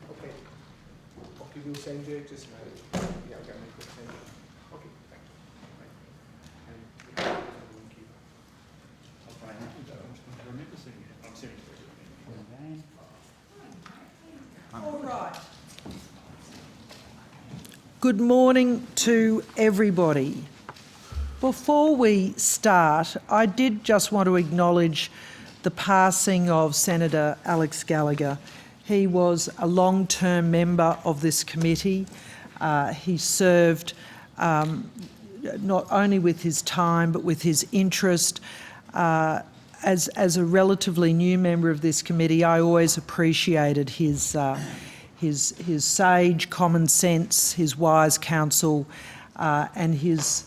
Okay. Okay, we'll send you just now. Yeah, I'll get my quick send. Okay, thank you. Right. And All right. Good morning to everybody. Before we start, I did just want to acknowledge the passing of Senator Alex Gallagher. He was a long-term member of this committee. He served not only with his time but with his interest. As a relatively new member of this committee, I always appreciated his sage common sense, his wise counsel, and his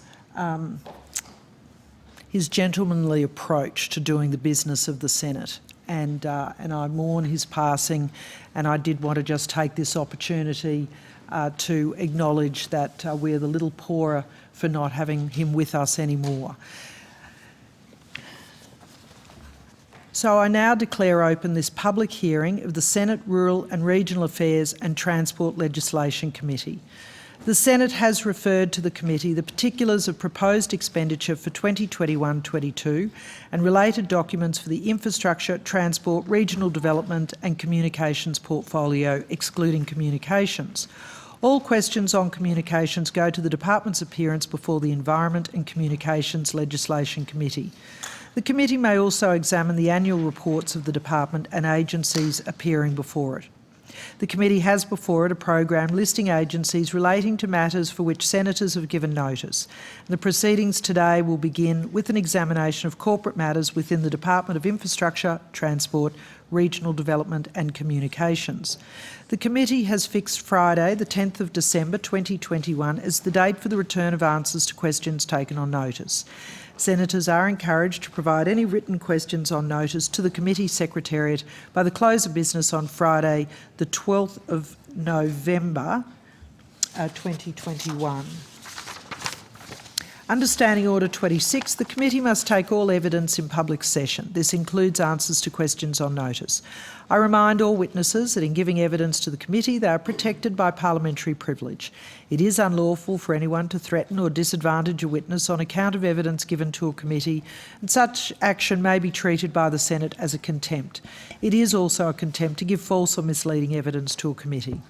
gentlemanly approach to doing the business of the Senate. And I mourn his passing, and I did want to just take this opportunity to acknowledge that we're the little poorer for not having him with us anymore. So I now declare open this public hearing of the Senate Rural and Regional Affairs and Transport Legislation Committee. The Senate has referred to the committee the particulars of proposed expenditure for 2021-22 and related documents for the infrastructure, transport, regional development and communications portfolio, excluding communications. All questions on communications go to the Department's appearance before the Environment and Communications Legislation Committee. The committee may also examine the annual reports of the Department and agencies appearing before it. The committee has before it a program listing agencies relating to matters for which senators have given notice. The proceedings today will begin with an examination of corporate matters within the Department of Infrastructure, Transport, Regional Development and Communications. The committee has fixed Friday, the 10th of December 2021 as the date for the return of answers to questions taken on notice. Senators are encouraged to provide any written questions on notice to the committee secretariat by the close of business on Friday, the 12th of November 2021. Under Standing Order 26, the committee must take all evidence in public session. This includes answers to questions on notice. I remind all witnesses that in giving evidence to the committee, they are protected by parliamentary privilege. It is unlawful for anyone to threaten or disadvantage a witness on account of evidence given to a committee, and such action may be treated by the Senate as a contempt. It is also a contempt to give false or misleading evidence to a committee.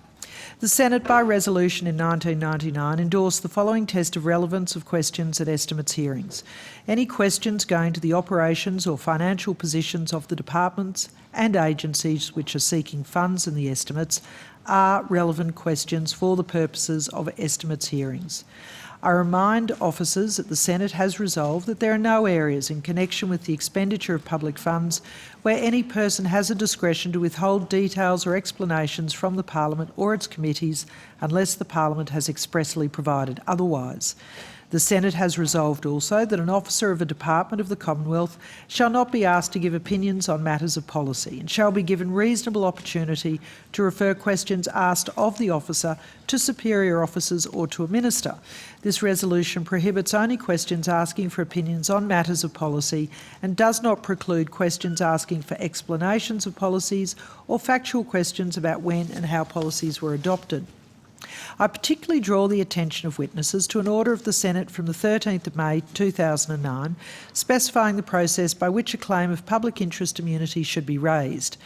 The Senate, by resolution in 1999, endorsed the following test of relevance of questions at estimates hearings. Any questions going to the operations or financial positions of the departments and agencies which are seeking funds in the estimates are relevant questions for the purposes of estimates hearings. I remind officers that the Senate has resolved that there are no areas in connection with the expenditure of public funds where any person has a discretion to withhold details or explanations from the Parliament or its committees unless the Parliament has expressly provided otherwise. The Senate has resolved also that an officer of a department of the Commonwealth shall not be asked to give opinions on matters of policy and shall be given reasonable opportunity to refer questions asked of the officer to superior officers or to a minister. This resolution prohibits only questions asking for opinions on matters of policy and does not preclude questions asking for explanations of policies or factual questions about when and how policies were adopted. I particularly draw the attention of witnesses to an order of the Senate from the 13th of May 2009 specifying the process by which a claim of public interest immunity should be raised.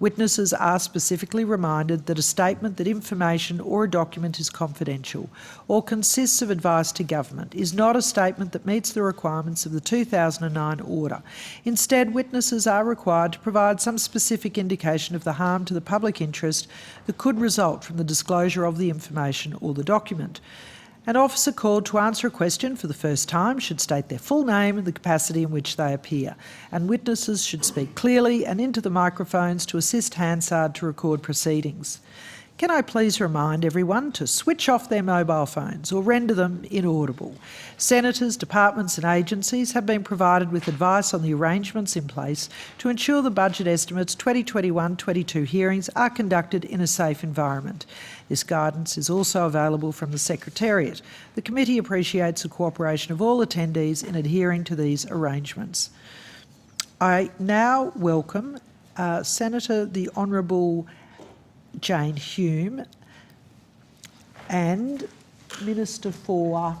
Witnesses are specifically reminded that a statement that information or a document is confidential or consists of advice to government is not a statement that meets the requirements of the 2009 order. Instead, witnesses are required to provide some specific indication of the harm to the public interest that could result from the disclosure of the information or the document. An officer called to answer a question for the first time should state their full name and the capacity in which they appear, and witnesses should speak clearly and into the microphones to assist Hansard to record proceedings. Can I please remind everyone to switch off their mobile phones or render them inaudible? Senators, departments and agencies have been provided with advice on the arrangements in place to ensure the Budget Estimates 2021-22 hearings are conducted in a safe environment. This guidance is also available from the Secretariat. The committee appreciates the cooperation of all attendees in adhering to these arrangements. I now welcome Senator the Honourable Jane Hume and Minister for...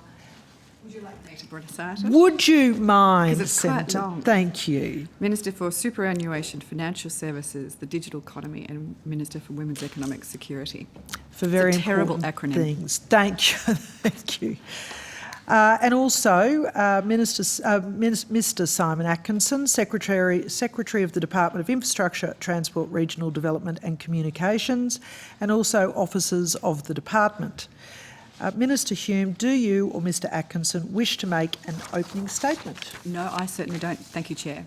Would you like me to recite it? Would you mind, 'Cause it's quite Senator? long. Thank you. Minister for Superannuation, Financial Services, the Digital Economy and Minister for Women's Economic Security. For very It's a terrible important acronym. things. Thank you. Thank you. And also Mr Simon Atkinson, Secretary of the Department of Infrastructure, Transport, Regional Development and Communications, and also officers of the department. Minister Hume, do you or Mr Atkinson wish to make an opening statement? No, I certainly don't. Thank you, Chair.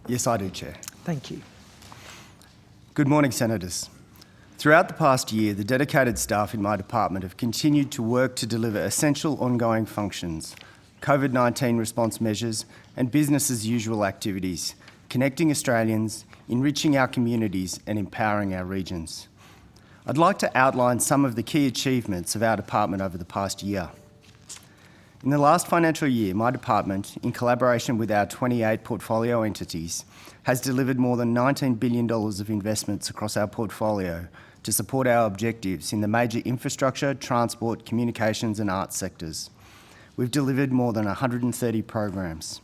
Yes, I do, Chair. Thank you. Good morning, Senators. Throughout the past year, the dedicated staff in my department have continued to work to deliver essential ongoing functions, COVID-19 response measures and business as usual activities, connecting Australians, enriching our communities and empowering our regions. I'd like to outline some of the key achievements of our department over the past year. In the last financial year, my department, in collaboration with our 28 portfolio entities, has delivered more than $19 billion of investments across our portfolio to support our objectives in the major infrastructure, transport, communications and arts sectors. We've delivered more than 130 programs.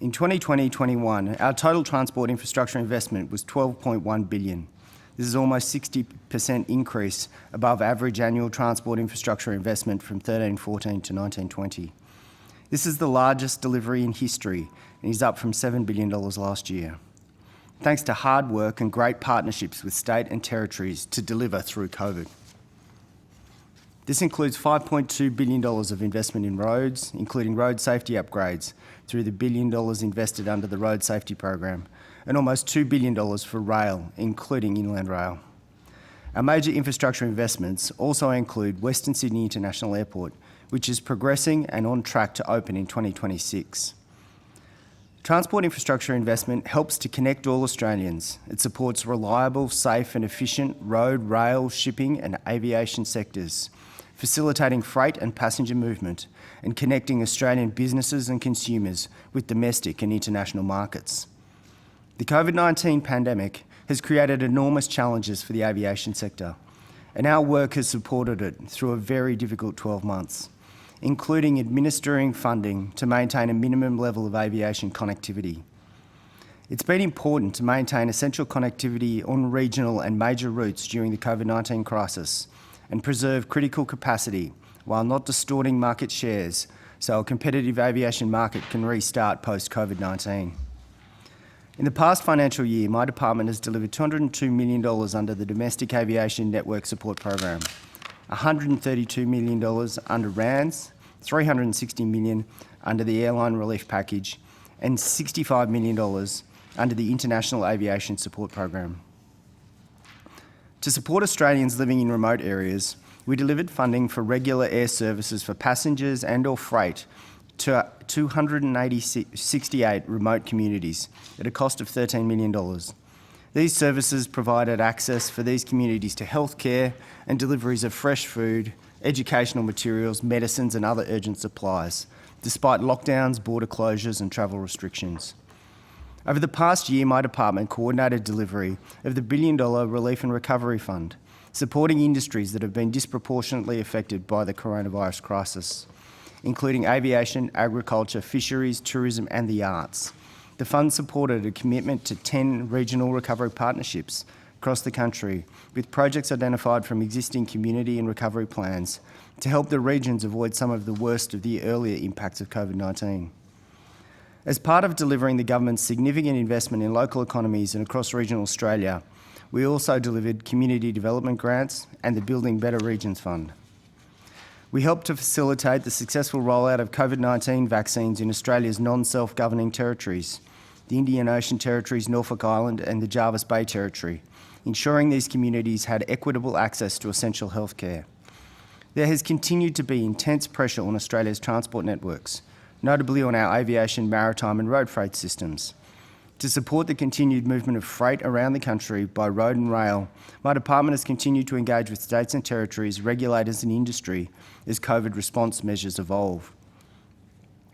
In 2020-21, our total transport infrastructure investment was $12.1 billion. This is almost 60% increase above average annual transport infrastructure investment from 13-14 to 19-20. This is the largest delivery in history and is up from $7 billion last year, thanks to hard work and great partnerships with state and territories to deliver through COVID. This includes $5.2 billion of investment in roads, including road safety upgrades through the $1 billion invested under the Road Safety Program, and almost $2 billion for rail, including Inland Rail. Our major infrastructure investments also include Western Sydney International Airport, which is progressing and on track to open in 2026. Transport infrastructure investment helps to connect all Australians. It supports reliable, safe and efficient road, rail, shipping and aviation sectors, facilitating freight and passenger movement and connecting Australian businesses and consumers with domestic and international markets. The COVID-19 pandemic has created enormous challenges for the aviation sector, and our work has supported it through a very difficult 12 months. Including administering funding to maintain a minimum level of aviation connectivity. It's been important to maintain essential connectivity on regional and major routes during the COVID-19 crisis and preserve critical capacity while not distorting market shares so a competitive aviation market can restart post-COVID-19. In the past financial year, my department has delivered $202 million under the Domestic Aviation Network Support Program, $132 million under RANS, $360 million under the Airline Relief Package, and $65 million under the International Aviation Support Program. To support Australians living in remote areas, we delivered funding for regular air services for passengers and/or freight to 268 remote communities at a cost of $13 million. These services provided access for these communities to healthcare and deliveries of fresh food, educational materials, medicines and other urgent supplies, despite lockdowns, border closures and travel restrictions. Over the past year, my department coordinated delivery of the $1 billion Relief and Recovery Fund, supporting industries that have been disproportionately affected by the coronavirus crisis, including aviation, agriculture, fisheries, tourism and the arts. The fund supported a commitment to 10 regional recovery partnerships across the country, with projects identified from existing community and recovery plans to help the regions avoid some of the worst of the earlier impacts of COVID-19. As part of delivering the government's significant investment in local economies and across regional Australia, we also delivered community development grants and the Building Better Regions Fund. We helped to facilitate the successful rollout of COVID-19 vaccines in Australia's non-self-governing territories, the Indian Ocean Territories, Norfolk Island and the Jervis Bay Territory, ensuring these communities had equitable access to essential healthcare. There has continued to be intense pressure on Australia's transport networks, notably on our aviation, maritime and road freight systems. To support the continued movement of freight around the country by road and rail, my department has continued to engage with states and territories, regulators and industry as COVID response measures evolve.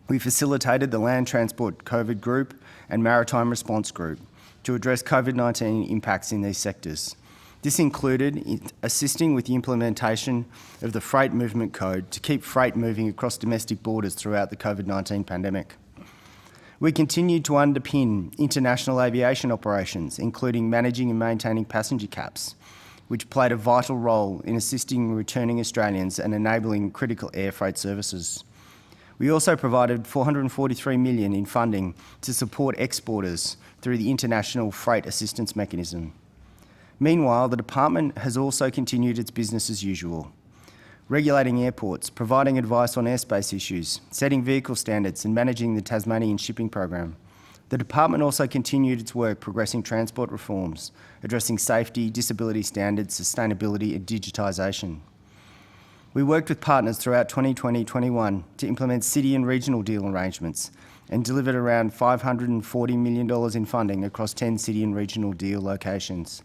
We facilitated the Land Transport COVID Group and Maritime Response Group to address COVID-19 impacts in these sectors. This included assisting with the implementation of the Freight Movement Code to keep freight moving across domestic borders throughout the COVID-19 pandemic. We continued to underpin international aviation operations, including managing and maintaining passenger caps, which played a vital role in assisting returning Australians and enabling critical air freight services. We also provided $443 million in funding to support exporters through the International Freight Assistance Mechanism. Meanwhile, the department has also continued its business as usual, regulating airports, providing advice on airspace issues, setting vehicle standards and managing the Tasmanian shipping program. The department also continued its work progressing transport reforms, addressing safety, disability standards, sustainability and digitisation. We worked with partners throughout 2020-21 to implement city and regional deal arrangements and delivered around $540 million in funding across 10 city and regional deal locations.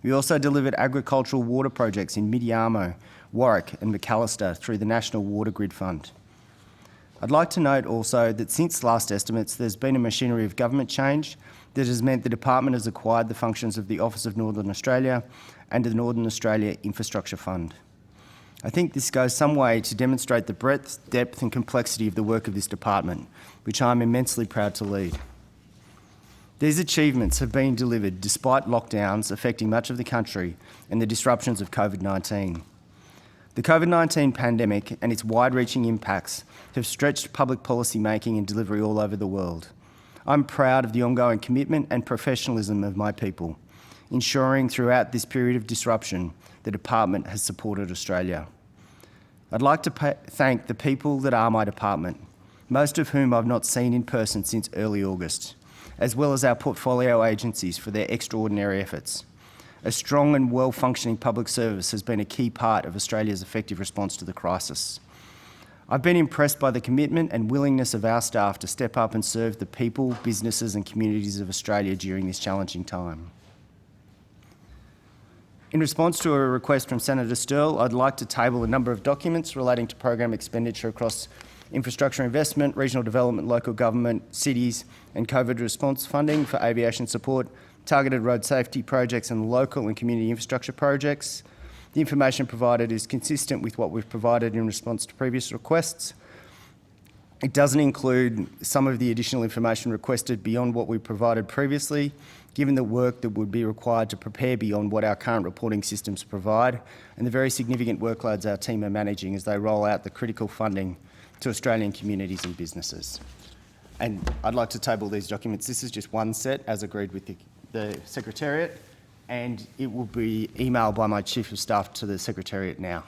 We also delivered agricultural water projects in Midiamo, Warwick and Macalester through the National Water Grid Fund. I'd like to note also that since last estimates, there's been a machinery of government change that has meant the department has acquired the functions of the Office of Northern Australia and the Northern Australia Infrastructure Fund. I think this goes some way to demonstrate the breadth, depth and complexity of the work of this department, which I'm immensely proud to lead. These achievements have been delivered despite lockdowns affecting much of the country and the disruptions of COVID-19. The COVID-19 pandemic and its wide-reaching impacts have stretched public policy making and delivery all over the world. I'm proud of the ongoing commitment and professionalism of my people, ensuring throughout this period of disruption the department has supported Australia. I'd like to thank the people that are my department, most of whom I've not seen in person since early August, as well as our portfolio agencies for their extraordinary efforts. A strong and well-functioning public service has been a key part of Australia's effective response to the crisis. I've been impressed by the commitment and willingness of our staff to step up and serve the people, businesses and communities of Australia during this challenging time. In response to a request from Senator Sterle, I'd like to table a number of documents relating to program expenditure across infrastructure investment, regional development, local government, cities and COVID response funding for aviation support, targeted road safety projects and local and community infrastructure projects. The information provided is consistent with what we've provided in response to previous requests. It doesn't include some of the additional information requested beyond what we provided previously, given the work that would be required to prepare beyond what our current reporting systems provide and the very significant workloads our team are managing as they roll out the critical funding to Australian communities and businesses. And I'd like to table these documents. This is just one set as agreed with the Secretariat, and it will be emailed by my Chief of Staff to the Secretariat now.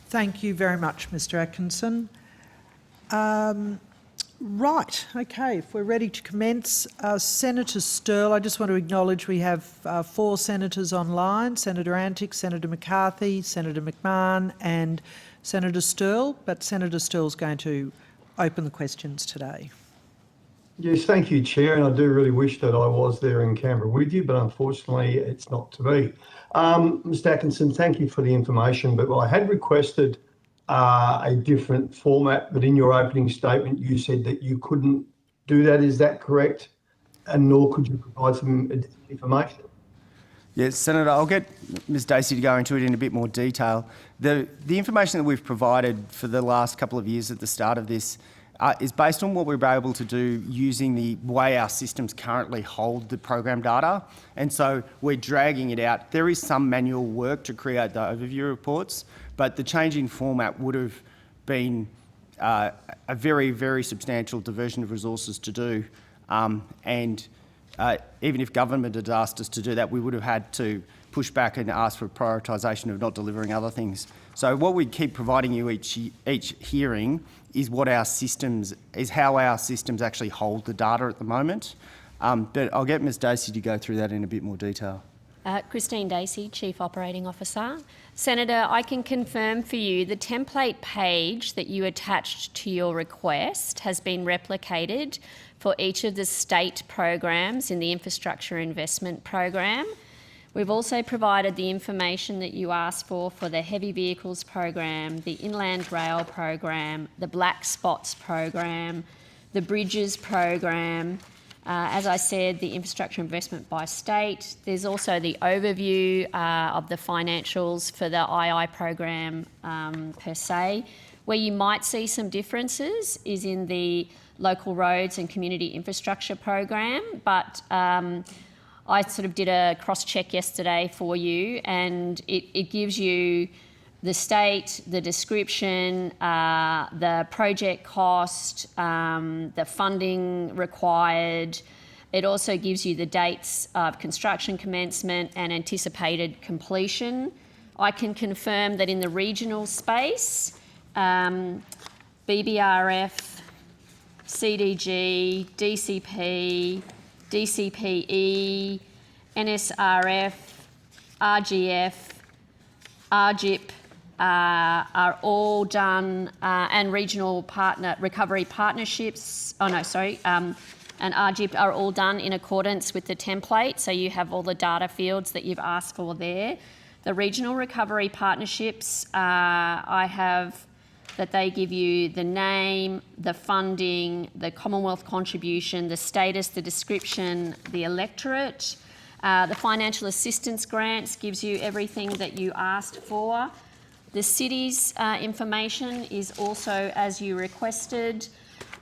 Thank you very much, Mr Atkinson. Right, okay, if we're ready to commence. Senator Sterle, I just want to acknowledge we have 4 senators online, Senator Antic, Senator McCarthy, Senator McMahon and Senator Sterle, but Senator Sterle's going to open the questions today. Yes, thank you, Chair, and I do really wish that I was there in Canberra with you, but unfortunately it's not to be. Mr Atkinson, thank you for the information, but I had requested a different format, but in your opening statement you said that you couldn't do that. Is that correct? And nor could you provide some additional information? Yes, Senator, I'll get Ms Dacey to go into it in a bit more detail. The information that we've provided for the last couple of years at the start of this is based on what we were able to do using the way our systems currently hold the program data. And so we're dragging it out. There is some manual work to create the overview reports, but the change in format would have been a very, very substantial diversion of resources to do. Even if government had asked us to do that, we would have had to push back and ask for prioritisation of not delivering other things. So what we keep providing you each hearing is what our systems, is how our systems actually hold the data at the moment. But I'll get Ms Dacey to go through that in a bit more detail. Christine Dacey, Chief Operating Officer. Senator, I can confirm for you the template page that you attached to your request has been replicated for each of the state programs in the Infrastructure Investment Program. We've also provided the information that you asked for the Heavy Vehicles Program, the Inland Rail Program, the Black Spots Program, the Bridges Program, as I said, the infrastructure investment by state. There's also the overview of the financials for the II program per se. Where you might see some differences is in the local roads and community infrastructure program, but I sort of did a cross-check yesterday for you, and it gives you the state, the description, the project cost, the funding required. It also gives you the dates of construction commencement and anticipated completion. I can confirm that in the regional space, BBRF, CDG, DCP, DCPE, NSRF, RGF, RGIP, are all done, and regional partner recovery partnerships, and RGIP are all done in accordance with the template, so you have all the data fields that you've asked for there. The regional recovery partnerships, I have that they give you the name, the funding, the Commonwealth contribution, the status, the description, the electorate. The financial assistance grants gives you everything that you asked for. The city's information is also as you requested.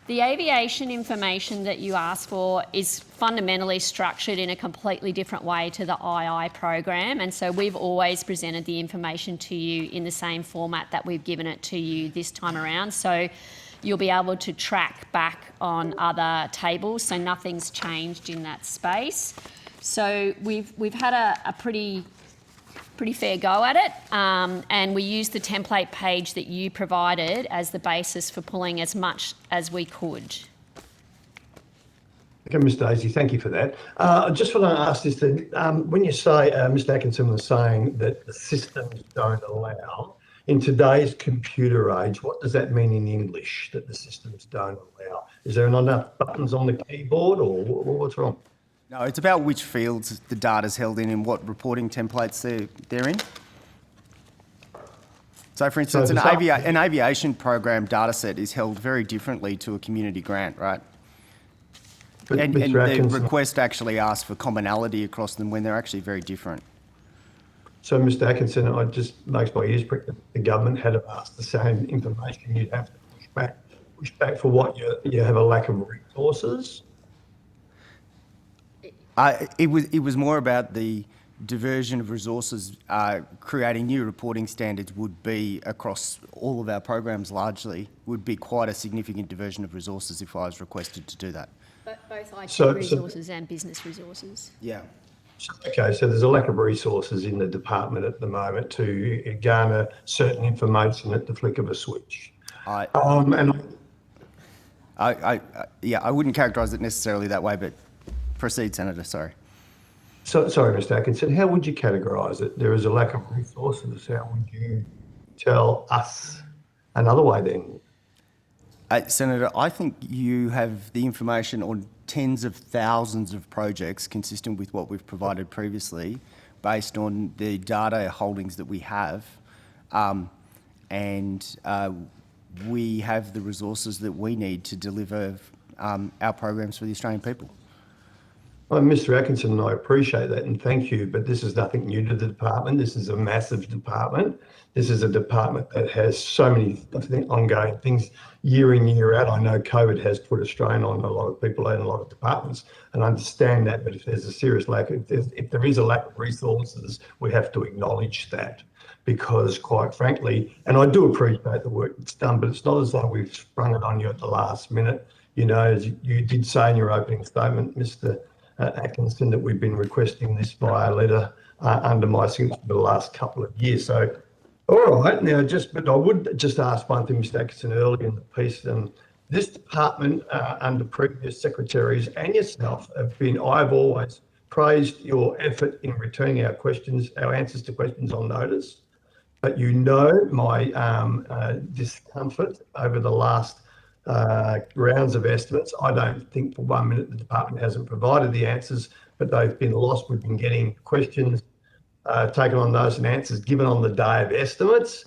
The aviation information that you asked for is fundamentally structured in a completely different way to the II program, and so we've always presented the information to you in the same format that we've given it to you this time around. So you'll be able to track back on other tables, so nothing's changed in that space. So we've had a pretty fair go at it, and we used the template page that you provided as the basis for pulling as much as we could. Okay, Ms Dacey, thank you for that. I just want to ask this then, when you say, Mr Atkinson was saying that the systems don't allow, in today's computer age, what does that mean in English, that the systems don't allow? Is there not enough buttons on the keyboard, or what's wrong? No, it's about which fields the data's held in and what reporting templates they're in. So, for instance, an aviation program data set is held very differently to a community grant, right? But And Mr. the Atkinson, request actually asks for commonality across them when they're actually very different. so Mr Atkinson, it just makes my ears prick that the government had asked the same information. You'd have to push back for what you have a lack of resources. It was more about the diversion of resources. Creating new reporting standards would be across all of our programs largely, would be quite a significant diversion of resources if I was requested to do that. Both IT So- resources and business resources. Yeah. Okay, so there's a lack of resources in the department at the moment to garner certain information at the flick of a switch. I wouldn't characterise it necessarily that way, but proceed, Senator, sorry. So, sorry, Mr Atkinson, how would you categorise it? There is a lack of resources. How would you tell us another way then? Senator, I think you have the information on tens of thousands of projects consistent with what we've provided previously based on the data holdings that we have. We have the resources that we need to deliver our programs for the Australian people. Well, Mr Atkinson, I appreciate that and thank you, but this is nothing new to the department. This is a massive department. This is a department that has so many ongoing things year in, year out. I know COVID has put a strain on a lot of people and a lot of departments, and I understand that, but if there's a serious lack, if there is a lack of resources, we have to acknowledge that, because quite frankly, and I do appreciate the work that's done, but it's not as though we've sprung it on you at the last minute. You know, as you did say in your opening statement, Mr Atkinson, that we've been requesting this via letter under my signature for the last couple of years. So, all right, now but I would just ask one thing, Mr Atkinson, earlier in the piece, This department, under previous secretaries and yourself, I've always praised your effort in returning our answers to questions on notice. But you know my discomfort over the last rounds of estimates. I don't think for 1 minute the department hasn't provided the answers, but they've been lost. We've been getting questions taken on notice and answers given on the day of estimates.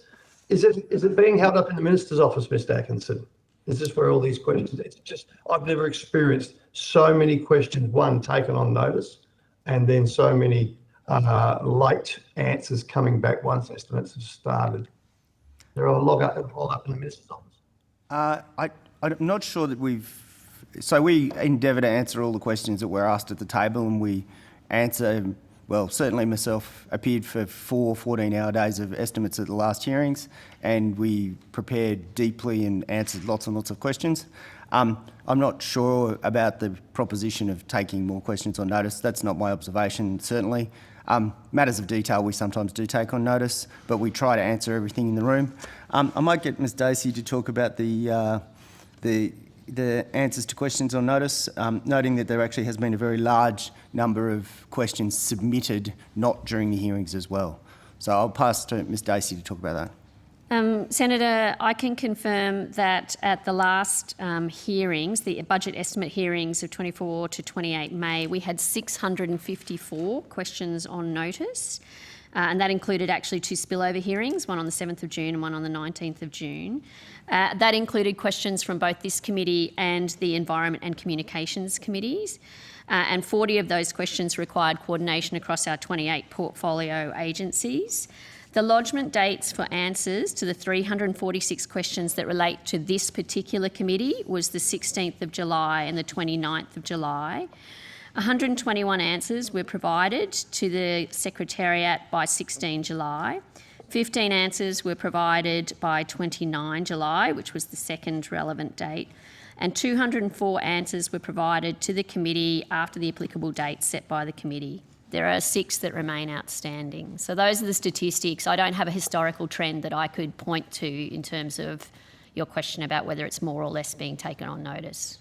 Is it being held up in the Minister's office, Mr Atkinson? Is this where all these questions? It's just, I've never experienced so many questions, one, taken on notice, and then so many late answers coming back once estimates have started. They're all up in the Minister's office. I'm not sure that we endeavour to answer all the questions that were asked at the table, and we answer, well, certainly myself appeared for 14-hour days of estimates at the last hearings, and we prepared deeply and answered lots and lots of questions. I'm not sure about the proposition of taking more questions on notice. That's not my observation, certainly. Matters of detail we sometimes do take on notice, but we try to answer everything in the room. I might get Ms Dacey to talk about the answers to questions on notice, noting that there actually has been a very large number of questions submitted not during the hearings as well. So I'll pass to Ms Dacey to talk about that. Senator, I can confirm that at the last hearings, the budget estimate hearings of 24 to 28 May, we had 654 questions on notice. And that included actually 2 spillover hearings, one on the 7th of June and one on the 19th of June. That included questions from both this committee and the Environment and Communications committees. And 40 of those questions required coordination across our 28 portfolio agencies. The lodgement dates for answers to the 346 questions that relate to this particular committee was the 16th of July and the 29th of July. 121 answers were provided to the Secretariat by 16 July. 15 answers were provided by 29 July, which was the second relevant date, and 204 answers were provided to the committee after the applicable date set by the committee. There are 6 that remain outstanding. So those are the statistics. I don't have a historical trend that I could point to in terms of your question about whether it's more or less being taken on notice.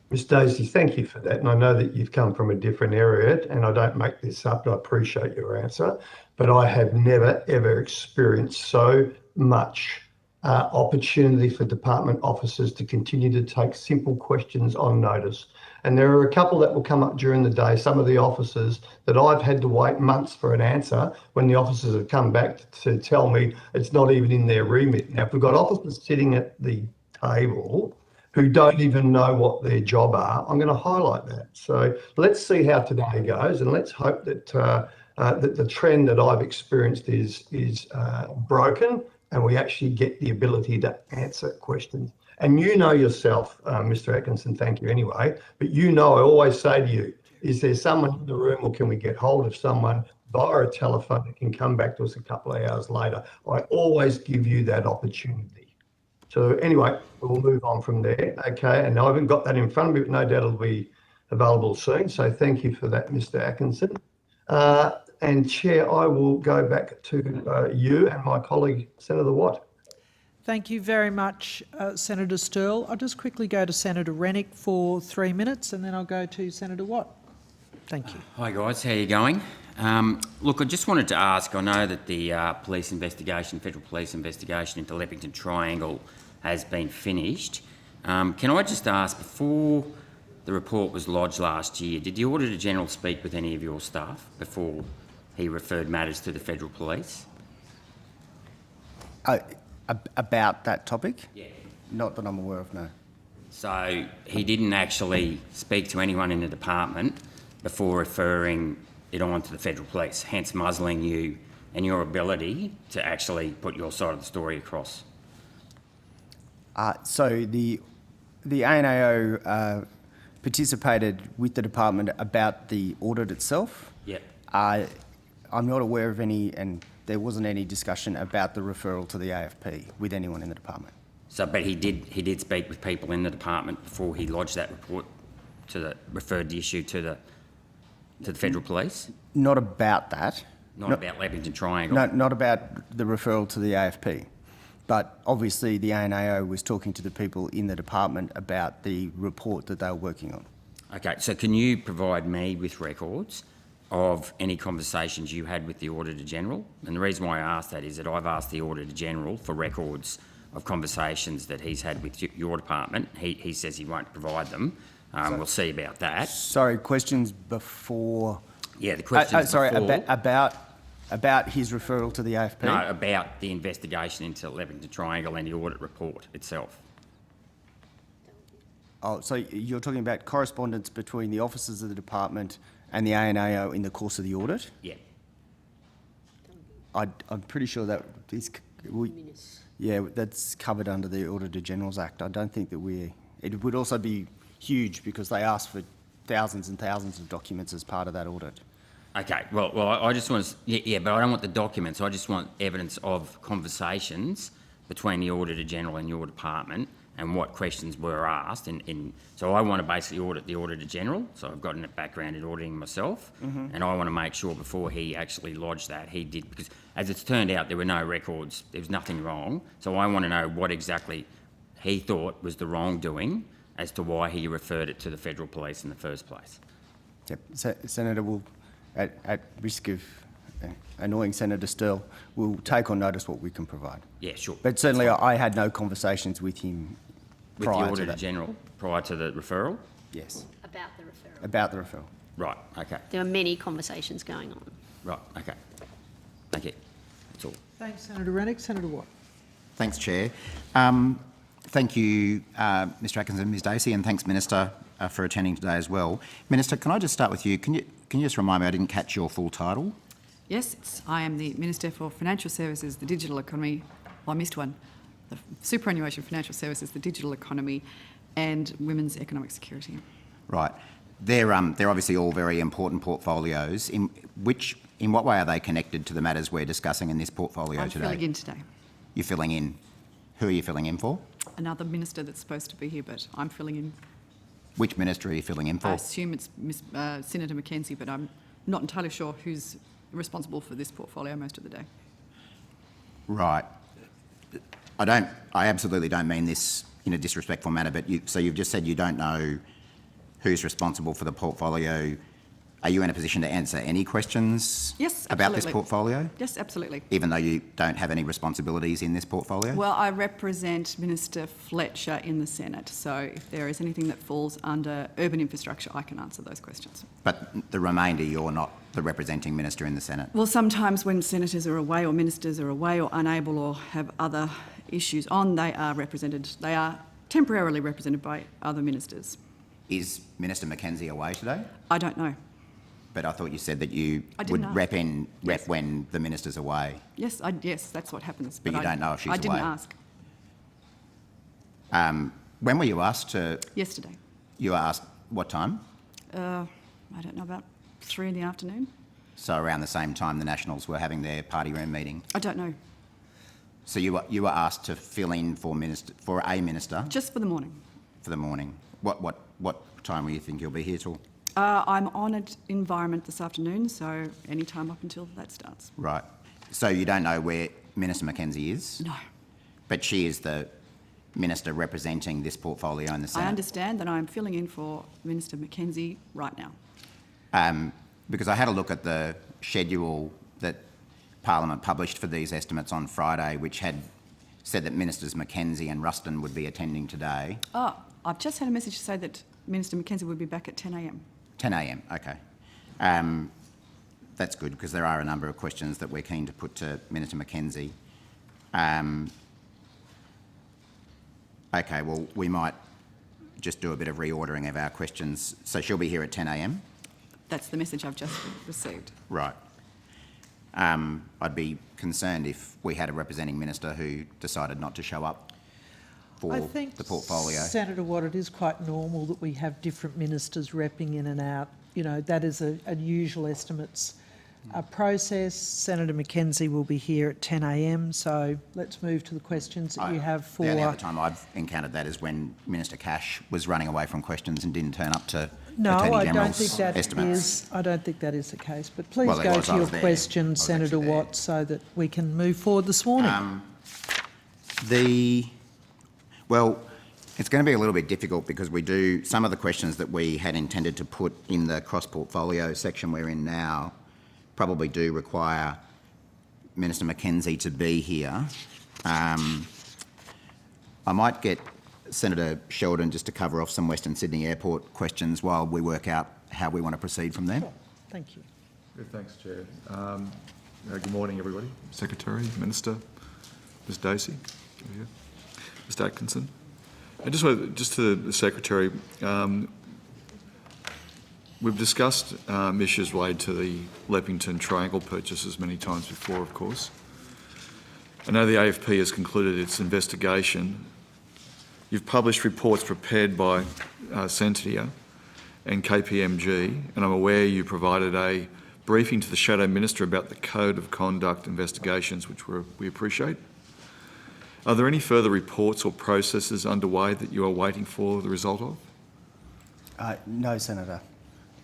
Ms Dacey, thank you for that. And I know that you've come from a different area, and I don't make this up, and I appreciate your answer, but I have never, ever experienced so much opportunity for department officers to continue to take simple questions on notice. And there are a couple that will come up during the day, some of the officers that I've had to wait months for an answer when the officers have come back to tell me it's not even in their remit. Now, if we've got officers sitting at the table who don't even know what their job are, I'm going to highlight that. So let's see how today goes, and let's hope that that the trend that I've experienced is broken, and we actually get the ability to answer questions. And you know yourself, Mr Atkinson, thank you anyway, but you know I always say to you, is there someone in the room, or can we get hold of someone via a telephone that can come back to us a couple of hours later? I always give you that opportunity. So anyway, we'll move on from there, okay? And I haven't got that in front of me, but no doubt it'll be available soon. So thank you for that, Mr Atkinson. And Chair, I will go back to you and my colleague, Senator Watt. Thank you very much, Senator Sterle. I'll just quickly go to Senator Rennick for 3 minutes, and then I'll go to Senator Watt. Thank you. Hi guys, how are you going? Look, I just wanted to ask, I know that the police investigation, federal police investigation into Leppington Triangle has been finished. Can I just ask, before the report was lodged last year, did the Auditor General speak with any of your staff before he referred matters to the federal police? About that topic? Yeah. Not that I'm aware of, no. So he didn't actually speak to anyone in the department before referring it on to the federal police, hence muzzling you and your ability to actually put your side of the story across. So the ANAO participated with the department about the audit itself. Yep. I'm not aware of any, and there wasn't any discussion about the referral to the AFP with anyone in the department. So, but he did speak with people in the department before he lodged that report referred the issue to the federal police? Not about that. Not about Leppington Triangle? No, not about the referral to the AFP. but obviously the ANAO was talking to the people in the department about the report that they were working on. Okay, so can you provide me with records of any conversations you had with the Auditor General? And the reason why I ask that is that I've asked the Auditor General for records of conversations that he's had with your department. He says he won't provide them. We'll see about that. Sorry, questions before... Yeah, the question sorry, before... about his referral to the AFP? No, about the investigation into Leppington Triangle and the audit report itself. Oh, so you're talking about correspondence between the officers of the department and the ANAO in the course of the audit? Yeah. I'm pretty sure that is... Yeah, that's covered under the Auditor General's Act. I don't think that it would also be huge because they asked for thousands and thousands of documents as part of that audit. Okay, well, I just want to... Yeah, but I don't want the documents. I just want evidence of conversations between the Auditor General and your department and what questions were asked. So I want to basically audit the Auditor General, so I've got a background in auditing myself, and I want to make sure before he actually lodged that, he did, because as it's turned out, there were no records, there was nothing wrong, so I want to know what exactly he thought was the wrongdoing as to why he referred it to the Federal Police in the first place. Yep. Senator, will, at risk of annoying Senator Sterle, will take on notice what we can provide. Yeah, sure. But certainly I had no conversations with him With the prior to Auditor that. General, prior to the referral? Yes, About the referral. about the referral. Right, okay. There were many conversations going on. Right, okay. Thank you. That's all. Thanks, Senator Rennick. Senator Watt. Thanks, Chair. Thank you, Mr Atkinson, Ms Dacey, and thanks, Minister, for attending today as well. Minister, can I just start with you? Can you just remind me, I didn't catch your full title? Yes, I am the Minister for Financial Services, the Digital Economy. Well, I missed one. The Superannuation Financial Services, the Digital Economy, and Women's Economic Security. Right. They're obviously all very important portfolios. In what way are they connected to the matters we're discussing in this portfolio I'm today? filling in today. You're filling in. Who are you filling in for? Another minister that's supposed to be here, but I'm filling in. Which minister are you filling in I for? assume it's Senator Mackenzie, but I'm not entirely sure who's responsible for this portfolio most of the day. Right. I absolutely don't mean this in a disrespectful manner, but so you've just said you don't know who's responsible for the portfolio. Are you in a position to answer any questions Yes, about this absolutely. portfolio? Yes, absolutely. Even though you don't have any responsibilities in this portfolio? Well, I represent Minister Fletcher in the Senate, so if there is anything that falls under urban infrastructure, I can answer those questions. But the remainder, you're not the representing minister in the Senate? Well, sometimes when senators are away or ministers are away or unable or have other issues on, they are temporarily represented by other ministers. Is Minister Mackenzie away today? I don't know. But I thought you said that you I would didn't rep ask. when the minister's away. Yes, that's what happens. But you don't know if she's I didn't away. ask. When were you asked to... Yesterday. You were asked what time? I don't know, about 3 in the afternoon? So around the same time the Nationals were having their party room meeting. I don't know. So you were asked to fill in for a minister Just for the morning. for the morning. What time will you think you'll be here till? I'm on an environment this afternoon, so any time up until that starts. Right. So you don't know where Minister Mackenzie is? No. But she is the minister representing this portfolio in the Senate. I understand that I'm filling in for Minister Mackenzie right now. Because I had a look at the schedule that Parliament published for these estimates on Friday, which had said that Ministers Mackenzie and Ruston would be attending today. Oh, I've just had a message to say that Minister Mackenzie would be back at 10 a.m. 10 a.m, okay. That's good, because there are a number of questions that we're keen to put to Minister Mackenzie. Okay, well, we might just do a bit of reordering of our questions. So she'll be here at 10 a.m? That's the message I've just received. Right. I'd be concerned if we had a representing minister who decided not to show up for I think, the portfolio. Senator Watt, it is quite normal that we have different ministers repping in and out. You know, that is a usual estimates process. Senator Mackenzie will be here at 10 a.m, so let's move to the questions that you have for... The other time I've encountered that is when Minister Cash was running away from questions and didn't turn up to No, Attorney I don't General's think that estimates. is. I don't think that is the case. But please Well, it go was. to I your was there. I question, was Senator actually there. Watt, so that we can move forward this morning. Well, it's going to be a little bit difficult because some of the questions that we had intended to put in the cross-portfolio section we're in now probably do require Minister Mackenzie to be here. I might get Senator Sheldon just to cover off some Western Sydney Airport questions while we work out how we want to proceed from there. Thank you. Good, thanks, Chair. Good morning, everybody. Secretary, Minister, Ms Dacey, Mr Atkinson. And just to the Secretary, we've discussed issues related to the Leppington Triangle purchases many times before, of course. I know the AFP has concluded its investigation. You've published reports prepared by Sentia and KPMG, and I'm aware you provided a briefing to the Shadow Minister about the Code of Conduct investigations, which we appreciate. Are there any further reports or processes underway that you are waiting for the result of? No, Senator.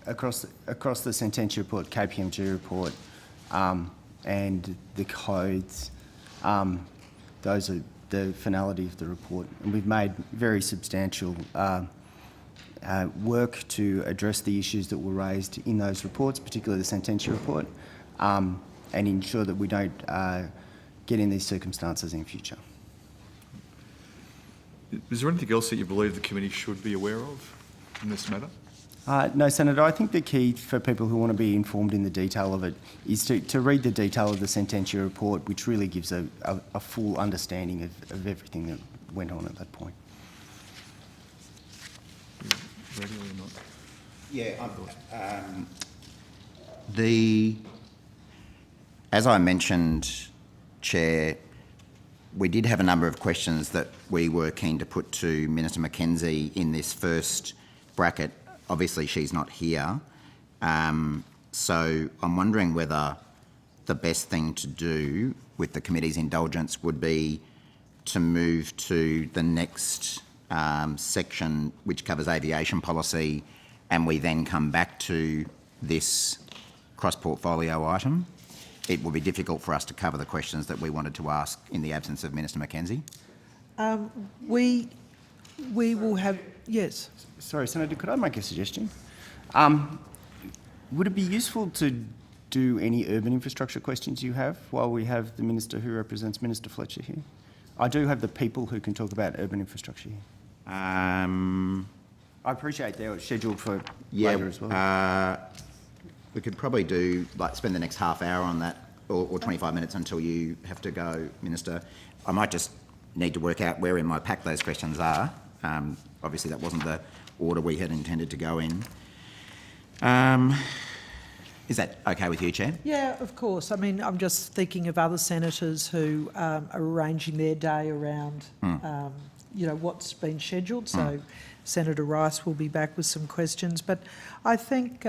Across the Sententia report, KPMG report, and the codes, those are the finality of the report. And we've made very substantial work to address the issues that were raised in those reports, particularly the Sententia report, and ensure that we don't get in these circumstances in future. Is there anything else that you believe the committee should be aware of in this matter? No, Senator, I think the key for people who want to be informed in the detail of it is to read the detail of the Sententia report, which really gives a full understanding of everything that went on at that point. Ready or not? Yeah, as I mentioned, Chair, we did have a number of questions that we were keen to put to Minister Mackenzie in this first bracket. Obviously, she's not here. So I'm wondering whether the best thing to do with the committee's indulgence would be to move to the next section, which covers aviation policy, and we then come back to this cross-portfolio item. It will be difficult for us to cover the questions that we wanted to ask in the absence of Minister Mackenzie. We will have, yes. Sorry, Senator, could I make a suggestion? Would it be useful to do any urban infrastructure questions you have while we have the Minister who represents Minister Fletcher here? I do have the people who can talk about urban infrastructure here. I appreciate they were scheduled for later as well. We could probably spend the next half hour on that, or 25 minutes until you have to go, Minister. I might just need to work out where in my pack those questions are. Obviously, that wasn't the order we had intended to go in. Is that okay with you, Chair? Yeah, of course. I mean, I'm just thinking of other senators who are arranging their day around, what's been scheduled. So Senator Rice will be back with some questions. But I think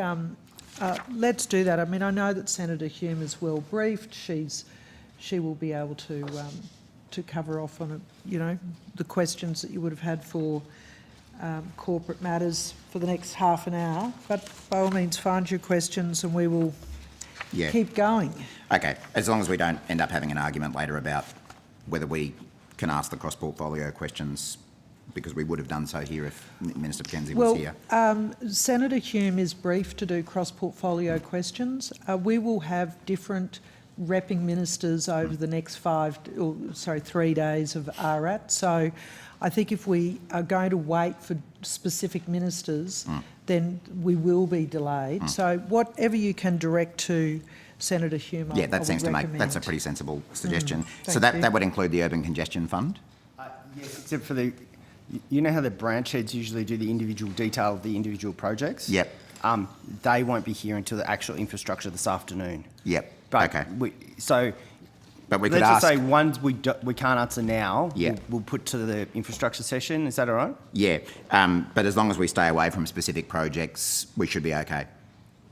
let's do that. I mean, I know that Senator Hume is well briefed. She will be able to cover off on the questions that you would have had for corporate matters for the next half an hour. But by all means, find your questions and we will keep going. Okay, as long as we don't end up having an argument later about whether we can ask the cross-portfolio questions, because we would have done so here if Minister Mackenzie was here. Senator Hume is briefed to do cross-portfolio questions. We will have different repping ministers over the next 3 days of RAT. So I think if we are going to wait for specific ministers, then we will be delayed. So whatever you can direct to Senator Hume, yeah, that seems to that's a pretty sensible suggestion. So that would include the Urban Congestion Fund? Yes, except for you know how the branch heads usually do the individual detail of the individual projects? Yep. They won't be here until the actual infrastructure this afternoon. Yep. But okay. But we could let's just say ones we can't answer now, we'll put to the infrastructure session. Is that all right? Yeah. But as long as we stay away from specific projects, we should be okay.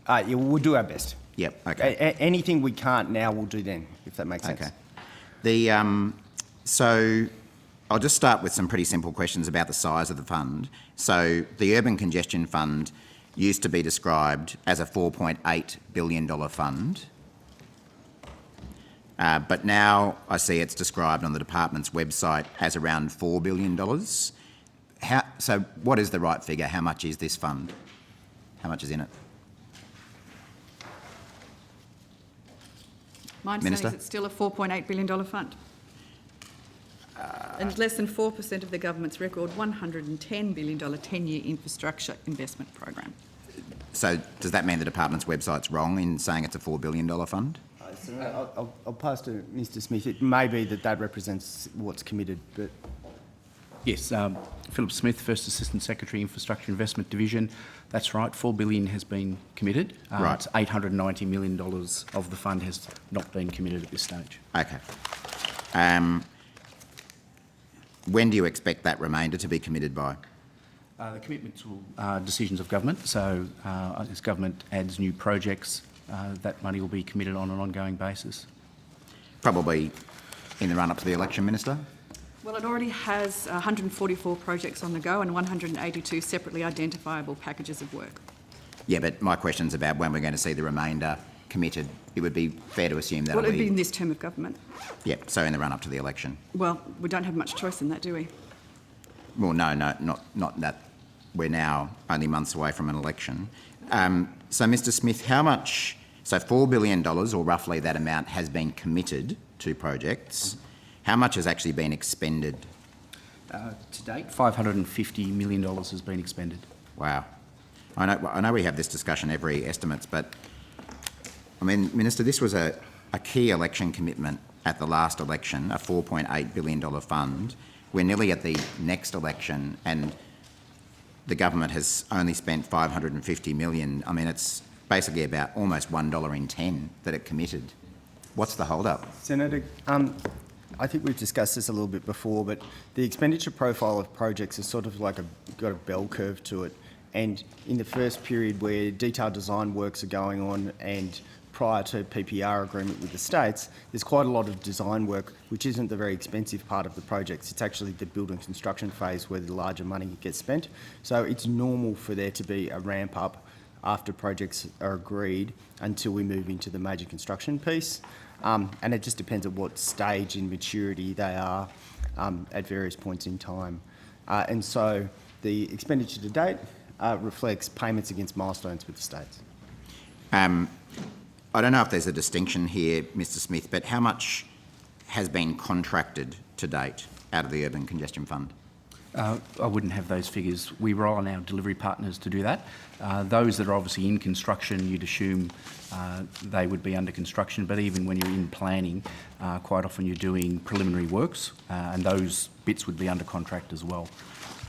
Yeah, we'll do our best. Yep. Okay. Anything we can't now, we'll do then, if that makes sense. Okay. So I'll just start with some pretty simple questions about the size of the fund. So the Urban Congestion Fund used to be described as a $4.8 billion fund. But now I see it's described on the department's website as around $4 billion. So what is the right figure? How much is this fund? How much is in it? My understanding Minister? is it's still a $4.8 billion fund. And less than 4% of the government's record $110 billion 10-year infrastructure investment program. So does that mean the department's website's wrong in saying it's a $4 billion fund? I'll pass to Mr Smith. It may be that represents what's committed, but... Yes, Philip Smith, First Assistant Secretary, Infrastructure Investment Division. That's right, $4 billion has been committed. Right. It's $890 million of the fund has not been committed at this stage. Okay. When do you expect that remainder to be committed by? The commitments will decisions of government. So as government adds new projects, that money will be committed on an ongoing basis. Probably in the run-up to the election, Minister? Well, it already has 144 projects on the go and 182 separately identifiable packages of work. Yeah, but my question's about when we're going to see the remainder committed. It would be fair to assume that Well, it'd be in this term of government. Yeah, so in the run-up to the election. Well, we don't have much choice in that, do we? Well, no, not that. We're now only months away from an election. So, Mr Smith, how much... So $4 billion, or roughly that amount, has been committed to projects. How much has actually been expended? To date, $550 million has been expended. Wow. I know we have this discussion every estimates, but I mean, Minister, this was a key election commitment at the last election, a $4.8 billion fund. We're nearly at the next election and the government has only spent $550 million. I mean, it's basically about almost $1 in 10 that it committed. What's the hold-up? Senator, I think we've discussed this a little bit before, but the expenditure profile of projects is sort of like got a bell curve to it. And in the first period where detailed design works are going on and prior to PPR agreement with the states, there's quite a lot of design work, which isn't the very expensive part of the projects. It's actually the build and construction phase where the larger money gets spent. So it's normal for there to be a ramp up after projects are agreed until we move into the major construction piece. And it just depends on what stage in maturity they are at various points in time. And so the expenditure to date reflects payments against milestones with the states. I don't know if there's a distinction here, Mr Smith, but how much has been contracted to date out of the Urban Congestion Fund? I wouldn't have those figures. We rely on our delivery partners to do that. Those that are obviously in construction, you'd assume they would be under construction, but even when you're in planning, quite often you're doing preliminary works, and those bits would be under contract as well.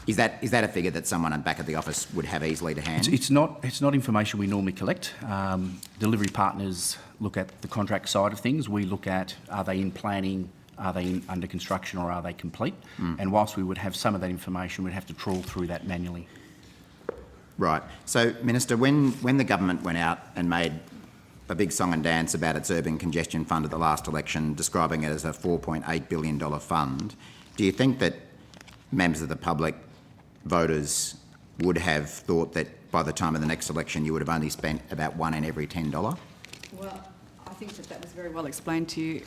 Is that a figure that someone back at the office would have easily to hand? It's not information we normally collect. Delivery partners look at the contract side of things. We look at, are they in planning, are they under construction, or are they complete? And whilst we would have some of that information, we'd have to trawl through that manually. Right. So, Minister, when the government went out and made a big song and dance about its Urban Congestion Fund at the last election, describing it as a $4.8 billion fund, do you think that members of the public, voters, would have thought that by the time of the next election you would have only spent about $1 in every $10? Well, I think that was very well explained to you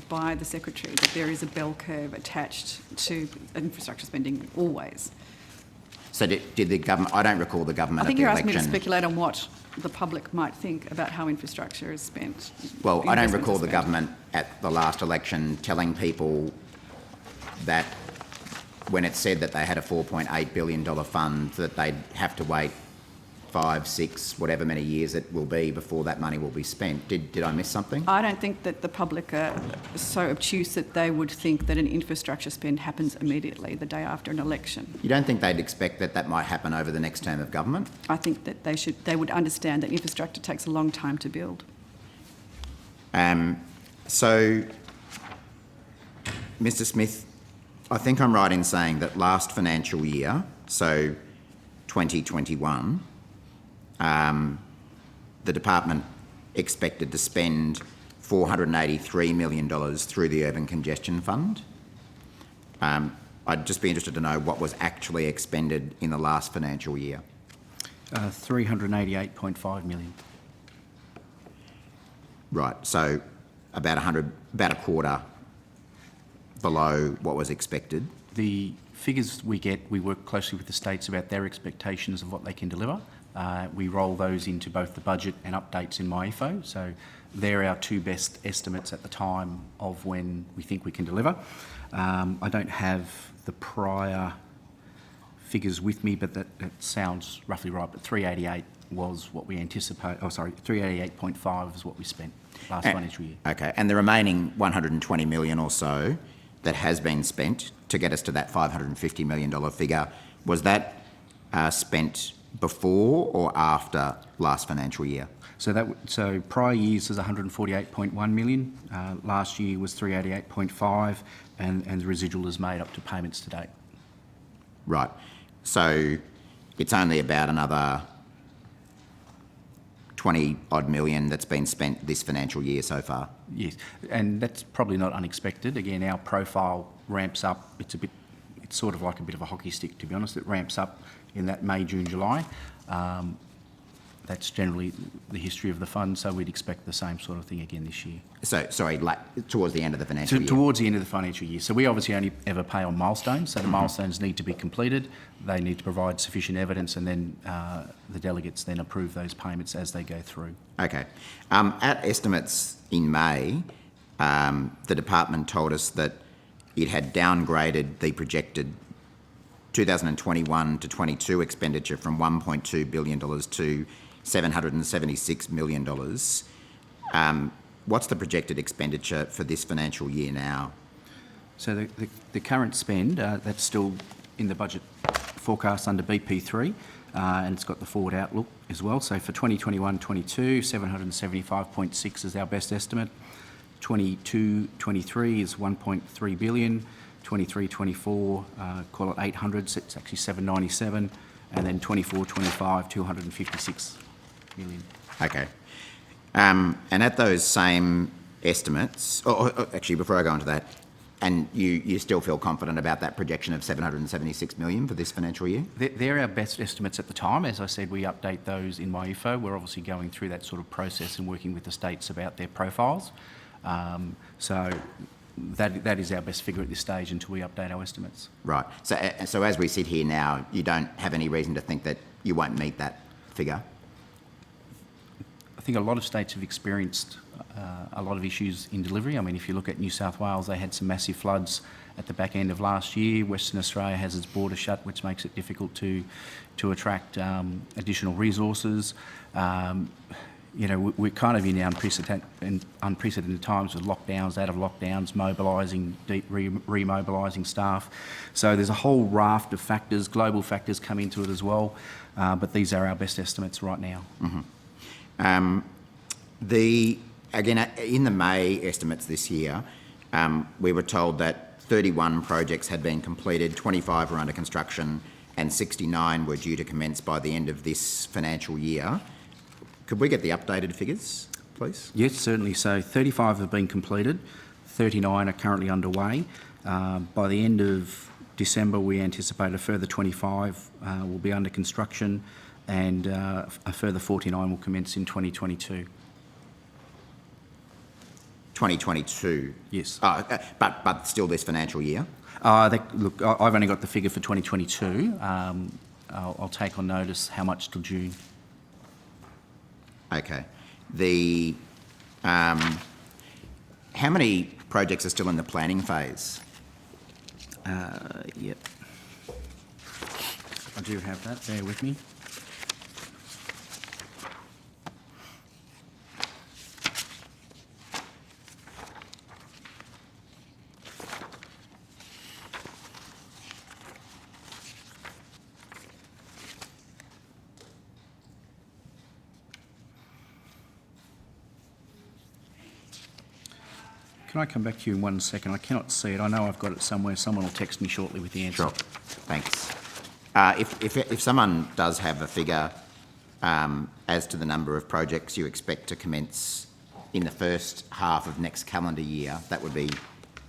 by the Secretary, that there is a bell curve attached to infrastructure spending always. So did the government... I don't recall the government I think at the you're election... asking me to speculate on what the public might think about how infrastructure is spent. Well, I don't recall the investments are spent. government at the last election telling people that when it said that they had a $4.8 billion fund, that they'd have to wait 5, 6, whatever many years it will be before that money will be spent. Did I miss something? I don't think that the public are so obtuse that they would think that an infrastructure spend happens immediately the day after an election. You don't think they'd expect that that might happen over the next term of government? I think that they would understand that infrastructure takes a long time to build. So, Mr Smith, I think I'm right in saying that last financial year, so 2021, the department expected to spend $483 million through the Urban Congestion Fund. I'd just be interested to know what was actually expended in the last financial year. $388.5 million. Right, so about a quarter below what was expected. The figures we get, we work closely with the states about their expectations of what they can deliver. We roll those into both the budget and updates in MyIFO. So they're our two best estimates at the time of when we think we can deliver. I don't have the prior figures with me, but that sounds roughly right. But 388 was what we anticipate. Oh, sorry, 388.5 is what we spent last financial year. Okay, and the remaining 120 million or so that has been spent to get us to that $550 million figure, was that spent before or after last financial year? So prior years was 148.1 million. Last year was 388.5, and the residual is made up to payments to date. Right. So it's only about another 20 odd million that's been spent this financial year so far. Yes, and that's probably not unexpected. Again, our profile ramps up. It's sort of like a bit of a hockey stick, to be honest. It ramps up in that May, June, July. That's generally the history of the fund, so we'd expect the same sort of thing again this year. So, sorry, towards the end of the financial year? Towards the end of the financial year. So we obviously only ever pay on milestones, so the milestones need to be completed. They need to provide sufficient evidence, and then the delegates then approve those payments as they go through. Okay. At estimates in May, the department told us that it had downgraded the projected 2021 to 22 expenditure from $1.2 billion to $776 million. What's the projected expenditure for this financial year now? So the current spend, that's still in the budget forecast under BP3, and it's got the forward outlook as well. So for 2021-22, 775.6 is our best estimate. 22-23 is 1.3 billion. 23-24, call it 800, so it's actually 797, and then 24-25, 256 million. Okay. And at those same estimates, actually, before I go into that, and you still feel confident about that projection of 776 million for this financial year? They're our best estimates at the time. As I said, we update those in MyIFO. We're obviously going through that sort of process and working with the states about their profiles. So that is our best figure at this stage until we update our estimates. Right. So as we sit here now, you don't have any reason to think that you won't meet that figure? I think a lot of states have experienced a lot of issues in delivery. I mean, if you look at New South Wales, they had some massive floods at the back end of last year. Western Australia has its border shut, which makes it difficult to attract additional resources. You know, we're kind of in unprecedented times with lockdowns, out of lockdowns, mobilising, remobilising staff. So there's a whole raft of factors, global factors come into it as well, but these are our best estimates right now. Mm-hmm. Again, in the May estimates this year, we were told that 31 projects had been completed, 25 were under construction, and 69 were due to commence by the end of this financial year. Could we get the updated figures, please? Yes, certainly. So 35 have been completed, 39 are currently underway. By the end of December, we anticipate a further 25 will be under construction, and a further 49 will commence in 2022. 2022? Yes. But still this financial year? Look, I've only got the figure for 2022. I'll take on notice how much till June. Okay. How many projects are still in the planning phase? Yep. I do have that. Bear with me. Can I come back to you in 1 second? I cannot see it. I know I've got it somewhere. Someone will text me shortly with the answer. Sure. Thanks. If someone does have a figure as to the number of projects you expect to commence in the first half of next calendar year, that would be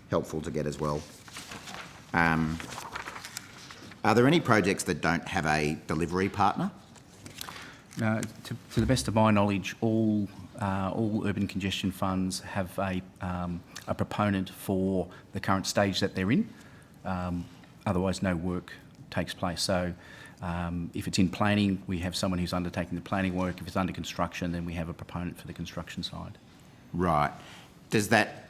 helpful to get as well. Are there any projects that don't have a delivery partner? To the best of my knowledge, all all urban congestion funds have a proponent for the current stage that they're in. Otherwise, no work takes place. So if it's in planning, we have someone who's undertaking the planning work. If it's under construction, then we have a proponent for the construction side. Right. Is that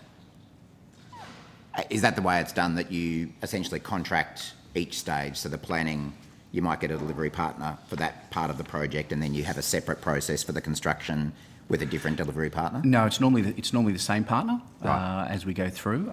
the way it's done, that you essentially contract each stage? So the planning, you might get a delivery partner for that part of the project, and then you have a separate process for the construction with a different delivery partner? No, it's normally the same partner Right. as we go through.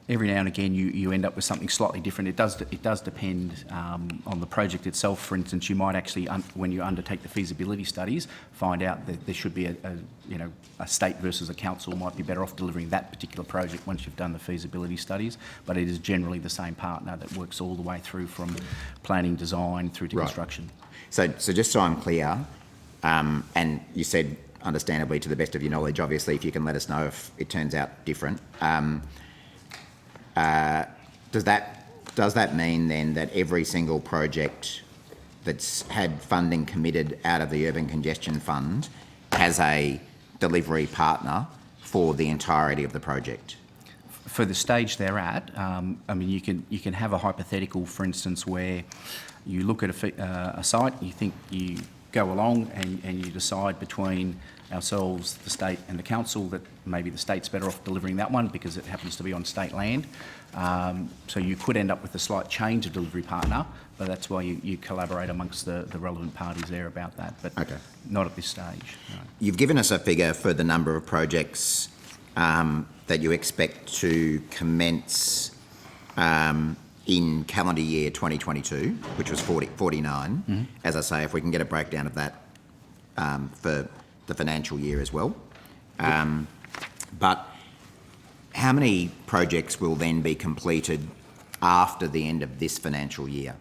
Every now and again, you end up with something slightly different. It does depend on the project itself. For instance, you might actually, when you undertake the feasibility studies, find out that there should be a state versus a council might be better off delivering that particular project once you've done the feasibility studies. But it is generally the same partner that works all the way through from planning, design through to Right. construction. So just so I'm clear, and you said, understandably, to the best of your knowledge, obviously, if you can let us know if it turns out different. Does that mean then that every single project that's had funding committed out of the Urban Congestion Fund has a delivery partner for the entirety of the project? For the stage they're at, I mean, you can have a hypothetical, for instance, where you look at a site, you think you go along and you decide between ourselves, the state and the council, that maybe the state's better off delivering that one because it happens to be on state land. So you could end up with a slight change of delivery partner, but that's why you collaborate amongst the relevant parties there about that, but Okay. not at this stage. No. You've given us a figure for the number of projects that you expect to commence in calendar year 2022, which was 49. Mm-hmm. As I say, if we can get a breakdown of that for the financial year as well. But how many projects will then be completed after the end of this financial year?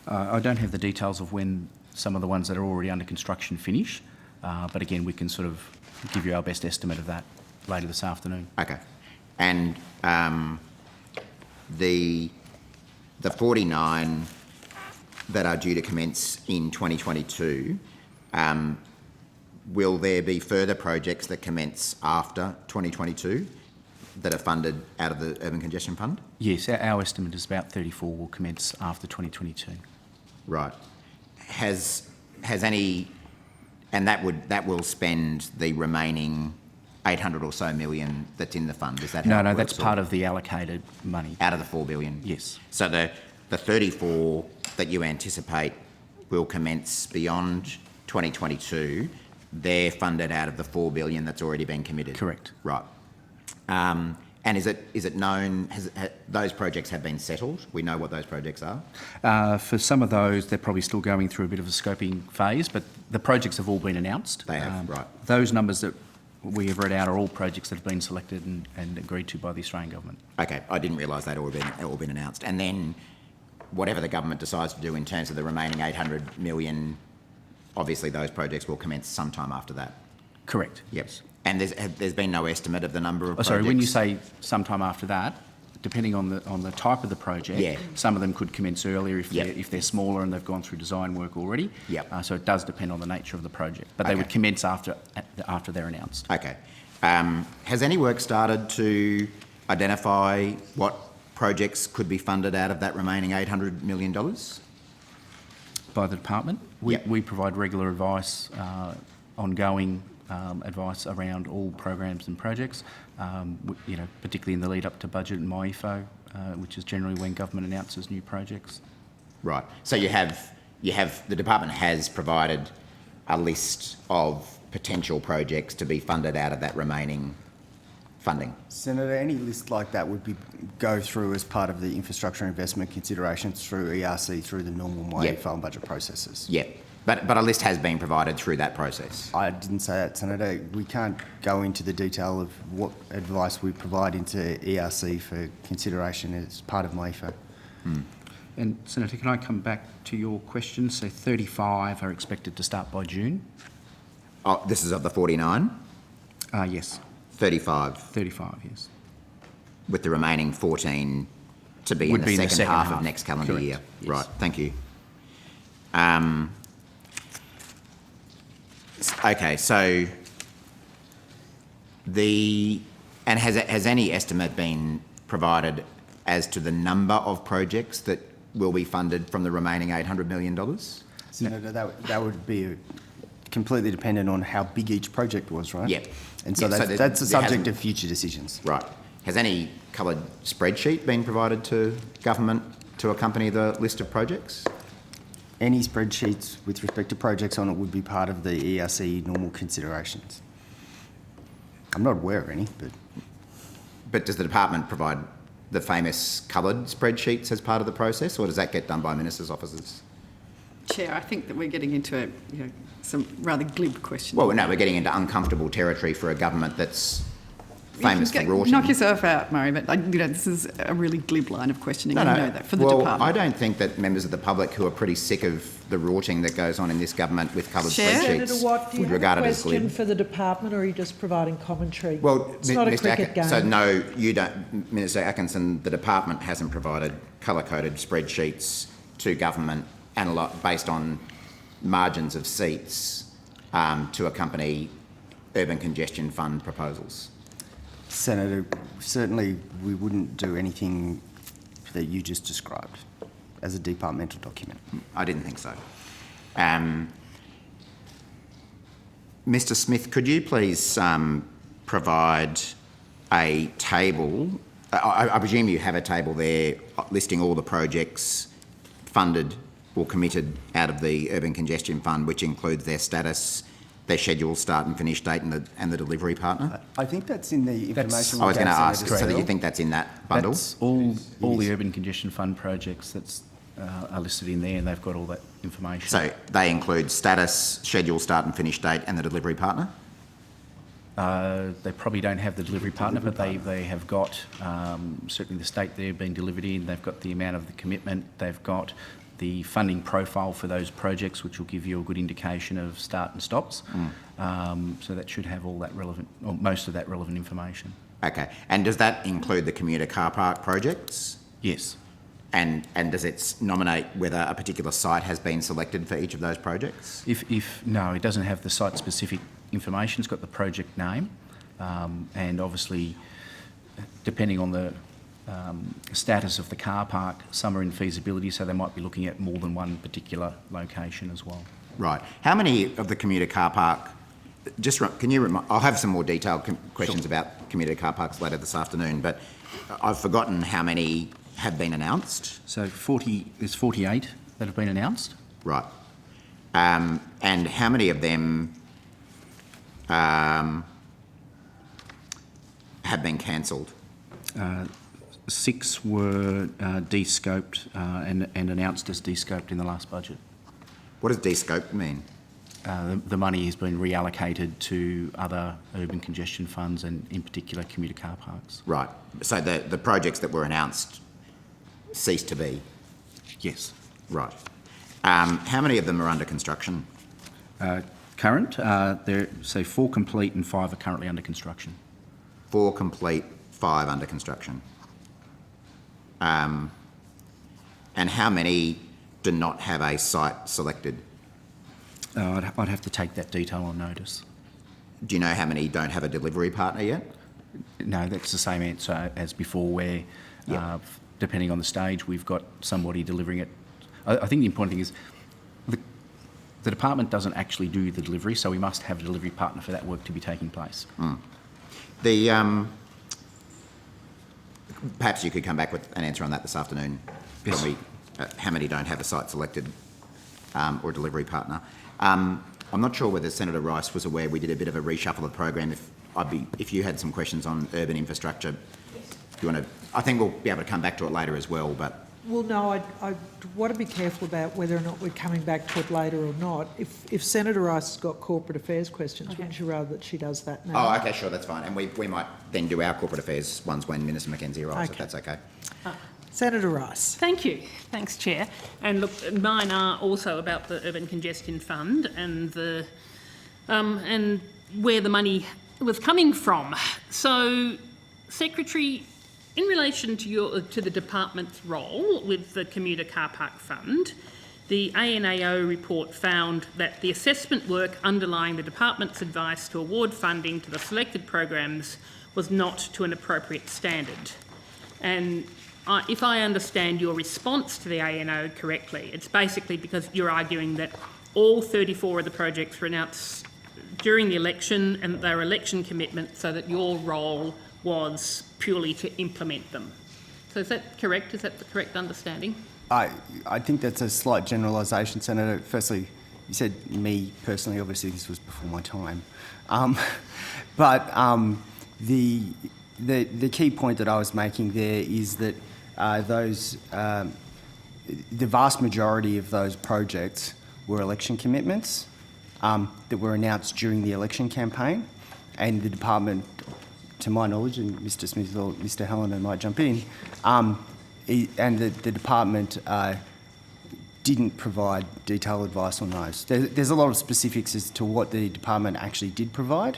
I don't have the details of when some of the ones that are already under construction finish, but again, we can sort of give you our best estimate of that later this afternoon. Okay. And the 49 that are due to commence in 2022, will there be further projects that commence after 2022 that are funded out of the Urban Congestion Fund? Yes, our estimate is about 34 will commence after 2022. Right. Has any, and that will spend the remaining 800 or so million that's in the fund, is that how it No, works, that's or part of the allocated money. out of the 4 billion? Yes. So the 34 that you anticipate will commence beyond 2022, they're funded out of the 4 billion that's already been committed? Correct. Right. And is it known, those projects have been settled? We know what those projects are? For some of those, they're probably still going through a bit of a scoping phase, but the projects have all been announced. They have, right. Those numbers that we have read out are all projects that have been selected and agreed to by the Australian Government. Okay, I didn't realise they'd all been announced. And then whatever the government decides to do in terms of the remaining 800 million, obviously those projects will commence sometime after that. Correct. Yep. And there's been no estimate of the number of projects? Sorry, when you say sometime after that, depending on the type of the project, Yeah. some of them could commence earlier Yep. if they're smaller and they've gone through design work already. Yep. So it does depend on the nature of the project, but they Okay. would commence after they're announced. Okay. Has any work started to identify what projects could be funded out of that remaining $800 million? By the department, Yep. we provide regular advice, ongoing advice around all programs and projects. Particularly in the lead up to budget and MyEFO, which is generally when government announces new projects. Right. So you have the department has provided a list of potential projects to be funded out of that remaining funding. Senator, any list like that would go through as part of the infrastructure investment considerations through ERC, through the normal MyEFO and budget processes. Yeah. But a list has been provided through that process. I didn't say that, Senator. We can't go into the detail of what advice we provide into ERC for consideration as part of MyEFO. And Senator, can I come back to your question? So 35 are expected to start by June? Oh, this is of the 49? Yes. 35, 35, yes. with the remaining 14 to be Would in be the in the second second half of half. next calendar Correct. year. Yes. Right, thank you. Okay, so has any estimate been provided as to the number of projects that will be funded from the remaining $800 million? Senator, that would be completely dependent on how big each project was, right? Yep. And so Yeah, so that's the there subject hasn't- of future decisions. Right. Has any coloured spreadsheet been provided to government to accompany the list of projects? Any spreadsheets with respect to projects on it would be part of the ERC normal considerations. I'm not aware of any, but But does the department provide the famous coloured spreadsheets as part of the process, or does that get done by ministers' offices? Chair, I think that we're getting into some rather glib questions. Well, no, we're getting into uncomfortable territory for a government that's famous for You rorting. knock yourself out, Murray, but this is a really glib line of questioning. No, you no. know that for the well, department. I don't think that members of the public who are pretty sick of the rorting that goes on in this government with coloured Chair? spreadsheets Senator Watt, do you would have regard a it as question glib. for the department, or are you just providing commentary? Well, it's not a Mr. cricket game. So no, you don't, Minister Atkinson. The department hasn't provided colour-coded spreadsheets to government based on margins of seats to accompany urban congestion fund proposals. Senator, certainly we wouldn't do anything that you just described as a departmental document. I didn't think so. Mr. Smith, could you please provide a table? I presume you have a table there listing all the projects funded or committed out of the Urban Congestion Fund, which includes their status, their schedule, start and finish date, and the delivery partner. I think that's in the information. I was going to we gave ask, Senator so that you Steele. think that's in that bundle? That's all the Urban Congestion Fund projects that's are listed in there, and they've got all that information. So they include status, schedule, start and finish date, and the delivery partner? They probably don't have the delivery partner, but they have got certainly the state they're being delivered in. They've got the amount of the commitment. They've got the funding profile for those projects, which will give you a good indication of start and stops. So that should have all that relevant, or most of that relevant information. Okay. And does that include the commuter car park projects? Yes. And does it nominate whether a particular site has been selected for each of those projects? No, it doesn't have the site-specific information. It's got the project name, and obviously, depending on the status of the car park, some are in feasibility, so they might be looking at more than one particular location as well. Right. How many of the commuter car park? Can you remind? I'll have some more detailed questions about commuter car parks later this afternoon, but I've forgotten how many have been announced. So there's 48 that have been announced. Right. And how many of them have been cancelled? 6 were de-scoped and announced as de-scoped in the last budget. What does de-scope mean? The money has been reallocated to other urban congestion funds and in particular commuter car parks. Right. So the projects that were announced ceased to be? Yes. Right. How many of them are under construction? Current, there, so 4 complete and 5 are currently under construction. 4 complete, 5 under construction. And how many do not have a site selected? I'd have to take that detail on notice. Do you know how many don't have a delivery partner yet? No, that's the same answer as before, where depending on the stage, we've got somebody delivering it. I think the important thing is the department doesn't actually do the delivery, so we must have a delivery partner for that work to be taking place. Perhaps you could come back with an answer on that this afternoon. Yes. How many don't have a site selected or delivery partner? I'm not sure whether Senator Rice was aware we did a bit of a reshuffle of the program. If you had some questions on urban infrastructure, do you want to? I think we'll be able to come back to it later as well. But Well, no, I want to be careful about whether or not we're coming back to it later or not. If Senator Rice has got corporate affairs questions, wouldn't you rather that she does that now? oh, okay, sure, that's fine. And we might then do our corporate affairs ones when Minister Mackenzie arrives, if Okay. that's okay. Senator Rice. Thank you. Thanks, Chair. And look, mine are also about the Urban Congestion Fund and and where the money was coming from. So, Secretary, in relation to the department's role with the Commuter Car Park Fund, the ANAO report found that the assessment work underlying the department's advice to award funding to the selected programs was not to an appropriate standard. And if I understand your response to the ANAO correctly, it's basically because you're arguing that all 34 of the projects were announced during the election and they were election commitments, so that your role was purely to implement them. So is that correct? Is that the correct understanding? I think that's a slight generalisation, Senator. Firstly, you said me personally. Obviously, this was before my time. The key point that I was making there is that the vast majority of those projects were election commitments that were announced during the election campaign, and the department, to my knowledge, and Mr. Smith or Mr. Helena might jump in, and the department didn't provide detailed advice on those. There's a lot of specifics as to what the department actually did provide,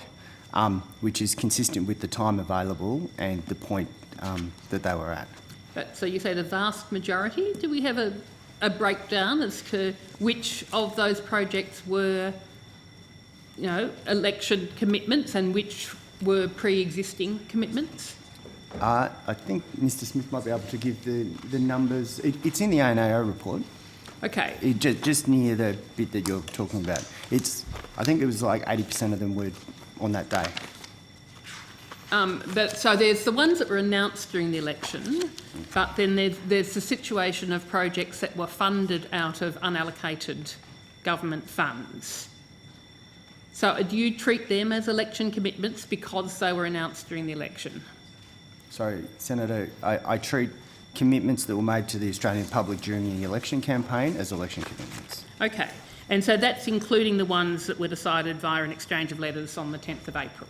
which is consistent with the time available and the point that they were at. But, so you say the vast majority? Do we have a breakdown as to which of those projects were, you know, election commitments and which were pre-existing commitments? I think Mr. Smith might be able to give the numbers. It's in the ANAO report. Okay. Just near the bit that you're talking about. I think it was like 80% of them were on that day. But so there's the ones that were announced during the election, but then there's the situation of projects that were funded out of unallocated government funds. So do you treat them as election commitments because they were announced during the election? Sorry, Senator, I treat commitments that were made to the Australian public during the election campaign as election commitments. Okay. And so that's including the ones that were decided via an exchange of letters on the 10th of April?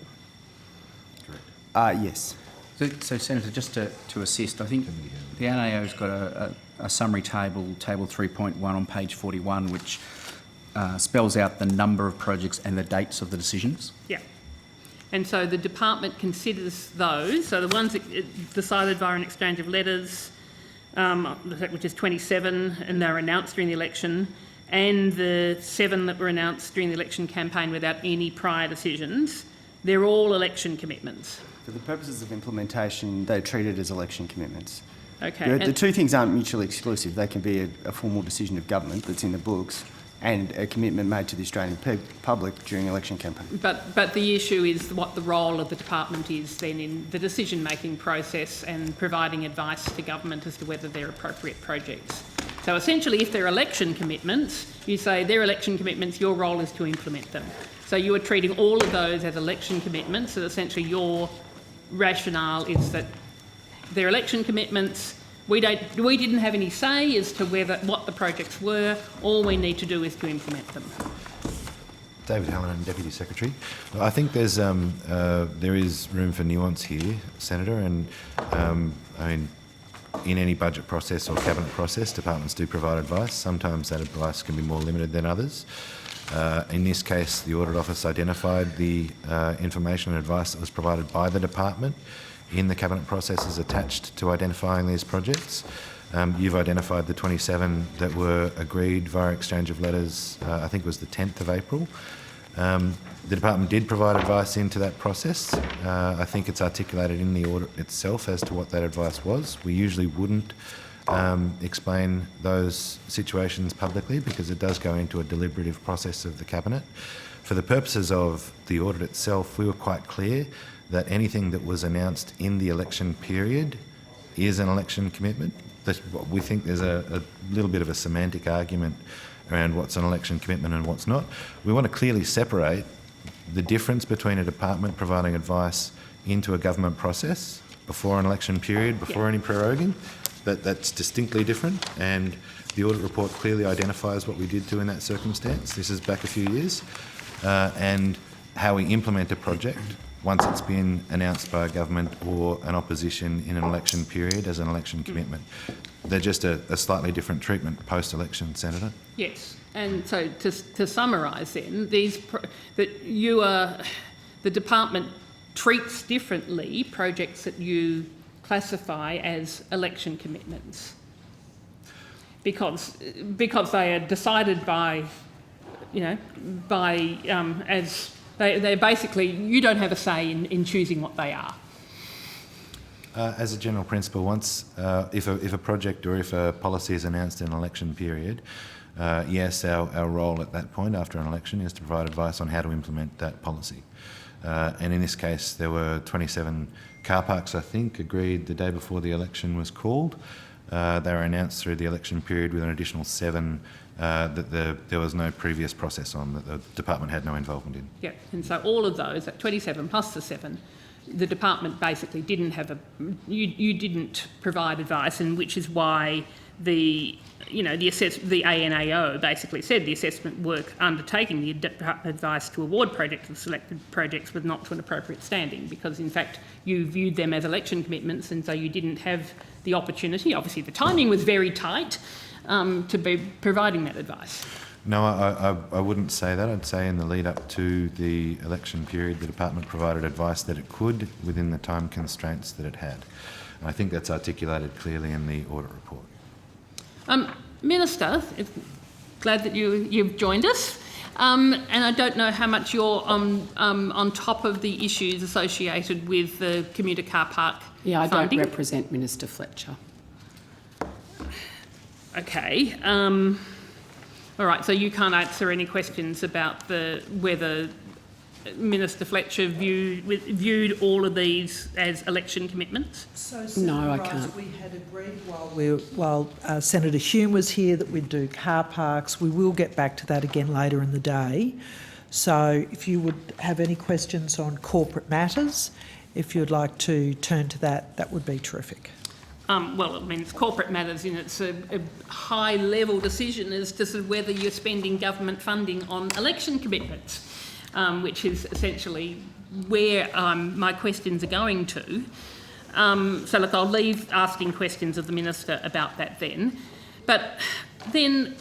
Yes. So Senator, just to assist, I think the ANAO's got a summary table, table 3.1 on page 41, which spells out the number of projects and the dates of the decisions. Yeah. And so the department considers those, so the ones that it decided via an exchange of letters, which is 27, and they were announced during the election, and the 7 that were announced during the election campaign without any prior decisions, they're all election commitments. For the purposes of implementation, they're treated as election commitments. Okay. The two things aren't mutually exclusive. They can be a formal decision of government that's in the books and a commitment made to the Australian public during election campaign. But the issue is what the role of the department is then in the decision-making process and providing advice to government as to whether they're appropriate projects. So essentially, if they're election commitments, you say they're election commitments, your role is to implement them. So you are treating all of those as election commitments, so essentially your rationale is that they're election commitments. We didn't have any say as to what the projects were. All we need to do is to implement them. David Hallinan, Deputy Secretary. I think there is room for nuance here, Senator, and I mean, in any budget process or cabinet process, departments do provide advice. Sometimes that advice can be more limited than others. In this case, the Audit Office identified the information and advice that was provided by the department in the cabinet processes attached to identifying these projects. You've identified the 27 that were agreed via exchange of letters, I think it was the 10th of April. The department did provide advice into that process. I think it's articulated in the audit itself as to what that advice was. We usually wouldn't explain those situations publicly because it does go into a deliberative process of the cabinet. For the purposes of the audit itself, we were quite clear that anything that was announced in the election period is an election commitment. We think there's a little bit of a semantic argument around what's an election commitment and what's not. We want to clearly separate the difference between a department providing advice into a government process before an election period, before any proroguing. That's distinctly different, and the audit report clearly identifies what we did do in that circumstance. This is back a few years, and how we implement a project once it's been announced by a government or an opposition in an election period as an election commitment. They're just a slightly different treatment post-election, Senator. Yes, and so to summarise then, the department treats differently projects that you classify as election commitments. because they are decided by, as they're basically, you don't have a say in choosing what they are. As a general principle, once if a project or if a policy is announced in an election period, yes, our role at that point after an election is to provide advice on how to implement that policy. And in this case, there were 27 car parks, I think, agreed the day before the election was called. They were announced through the election period with an additional 7 that there was no previous process on, that the department had no involvement in. Yeah, and so all of those, that 27 plus the 7, the department basically didn't have you didn't provide advice, and which is why the ANAO basically said the assessment work undertaking the department advice to award projects of selected projects was not to an appropriate standing, because in fact you viewed them as election commitments, and so you didn't have the opportunity. Obviously the timing was very tight to be providing that advice. No, I wouldn't say that. I'd say in the lead up to the election period, the department provided advice that it could within the time constraints that it had. And I think that's articulated clearly in the audit report. Minister, glad that you've joined us, and I don't know how much you're on top of the issues associated with the commuter car park funding. Don't represent Minister Fletcher. Okay. All right, so you can't answer any questions about whether Minister Fletcher viewed all of these as election commitments? So, No, I Rice, can't. we had agreed while Senator Hume was here that we'd do car parks. We will get back to that again later in the day. So if you would have any questions on corporate matters, if you'd like to turn to that, that would be terrific. Well, I mean, it's corporate matters, and it's a high-level decision as to sort of whether you're spending government funding on election commitments, which is essentially where my questions are going to. So, look, I'll leave asking questions of the Minister about that then. But then,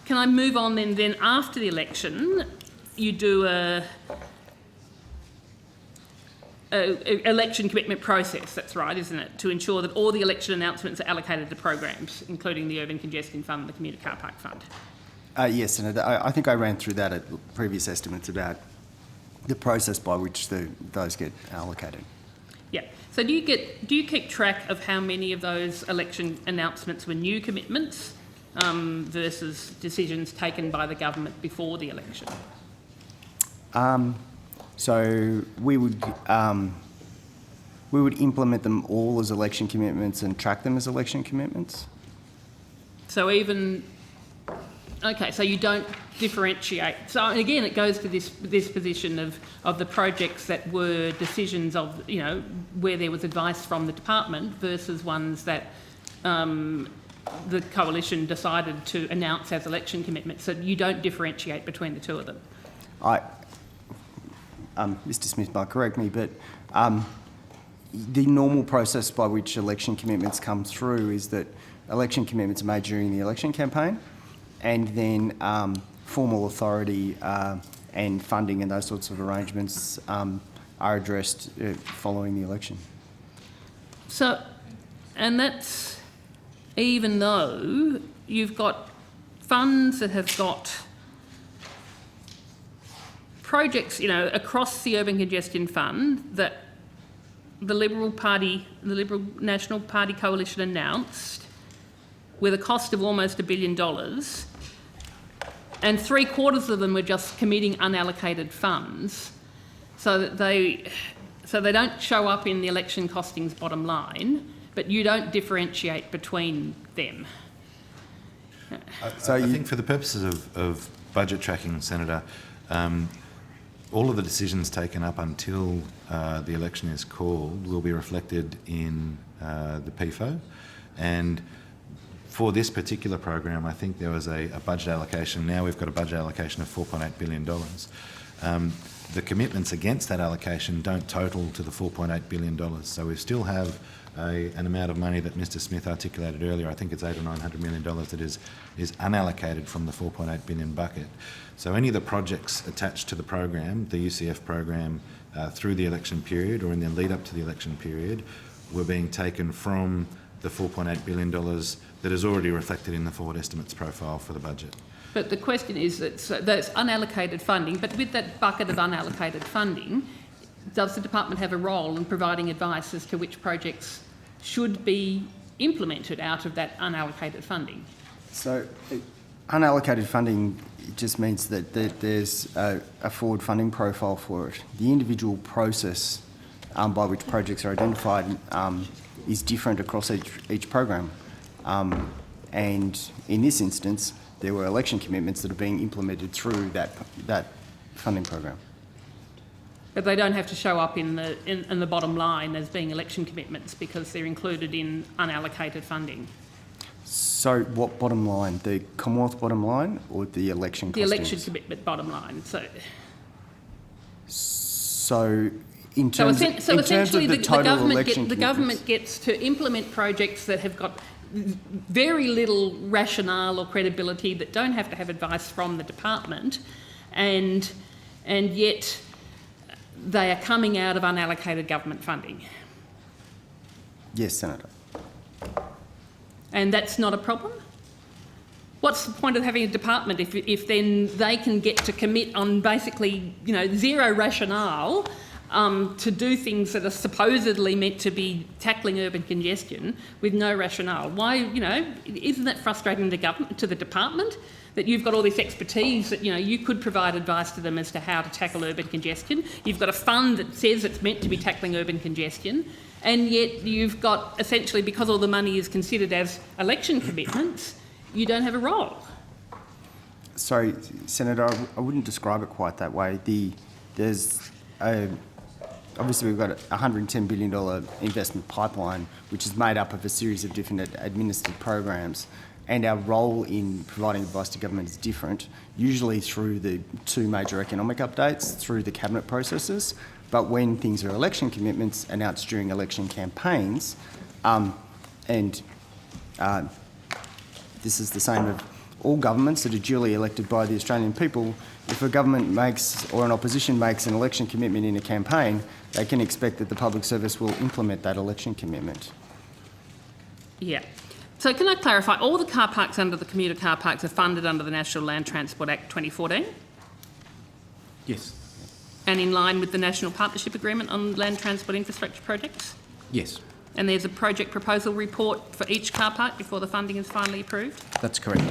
can I move on then after the election, you do a election commitment process, that's right, isn't it, to ensure that all the election announcements are allocated to programs, including the Urban Congestion Fund and the Commuter Car Park Fund? Yes, Senator. I think I ran through that at previous estimates about the process by which those get allocated. Yeah. So do you keep track of how many of those election announcements were new commitments versus decisions taken by the government before the election? So we would implement them all as election commitments and track them as election commitments. So even, okay, so you don't differentiate. So again, it goes to this position of the projects that were decisions of, where there was advice from the department versus ones that the coalition decided to announce as election commitments. So you don't differentiate between the two of them. Mr. Smith might correct me, but the normal process by which election commitments come through is that election commitments are made during the election campaign, and then formal authority and funding and those sorts of arrangements are addressed following the election. So, and that's even though you've got funds that have got projects, across the Urban Congestion Fund that the Liberal National Party coalition announced with a cost of almost $1 billion, and 3/4 of them were just committing unallocated funds, so that they don't show up in the election costings bottom line, but you don't differentiate between them. I think for the purposes of budget tracking, Senator, all of the decisions taken up until the election is called will be reflected in the PFO. And for this particular program, I think there was a budget allocation. Now we've got a budget allocation of $4.8 billion. The commitments against that allocation don't total to the $4.8 billion. So we still have an amount of money that Mr. Smith articulated earlier. I think it's $800 or $900 million that is unallocated from the $4.8 billion bucket. So any of the projects attached to the program, the UCF program, through the election period or in the lead up to the election period, were being taken from the $4.8 billion that is already reflected in the forward estimates profile for the budget. But the question is that that's unallocated funding, but with that bucket of unallocated funding, does the department have a role in providing advice as to which projects should be implemented out of that unallocated funding? So, unallocated funding just means that there's a forward funding profile for it. The individual process by which projects are identified is different across each program. And in this instance, there were election commitments that are being implemented through that funding program. But they don't have to show up in the bottom line as being election commitments because they're included in unallocated funding. So what bottom line? The Commonwealth bottom line or the election costings? The election commitment bottom line. So in terms of the total election the government gets to implement projects that have got very little rationale or credibility, that don't have to have advice from the department, and yet they are coming out of unallocated government funding. Yes, Senator. And that's not a problem? What's the point of having a department if then they can get to commit on basically, zero rationale to do things that are supposedly meant to be tackling urban congestion with no rationale? Why, isn't that frustrating to the department that you've got all this expertise that, you could provide advice to them as to how to tackle urban congestion? You've got a fund that says it's meant to be tackling urban congestion, and yet you've got, essentially, because all the money is considered as election commitments, you don't have a role. Sorry, Senator, I wouldn't describe it quite that way. Obviously, we've got a $110 billion investment pipeline, which is made up of a series of different administered programs, and our role in providing advice to government is different, usually through the two major economic updates, through the cabinet processes. But when things are election commitments announced during election campaigns, this is the same of all governments that are duly elected by the Australian people. If a government makes, or an opposition makes, an election commitment in a campaign, they can expect that the public service will implement that election commitment. Yeah. So can I clarify, all the car parks under the commuter car parks are funded under the National Land Transport Act 2014? Yes. And in line with the National Partnership Agreement on Land Transport Infrastructure Projects? Yes. And there's a project proposal report for each car park before the funding is finally approved? That's correct.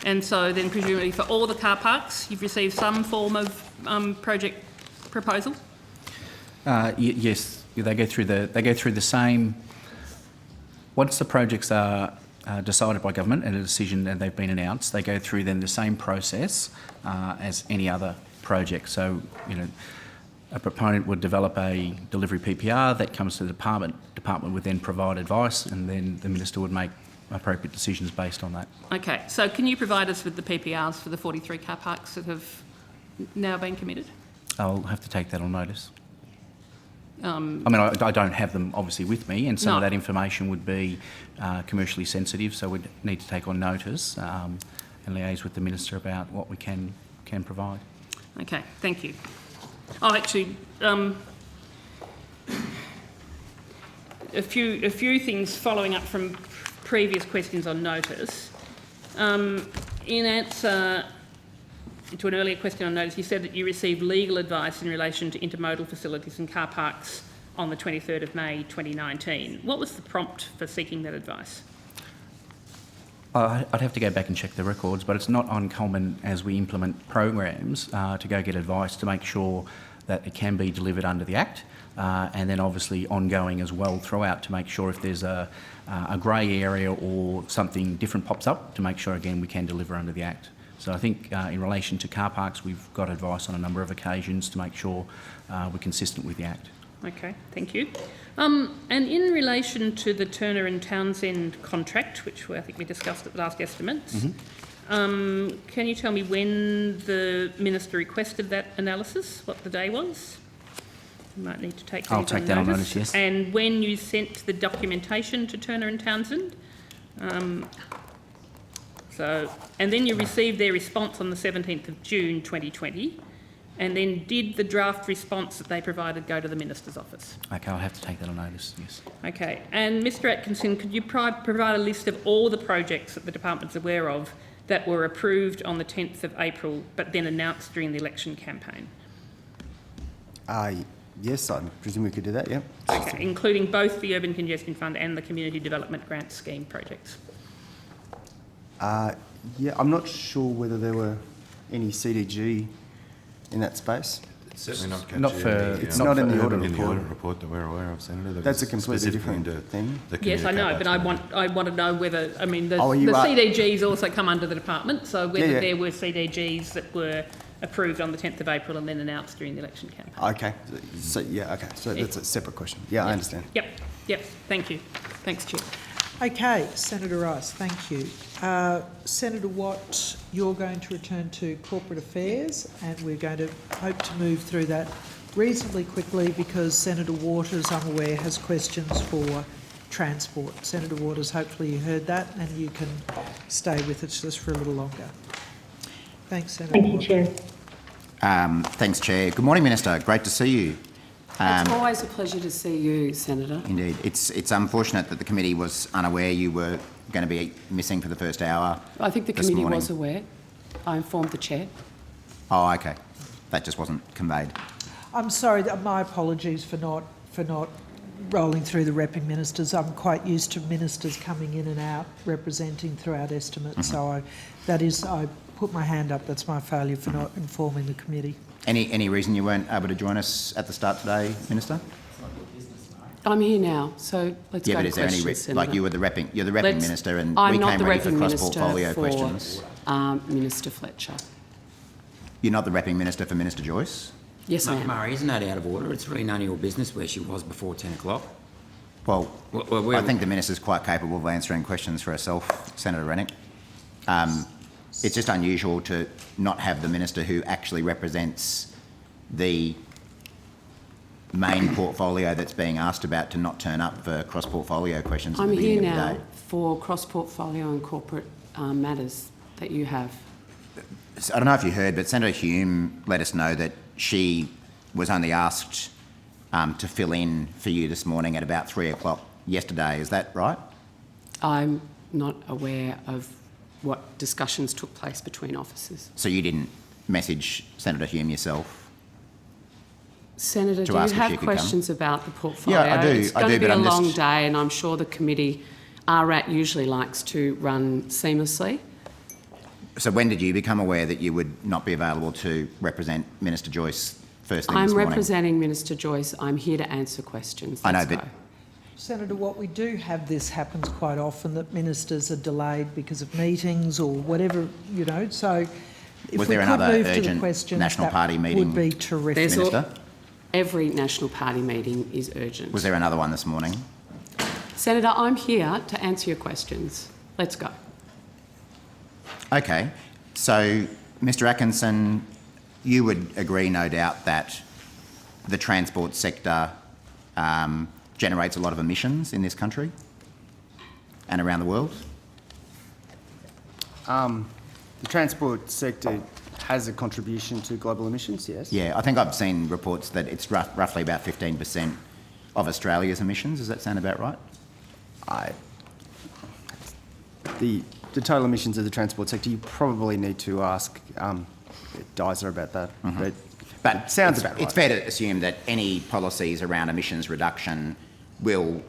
And so then presumably for all the car parks, you've received some form of project proposal? Yes, they go through the same. Once the projects are decided by government and a decision and they've been announced, they go through then the same process as any other project. So, a proponent would develop a delivery PPR that comes to the department. Department would then provide advice, and then the minister would make appropriate decisions based on that. Okay, so can you provide us with the PPRs for the 43 car parks that have now been committed? I'll have to take that on notice. I don't have them obviously with me, and some of that information would be commercially sensitive, so we'd need to take on notice and liaise with the minister about what we can provide. Okay, thank you. Oh, actually, a few things following up from previous questions on notice. In answer to an earlier question on notice, you said that you received legal advice in relation to intermodal facilities and car parks on the 23rd of May 2019. What was the prompt for seeking that advice? I'd have to go back and check the records, but it's not uncommon as we implement programs to go get advice to make sure that it can be delivered under the Act, and then obviously ongoing as well throughout to make sure if there's a grey area or something different pops up, to make sure again we can deliver under the Act. So I think in relation to car parks, we've got advice on a number of occasions to make sure we're consistent with the Act. Okay, thank you. And in relation to the Turner and Townsend contract, which I think we discussed at the last estimates, can you tell me when the Minister requested that analysis, what the day was? You might need to take that I'll take that on notice, yes. And when you sent the documentation to Turner and Townsend? And then you received their response on the 17th of June 2020. And then did the draft response that they provided go to the Minister's office? Okay, I'll have to take that on notice, yes. Okay, and Mr Atkinson, could you provide a list of all the projects that the department's aware of that were approved on the 10th of April but then announced during the election campaign? Yes, I presume we could do that, yeah. Okay, including both the Urban Congestion Fund and the Community Development Grant Scheme projects. Yeah, I'm not sure whether there were any CDG in that space. It's certainly not captured Not for- in the, it's not in the audit in the report. audit report that we're aware of, Senator. That That's was a completely specifically different into thing. the Yes, I know, communicate but I want to know whether, I mean, the Oh, you are- CDGs also come under the department, so whether yeah. there were CDGs that were approved on the 10th of April and then announced during the election campaign. Okay, so, yeah, okay, so that's a separate question. Yeah, I understand. Yep, thank you. Thanks, Chair. Okay, Senator Rice, thank you. Senator Watt, you're going to return to corporate affairs, and we're going to hope to move through that reasonably quickly because Senator Waters, I'm aware, has questions for transport. Senator Waters, hopefully you heard that and you can stay with us just for a little longer. Thanks, Senator Thank you, Chair. Thanks, Chair. Good morning, Minister. Great to see you. It's always a pleasure to see you, Senator. Indeed. It's unfortunate that the committee was unaware you were going to be missing for the first hour. I think the this committee morning. was aware. I informed the Chair. Oh, okay. That just wasn't conveyed. I'm sorry, my apologies for not rolling through the repping ministers. I'm quite used to ministers coming in and out representing throughout estimates, so I put my hand up. That's my failure for not informing the committee. Any reason you weren't able to join us at the start today, Minister? I'm here now, so let's Yeah, go but to is there any questions, Senator. like you're the repping minister, and I'm we not came the ready for repping cross-portfolio minister questions. for Minister Fletcher. You're not the repping minister for Minister Joyce? Yes, I am. Murray, isn't that out of order? It's really none of your business where she was before 10 o'clock. Well, Well, I think the minister's quite capable of answering questions for herself, Senator Rennick. It's just unusual to not have the minister who actually represents the main portfolio that's being asked about to not turn up for cross-portfolio questions at I'm the here beginning of the now day. for cross-portfolio and corporate matters that you have. So I don't know if you heard, but Senator Hume let us know that she was only asked to fill in for you this morning at about 3 o'clock yesterday. Is that right? I'm not aware of what discussions took place between officers. So you didn't message Senator Hume yourself? Senator, To do you ask if she have could questions about the portfolio? Yeah, I do. It's going to be but a I'm long just... day, and I'm sure the committee, RRAT usually likes to run seamlessly. So when did you become aware that you would not be available to represent Minister Joyce first thing I'm this morning? representing Minister Joyce. I'm here to answer questions. I know, Let's but go. Senator Watt, we do have this happens quite often, that ministers are delayed because of meetings or whatever, you know, so if Was we there could another move to the urgent questions, National that Party meeting, would be terrific. There's Minister? Every National Party meeting is urgent. Was there another one this morning? Senator, I'm here to answer your questions. Let's go. Okay. So, Mr Atkinson, you would agree, no doubt, that the transport sector generates a lot of emissions in this country and around the world? The transport sector has a contribution to global emissions, yes. Yeah, I think I've seen reports that it's roughly about 15% of Australia's emissions. Does that sound about right? The total emissions of the transport sector, you probably need to ask DISA about that. But sounds about right. It's fair to assume that any policies around emissions reduction will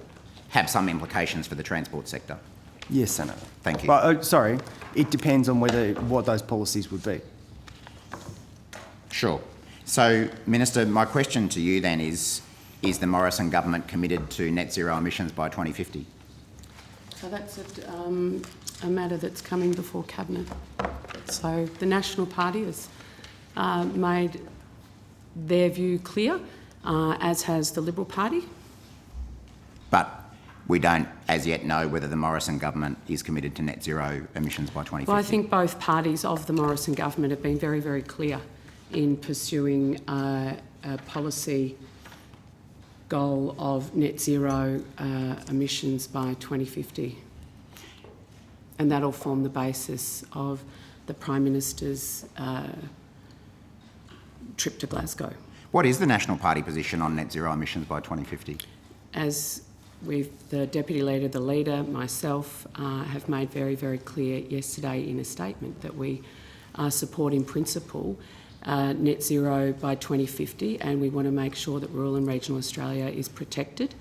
have some implications for the transport sector. Yes, Senator. Thank you. But, sorry, it depends on what those policies would be. Sure. So, Minister, my question to you then is the Morrison government committed to net zero emissions by 2050? So that's a matter that's coming before Cabinet. So the National Party has made their view clear, as has the Liberal Party. But we don't as yet know whether the Morrison government is committed to net zero emissions by 2050. Well, I think both parties of the Morrison government have been very, very clear in pursuing a policy goal of net zero emissions by 2050. And that'll form the basis of the Prime Minister's trip to Glasgow. What is the National Party position on net zero emissions by 2050? As the Deputy Leader, the Leader, myself, have made very, very clear yesterday in a statement that we support in principle net zero by 2050, and we want to make sure that rural and regional Australia is protected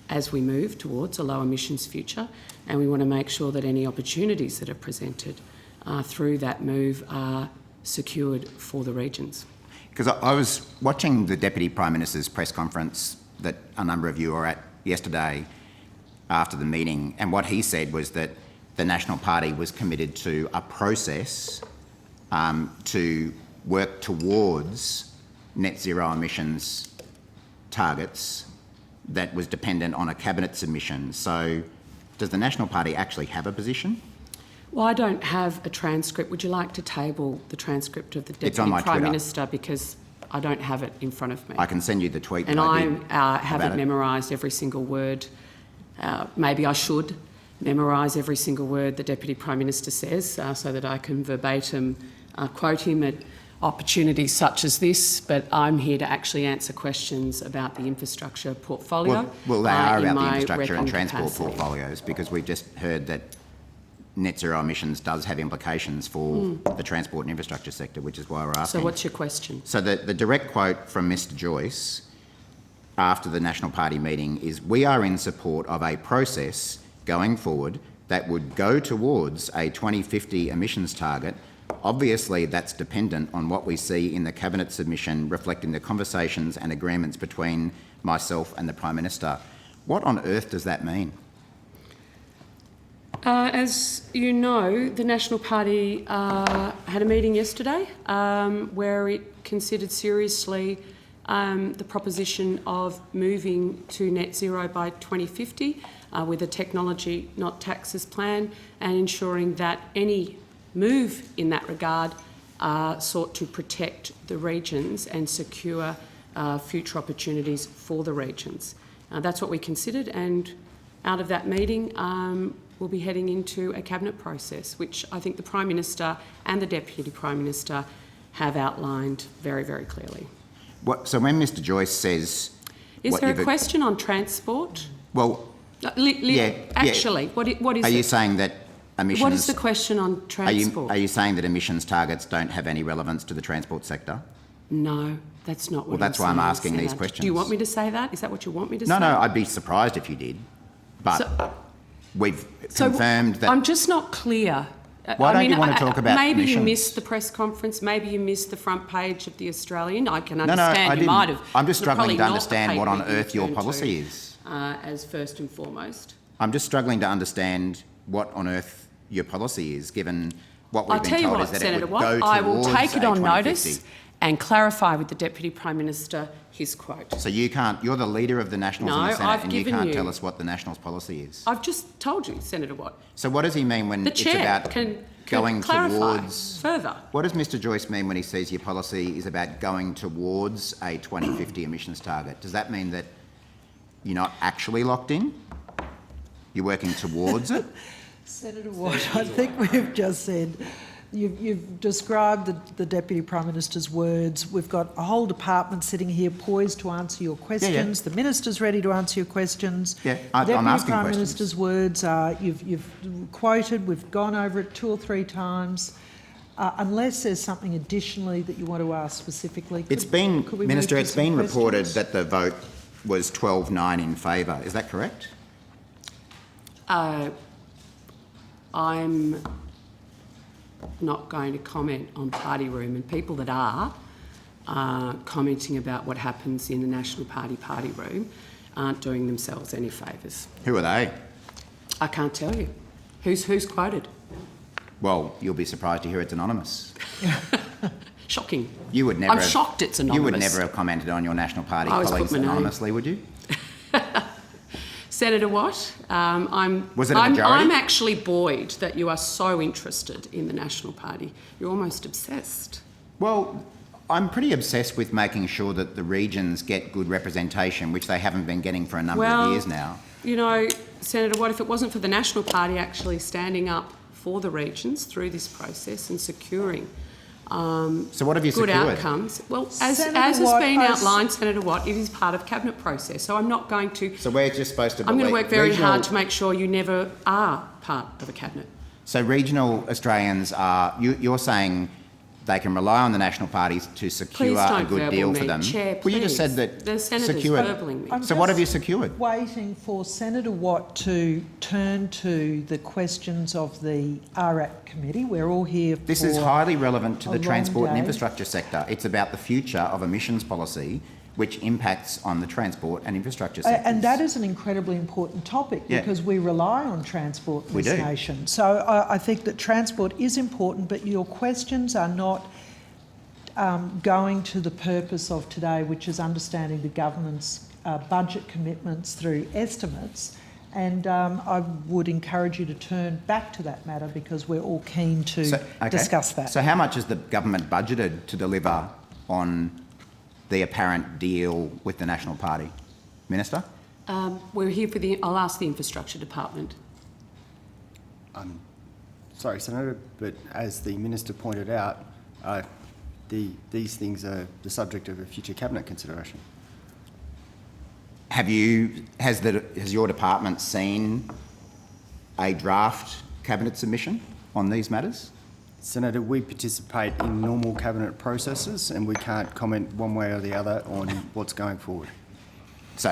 as we move towards a low emissions future, and we want to make sure that any opportunities that are presented through that move are secured for the regions. Because I was watching the Deputy Prime Minister's press conference that a number of you were at yesterday after the meeting, and what he said was that the National Party was committed to a process to work towards net zero emissions targets that was dependent on a cabinet submission. So does the National Party actually have a position? Well, I don't have a transcript. Would you like to table the transcript of the Deputy Prime Twitter. Minister, because I don't have it in front of me. I can send you the tweet. And I haven't memorised every single word. Maybe I should memorise every single word the Deputy Prime Minister says so that I can verbatim quote him at opportunities such as this, but I'm here to actually answer questions about the infrastructure portfolio. Well, they are about the infrastructure and transport portfolios, because we've just heard that net zero emissions does have implications for the transport and infrastructure sector, which is why we're asking. So what's your question? So the direct quote from Mr Joyce after the National Party meeting is, "We are in support of a process going forward that would go towards a 2050 emissions target. Obviously, that's dependent on what we see in the Cabinet submission reflecting the conversations and agreements between myself and the Prime Minister." What on earth does that mean? As you know, the National Party had a meeting yesterday where it considered seriously the proposition of moving to net zero by 2050 with a technology not taxes plan, and ensuring that any move in that regard sought to protect the regions and secure future opportunities for the regions. That's what we considered, and out of that meeting we'll be heading into a cabinet process, which I think the Prime Minister and the Deputy Prime Minister have outlined very, very clearly. So when Mr Joyce says... Is there a question on transport? Well, actually, what is it? Are you saying that emissions... What is the question on transport? Are you saying that emissions targets don't have any relevance to the transport sector? No, that's not what Well, that's why I'm asking these Senator. questions. Do you want me to say that? Is that what you want me to say? No, I'd be surprised if you did. But we've confirmed that... I'm just not clear. Why don't you want to talk about maybe emissions? You missed the press conference, maybe you missed the front page of The Australian. I can understand you might have. I'm just struggling Probably to not the understand what paper on you earth your turned policy to, is. As first and foremost. I'm just struggling to understand what on earth your policy is, given what we've I'll been tell you told what, is that Senator it would Watt, go I will towards take it a on 2050. notice and clarify with the Deputy Prime Minister his quote. So you can't... You're the leader of the Nationals in the No, Senate, I've and you given can't you- tell us what the Nationals policy is. I've just told you, Senator Watt. So what does he mean when The it's Chair about can going clarify towards... further. What does Mr Joyce mean when he says your policy is about going towards a 2050 emissions target? Does that mean that you're not actually locked in? You're working towards it? Senator Watt, I think we've just said, you've described the Deputy Prime Minister's words. We've got a whole department sitting here poised to answer your questions. The Minister's ready to answer your questions. Yeah, The I'm Deputy asking Prime questions. Minister's words are, you've quoted, we've gone over it 2 or 3 times. Unless there's something additionally that you want to ask specifically. It's been, could we Minister, move to it's been some reported questions? that the vote was 12-9 in favour. Is that correct? I'm not going to comment on party room, and people that are commenting about what happens in the National Party room aren't doing themselves any favours. Who are they? I can't tell you. Who's quoted? Well, you'll be surprised to hear it's anonymous. Shocking. You would never... I'm shocked it's anonymous. You would never have commented on your National Party I always put colleagues my name. anonymously, would you? Senator Watt, Was it a majority? I'm actually buoyed that you are so interested in the National Party. You're almost obsessed. Well, I'm pretty obsessed with making sure that the regions get good representation, which they haven't been getting for a number of years now. You know, Senator Watt, if it wasn't for the National Party actually standing up for the regions through this process and securing So what have you good secured? outcomes. Well, as Senator has Watt, been as- outlined, Senator Watt, it is part of cabinet process. So I'm not going to. So we're just supposed to I'm going to believe- work very regional- hard to make sure you never are part of a cabinet. So regional Australians are, you're saying they can rely on the national parties to secure Please a don't good verbal deal me. for them? Chair, Well, you just please. said that The senator's secured. verbaling me. I'm So what have you just secured? Waiting for Senator Watt to turn to the questions of the RAP committee. We're all here for This is highly relevant to a the long transport and day. infrastructure sector. It's about the future of emissions policy, which impacts on the transport and infrastructure sectors. And that is an incredibly important topic Yeah. because we rely on transport in We this do. nation. So I think that transport is important, but your questions are not going to the purpose of today, which is understanding the government's budget commitments through estimates. And I would encourage you to turn back to that matter because we're all keen to Okay. discuss that. So how much has the government budgeted to deliver on the apparent deal with the National Party? Minister? We're here for the. I'll ask the infrastructure department. Sorry, Senator, but as the Minister pointed out, these things are the subject of a future Cabinet consideration. Has your department seen a draft cabinet submission on these matters? Senator, we participate in normal Cabinet processes and we can't comment one way or the other on what's going forward. So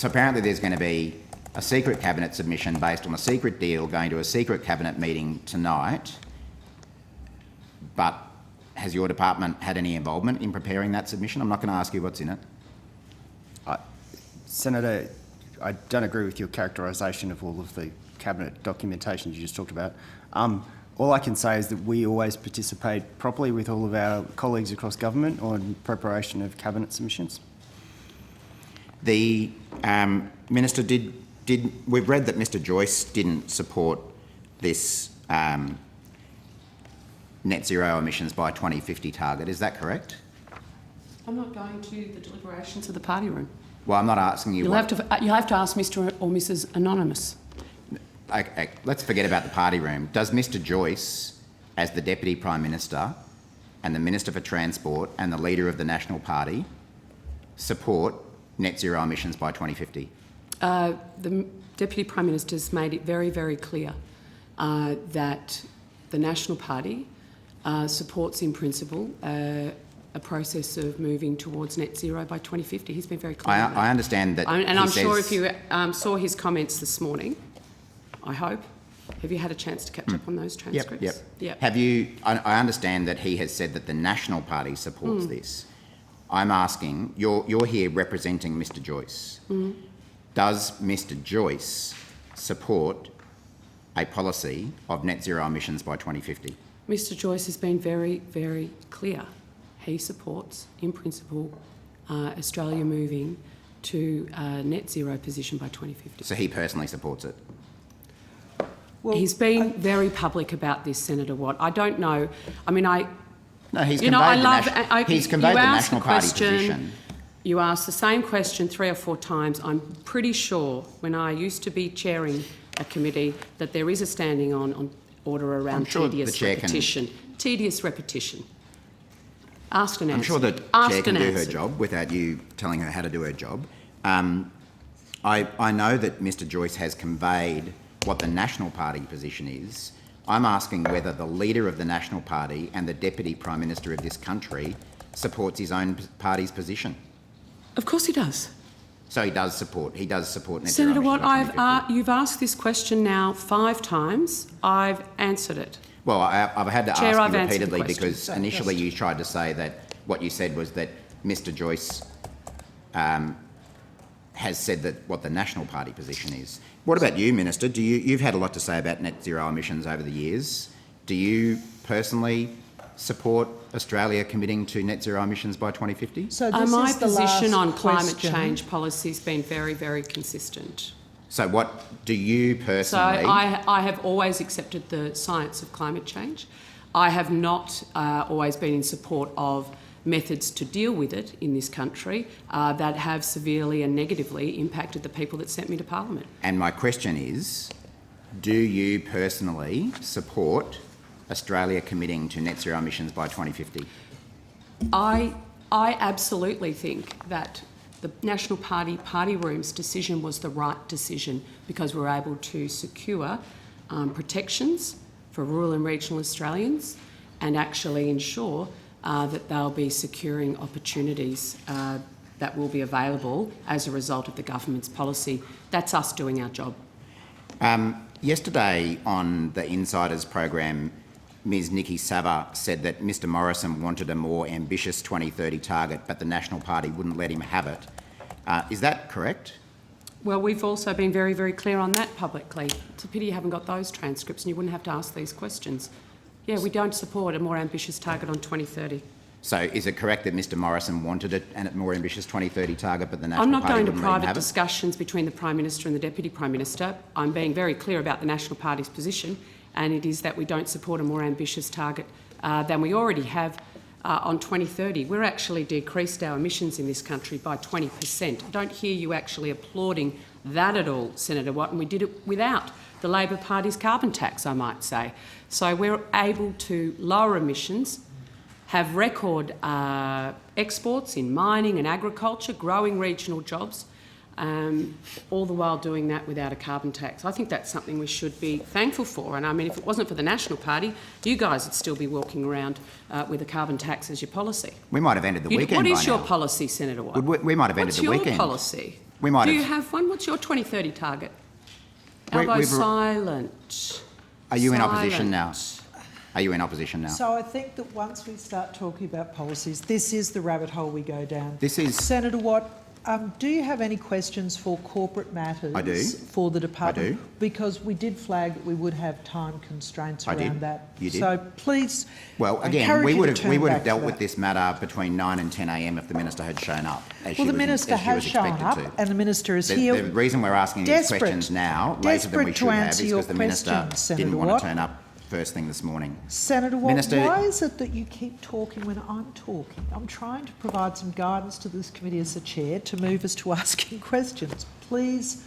apparently there's going to be a secret cabinet submission based on a secret deal going to a secret cabinet meeting tonight. But has your department had any involvement in preparing that submission? I'm not going to ask you what's in it. Senator, I don't agree with your characterisation of all of the Cabinet documentation you just talked about. All I can say is that we always participate properly with all of our colleagues across government on preparation of Cabinet submissions. The Minister, we've read that Mr Joyce didn't support this net zero emissions by 2050 target. Is that correct? I'm not going to the deliberations of the party room. Well, I'm not asking you. You'll have to ask Mr or Mrs Anonymous. Okay, let's forget about the party room. Does Mr Joyce, as the Deputy Prime Minister and the Minister for Transport and the Leader of the National Party, support net zero emissions by 2050? The Deputy Prime Minister's made it very, very clear that the National Party supports in principle a process of moving towards net zero by 2050. He's been very clear on that. I understand that. And I'm sure if you saw his comments this morning, I hope. Have you had a chance to catch up on those transcripts? Yep. Have you? I understand that he has said that the National Party supports this. I'm asking. You're here representing Mr Joyce. Does Mr Joyce support a policy of net zero emissions by 2050? Mr Joyce has been very, very clear. He supports, in principle, Australia moving to a net zero position by 2050. So he personally supports it? Well, He's been very public about this, Senator Watt. I don't know. I mean, No, he's you conveyed know, I the love. he's conveyed the asked National Party position. You asked the same question 3 or 4 times. I'm pretty sure when I used to be chairing a committee that there is a standing on order around I'm sure the tedious chair can- repetition. Tedious repetition. Asked and answered. I'm sure the Asked chair can and do her answered. job without you telling her how to do her job. I know that Mr Joyce has conveyed what the National Party position is. I'm asking whether the Leader of the National Party and the Deputy Prime Minister of this country supports his own party's position. Of course he does. So he does support net zero Senator emissions Watt, by 2050. you've asked this question now 5 times. I've answered it. Well, I've had to Chair, ask I've you answered the repeatedly question. because initially you tried to say that what you said was that Mr Joyce has said that what the National Party position is. What about you, Minister? You've had a lot to say about net zero emissions over the years. Do you personally support Australia committing to net zero emissions by 2050? So this My is the position last on climate question. change policy has been very, very consistent. So what do you So personally... I have always accepted the science of climate change. I have not always been in support of methods to deal with it in this country that have severely and negatively impacted the people that sent me to Parliament. And my question is, do you personally support Australia committing to net zero emissions by 2050? I absolutely think that the National Party Room's decision was the right decision because we were able to secure protections for rural and regional Australians and actually ensure that they'll be securing opportunities that will be available as a result of the government's policy. That's us doing our job. Yesterday on the Insiders program, Ms Nikki Sava said that Mr Morrison wanted a more ambitious 2030 target, but the National Party wouldn't let him have it. Is that correct? Well, we've also been very, very clear on that publicly. It's a pity you haven't got those transcripts and you wouldn't have to ask these questions. Yeah, we don't support a more ambitious target on 2030. So is it correct that Mr Morrison wanted a more ambitious 2030 target, but the National I'm not Party going to wouldn't let him private have it? discussions between the Prime Minister and the Deputy Prime Minister. I'm being very clear about the National Party's position, and it is that we don't support a more ambitious target than we already have on 2030. We're actually decreased our emissions in this country by 20%. I don't hear you actually applauding that at all, Senator Watt, and we did it without the Labor Party's carbon tax, I might say. So we're able to lower emissions, have record exports in mining and agriculture, growing regional jobs, all the while doing that without a carbon tax. I think that's something we should be thankful for. And I mean, if it wasn't for the National Party, you guys would still be walking around with a carbon tax as your policy. We might have ended the weekend What by is your now. policy, Senator Watt? We might have ended the weekend. What's your policy? We might Do have. you have one? What's your 2030 target? We've- Albo we've- silent. Are you in opposition now? Silent. Are you in opposition now? So I think that once we start talking about policies, this is the rabbit hole we go down. This is- Senator Watt, do you have any questions for corporate matters? I do. For the department? I do. Because we did flag that we would have time constraints I around did. that. You did. So please, Well, I again, encourage we you would to have turn back to dealt with that. this matter between 9 and 10 a.m. if the minister had shown up, as she Well, the was, minister as she has was shown expected up to. and the minister is The here. reason we're asking these Desperate- questions now, later than we desperate to should have, answer is your because the minister questions, Senator didn't want Watt. to turn up first thing this morning. Senator Watt, Minister- why is it that you keep talking when I'm talking? I'm trying to provide some guidance to this committee as the chair to move us to asking questions. Please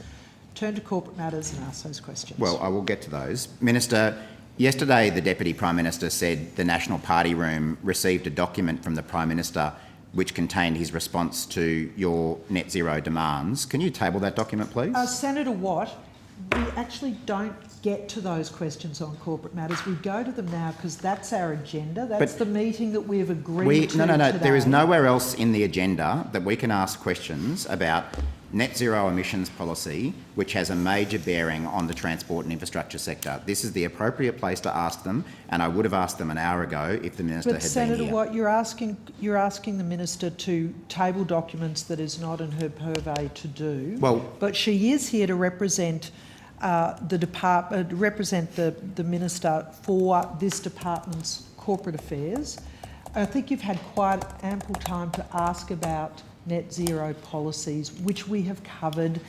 turn to corporate matters and ask those questions. Well, I will get to those. Minister, yesterday the Deputy Prime Minister said the National Party Room received a document from the Prime Minister which contained his response to your net zero demands. Can you table that document, please? Senator Watt, we actually don't get to those questions on corporate matters. We go to them now because that's our agenda. That's the meeting that we've agreed to No. today. There is nowhere else in the agenda that we can ask questions about net zero emissions policy, which has a major bearing on the transport and infrastructure sector. This is the appropriate place to ask them, and I would have asked them an hour ago if the minister But had Senator been here. Watt, you're asking the minister to table documents that is not in her purvey to do. Well- but she is here to represent the department, represent the minister for this department's corporate affairs. I think you've had quite ample time to ask about net zero policies, which we have covered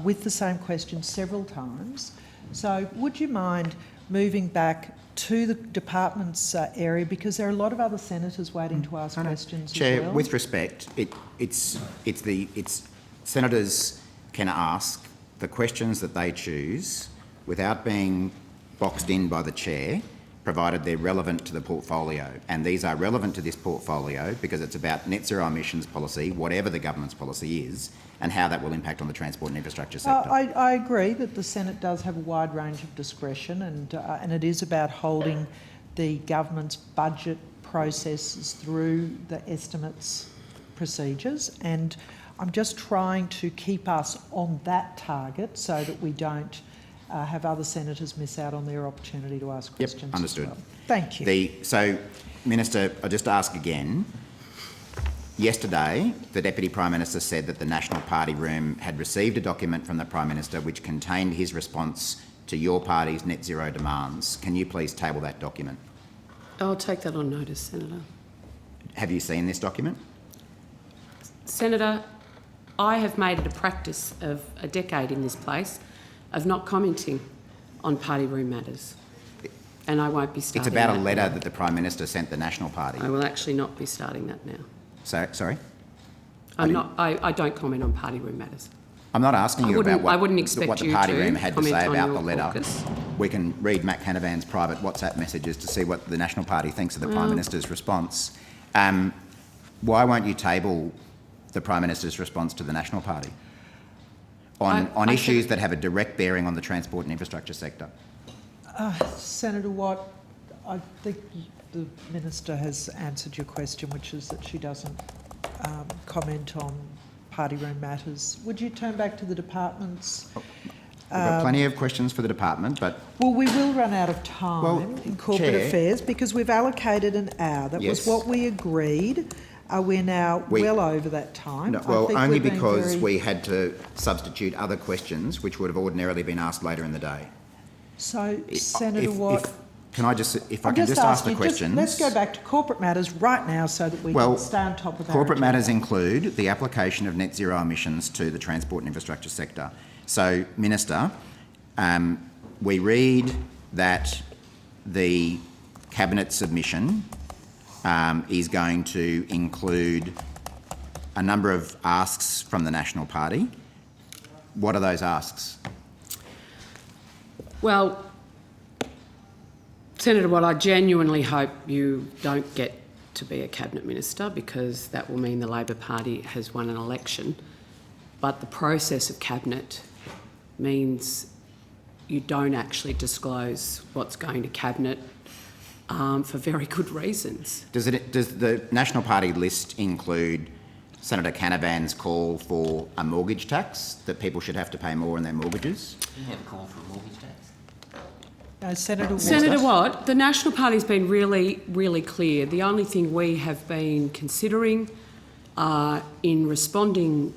with the same question several times. So would you mind moving back to the department's area, because there are a lot of other senators waiting to ask questions Chair, as well. with respect, it's senators can ask the questions that they choose without being boxed in by the chair, provided they're relevant to the portfolio. And these are relevant to this portfolio because it's about net zero emissions policy, whatever the government's policy is, and how that will impact on the transport and infrastructure sector. I agree that the Senate does have a wide range of discretion, and it is about holding the government's budget processes through the estimates procedures, and I'm just trying to keep us on that target so that we don't have other senators miss out on their opportunity to ask questions. Yep, understood. As well. Thank you. So, Minister, I'll just ask again. Yesterday, the Deputy Prime Minister said that the National Party Room had received a document from the Prime Minister which contained his response to your party's net zero demands. Can you please table that document? I'll take that on notice, Senator. Have you seen this document? Senator, I have made it a practice of a decade in this place of not commenting on party room matters, and I won't be starting. It's about a that letter now. that the Prime Minister sent the National Party. I will actually not be starting that now. So, sorry? I don't comment on party room matters. I'm not asking you about I wouldn't expect what the you Party to Room had to comment say on about your the letter. caucus. we can read Matt Canavan's private WhatsApp messages to see what the National Party thinks of the Prime Minister's response. Why won't you table the Prime Minister's response to the National Party on issues that have a direct bearing on the transport and infrastructure sector? Senator Watt, I think the Minister has answered your question, which is that she doesn't comment on party room matters. Would you turn back to the departments? We've got plenty of questions for the department, but... Well, we will run out of time in corporate Chair, affairs because we've allocated an hour. That was what we agreed. We're now well over that time. No, well, only because we had to substitute other questions which would have ordinarily been asked later in the day. So, Senator Watt... Can I just, if I can just ask the questions? Let's go back to corporate matters right now so that we can stay on top of our corporate agenda. matters include the application of net zero emissions to the transport and infrastructure sector. So, Minister, we read that the Cabinet submission is going to include a number of asks from the National Party. What are those asks? Well, Senator Watt, I genuinely hope you don't get to be a Cabinet Minister because that will mean the Labor Party has won an election. But the process of Cabinet means you don't actually disclose what's going to Cabinet for very good reasons. Does the National Party list include Senator Canavan's call for a mortgage tax, that people should have to pay more on their mortgages? You have a call for a mortgage tax? Senator Watt, the National Party's been really, really clear. The only thing we have been considering in responding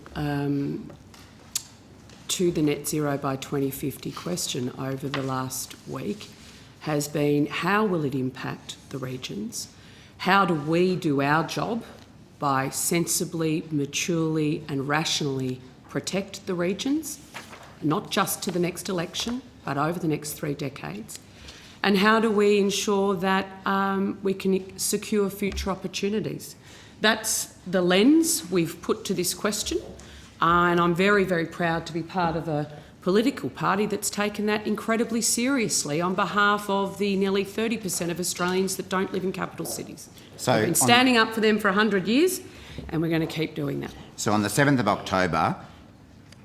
to the net zero by 2050 question over the last week has been how will it impact the regions? How do we do our job by sensibly, maturely and rationally protect the regions, not just to the next election, but over the next 3 decades? And how do we ensure that we can secure future opportunities? That's the lens we've put to this question, and I'm very, very proud to be part of a political party that's taken that incredibly seriously on behalf of the nearly 30% of Australians that don't live in capital cities. So we've been standing up for them for 100 years, and we're going to keep doing that. So on the 7th of October,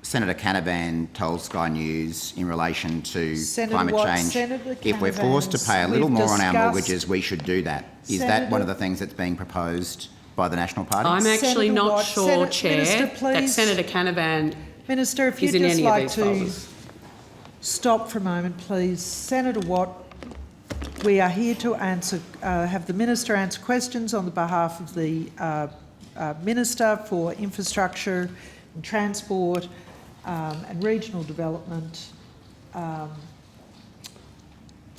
Senator Canavan told Sky News in relation to climate change, if we're forced to pay a little more on our mortgages, we should do that. Is that one of the things that's being proposed by the National Party? I'm actually Senator not Watt, sure, Chair, Minister, that please. Senator Canavan Minister, if you'd is in just any like of these to folders. stop for a moment, please. Senator Watt, we are here to answer, have the Minister answer questions on the behalf of the Minister for Infrastructure and Transport and Regional Development.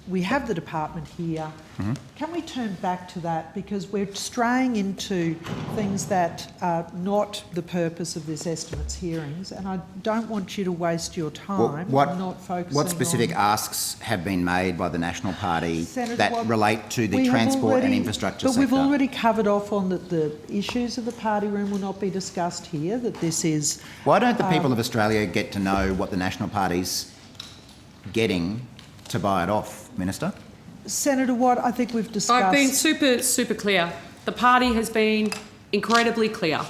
We have the department here. Can we turn back to that, because we're straying into things that are not the purpose of this estimates hearings, and I don't want you to waste your time not focusing what specific on... asks have been made by the National Party Senator that Watt, relate to the transport and infrastructure sector? But we've already covered off on that the issues of the party room will not be discussed here, that this is... Why don't the people of Australia get to know what the National Party's getting to buy it off, Minister? Senator Watt, I think we've discussed... I've been super clear. The party has been incredibly clear.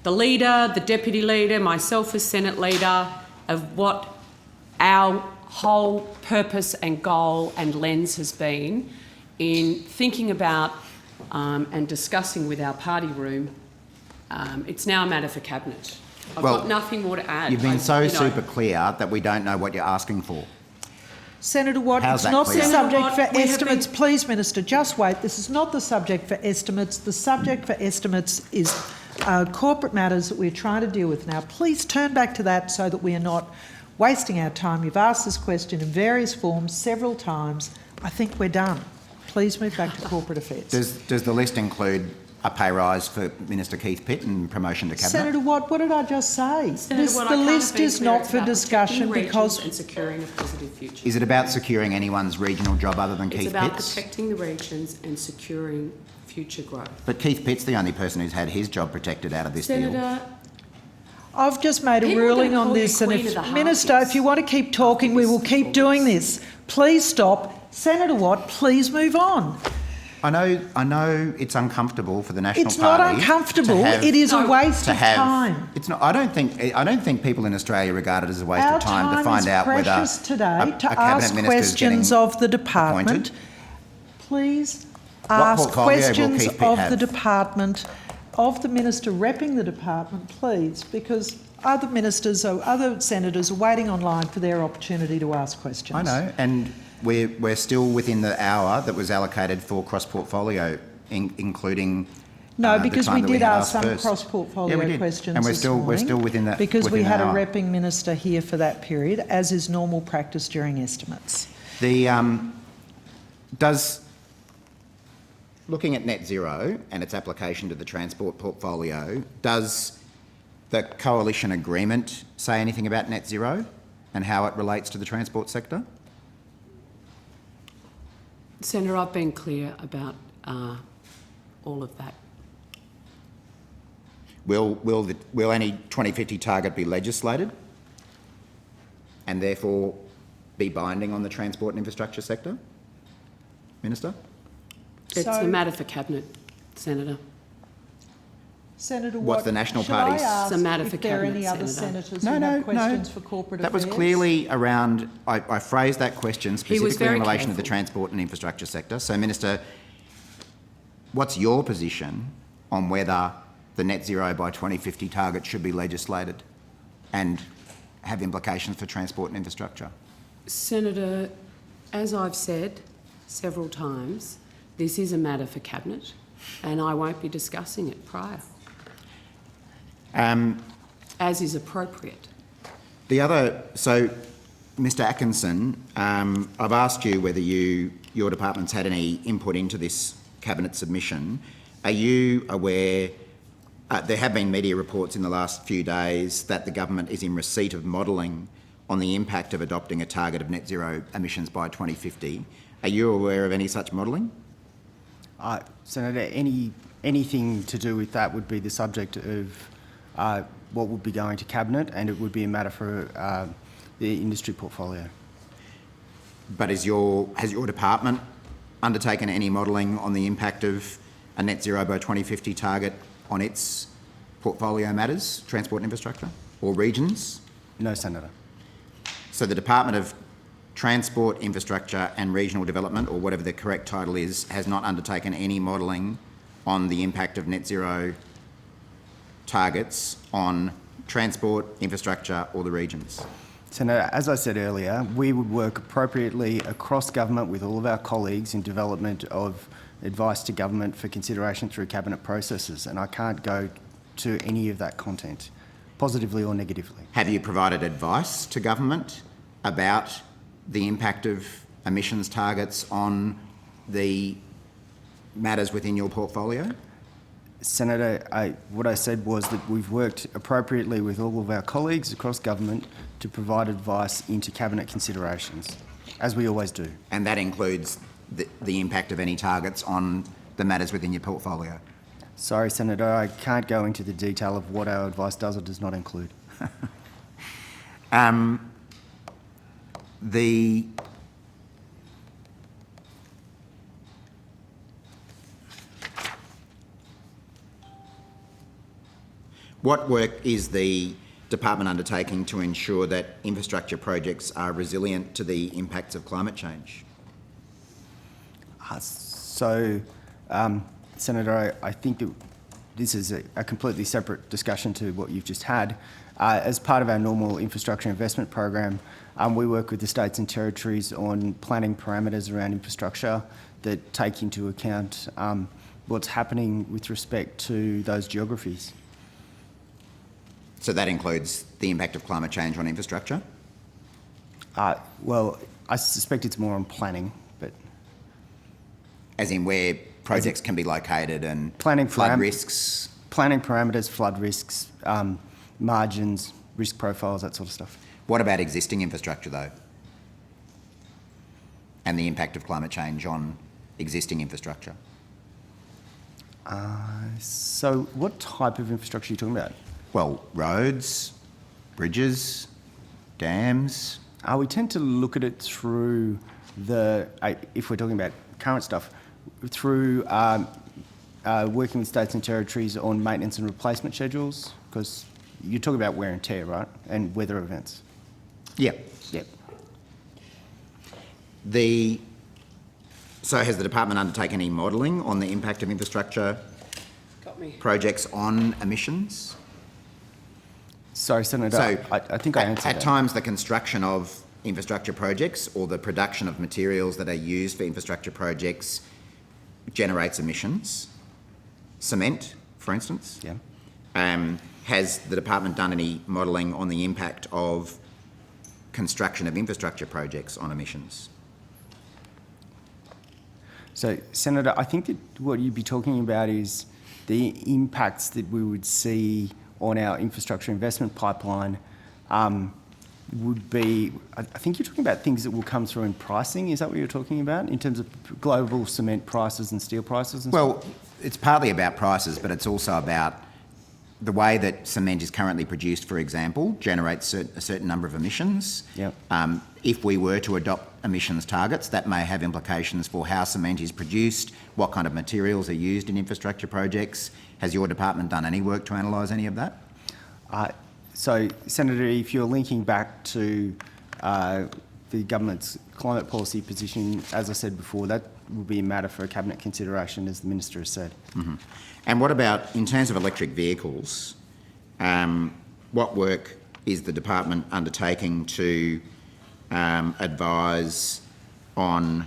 The leader, the deputy leader, myself as Senate leader, of what our whole purpose and goal and lens has been in thinking about and discussing with our party room. It's now a matter for Cabinet. I've got nothing more to add. You've been super clear that we don't know what you're asking for. Senator Watt, it's not the subject for estimates. Please, Minister, just wait. This is not the subject for estimates. The subject for estimates is corporate matters that we're trying to deal with now. Please turn back to that so that we are not wasting our time. You've asked this question in various forms several times. I think we're done. Please move back to corporate affairs. Does the list include a pay rise for Minister Keith Pitt and promotion to Cabinet? Senator Watt, what did I just say? Senator Watt, the list is not for discussion because... and securing a positive future. Is it about securing anyone's regional job other than Keith Pitt's? It's about protecting the regions and securing future growth. But Keith Pitt's the only person who's had his job protected out of this deal. I've just made a ruling on this, and if, Minister, if you want to keep talking, we will keep doing this. Please stop. Senator Watt, please move on. I know it's uncomfortable for the National It's not Party. uncomfortable. to have- It is a waste to of have- time. It's not. I don't think people in Australia regard it as a waste Our of time to find is out whether precious today to a cabinet ask minister's questions getting of the department. appointed. Please What ask portfolio will questions Keith Pitt of have? the department, of the minister repping the department, please, because other ministers or other senators are waiting online for their opportunity to ask questions. I know, and we're still within the hour that was allocated for cross-portfolio, including. No, the because time we that did had ask asked some first. cross-portfolio Yeah, we did. questions And we're this still morning within that. because we within had an a hour. repping minister here for that period, as is normal practice during estimates. Looking at net zero and its application to the transport portfolio, does the coalition agreement say anything about net zero and how it relates to the transport sector? Senator, I've been clear about all of that. Will any 2050 target be legislated and therefore be binding on the transport and infrastructure sector? Minister? It's So- a matter for Cabinet, Senator. Senator What's Watt, the National should Party's- I ask It's a matter for if there are any Cabinet, other Senator. senators who have questions for corporate That was affairs? clearly around, I phrased that question specifically very in relation to the careful. transport and infrastructure sector. So, Minister, what's your position on whether the net zero by 2050 target should be legislated and have implications for transport and infrastructure? Senator, as I've said several times, this is a matter for Cabinet and I won't be discussing it prior, as is appropriate. So, Mr Atkinson, I've asked you whether your department's had any input into this cabinet submission. Are you aware, there have been media reports in the last few days that the government is in receipt of modelling on the impact of adopting a target of net zero emissions by 2050. Are you aware of any such modelling? Senator, anything to do with that would be the subject of what would be going to Cabinet, and it would be a matter for the industry portfolio. But has your department undertaken any modelling on the impact of a net zero by 2050 target on its portfolio matters, transport and infrastructure, or regions? No, Senator. So the Department of Transport, Infrastructure and Regional Development, or whatever the correct title is, has not undertaken any modelling on the impact of net zero targets on transport, infrastructure or the regions. Senator, as I said earlier, we would work appropriately across government with all of our colleagues in development of advice to government for consideration through cabinet processes, and I can't go to any of that content, positively or negatively. Have you provided advice to government about the impact of emissions targets on the matters within your portfolio? Senator, what I said was that we've worked appropriately with all of our colleagues across government to provide advice into cabinet considerations, as we always do. And that includes the impact of any targets on the matters within your portfolio? Sorry, Senator, I can't go into the detail of what our advice does or does not include. What work is the department undertaking to ensure that infrastructure projects are resilient to the impacts of climate change? Senator, I think that this is a completely separate discussion to what you've just had. As part of our normal infrastructure investment program, we work with the states and territories on planning parameters around infrastructure that take into account what's happening with respect to those geographies. So that includes the impact of climate change on infrastructure? Well, I suspect it's more on planning, but... As in where projects can be located and planning flood risks? Planning parameters, flood risks, margins, risk profiles, that sort of stuff. What about existing infrastructure though? And the impact of climate change on existing infrastructure? So what type of infrastructure are you talking about? Well, roads, bridges, dams. We tend to look at it through the, if we're talking about current stuff, through working with states and territories on maintenance and replacement schedules, because you're talking about wear and tear, right? And weather events. Yep. Yep. So has the department undertaken any modelling on the impact of infrastructure projects on emissions? Sorry, Senator, So I think I answered at that. times, the construction of infrastructure projects or the production of materials that are used for infrastructure projects generates emissions. Cement, for instance. Yeah. Has the department done any modelling on the impact of construction of infrastructure projects on emissions? So, Senator, I think that what you'd be talking about is the impacts that we would see on our infrastructure investment pipeline would be, I think you're talking about things that will come through in pricing. Is that what you're talking about in terms of global cement prices and steel prices? And Well, it's partly about prices, but it's also about the way that cement is currently produced, for example, generates a certain number of emissions. Yep. If we were to adopt emissions targets, that may have implications for how cement is produced, what kind of materials are used in infrastructure projects. Has your department done any work to analyse any of that? So, Senator, if you're linking back to the government's climate policy position, as I said before, that will be a matter for cabinet consideration, as the minister has said. Mm-hmm. And what about, in terms of electric vehicles, what work is the department undertaking to advise on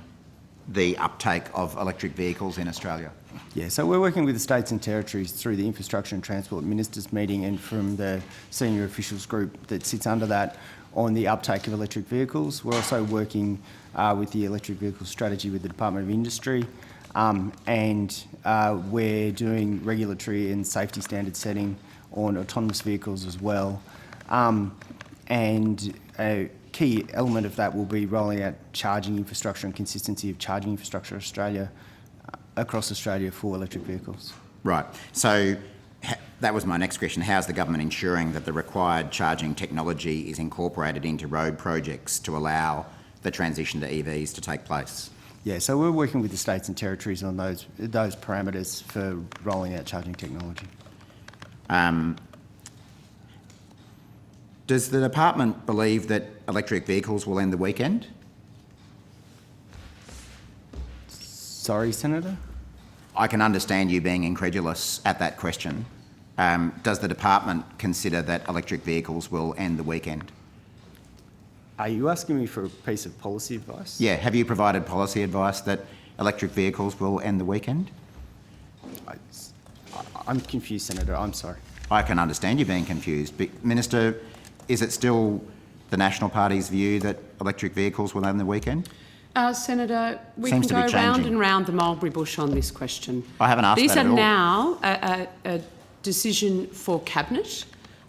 the uptake of electric vehicles in Australia? Yeah, so we're working with the states and territories through the Infrastructure and Transport Ministers meeting and from the senior officials group that sits under that on the uptake of electric vehicles. We're also working with the electric vehicle strategy with the Department of Industry, and we're doing regulatory and safety standard setting on autonomous vehicles as well. And a key element of that will be rolling out charging infrastructure and consistency of charging infrastructure across Australia for electric vehicles. Right. So that was my next question. How's the government ensuring that the required charging technology is incorporated into road projects to allow the transition to EVs to take place? Yeah, so we're working with the states and territories on those parameters for rolling out charging technology. Does the department believe that electric vehicles will end the weekend? Sorry, Senator? I can understand you being incredulous at that question. Does the department consider that electric vehicles will end the weekend? Are you asking me for a piece of policy advice? Yeah. Have you provided policy advice that electric vehicles will end the weekend? I'm confused, Senator. I'm sorry. I can understand you being confused. But Minister, is it still the National Party's view that electric vehicles will end the weekend? Senator, we Seems can to be go round changing. and round the mulberry bush on this question. I haven't asked These that are at all. now a decision for Cabinet,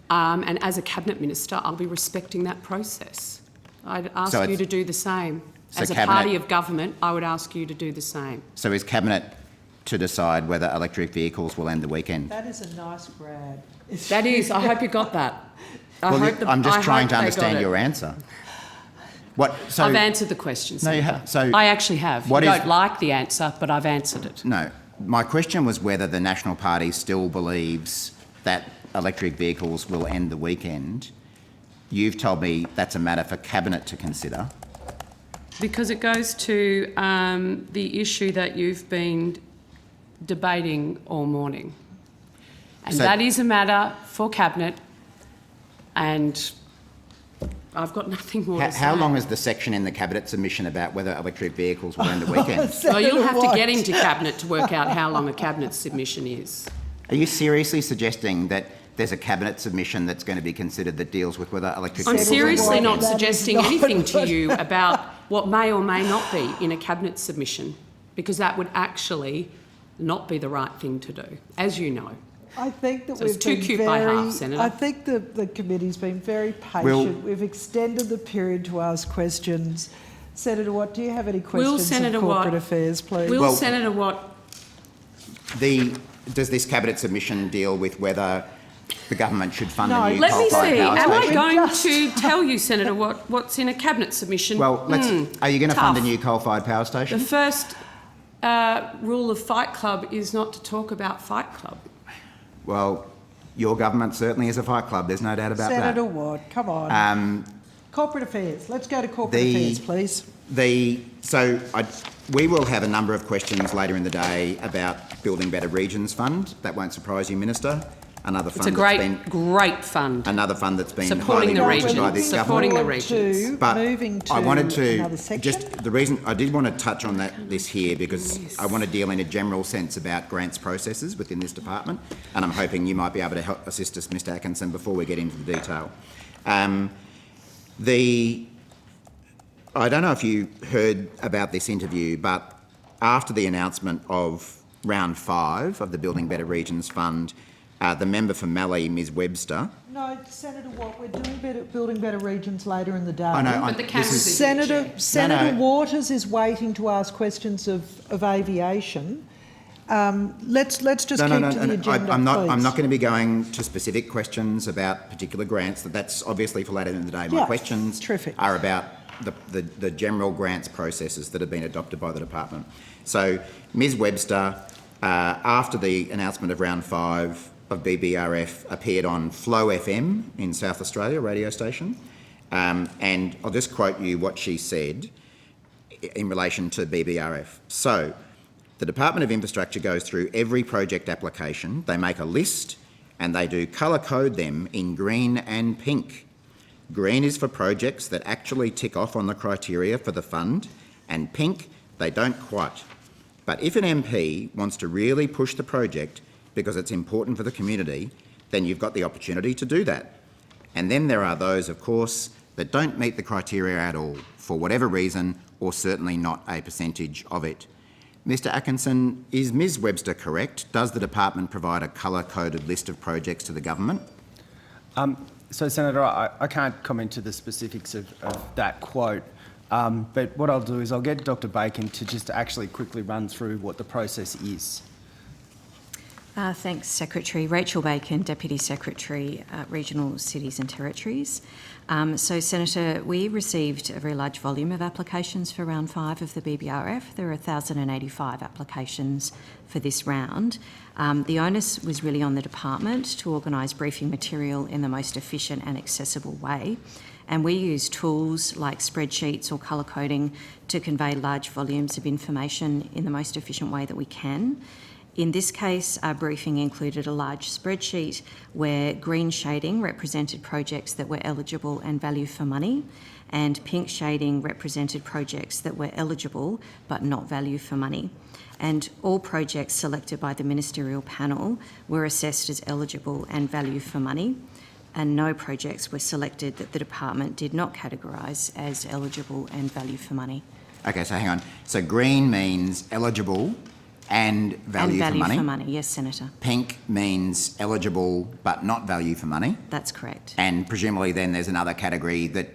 and as a Cabinet Minister, I'll be respecting that process. I'd ask So you it's- to do the same. So As a Cabinet- party of government, I would ask you to do the same. So is Cabinet to decide whether electric vehicles will end the weekend? That is a nice grab. That is, I hope you got that. I'm just trying to I hope they understand got your it. answer. What? So I've answered the question. No, you Senator. have. So I actually have. what You is- don't like the answer, but I've answered it. No, my question was whether the National Party still believes that electric vehicles will end the weekend. You've told me that's a matter for Cabinet to consider. Because it goes to the issue that you've been debating all morning. And So- that is a matter for Cabinet, and I've got nothing more to say. How long is the section in the Cabinet submission about whether electric vehicles will end the weekend? Well, you'll have to get into Cabinet to work out how long a Cabinet submission is. Are you seriously suggesting that there's a Cabinet submission that's going to be considered that deals with whether electric I'm vehicles... seriously not That is suggesting not anything to what- you about what may or may not be in a Cabinet submission, because that would actually not be the right thing to do, as you know. I think that So it's we've too been cute by very. half, Senator. I think the committee's been very patient. We've extended the period to ask questions. Senator Watt, do you have any questions Senator of corporate Watt- affairs, please? Will Well- Senator Watt... Does this Cabinet submission deal with whether the government should fund No, a new Let me coal-fired see. power Am I station. going to tell you, Senator, what's in a cabinet submission? Well, are you going to fund a tough. new coal-fired power The station? first rule of Fight Club is not to talk about Fight Club. Well, your government certainly is a fight club. There's no doubt about Senator that. Watt, come on. Corporate affairs. Let's go to corporate affairs, please. We will have a number of questions later in the day about Building Better Regions Fund. That won't surprise you, Minister. Another fund It's a great fund. Another fund that's been Supporting the highly regions. by this Supporting government. the regions. But moving to I wanted to another section. just the reason I did want to touch on this here because I want to deal in a general sense about grants processes within this department, and I'm hoping you might be able to help assist us, Mr. Atkinson, before we get into the detail. I don't know if you heard about this interview, but after the announcement of round 5 of the Building Better Regions Fund, the member for Mallee, Ms Webster. No, Senator Watt, we're doing Building Better Regions later in the day. I know. But the cameras is Senator Waters is waiting to ask questions of aviation. Let's just keep to the agenda, I'm not please. going to be going to specific questions about particular grants. That's obviously for later in the day. My questions are about the general grants processes that have been adopted by the department. So, Ms Webster, after the announcement of round 5 of BBRF, appeared on Flow FM in South Australia, radio station, and I'll just quote you what she said in relation to BBRF. So, the Department of Infrastructure goes through every project application, they make a list, and they do colour code them in green and pink. Green is for projects that actually tick off on the criteria for the fund, and pink, they don't quite. But if an MP wants to really push the project because it's important for the community, then you've got the opportunity to do that. And then there are those, of course, that don't meet the criteria at all, for whatever reason, or certainly not a percentage of it. Mr Atkinson, is Ms Webster correct? Does the department provide a colour-coded list of projects to the government? So, Senator, I can't comment to the specifics of that quote, but what I'll do is I'll get Dr Bacon to just actually quickly run through what the process is. Thanks, Secretary. Rachel Bacon, Deputy Secretary, Regional Cities and Territories. So, Senator, we received a very large volume of applications for round 5 of the BBRF. There are 1,085 applications for this round. The onus was really on the department to organise briefing material in the most efficient and accessible way. And we use tools like spreadsheets or colour coding to convey large volumes of information in the most efficient way that we can. In this case, our briefing included a large spreadsheet where green shading represented projects that were eligible and value for money, and pink shading represented projects that were eligible but not value for money. And all projects selected by the ministerial panel were assessed as eligible and value for money, and no projects were selected that the department did not categorise as eligible and value for money. Okay, so hang on. So green means eligible and value for money? For money, yes, Senator. Pink means eligible but not value for money? That's correct. And presumably then there's another category that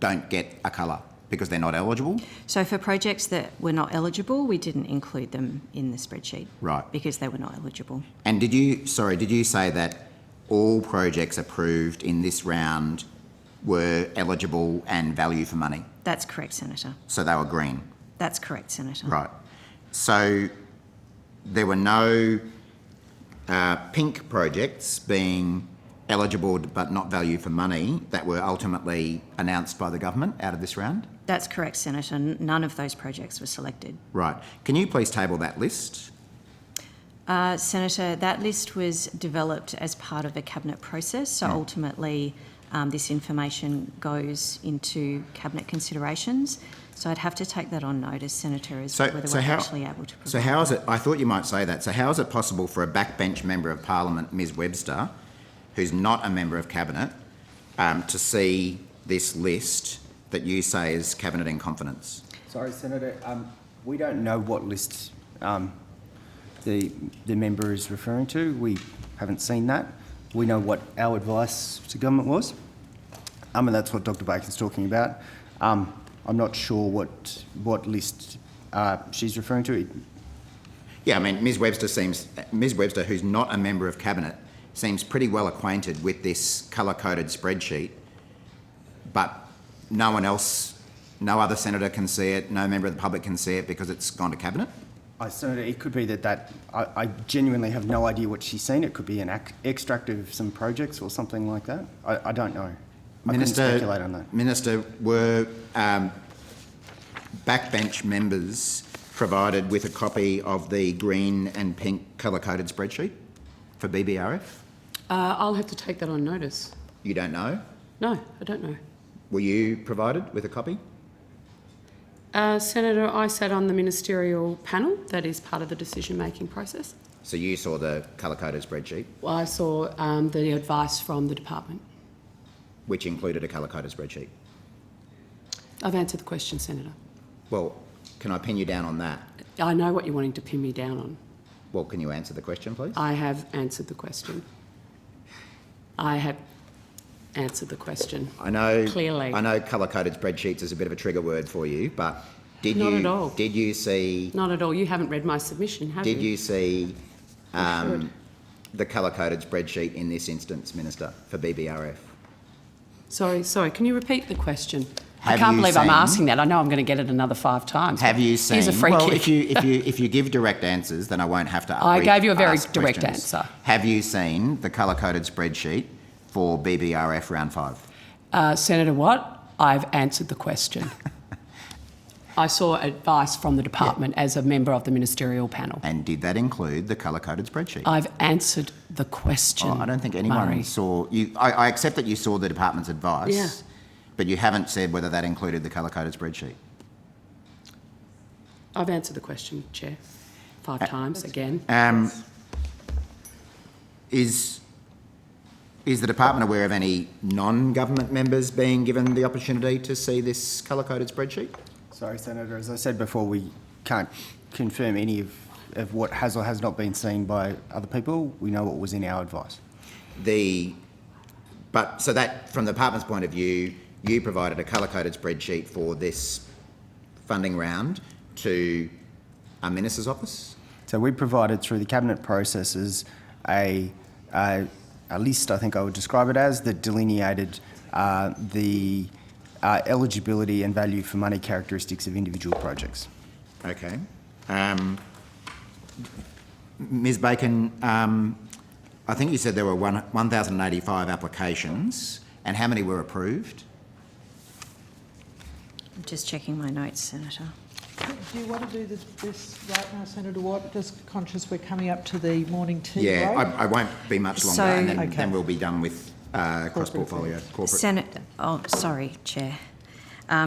don't get a colour because they're not eligible? So for projects that were not eligible, we didn't include them in the spreadsheet. Right. Because they were not eligible. And did you say that all projects approved in this round were eligible and value for money? That's correct, Senator. So they were green? That's correct, Senator. Right. So there were no pink projects being eligible but not value for money that were ultimately announced by the government out of this round? That's correct, Senator. None of those projects were selected. Right. Can you please table that list? Senator, that list was developed as part of a cabinet process, so ultimately this information goes into cabinet considerations. So I'd have to take that on notice, Senator, as to whether we're actually able to provide. So how is it, I thought you might say that, so how is it possible for a backbench member of Parliament, Ms Webster, who's not a member of Cabinet, to see this list that you say is Cabinet in confidence? Sorry, Senator, we don't know what list the member is referring to. We haven't seen that. We know what our advice to government was, and that's what Dr Bacon's talking about. I'm not sure what list she's referring to. Yeah, I mean, Ms Webster, who's not a member of Cabinet, seems pretty well acquainted with this colour-coded spreadsheet, but no one else, no other senator can see it, no member of the public can see it because it's gone to Cabinet? Senator, it could be that I genuinely have no idea what she's seen. It could be an extract of some projects or something like that. I don't know. I couldn't speculate on that. Minister, were backbench members provided with a copy of the green and pink colour-coded spreadsheet for BBRF? I'll have to take that on notice. You don't know? No, I don't know. Were you provided with a copy? Senator, I sat on the ministerial panel that is part of the decision-making process. So you saw the colour-coded spreadsheet? Well, I saw the advice from the department. Which included a colour-coded spreadsheet? I've answered the question, Senator. Well, can I pin you down on that? I know what you're wanting to pin me down on. Well, can you answer the question, please? I have answered the question. I have answered the question. I know. Clearly. I know colour-coded spreadsheets is a bit of a trigger word for you, but did Not you? at all. Did you see? Not at all. You haven't read my submission, have you? Did you see should. the colour-coded spreadsheet in this instance, Minister, for BBRF? Sorry. Can you repeat the question? I Have can't you believe I'm seen- asking that. I know I'm going to get it another 5 times. Have you seen? Here's a free well, kick. if you give direct answers, then I won't have to. I gave you a very ask direct questions. answer. Have you seen the colour-coded spreadsheet for BBRF round 5? Senator Watt, I've answered the question. I saw advice from the department as a member of the ministerial panel. And did that include the colour-coded spreadsheet? I've answered the question. I don't think anyone Murray. saw you. I accept that you saw the department's advice. Yeah. But you haven't said whether that included the colour-coded spreadsheet. I've answered the question, Chair, 5 times again. Is the department aware of any non-government members being given the opportunity to see this colour-coded spreadsheet? Sorry, Senator. As I said before, we can't confirm any of what has or has not been seen by other people. We know what was in our advice. So that, from the department's point of view, you provided a colour-coded spreadsheet for this funding round to our Minister's office? So we provided through the Cabinet processes a list, I think I would describe it as, that delineated the eligibility and value for money characteristics of individual projects. Okay. Ms Bacon, I think you said there were 1,085 applications, and how many were approved? I'm just checking my notes, Senator. Do you want to do this right now, Senator Watt? Just conscious we're coming up to the morning tea break. Yeah, I won't be much longer, So- and then, Okay. then we'll be done with cross-portfolio corporate. Chair.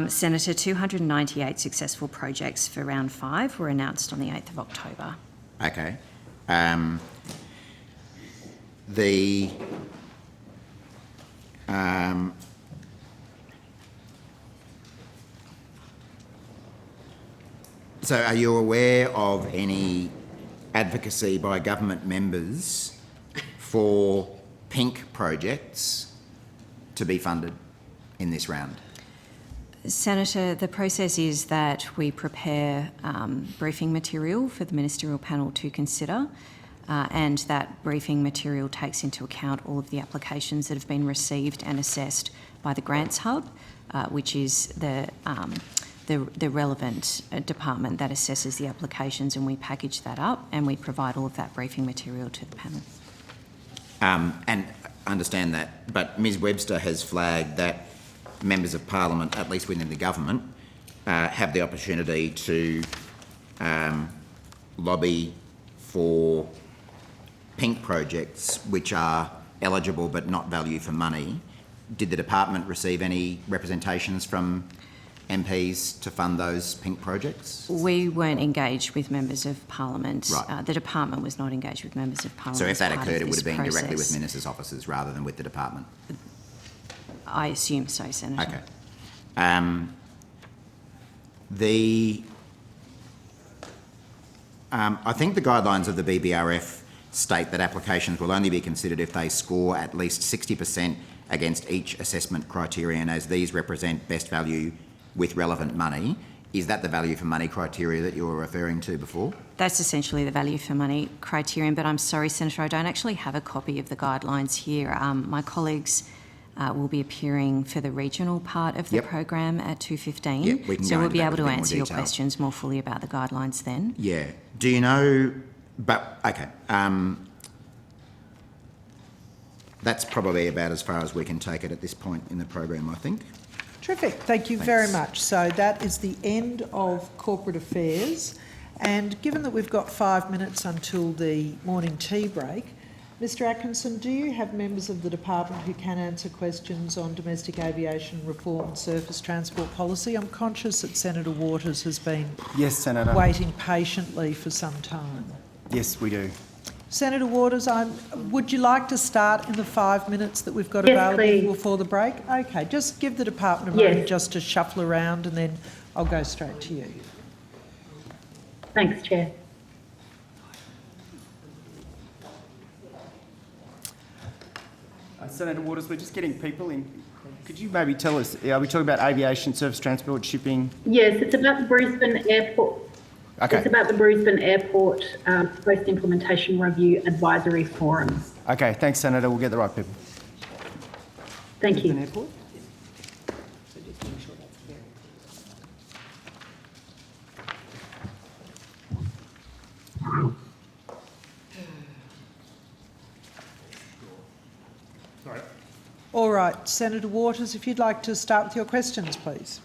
Senator, 298 successful projects for round 5 were announced on the 8th of October. Okay. So are you aware of any advocacy by government members for pink projects to be funded in this round? Senator, the process is that we prepare briefing material for the ministerial panel to consider, and that briefing material takes into account all of the applications that have been received and assessed by the Grants Hub, which is the relevant department that assesses the applications, and we package that up and we provide all of that briefing material to the panel. And understand that, but Ms Webster has flagged that members of parliament, at least within the government, have the opportunity to lobby for pink projects which are eligible but not value for money. Did the department receive any representations from MPs to fund those pink projects? We weren't engaged with members of parliament. Right. The department was not engaged with members of parliament. So if that as part occurred, of it would this have been directly with process. ministers' offices rather than with the department? I assume so, Senator. Okay. I think the guidelines of the BBRF state that applications will only be considered if they score at least 60% against each assessment criterion, as these represent best value with relevant money. is that the value for money criteria that you were referring to before? That's essentially the value for money criterion, but I'm sorry, Senator, I don't actually have a copy of the guidelines here. My colleagues will be appearing for the regional part of the program at 2:15. Yep, we can so go we'll into be that able with a to bit more answer your detail. questions more fully about the guidelines then. Yeah. Do you know, but, okay, that's probably about as far as we can take it at this point in the program, I think. Terrific. Thank you very much. So that is the end of corporate affairs. And given that we've got 5 minutes until the morning tea break, Mr Atkinson, do you have members of the department who can answer questions on domestic aviation reform and surface transport policy? I'm conscious that Senator Waters has been Yes, Senator. waiting patiently for some time. Yes, we do. Senator Waters, would you like to start in the 5 minutes that we've got Yes, available please. before the break? Okay, just give the department a Yes. moment just to shuffle around and then I'll go straight to you. Thanks, Chair. Senator Waters, we're just getting people in. Could you maybe tell us, are we talking about aviation, surface transport, shipping? Yes, it's about the Brisbane Airport. Okay. It's about the Brisbane Airport Post-Implementation Review Advisory Forum. Okay, thanks, Senator. We'll get the right people. Thank you. Airport? All right, Senator Waters, if you'd like to start with your questions, please.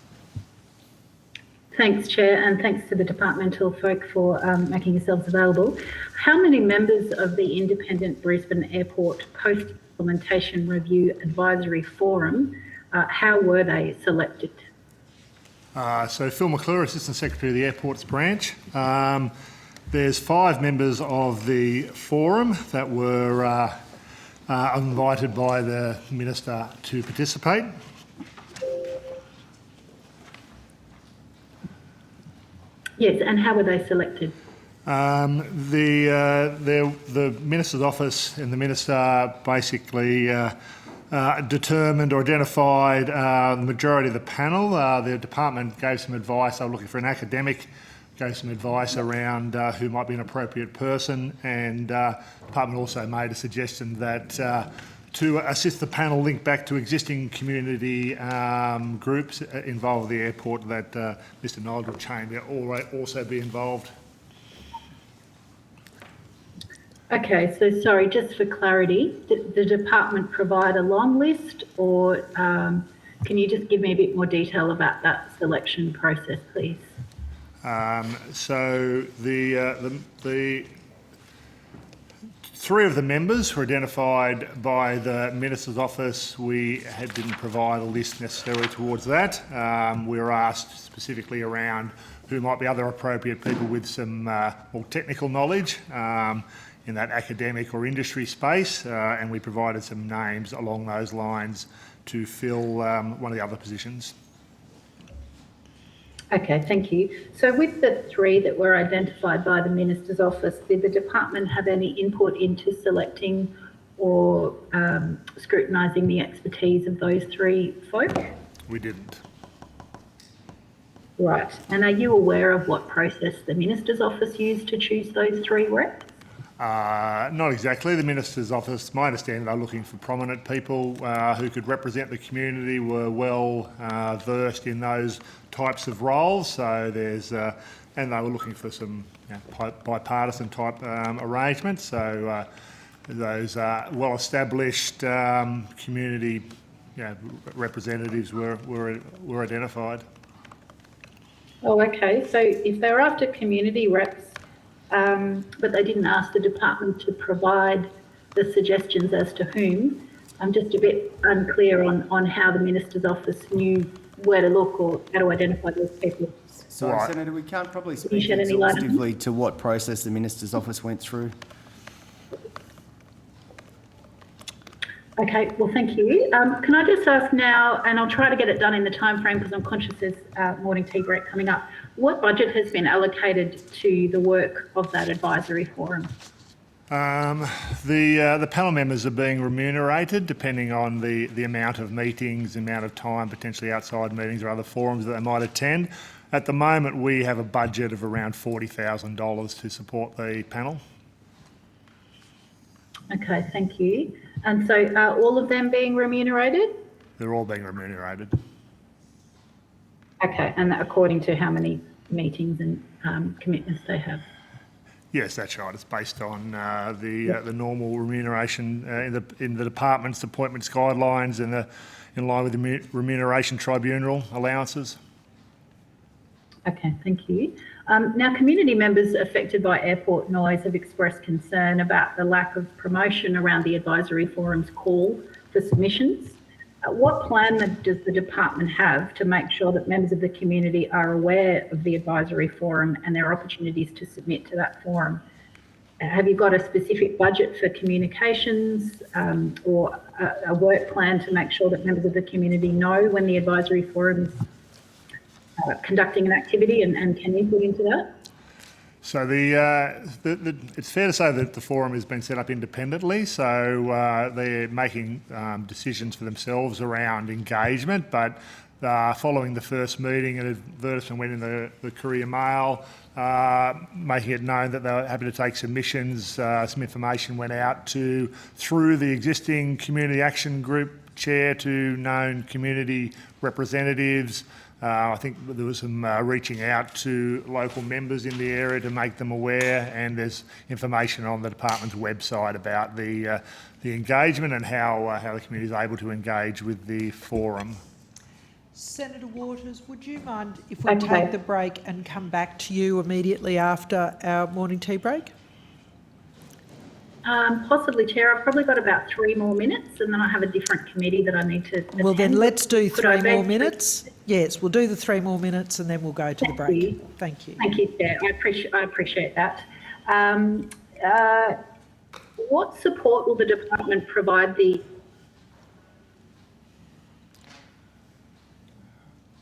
Thanks, Chair, and thanks to the departmental folk for making yourselves available. How many members of the Independent Brisbane Airport Post-Implementation Review Advisory Forum, how were they selected? So Phil McClure, Assistant Secretary of the Airports Branch. There's 5 members of the forum that were invited by the Minister to participate. Yes, and how were they selected? The Minister's office and the Minister basically determined or identified the majority of the panel. The department gave some advice. They were looking for an academic, gave some advice around who might be an appropriate person, and the department also made a suggestion that to assist the panel link back to existing community groups involved with the airport, that Mr Nigel Chamber also be involved. Okay, so sorry, just for clarity, did the department provide a long list, or can you just give me a bit more detail about that selection process, please? So the 3 of the members were identified by the Minister's office. We didn't provide a list necessarily towards that. We were asked specifically around who might be other appropriate people with some more technical knowledge in that academic or industry space, and we provided some names along those lines to fill one of the other positions. Okay, thank you. So with the 3 that were identified by the Minister's office, did the department have any input into selecting or scrutinising the expertise of those 3 folk? We didn't. Right. And are you aware of what process the Minister's office used to choose those 3 reps? Not exactly. The Minister's office, my understanding, they're looking for prominent people who could represent the community, were well versed in those types of roles. So there's, and they were looking for some bipartisan type arrangements. So those well-established community representatives were identified. Oh, okay. So if they were after community reps, but they didn't ask the department to provide the suggestions as to whom, I'm just a bit unclear on how the Minister's office knew where to look or how to identify those people. Sorry, Right. Senator, we can't probably Can you speak shed any light on exhaustively to what process the Minister's office went through. Okay, well, thank you. Can I just ask now, and I'll try to get it done in the time frame because I'm conscious there's morning tea break coming up, what budget has been allocated to the work of that advisory forum? The panel members are being remunerated depending on the amount of meetings, the amount of time, potentially outside meetings or other forums that they might attend. At the moment, we have a budget of around $40,000 to support the panel. Okay, thank you. And so are all of them being remunerated? They're all being remunerated. Okay, and according to how many meetings and commitments they have? Yes, that's right. It's based on the normal remuneration in the department's appointments guidelines and in line with the remuneration tribunal allowances. Okay, thank you. Now, community members affected by airport noise have expressed concern about the lack of promotion around the advisory forum's call for submissions. What plan does the department have to make sure that members of the community are aware of the advisory forum and their opportunities to submit to that forum? Have you got a specific budget for communications or a work plan to make sure that members of the community know when the advisory forum is conducting an activity and can input into that? So it's fair to say that the forum has been set up independently, so they're making decisions for themselves around engagement, but following the first meeting, an advertisement went in the Courier Mail, making it known that they were happy to take submissions. Some information went out through the existing Community Action Group chair to known community representatives. I think there was some reaching out to local members in the area to make them aware, and there's information on the department's website about the engagement and how the community is able to engage with the forum. Senator Waters, would you mind if we take the break and come back to you immediately after our morning tea break? Possibly, Chair. I've probably got about 3 more minutes and then I have a different committee that I need to attend. Well, then let's do 3 more minutes. Yes, we'll do the 3 more minutes and then we'll go to the break. Thank you. Thank you, Chair. I appreciate that. What support will the department provide the...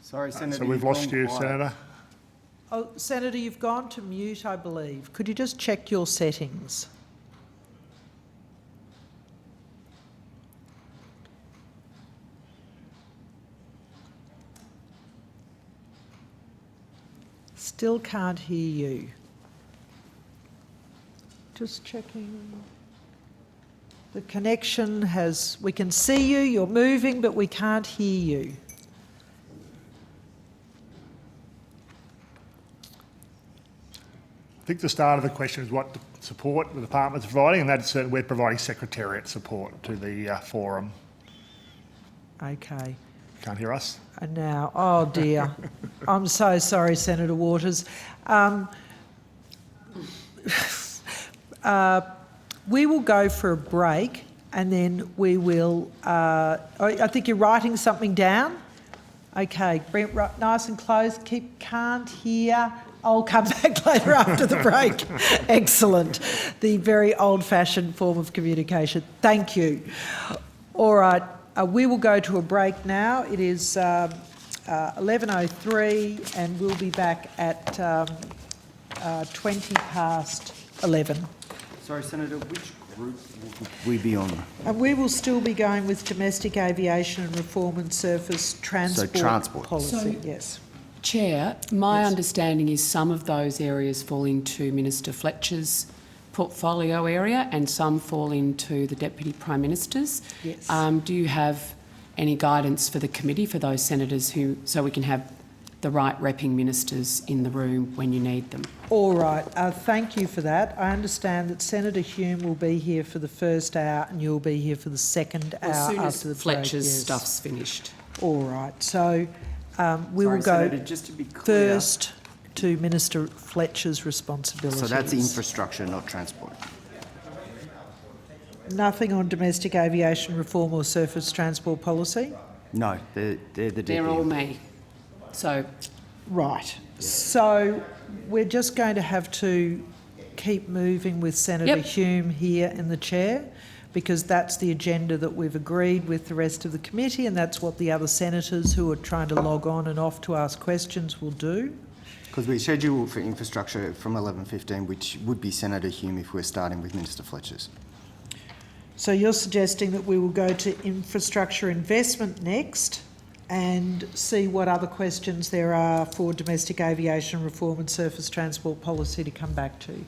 Sorry, Senator. So we've lost you, Senator. Oh, Senator, you've gone to mute, I believe. Could you just check your settings? Still can't hear you. Just checking. The connection we can see you, you're moving, but we can't hear you. I think the start of the question is what support the department's providing, and that's we're providing secretariat support to the forum. Okay. Can't hear us? And now, oh dear. I'm so sorry, Senator Waters. We will go for a break and then we will, I think you're writing something down. Okay, Brent, nice and close. Can't hear. I'll come back later after the break. Excellent. The very old-fashioned form of communication. Thank you. All right. We will go to a break now. It is 11:03 and we'll be back at 20 past 11. Sorry, Senator, which group will we be on? And we will still be going with domestic aviation and reform and surface transport policy. Yes. Chair, my understanding is some of those areas fall into Minister Fletcher's portfolio area and some fall into the Deputy Prime Minister's. Yes. Do you have any guidance for the committee for those senators so we can have the right repping ministers in the room when you need them? All right. Thank you for that. I understand that Senator Hume will be here for the first hour and you'll be here for the second hour as soon after the as Fletcher's break. Yes. stuff's finished. All right. So we will go Senator, just to be clear, first to Minister Fletcher's responsibilities. So that's infrastructure, not transport. Nothing on domestic aviation reform or surface transport policy? No, they're the deputy. They're all me. So... Right. So we're just going to have to keep moving with Senator Hume here in the chair, because that's the agenda that we've agreed with the rest of the committee, and that's what the other senators who are trying to log on and off to ask questions will do. Because we scheduled for infrastructure from 11:15, which would be Senator Hume if we're starting with Minister Fletcher's. So you're suggesting that we will go to infrastructure investment next, and see what other questions there are for domestic aviation reform and surface transport policy to come back to.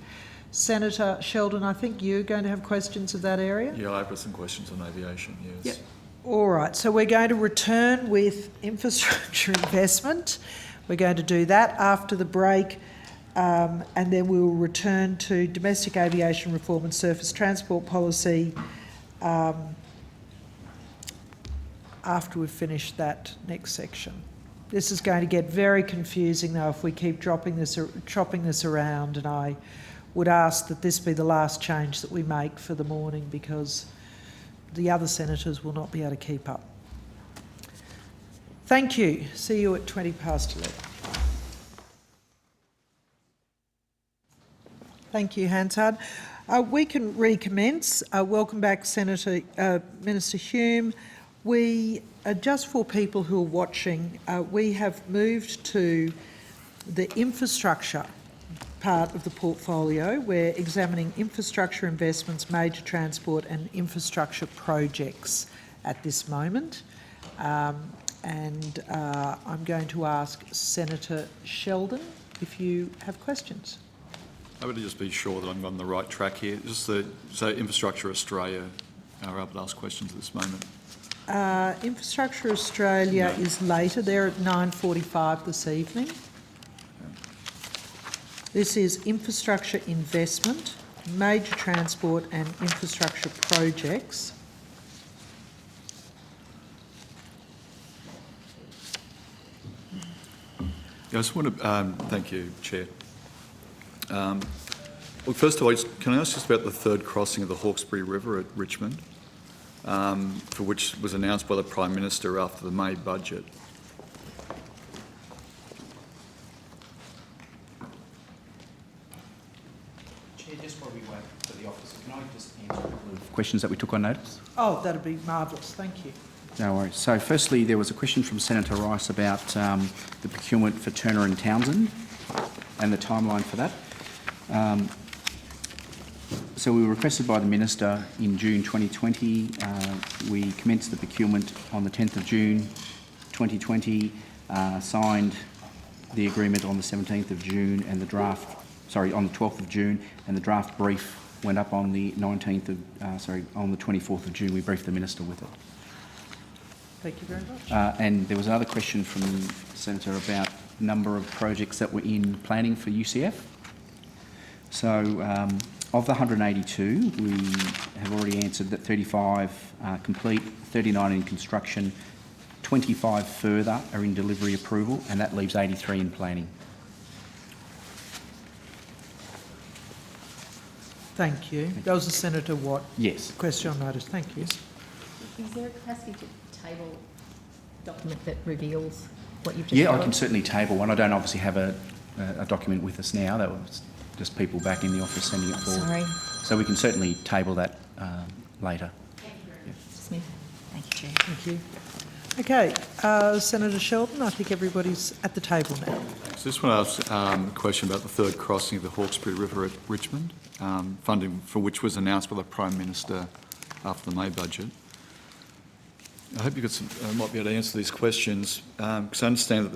Senator Sheldon, I think you're going to have questions of that area? Yeah, I've got some questions on aviation, yes. Yep. All right, so we're going to return with infrastructure investment. We're going to do that after the break, and then we will return to domestic aviation reform and surface transport policy after we've finished that next section. This is going to get very confusing though if we keep chopping this around, and I would ask that this be the last change that we make for the morning, because the other senators will not be able to keep up. Thank you. See you at 11:20. Thank you, Hansard. We can recommence. Welcome back, Minister Hume. We, just for people who are watching, we have moved to the infrastructure part of the portfolio. We're examining infrastructure investments, major transport and infrastructure projects at this moment. I'm going to ask Senator Sheldon if you have questions. I would just be sure that I'm on the right track here. So Infrastructure Australia are able to ask questions at this moment. Infrastructure Australia is later. They're at 9:45 this evening. This is infrastructure investment, major transport and infrastructure projects. Yeah, I just want to thank you, Chair. Well, first of all, can I ask just about the third crossing of the Hawkesbury River at Richmond, for which was announced by the Prime Minister after the May budget? Chair, just while we wait for the officer, can I just answer a couple of questions that we took on notice? Oh, that'd be marvellous. Thank you. No worries. So firstly, there was a question from Senator Rice about the procurement for Turner and Townsend and the timeline for that. So we were requested by the Minister in June 2020. We commenced the procurement on the 10th of June 2020, signed the agreement on the 17th of June and the draft, on the 12th of June, and the draft brief went up on the 19th of, on the 24th of June. We briefed the Minister with it. Thank you very much. And there was another question from the Senator about number of projects that were in planning for UCF. So of the 182, we have already answered that 35 are complete, 39 in construction, 25 further are in delivery approval, and that leaves 83 in planning. Thank you. That was the Senator Watt question on notice. Thank you. Is there a capacity to table a document that reveals what you've just Yeah, I covered? can certainly table one. I don't obviously have a document with us now. That was just people back in the office sending it forward. Sorry. So we can certainly table that later. Smith. Thank you, Chair. Thank you. Okay, Senator Sheldon, I think everybody's at the table now. So just want to ask a question about the third crossing of the Hawkesbury River at Richmond, funding for which was announced by the Prime Minister after the May budget. I hope you might be able to answer these questions, because I understand that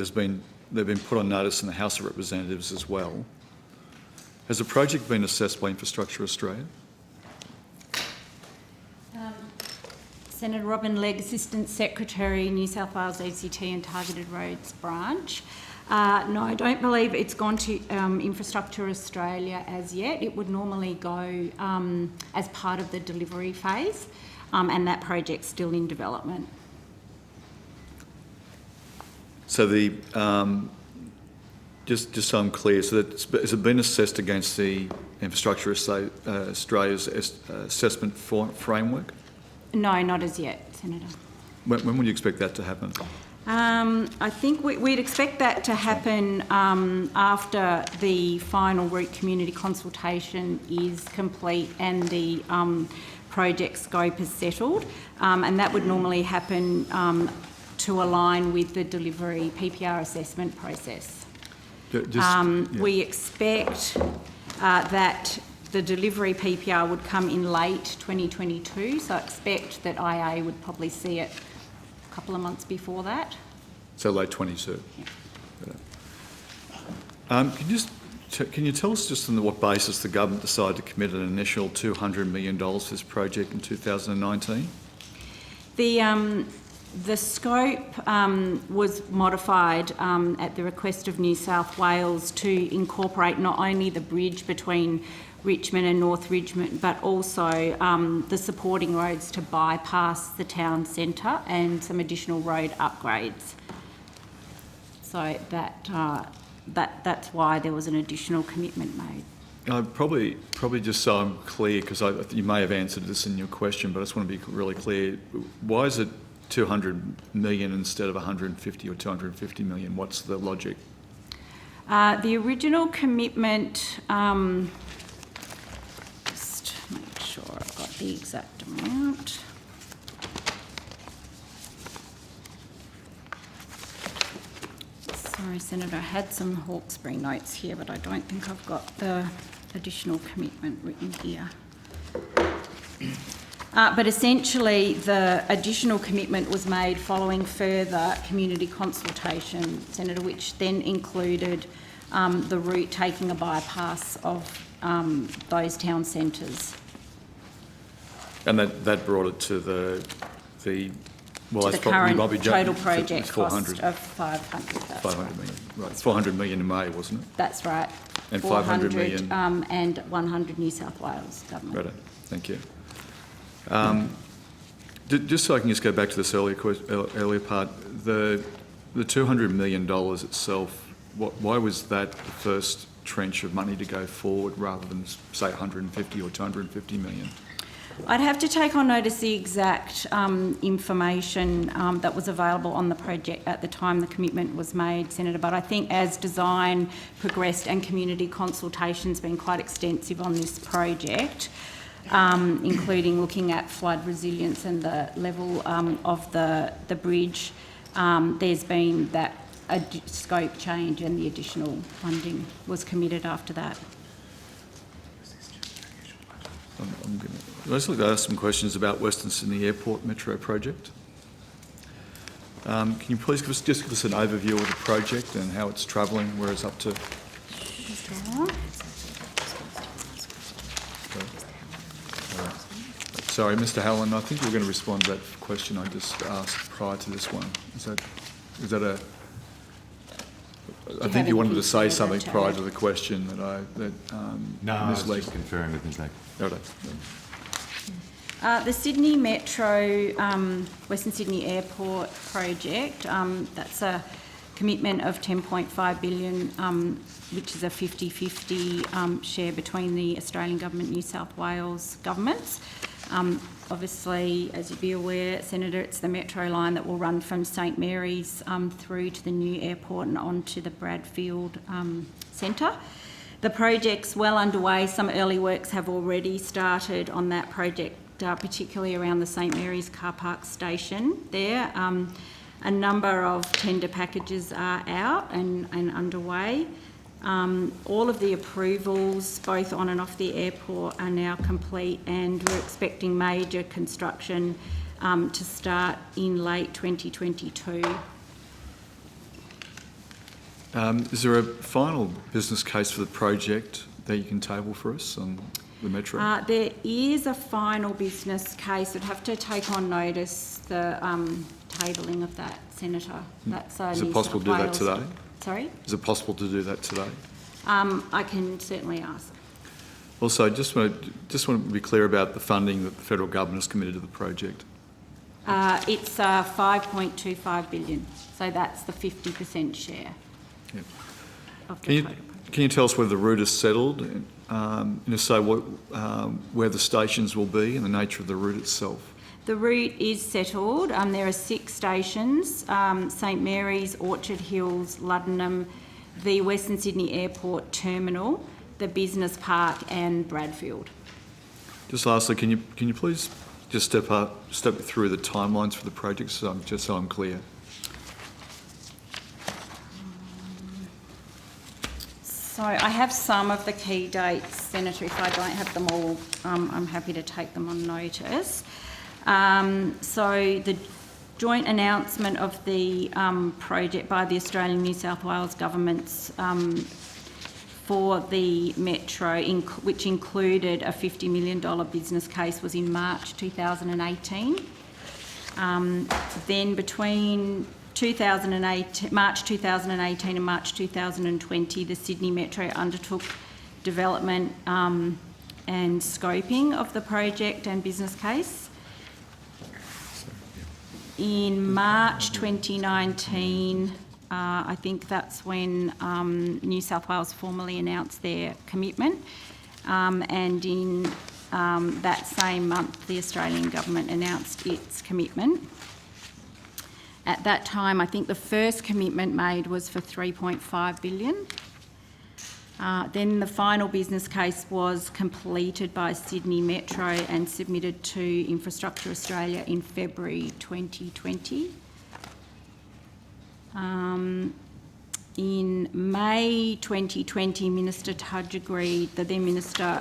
they've been put on notice in the House of Representatives as well. Has the project been assessed by Infrastructure Australia? Senator Robin Legg, Assistant Secretary, New South Wales ACT and Targeted Roads Branch. No, I don't believe it's gone to Infrastructure Australia as yet. It would normally go as part of the delivery phase, and that project's still in development. So the just so I'm clear, so has it been assessed against the Infrastructure Australia's assessment framework? No, not as yet, Senator. When would you expect that to happen? I think we'd expect that to happen after the final route community consultation is complete and the project scope is settled, and that would normally happen to align with the delivery PPR assessment process. We expect that the delivery PPR would come in late 2022, so I expect that IA would probably see it a couple of months before that So late 22. Can you tell us just on what basis the government decided to commit an initial $200 million to this project in 2019? The scope was modified at the request of New South Wales to incorporate not only the bridge between Richmond and North Richmond, but also the supporting roads to bypass the town centre and some additional road upgrades. So that's why there was an additional commitment made. Probably just so I'm clear, because you may have answered this in your question, but I just want to be really clear. Why is it 200 million instead of 150 or 250 million? What's the logic? The original commitment, just make sure I've got the exact amount. Sorry, Senator, I had some Hawkesbury notes here, but I don't think I've got the additional commitment written here. But essentially, the additional commitment was made following further community consultation, Senator, which then included the route taking a bypass of those town centres. And that brought it to the current total project 400. cost of 500. 500 million, right. 400 million in May, wasn't it? That's right. And 500 million. And 100 New South Wales government. Right, thank you. Just so I can just go back to this earlier part, the $200 million itself, why was that the first trench of money to go forward rather than, say, 150 or 250 million? I'd have to take on notice the exact information that was available on the project at the time the commitment was made, Senator, but I think as design progressed and community consultation's been quite extensive on this project, including looking at flood resilience and the level of the bridge, there's been that scope change and the additional funding was committed after that. I'd just like to ask some questions about Western Sydney Airport Metro project. Can you please give us an overview of the project and how it's travelling, where it's up to? Sorry, Mr. Hallen, I think you were going to respond to that question I just asked prior to this one. Is that a? I think you wanted to say something prior to the question that No, I was Ms. Lee. just conferring with Ms. Lee. The Sydney Metro Western Sydney Airport project, that's a commitment of $10.5 billion, which is a 50-50 share between the Australian Government and New South Wales governments. Obviously, as you'd be aware, Senator, it's the metro line that will run from St Mary's through to the new airport and on to the Bradfield Centre. The project's well underway. Some early works have already started on that project, particularly around the St Mary's car park station there. A number of tender packages are out and underway. All of the approvals, both on and off the airport, are now complete, and we're expecting major construction to start in late 2022. Is there a final business case for the project that you can table for us on the Metro? There is a final business case. I'd have to take on notice the tabling of that, Senator. That's Is it possible to do that today? Sorry? Is it possible to do that today? I can certainly ask. Also, just want to be clear about the funding that the federal government has committed to the project. It's $5.25 billion, so that's the 50% share. Yep. Of the total. Can you tell us whether the route is settled, and if so, where the stations will be and the nature of the route itself? The route is settled. There are 6 stations, St Mary's, Orchard Hills, Luddenham, the Western Sydney Airport Terminal, the Business Park and Bradfield. Just lastly, can you please just step through the timelines for the project just so I'm clear? So I have some of the key dates, Senator. If I don't have them all, I'm happy to take them on notice. So the joint announcement of the project by the Australian New South Wales governments for the Metro, which included a $50 million business case, was in March 2018. Then between March 2018 and March 2020, the Sydney Metro undertook development and scoping of the project and business case. In March 2019, I think that's when New South Wales formally announced their commitment, and in that same month the Australian government announced its commitment. At that time, I think the first commitment made was for $3.5 billion. Then the final business case was completed by Sydney Metro and submitted to Infrastructure Australia in February 2020. In May 2020, Minister Tudge agreed, the then Minister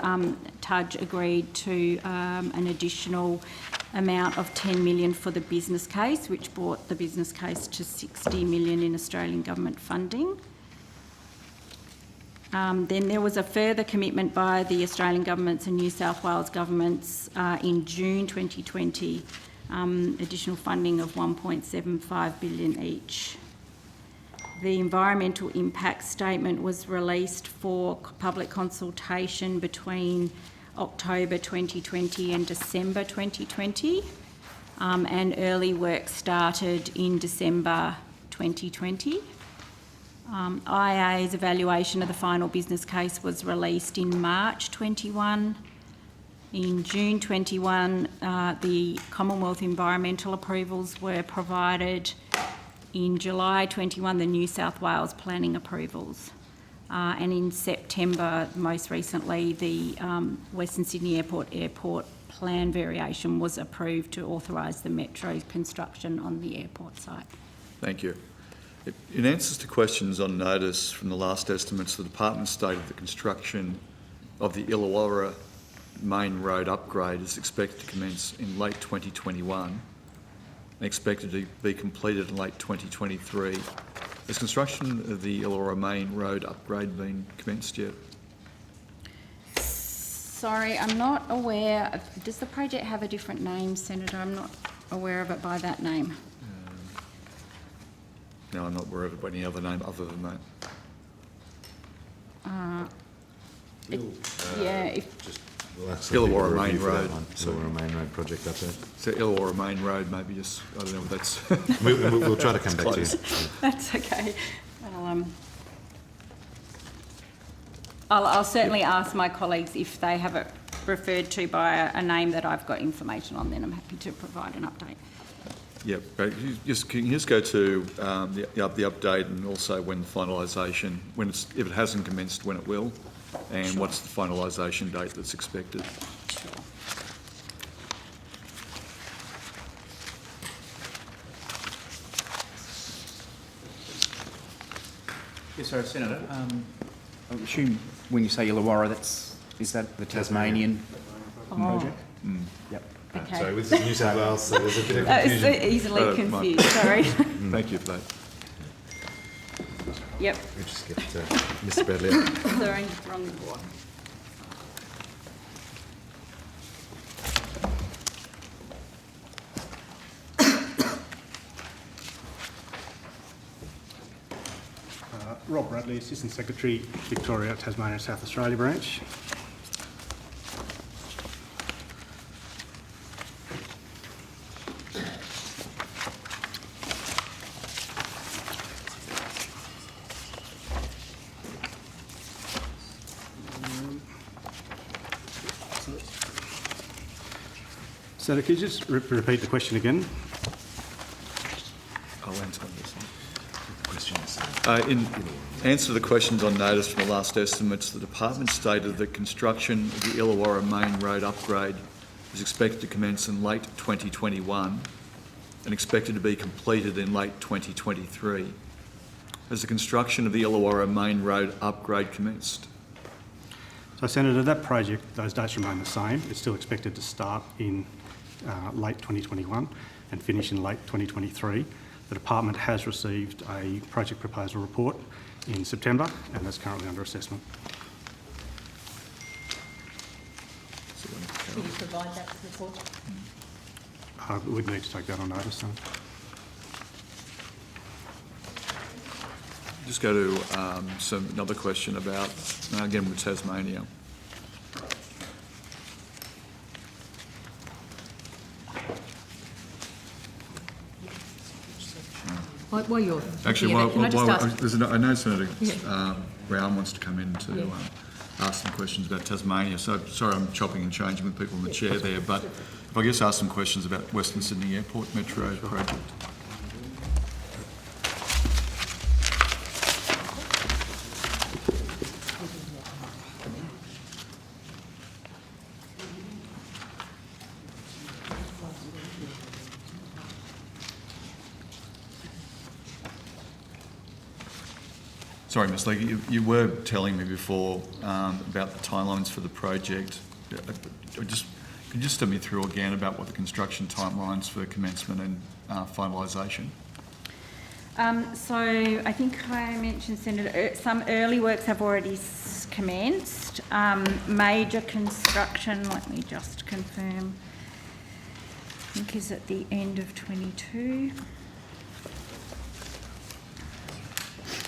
Tudge agreed to an additional amount of $10 million for the business case, which brought the business case to $60 million in Australian government funding. Then there was a further commitment by the Australian governments and New South Wales governments in June 2020, additional funding of $1.75 billion each. The environmental impact statement was released for public consultation between October 2020 and December 2020, and early work started in December 2020. IA's evaluation of the final business case was released in March 21. In June 21, the Commonwealth environmental approvals were provided. In July 21, the New South Wales planning approvals. And in September, most recently, the Western Sydney Airport plan variation was approved to authorise the Metro's construction on the airport site. Thank you. In answers to questions on notice from the last estimates, the department stated the construction of the Illawarra Main Road upgrade is expected to commence in late 2021 and expected to be completed in late 2023. Has construction of the Illawarra Main Road upgrade been commenced yet? Sorry, I'm not aware. Does the project have a different name, Senator? I'm not aware of it by that name. No, I'm not aware of any other name other than that. Illawarra Main Road. Illawarra Main Road project update. So Illawarra Main Road, maybe just, I don't know if that's... We'll try to come back to you. That's okay. I'll certainly ask my colleagues if they have it referred to by a name that I've got information on, then I'm happy to provide an update. Yep, can you just go to the update and also when the finalisation, if it hasn't commenced, when it will, and Sure. What's the finalisation date that's expected? Sure. Yes, sir, Senator. I assume when you say Illawarra, is that the Tasmanian project? Yep. Okay. Sorry, with New South Wales, so there's a bit of confusion. It's easily confused, sorry. Thank you for that. Yep. We just get Mr. Bradley. Sorry, wrong board. Rob Bradley, Assistant Secretary, Victoria, Tasmania, South Australia branch. So could you just repeat the question again? I'll answer this. In answer to the questions on notice from the last estimates, the department stated that construction of the Illawarra Main Road upgrade is expected to commence in late 2021 and expected to be completed in late 2023. Has the construction of the Illawarra Main Road upgrade commenced? So, Senator, that project, those dates remain the same. It's still expected to start in late 2021 and finish in late 2023. The department has received a project proposal report in September and is currently under assessment. Will you provide that report? We'd need to take that on notice. Just go to another question about, again with Tasmania. While you're Actually, here, can I just ask? I know Senator Brown wants to come in to ask some questions about Tasmania. So sorry, I'm chopping and changing with people in the chair there, but if I guess ask some questions about Western Sydney Airport Metro project. Sorry, Ms. Lee, you were telling me before about the timelines for the project. Could you just step me through again about what the construction timelines for commencement and finalisation? So I think I mentioned, Senator, some early works have already commenced. Major construction, let me just confirm, I think is at the end of 22.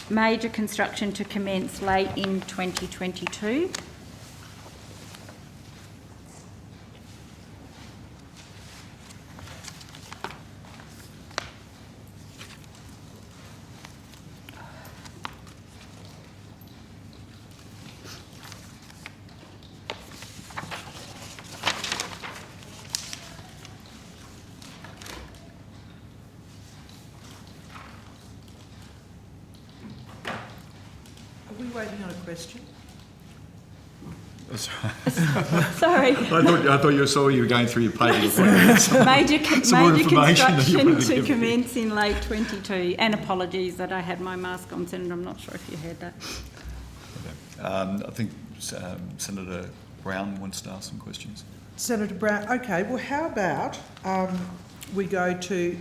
Major construction to commence late in 2022. Are we waiting on a question? Sorry. I thought you saw you were going through your pages. Major construction to commence in late 22. And apologies that I had my mask on, Senator. I'm not sure if you heard that. I think Senator Brown wants to ask some questions. Senator Brown, okay, well how about we go to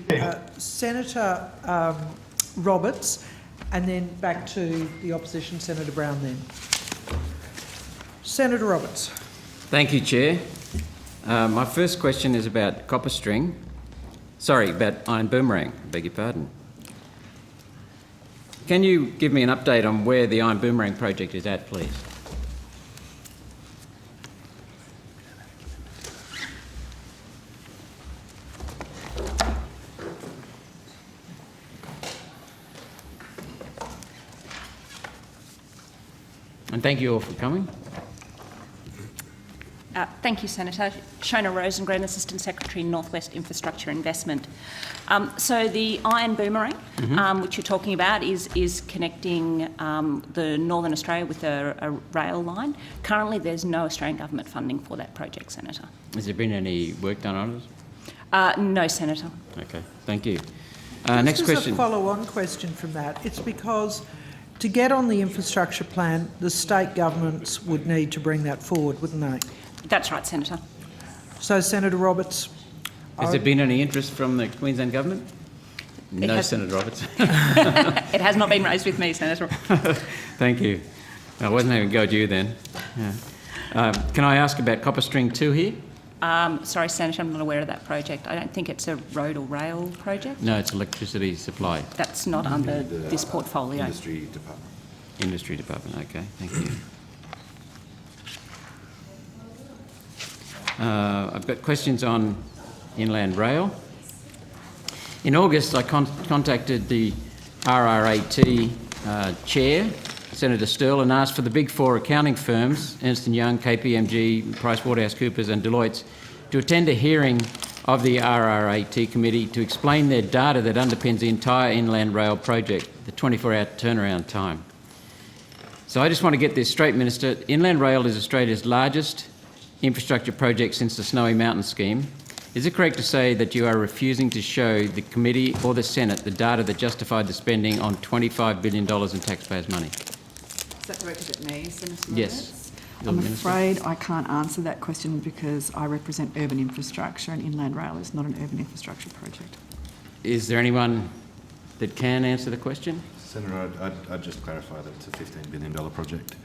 Senator Roberts and then back to the opposition, Senator Brown then. Senator Roberts. Thank you, Chair. My first question is about copper string. Sorry, about Iron Boomerang, I beg your pardon. Can you give me an update on where the Iron Boomerang project is at, please? And thank you all for coming. Thank you, Senator. Shona Rosengren, Assistant Secretary, Northwest Infrastructure Investment. So the Iron Boomerang, which you're talking about, is connecting the Northern Australia with a rail line. Currently, there's no Australian government funding for that project, Senator. Has there been any work done on it? No, Senator. Okay, thank you. Next question. Just a follow-on question from that. It's because to get on the infrastructure plan, the state governments would need to bring that forward, wouldn't they? That's right, Senator. So, Senator Roberts. Has there been any interest from the Queensland government? No, Senator Roberts. It has not been raised with me, Senator. Thank you. I wasn't having a go at you then. Yeah. Can I ask about Copper String 2 here? Sorry, Senator, I'm not aware of that project. I don't think it's a road or rail project. No, it's electricity supply. That's not under this portfolio. Industry Department. Industry Department, okay, thank you. I've got questions on Inland Rail. In August, I contacted the RRAT chair, Senator Sterle, and asked for the big four accounting firms, Ernst & Young, KPMG, PricewaterhouseCoopers and Deloitte, to attend a hearing of the RRAT committee to explain their data that underpins the entire Inland Rail project, the 24-hour turnaround time. So I just want to get this straight, Minister. Inland Rail is Australia's largest infrastructure project since the Snowy Mountain scheme. Is it correct to say that you are refusing to show the committee or the Senate the data that justified the spending on $25 billion in taxpayers' money? Is that directed at me, Senator Roberts? Yes. I'm afraid I can't answer that question because I represent urban infrastructure and Inland Rail is not an urban infrastructure project. Is there anyone that can answer the question? Senator, I'd just clarify that it's a $15 billion project.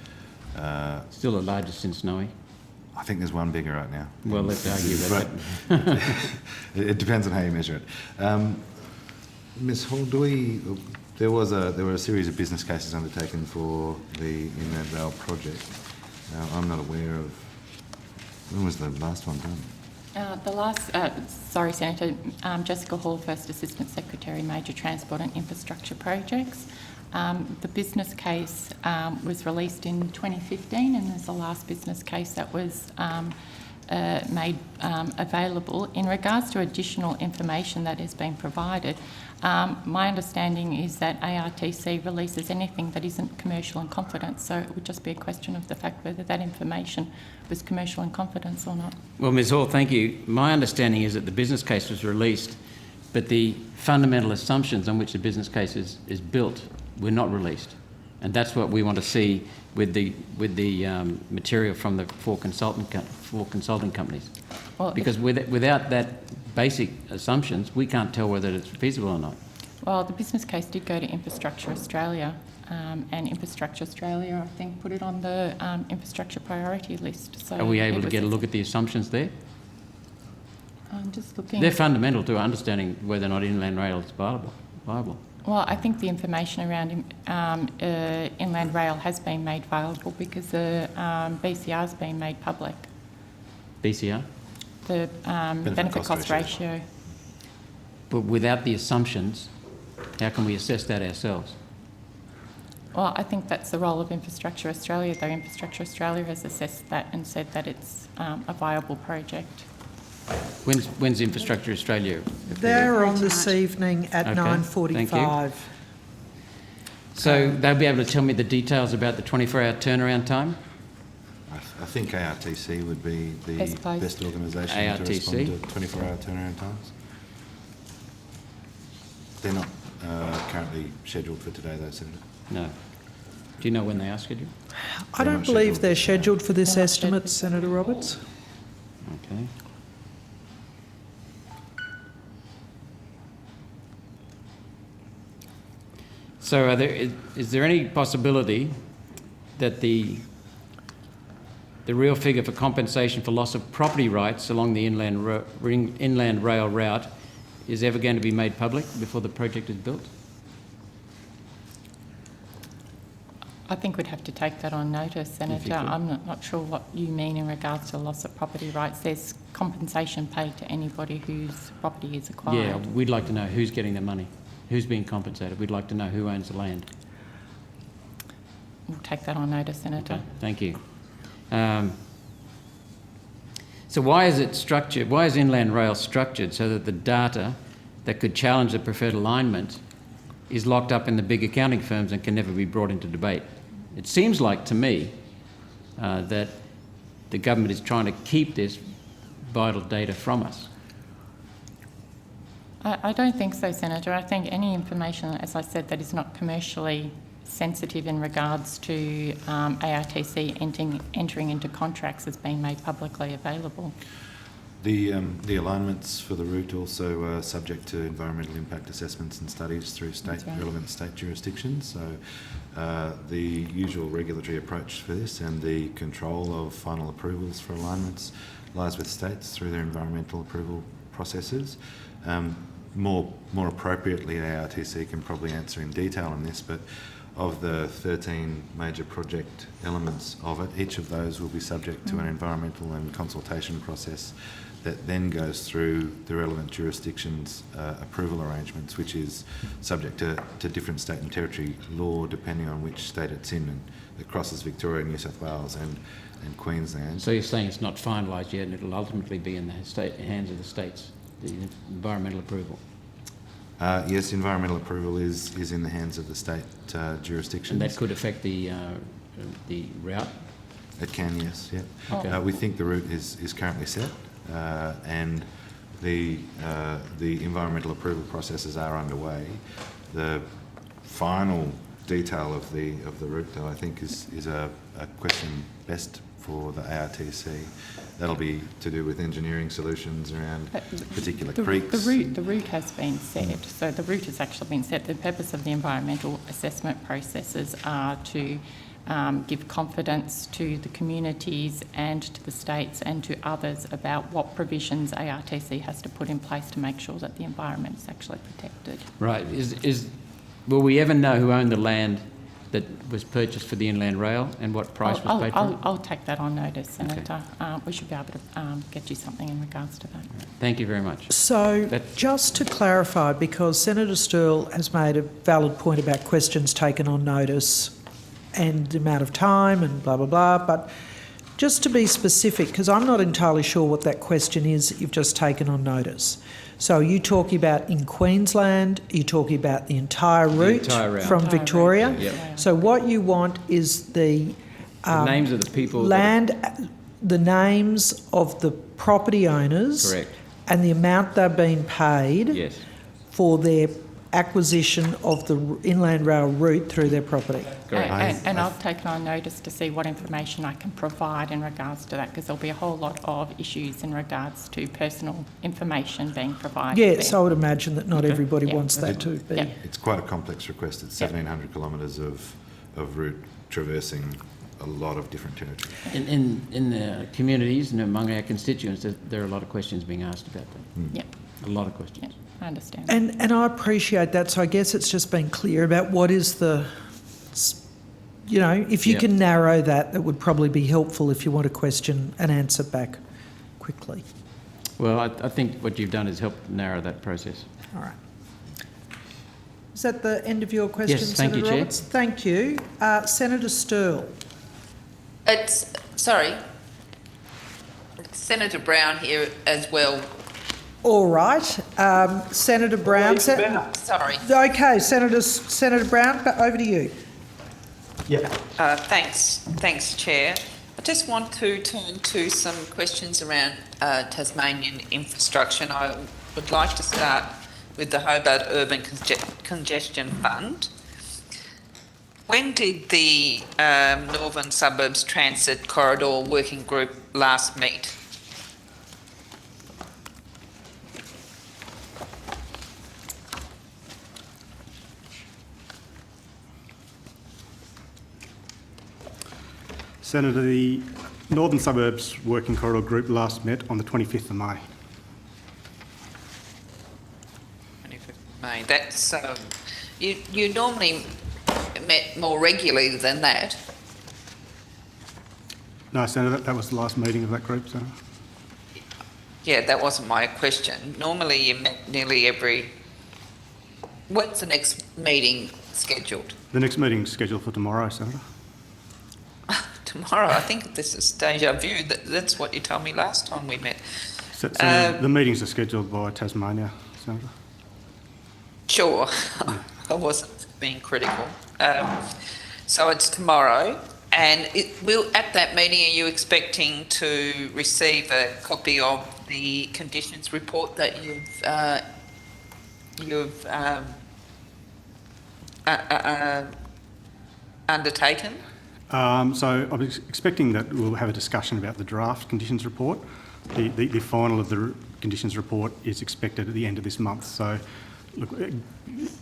Still the largest in Snowy? I think there's one bigger right now. Well, let's argue about that. It depends on how you measure it. Ms Hall, there were a series of business cases undertaken for the Inland Rail project. I'm not aware of, when was the last one done? Sorry, Senator, Jessica Hall, First Assistant Secretary, Major Transport and Infrastructure Projects. The business case was released in 2015 and there's the last business case that was made available. In regards to additional information that has been provided, my understanding is that ARTC releases anything that isn't commercial in confidence, so it would just be a question of the fact whether that information was commercial in confidence or not. Well, Ms Hall, thank you. My understanding is that the business case was released, but the fundamental assumptions on which the business case is built were not released. And that's what we want to see with the material from the four consulting companies. Well, because without that basic assumptions, we can't tell whether it's feasible or not. Well, the business case did go to Infrastructure Australia, and Infrastructure Australia, I think, put it on the infrastructure priority list. So are we able to get a look at the assumptions there? I'm just looking. They're fundamental to understanding whether or not Inland Rail is viable. Well, I think the information around Inland Rail has been made viable because the BCR has been made public. BCR? The benefit cost ratio. But without the assumptions, how can we assess that ourselves? Well, I think that's the role of Infrastructure Australia, though Infrastructure Australia has assessed that and said that it's a viable project. When's Infrastructure Australia? They're on this evening at 9:45. So they'll be able to tell me the details about the 24-hour turnaround time? I think ARTC would be the best organisation to respond to 24-hour turnaround times. They're not currently scheduled for today, though, Senator. No. Do you know when they are scheduled? I don't believe they're scheduled for this estimate, Senator Roberts. Okay. So is there any possibility that the real figure for compensation for loss of property rights along the Inland Rail route is ever going to be made public before the project is built? I think we'd have to take that on notice, Senator. I'm not sure what you mean in regards to loss of property rights. There's compensation paid to anybody whose property is acquired. Yeah, we'd like to know who's getting the money, who's being compensated. We'd like to know who owns the land. We'll take that on notice, Senator. Okay, thank you. So why is it structured? Why is Inland Rail structured so that the data that could challenge the preferred alignment is locked up in the big accounting firms and can never be brought into debate? It seems like to me that the government is trying to keep this vital data from us. I don't think so, Senator. I think any information, as I said, that is not commercially sensitive in regards to ARTC entering into contracts has been made publicly available. The alignments for the route also are subject to environmental impact assessments and studies through relevant state jurisdictions. So the usual regulatory approach for this and the control of final approvals for alignments lies with states through their environmental approval processes. More appropriately, ARTC can probably answer in detail on this, but of the 13 major project elements of it, each of those will be subject to an environmental and consultation process that then goes through the relevant jurisdictions' approval arrangements, which is subject to different state and territory law depending on which state it's in, and it crosses Victoria, New South Wales and Queensland. So you're saying it's not finalised yet and it'll ultimately be in the hands of the states, the environmental approval? Yes, environmental approval is in the hands of the state jurisdictions. And that could affect the route? It can, yes. Yeah. Okay. We think the route is currently set, and the environmental approval processes are underway. The final detail of the route, though, I think is a question best for the ARTC. That'll be to do with engineering solutions around particular creeks. The route has been set. So the route has actually been set. The purpose of the environmental assessment processes are to give confidence to the communities and to the states and to others about what provisions ARTC has to put in place to make sure that the environment is actually protected. Right. Will we ever know who owned the land that was purchased for the Inland Rail and what price was paid for it? I'll take that on notice, Senator. We should be able to get you something in regards to that. Thank you very much. So just to clarify, because Senator Sterle has made a valid point about questions taken on notice and the amount of time and blah, blah, blah, but just to be specific, because I'm not entirely sure what that question is that you've just taken on notice. So are you talking about in Queensland? Are you talking about the entire route from Victoria? Yep. So what you want is the names of the people, the names of the property owners, correct, and the amount they're being paid yes, for their acquisition of the Inland Rail route through their property. And I've taken on notice to see what information I can provide in regards to that, because there'll be a whole lot of issues in regards to personal information being provided. Yes, I would imagine that not everybody wants that to be. It's quite a complex request. It's 1,700 kilometres of route traversing a lot of different territories. In the communities and among our constituents, there are a lot of questions being asked about that. Yep. A lot of questions. Yep. I understand. And I appreciate that. So I guess it's just being clear about what is the, if you can narrow that, that would probably be helpful if you want a question and answer back quickly. Well, I think what you've done is help narrow that process. All right. Is that the end of your question, Yes, thank Senator you, Chair. Roberts? Thank you. Senator Sterle. It's Senator Brown here as well. All right. Senator Brown. Sorry. Okay, Senator Brown, over to you. Yeah. Thanks, Chair. I just want to turn to some questions around Tasmanian infrastructure. And I would like to start with the Hobart Urban Congestion Fund. When did the Northern Suburbs Transit Corridor Working Group last meet? Senator, the Northern Suburbs Working Corridor Group last met on the 25th of May. 25th of May. That's you normally met more regularly than that. No, Senator, that was the last meeting of that group, Senator. Yeah, that wasn't my question. Normally you met nearly every... When's the next meeting scheduled? The next meeting is scheduled for tomorrow, Senator. Tomorrow? I think this is deja vu. That's what you told me last time we met. Senator, the meetings are scheduled by Tasmania, Senator. Sure. I wasn't being critical. So it's tomorrow. And at that meeting, are you expecting to receive a copy of the conditions report that you've undertaken? So I'm expecting that we'll have a discussion about the draft conditions report. The final of the conditions report is expected at the end of this month. So, look,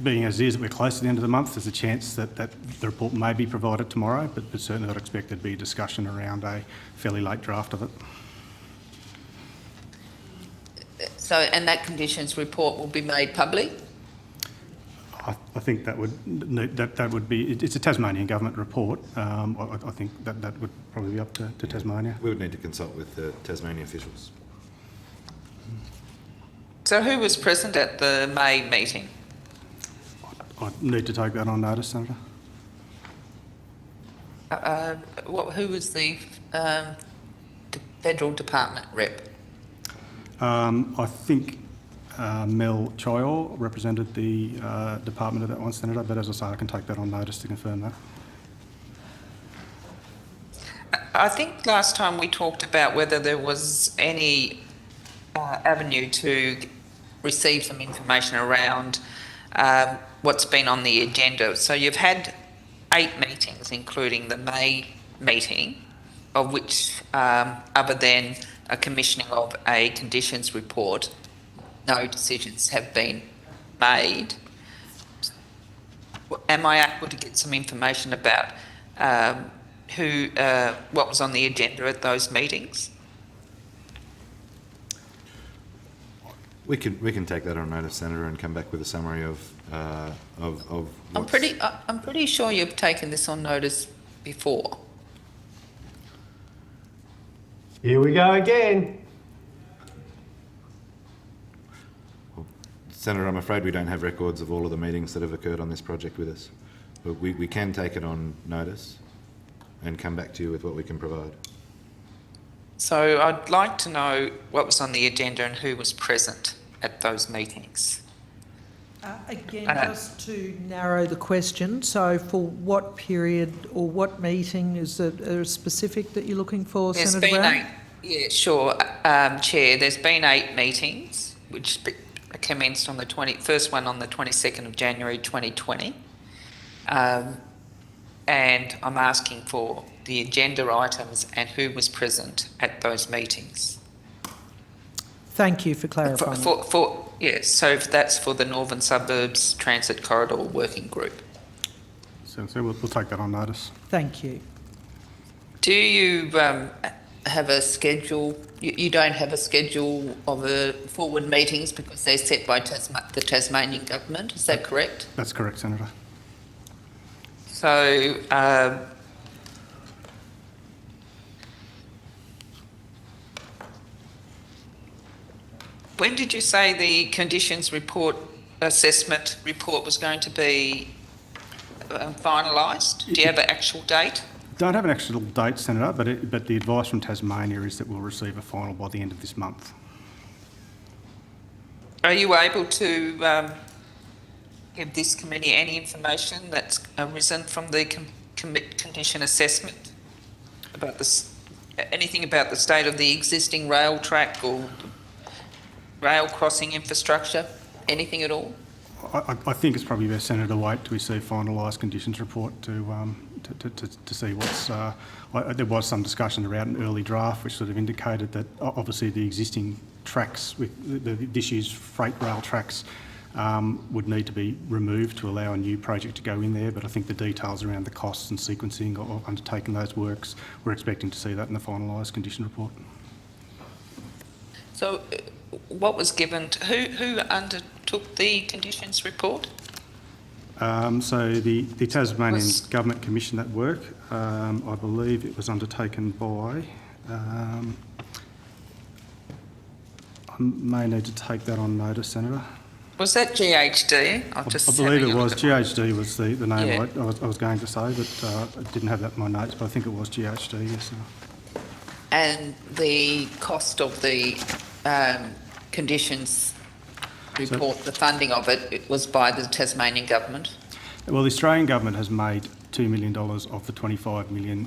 being as it is that we're close to the end of the month, there's a chance that the report may be provided tomorrow, but certainly I'd expect there'd be a discussion around a fairly late draft of it. So, and that conditions report will be made public? I think that would be, it's a Tasmanian government report. I think that would probably be up to Tasmania. We would need to consult with the Tasmanian officials. So who was present at the May meeting? I need to take that on notice, Senator. Who was the federal department rep? I think Mel Choyol represented the department of that one, Senator, but as I say, I can take that on notice to confirm that. I think last time we talked about whether there was any avenue to receive some information around what's been on the agenda. So you've had 8 meetings, including the May meeting of which, other than a commissioning of a conditions report, no decisions have been made. Am I able to get some information about what was on the agenda at those meetings? We can take that on notice, Senator, and come back with a summary of I'm pretty sure you've taken this on notice before. Here we go again. Senator, I'm afraid we don't have records of all of the meetings that have occurred on this project with us. But we can take it on notice and come back to you with what we can provide. So I'd like to know what was on the agenda and who was present at those meetings. Again, just to narrow the question, so for what period or what meeting, is there a specific that you're looking for, Senator Brown? Yeah, sure, Chair. There's been 8 meetings, which commenced on the first one on the 22nd of January 2020. And I'm asking for the agenda items and who was present at those meetings. Thank you for clarifying. Yes, so that's for the Northern Suburbs Transit Corridor Working Group. So we'll take that on notice. Thank you. Do you have a schedule? You don't have a schedule of forward meetings because they're set by the Tasmanian government, is that correct? That's correct, Senator. So, when did you say the conditions assessment report was going to be finalised? Do you have an actual date? Don't have an actual date, Senator, but the advice from Tasmania is that we'll receive a final by the end of this month. Are you able to give this committee any information that's arisen from the condition assessment about this? Anything about the state of the existing rail track or rail crossing infrastructure? Anything at all? I think it's probably best, Senator, to wait till we see finalised conditions report to see what's. There was some discussion around an early draft, which sort of indicated that obviously the existing tracks with the disused freight rail tracks would need to be removed to allow a new project to go in there. But I think the details around the costs and sequencing of undertaking those works, we're expecting to see that in the finalised condition report. So, what was given to, who undertook the conditions report? So the Tasmanian Government commissioned that work. I believe it was undertaken by. I may need to take that on notice, Senator. Was that GHD? I believe it was. GHD was the name Yeah. I was going to say, but I didn't have that in my notes, but I think it was GHD, yes. And the cost of the conditions report, the funding of it was by the Tasmanian government? Well, the Australian government has made $2 million of the $25 million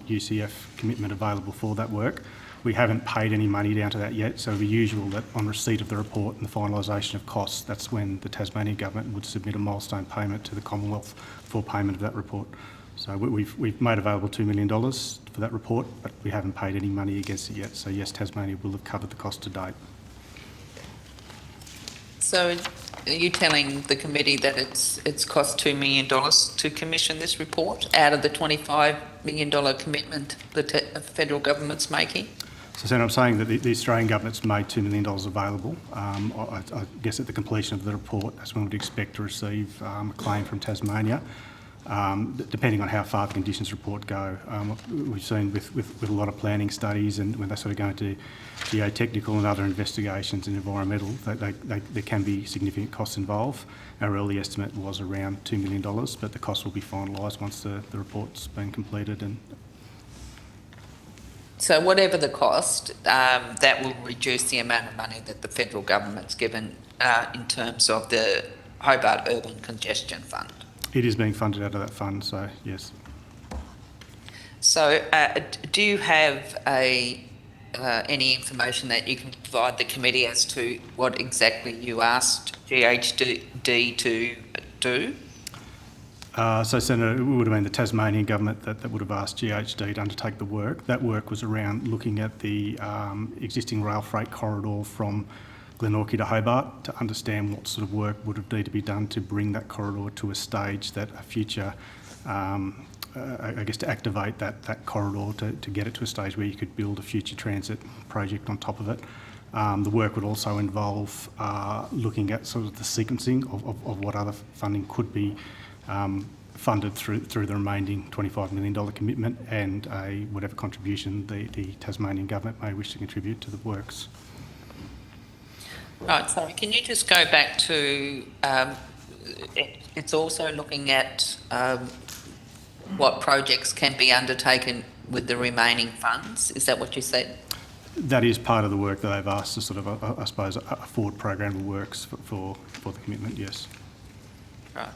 UCF commitment available for that work. We haven't paid any money down to that yet, so it'd be usual that on receipt of the report and the finalisation of costs, that's when the Tasmanian government would submit a milestone payment to the Commonwealth for payment of that report. So we've made available $2 million for that report, but we haven't paid any money against it yet. So yes, Tasmania will have covered the cost to date. So are you telling the committee that it's cost $2 million to commission this report out of the $25 million commitment the federal government's making? So, Senator, I'm saying that the Australian government's made $2 million available. I guess at the completion of the report, that's when we'd expect to receive a claim from Tasmania. Depending on how far the conditions report go. We've seen with a lot of planning studies and when they sort of go into geotechnical and other investigations and environmental, there can be significant costs involved. Our early estimate was around $2 million, but the cost will be finalised once the report's been completed. And so whatever the cost, that will reduce the amount of money that the federal government's given in terms of the Hobart Urban Congestion Fund. It is being funded out of that fund, so yes. So do you have any information that you can provide the committee as to what exactly you asked GHD to do? So, Senator, it would have been the Tasmanian government that would have asked GHD to undertake the work. That work was around looking at the existing rail freight corridor from Glenorchy to Hobart to understand what sort of work would have needed to be done to bring that corridor to a stage that a future, I guess, to activate that corridor to get it to a stage where you could build a future transit project on top of it. The work would also involve looking at sort of the sequencing of what other funding could be funded through the remaining $25 million commitment and whatever contribution the Tasmanian government may wish to contribute to the works. Right, sorry, can you just go back to, it's also looking at what projects can be undertaken with the remaining funds, is that what you said? That is part of the work that they've asked to sort of, I suppose, a forward program of works for the commitment, yes. Right.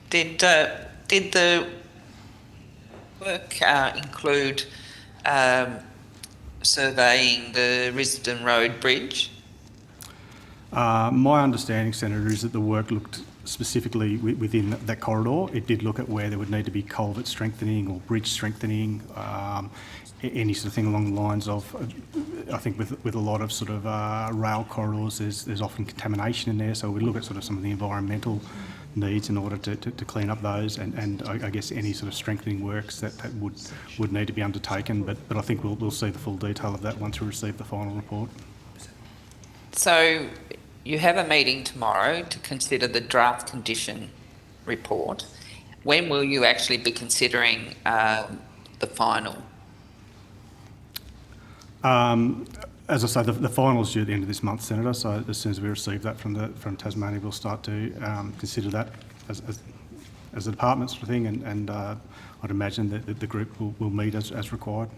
Did the work include surveying the Risdon Road Bridge? My understanding, Senator, is that the work looked specifically within that corridor. It did look at where there would need to be culvert strengthening or bridge strengthening, any sort of thing along the lines of, I think with a lot of sort of rail corridors, there's often contamination in there, so we look at sort of some of the environmental needs in order to clean up those, and I guess any sort of strengthening works that would need to be undertaken, but I think we'll see the full detail of that once we receive the final report. So you have a meeting tomorrow to consider the draft condition report. When will you actually be considering the final? As I say, the final is due at the end of this month, Senator, so as soon as we receive that from Tasmania, we'll start to consider that as a department sort of thing, and I'd imagine that the group will meet as required.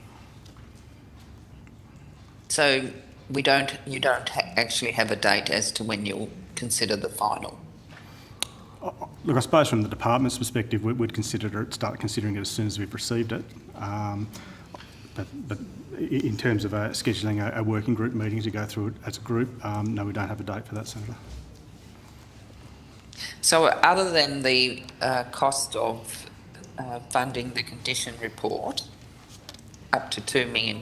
So you don't actually have a date as to when you'll consider the final? Look, I suppose from the department's perspective, we'd start considering it as soon as we've received it. But in terms of scheduling a working group meeting to go through it as a group, no, we don't have a date for that, Senator. So other than the cost of funding the condition report, up to $2 million,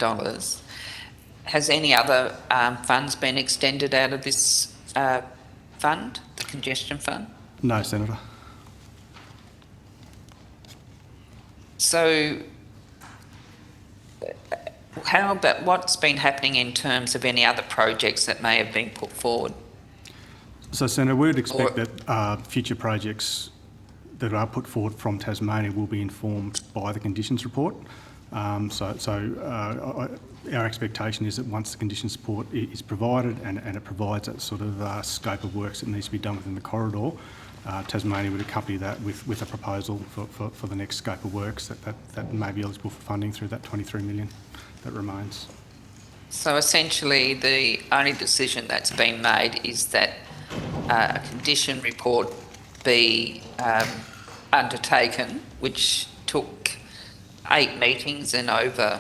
has any other funds been extended out of this fund, the congestion fund? No, Senator. So how about what's been happening in terms of any other projects that may have been put forward? So, Senator, we would expect that future projects that are put forward from Tasmania will be informed by the conditions report. Our expectation is that once the conditions report is provided and it provides that sort of scope of works that needs to be done within the corridor, Tasmania would accompany that with a proposal for the next scope of works that may be eligible for funding through that $23 million that remains. So essentially the only decision that's been made is that a condition report be undertaken, which took 8 meetings and over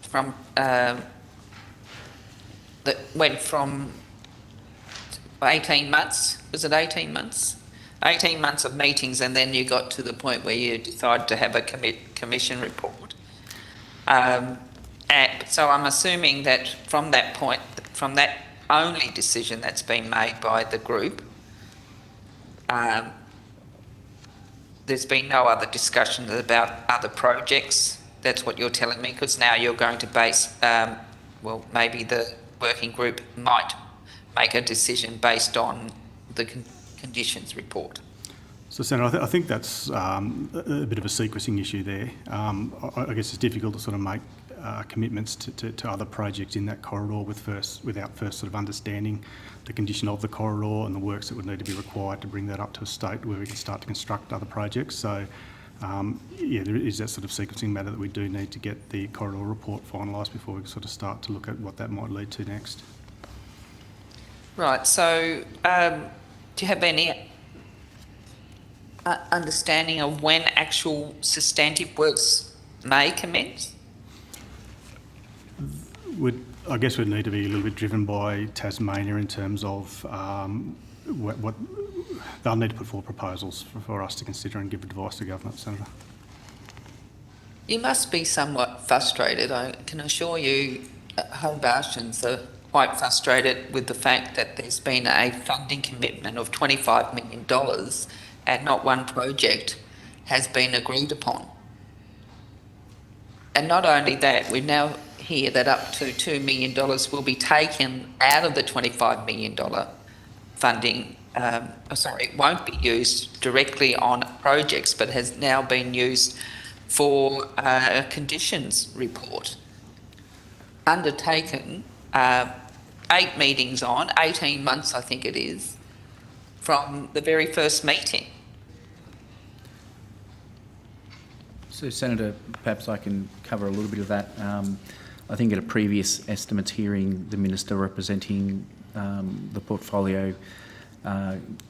from that went from 18 months. Was it 18 months? 18 months of meetings, and then you got to the point where you decided to have a commission report. So I'm assuming that from that point, from that only decision that's been made by the group, there's been no other discussion about other projects. That's what you're telling me, because now you're going to base, well, maybe the working group might make a decision based on the conditions report. So, Senator, I think that's a bit of a sequencing issue there. I guess it's difficult to sort of make commitments to other projects in that corridor without first sort of understanding the condition of the corridor and the works that would need to be required to bring that up to a state where we can start to construct other projects. So, yeah, there is that sort of sequencing matter that we do need to get the corridor report finalised before we sort of start to look at what that might lead to next. Right, so do you have any understanding of when actual substantive works may commence? I guess we'd need to be a little bit driven by Tasmania in terms of they'll need to put forward proposals for us to consider and give advice to government, Senator. You must be somewhat frustrated. I can assure you Hobartians are quite frustrated with the fact that there's been a funding commitment of $25 million and not one project has been agreed upon. And not only that, we now hear that up to $2 million will be taken out of the $25 million funding. It won't be used directly on projects, but has now been used for a conditions report. Undertaken 8 meetings on, 18 months I think it is, from the very first meeting. So, Senator, perhaps I can cover a little bit of that. I think at a previous estimates hearing, the Minister representing the portfolio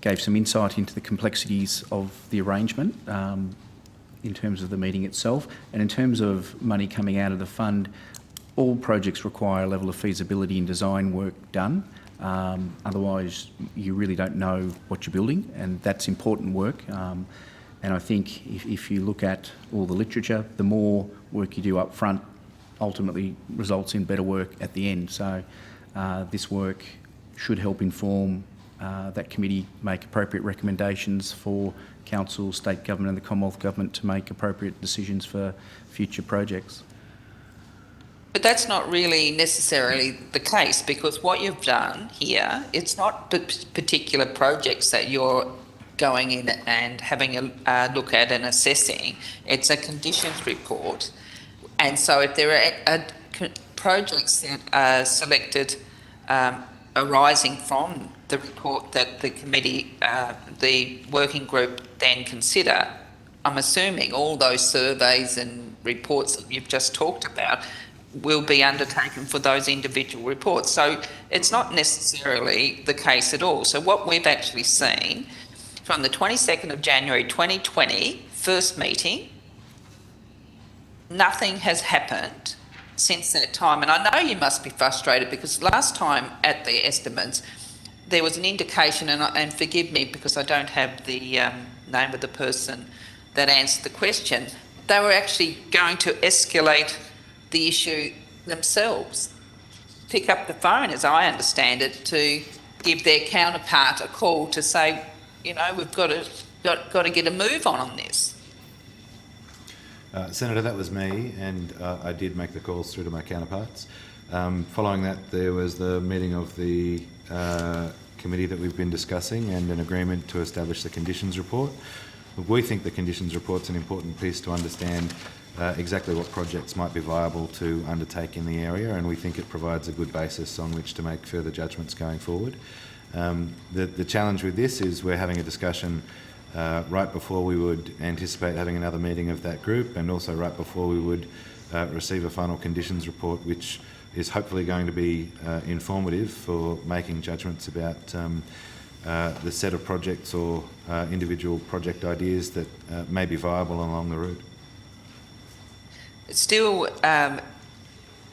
gave some insight into the complexities of the arrangement in terms of the meeting itself. And in terms of money coming out of the fund, all projects require a level of feasibility and design work done. Otherwise, you really don't know what you're building, and that's important work. And I think if you look at all the literature, the more work you do up front ultimately results in better work at the end. So this work should help inform that committee make appropriate recommendations for council, state government and the Commonwealth Government to make appropriate decisions for future projects. But that's not really necessarily the case, because what you've done here, it's not particular projects that you're going in and having a look at and assessing. It's a conditions report. And so if there are projects that are selected arising from the report that the committee, the working group then consider, I'm assuming all those surveys and reports that you've just talked about will be undertaken for those individual reports. So it's not necessarily the case at all. So what we've actually seen from the 22nd of January 2020, first meeting, nothing has happened since that time. And I know you must be frustrated, because last time at the estimates, there was an indication, and forgive me because I don't have the name of the person that answered the question, they were actually going to escalate the issue themselves, pick up the phone, as I understand it, to give their counterpart a call to say, you know, we've got to get a move on this. Senator, that was me, and I did make the calls through to my counterparts. Following that, there was the meeting of the committee that we've been discussing and an agreement to establish the conditions report. We think the conditions report's an important piece to understand exactly what projects might be viable to undertake in the area, and we think it provides a good basis on which to make further judgments going forward. The challenge with this is we're having a discussion right before we would anticipate having another meeting of that group, and also right before we would receive a final conditions report, which is hopefully going to be informative for making judgments about the set of projects or individual project ideas that may be viable along the route. Still,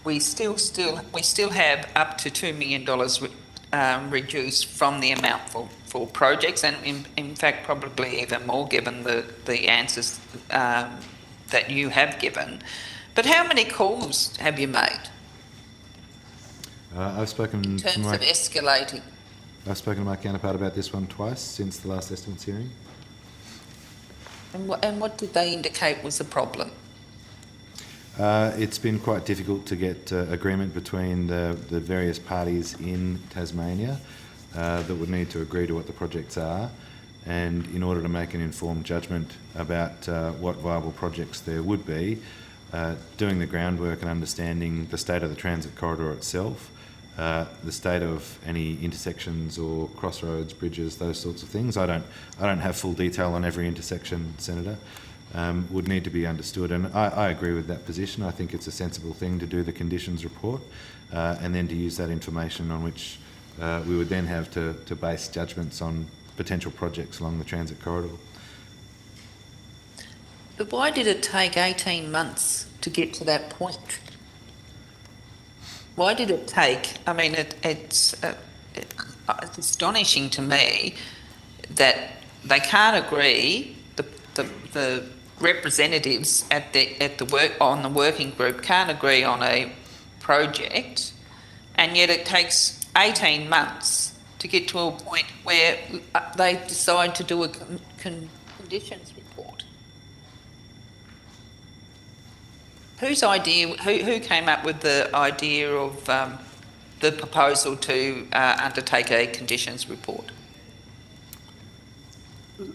we still have up to $2 million reduced from the amount for projects, and in fact probably even more given the answers that you have given. But how many calls have you made? I've spoken in terms of escalating. I've spoken to my counterpart about this one twice since the last estimates hearing. And what did they indicate was the problem? It's been quite difficult to get agreement between the various parties in Tasmania that would need to agree to what the projects are, and in order to make an informed judgment about what viable projects there would be, doing the groundwork and understanding the state of the transit corridor itself, the state of any intersections or crossroads, bridges, those sorts of things. I don't have full detail on every intersection, Senator. Would need to be understood, and I agree with that position. I think it's a sensible thing to do the conditions report and then to use that information on which we would then have to base judgments on potential projects along the transit corridor. But why did it take 18 months to get to that point? Why did it take? I mean, it's astonishing to me that they can't agree, the representatives at the work on the working group can't agree on a project, and yet it takes 18 months to get to a point where they decide to do a conditions report. Whose idea? Who came up with the idea of the proposal to undertake a conditions report?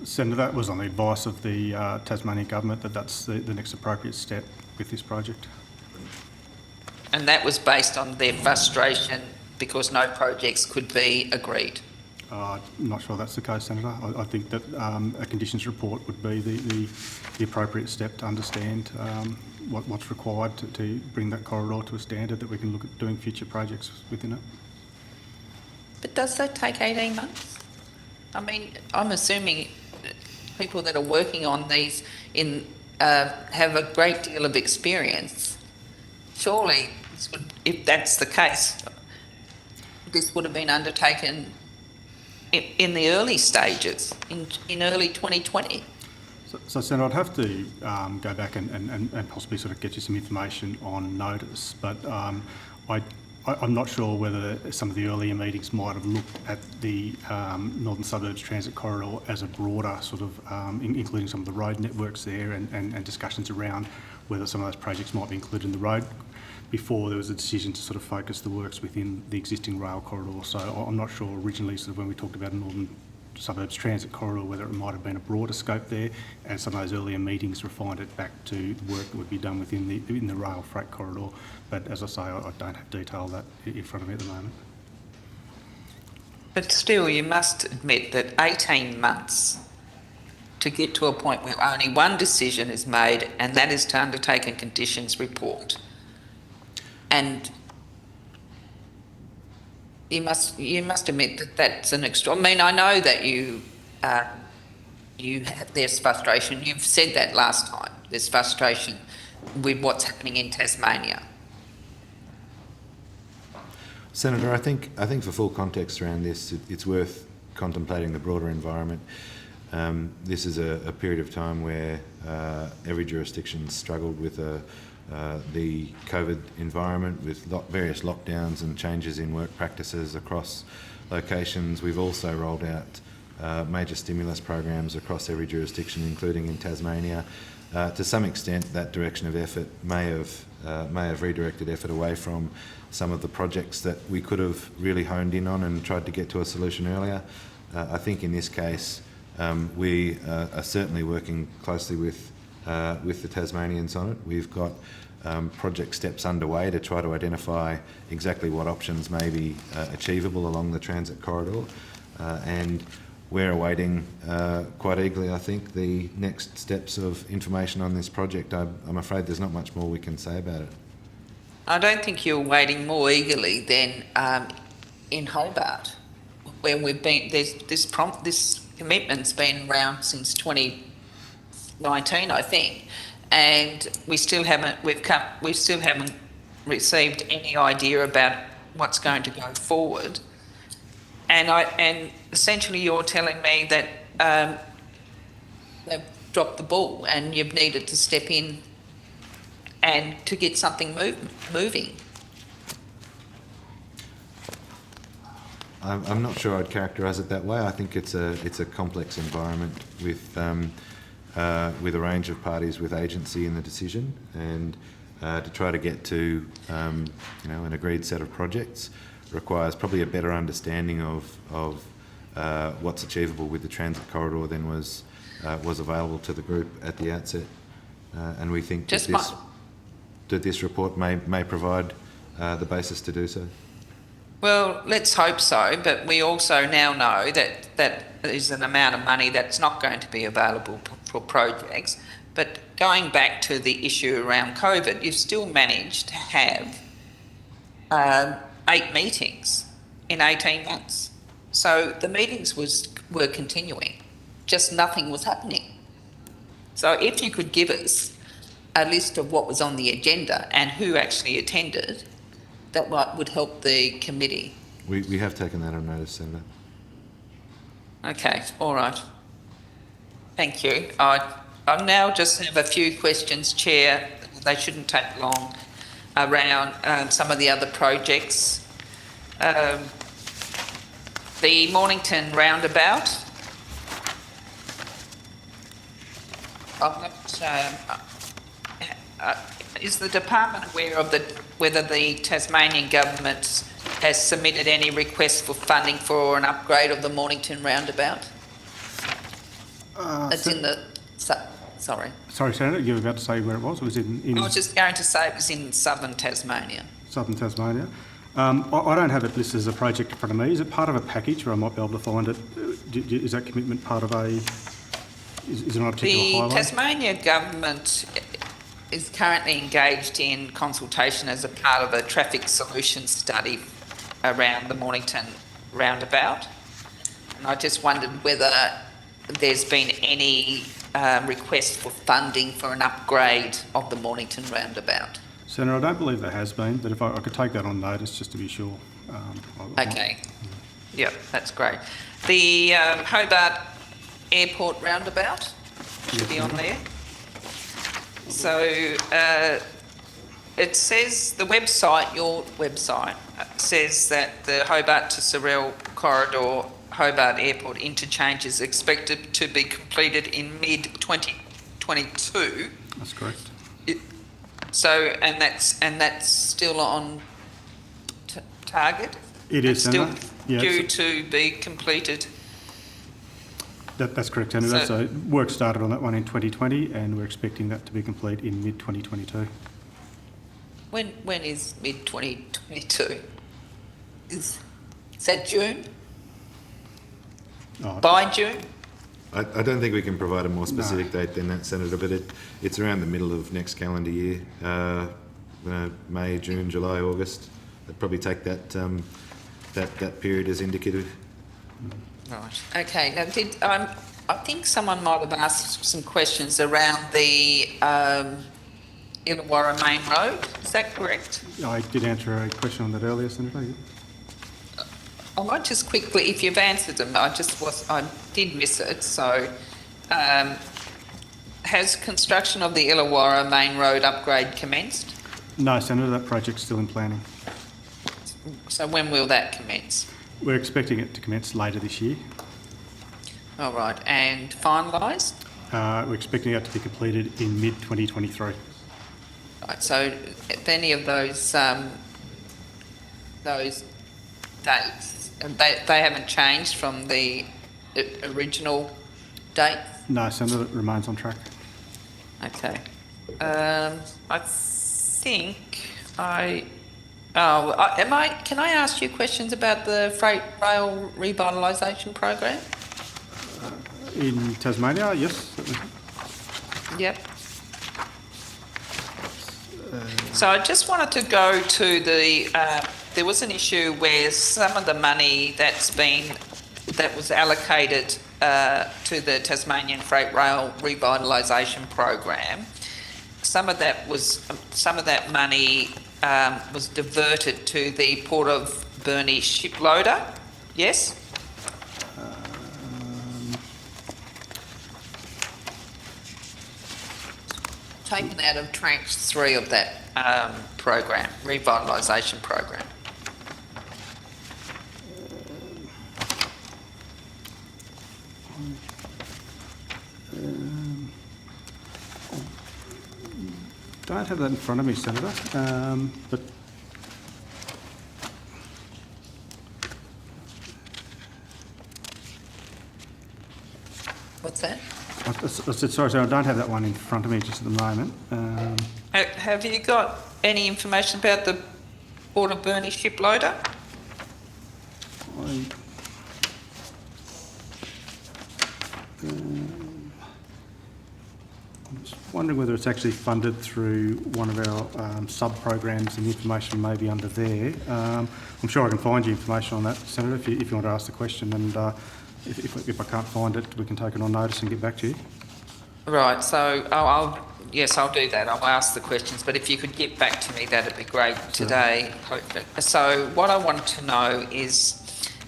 Senator, that was on the advice of the Tasmanian Government that's the next appropriate step with this project. And that was based on their frustration because no projects could be agreed. I'm not sure that's the case, Senator. I think that a conditions report would be the appropriate step to understand what's required to bring that corridor to a standard that we can look at doing future projects within it. But does that take 18 months? I mean, I'm assuming people that are working on these have a great deal of experience. Surely, if that's the case, this would have been undertaken in the early stages, in early 2020. So Senator, I'd have to go back and possibly sort of get you some information on notice, but I'm not sure whether some of the earlier meetings might have looked at the Northern Suburbs Transit Corridor as a broader sort of, including some of the road networks there and discussions around whether some of those projects might be included in the road before there was a decision to sort of focus the works within the existing rail corridor. So I'm not sure originally sort of when we talked about a Northern Suburbs Transit Corridor whether it might have been a broader scope there, and some of those earlier meetings refined it back to the work that would be done within the rail freight corridor. But as I say, I don't have detail of that in front of me at the moment. But still, you must admit that 18 months to get to a point where only one decision is made, and that is to undertake a conditions report. And you must admit that that's an extra. I mean, I know that there's frustration. You've said that last time. There's frustration with what's happening in Tasmania. Senator, I think for full context around this, it's worth contemplating the broader environment. This is a period of time where every jurisdiction struggled with the COVID environment, with various lockdowns and changes in work practices across locations. We've also rolled out major stimulus programs across every jurisdiction, including in Tasmania. To some extent, that direction of effort may have redirected effort away from some of the projects that we could have really honed in on and tried to get to a solution earlier. I think in this case, we are certainly working closely with the Tasmanians on it. We've got project steps underway to try to identify exactly what options may be achievable along the transit corridor, and we're awaiting quite eagerly, I think, the next steps of information on this project. I'm afraid there's not much more we can say about it. I don't think you're waiting more eagerly than in Hobart, where we've been. There's this commitment's been around since 2019, I think, and we still haven't received any idea about what's going to go forward. And essentially, you're telling me that they've dropped the ball, and you've needed to step in and to get something moving. I'm not sure I'd characterise it that way. I think it's a complex environment with a range of parties with agency in the decision, and to try to get to an agreed set of projects requires probably a better understanding of what's achievable with the transit corridor than was available to the group at the outset, and we think that this report may provide the basis to do so. Well, let's hope so, but we also now know that there's an amount of money that's not going to be available for projects. But going back to the issue around COVID, you've still managed to have 8 meetings in 18 months. So the meetings were continuing, just nothing was happening. So if you could give us a list of what was on the agenda and who actually attended, that would help the committee. We have taken that on notice, Senator. Okay, all right. Thank you. I now just have a few questions, Chair. They shouldn't take long, around some of the other projects. The Mornington roundabout. Is the department aware of whether the Tasmanian government has submitted any requests for funding for an upgrade of the Mornington roundabout? It's in the... Sorry. Sorry, Senator, you were about to say where it was? It was in I was just going to say it was in southern Tasmania. southern Tasmania. I don't have it listed as a project in front of me. Is it part of a package where I might be able to find it? Is that commitment part of a... Is it on a particular highway? The Tasmania government is currently engaged in consultation as a part of a traffic solutions study around the Mornington roundabout. And I just wondered whether there's been any request for funding for an upgrade of the Mornington roundabout. Senator, I don't believe there has been, but if I could take that on notice just to be sure. Okay. Yep, that's great. The Hobart Airport roundabout should be on there. So it says, the website, your website, says that the Hobart to Sorell corridor Hobart Airport interchange is expected to be completed in mid-2022. That's correct. So, and that's still on target? It is, still Senator. Yeah, due to be completed? That's correct, Senator. So work started on that one in 2020 and we're expecting that to be complete in mid-2022. When is mid-2022? Is that June? Oh, by June? I don't think we can provide a more specific date than that, Senator, but it's around the middle of next calendar year, May, June, July, August. I'd probably take that that period as indicative. Right. Okay. Now, I think someone might have asked some questions around the Illawarra Main Road. Is that correct? I did answer a question on that earlier, Senator. I might just quickly, if you've answered them, I did miss it. So, has construction of the Illawarra Main Road upgrade commenced? No, Senator, that project's still in planning. So when will that commence? We're expecting it to commence later this year. All right, and finalised? We're expecting that to be completed in mid-2023. Right, so if any of those dates, they haven't changed from the original date? No, Senator, it remains on track. Okay. I think can I ask you questions about the freight rail revitalisation program? In Tasmania, yes. Yep. So I just wanted to go to the, there was an issue where some of the money that was allocated to the Tasmanian Freight Rail Revitalisation Program, some of that money was diverted to the Port of Burnie shiploader, yes? Taken out of tranche 3 of that program, revitalisation program. Don't have that in front of me, Senator, but What's that? I said, sorry, Senator, I don't have that one in front of me just at the moment. Have you got any information about the Port of Burnie shiploader? I'm just wondering whether it's actually funded through one of our sub-programs and the information may be under there. I'm sure I can find you information on that, Senator, if you want to ask the question, and if I can't find it, we can take it on notice and get back to you. Right, so I'll do that. I'll ask the questions, but if you could get back to me, that'd be great today. So what I wanted to know is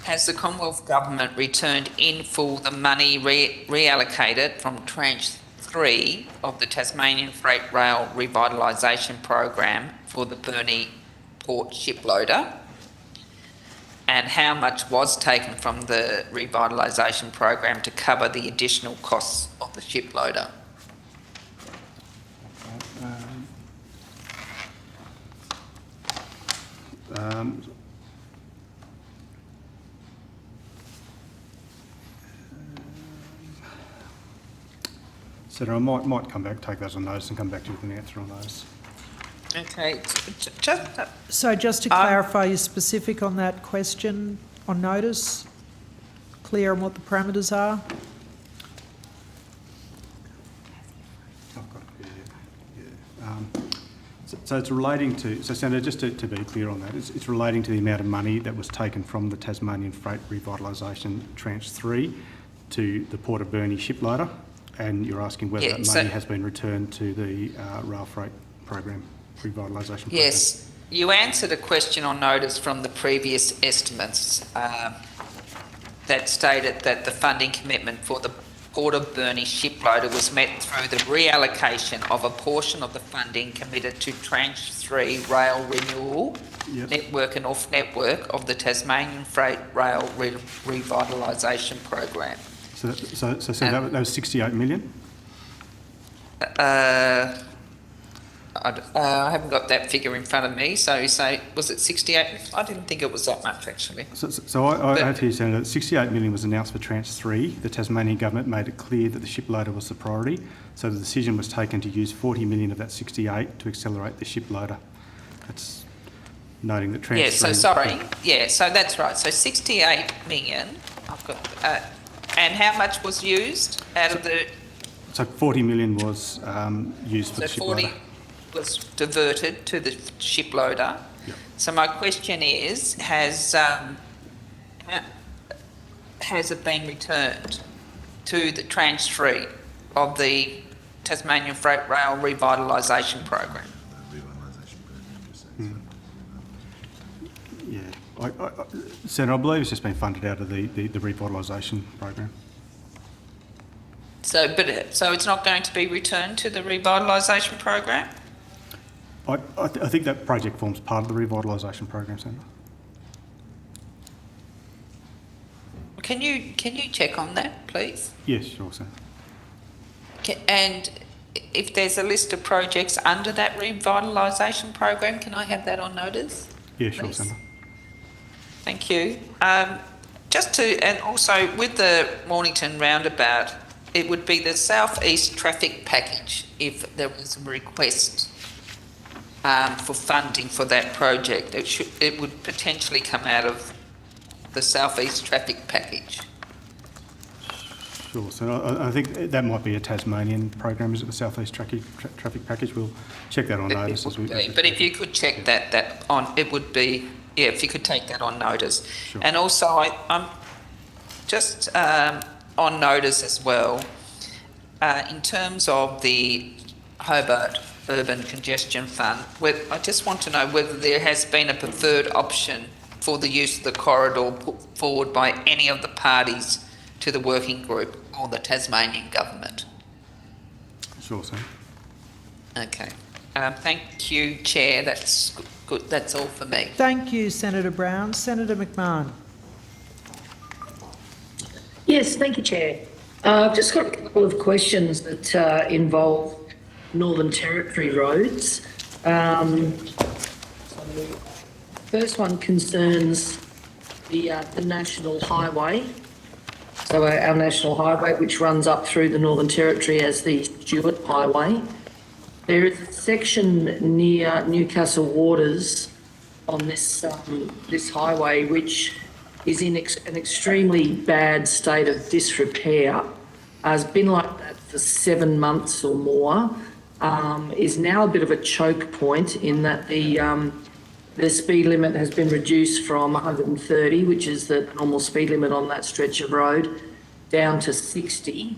has the Commonwealth Government returned in full the money reallocated from Tranche 3 of the Tasmanian Freight Rail Revitalisation Program for the Burnie Port Shiploader? And how much was taken from the revitalisation program to cover the additional costs of the shiploader? So I might come back, take those on notice and come back to you with an answer on those. Okay, So just to clarify, you're specific on that question on notice? Clear on what the parameters are? So it's relating to, so Senator, just to be clear on that, it's relating to the amount of money that was taken from the Tasmanian Freight Revitalisation Tranche 3 to the Port of Burnie shiploader, and you're asking whether that money has been returned to the rail freight program, revitalisation program. Yes, you answered a question on notice from the previous estimates that stated that the funding commitment for the Port of Burnie shiploader was met through the reallocation of a portion of the funding committed to Tranche 3 rail renewal, network and off-network of the Tasmanian Freight Rail Revitalisation Program. So that was 68 million? I haven't got that figure in front of me, so you say, was it 68? I didn't think it was that much, actually. So I have here, Senator, that 68 million was announced for Tranche 3. The Tasmanian Government made it clear that the shiploader was the priority, so the decision was taken to use 40 million of that 68 to accelerate the shiploader. That's noting that Tranche 3... Yeah, so sorry. Yeah, so that's right. So 68 million, I've got... and how much was used out of the... So 40 million was used for the shiploader. 40 was diverted to the shiploader. Yep. So my question is, has it been returned to the Tranche 3 of the Tasmanian Freight Rail Revitalisation Program? Yeah, Senator, I believe it's just been funded out of the revitalisation program. So it's not going to be returned to the revitalisation program? I think that project forms part of the revitalisation program, Senator. Can you check on that, please? Yes, sure, Senator. And if there's a list of projects under that revitalisation program, can I have that on notice? Yeah, sure, Senator. Thank you. And also with the Mornington roundabout, it would be the South East Traffic Package if there was a request for funding for that project. It would potentially come out of the South East Traffic Package. Sure, so I think that might be a Tasmanian program, is it, the South East Traffic Package? We'll check that on notice as we... But if you could check that on, it would be, yeah, if you could take that on notice. Sure. And also, I'm just on notice as well, in terms of the Hobart Urban Congestion Fund, I just want to know whether there has been a preferred option for the use of the corridor put forward by any of the parties to the working group or the Tasmanian Government. Sure, sir. Okay. Thank you, Chair. That's good. That's all for me. Thank you, Senator Brown. Senator McMahon. Yes, thank you, Chair. I've just got a couple of questions that involve Northern Territory roads. First one concerns the National Highway. So our National Highway, which runs up through the Northern Territory as the Stewart Highway. There is a section near Newcastle Waters on this highway which is in an extremely bad state of disrepair. Has been like that for 7 months or more. Is now a bit of a choke point in that the speed limit has been reduced from 130, which is the normal speed limit on that stretch of road, down to 60.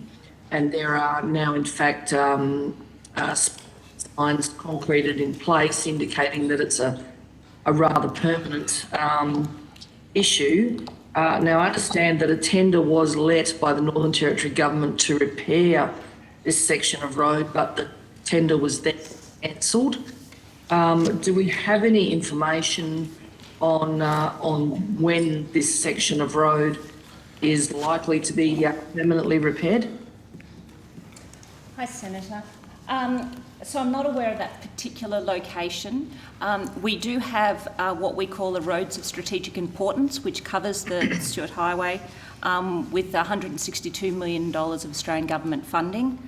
And there are now, in fact, signs concreted in place indicating that it's a rather permanent issue. Now, I understand that a tender was let by the Northern Territory Government to repair this section of road, but the tender was then cancelled. Do we have any information on when this section of road is likely to be permanently repaired? Hi, Senator. So I'm not aware of that particular location. We do have what we call the Roads of Strategic Importance, which covers the Stuart Highway with $162 million of Australian government funding.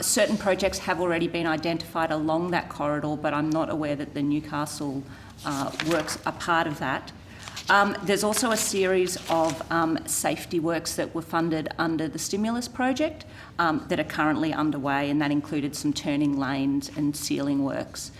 Certain projects have already been identified along that corridor, but I'm not aware that the Newcastle works are part of that. There's also a series of safety works that were funded under the stimulus project that are currently underway, and that included some turning lanes and sealing works.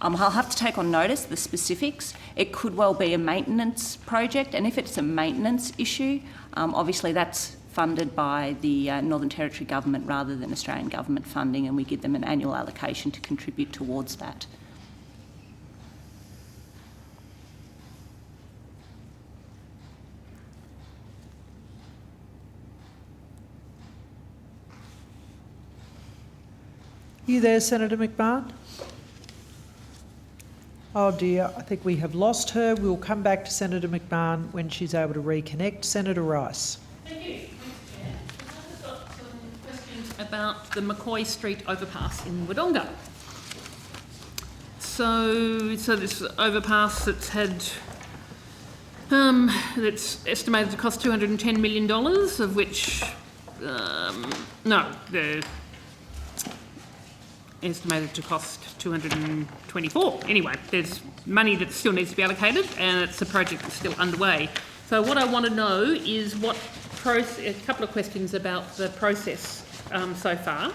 I'll have to take on notice the specifics. It could well be a maintenance project, and if it's a maintenance issue, obviously that's funded by the Northern Territory Government rather than Australian government funding, and we give them an annual allocation to contribute towards that. You there, Senator McMahon? Oh dear, I think we have lost her. We'll come back to Senator McMahon when she's able to reconnect. Senator Rice. Thank you. I've got some questions about the McCoy Street overpass in Wodonga. So this overpass that's that's estimated to cost $210 million, of which the estimated to cost 224. Anyway, there's money that still needs to be allocated, and it's a project that's still underway. So what I want to know is a couple of questions about the process so far.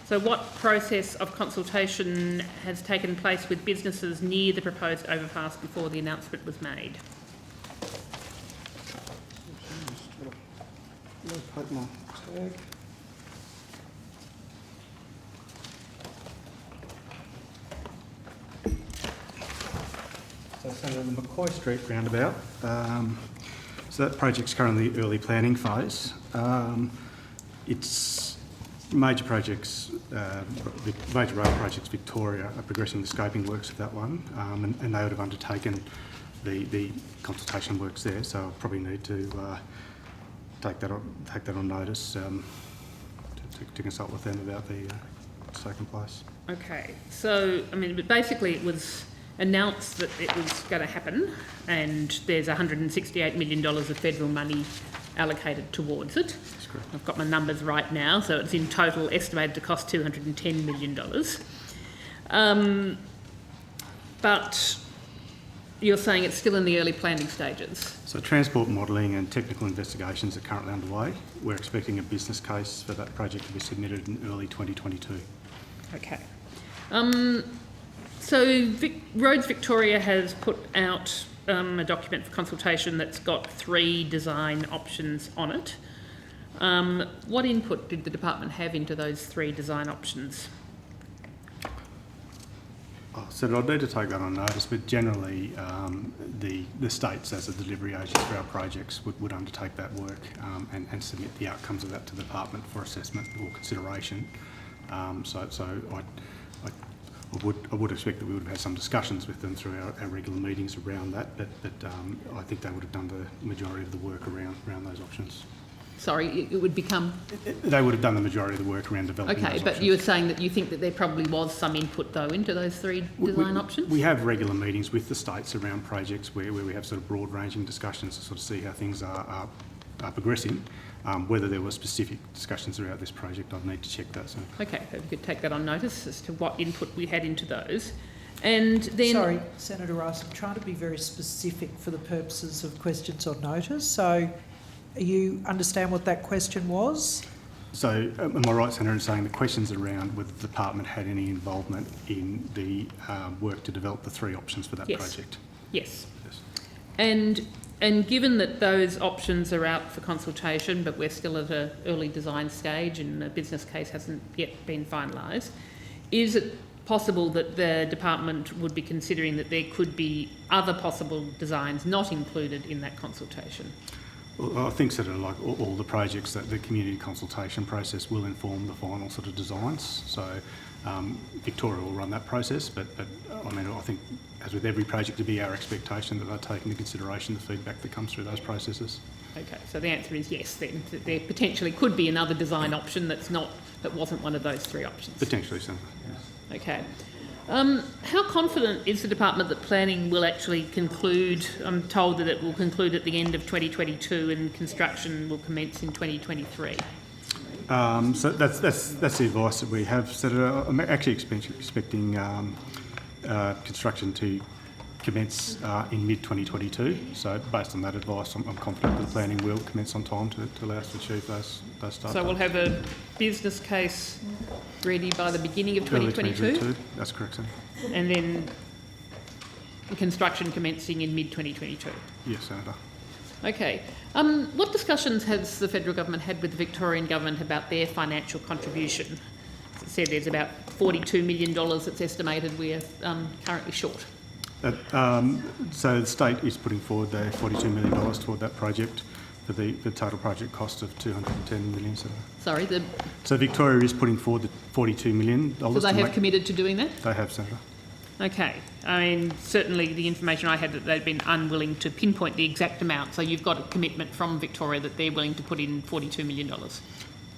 So what process of consultation has taken place with businesses near the proposed overpass before the announcement was made? So, Senator, the McCoy Street roundabout. So that project's currently in the early planning phase. It's major projects, major rail projects Victoria are progressing the scoping works of that one, and they would have undertaken the consultation works there. So I'll probably need to take that on notice to consult with them about the taking place. Okay, so I mean, but basically it was announced that it was going to happen, and there's $168 million of federal money allocated towards it. That's correct. I've got my numbers right now, so it's in total estimated to cost $210 million. But you're saying it's still in the early planning stages? So transport modelling and technical investigations are currently underway. We're expecting a business case for that project to be submitted in early 2022. Okay. So Roads Victoria has put out a document for consultation that's got 3 design options on it. What input did the department have into those 3 design options? So I'd need to take that on notice, but generally the states as a delivery agent for our projects would undertake that work and submit the outcomes of that to the department for assessment or consideration. I would expect that we would have had some discussions with them through our regular meetings around that, but I think they would have done the majority of the work around those options. Sorry, it would become... They would have done the majority of the work around developing those but options. you were saying that you think that there probably was some input, though, into those 3 design options? We have regular meetings with the states around projects where we have sort of broad-ranging discussions to sort of see how things are progressing. Whether there were specific discussions about this project, I'd need to check that. So. Okay, so we could take that on notice as to what input we had into those. And then... Sorry, Senator Rice, I'm trying to be very specific for the purposes of questions on notice. So you understand what that question was? So am I right, Senator, in saying the questions around whether the department had any involvement in the work to develop the 3 options for that project? Yes. And given that those options are out for consultation, but we're still at an early design stage and the business case hasn't yet been finalised, is it possible that the department would be considering that there could be other possible designs not included in that consultation? Well, I think sort of like all the projects, that the community consultation process will inform the final sort of designs. So Victoria will run that process, but I mean, I think as with every project, it'd be our expectation that they take into consideration the feedback that comes through those processes. Okay, so the answer is yes then. There potentially could be another design option that wasn't one of those three options. Potentially, Senator. Yes. Okay. How confident is the department that planning will actually conclude? I'm told that it will conclude at the end of 2022 and construction will commence in 2023. So that's the advice that we have, Senator. I'm actually expecting construction to commence in mid-2022. So based on that advice, I'm confident that the planning will commence on time to allow us to achieve those start So we'll dates. have a business case ready by the beginning of Early 2022? That's correct, Senator. And then the construction commencing in mid-2022? Yes, Senator. Okay. What discussions has the federal government had with the Victorian government about their financial contribution? As it said, there's about $42 million that's estimated we're currently short. So the state is putting forward their $42 million toward that project for the total project cost of $210 million. Sorry, So Victoria is putting forward the $42 million. so they have committed to doing that? They have, Senator. Okay. I mean, certainly the information I had that they'd been unwilling to pinpoint the exact amount. So you've got a commitment from Victoria that they're willing to put in $42 million.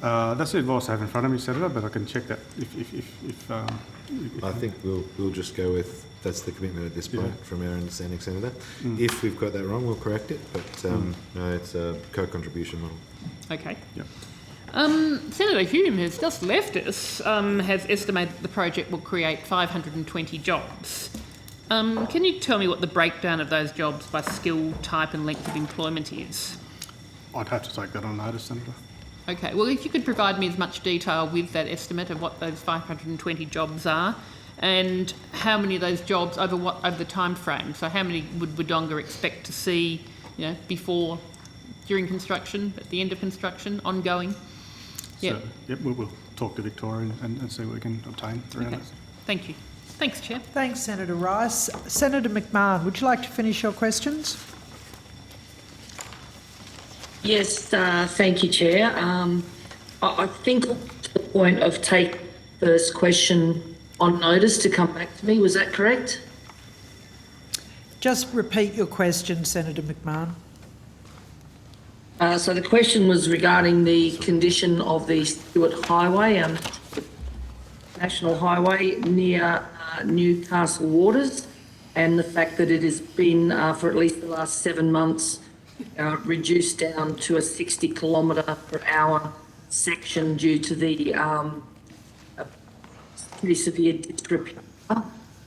That's the advice I have in front of me, Senator, but I can check that if I think we'll just go with that's the commitment at this point from our understanding, Senator. If we've got that wrong, we'll correct it, but no, it's a co-contribution model. Okay. Yep. Senator Hume, who's just left us, has estimated that the project will create 520 jobs. Can you tell me what the breakdown of those jobs by skill, type and length of employment is? I'd have to take that on notice, Senator. Okay, well, if you could provide me as much detail with that estimate of what those 520 jobs are and how many of those jobs over the time frame. So how many would Wodonga expect to see, before, during construction, at the end of construction, ongoing? So, we'll talk to Victoria and see what we can obtain around that. Thank you. Thanks, Chair. Thanks, Senator Rice. Senator McMahon, would you like to finish your questions? Yes, thank you, Chair. I think to the point of take first question on notice to come back to me, was that correct? Just repeat your question, Senator McMahon. So the question was regarding the condition of the Stewart Highway, National Highway near Newcastle Waters, and the fact that it has been, for at least the last 7 months, reduced down to a 60 km/h section due to the pretty severe disrepair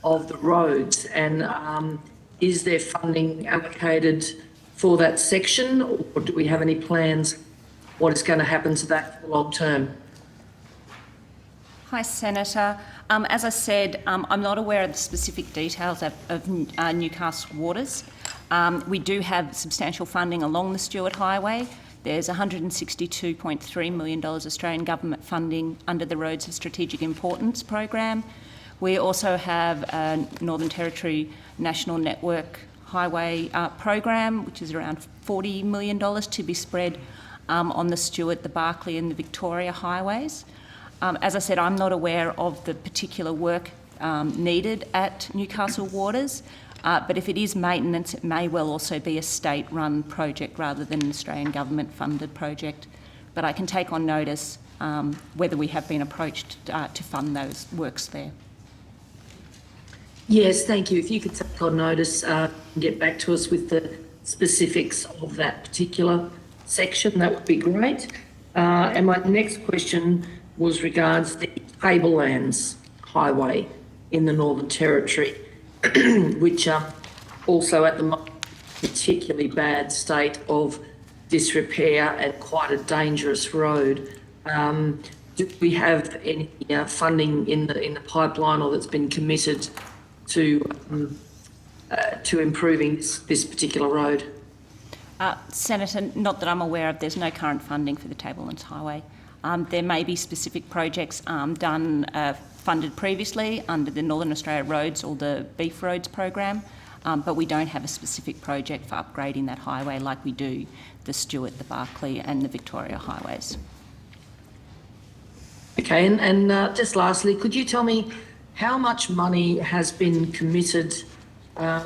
of the roads. And is there funding allocated for that section, or do we have any plans what is going to happen to that for the long term? Hi, Senator. As I said, I'm not aware of the specific details of Newcastle Waters. We do have substantial funding along the Stewart Highway. There's $162.3 million Australian government funding under the Roads of Strategic Importance program. We also have a Northern Territory National Network Highway program, which is around $40 million to be spread on the Stewart, the Barkly and the Victoria highways. As I said, I'm not aware of the particular work needed at Newcastle Waters, but if it is maintenance, it may well also be a state-run project rather than an Australian government-funded project. But I can take on notice whether we have been approached to fund those works there. Yes, thank you. If you could take on notice and get back to us with the specifics of that particular section, that would be great. And my next question was regards the Tablelands Highway in the Northern Territory, which are also at the moment particularly bad state of disrepair and quite a dangerous road. Do we have any funding in the pipeline or that's been committed to improving this particular road? Senator, not that I'm aware of, there's no current funding for the Tablelands Highway. There may be specific projects funded previously under the Northern Australia Roads or the Beef Roads program, but we don't have a specific project for upgrading that highway like we do the Stewart, the Barclay and the Victoria highways. Okay, and just lastly, could you tell me how much money has been committed by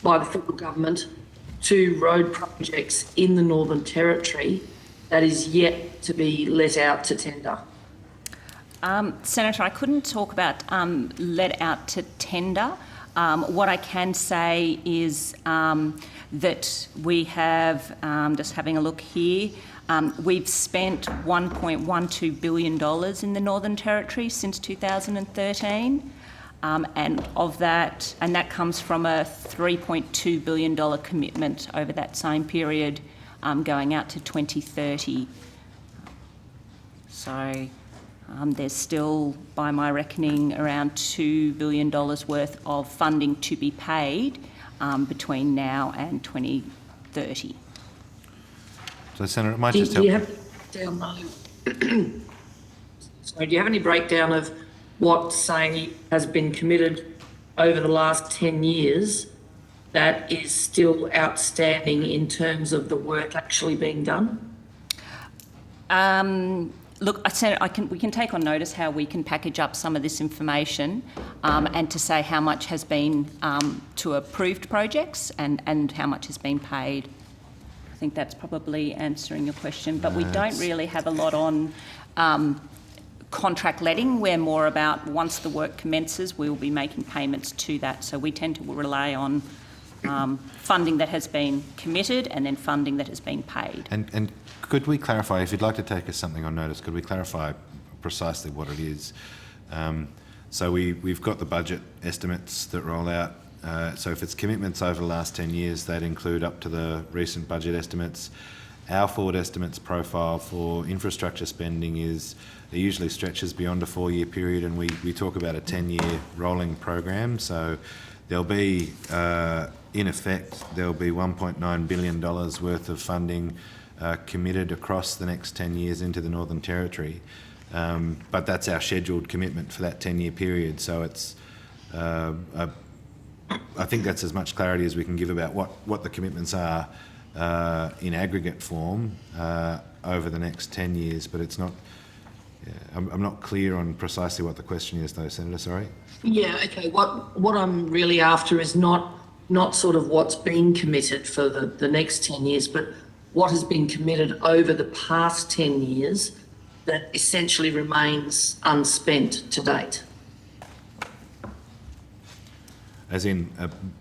the federal government to road projects in the Northern Territory that is yet to be let out to tender? Senator, I couldn't talk about let out to tender. What I can say is that we have, just having a look here, we've spent $1.12 billion in the Northern Territory since 2013. And of that, and that comes from a $3.2 billion commitment over that same period, going out to 2030. So there's still, by my reckoning, around $2 billion worth of funding to be paid between now and 2030. So, Senator, it might Do just help. you have sorry, do you have any breakdown of what, say, has been committed over the last 10 years that is still outstanding in terms of the work actually being done? Look, Senator, we can take on notice how we can package up some of this information and to say how much has been to approved projects and how much has been paid. I think that's probably answering your question, but we don't really have a lot on contract letting. We're more about once the work commences, we will be making payments to that. So we tend to rely on funding that has been committed and then funding that has been paid. And could we clarify, if you'd like to take us something on notice, could we clarify precisely what it is? So we've got the budget estimates that roll out. So if it's commitments over the last 10 years, that include up to the recent budget estimates. Our forward estimates profile for infrastructure spending it usually stretches beyond a 4-year period, and we talk about a 10-year rolling program. So there'll be, in effect, there'll be $1.9 billion worth of funding committed across the next 10 years into the Northern Territory. But that's our scheduled commitment for that 10-year period. So it's, I think that's as much clarity as we can give about what the commitments are in aggregate form over the next 10 years, but it's not, I'm not clear on precisely what the question is though, Senator, sorry. Yeah, okay. What I'm really after is not sort of what's been committed for the next 10 years, but what has been committed over the past 10 years that essentially remains unspent to date. As in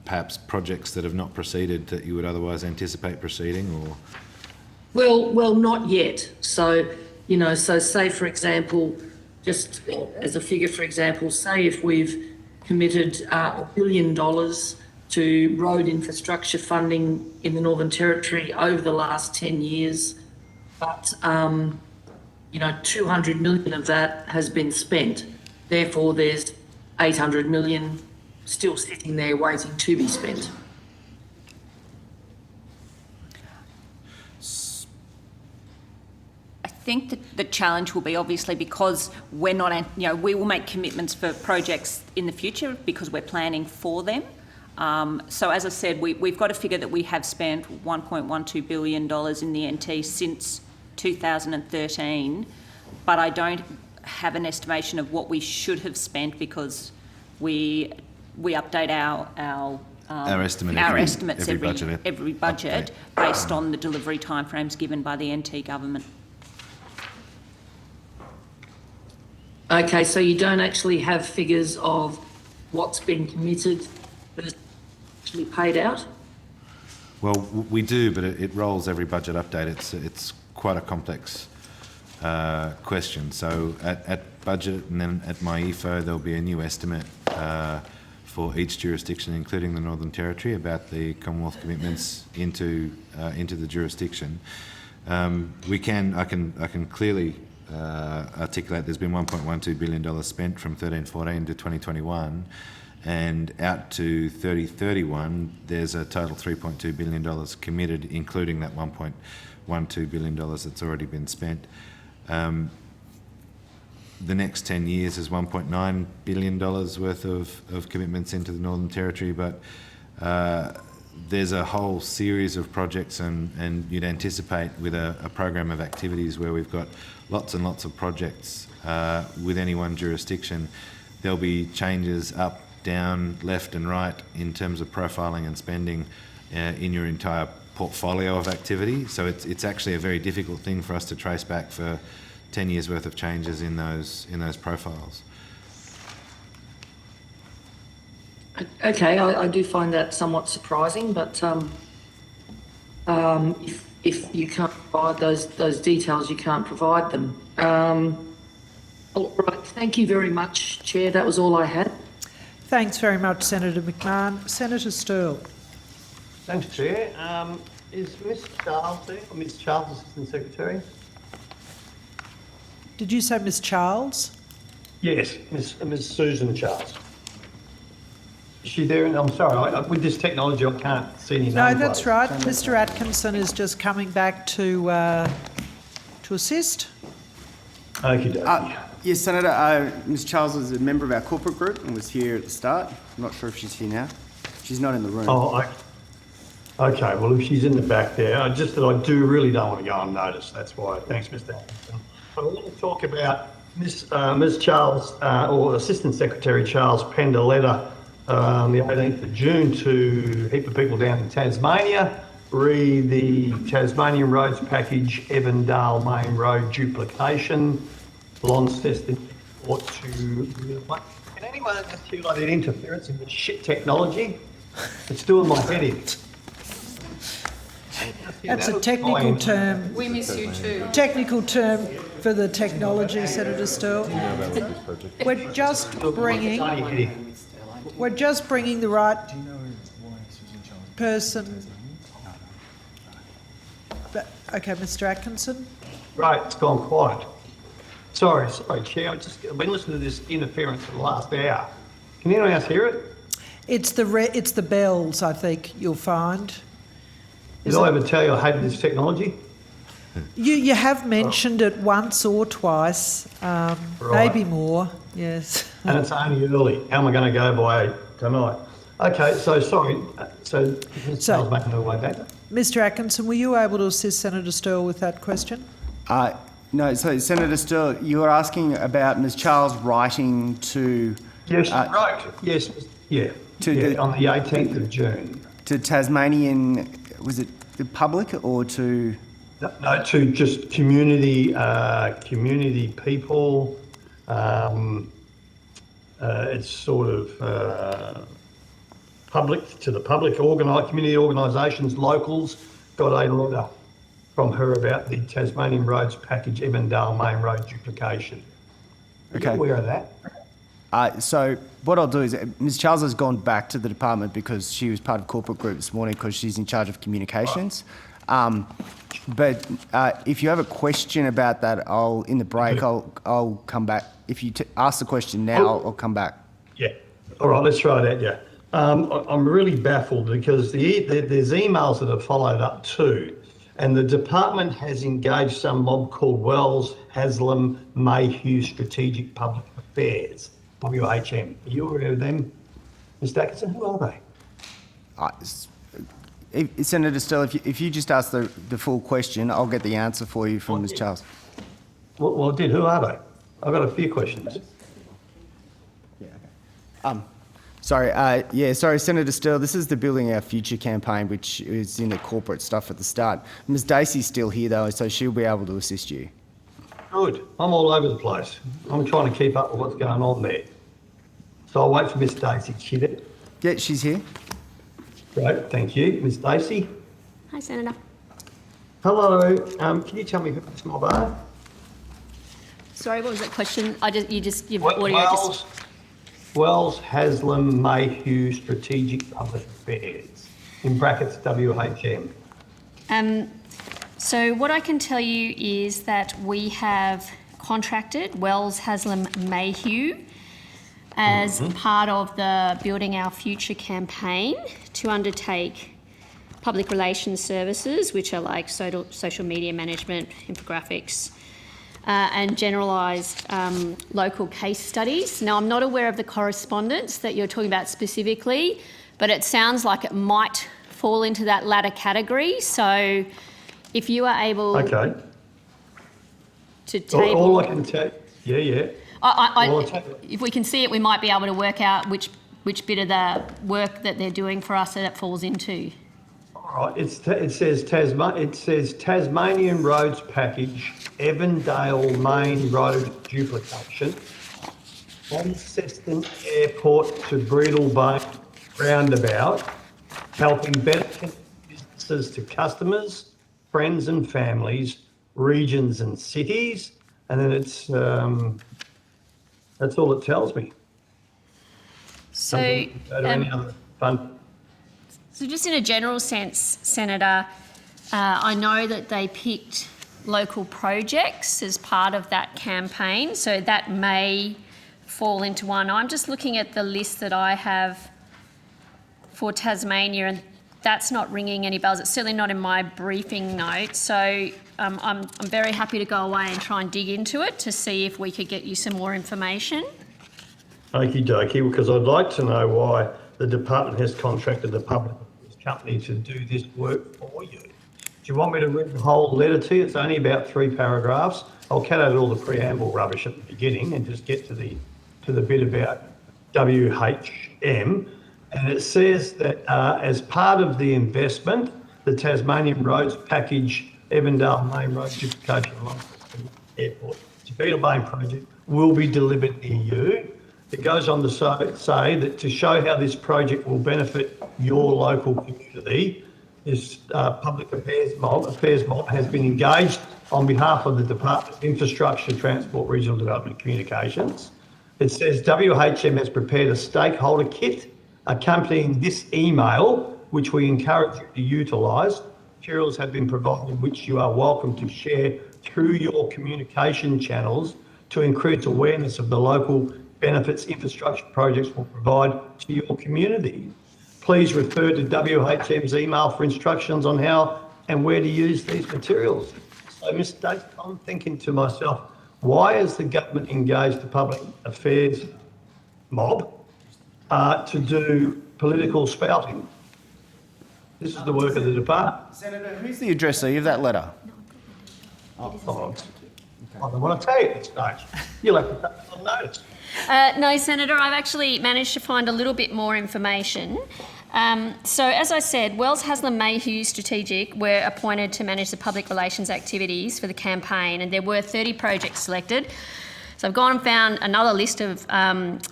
perhaps projects that have not proceeded that you would otherwise anticipate proceeding, or? Well, not yet. So, so say, for example, just as a figure, for example, say if we've committed $1 billion to road infrastructure funding in the Northern Territory over the last 10 years, but, 200 million of that has been spent. Therefore, there's 800 million still sitting there waiting to be spent. I think that the challenge will be obviously because we're not, we will make commitments for projects in the future because we're planning for them. So as I said, we've got a figure that we have spent $1.12 billion in the NT since 2013, but I don't have an estimation of what we should have spent because we update our estimates every budget based on the delivery timeframes given by the NT government. Okay, so you don't actually have figures of what's been committed versus actually paid out? Well, we do, but it rolls every budget update. It's quite a complex question. So at budget and then at MyEFO, there'll be a new estimate for each jurisdiction, including the Northern Territory, about the Commonwealth commitments into the jurisdiction. I can clearly articulate there's been $1.12 billion spent from 13-14 to 2021, and out to 30-31 there's a total $3.2 billion committed, including that $1.12 billion that's already been spent. the next 10 years is $1.9 billion worth of commitments into the Northern Territory, but there's a whole series of projects, and you'd anticipate with a program of activities where we've got lots and lots of projects with any one jurisdiction, there'll be changes up, down, left and right in terms of profiling and spending in your entire portfolio of activity. So it's actually a very difficult thing for us to trace back for 10 years worth of changes in those profiles. Okay, I do find that somewhat surprising, but if you can't provide those details, you can't provide them. All right, thank you very much, Chair. That was all I had. Thanks very much, Senator McMahon. Senator Sterle. Thanks, Chair. Is Ms Charles there, or Ms Charles, Assistant Secretary? Did you say Ms Charles? Yes, Ms Susan Charles. Is she there? And I'm sorry, with this technology, I can't see any No, nameplates. that's right. Mr Atkinson is just coming back to assist. Okie dokie. Yes, Senator, Ms Charles is a member of our corporate group and was here at the start. I'm not sure if she's here now. She's not in the room. Okay, well, if she's in the back there, just that I really don't want to go unnoticed. That's why. Thanks, Mr Atkinson. I want to talk about Ms Charles, or Assistant Secretary Charles, penned a letter on the 18th of June to a heap of people down in Tasmania, re the Tasmanian Roads Package, Evandale Main Road duplication, Launceston Port to... Can anyone articulate that interference in this shit technology? It's doing my head in. That's a technical term. We miss you too. Technical term for the technology, Senator Sterle. We're just bringing the right person. Okay, Mr Atkinson. Right, it's gone quiet. Sorry, Chair. I've been listening to this interference for the last hour. Can anyone else hear it? It's the bells, I think, you'll find. Did I ever tell you I hated this technology? You have mentioned it once or twice, maybe more, yes. And it's only early. How am I going to go by 8 tonight? Okay, so sorry. So Ms. making her way back. Mr Atkinson, were you able to assist Senator Sterle with that question? No, so Senator Sterle, you were asking about Ms Charles writing to... Yes, right. Yes, yeah. On the 18th of June. To Tasmanian, was it the public or to... No, to just community people. It's sort of public, to the public, community organisations, locals, got a letter from her about the Tasmanian Roads Package, Evandale Main Road duplication. Okay. Are you aware of that? So what I'll do is, Ms Charles has gone back to the department because she was part of corporate group this morning because she's in charge of communications. But if you have a question about that, in the break, I'll come back. If you ask the question now, I'll come back. Yeah. All right, let's try that, yeah. I'm really baffled because there's emails that have followed up too, and the department has engaged some mob called Wells, Haslam, Mayhew Strategic Public Affairs, WHM. Are you aware of them, Mr Atkinson? Who are they? Senator Sterle, if you just ask the full question, I'll get the answer for you from Ms Charles. Well, I did. Who are they? I've got a few questions. Sorry, Senator Sterle, this is the Building Our Future campaign, which is in the corporate stuff at the start. Ms Dacey's still here, though, so she'll be able to assist you. Good. I'm all over the place. I'm trying to keep up with what's going on there. So I'll wait for Miss Dacey. Is she there? Yeah, she's here. Great, thank you. Miss Dacey. Hi, Senator. Hello. Can you tell me who this mob are? Sorry, what was that question? You've Wells, Haslam, Mayhew Strategic Public Affairs, in brackets WHM. So what I can tell you is that we have contracted Wells, Haslam, Mayhew as part of the Building Our Future campaign to undertake public relations services, which are like social media management, infographics, and generalised local case studies. Now, I'm not aware of the correspondence that you're talking about specifically, but it sounds like it might fall into that latter category. So if you are able to table... All I can tell, yeah. If we can see it, we might be able to work out which bit of the work that they're doing for us that it falls into. All right, it says Tasmanian Roads Package, Evandale Main Road Duplication, Launceston Airport to Breedalbane Roundabout, helping better connect businesses to customers, friends and families, regions and cities, and then it's that's all it tells me. So, any other fun? So just in a general sense, Senator, I know that they picked local projects as part of that campaign, so that may fall into one. I'm just looking at the list that I have for Tasmania, and that's not ringing any bells. It's certainly not in my briefing notes. So I'm very happy to go away and try and dig into it to see if we could get you some more information. Okie dokie, because I'd like to know why the department has contracted the public company to do this work for you. Do you want me to read the whole letter to you? It's only about 3 paragraphs. I'll cut out all the preamble rubbish at the beginning and just get to the bit about WHM. And it says that as part of the investment, the Tasmanian Roads Package, Evandale Main Road Duplication along Airport to Breedalbane project will be delivered near you. It goes on to say that to show how this project will benefit your local community, this public affairs mob has been engaged on behalf of the Department of Infrastructure, Transport, Regional Development and Communications. It says WHM has prepared a stakeholder kit accompanying this email, which we encourage you to utilise. Materials have been provided which you are welcome to share through your communication channels to increase awareness of the local benefits infrastructure projects will provide to your community. Please refer to WHM's email for instructions on how and where to use these materials. So, Mr. Davis, I'm thinking to myself, why has the government engaged the public affairs mob to do political spouting? This is the work of the department. Senator, who's the addressee of that letter? I don't want to tell you at this stage. You'll have to take it on notice. No, Senator, I've actually managed to find a little bit more information. So, as I said, Wells Haslam Mayhew Strategic were appointed to manage the public relations activities for the campaign, and there were 30 projects selected. So I've gone and found another list of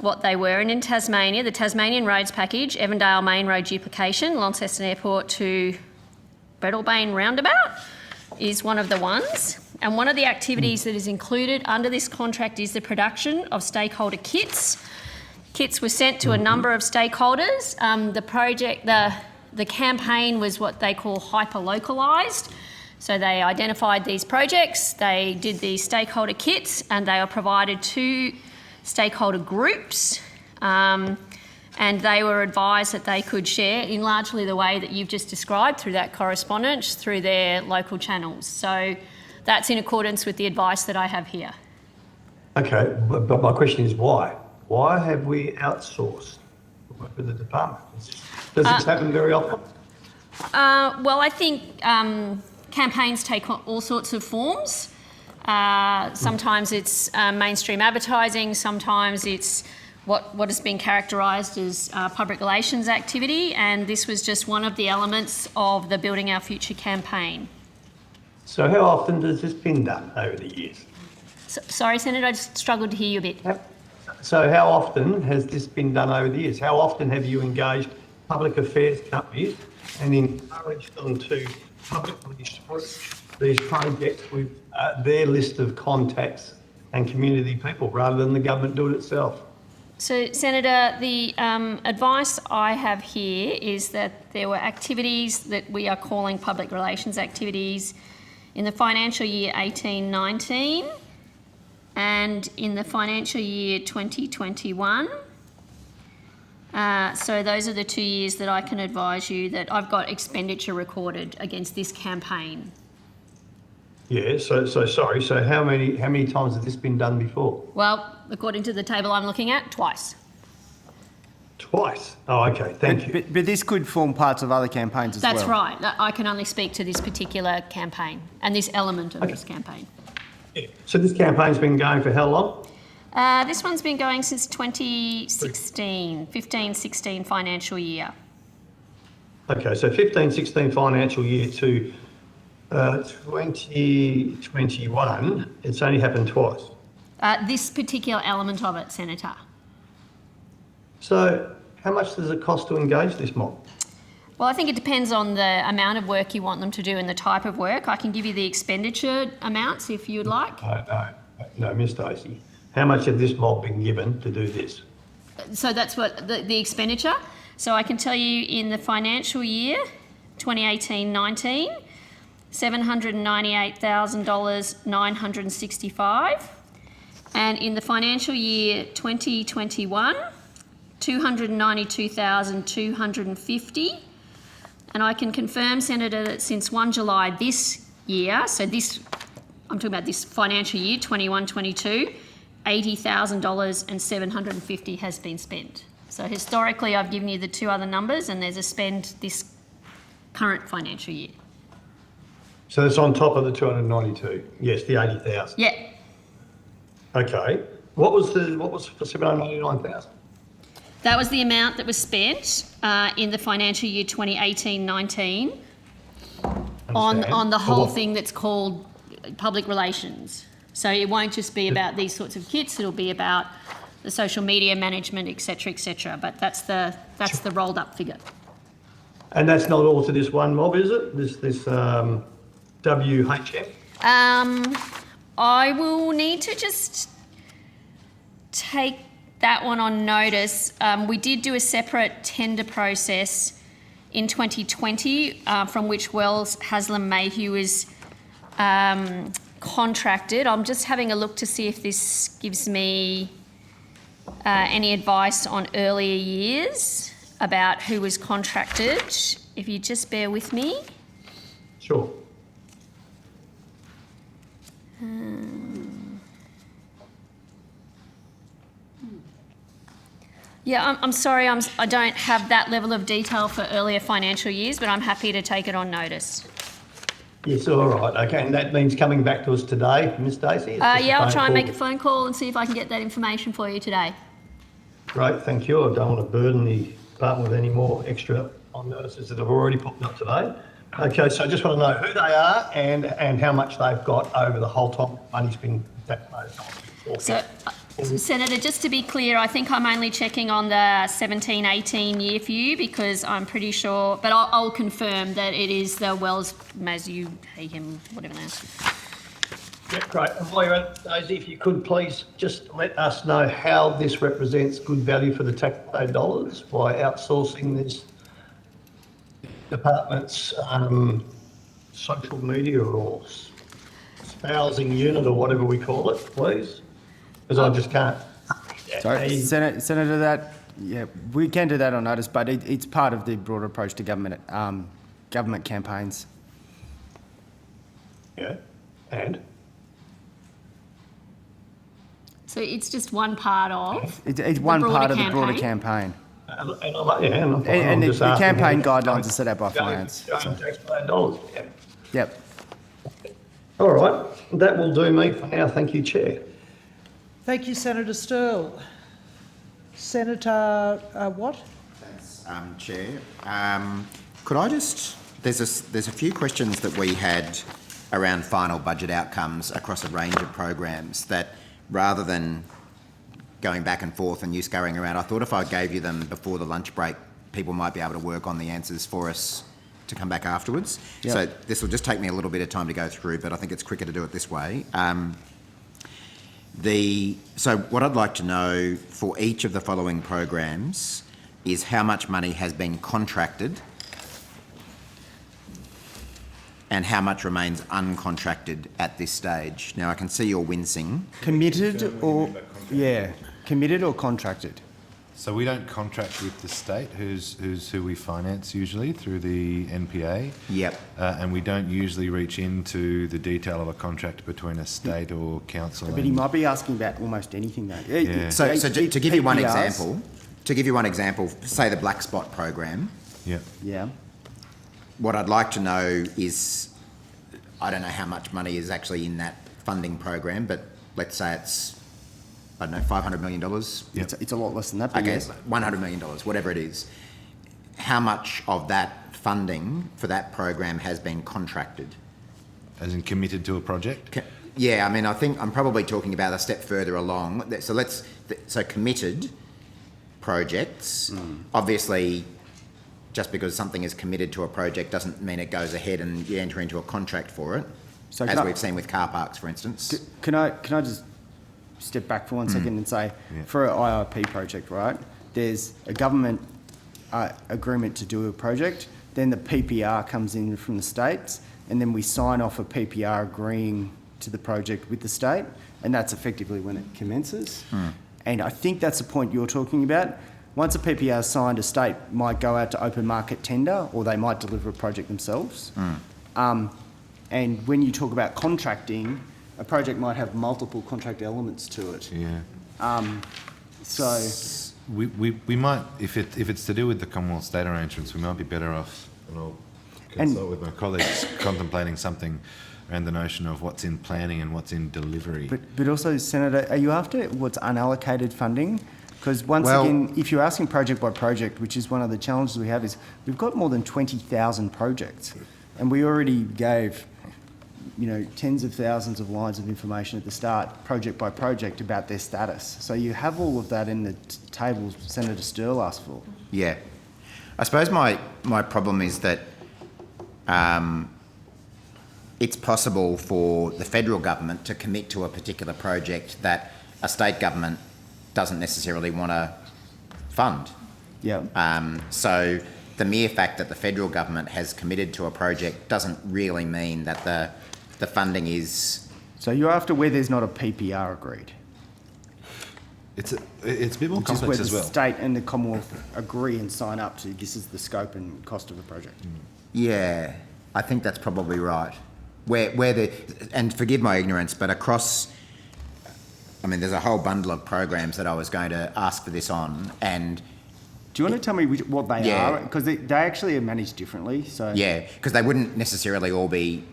what they were. And in Tasmania, the Tasmanian Roads Package, Evandale Main Road Duplication, Launceston Airport to Breedalbane Roundabout is one of the ones. And one of the activities that is included under this contract is the production of stakeholder kits. Kits were sent to a number of stakeholders. The campaign was what they call hyper-localised. So they identified these projects, they did these stakeholder kits, and they were provided to stakeholder groups. And they were advised that they could share in largely the way that you've just described through that correspondence, through their local channels. So that's in accordance with the advice that I have here. Okay, but my question is why? Why have we outsourced the work of the department? Does this happen very often? Well, I think campaigns take all sorts of forms. Sometimes it's mainstream advertising, sometimes it's what has been characterised as public relations activity, and this was just one of the elements of the Building Our Future campaign. So how often has this been done over the years? Sorry, Senator, I just struggled to hear you a bit. So how often has this been done over the years? How often have you engaged public affairs companies and encouraged them to publicly support these projects with their list of contacts and community people rather than the government do it itself? So, Senator, the advice I have here is that there were activities that we are calling public relations activities in the financial year 18-19 and in the financial year 2021. So those are the 2 years that I can advise you that I've got expenditure recorded against this campaign. Yeah, so sorry, so how many times has this been done before? Well, according to the table I'm looking at, twice. Twice? Oh, okay, thank you. But this could form parts of other campaigns as well. That's right. I can only speak to this particular campaign and this element of this campaign. Yeah. So this campaign's been going for how long? This one's been going since 2016, 15-16 financial year. Okay, so 15-16 financial year to 2021, it's only happened twice. This particular element of it, Senator. So how much does it cost to engage this mob? Well, I think it depends on the amount of work you want them to do and the type of work. I can give you the expenditure amounts if you'd like. No, Miss Stacey. How much have this mob been given to do this? So that's what the expenditure. So I can tell you in the financial year, 2018-19, $798,965. And in the financial year 2021, $292,250. And I can confirm, Senator, that since 1 July this year, so this, I'm talking about this financial year, 21-22, $80,000 and $750 has been spent. So historically, I've given you the two other numbers, and there's a spend this current financial year. So it's on top of the 292. Yes, the 80,000. Yeah. Okay. What was for 799,000? That was the amount that was spent in the financial year 2018-19 on the whole thing that's called public relations. So it won't just be about these sorts of kits, it'll be about the social media management, et cetera, but that's the rolled up figure. And that's not all to this one mob, is it? This WHM? I will need to just take that one on notice. We did do a separate tender process in 2020 from which Wells Haslam Mayhew is contracted. I'm just having a look to see if this gives me any advice on earlier years about who was contracted. If you just bear with me. Sure. Yeah, I'm sorry, I don't have that level of detail for earlier financial years, but I'm happy to take it on notice. Yes, all right. Okay, and that means coming back to us today, Ms Stacey? Yeah, I'll try and make a phone call and see if I can get that information for you today. Great, thank you. I don't want to burden the department with any more extra on notices that I've already put up today. Okay, so I just want to know who they are and how much they've got over the whole time money's been taxpayers. So, Senator, just to be clear, I think I'm only checking on the 17-18 year for you because I'm pretty sure, but I'll confirm that it is the Wells Mazu Hayham, whatever they are. Yeah, great. And while you're at it, Daisy, if you could please just let us know how this represents good value for the taxpayer dollars by outsourcing this department's social media or spousing unit or whatever we call it, please. Because I just can't. Sorry, Senator, that, yeah, we can do that on notice, but it's part of the broader approach to government campaigns. Yeah, and? So it's just one part of It's one part of the broader campaign. And the campaign guidelines are set out by finance. Taxpayer dollars, yeah. Yep. All right, that will do me for now. Thank you, Chair. Thank you, Senator Sterle. Senator Watt? Thanks, Chair. Could I just... There's a few questions that we had around final budget outcomes across a range of programs that, rather than going back and forth and you scurrying around, I thought if I gave you them before the lunch break, people might be able to work on the answers for us to come back afterwards. Yep. So this will just take me a little bit of time to go through, but I think it's quicker to do it this way. So what I'd like to know for each of the following programs is how much money has been contracted and how much remains uncontracted at this stage. Now, I can see you're wincing. Committed or, yeah, committed or contracted? So we don't contract with the state, who we finance usually through the NPA. Yep. And we don't usually reach into the detail of a contract between a state or council. But he might be asking about almost anything though. Yeah. So to give you one PPRs. example, say the Black Spot program. Yeah. Yeah. What I'd like to know is, I don't know how much money is actually in that funding program, but let's say it's, I don't know, $500 million. It's a lot less than that, but Okay, yes. $100 million, whatever it is. How much of that funding for that program has been contracted? As in committed to a project? Yeah, I mean, I think I'm probably talking about a step further along. So committed projects, obviously, just because something is committed to a project doesn't mean it goes ahead and you enter into a contract for it, So as can I- we've seen with car parks, for instance. Can I just step back for 1 second and say, for an IIP project, right, there's a government agreement to do a project, then the PPR comes in from the states, and then we sign off a PPR agreeing to the project with the state, and that's effectively when it commences. And I think that's the point you're talking about. Once a PPR is signed, a state might go out to open market tender, or they might deliver a project themselves. And when you talk about contracting, a project might have multiple contract elements to it. Yeah. So we might, if it's to do with the Commonwealth state arrangements, we might be better off, and I'll consult with my colleagues, contemplating something around the notion of what's in planning and what's in delivery. But also, Senator, are you after what's unallocated funding? Because once Well- again, if you're asking project by project, which is one of the challenges we have, is we've got more than 20,000 projects, and we already gave, tens of thousands of lines of information at the start, project by project, about their status. So you have all of that in the table Senator Stirl asked for. Yeah. I suppose my problem is that it's possible for the federal government to commit to a particular project that a state government doesn't necessarily want to fund. Yeah. So the mere fact that the federal government has committed to a project doesn't really mean that the funding is... So you're after where there's not a PPR agreed? It's a bit more Which is complex where as the well. state and the Commonwealth agree and sign up to this is the scope and cost of a project. Yeah, I think that's probably right. And forgive my ignorance, but across, I mean, there's a whole bundle of programs that I was going to ask for this on, and... Do you want to tell me what they Yeah. are? Because they actually are managed differently, so... Yeah, because they wouldn't necessarily all be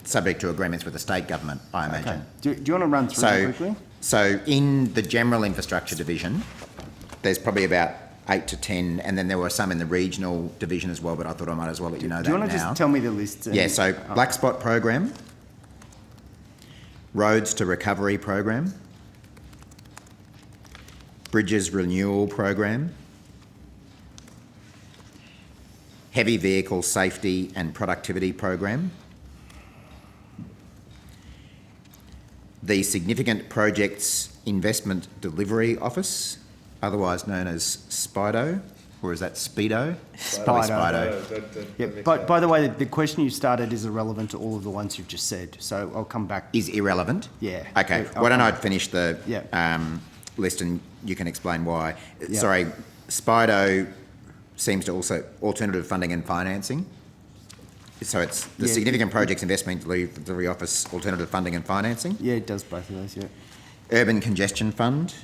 subject to agreements with the state government, I imagine. Okay. Do you want to run through them quickly? So in the general infrastructure division, there's probably about 8 to 10, and then there were some in the regional division as well, but I thought I might as well let you know that now. Do you want to just tell me the list? Yeah, so Black Spot program, Roads to Recovery program, Bridges Renewal program, Heavy Vehicle Safety and Productivity program, the Significant Projects Investment Delivery Office, otherwise known as SPIDO, or is that Speedo? Probably Spido. Yeah, but by the way, the question you started is irrelevant to all of the ones you've just said, so I'll come back. Is irrelevant? Yeah. Okay, Yeah, why don't I'll I come finish the list and you can explain why. Yeah. Sorry, SPIDO seems to also alternative funding and financing. So it's the Yeah. Significant Projects Investment Delivery Office, alternative funding and financing. Yeah, it does both of those, yeah. Urban Congestion Fund.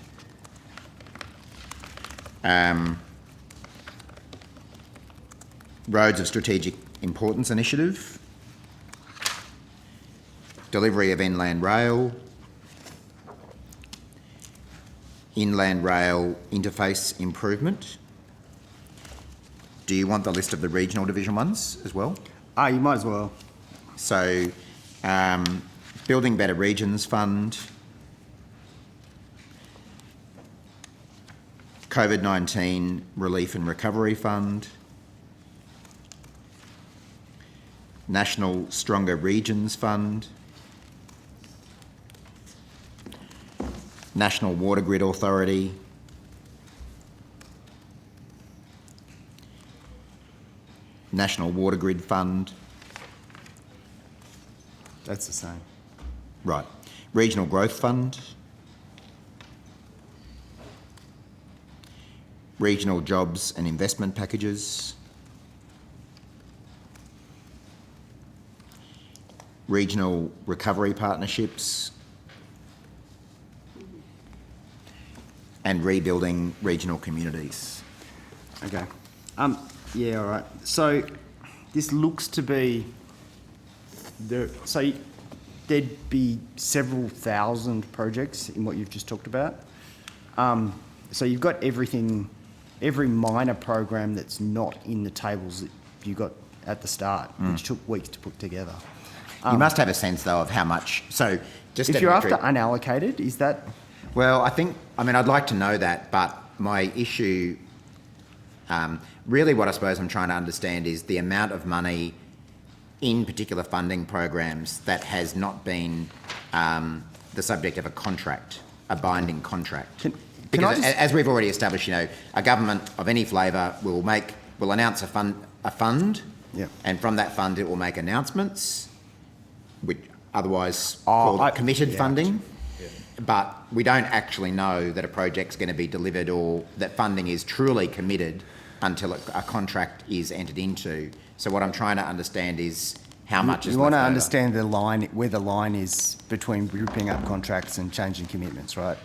Roads of Strategic Importance Initiative. Delivery of Inland Rail. Inland Rail Interface Improvement. Do you want the list of the regional division ones as well? You might as well. So, Building Better Regions Fund, COVID-19 Relief and Recovery Fund, National Stronger Regions Fund, National Water Grid Authority, National Water Grid Fund. That's the same. Right. Regional Growth Fund. regional jobs and investment packages, regional recovery partnerships, and rebuilding regional communities. Okay. Yeah, all right. So this looks to be so there'd be several thousand projects in what you've just talked about. So you've got everything, every minor program that's not in the tables that you got at the start, which took weeks to put together. You must have a sense, though, of how much. So, just if you're after unallocated, is that? Well, I'd like to know that, but my issue, really what I suppose I'm trying to understand is the amount of money in particular funding programs that has not been the subject of a contract, a binding contract. Because as we've already established, a government of any flavour will announce a fund, and from that fund it will make announcements, which otherwise called committed funding. But we don't actually know that a project's going to be delivered or that funding is truly committed until a contract is entered into. So what I'm trying to understand is how much is left over. You want to understand the line, where the line is between ripping up contracts and changing commitments, right?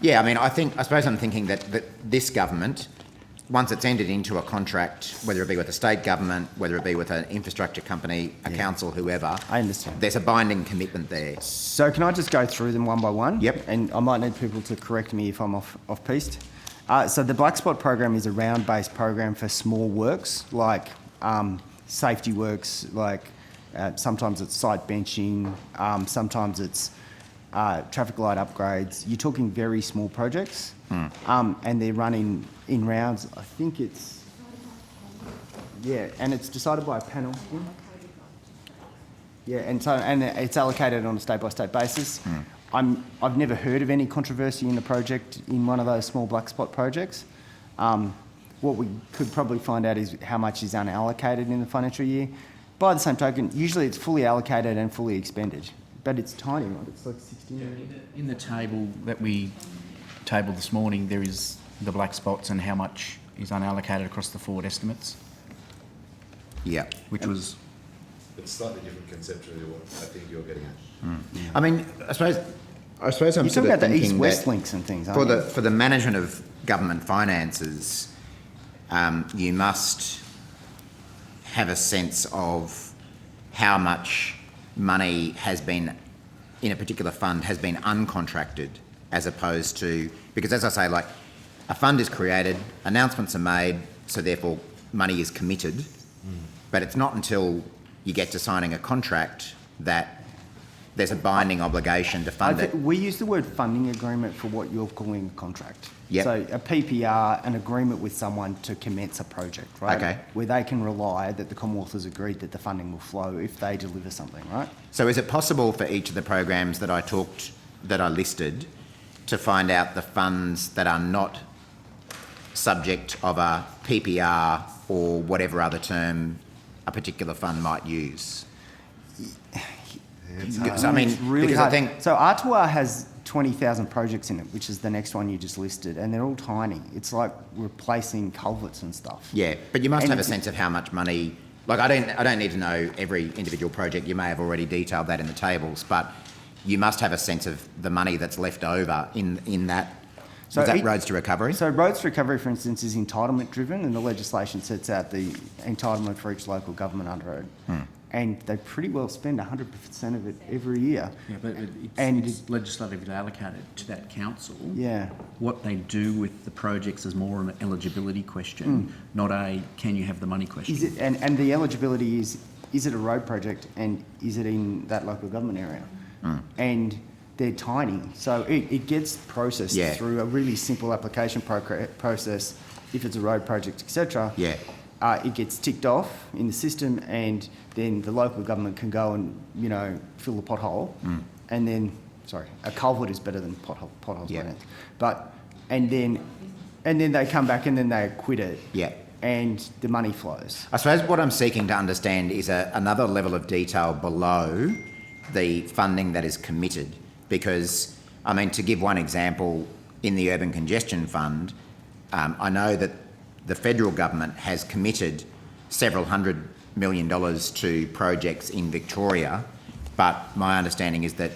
Yeah, I suppose I'm thinking that this government, once it's entered into a contract, whether it be with a state government, whether it be with an infrastructure company, a council, whoever, I understand. There's a binding commitment there. So can I just go through them one by one? Yep. And I might need people to correct me if I'm off-piste. So the Black Spot program is a round-based program for small works, like safety works, like sometimes it's site benching, sometimes it's traffic light upgrades. You're talking very small projects, and they're running in rounds. I think it's, and it's decided by a panel. Yeah, and it's allocated on a state-by-state basis. I've never heard of any controversy in a project in one of those small black spot projects. What we could probably find out is how much is unallocated in the financial year. By the same token, usually it's fully allocated and fully expended, but it's tiny, right? It's like 60 million. In the table that we tabled this morning, there is the black spots and how much is unallocated across the forward estimates. Yeah. Which was... It's slightly different conceptually what I think you're getting at. I suppose I'm You're talking sort of about the thinking east-west that links and things, aren't you? for the management of government finances, you must have a sense of how much money has been in a particular fund has been uncontracted, as opposed to, because as I say, like a fund is created, announcements are made, so therefore money is committed, but it's not until you get to signing a contract that there's a binding obligation to fund it. We use the word funding agreement for what you're calling a contract. Yep. So a PPR, an agreement with someone to commence a project, right? Okay. Where they can rely that the Commonwealth has agreed that the funding will flow if they deliver something, right? So is it possible for each of the programs that I listed to find out the funds that are not subject of a PPR or whatever other term a particular fund might use? It's really hard. So R2R has 20,000 projects in it, which is the next one you just listed, and they're all tiny. It's like replacing culverts and stuff. Yeah, but you must have a sense of how much money. Like I don't need to know every individual project. You may have already detailed that in the tables, but you must have a sense of the money that's left over in that. So is that Roads to Recovery? So Roads to Recovery, for instance, is entitlement driven, and the legislation sets out the entitlement for each local government under it. And they pretty well spend 100% of it every year. Yeah, but it's legislatively allocated to that council. Yeah. What they do with the projects is more an eligibility question, not a can you have the money question. Is it, and the eligibility is it a road project and is it in that local government area? And they're tiny, so it gets processed through a really simple application process. If it's a road project, etc. Yeah. It gets ticked off in the system, and then the local government can go and fill the pothole, and then a culvert is better than potholes. Yeah. But and then they come back and then they acquit it. Yeah. And the money flows. I suppose what I'm seeking to understand is another level of detail below the funding that is committed, because to give one example, in the Urban Congestion Fund, I know that the federal government has committed several $100 million to projects in Victoria, but my understanding is that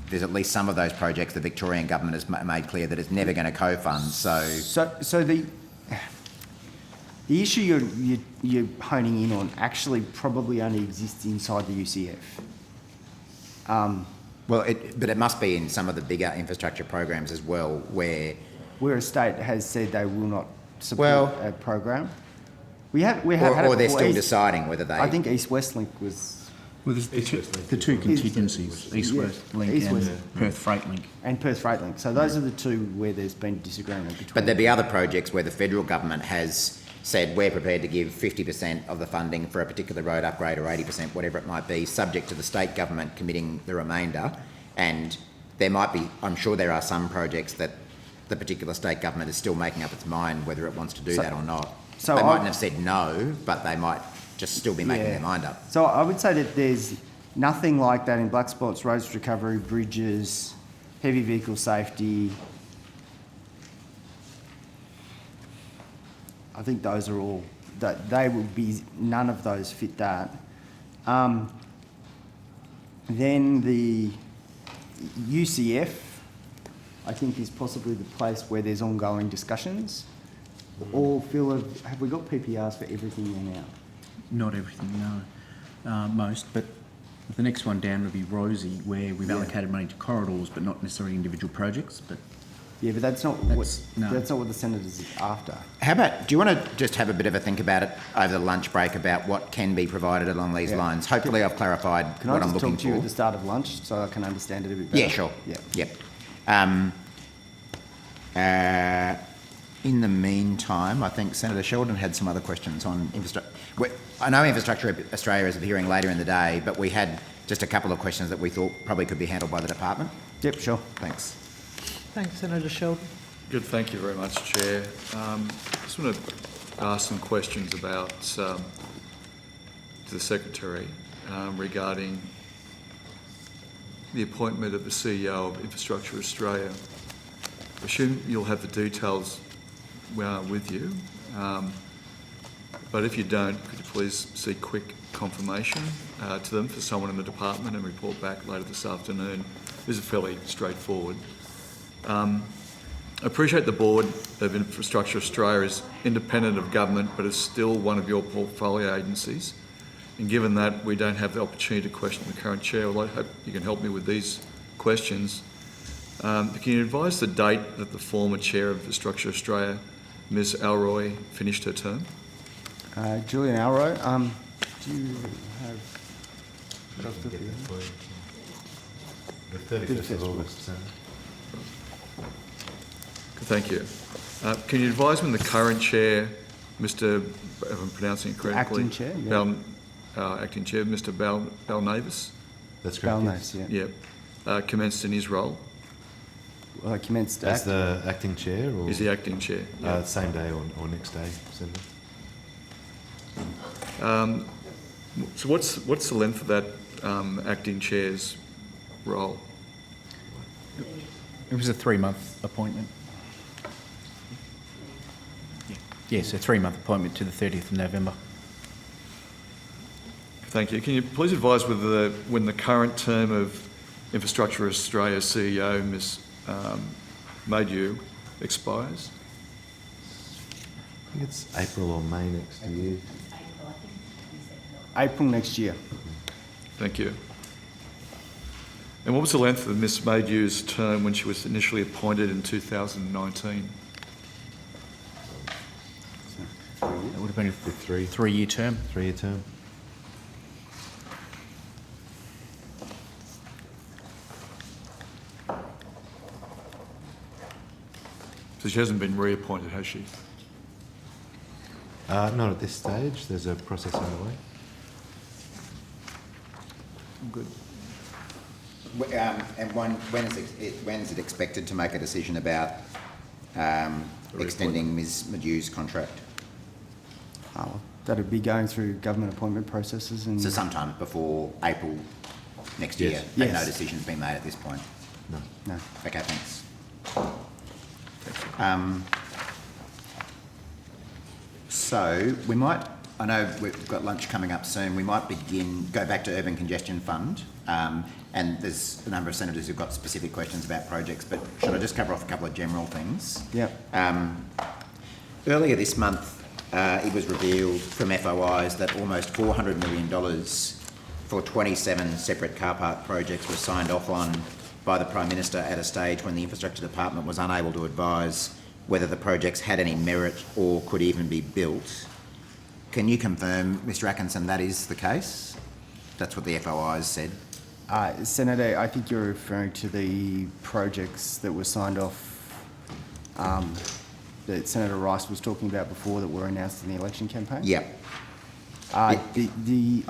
there's at least some of those projects the Victorian government has made clear that it's never going to co-fund. So the issue you're honing in on actually probably only exists inside the UCF. But it must be in some of the bigger infrastructure programs as well, where a state has said they will not support a program. We have had or it they're before. still deciding whether they. I think East West Link was. Well, there's the two contingencies, East West Link and Perth Freight Link. And Perth Freight Link. So those are the two where there's been disagreement between. But there'll be other projects where the federal government has said we're prepared to give 50% of the funding for a particular road upgrade or 80%, whatever it might be, subject to the state government committing the remainder. And there might be, I'm sure there are some projects that the particular state government is still making up its mind whether it wants to do that or not. So they mightn't have said no, but they might just still be making their mind up. So I would say that there's nothing like that in black spots, roads recovery, bridges, heavy vehicle safety. I think those are all, that they will be, none of those fit that. Then the UCF, I think, is possibly the place where there's ongoing discussions. Or Phil, have we got PPRs for everything there now? Not everything, no. Most, but the next one down would be Rosie, where we've allocated money to corridors, but not necessarily individual projects. But yeah, but that's not what the senators are after. How about, do you want to just have a bit of a think about it over the lunch break about what can be provided along these lines? Hopefully I've clarified what I'm looking for. Can I just talk to you at the start of lunch so I can understand it a bit better? Yeah, sure. Yeah. Yep. In the meantime, I think Senator Sheldon had some other questions on infrastructure. I know Infrastructure Australia is appearing later in the day, but we had just a couple of questions that we thought probably could be handled by the department. Yep, sure. Thanks. Thanks, Senator Sheldon. Good, thank you very much, Chair. Just want to ask some questions about to the Secretary regarding the appointment of the CEO of Infrastructure Australia. I assume you'll have the details with you, but if you don't, could you please seek quick confirmation to them for someone in the department and report back later this afternoon. This is fairly straightforward. I appreciate the Board of Infrastructure Australia is independent of government, but is still one of your portfolio agencies. And given that we don't have the opportunity to question the current chair, well, I hope you can help me with these questions. Can you advise the date that the former chair of Infrastructure Australia, Ms. Alroy, finished her term? Julian Alroy, do you have... The 31st of August, Senator. Thank you. Can you advise when the current chair, Mr. if I'm pronouncing it correctly? Acting chair, yeah. Acting chair, Mr. Balnavis? That's correct. Balnavis, yeah. Yep. Commenced in his role? Well, I commenced as the acting chair, or is the acting chair? Same day or next day, Senator. So what's the length of that acting chair's role? It was a 3-month appointment. Yes, a 3-month appointment to the 30th of November. Thank you. Can you please advise when the current term of Infrastructure Australia CEO, Ms. Maydew, expires? I think it's April or May next year. April next year. Thank you. And what was the length of Ms. Maydew's term when she was initially appointed in 2019? That would have been a three-year term. 3-year term. So she hasn't been reappointed, has she? Not at this stage. There's a process underway. Good. And when is it expected to make a decision about extending Ms. Madew's contract? That'd be going through government appointment processes. And So sometime before April next year, Yes. no decision's been made at this point? No. No. Okay, thanks. So we might, I know we've got lunch coming up soon, we might go back to Urban Congestion Fund, and there's a number of senators who've got specific questions about projects, but should I just cover off a couple of general things? Yeah. Earlier this month, it was revealed from FOIs that almost $400 million for 27 separate car park projects were signed off on by the Prime Minister at a stage when the Infrastructure Department was unable to advise whether the projects had any merit or could even be built. Can you confirm, Mr Atkinson, that is the case? That's what the FOIs said. Senator, I think you're referring to the projects that were signed off that Senator Rice was talking about before that were announced in the election campaign? Yep. I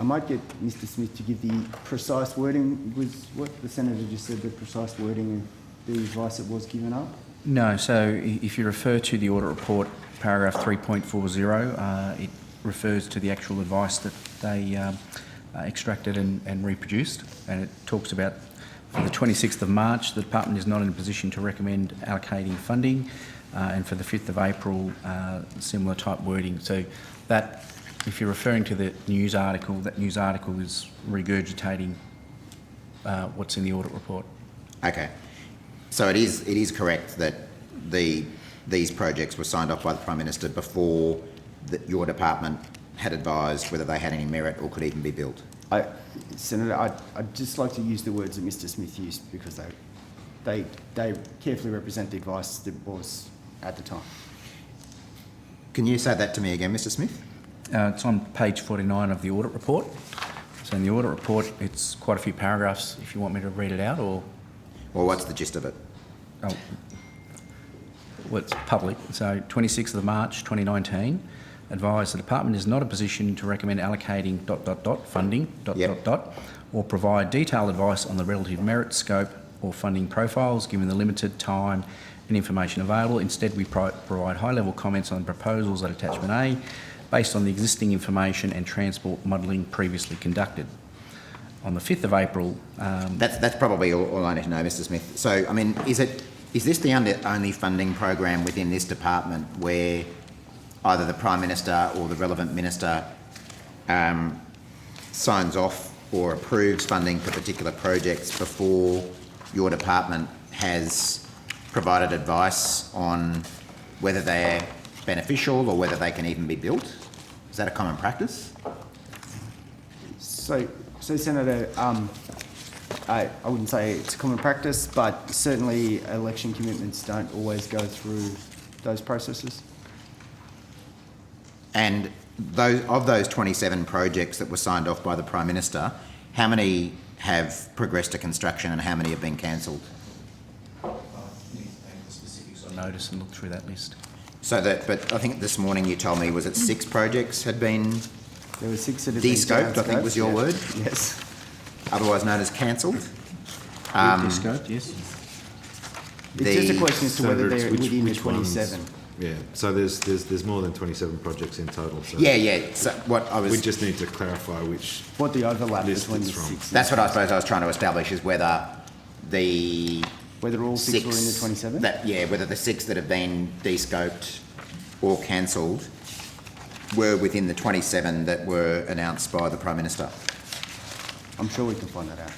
might get Mr Smith to give the precise wording. Was what the Senator just said, the precise wording of the advice that was given up? No, so if you refer to the audit report, paragraph 3.40, it refers to the actual advice that they extracted and reproduced, and it talks about for the 26th of March, the Department is not in a position to recommend allocating funding, and for the 5th of April, similar type wording. So that, if you're referring to the news article, that news article is regurgitating what's in the audit report. Okay. So it is correct that these projects were signed off by the Prime Minister before your department had advised whether they had any merit or could even be built. Senator, I'd just like to use the words that Mr Smith used because they carefully represent the advice that was at the time. Can you say that to me again, Mr Smith? It's on page 49 of the audit report. So in the audit report, it's quite a few paragraphs if you want me to read it out, or... Well, what's the gist of it? Oh, well, it's public. So 26th of March 2019, advised the Department is not in a position to recommend allocating ... funding ... or provide detailed advice on the relative merit, scope or funding profiles given the limited time and information available. Instead, we provide high-level comments on proposals at attachment A based on the existing information and transport modelling previously conducted. On the 5th of April... That's probably all I need to know, Mr Smith. So, I mean, is this the only funding program within this department where either the Prime Minister or the relevant minister signs off or approves funding for particular projects before your department has provided advice on whether they're beneficial or whether they can even be built? Is that a common practice? So Senator, I wouldn't say it's a common practice, but certainly election commitments don't always go through those processes. And of those 27 projects that were signed off by the Prime Minister, how many have progressed to construction and how many have been cancelled? Specifics on notice and look through that list. So but I think this morning you told me, was it 6 projects had been There were 6 that had de-scoped, been I think was your word? Yes. Otherwise known as cancelled? De-scoped, yes. It's just a question as to whether they're Which within the ones? 27. Yeah, so there's more than 27 projects in total. So Yeah. So what I was... we just need to clarify what the overlap list between it's the from. 6. That's what I suppose I was trying to establish, is whether all 6 were in the 27? Whether the 6 that have been de-scoped or cancelled were within the 27 that were announced by the Prime Minister. I'm sure we can find that out.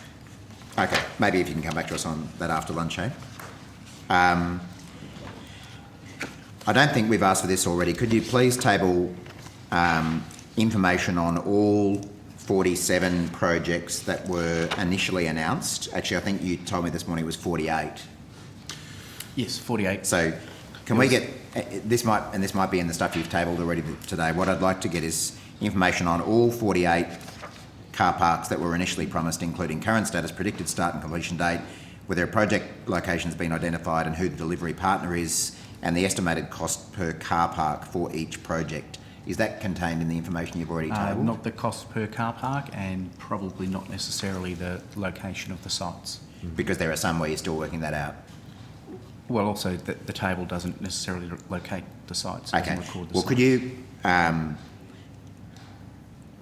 Okay, maybe if you can come back to us on that after lunch, eh? I don't think we've asked for this already. Could you please table information on all 47 projects that were initially announced? Actually, I think you told me this morning it was 48. Yes, 48. So can we get, this might be in the stuff you've tabled already today, what I'd like to get is information on all 48 car parks that were initially promised, including current status, predicted start and completion date, whether a project location has been identified and who the delivery partner is, and the estimated cost per car park for each project. Is that contained in the information you've already tabled? Not the cost per car park, and probably not necessarily the location of the sites. Because there are some where you're still working that out. Well, also the table doesn't necessarily locate the sites. Okay. Record the Well, sites. could you,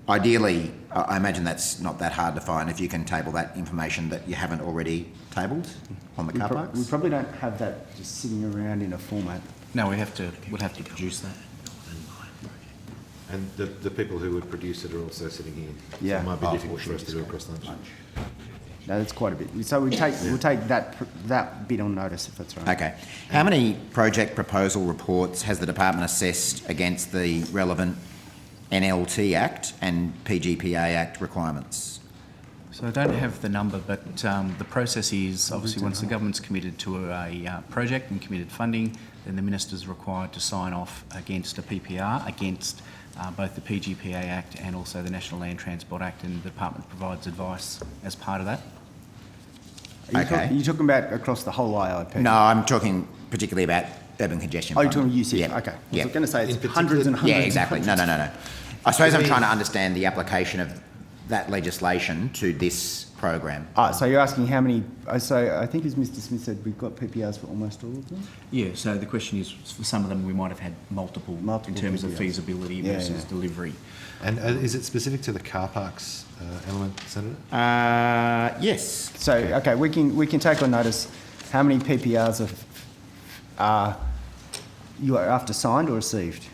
ideally, I imagine that's not that hard to find, if you can table that information that you haven't already tabled on the car parks? We probably don't have that just sitting around in a format. No, we'll have to produce that. And the people who would produce it are also sitting here. Yeah. So it might be difficult for us to do across lunch. No, that's quite a bit. So we'll take that bit on notice, if that's right. Okay. How many project proposal reports has the department assessed against the relevant NLT Act and PGPA Act requirements? So I don't have the number, but the process is obviously once the government's committed to a project and committed funding, then the minister's required to sign off against a PPR, against both the PGPA Act and also the National Land Transport Act, and the department provides advice as part of that. Are you talking about across the whole IIP? No, I'm talking particularly about urban congestion. Oh, you're fund. talking UCF? Yeah. Okay. Yeah. I was going to say it's hundreds and hundreds. Yeah, exactly. No. I suppose I'm trying to understand the application of that legislation to this program. So you're asking how many? So I think, as Mr. Smith said, we've got PPRs for almost all of them. Yeah, so the question is, for some of them we might have had multiple in terms of PPRs. feasibility versus delivery. And is it specific to the car parks element, Senator? Yes. So okay, we can take on notice how many PPRs are you are after signed or received.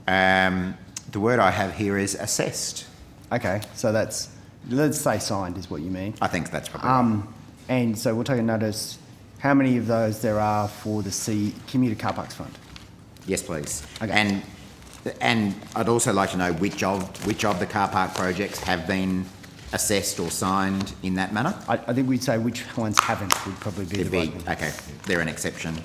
The word I have here is assessed. Okay, so let's say signed is what you mean. I think that's probably right. And so we'll take a notice how many of those there are for the Commuter Car Parks Fund. Yes, please. Okay. And I'd also like to know which of the car park projects have been assessed or signed in that manner. I think we'd say which ones haven't would probably be the right thing. Okay, they're an exception.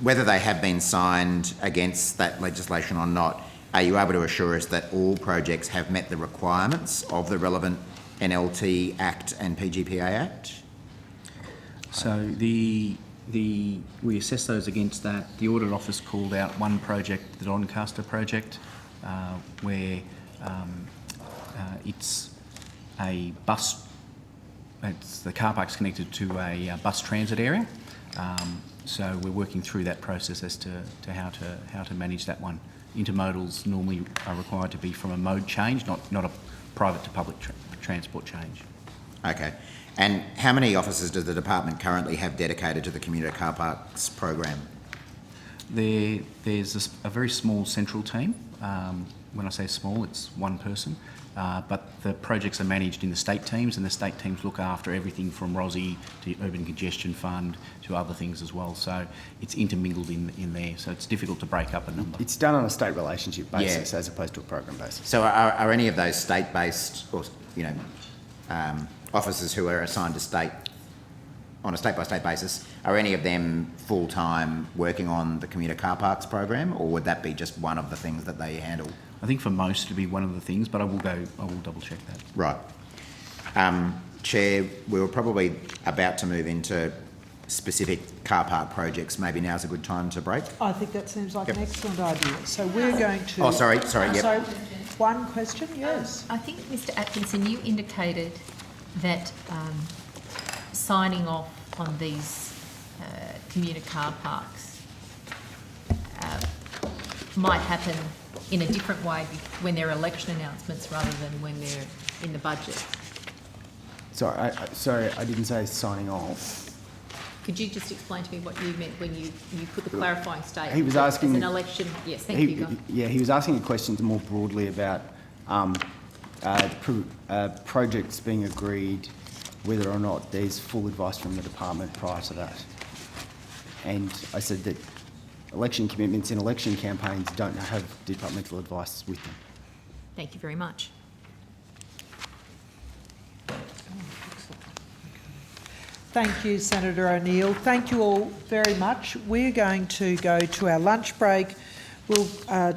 Whether they have been signed against that legislation or not, are you able to assure us that all projects have met the requirements of the relevant NLT Act and PGPA Act? So we assess those against that. The Audit Office called out one project, the Doncaster project, where it's a bus. The car park's connected to a bus transit area. So we're working through that process as to how to manage that one. Intermodals normally are required to be from a mode change, not a private to public transport change. Okay. And how many officers does the department currently have dedicated to the commuter car parks program? There's a very small central team. When I say small, it's one person. But the projects are managed in the state teams, and the state teams look after everything from ROSI to Urban Congestion Fund to other things as well. So it's intermingled in there. So it's difficult to break up a number. It's done on a state relationship basis as opposed to a program basis. So are any of those state-based, or officers who are assigned to state on a state-by-state basis, are any of them full-time working on the commuter car parks program, or would that be just one of the things that they handle? I think for most it'll be one of the things, but I will double check that. Right. Chair, we were probably about to move into specific car park projects. Maybe now's a good time to break. I think that seems like an excellent idea. So we're going to... Oh, sorry, yep. So one question, yes. I think, Mr Atkinson, you indicated that signing off on these commuter car parks might happen in a different way when they're election announcements rather than when they're in the budget. Sorry, I didn't say signing off. Could you just explain to me what you meant when you put the clarifying statement? He was asking... As an election... Yes, thank you. Yeah, he was asking a question more broadly about projects being agreed, whether or not there's full advice from the department prior to that. And I said that election commitments in election campaigns don't have departmental advice with them. Thank you very much. Thank you, Senator O'Neill. Thank you all very much. We're going to go to our lunch break. We'll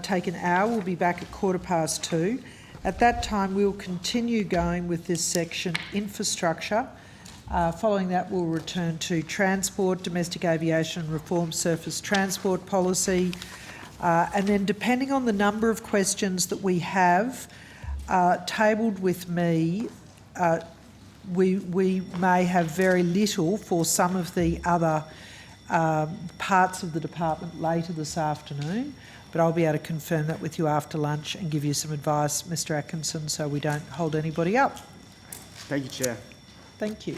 take an hour. We'll be back at 2:15. At that time, we'll continue going with this section, infrastructure. Following that, we'll return to transport, domestic aviation reform, surface transport policy. And then depending on the number of questions that we have tabled with me, we may have very little for some of the other parts of the department later this afternoon, but I'll be able to confirm that with you after lunch and give you some advice, Mr Atkinson, so we don't hold anybody up. Thank you, Chair. Thank you.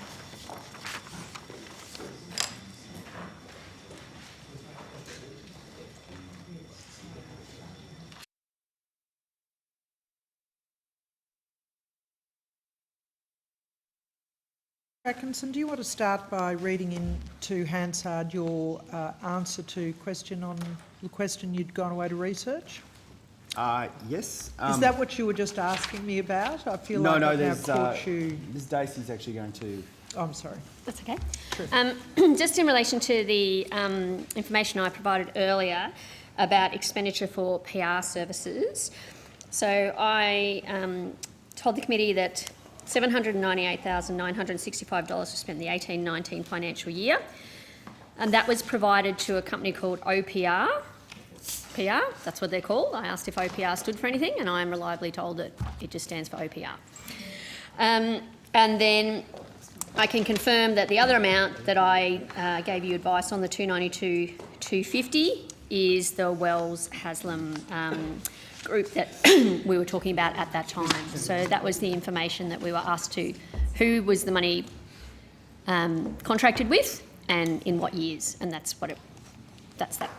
Atkinson, do you want to start by reading into Hansard your answer to question on the question you'd gone away to research? Yes. Is that what you were just asking me about? I feel no, like no, I've now there's, caught you... Ms Dacey's actually going to... Oh, I'm sorry. That's okay. Just in relation to the information I provided earlier about expenditure for PR services. So I told the committee that $798,965 was spent in the 18-19 financial year, and that was provided to a company called OPR. PR, that's what they're called. I asked if OPR stood for anything, and I am reliably told that it just stands for OPR. And then I can confirm that the other amount that I gave you advice on, the 292,250, is the Wells Haslam group that we were talking about at that time. So that was the information that we were asked to, who was the money contracted with and in what years, and that's that.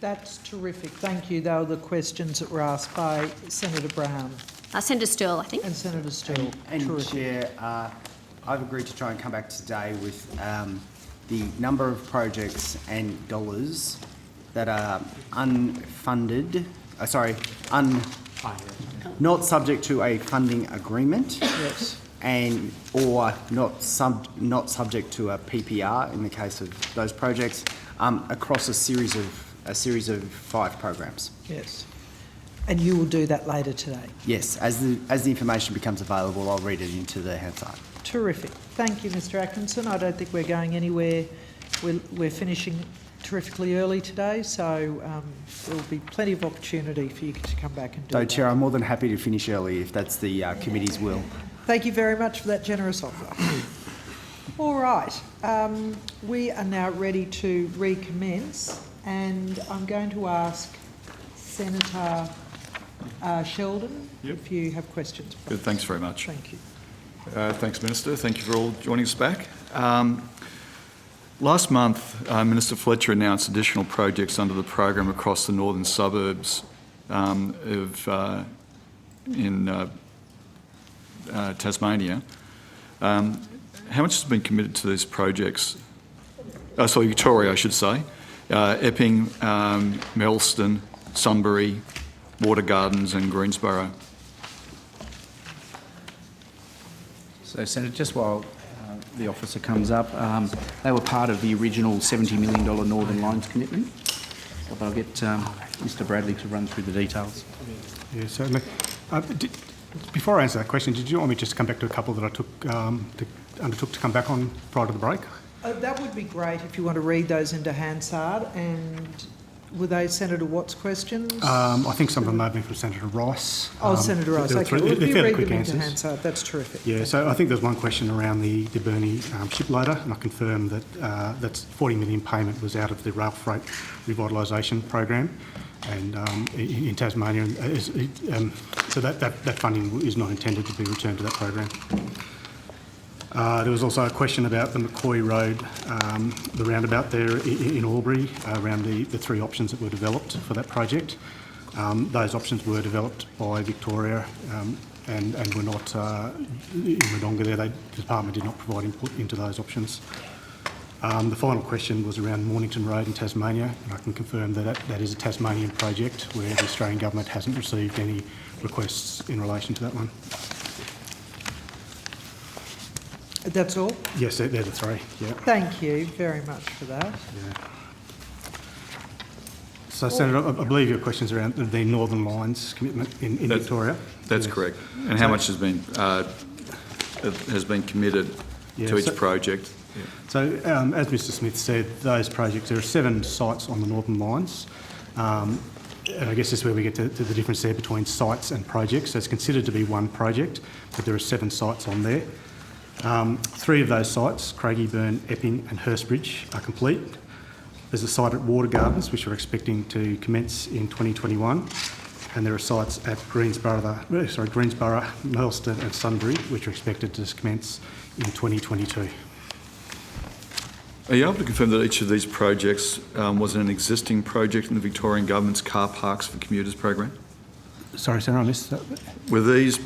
That's terrific. Thank you. They were the questions that were asked by Senator Brown. Senator Sterle, I think. And Senator Sterle. And Chair, I've agreed to try and come back today with the number of projects and dollars that are unfunded, not subject to a funding agreement. Yes. And or not subject to a PPR in the case of those projects, across a series of 5 programs. Yes. And you will do that later today? Yes. As the information becomes available, I'll read it into the Hansard. Terrific. Thank you, Mr Atkinson. I don't think we're going anywhere. We're finishing terrifically early today, so there will be plenty of opportunity for you to come back and do that. Chair, I'm more than happy to finish early if that's the committee's will. Thank you very much for that generous offer. All right. We are now ready to recommence, and I'm going to ask Senator Sheldon if you have questions. Good, thanks very much. Thank you. Thanks, Minister. Thank you for all joining us back. Last month, Minister Fletcher announced additional projects under the program across the northern suburbs in Tasmania. How much has been committed to these projects? Victoria, I should say. Epping, Melston, Sunbury, Water Gardens and Greensborough. So, Senator, just while the officer comes up, they were part of the original $70 million Northern Lines commitment. But I'll get Mr Bradley to run through the details. Yeah, certainly. Before I answer that question, did you want me just to come back to a couple that I undertook to come back on prior to the break? That would be great if you want to read those into Hansard. And were they Senator Watt's questions? I think some of them may have been from Senator Rice. Senator Rice. Okay, well, if you read them into Hansard, that's terrific. Yeah, so I think there's one question around the Burnie ship loader, and I confirm that that's $40 million payment was out of the rail freight revitalisation program, and in Tasmania, so that funding is not intended to be returned to that program. There was also a question about the McCoy Road, the roundabout there in Albury, around the 3 options that were developed for that project. Those options were developed by Victoria and were not in Wodonga there. The department did not provide input into those options. The final question was around Mornington Road in Tasmania, and I can confirm that that is a Tasmanian project where the Australian government hasn't received any requests in relation to that one. That's all? Yes, they're the 3, yeah. Thank you very much for that. Yeah. So, Senator, I believe your question's around the Northern Lines commitment in Victoria. That's correct. And how much has been committed to each project? Yeah. So, as Mr Smith said, those projects, there are 7 sites on the Northern Lines. And I guess this is where we get to the difference there between sites and projects. So it's considered to be one project, but there are 7 sites on there. 3 of those sites, Craigieburn, Epping and Hurstbridge, are complete. There's a site at Water Gardens, which we're expecting to commence in 2021. And there are sites at Greensborough, Melston and Sunbury, which are expected to commence in 2022. Are you able to confirm that each of these projects was an existing project in the Victorian Government's Car Parks for Commuters program? Sorry, Senator, I missed that. Were these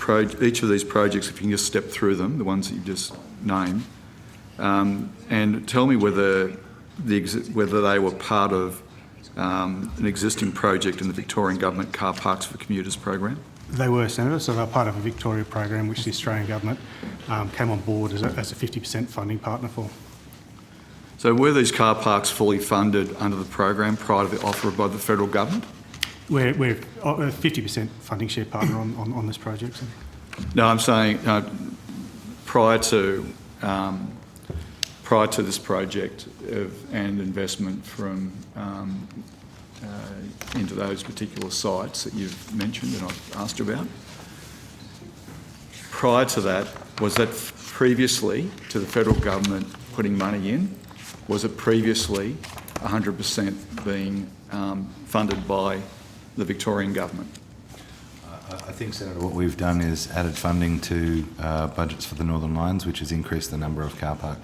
each of these projects, if you can just step through them, the ones that you've just named, and tell me whether they were part of an existing project in the Victorian Government Car Parks for Commuters program? They were, Senator, so they were part of a Victoria program which the Australian Government came on board as a 50% funding partner for. So were these car parks fully funded under the program prior to the offer by the federal government? We're a 50% funding share partner on this project. So. No, I'm saying prior to this project and investment from into those particular sites that you've mentioned and I've asked you about. Prior to that, was that previously to the federal government putting money in? Was it previously 100% being funded by the Victorian government? I think, Senator, what we've done is added funding to budgets for the Northern Lines, which has increased the number of car park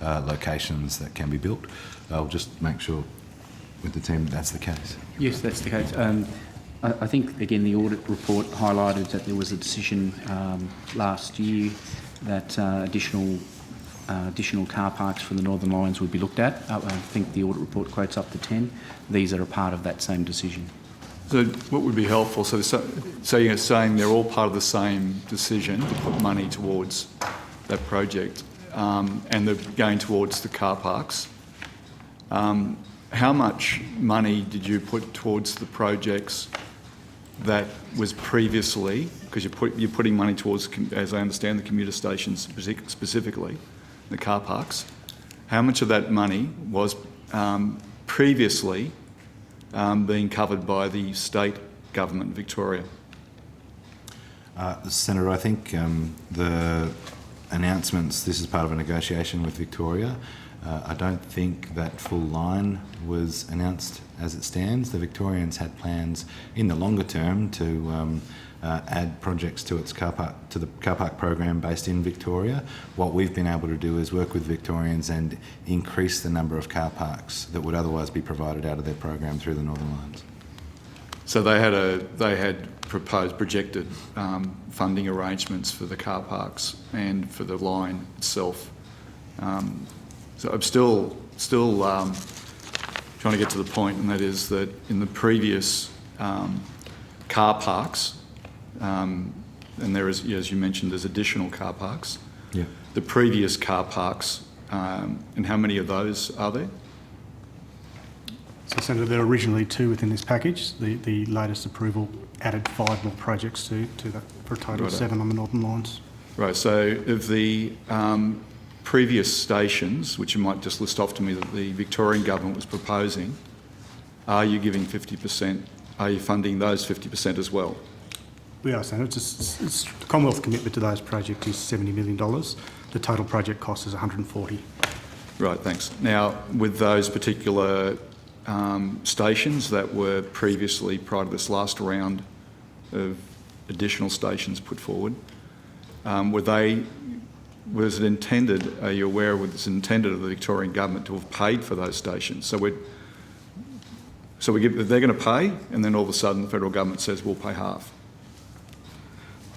locations that can be built. I'll just make sure with the team that's the case. Yes, that's the case. I think, again, the audit report highlighted that there was a decision last year that additional car parks for the Northern Lines would be looked at. I think the audit report quotes up to 10. These are a part of that same decision. So what would be helpful, so you're saying they're all part of the same decision to put money towards that project and they're going towards the car parks. How much money did you put towards the projects that was previously, because you're putting money towards, as I understand, the commuter stations specifically, the car parks. How much of that money was previously being covered by the state government, Victoria? Senator, I think the announcements, this is part of a negotiation with Victoria. I don't think that full line was announced as it stands. The Victorians had plans in the longer term to add projects to its car park program based in Victoria. What we've been able to do is work with Victorians and increase the number of car parks that would otherwise be provided out of their program through the Northern Lines. So they had projected funding arrangements for the car parks and for the line itself. So I'm still trying to get to the point, and that is that in the previous car parks, and there is, as you mentioned, there's additional car parks. Yeah. The previous car parks, and how many of those are there? So, Senator, there were originally 2 within this package. The latest approval added 5 more projects to that for a total of 7 on the Northern Lines. Right, so of the previous stations, which you might just list off to me that the Victorian government was proposing, are you giving 50%? Are you funding those 50% as well? We are, Senator. It's the Commonwealth commitment to those projects is $70 million. The total project cost is $140. Right, thanks. Now, with those particular stations that were previously, prior to this last round of additional stations put forward, was it intended, are you aware of it's intended of the Victorian government to have paid for those stations? So they're going to pay, and then all of a sudden the federal government says we'll pay half.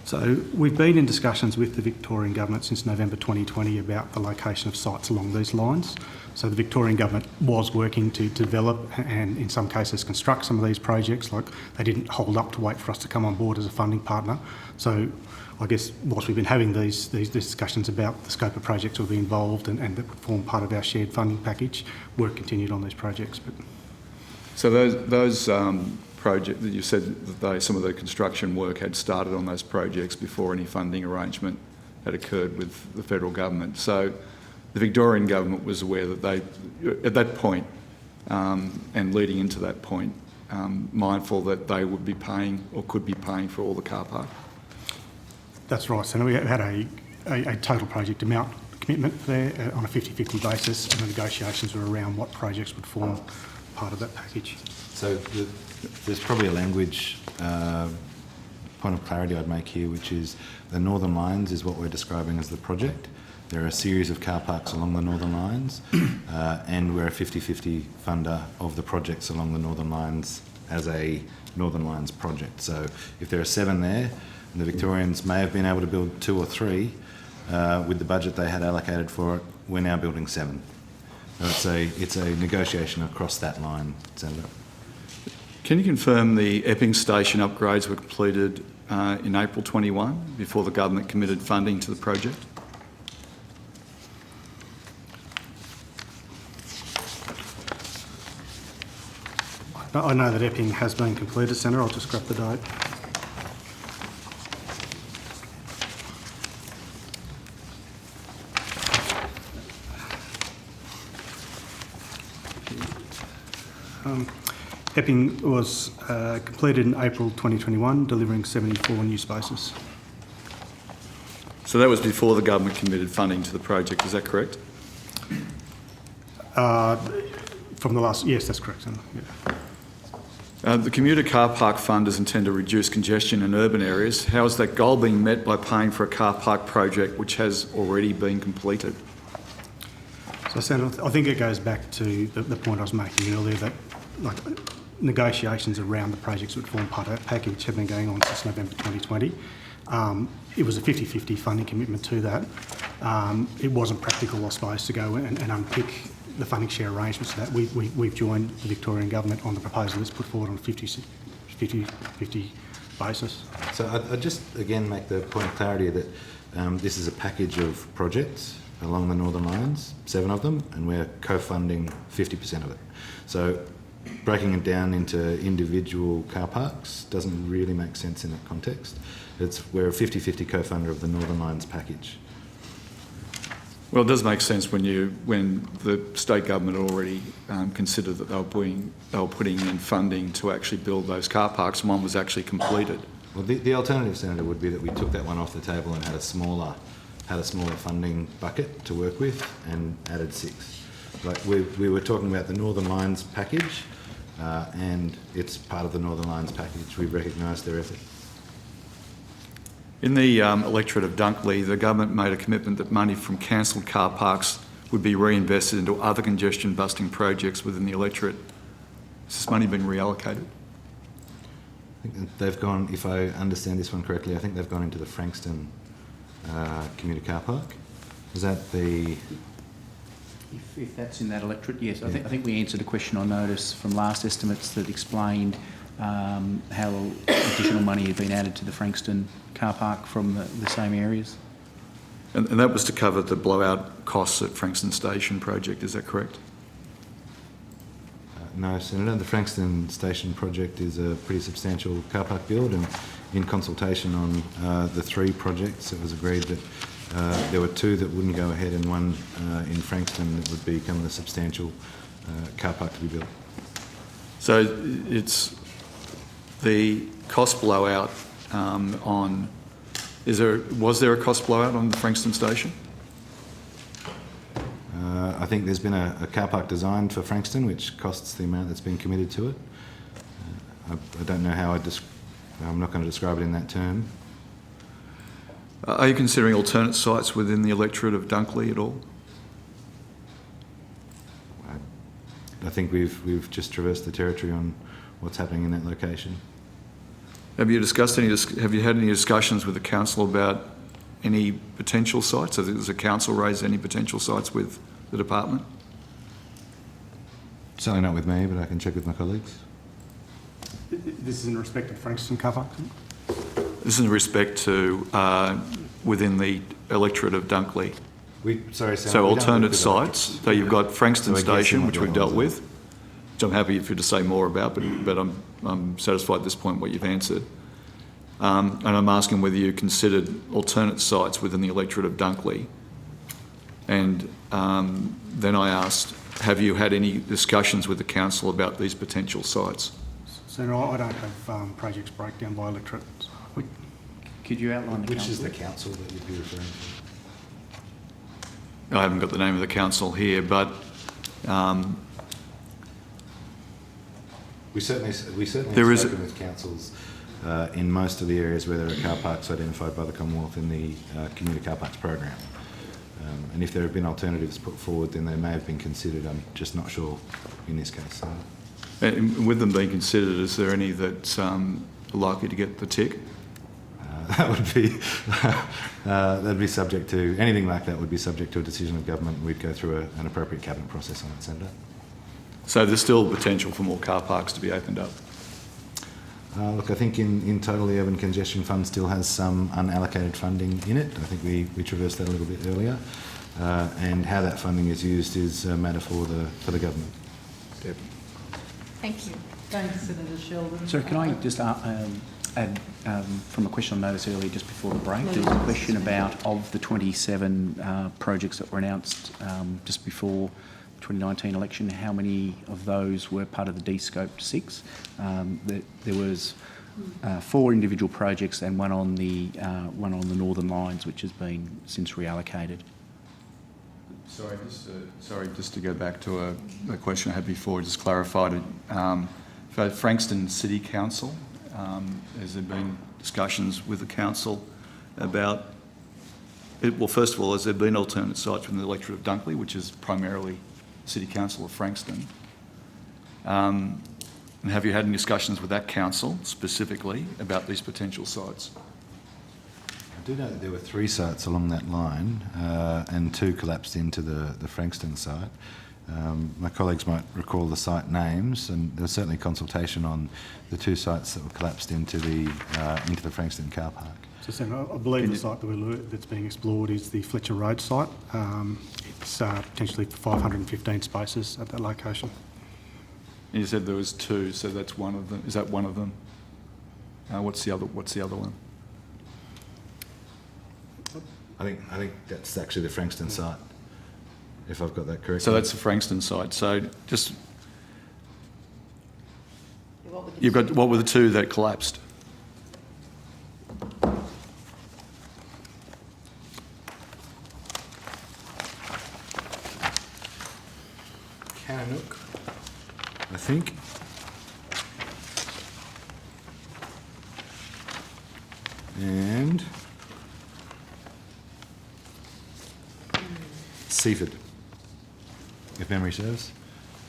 So we've been in discussions with the Victorian government since November 2020 about the location of sites along these lines. So the Victorian government was working to develop and in some cases construct some of these projects. Like, they didn't hold up to wait for us to come on board as a funding partner. So I guess whilst we've been having these discussions about the scope of projects will be involved and that would form part of our shared funding package, work continued on these projects. But so those projects that you said that some of the construction work had started on those projects before any funding arrangement had occurred with the federal government. So the Victorian government was aware that they, at that point, and leading into that point, mindful that they would be paying or could be paying for all the car park. that's right, Senator. We had a total project amount commitment there on a 50-50 basis, and the negotiations were around what projects would form part of that package. So there's probably a language point of clarity I'd make here, which is the Northern Lines is what we're describing as the project. There are a series of car parks along the Northern Lines, and we're a 50-50 funder of the projects along the Northern Lines as a Northern Lions project. So if there are 7 there, and the Victorians may have been able to build 2 or 3 with the budget they had allocated for it, we're now building 7. So it's a negotiation across that line, Senator. Can you confirm the Epping station upgrades were completed in April 21 before the government committed funding to the project? I know that Epping has been completed, Senator. I'll just grab the date. Epping was completed in April 2021, delivering 74 new spaces. So that was before the government committed funding to the project, is that correct? From the last, yes, that's correct, Senator. Yeah. The Commuter Car Park Fund is intended to reduce congestion in urban areas. How is that goal being met by paying for a car park project which has already been completed? So, Senator, I think it goes back to the point I was making earlier that negotiations around the projects which form part of that package have been going on since November 2020. It was a 50-50 funding commitment to that. It wasn't practical, I suppose, to go and unpick the funding share arrangements for that. We've joined the Victorian Government on the proposal that's put forward on a 50-50 basis. So I'd just again make the point of clarity that this is a package of projects along the Northern Lines, 7 of them, and we're co-funding 50% of it. So breaking it down into individual car parks doesn't really make sense in that context. We're a 50-50 co-funder of the Northern Lines package. Well, it does make sense when the state government already considered that they were putting in funding to actually build those car parks, and one was actually completed. Well, the alternative, Senator, would be that we took that one off the table and had a smaller funding bucket to work with and added 6. Like we were talking about the Northern Lines package, and it's part of the Northern Lines package. We recognise their effort. In the electorate of Dunkley, the government made a commitment that money from cancelled car parks would be reinvested into other congestion busting projects within the electorate. Has this money been reallocated? I think they've gone, if I understand this one correctly, I think they've gone into the Frankston commuter car park. Is that the... If that's in that electorate, yes. I think we answered a question on notice from last estimates that explained how additional money had been added to the Frankston car park from the same areas. And that was to cover the blowout costs at Frankston Station project, is that correct? No, Senator. The Frankston Station project is a pretty substantial car park build, and in consultation on the 3 projects, it was agreed that there were 2 that wouldn't go ahead and 1 in Frankston that would become the substantial car park to be built. So it's the cost blowout was there a cost blowout on the Frankston Station? I think there's been a car park designed for Frankston, which costs the amount that's been committed to it. I don't know how I'm not going to describe it in that term. Are you considering alternate sites within the electorate of Dunkley at all? I think we've just traversed the territory on what's happening in that location. Have you had any discussions with the council about any potential sites? Has the council raised any potential sites with the department? Certainly not with me, but I can check with my colleagues. This is in respect of Frankston car park? This is in respect to within the electorate of Dunkley. So alternate sites. So you've got Frankston Station, which we've dealt with, which I'm happy for you to say more about, but I'm satisfied at this point what you've answered. And I'm asking whether you considered alternate sites within the electorate of Dunkley. And then I asked, have you had any discussions with the council about these potential sites? Senator, I don't have projects breakdown by electorate. Could you outline the Which council? is the council that you'd be referring to? I haven't got the name of the council here, but we certainly there have is spoken with councils in most of the areas where there are car parks identified by the Commonwealth in the commuter car parks program. And if there have been alternatives put forward, then they may have been considered. I'm just not sure in this case. And with them being considered, is there any that are likely to get the tick? That would be that'd be subject to anything like that would be subject to a decision of government. We'd go through an appropriate cabinet process on it, Senator. So there's still potential for more car parks to be opened up? Look, I think in total the Urban Congestion Fund still has some unallocated funding in it. I think we traversed that a little bit earlier. And how that funding is used is a matter for the government. Deb. Thank you. Thanks, Senator Sheldon. Sorry, can I just add from a question I noticed earlier just before the break, there was a question about of the 27 projects that were announced just before 2019 election, how many of those were part of the de-scoped 6? There was 4 individual projects and one on the Northern Lines, which has been since reallocated. Sorry, just to go back to a question I had before, just clarified it. For Frankston City Council, has there been discussions with the council about it? Well, first of all, has there been alternate sites within the electorate of Dunkley, which is primarily City Council of Frankston? And have you had any discussions with that council specifically about these potential sites? I do know that there were 3 sites along that line and 2 collapsed into the Frankston site. My colleagues might recall the site names, and there was certainly consultation on the 2 sites that were collapsed into the Frankston car park. So, Senator, I believe the site that's being explored is the Fletcher Road site. It's potentially 515 spaces at that location. And you said there was 2, so that's one of them. Is that one of them? What's the other one? I think that's actually the Frankston site, if I've got that correct. So that's the Frankston site. So just you've got, what were the 2 that collapsed? Kananook, I think. And Seaford, if memory serves.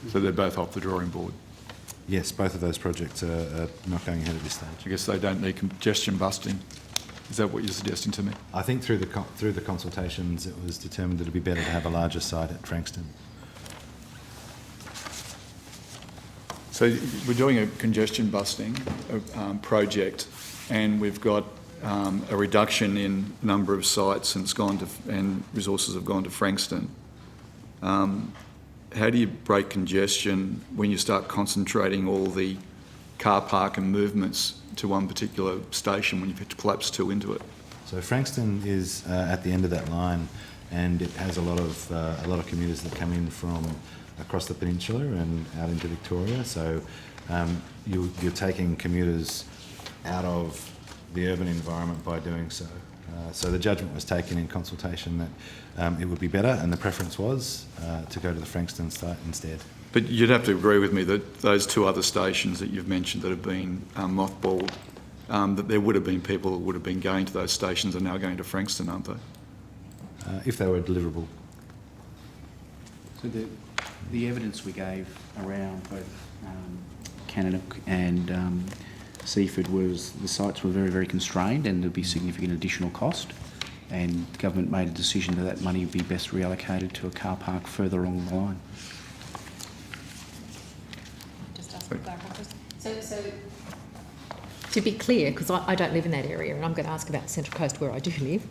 So they're both off the drawing board? Yes, both of those projects are not going ahead at this stage. I guess they don't need congestion busting. Is that what you're suggesting to me? I think through the consultations it was determined that it would be better to have a larger site at Frankston. So we're doing a congestion busting project, and we've got a reduction in number of sites, and and resources have gone to Frankston. How do you break congestion when you start concentrating all the car park and movements to one particular station when you've collapsed 2 into it? So Frankston is at the end of that line, and it has a lot of commuters that come in from across the peninsula and out into Victoria. So you're taking commuters out of the urban environment by doing so. So the judgment was taken in consultation that it would be better, and the preference was to go to the Frankston site instead. But you'd have to agree with me that those 2 other stations that you've mentioned that have been mothballed, that there would have been people that would have been going to those stations are now going to Frankston, aren't they? If they were deliverable. So the evidence we gave around both Kananook and Seaford was the sites were very, very constrained, and there'd be significant additional cost, and the government made a decision that money would be best reallocated to a car park further along the line. Just ask So to be clear, because I don't live in that area, and I'm going to ask about Central Coast where I do live,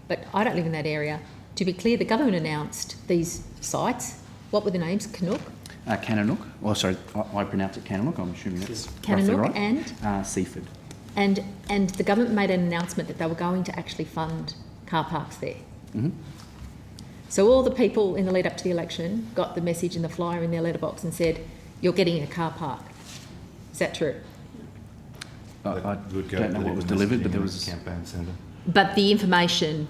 but I don't live in that area. To be clear, the government announced these sites. What were the names? Kananook. Oh, sorry, I pronounce it Kananook. I'm assuming that's Kananook roughly right. and Seaford. And the government made an announcement that they were going to actually fund car parks there. Mm-hmm. So all the people in the lead up to the election got the message in the flyer in their letterbox and said, "You're getting a car park." Is that true? I don't know what was delivered, but there was a campaign centre. But the information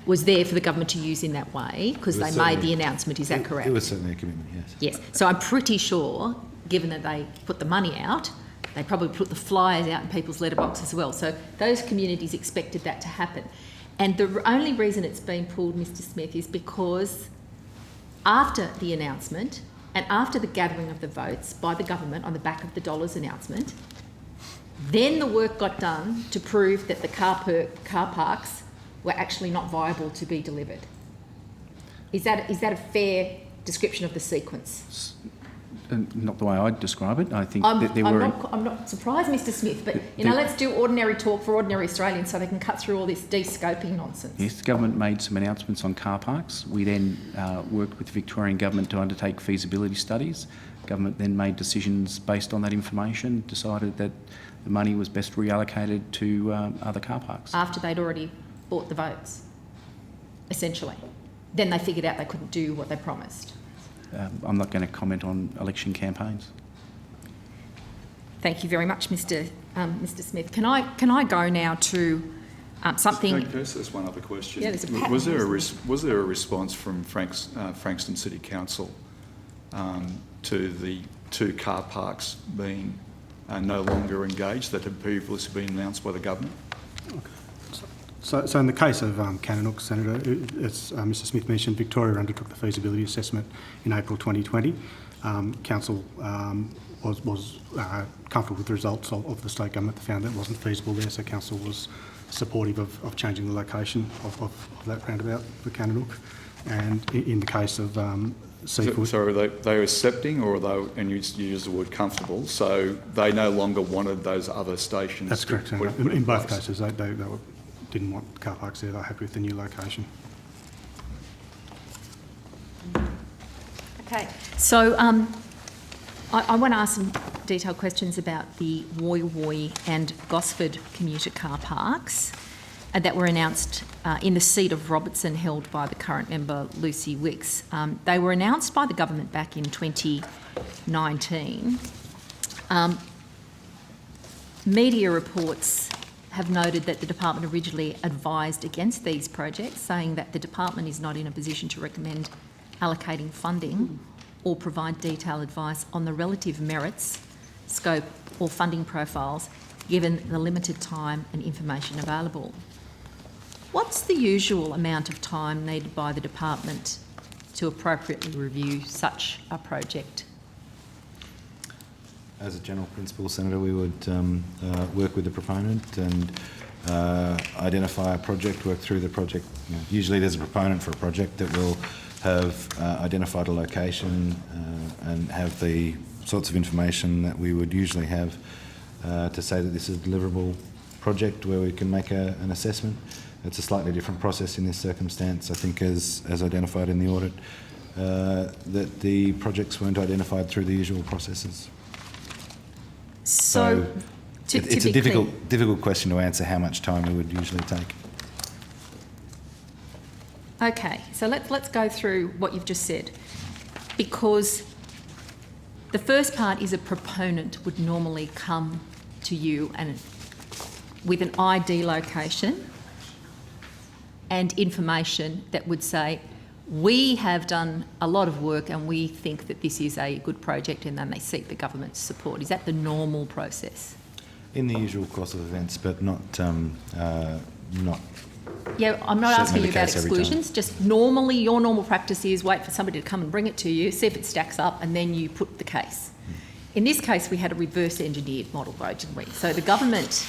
was there for the government to use in that way because they made the announcement. Is that correct? It was certainly a commitment, yes. Yes. So I'm pretty sure, given that they put the money out, they probably put the flyers out in people's letterbox as well. So those communities expected that to happen. And the only reason it's been pulled, Mr. Smith, is because after the announcement, and after the gathering of the votes by the government on the back of the dollars announcement, then the work got done to prove that the car parks were actually not viable to be delivered. Is that a fair description of the sequence? Not the way I'd describe it. I think I'm, that there I'm were... not surprised, Mr Smith, but, let's do ordinary talk for ordinary Australians so they can cut through all this de-scoping nonsense. Yes, the government made some announcements on car parks. We then worked with the Victorian government to undertake feasibility studies. Government then made decisions based on that information, decided that the money was best reallocated to other car parks. After they'd already bought the votes, essentially. Then they figured out they couldn't do what they promised. I'm not going to comment on election campaigns. Thank you very much, Mr. Smith. Can I go now to something? Can I just ask one other question? Yeah, there's a pattern. Was there a response from Frankston City Council to the 2 car parks being no longer engaged that had previously been announced by the government? So in the case of Kananook, Senator, as Mr Smith mentioned, Victoria undertook the feasibility assessment in April 2020. Council was comfortable with the results of the state government. They found that it wasn't feasible there, so Council was supportive of changing the location of that roundabout for Kananook. And in the case of Seafood... So are they accepting, or and you use the word comfortable, so they no longer wanted those other stations? That's correct, Senator. In both cases, they didn't want car parks there. They're happy with the new location. Okay, so I want to ask some detailed questions about the Woy Woy and Gosford commuter car parks that were announced in the seat of Robertson held by the current member Lucy Wicks. They were announced by the government back in 2019. Media reports have noted that the department originally advised against these projects, saying that the department is not in a position to recommend allocating funding or provide detailed advice on the relative merits, scope or funding profiles given the limited time and information available. What's the usual amount of time needed by the department to appropriately review such a project? As a general principle, Senator, we would work with the proponent and identify a project, work through the project. Usually there's a proponent for a project that will have identified a location and have the sorts of information that we would usually have to say that this is a deliverable project where we can make an assessment. It's a slightly different process in this circumstance, I think, as identified in the audit, that the projects weren't identified through the usual processes. So it's a difficult question to answer how much time we would usually take. Okay, so let's go through what you've just said, because the first part is a proponent would normally come to you and with an ID location and information that would say, we have done a lot of work and we think that this is a good project, and then they seek the government's support. Is that the normal process? In the usual course of events, but not. Yeah, I'm not asking you about exclusions. Just normally, your normal practice is wait for somebody to come and bring it to you, see if it stacks up, and then you put the case. In this case, we had a reverse engineered model, though, didn't we? So the government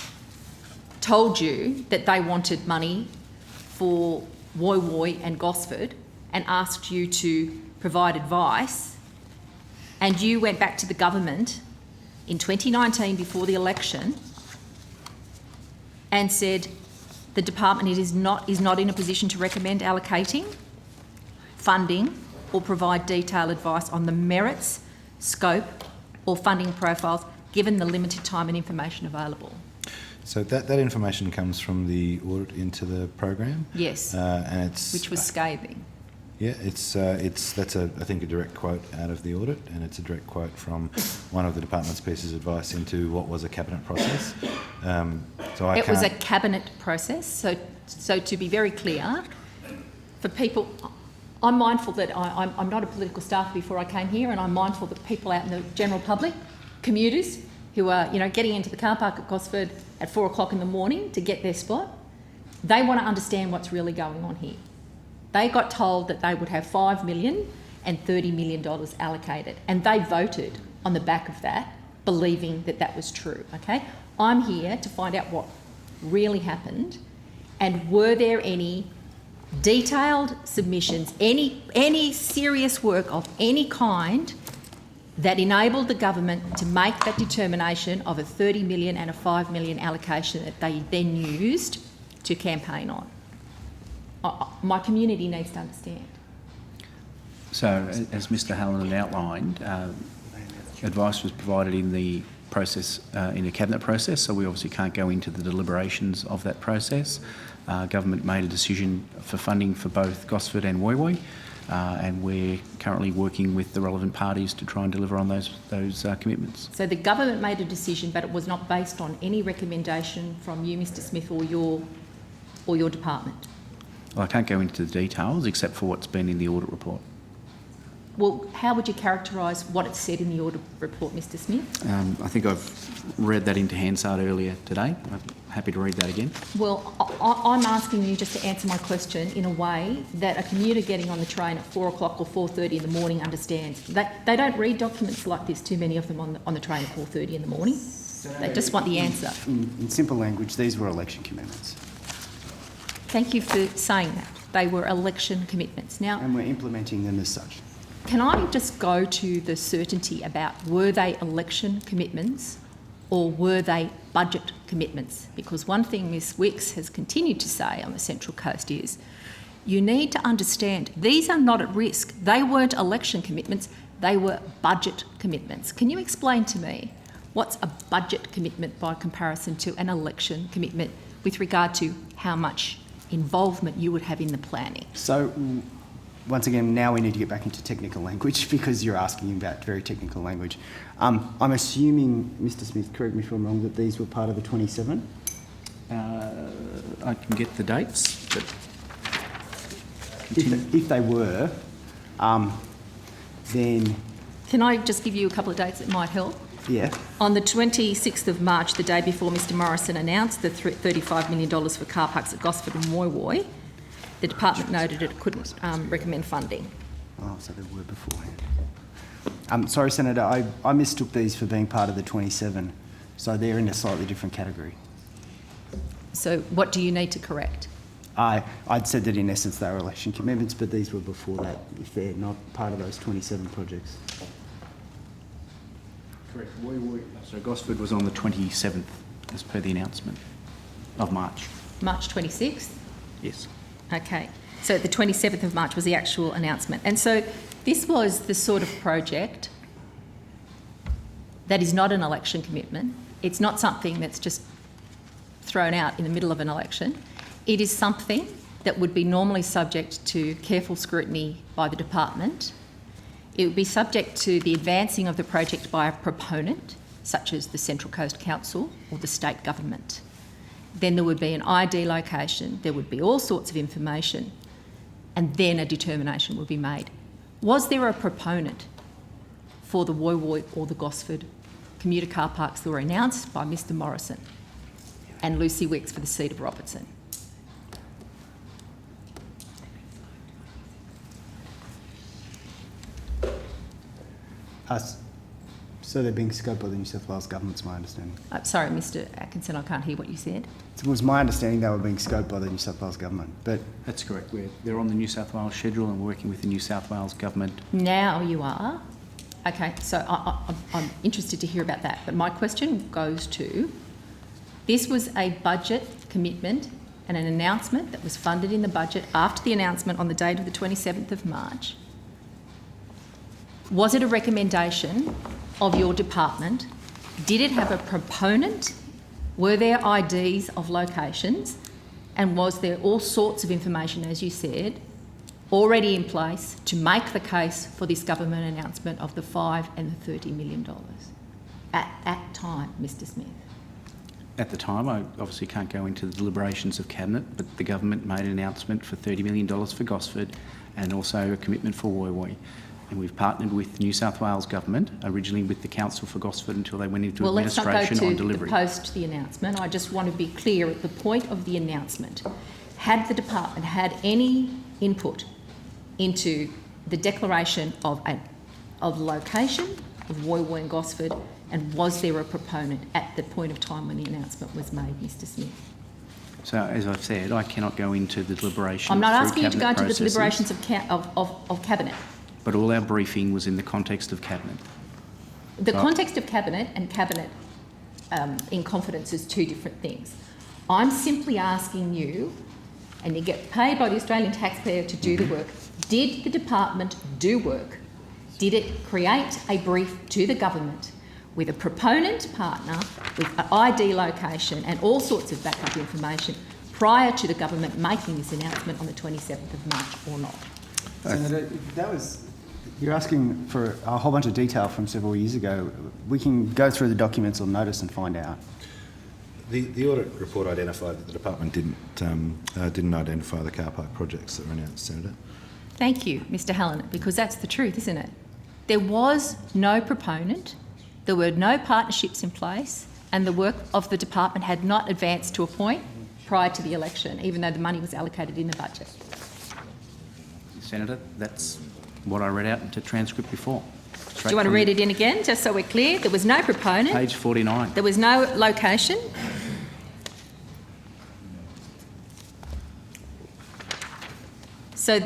told you that they wanted money for Woy Woy and Gosford and asked you to provide advice, and you went back to the government in 2019 before the election and said the department is not in a position to recommend allocating funding or provide detailed advice on the merits, scope or funding profiles given the limited time and information available. So that information comes from the audit into the program. Yes, and it's which was scathing. Yeah, that's I think a direct quote out of the audit, and it's a direct quote from one of the department's pieces of advice into what was a cabinet process. It was a cabinet process. So to be very clear, for people, I'm mindful that I'm not a political staffer before I came here, and I'm mindful that people out in the general public, commuters who are getting into the car park at Gosford at 4 o'clock in the morning to get their spot, they want to understand what's really going on here. They got told that they would have $5 million and $30 million allocated. And they voted on the back of that, believing that that was true, okay? I'm here to find out what really happened, and were there any detailed submissions, any serious work of any kind that enabled the government to make that determination of a 30 million and a 5 million allocation that they then used to campaign on. My community needs to understand. So, as Mr Hallinan outlined, advice was provided in the process, in a cabinet process, so we obviously can't go into the deliberations of that process. Government made a decision for funding for both Gosford and Woy Woy, and we're currently working with the relevant parties to try and deliver on those commitments. So the government made a decision, but it was not based on any recommendation from you, Mr Smith, or your department? Well, I can't go into the details except for what's been in the audit report. Well, how would you characterise what it said in the audit report, Mr Smith? I think I've read that into Hansard earlier today. I'm happy to read that again. Well, I'm asking you just to answer my question in a way that a commuter getting on the train at 4 o'clock or 4:30 in the morning understands. They don't read documents like this, too many of them on the train at 4:30 in the morning. They just want the answer. In simple language, these were election commitments. Thank you for saying that. They were election commitments. Now, And we're implementing them as such. can I just go to the certainty about were they election commitments or were they budget commitments? Because one thing Ms Wicks has continued to say on the Central Coast is you need to understand these are not at risk. They weren't election commitments, they were budget commitments. Can you explain to me what's a budget commitment by comparison to an election commitment with regard to how much involvement you would have in the planning? So, once again, now we need to get back into technical language because you're asking about very technical language. I'm assuming, Mr Smith, correct me if I'm wrong, that these were part of the 27? I can get the dates, but... If they were, then... Can I just give you a couple of dates that might help? Yeah. On the 26th of March, the day before Mr Morrison announced the $35 million for car parks at Gosford and Woy Woy, the department noted it couldn't recommend funding. Oh, so they were beforehand. Sorry, Senator, I mistook these for being part of the 27, so they're in a slightly different category. So what do you need to correct? I'd said that in essence they were election commitments, but these were before that, if they're not part of those 27 projects. Correct. So Gosford was on the 27th, as per the announcement of March. March 26th? Yes. Okay. So the 27th of March was the actual announcement. And so this was the sort of project that is not an election commitment. It's not something that's just thrown out in the middle of an election. It is something that would be normally subject to careful scrutiny by the department. It would be subject to the advancing of the project by a proponent, such as the Central Coast Council or the state government. Then there would be an ID location, there would be all sorts of information, and then a determination would be made. Was there a proponent for the Woy Woy or the Gosford commuter car parks that were announced by Mr Morrison and Lucy Wicks for the seat of Robertson? So they're being scoped by the New South Wales Government's my understanding. Sorry, Mr Atkinson, I can't hear what you said. It was my understanding they were being scoped by the New South Wales Government, but... That's correct. They're on the New South Wales schedule and we're working with the New South Wales Government. Now you are. Okay, so I'm interested to hear about that. But my question goes to, this was a budget commitment and an announcement that was funded in the budget after the announcement on the date of the 27th of March. Was it a recommendation of your department? Did it have a proponent? Were there IDs of locations? And was there all sorts of information, as you said, already in place to make the case for this government announcement of the $5 and the $30 million at that time, Mr Smith? At the time, I obviously can't go into the deliberations of Cabinet, but the government made an announcement for $30 million for Gosford and also a commitment for Woy Woy. And we've partnered with New South Wales Government, originally with the Council for Gosford until they went into administration on let's not go to delivery. Post the announcement. I just want to be clear at the point of the announcement. Had the department had any input into the declaration of location of Woy Woy and Gosford, and was there a proponent at the point of time when the announcement was made, Mr Smith? So, as I've said, I cannot go into the deliberations. I'm not through asking you to go cabinet into the processes, deliberations of Cabinet. But all our briefing was in the context of Cabinet. The So- context of Cabinet and Cabinet in confidence is two different things. I'm simply asking you, and you get paid by the Australian taxpayer to do the work, did the department do work? Did it create a brief to the government with a proponent partner, with an ID location and all sorts of backup information prior to the government making this announcement on the 27th of March or not? Senator, you're asking for a whole bunch of detail from several years ago. We can go through the documents or notice and find out. The audit report identified that the department didn't identify the car park projects that were announced, Senator. Thank you, Mr Hallen, because that's the truth, isn't it? There was no proponent, there were no partnerships in place, and the work of the department had not advanced to a point prior to the election, even though the money was allocated in the budget. Senator, that's what I read out into transcript before. Do you want to read it in again, just so we're clear? There was no proponent. Page 49. There was no location. So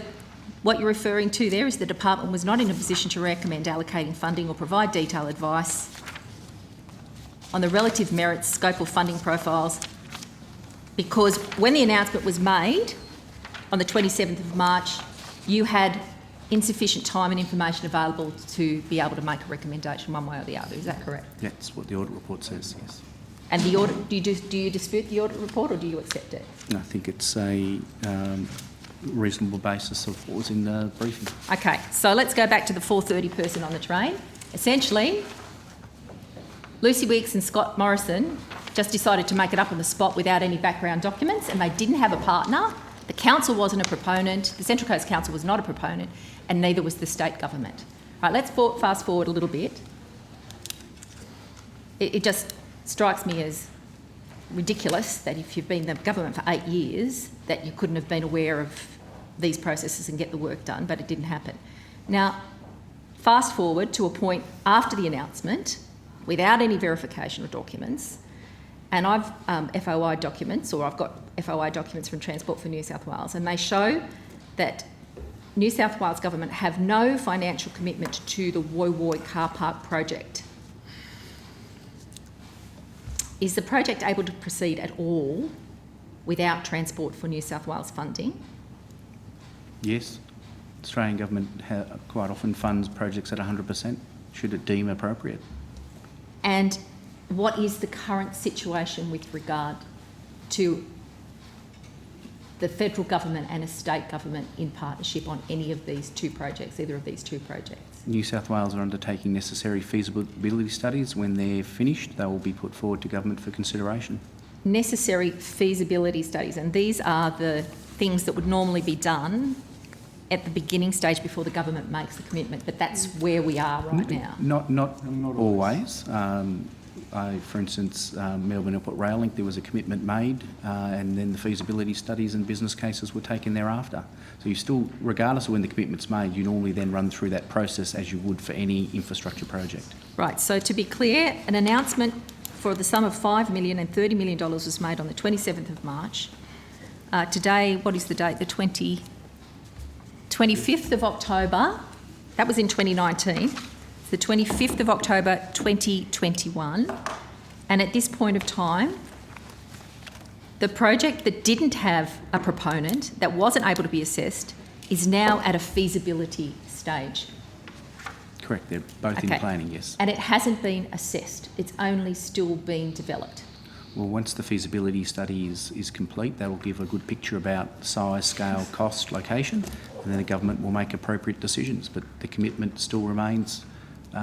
what you're referring to there is the department was not in a position to recommend allocating funding or provide detailed advice on the relative merits, scope or funding profiles, because when the announcement was made on the 27th of March, you had insufficient time and information available to be able to make a recommendation one way or the other. Is that correct? That's what the audit report says, yes. And the audit, do you dispute the audit report or do you accept it? I think it's a reasonable basis of what was in the briefing. Okay, so let's go back to the 4:30 person on the train. Essentially, Lucy Weeks and Scott Morrison just decided to make it up on the spot without any background documents, and they didn't have a partner. The council wasn't a proponent, the Central Coast Council was not a proponent, and neither was the state government. Right, let's fast forward a little bit. It just strikes me as ridiculous that if you've been in the government for 8 years, that you couldn't have been aware of these processes and get the work done, but it didn't happen. Now, fast forward to a point after the announcement, without any verification of documents, and I've FOI documents, or I've got FOI documents from Transport for New South Wales, and they show that New South Wales Government have no financial commitment to the Woy Woy car park project. Is the project able to proceed at all without Transport for New South Wales funding? Yes. The Australian Government quite often funds projects at 100%, should it deem appropriate. And what is the current situation with regard to the federal government and a state government in partnership on any of these two projects, either of these two projects? New South Wales are undertaking necessary feasibility studies. When they're finished, they will be put forward to government for consideration. Necessary feasibility studies, and these are the things that would normally be done at the beginning stage before the government makes the commitment, but that's where we are right now. Not always. For instance, Melbourne Airport Rail Link, there was a commitment made, and then the feasibility studies and business cases were taken thereafter. So you still, regardless of when the commitment's made, you normally then run through that process as you would for any infrastructure project. Right, so to be clear, an announcement for the sum of $5 million and $30 million was made on the 27th of March. Today, what is the date? The 25th of October. That was in 2019. The 25th of October 2021, and at this point of time, the project that didn't have a proponent, that wasn't able to be assessed, is now at a feasibility stage. Correct, they're both in planning, yes. And it hasn't been assessed, it's only still being developed. Well, once the feasibility study is complete, that will give a good picture about size, scale, cost, location, and then the government will make appropriate decisions, but the commitment still remains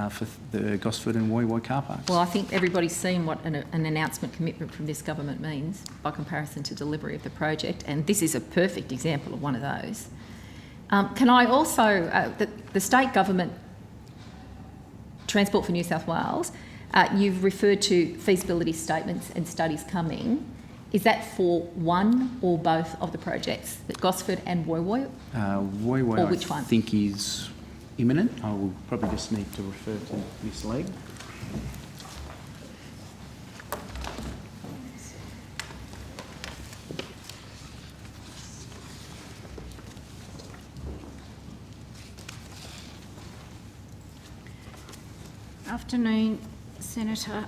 for the Gosford and Woy Woy car parks. Well, I think everybody's seen what an announcement commitment from this government means by comparison to delivery of the project, and this is a perfect example of one of those. Can I also, the state government, Transport for New South Wales, you've referred to feasibility statements and studies coming. Is that for one or both of the projects, that Gosford and Woy Woy? Woy Woy, Or which I one? think is imminent. I will probably just need to refer to Miss Legg. Afternoon, Senator.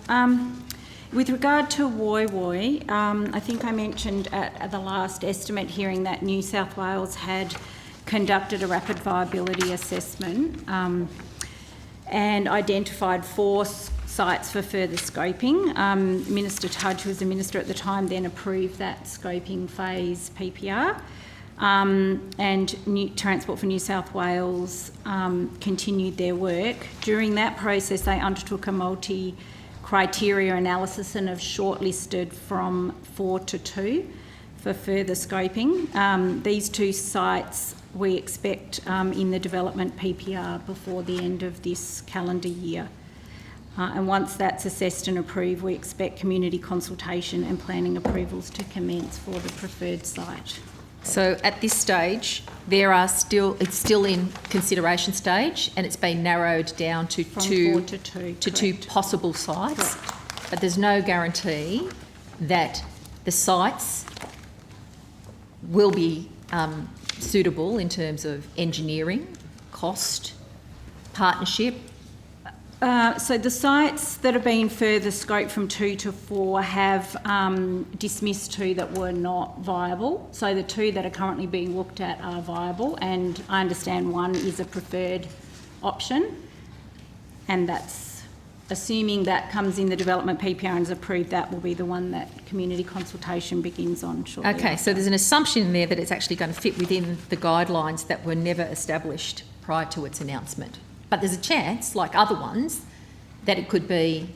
With regard to Woy Woy, I think I mentioned at the last estimate hearing that New South Wales had conducted a rapid viability assessment and identified 4 sites for further scoping. Minister Tudge, who was the minister at the time, then approved that scoping phase PPR. And Transport for New South Wales continued their work. During that process, they undertook a multi-criteria analysis and have shortlisted from 4 to 2 for further scoping. These 2 sites we expect in the development PPR before the end of this calendar year. And once that's assessed and approved, we expect community consultation and planning approvals to commence for the preferred site. So at this stage, it's still in consideration stage, and it's been narrowed down to From 4 to 2, to 2 correct. possible sites. Correct. But there's no guarantee that the sites will be suitable in terms of engineering, cost, partnership. So the sites that have been further scoped from 2 to 4 have dismissed 2 that were not viable. So the 2 that are currently being looked at are viable, and I understand 1 is a preferred option, and that's assuming that comes in the development PPR and is approved, that will be the one that community consultation begins on shortly. Okay, after. so there's an assumption in there that it's actually going to fit within the guidelines that were never established prior to its announcement. But there's a chance, like other ones, that it could be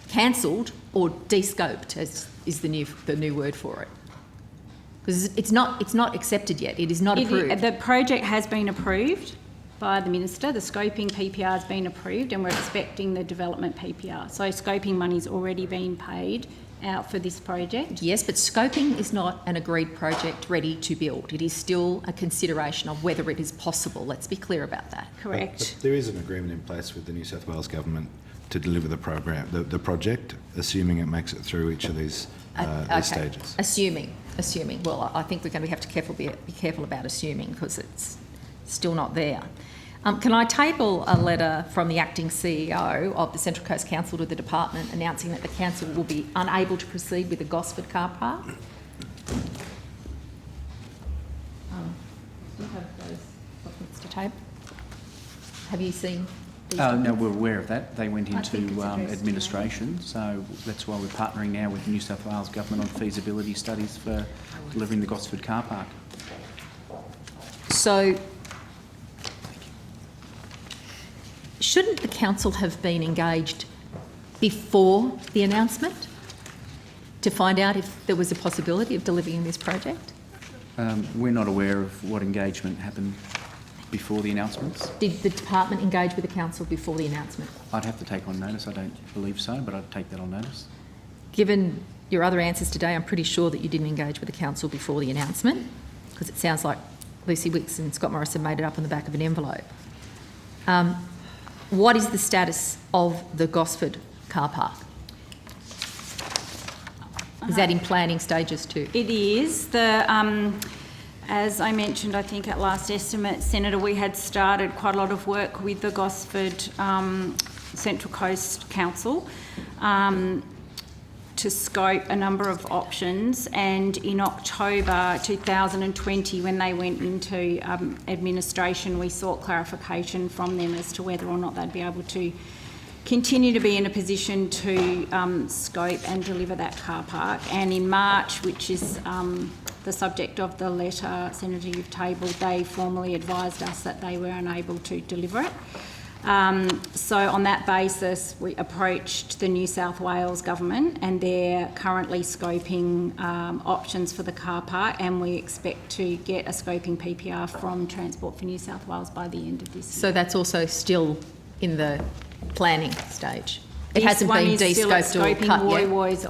cancelled or de-scoped, as is the new word for it. Because it's not accepted yet. It is not approved. The project has been approved by the Minister. The scoping PPR has been approved, and we're expecting the development PPR. So scoping money's already been paid out for this project. Yes, but scoping is not an agreed project ready to build. It is still a consideration of whether it is possible. Let's be clear about that. Correct. But there is an agreement in place with the New South Wales Government to deliver the program, the project, assuming it makes it through each of these stages. Assuming. Well, I think we're going to have to be careful about assuming, because it's still not there. Can I table a letter from the acting CEO of the Central Coast Council to the department announcing that the council will be unable to proceed with the Gosford car park? Do you have those documents to table? Have you seen these No, documents? we're aware of that. They went I think into it's addressed administration, so that's why we're partnering now with the New South Wales Government on feasibility studies for delivering the Gosford car park. So, shouldn't the council have been engaged before the announcement to find out if there was a possibility of delivering this project? We're not aware of what engagement happened before the announcements. Did the department engage with the council before the announcement? I'd have to take on notice. I don't believe so, but I'd take that on notice. Given your other answers today, I'm pretty sure that you didn't engage with the council before the announcement, because it sounds like Lucy Wicks and Scott Morrison made it up on the back of an envelope. What is the status of the Gosford car park? Is that in planning stages too? It is. As I mentioned, I think at last estimate, Senator, we had started quite a lot of work with the Gosford Central Coast Council to scope a number of options, and in October 2020, when they went into administration, we sought clarification from them as to whether or not they'd be able to continue to be in a position to scope and deliver that car park. And in March, which is the subject of the letter, Senator, you've tabled, they formally advised us that they were unable to deliver it. So on that basis, we approached the New South Wales Government, and they're currently scoping options for the car park, and we expect to get a scoping PPR from Transport for New South Wales by the end of this year. So that's also still in the planning stage? It This hasn't one been is still at de-scoped or scoping. cut Woy yet? Woy's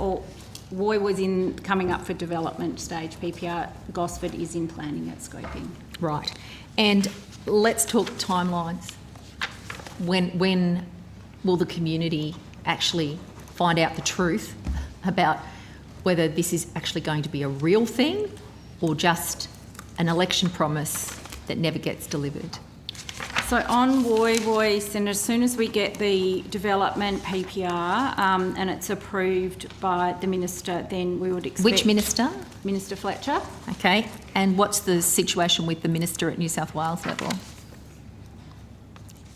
Woy was in coming up for development stage PPR. Gosford is in planning at scoping. Right. And let's talk timelines. When will the community actually find out the truth about whether this is actually going to be a real thing or just an election promise that never gets delivered? So on Woy, Senator, as soon as we get the development PPR and it's approved by the Minister, then we would expect... Which Minister? Minister Fletcher. Okay. And what's the situation with the Minister at New South Wales level?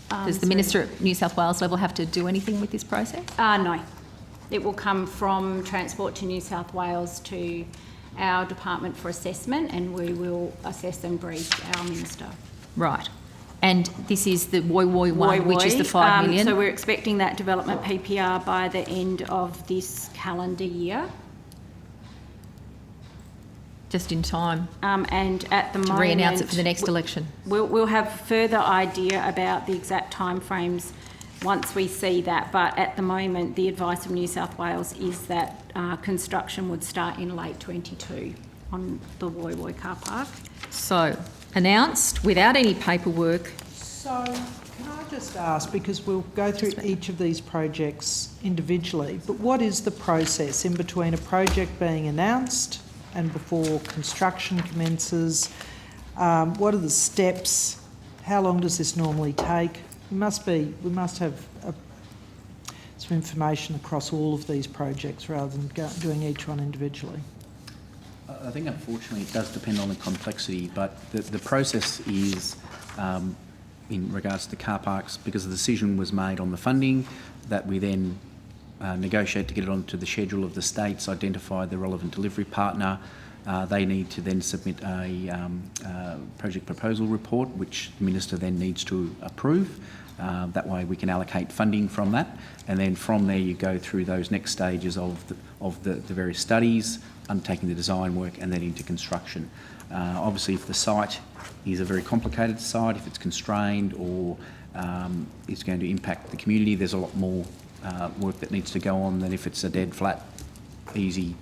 Does the Minister at New South Wales level have to do anything with this process? No. It will come from Transport to New South Wales to our department for assessment, and we will assess and brief our Minister. Right. And this is the Woy one, which is the 5 million? So we're expecting that development PPR by the end of this calendar year. Just in time. And at the moment... To re-announce it for the next election. We'll have further idea about the exact timeframes once we see that, but at the moment the advice of New South Wales is that construction would start in late 22 on the Woy car park. So, announced without any paperwork. So, can I just ask, because we'll go through each of these projects individually, but what is the process in between a project being announced and before construction commences? What are the steps? How long does this normally take? We must have some information across all of these projects rather than doing each one individually. I think unfortunately it does depend on the complexity, but the process is, in regards to the car parks, because the decision was made on the funding, that we then negotiate to get it onto the schedule of the states, identify the relevant delivery partner. They need to then submit a project proposal report, which the Minister then needs to approve. That way we can allocate funding from that, and then from there you go through those next stages of the various studies, undertaking the design work, and then into construction. Obviously, if the site is a very complicated site, if it's constrained or it's going to impact the community, there's a lot more work that needs to go on than if it's a dead, flat, easy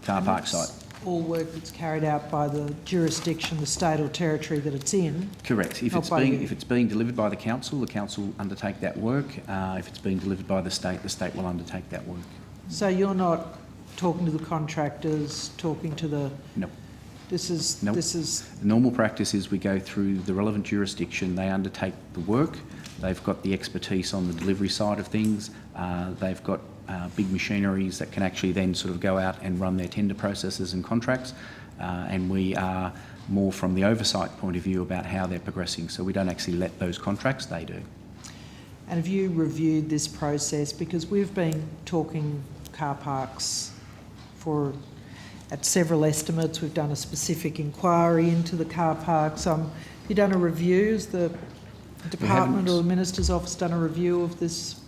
car park site. All work that's carried out by the jurisdiction, the state or territory that it's in. Correct. If it's being delivered by the council undertake that work. If it's being delivered by the state will undertake that work. So you're not talking to the contractors, talking to the... No. This is... The normal practice is we go through the relevant jurisdiction, they undertake the work, they've got the expertise on the delivery side of things, they've got big machineries that can actually then sort of go out and run their tender processes and contracts, and we are more from the oversight point of view about how they're progressing. So we don't actually let those contracts, they do. And have you reviewed this process? Because we've been talking car parks at several estimates. We've done a specific inquiry into the car parks. Have you done a review? Has the department or the Minister's office done a review of this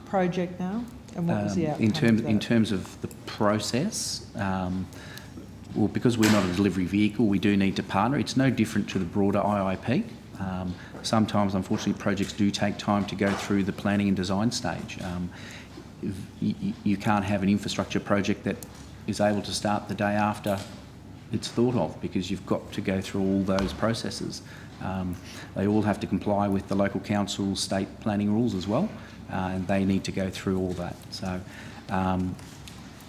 project now? And what was the outcome in terms of the process, well, because we're not a delivery vehicle, we do need to partner. It's no different to the broader IIP. Sometimes, unfortunately, projects do take time to go through the planning and design stage. You can't have an infrastructure project that is able to start the day after it's thought of, because you've got to go through all those processes. They all have to comply with the local council state planning rules as well, and they need to go through all that. So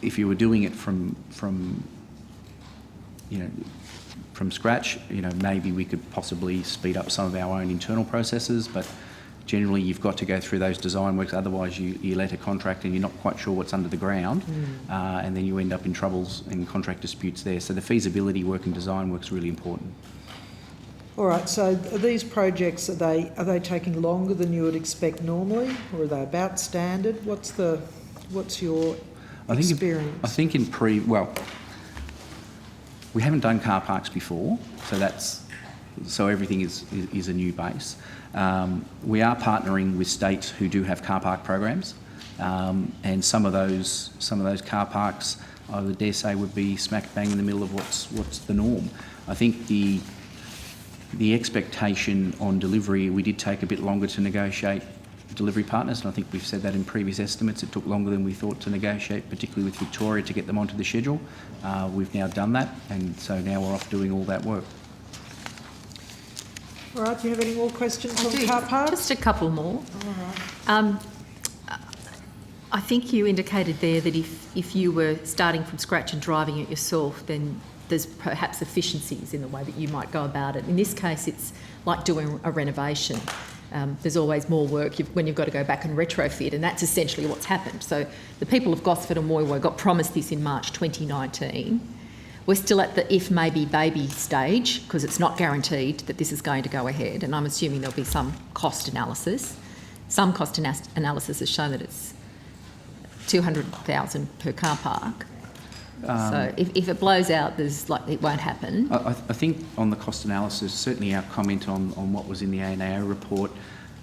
if you were doing it from scratch, maybe we could possibly speed up some of our own internal processes, but generally you've got to go through those design works, otherwise you let a contract and you're not quite sure what's under the ground, and then you end up in troubles and contract disputes there. So the feasibility work and design work is really important. All right, so are these projects, are they taking longer than you would expect normally, or are they about standard? What's your experience? I think we haven't done car parks before, so everything is a new base. We are partnering with states who do have car park programs, and some of those car parks, I would dare say, would be smack bang in the middle of what's the norm. I think the expectation on delivery, we did take a bit longer to negotiate delivery partners, and I think we've said that in previous estimates. It took longer than we thought to negotiate, particularly with Victoria, to get them onto the schedule. We've now done that, and so now we're off doing all that work. All right, do you have any more questions on car parks? Just a couple more. All right. I think you indicated there that if you were starting from scratch and driving it yourself, then there's perhaps efficiencies in the way that you might go about it. In this case, it's like doing a renovation. There's always more work when you've got to go back and retrofit, and that's essentially what's happened. So the people of Gosford and Moywoy got promised this in March 2019. We're still at the if, maybe, baby stage, because it's not guaranteed that this is going to go ahead, and I'm assuming there'll be some cost analysis. Some cost analysis has shown that it's $200,000 per car park. So if it blows out, it won't happen. I think on the cost analysis, certainly our comment on what was in the ANAO report,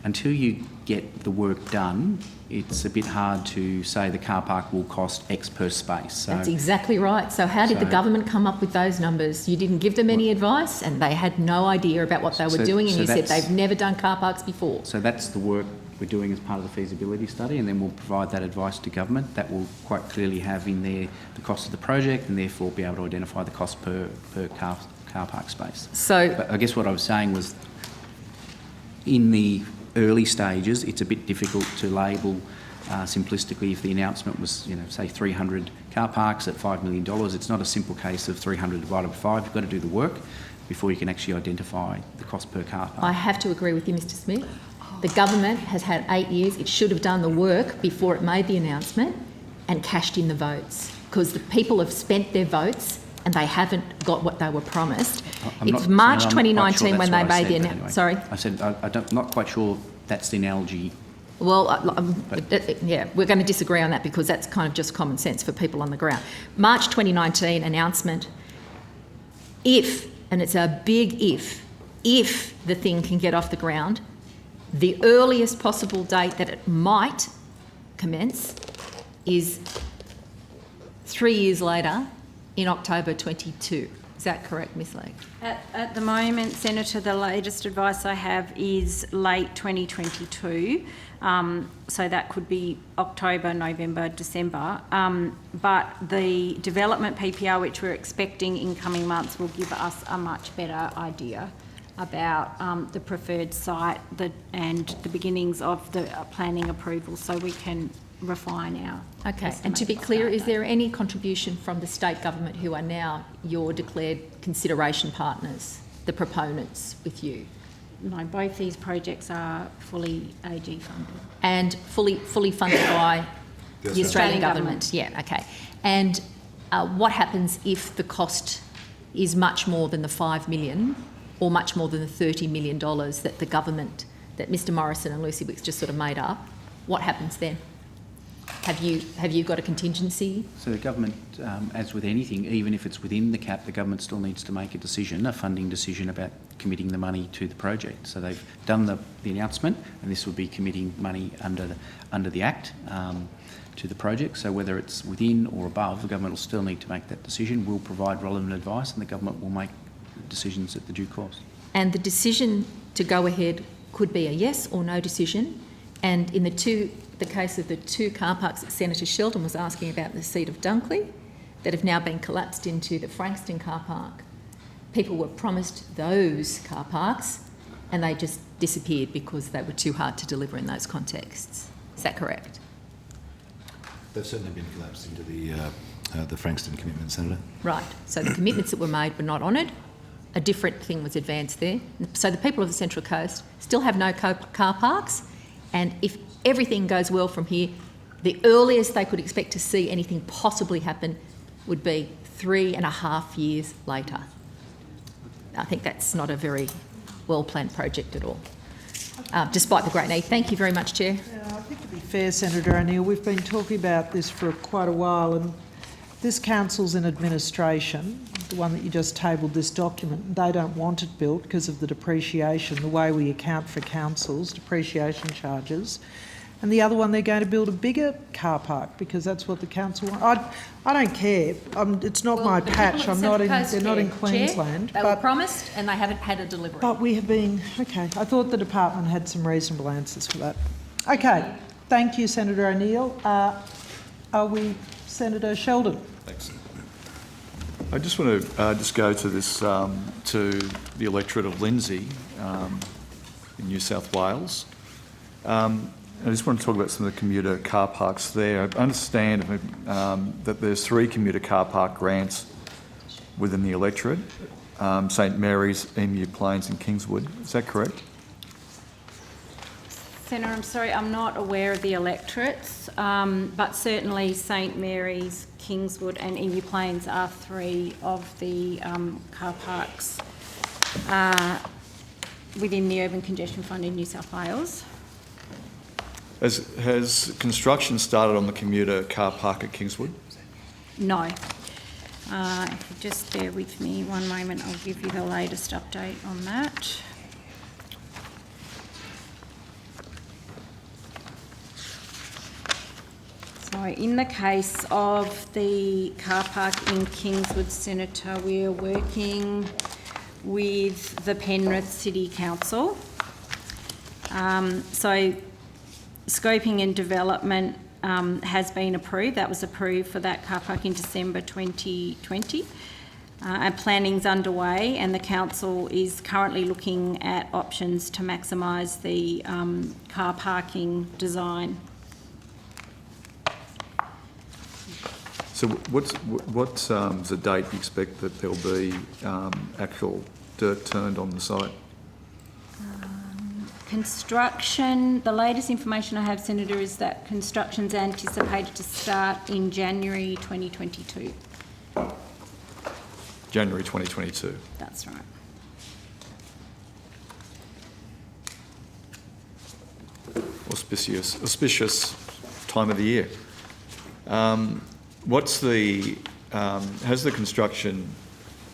until you get the work done, it's a bit hard to say the car park will cost X per space. So, that's exactly right. So how did the government come up with those numbers? You didn't give them any advice, and they had no idea about what they were doing, and you said they've never done car parks before. So that's the work we're doing as part of the feasibility study, and then we'll provide that advice to government. That will quite clearly have in there the cost of the project, and therefore be able to identify the cost per car park space. So, but I guess what I was saying was, in the early stages, it's a bit difficult to label simplistically. If the announcement was, say 300 car parks at $5 million, it's not a simple case of 300 divided by 5. You've got to do the work before you can actually identify the cost per car park. I have to agree with you, Mr. Smith. The government has had 8 years. It should have done the work before it made the announcement and cashed in the votes, because the people have spent their votes and they haven't got what they were promised. It's March 2019 when they made the announcement. Anyway. Sorry? I said I'm not quite sure that's the analogy. Well, yeah, we're going to disagree on that, because that's kind of just common sense for people on the ground. March 2019 announcement, if, and it's a big if the thing can get off the ground, the earliest possible date that it might commence is 3 years later, in October 22. Is that correct, Ms Legg? At the moment, Senator, the latest advice I have is late 2022. So that could be October, November, December. But the development PPR, which we're expecting in coming months, will give us a much better idea about the preferred site and the beginnings of the planning approval, so we can refine our Okay, and to be clear, is there any contribution from the state government, who are now your declared consideration partners, the proponents with you? No, both these projects are fully AG funded. And fully funded by the Australian government? Yeah, okay. And what happens if the cost is much more than the $5 million, or much more than the $30 million that the government, that Mr Morrison and Lucy Wicks just sort of made up? What happens then? Have you got a contingency? So the government, as with anything, even if it's within the cap, the government still needs to make a decision, a funding decision about committing the money to the project. So they've done the announcement, and this would be committing money under the Act to the project. So whether it's within or above, the government will still need to make that decision. We'll provide relevant advice, and the government will make decisions at the due course. And the decision to go ahead could be a yes or no decision. And in the case of the two car parks that Senator Sheldon was asking about in the seat of Dunkley, that have now been collapsed into the Frankston car park, people were promised those car parks and they just disappeared because they were too hard to deliver in those contexts. Is that correct? They've certainly been collapsed into the Frankston commitment, Senator. Right. So the commitments that were made were not honoured. A different thing was advanced there. So the people of the Central Coast still have no car parks, and if everything goes well from here, the earliest they could expect to see anything possibly happen would be 3.5 years later. I think that's not a very well-planned project at all, despite the great need. Thank you very much, Chair. Yeah, I think to be fair, Senator O'Neill, we've been talking about this for quite a while, and this council's in administration, the one that you just tabled this document, they don't want it built because of the depreciation, the way we account for councils, depreciation charges. And the other one, they're going to build a bigger car park because that's what the council wants. I don't care. It's not my patch. I'm not in. They're not in Queensland. They were promised and they haven't had a delivery. But we have been okay. I thought the department had some reasonable answers for that. Okay, thank you, Senator O'Neill. Are we Senator Sheldon? Thanks. I just want to just go to this, to the electorate of Lindsay in New South Wales. I just want to talk about some of the commuter car parks there. I understand that there's 3 commuter car park grants within the electorate, St Mary's, Emu Plains and Kingswood. Is that correct? Senator, I'm sorry, I'm not aware of the electorates, but certainly St Mary's, Kingswood and Emu Plains are 3 of the car parks within the Urban Congestion Fund in New South Wales. Has construction started on the commuter car park at Kingswood? No. If you just bear with me one moment, I'll give you the latest update on that. So in the case of the car park in Kingswood, Senator, we are working with the Penrith City Council. So scoping and development has been approved. That was approved for that car park in December 2020. And planning's underway, and the council is currently looking at options to maximise the car parking design. So what's the date you expect that there'll be actual dirt turned on the site? Construction, the latest information I have, Senator, is that construction's anticipated to start in January 2022. January 2022? That's right. Auspicious time of the year. What's the, has the construction,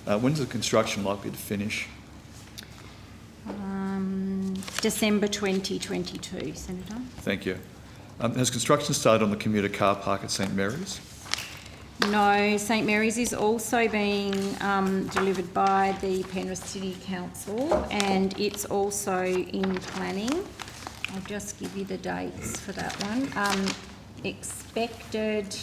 when's the construction likely to finish? December 2022, Senator. Thank you. Has construction started on the commuter car park at St Mary's? No, St Mary's is also being delivered by the Penrith City Council, and it's also in planning. I'll just give you the dates for that one. Expected,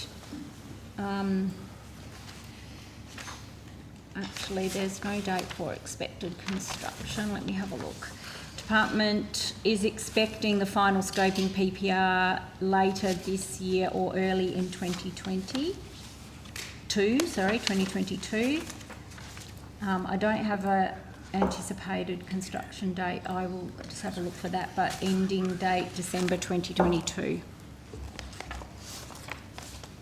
actually there's no date for expected construction. Let me have a look. Department is expecting the final scoping PPR later this year or early in 2022. I don't have an anticipated construction date. I will just have a look for that, but ending date December 2022.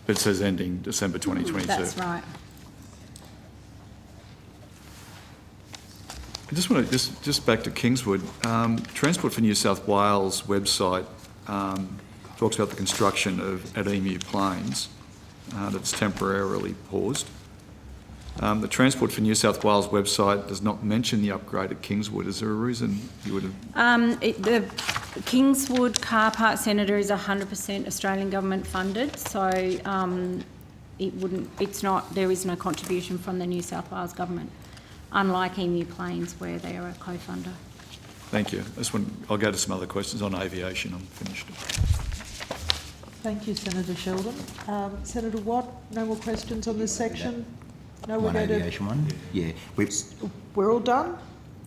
It says ending December 2022. That's right. I just want to, just back to Kingswood. Transport for New South Wales website talks about the construction at Emu Plains that's temporarily paused. The Transport for New South Wales website does not mention the upgrade at Kingswood. Is there a reason you would have? The Kingswood car park, Senator, is 100% Australian government funded, so there is no contribution from the New South Wales government, unlike Emu Plains where they are a co-funder. Thank you. I'll go to some other questions on aviation. I'm finished. Thank you, Senator Sheldon. Senator Watt, no more questions on this section? No, we're going to... aviation one? Yeah. We're all done?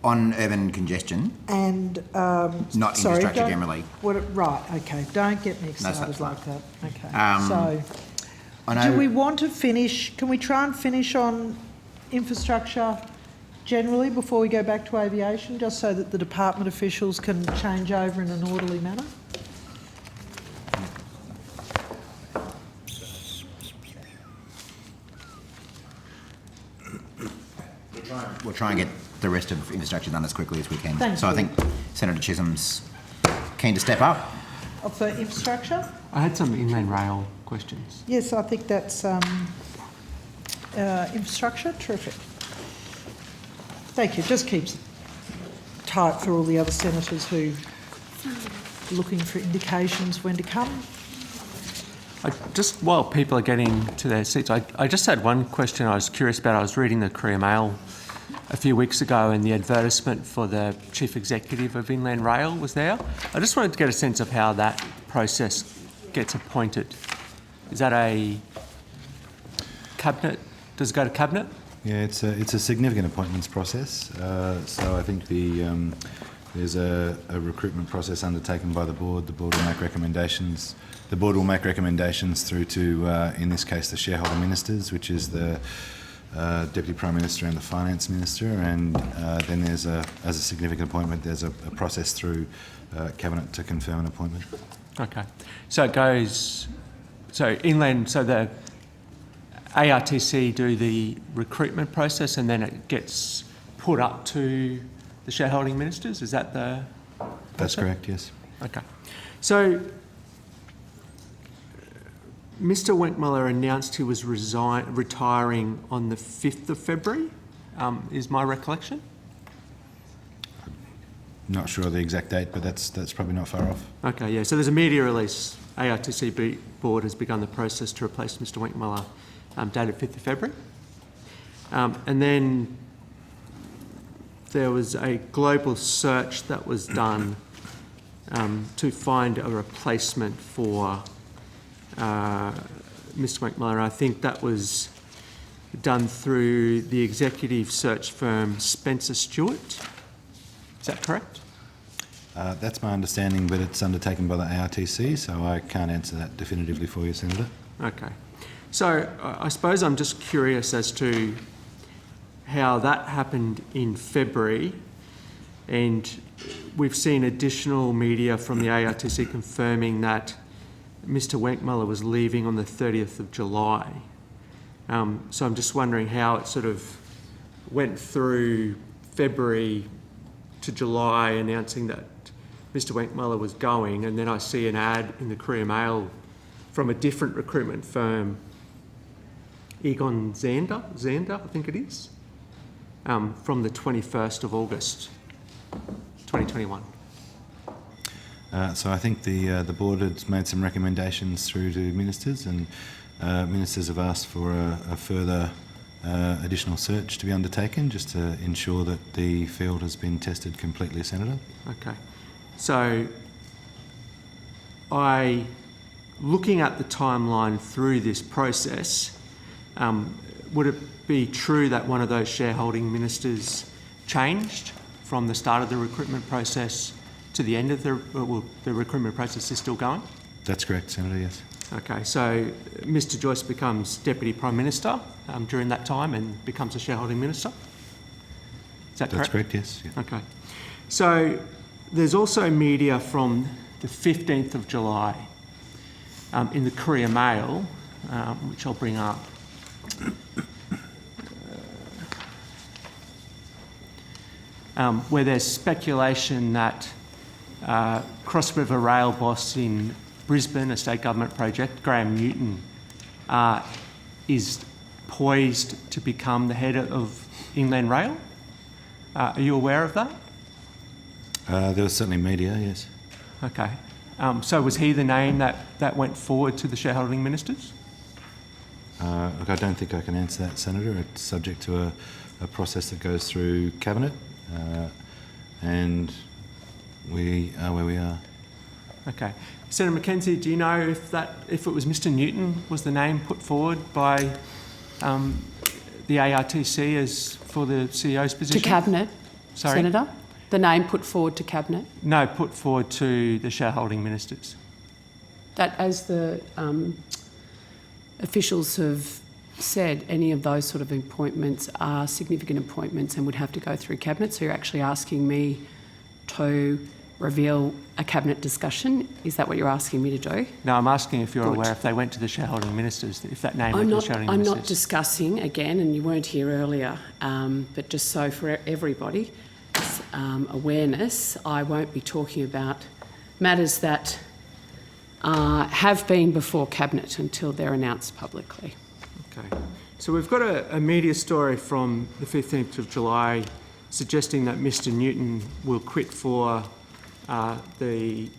On urban congestion. And... not infrastructure generally. Right, okay. Don't get me excited like that. Okay. So, do we want to finish... Can we try and finish on infrastructure generally before we go back to aviation, just so that the department officials can change over in an orderly manner? We'll try and get the rest of infrastructure done as quickly as we can. Thank you. I think Senator Chisholm's keen to step up. For infrastructure? I had some inland rail questions. Yes, I think that's infrastructure. Terrific. Thank you. Just keeps it tight for all the other senators who are looking for indications when to come. Just while people are getting to their seats, I just had one question I was curious about. I was reading the Courier Mail a few weeks ago, and the advertisement for the Chief Executive of Inland Rail was there. I just wanted to get a sense of how that process gets appointed. Is that a cabinet? Does it go to cabinet? Yeah, it's a significant appointments process. So I think there's a recruitment process undertaken by the board. The board will make recommendations. The board will make recommendations through to, in this case, the shareholder ministers, which is the Deputy Prime Minister and the Finance Minister. And then there's as a significant appointment, there's a process through cabinet to confirm an appointment. Okay, so it goes. So inland. So the ARTC do the recruitment process, and then it gets put up to the shareholding ministers. Is that the? That's correct. Yes. Okay. So Mr. Wenkmuller announced he was retiring on the 5th of February. Is my recollection? Not sure of the exact date, but that's probably not far off. Okay. Yeah. So there's a media release. ARTC board has begun the process to replace Mr. Wenkmuller, dated 5th of February. And then there was a global search that was done to find a replacement for Mr. Wenkmuller. I think that was done through the executive search firm Spencer Stewart. Is that correct? That's my understanding, but it's undertaken by the ARTC, so I can't answer that definitively for you, Senator. Okay. So I suppose I'm just curious as to how that happened in February, and we've seen additional media from the ARTC confirming that Mr. Wenkmuller was leaving on the 30th of July. So I'm just wondering how it sort of went through February to July announcing that Mr. Wenkmuller was going, and then I see an ad in the Courier Mail from a different recruitment firm, Egon Zander, I think it is, from the 21st of August, 2021. So I think the board has made some recommendations through to ministers, and ministers have asked for a further additional search to be undertaken, just to ensure that the field has been tested completely, Senator. Okay. So looking at the timeline through this process, would it be true that one of those shareholding ministers changed from the start of the recruitment process to the end of the recruitment process is still going? That's correct, Senator, yes. Okay, so Mr. Joyce becomes Deputy Prime Minister during that time and becomes a shareholding minister? Is that correct? That's correct, yes. Yeah. Okay. So there's also media from the 15th of July in the Courier Mail, which I'll bring up. Where there's speculation that Cross River Rail boss in Brisbane, a state government project, Graham Newton, is poised to become the head of Inland Rail. Are you aware of that? There was certainly media, yes. Okay. So was he the name that went forward to the shareholding ministers? Look, I don't think I can answer that, Senator. It's subject to a process that goes through Cabinet, and we are where we are. Okay. Senator McKenzie, do you know if it was Mr. Newton was the name put forward by the ARTC as for the CEO's position? To Cabinet, Sorry? Senator? The name put forward to Cabinet? No, put forward to the shareholding ministers. That, as the officials have said, any of those sort of appointments are significant appointments and would have to go through Cabinet. So you're actually asking me to reveal a Cabinet discussion. Is that what you're asking me to do? No, I'm asking if you're Good. aware if they went to the shareholding ministers, if that name went to the shareholding I'm ministers. not discussing, again, and you weren't here earlier, but just so for everybody's awareness, I won't be talking about matters that have been before Cabinet until they're announced publicly. Okay. So we've got a media story from the 15th of July suggesting that Mr. Newton will quit for the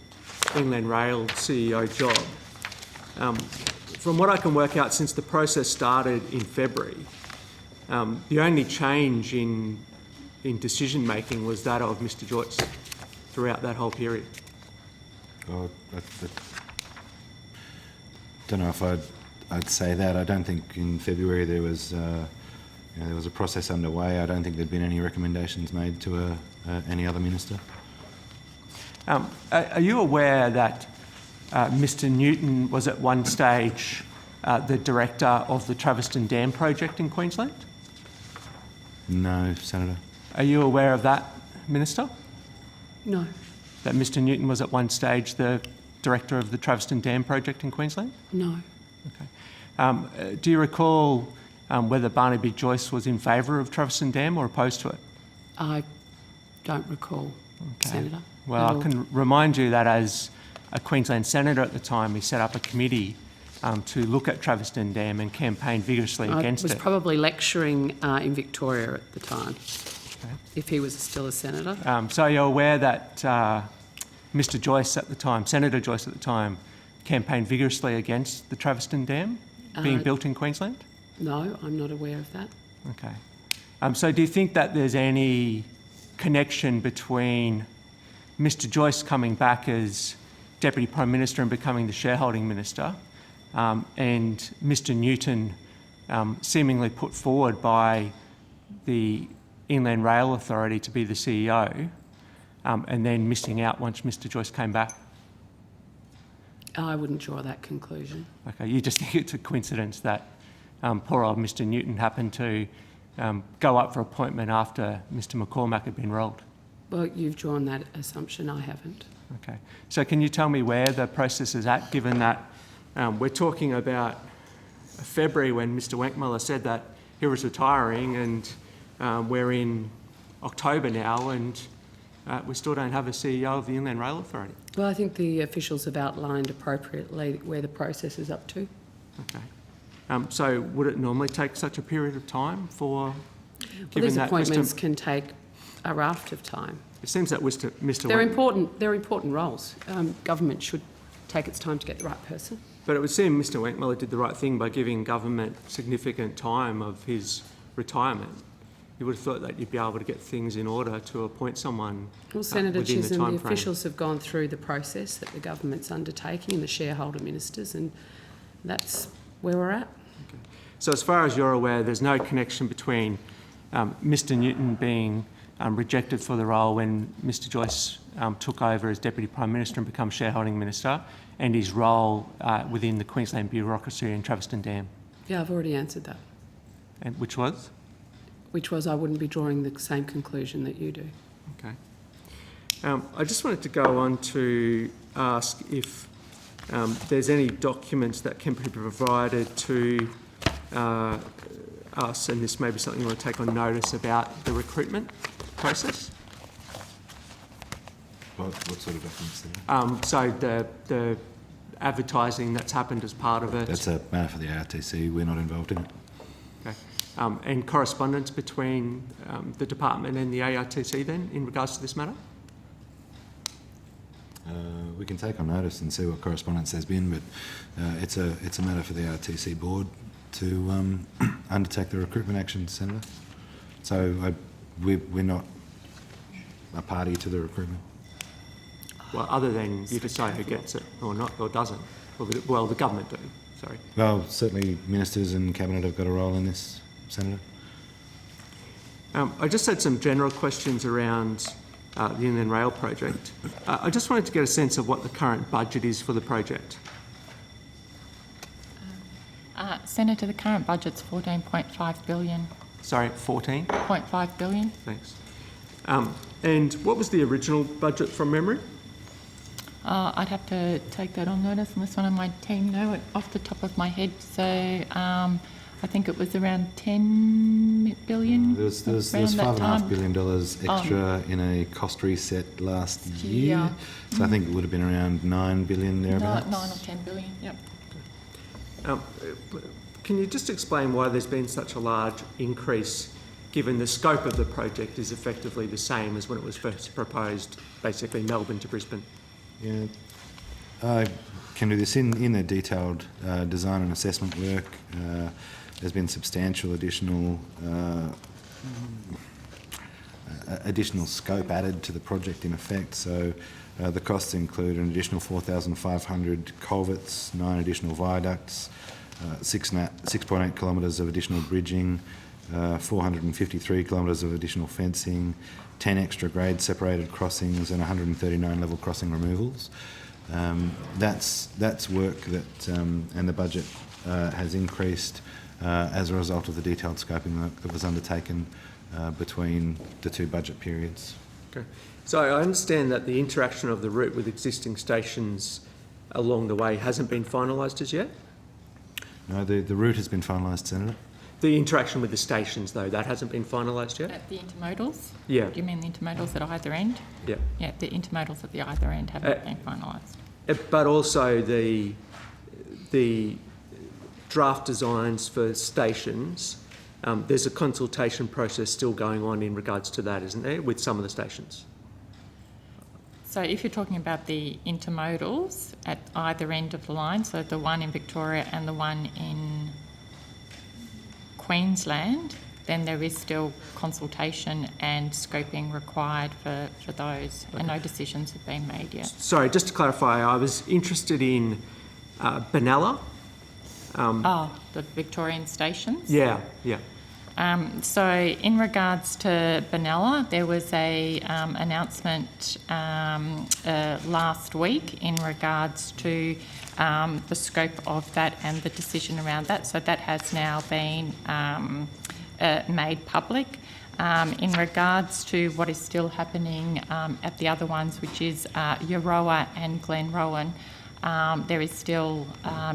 Inland Rail CEO job. From what I can work out, since the process started in February, the only change in in decision-making was that of Mr Joyce throughout that whole period? Oh, I don't know if I'd say that. I don't think in February there was there was a process underway. I don't think there'd been any recommendations made to any other minister. Are you aware that Mr Newton was at one stage the director of the Traveston Dam project in Queensland? No, Senator. Are you aware of that, Minister? No. That Mr Newton was at one stage the director of the Traveston Dam project in Queensland? No. Okay. Do you recall whether Barnaby Joyce was in favour of Traveston Dam or opposed to it? I don't recall, Senator. Well, No. I can remind you that as a Queensland Senator at the time, he set up a committee to look at Traveston Dam and campaigned vigorously against I was it. probably lecturing in Victoria at the time, if he was still a senator. So you're aware that Mr Joyce at the time, Senator Joyce at the time, campaigned vigorously against the Traveston Dam being built in Queensland? No, I'm not aware of that. Okay. So do you think that there's any connection between Mr Joyce coming back as Deputy Prime Minister and becoming the shareholding minister and Mr Newton seemingly put forward by the Inland Rail Authority to be the CEO and then missing out once Mr Joyce came back? I wouldn't draw that conclusion. Okay, you just think it's a coincidence that poor old Mr Newton happened to go up for appointment after Mr McCormack had been rolled? Well, you've drawn that assumption, I haven't. Okay. So can you tell me where the process is at, given that we're talking about February when Mr Wankmuller said that he was retiring, and we're in October now and we still don't have a CEO of the Inland Rail Authority? Well, I think the officials have outlined appropriately where the process is up to. Okay. So would it normally take such a period of time for, Well, given these that appointments Mr. can take a raft of time. It seems that Mr. They're important. They're important roles. Government should take its time to get the right person. But it would seem Mr Wankmuller did the right thing by giving government significant time of his retirement. You would have thought that you'd be able to get things in order to appoint someone Well, Senator within the Chisholm, time the frame. officials have gone through the process that the government's undertaking and the shareholder ministers, and that's where we're at. So as far as you're aware, there's no connection between Mr Newton being rejected for the role when Mr Joyce took over as Deputy Prime Minister and become shareholding minister, and his role within the Queensland bureaucracy in Traveston Dam. Yeah, I've already answered that. And which was? Which was I wouldn't be drawing the same conclusion that you do. Okay. I just wanted to go on to ask if there's any documents that can be provided to us, and this may be something you want to take on notice about the recruitment process. What sort of documents there? So the advertising that's happened as part of it. That's a matter for the ARTC. We're not involved in it. Okay. And correspondence between the department and the ARTC then in regards to this matter? We can take on notice and see what correspondence there's been, but it's a matter for the RTC board to undertake the recruitment action, Senator. So we're not a party to the recruitment. Well, other than you decide who gets it or not, or doesn't. Well, the government do, sorry. Well, certainly ministers and cabinet have got a role in this, Senator. I just had some general questions around the Inland Rail project. I just wanted to get a sense of what the current budget is for the project. Senator, the current budget's 14.5 billion. Sorry, 14? 0.5 billion. Thanks. And what was the original budget from memory? I'd have to take that on notice unless one of my team know it off the top of my head. So I think it was around 10 billion. There was $5.5 billion extra in a cost reset last year. Yeah. So I think it would have been around 9 billion thereabouts. 9 or 10 billion, yep. Can you just explain why there's been such a large increase given the scope of the project is effectively the same as when it was first proposed, basically Melbourne to Brisbane? Yeah, I can do this in the detailed design and assessment work. There's been substantial additional additional scope added to the project in effect. So the costs include an additional 4,500 culverts, 9 additional viaducts, 6.8 kilometres of additional bridging, 453 kilometres of additional fencing, 10 extra grade separated crossings and 139 level crossing removals. That's work that, and the budget has increased as a result of the detailed scoping work that was undertaken between the 2 budget periods. Okay. So I understand that the interaction of the route with existing stations along the way hasn't been finalised as yet? No, the route has been finalised, Senator. The interaction with the stations, though, that hasn't been finalised yet? At the intermodals? Yeah. Do you mean the intermodals at either end? Yeah. Yeah, the intermodals at the either end haven't been finalised. But also the draft designs for stations, there's a consultation process still going on in regards to that, isn't there, with some of the stations? So if you're talking about the intermodals at either end of the line, so the one in Victoria and the one in Queensland, then there is still consultation and scoping required for those, and no decisions have been made yet. Sorry, just to clarify, I was interested in Benalla. The Victorian stations? Yeah, yeah. So in regards to Benalla, there was a announcement last week in regards to the scope of that and the decision around that. So that has now been made public. In regards to what is still happening at the other ones, which is Euroa and Glenrowan, there is still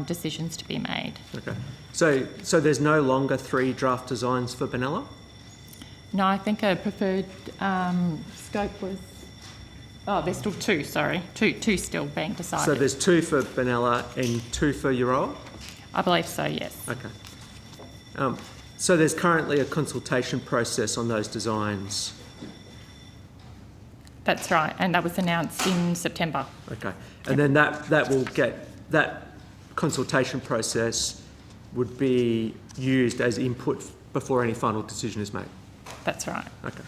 decisions to be made. Okay. So there's no longer 3 draft designs for Benalla? No, I think a preferred scope was... Oh, there's still 2, sorry. Two still being decided. So there's 2 for Benalla and 2 for Euroa? I believe so, yes. Okay. So there's currently a consultation process on those designs? That's right, and that was announced in September. Okay. And then that will get... That consultation process would be used as input before any final decision is made? That's right. Okay.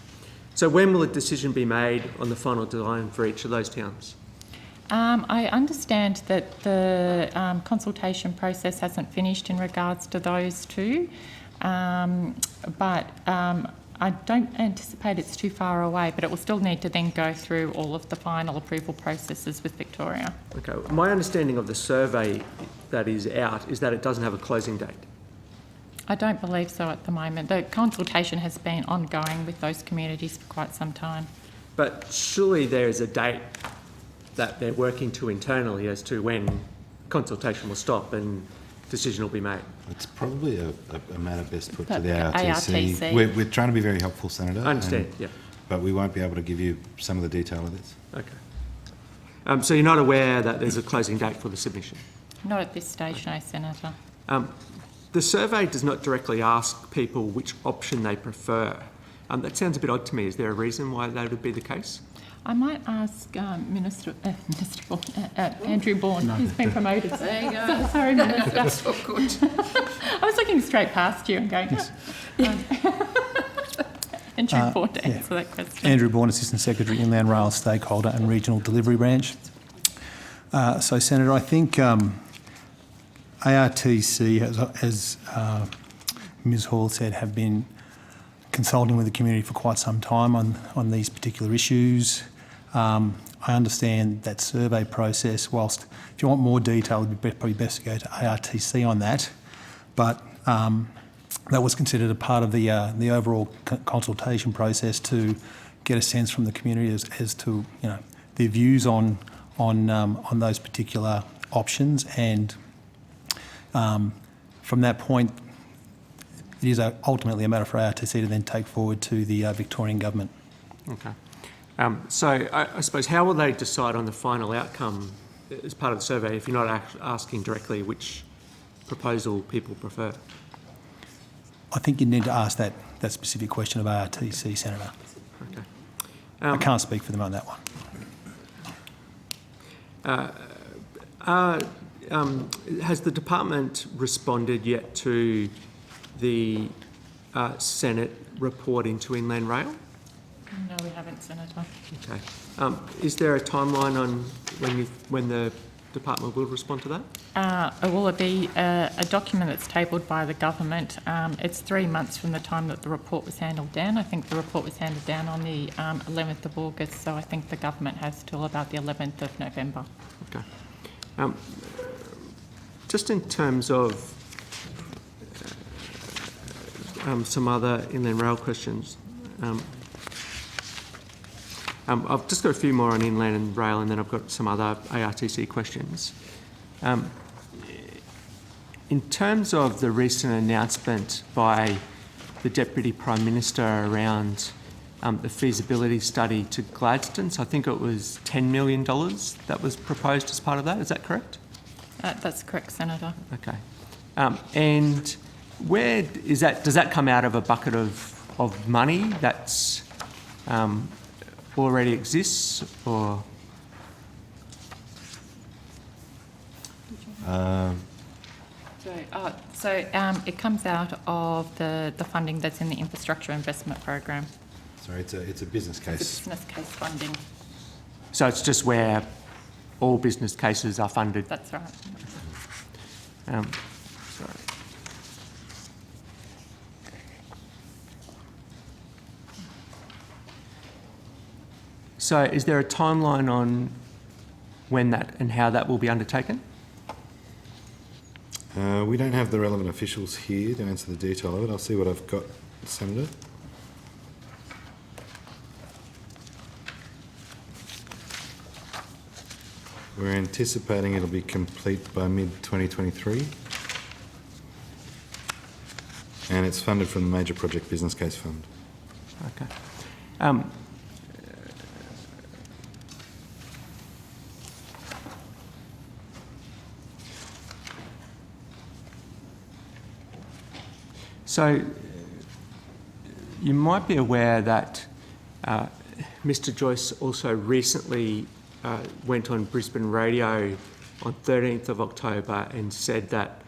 So when will a decision be made on the final design for each of those towns? I understand that the consultation process hasn't finished in regards to those 2, but I don't anticipate it's too far away, but it will still need to then go through all of the final approval processes with Victoria. Okay. My understanding of the survey that is out is that it doesn't have a closing date. I don't believe so at the moment. The consultation has been ongoing with those communities for quite some time. But surely there is a date that they're working to internally as to when consultation will stop and decision will be made. It's probably a matter best put to But the ARTC. We're trying to be very helpful, Senator. I understand, yeah. But we won't be able to give you some of the detail of this. Okay. So you're not aware that there's a closing date for the submission? Not at this stage, no, Senator. The survey does not directly ask people which option they prefer. That sounds a bit odd to me. Is there a reason why that would be the case? I might ask Andrew Bourne, who's been promoted. There you go. Sorry, Minister. That's so good. I was looking straight past you and going, Andrew Bourne to answer that question. Andrew Bourne, Assistant Secretary, Inland Rail Stakeholder and Regional Delivery Branch. So, Senator, I think ARTC, as Ms Hall said, have been consulting with the community for quite some time on these particular issues. I understand that survey process, whilst if you want more detail, it would be probably best to go to ARTC on that. But that was considered a part of the overall consultation process to get a sense from the community as to their views on those particular options, and from that point, it is ultimately a matter for ARTC to then take forward to the Victorian Government. Okay. So I suppose how will they decide on the final outcome as part of the survey if you're not asking directly which proposal people prefer? I think you need to ask that specific question of ARTC, Senator. Okay. I can't speak for them on that one. Has the department responded yet to the Senate report into Inland Rail? No, we haven't, Senator. Okay. Is there a timeline on when the department will respond to that? Will it be a document that's tabled by the government? It's 3 months from the time that the report was handed down. I think the report was handed down on the 11th of August, so I think the government has till about the 11th of November. Okay. Just in terms of some other inland rail questions, I've just got a few more on inland and rail, and then I've got some other ARTC questions. In terms of the recent announcement by the Deputy Prime Minister around the feasibility study to Gladstone, so I think it was $10 million that was proposed as part of that. Is that correct? That's correct, Senator. Okay. And where is that? Does that come out of a bucket of money that's already exists, or? It comes out of the funding that's in the infrastructure investment program. Sorry, it's a business case. It's a business case funding. So it's just where all business cases are funded? That's right. Sorry. So is there a timeline on when that and how that will be undertaken? We don't have the relevant officials here to answer the detail of it. I'll see what I've got, Senator. We're anticipating it'll be complete by mid-2023. And it's funded from the Major Project Business Case Fund. Okay. So you might be aware that Mr. Joyce also recently went on Brisbane Radio on 13th of October and said that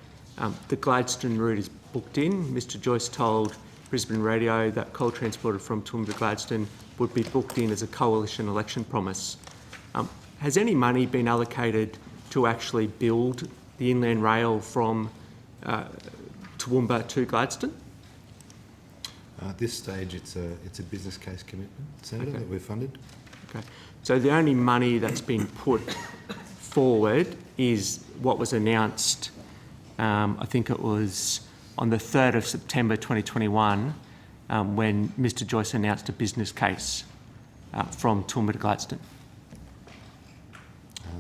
the Gladstone route is booked in. Mr. Joyce told Brisbane Radio that coal transported from Toowoomba to Gladstone would be booked in as a coalition election promise. Has any money been allocated to actually build the inland rail from Toowoomba to Gladstone? At this stage, it's a business case commitment, Senator, Okay. that we've funded. Okay. So the only money that's been put forward is what was announced, I think it was on the 3rd of September 2021, when Mr. Joyce announced a business case from Toowoomba to Gladstone.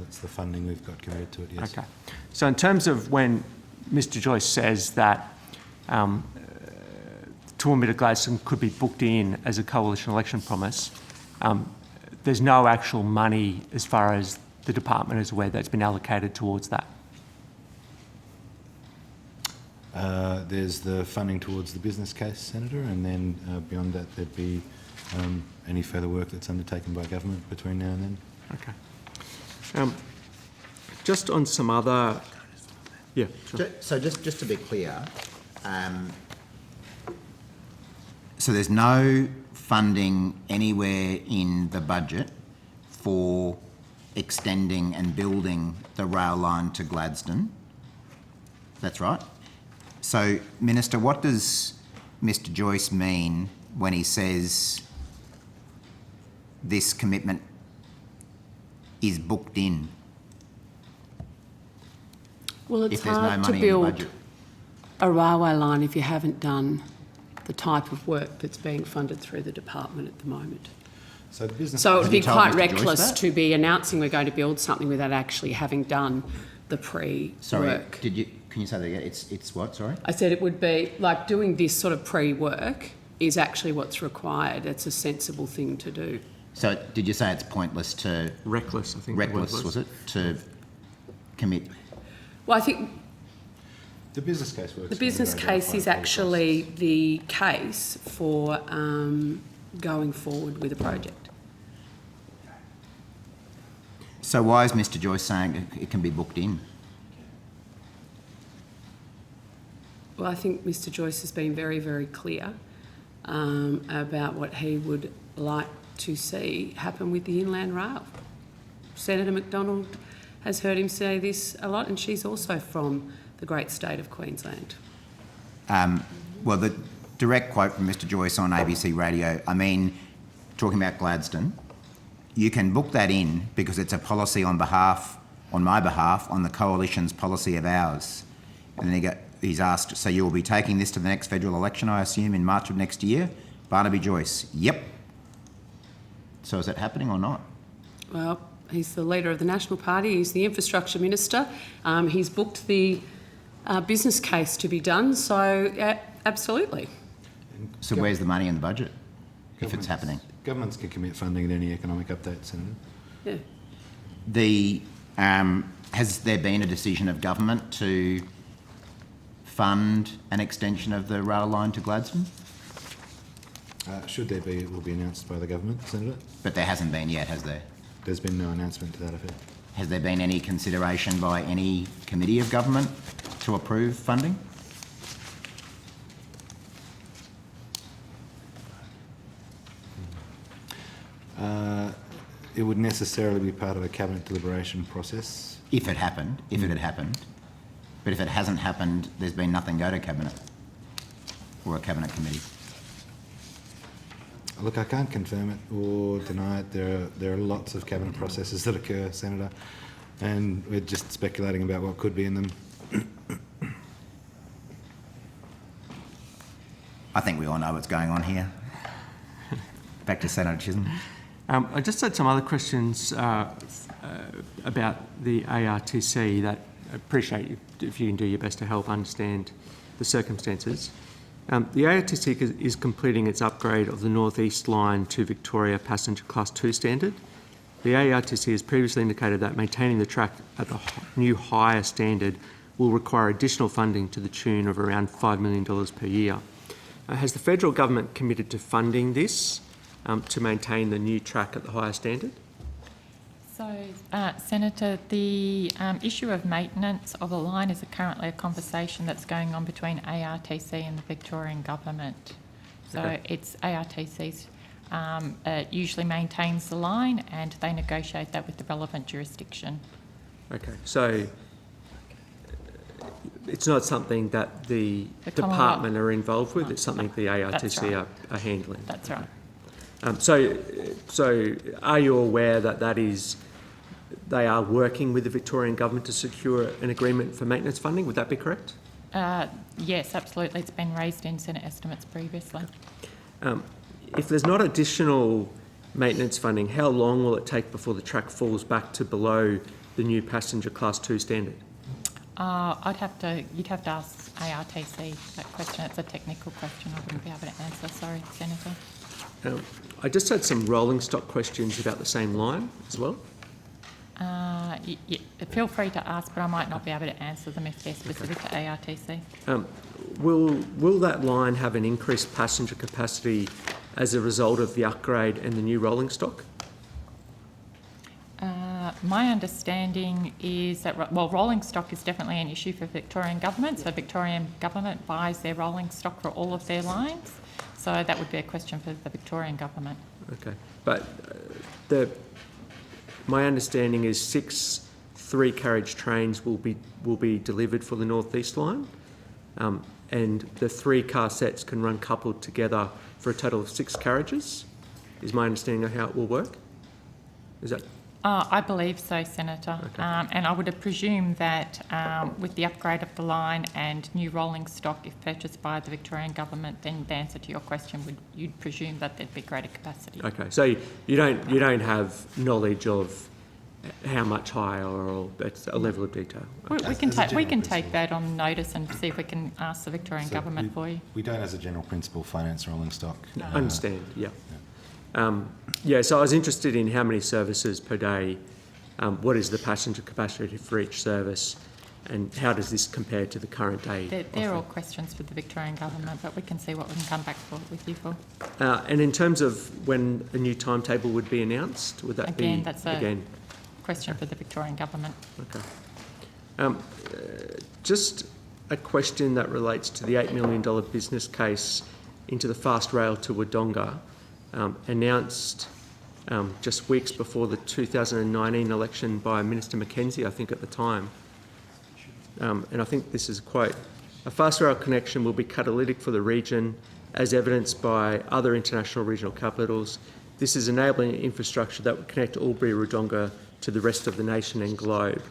That's the funding we've got committed to it, yes. Okay. So in terms of when Mr. Joyce says that Toowoomba to Gladstone could be booked in as a coalition election promise, there's no actual money, as far as the department is aware, that's been allocated towards that. There's the funding towards the business case, Senator, and then beyond that there'd be any further work that's undertaken by government between now and then. Okay. Just on some other... Yeah, sure. So just to be clear, so there's no funding anywhere in the budget for extending and building the rail line to Gladstone. That's right. So, Minister, what does Mr. Joyce mean when he says this commitment is booked in? Well, it's if there's hard no to money in the build budget? a railway line if you haven't done the type of work that's being funded through the department at the moment. So the business. So it would be quite Mr. Joyce reckless that? to be announcing we're going to build something without actually having done the pre-work. Sorry, can you say that again? It's what, sorry? I said it would be like doing this sort of pre-work is actually what's required. It's a sensible thing to do. So did you say it's pointless to... Reckless, I think. the word Reckless, was it? To commit... Well, I think The business case works. the business case is actually the case for going forward with a project. So why is Mr. Joyce saying it can be booked in? Well, I think Mr. Joyce has been very, very clear about what he would like to see happen with the Inland Rail. Senator McDonald has heard him say this a lot, and she's also from the great state of Queensland. Well, the direct quote from Mr Joyce on ABC Radio, I mean, talking about Gladstone, you can book that in because it's a policy on my behalf, on the coalition's policy of ours. And then he's asked, so you will be taking this to the next federal election, I assume, in March of next year? Barnaby Joyce, yep. So is it happening or not? Well, he's the leader of the National Party, he's the infrastructure minister, he's booked the business case to be done, so absolutely. So where's the money in the budget, if it's happening? Governments can commit funding at any economic update, Senator. Yeah. Has there been a decision of government to fund an extension of the rail line to Gladstone? Should there be, it will be announced by the government, Senator. But there hasn't been yet, has there? There's been no announcement to that effect. Has there been any consideration by any committee of government to approve funding? It would necessarily be part of a cabinet deliberation process. If it had happened. But if it hasn't happened, there's been nothing go to cabinet or a cabinet committee. Look, I can't confirm it or deny it. There are lots of cabinet processes that occur, Senator, and we're just speculating about what could be in them. I think we all know what's going on here. Back to Senator Chisholm. I just had some other questions about the ARTC that I appreciate if you can do your best to help understand the circumstances. The ARTC is completing its upgrade of the North East line to Victoria Passenger Class 2 standard. The ARTC has previously indicated that maintaining the track at the new higher standard will require additional funding to the tune of around $5 million per year. Has the federal government committed to funding this to maintain the new track at the higher standard? So, Senator, the issue of maintenance of the line is currently a conversation that's going on between ARTC and the Victorian Government. So Okay. it's ARTC's usually maintains the line and they negotiate that with the relevant jurisdiction. Okay, so it's not something that the department are involved with, it's something the ARTC right. are handling. That's right. So are you aware that they are working with the Victorian Government to secure an agreement for maintenance funding? Would that be correct? Yes, absolutely. It's been raised in Senate estimates previously. If there's not additional maintenance funding, how long will it take before the track falls back to below the new passenger Class 2 standard? You'd have to ask ARTC that question. It's a technical question. I wouldn't be able to answer. Sorry, Senator. I just had some rolling stock questions about the same line as well. Feel free to ask, but I might not be able to answer them if they're specific to ARTC. Will that line have an increased passenger capacity as a result of the upgrade and the new rolling stock? My understanding is that, rolling stock is definitely an issue for Victorian Government. So Victorian Government buys their rolling stock for all of their lines. So that would be a question for the Victorian Government. Okay, but my understanding is 6 3-carriage trains will be delivered for the North East line, and the 3 car sets can run coupled together for a total of 6 carriages. Is my understanding of how it will work? Is that? I believe so, Senator. Okay. And I would presume that with the upgrade of the line and new rolling stock, if purchased by the Victorian Government, then the answer to your question you'd presume that there'd be greater capacity. Okay, so you don't have knowledge of how much higher, or that's a level of detail. Okay. We can take that on notice and see if we can ask the Victorian Government for you. We don't, as a general principle, finance rolling stock. No. Understand, yeah. So I was interested in how many services per day, what is the passenger capacity for each service, and how does this compare to the current day? They're all questions for the Victorian Government, but we can see what we can come back with you for. And in terms of when a new timetable would be announced, would that Again, be... that's a question for the Victorian Government. Okay. Just a question that relates to the $8 million business case into the fast rail to Wodonga. announced just weeks before the 2019 election by Minister Mackenzie, I think at the time. And I think this is quite, a fast rail connection will be catalytic for the region as evidenced by other international regional capitals. This is enabling infrastructure that will connect Albury-Wodonga to the rest of the nation and globe.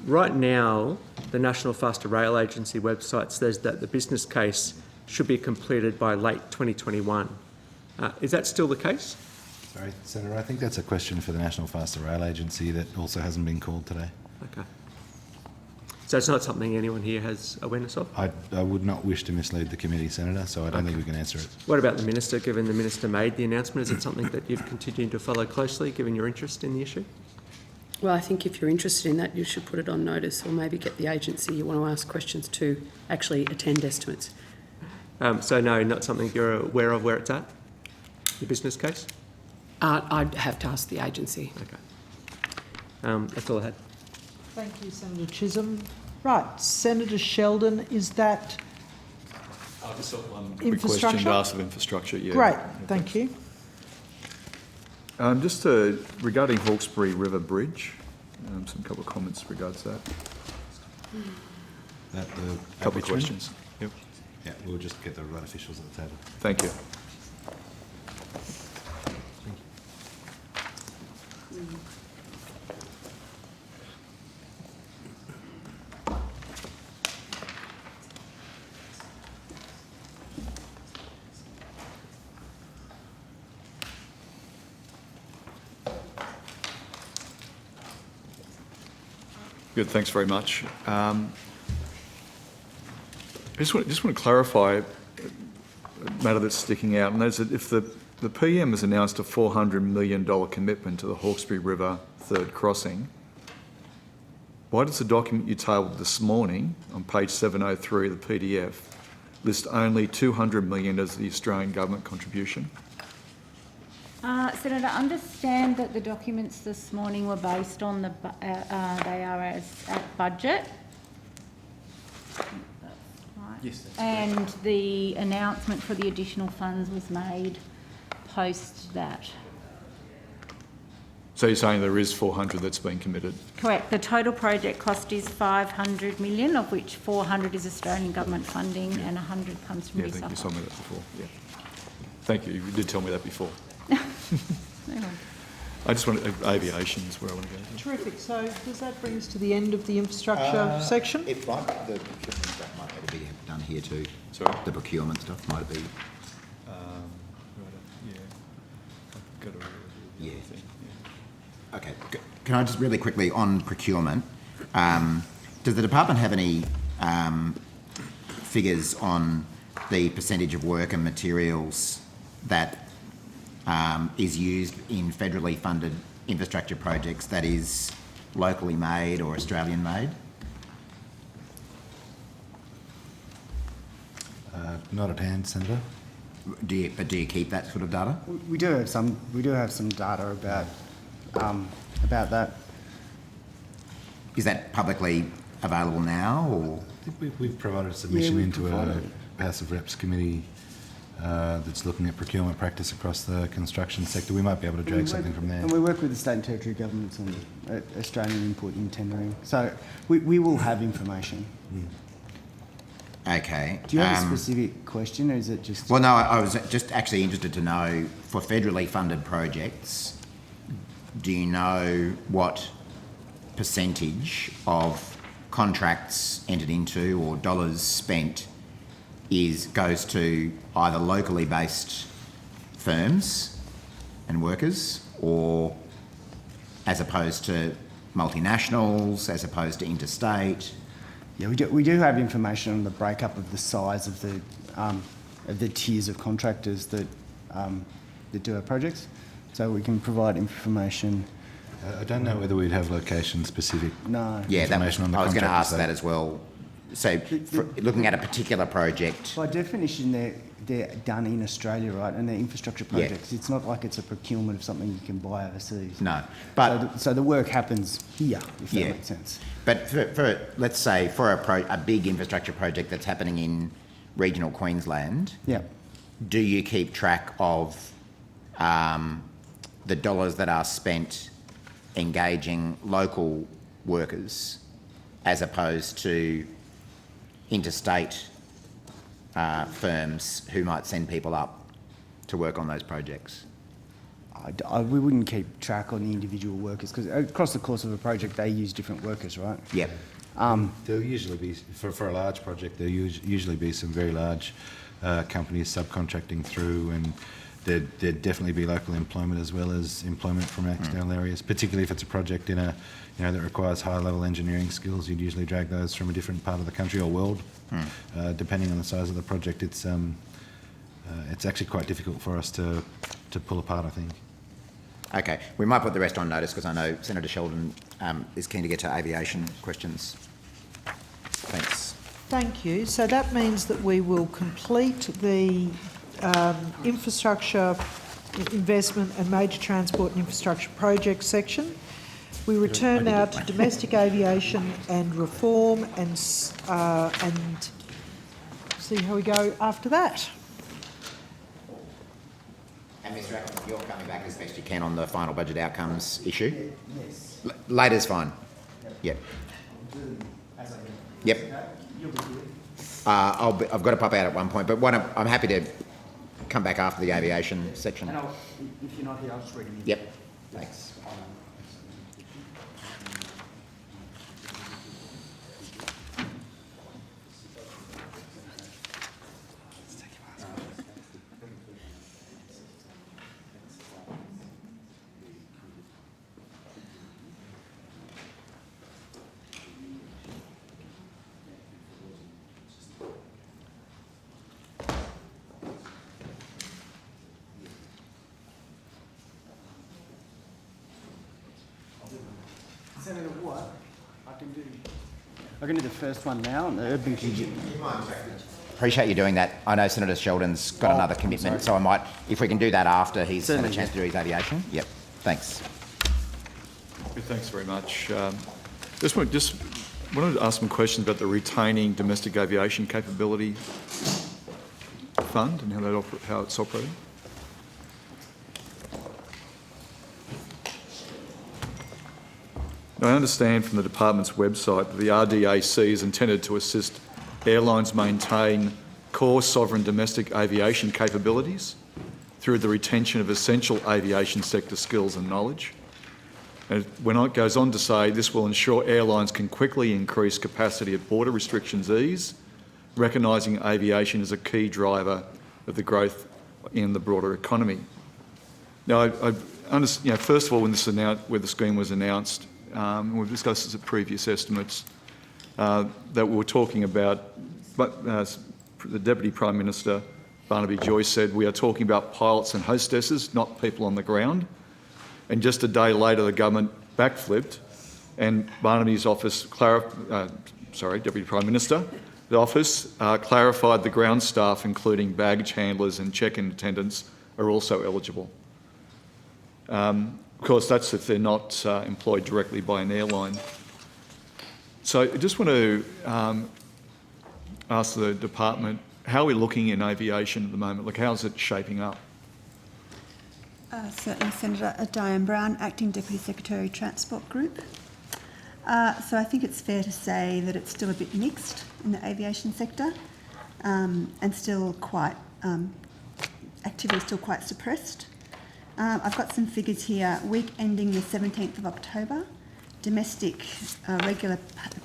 Right now, the National Faster Rail Agency website says that the business case should be completed by late 2021. Is that still the case? Sorry, Senator, I think that's a question for the National Faster Rail Agency that also hasn't been called today. Okay. So it's not something anyone here has awareness of? I would not wish to mislead the committee, Senator, so I don't think we can answer it. What about the Minister, given the Minister made the announcement? Is it something that you've continued to follow closely, given your interest in the issue? Well, I think if you're interested in that, you should put it on notice or maybe get the agency you want to ask questions to actually attend estimates. So no, not something you're aware of where it's at? The business case? I'd have to ask the agency. Okay. That's all I had. Thank you, Senator Chisholm. Right, Senator Sheldon, is that I just got one quick infrastructure? question to ask of infrastructure. Yeah. Great, thank you. Just regarding Hawkesbury River Bridge, some couple of comments in regards to that. Couple of questions. Yep. Yeah, we'll just get the right officials at the table. Thank you. Good, thanks very much. I just want to clarify a matter that's sticking out, and that's that if the PM has announced a $400 million commitment to the Hawkesbury River third crossing, why does the document you tabled this morning on page 703 of the PDF list only $200 million as the Australian government contribution? Senator, understand that the documents this morning were based on the, they are at budget. Right. Yes, that's and correct. the announcement for the additional funds was made post that. So you're saying there is 400 that's been committed? Correct. The total project cost is 500 million, of which 400 is Australian government funding and 100 comes from Yeah, I New think you South told me that before. Yeah. Thank you. You did tell me that before. I just want aviation is where I want to go. Terrific. So does that bring us to the end of the infrastructure section? It might, the procurement stuff might be done here too. Sorry? The procurement stuff might be. Yeah. I've got to Yeah. Okay. Can I just really quickly on procurement? Does the department have any figures on the percentage of work and materials that is used in federally funded infrastructure projects that is locally made or Australian made? Not at hand, Senator. Do you keep that sort of data? We do have some data about that. Is that publicly available now, or? I think we've provided a submission into a House of Reps committee that's looking at procurement practice across the construction sector. We might be able to drag something from there. And we work with the state and territory governments on Australian input in tendering. So we will have information. Okay. Do you have a specific question, or is it just... Well, no, I was just actually interested to know, for federally funded projects, do you know what percentage of contracts entered into or dollars spent goes to either locally based firms and workers, or as opposed to multinationals, as opposed to interstate? Yeah, we do have information on the breakup of the size of the tiers of contractors that do our projects, so we can provide information. I don't know whether we'd have location-specific information on the contract. I was going to ask that as well. So, looking at a particular project... By definition, they're done in Australia, right? And they're infrastructure projects. Yeah. It's not like it's a procurement of something you can buy overseas. No, but... So the work happens here, if that makes sense. But for let's say, for a big infrastructure project that's happening in regional Queensland... Yeah. do you keep track of the dollars that are spent engaging local workers as opposed to interstate firms who might send people up to work on those projects? We wouldn't keep track on the individual workers because across the course of a project they use different workers, right? Yep. There'll usually be, for a large project, there'll usually be some very large companies subcontracting through, and there'd definitely be local employment as well as employment from external areas, particularly if it's a project in a, that requires high-level engineering skills. You'd usually drag those from a different part of the country or world. Depending on the size of the project, it's actually quite difficult for us to pull apart, I think. Okay, we might put the rest on notice because I know Senator Sheldon is keen to get to aviation questions. Thanks. Thank you. So that means that we will complete the infrastructure investment and major transport and infrastructure projects section. We return now to domestic aviation and reform and see how we go after that. And Mr. Ackland, you're coming back as best you can on the final budget outcomes issue? Yes. Later's fine. Yep. Yep. I've got to pop out at one point, but I'm happy to come back after the aviation section. And if you're not here, I'll just read them. Yep. Thanks. Senator, what? I can do the first one now on the urban Appreciate you doing that. I know Senator Sheldon's got another commitment, so I might, if we can do that after he's had a chance to do his aviation. Yep. Thanks. Thanks very much. Just wanted to ask some questions about the retaining domestic aviation capability fund and how it's operating. Now, I understand from the department's website that the RDAC is intended to assist airlines maintain core sovereign domestic aviation capabilities through the retention of essential aviation sector skills and knowledge. And when it goes on to say this will ensure airlines can quickly increase capacity if border restrictions ease, recognising aviation as a key driver of the growth in the broader economy. Now, I understand, first of all, when the scheme was announced, and we've discussed this at previous estimates, that we were talking about, but the Deputy Prime Minister, Barnaby Joyce, said we are talking about pilots and hostesses, not people on the ground. And just a day later, the government backflipped and Barnaby's office, Deputy Prime Minister, the office clarified the ground staff, including baggage handlers and check-in attendants, are also eligible. Of course, that's if they're not employed directly by an airline. So I just want to ask the department, how are we looking in aviation at the moment? Like, how's it shaping up? Certainly, Senator. Diane Brown, Acting Deputy Secretary, Transport Group. So I think it's fair to say that it's still a bit mixed in the aviation sector, and still quite activity is still quite suppressed. I've got some figures here. Week ending the 17th of October, domestic regular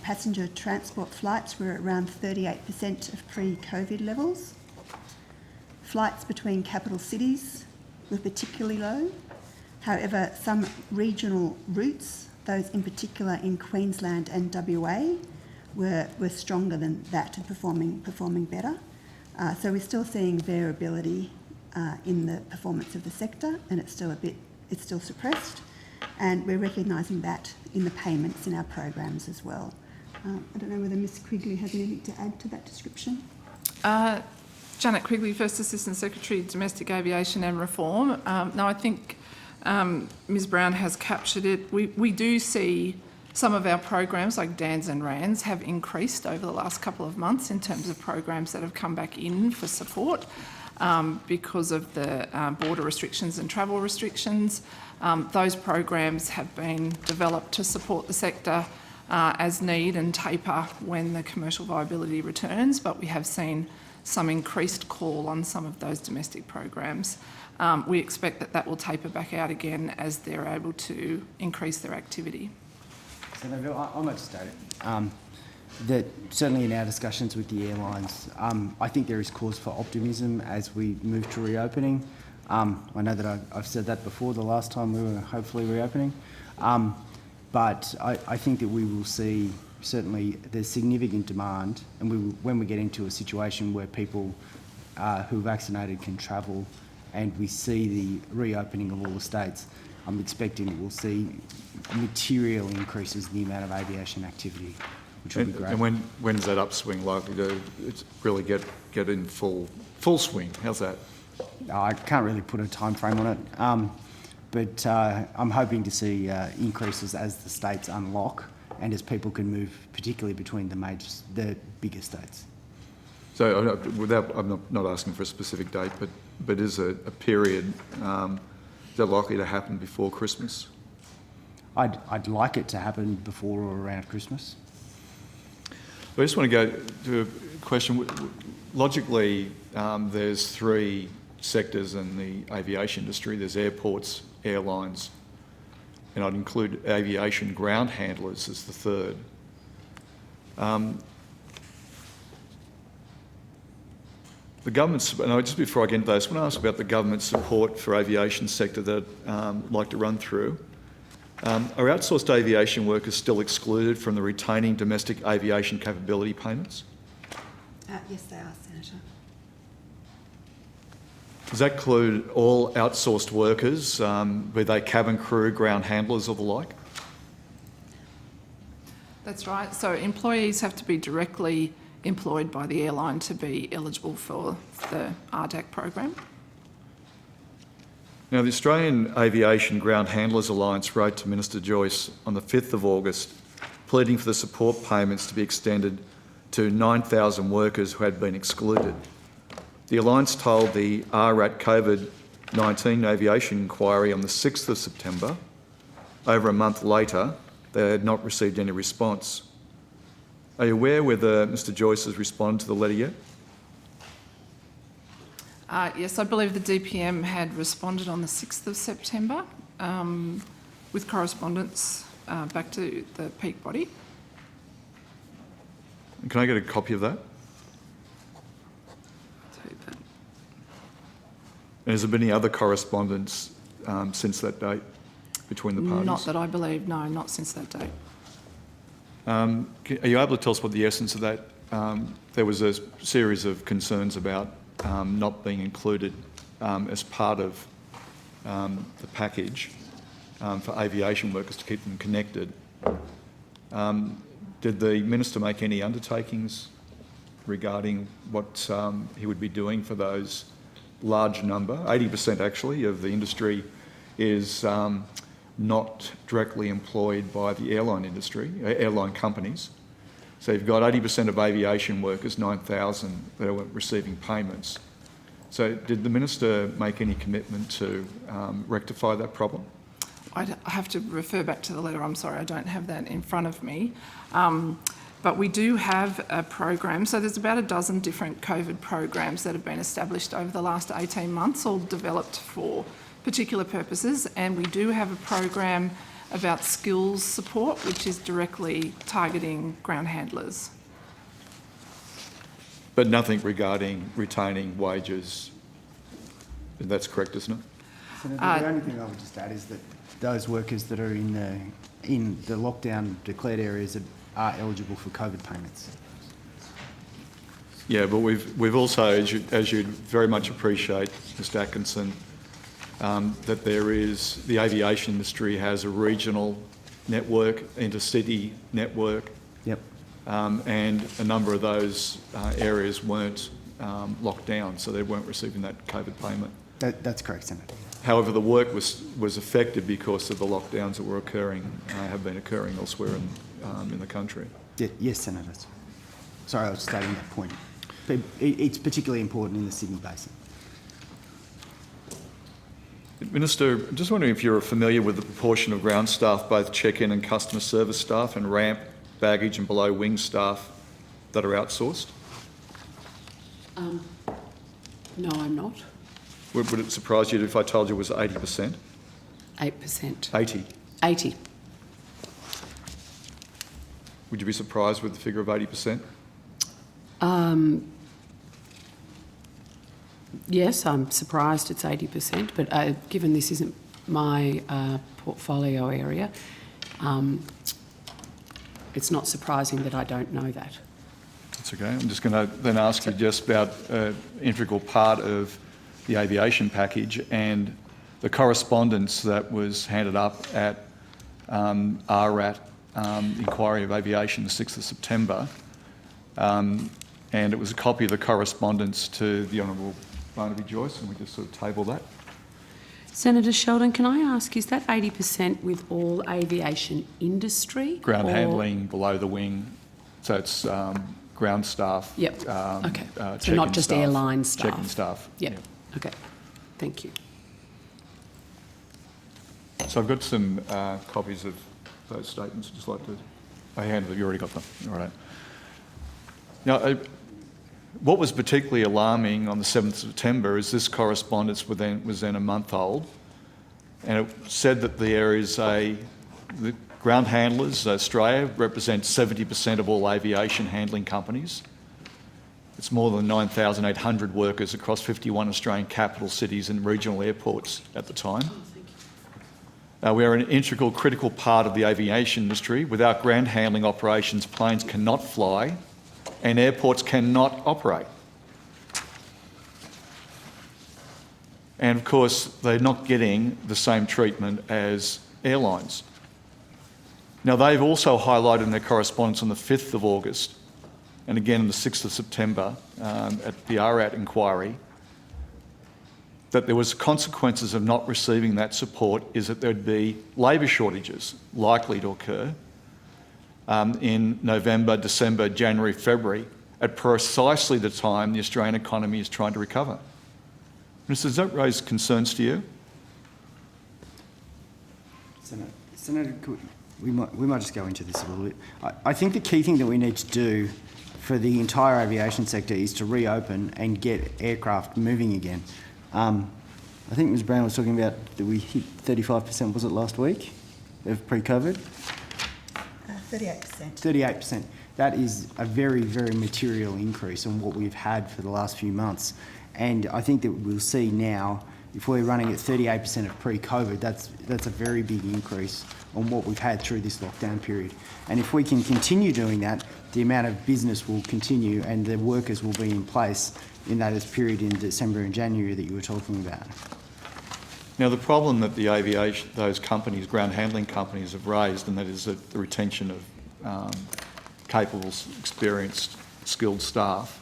passenger transport flights were around 38% of pre-COVID levels. Flights between capital cities were particularly low. However, some regional routes, those in particular in Queensland and WA, were stronger than that and performing better. So we're still seeing variability in the performance of the sector, and it's still suppressed, and we're recognising that in the payments in our programs as well. I don't know whether Ms Quigley has anything to add to that description. Janet Quigley, First Assistant Secretary, Domestic Aviation and Reform. No, I think Ms Brown has captured it. We do see Some of our programs, like DANS and RANS, have increased over the last couple of months in terms of programs that have come back in for support because of the border restrictions and travel restrictions. Those programs have been developed to support the sector as need and taper when the commercial viability returns, but we have seen some increased call on some of those domestic programs. We expect that will taper back out again as they're able to increase their activity. Senator, I might just state that certainly in our discussions with the airlines, I think there is cause for optimism as we move to reopening. I know that I've said that before the last time we were hopefully reopening, but I think that we will see certainly there's significant demand, and when we get into a situation where people who are vaccinated can travel and we see the reopening of all the states, I'm expecting that we'll see material increases in the amount of aviation activity, which will be great. And when is that upswing likely to really get in full swing? How's that? I can't really put a time frame on it, but I'm hoping to see increases as the states unlock and as people can move, particularly between the bigger states. So I'm not asking for a specific date, but is a period is that likely to happen before Christmas? I'd like it to happen before or around Christmas. I just want to go to a question. Logically, there's three sectors in the aviation industry. There's airports, airlines, and I'd include aviation ground handlers as the third. The government's, and just before I get into those, I want to ask about the government support for aviation sector that I'd like to run through. Are outsourced aviation workers still excluded from the retaining domestic aviation capability payments? Yes, they are, Senator. Does that include all outsourced workers, be they cabin crew, ground handlers or the like? That's right. So employees have to be directly employed by the airline to be eligible for the RDAC program. Now, the Australian Aviation Ground Handlers Alliance wrote to Minister Joyce on the 5th of August, pleading for the support payments to be extended to 9,000 workers who had been excluded. The Alliance told the RAT COVID-19 aviation inquiry on the 6th of September, over a month later, they had not received any response. Are you aware whether Mr Joyce has responded to the letter yet? Yes, I believe the DPM had responded on the 6th of September with correspondence back to the peak body. Can I get a copy of that? And has there been any other correspondence since that date between the parties? Not that I believe, no, not since that date. Are you able to tell us what the essence of that? There was a series of concerns about not being included as part of the package for aviation workers to keep them connected. Did the Minister make any undertakings regarding what he would be doing for those large number? 80% actually of the industry is not directly employed by the airline industry, airline companies. So you've got 80% of aviation workers, 9,000, that are receiving payments. So did the Minister make any commitment to rectify that problem? I have to refer back to the letter. I'm sorry, I don't have that in front of me. But we do have a program. So there's about a dozen different COVID programs that have been established over the last 18 months, all developed for particular purposes. And we do have a program about skills support, which is directly targeting ground handlers. But nothing regarding retaining wages. That's correct, isn't it? Senator, the only thing I would just add is that those workers that are in the lockdown declared areas are eligible for COVID payments. Yeah, but we've also, as you'd very much appreciate, Mr Atkinson, that there is, the aviation industry has a regional network, intercity network. Yep. And a number of those areas weren't locked down, so they weren't receiving that COVID payment. That's correct, Senator. However, the work was affected because of the lockdowns that were occurring, have been occurring elsewhere in the country. Yes, Senator. Sorry, I was stating that point. But it's particularly important in the Sydney Basin. Minister, I'm just wondering if you're familiar with the proportion of ground staff, both check-in and customer service staff, and ramp, baggage and below wing staff that are outsourced? No, I'm not. Would it surprise you if I told you it was 80%? 8%. 80? 80. Would you be surprised with the figure of 80%? Yes, I'm surprised it's 80%, but given this isn't my portfolio area, it's not surprising that I don't know that. That's okay. I'm just going to then ask you just about an integral part of the aviation package and the correspondence that was handed up at RRAT Inquiry of Aviation the 6th of September. And it was a copy of the correspondence to the Honourable Barnaby Joyce, and we just sort of table that. Senator Sheldon, can I ask, is that 80% with all aviation industry? Ground handling, below the wing, so it's ground staff. Yep, okay. So not just airline staff? Check-in staff. Yep, okay. Thank you. So I've got some copies of those statements. I'd just like to... I handed them. You already got them. All right. Now, what was particularly alarming on the 7th of September is this correspondence was then a month old, and it said that the ground handlers, Australia, represent 70% of all aviation handling companies. It's more than 9,800 workers across 51 Australian capital cities and regional airports at the time. We are an integral, critical part of the aviation industry. Without ground handling operations, planes cannot fly and airports cannot operate. And of course, they're not getting the same treatment as airlines. Now, they've also highlighted in their correspondence on the 5th of August and again on the 6th of September at the RRAT inquiry that there was consequences of not receiving that support is that there'd be labour shortages likely to occur in November, December, January, February, at precisely the time the Australian economy is trying to recover. Minister, does that raise concerns to you? Senator, we might just go into this a little bit. I think the key thing that we need to do for the entire aviation sector is to reopen and get aircraft moving again. I think Ms Brown was talking about that we hit 35%, was it last week, of pre-COVID? 38%. 38%. That is a very, very material increase on what we've had for the last few months. And I think that we'll see now, if we're running at 38% of pre-COVID, that's a very big increase on what we've had through this lockdown period. And if we can continue doing that, the amount of business will continue and the workers will be in place in that period in December and January that you were talking about. Now, the problem that the aviation, those companies, ground handling companies, have raised, and that is the retention of capable, experienced, skilled staff.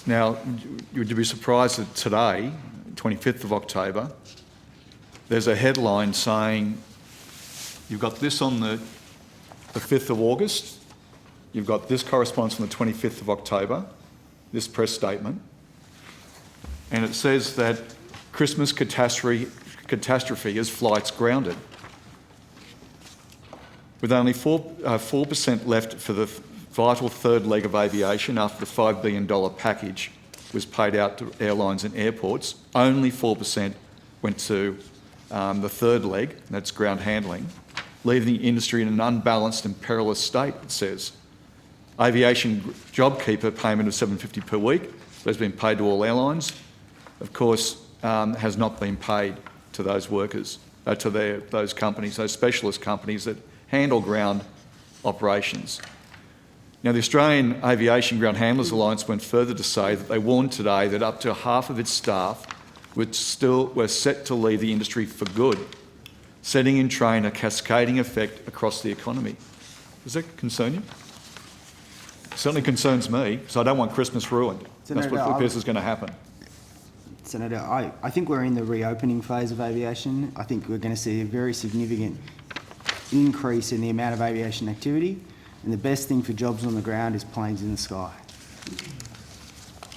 Now, would you be surprised that today, 25th of October, there's a headline saying, you've got this on the 5th of August, you've got this correspondence on the 25th of October, this press statement, and it says that Christmas catastrophe as flights grounded. With only 4% left for the vital third leg of aviation after the $5 billion package was paid out to airlines and airports, only 4% went to the third leg, that's ground handling, leaving the industry in an unbalanced and perilous state, it says. Aviation JobKeeper payment of $750 per week that has been paid to all airlines, of course, has not been paid to those workers, to those companies, those specialist companies that handle ground operations. Now, the Australian Aviation Ground Handlers Alliance went further to say that they warned today that up to half of its staff were set to leave the industry for good, setting in train a cascading effect across the economy. Does that concern you? It certainly concerns me, because I don't want Christmas ruined. That's what appears is going to happen. Senator, I think we're in the reopening phase of aviation. I think we're going to see a very significant increase in the amount of aviation activity, and the best thing for jobs on the ground is planes in the sky.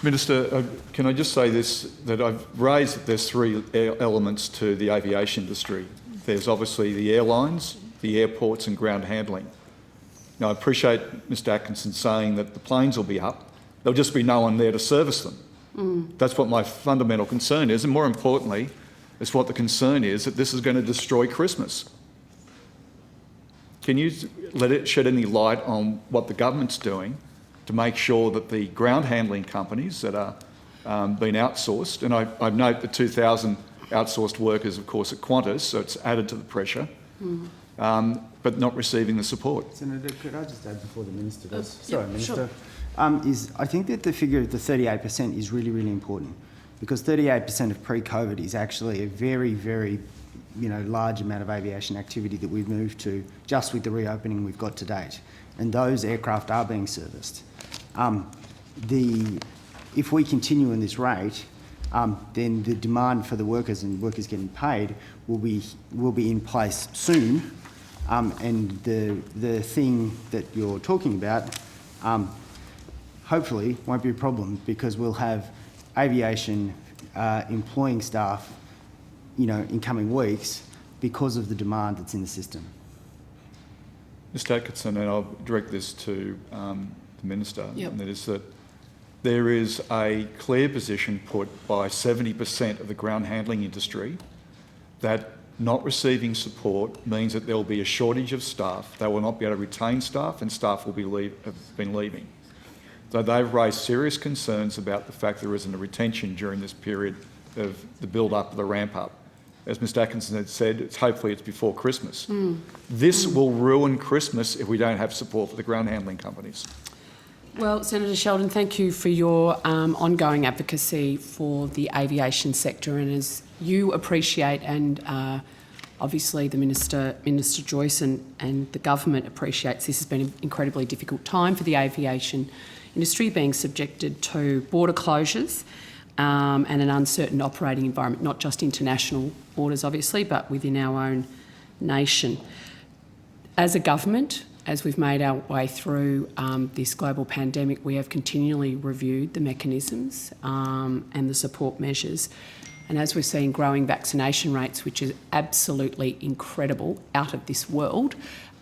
Minister, can I just say this, that I've raised that there's three elements to the aviation industry. There's obviously the airlines, the airports and ground handling. Now, I appreciate Mr Atkinson saying that the planes will be up. There'll just be no one there to service them. That's what my fundamental concern is, and more importantly, it's what the concern is that this is going to destroy Christmas. Can you let it shed any light on what the government's doing to make sure that the ground handling companies that are being outsourced, and I note the 2,000 outsourced workers, of course, at Qantas, so it's added to the pressure, but not receiving the support. Senator, could I just add before the Minister does? Sorry, yeah, Minister. sure. I think that the figure of the 38% is really, really important, because 38% of pre-COVID is actually a very, very large amount of aviation activity that we've moved to just with the reopening we've got to date. And those aircraft are being serviced. If we continue in this rate, then the demand for the workers and workers getting paid will be in place soon. And the thing that you're talking about, hopefully won't be a problem, because we'll have aviation employing staff, in coming weeks because of the demand that's in the system. Mr Atkinson, and I'll direct this to the Minister, Yep. and that is that there is a clear position put by 70% of the ground handling industry that not receiving support means that there will be a shortage of staff. They will not be able to retain staff, and staff will have been leaving. So they've raised serious concerns about the fact there isn't a retention during this period of the build-up, the ramp-up. As Mr Atkinson had said, hopefully it's before Christmas. This will ruin Christmas if we don't have support for the ground handling companies. Well, Senator Sheldon, thank you for your ongoing advocacy for the aviation sector. And as you appreciate, and obviously the Minister Joyce and the government appreciates, this has been an incredibly difficult time for the aviation industry, being subjected to border closures and an uncertain operating environment, not just international borders, obviously, but within our own nation. As a government, as we've made our way through this global pandemic, we have continually reviewed the mechanisms and the support measures. And as we're seeing growing vaccination rates, which is absolutely incredible, out of this world,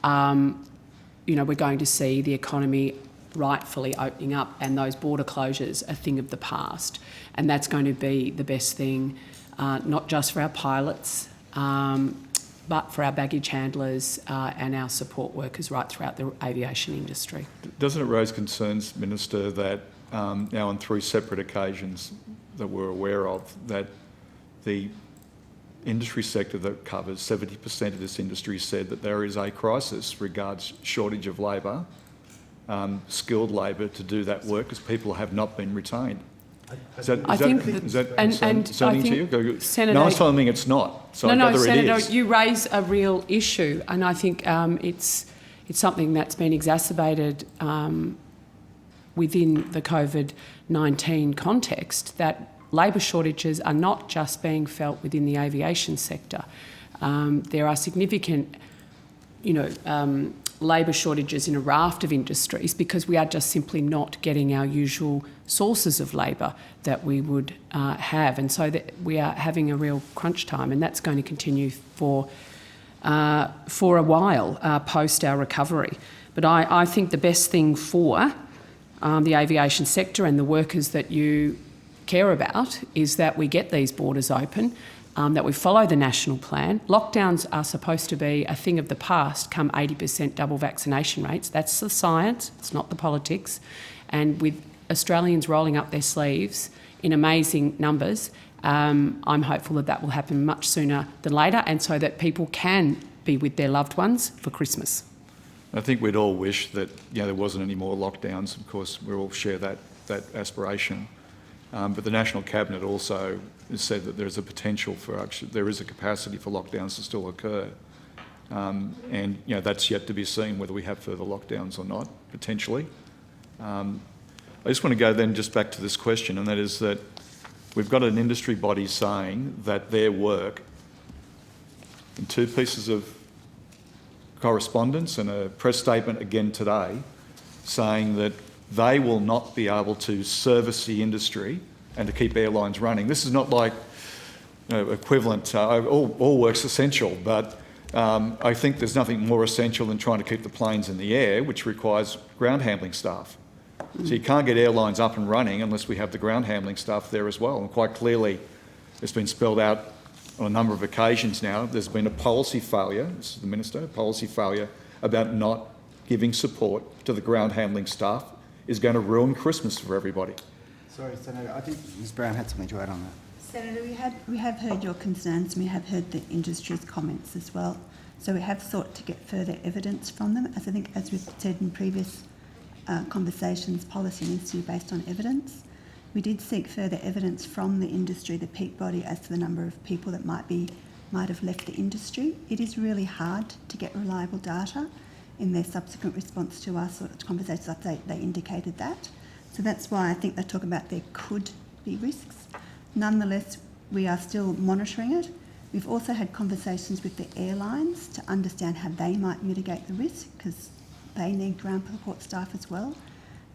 we're going to see the economy rightfully opening up, and those border closures are a thing of the past. And that's going to be the best thing, not just for our pilots, but for our baggage handlers and our support workers right throughout the aviation industry. Doesn't it raise concerns, Minister, that now on 3 separate occasions that we're aware of, that the industry sector that covers 70% of this industry said that there is a crisis regards shortage of labour, skilled labour to do that work, as people have not been retained? Is that concerning to you? Senator, no one's telling me it's not, so I gather Senator, it is. you raise a real issue, and I think it's something that's been exacerbated within the COVID-19 context, that labour shortages are not just being felt within the aviation sector. There are significant, labour shortages in a raft of industries, because we are just simply not getting our usual sources of labour that we would have. And so that we are having a real crunch time, and that's going to continue for a while post our recovery. But I think the best thing for the aviation sector and the workers that you care about is that we get these borders open, that we follow the national plan. Lockdowns are supposed to be a thing of the past come 80% double vaccination rates. That's the science, it's not the politics. And with Australians rolling up their sleeves in amazing numbers, I'm hopeful that that will happen much sooner than later, and so that people can be with their loved ones for Christmas. I think we'd all wish that there wasn't any more lockdowns. Of course, we all share that aspiration. But the National Cabinet also has said that there's a potential for there is a capacity for lockdowns to still occur. And that's yet to be seen, whether we have further lockdowns or not, potentially. I just want to go then just back to this question, and that is that we've got an industry body saying that their work, in 2 pieces of correspondence and a press statement again today, saying that they will not be able to service the industry and to keep airlines running. This is not like equivalent, all work's essential, but I think there's nothing more essential than trying to keep the planes in the air, which requires ground handling staff. So you can't get airlines up and running unless we have the ground handling staff there as well. And quite clearly, it's been spelled out on a number of occasions now. There's been a policy failure, this is the Minister, a policy failure about not giving support to the ground handling staff is going to ruin Christmas for everybody. Sorry, Senator, I think Ms Brown had something to add on that. Senator, we have heard your concerns and we have heard the industry's comments as well. So we have sought to get further evidence from them. As I think, as we've said in previous conversations, policy needs to be based on evidence. We did seek further evidence from the industry, the peak body, as to the number of people that might have left the industry. It is really hard to get reliable data. In their subsequent response to us or conversations update, they indicated that. So that's why I think they talk about there could be risks. Nonetheless, we are still monitoring it. We've also had conversations with the airlines to understand how they might mitigate the risk, because they need ground support staff as well.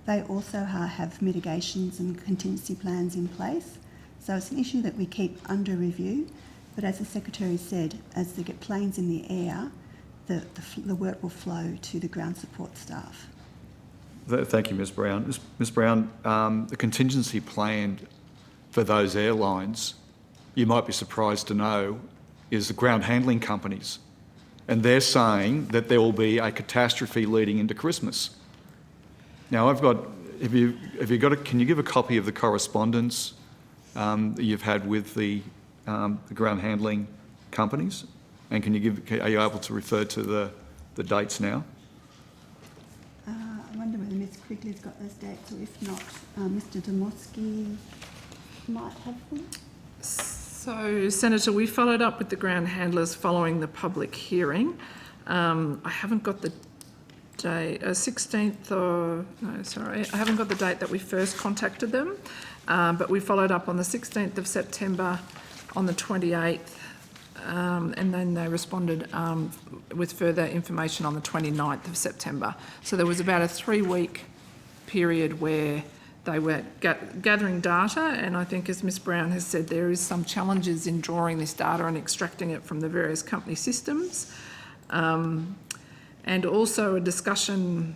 They also have mitigations and contingency plans in place. So it's an issue that we keep under review. But as the Secretary said, as they get planes in the air, the work will flow to the ground support staff. Thank you, Ms Brown. Ms Brown, the contingency plan for those airlines, you might be surprised to know, is the ground handling companies. And they're saying that there will be a catastrophe leading into Christmas. Now, I've got, can you give a copy of the correspondence that you've had with the ground handling companies? And are you able to refer to the dates now? I wonder whether Ms Quigley's got those dates, or if not, Mr Demosky might have them. So, Senator, we followed up with the ground handlers following the public hearing. I haven't got the date, 16th or, no, sorry, I haven't got the date that we first contacted them, but we followed up on the 16th of September, on the 28th, and then they responded with further information on the 29th of September. So there was about a 3-week period where they were gathering data, and I think, as Ms Brown has said, there is some challenges in drawing this data and extracting it from the various company systems. And also a discussion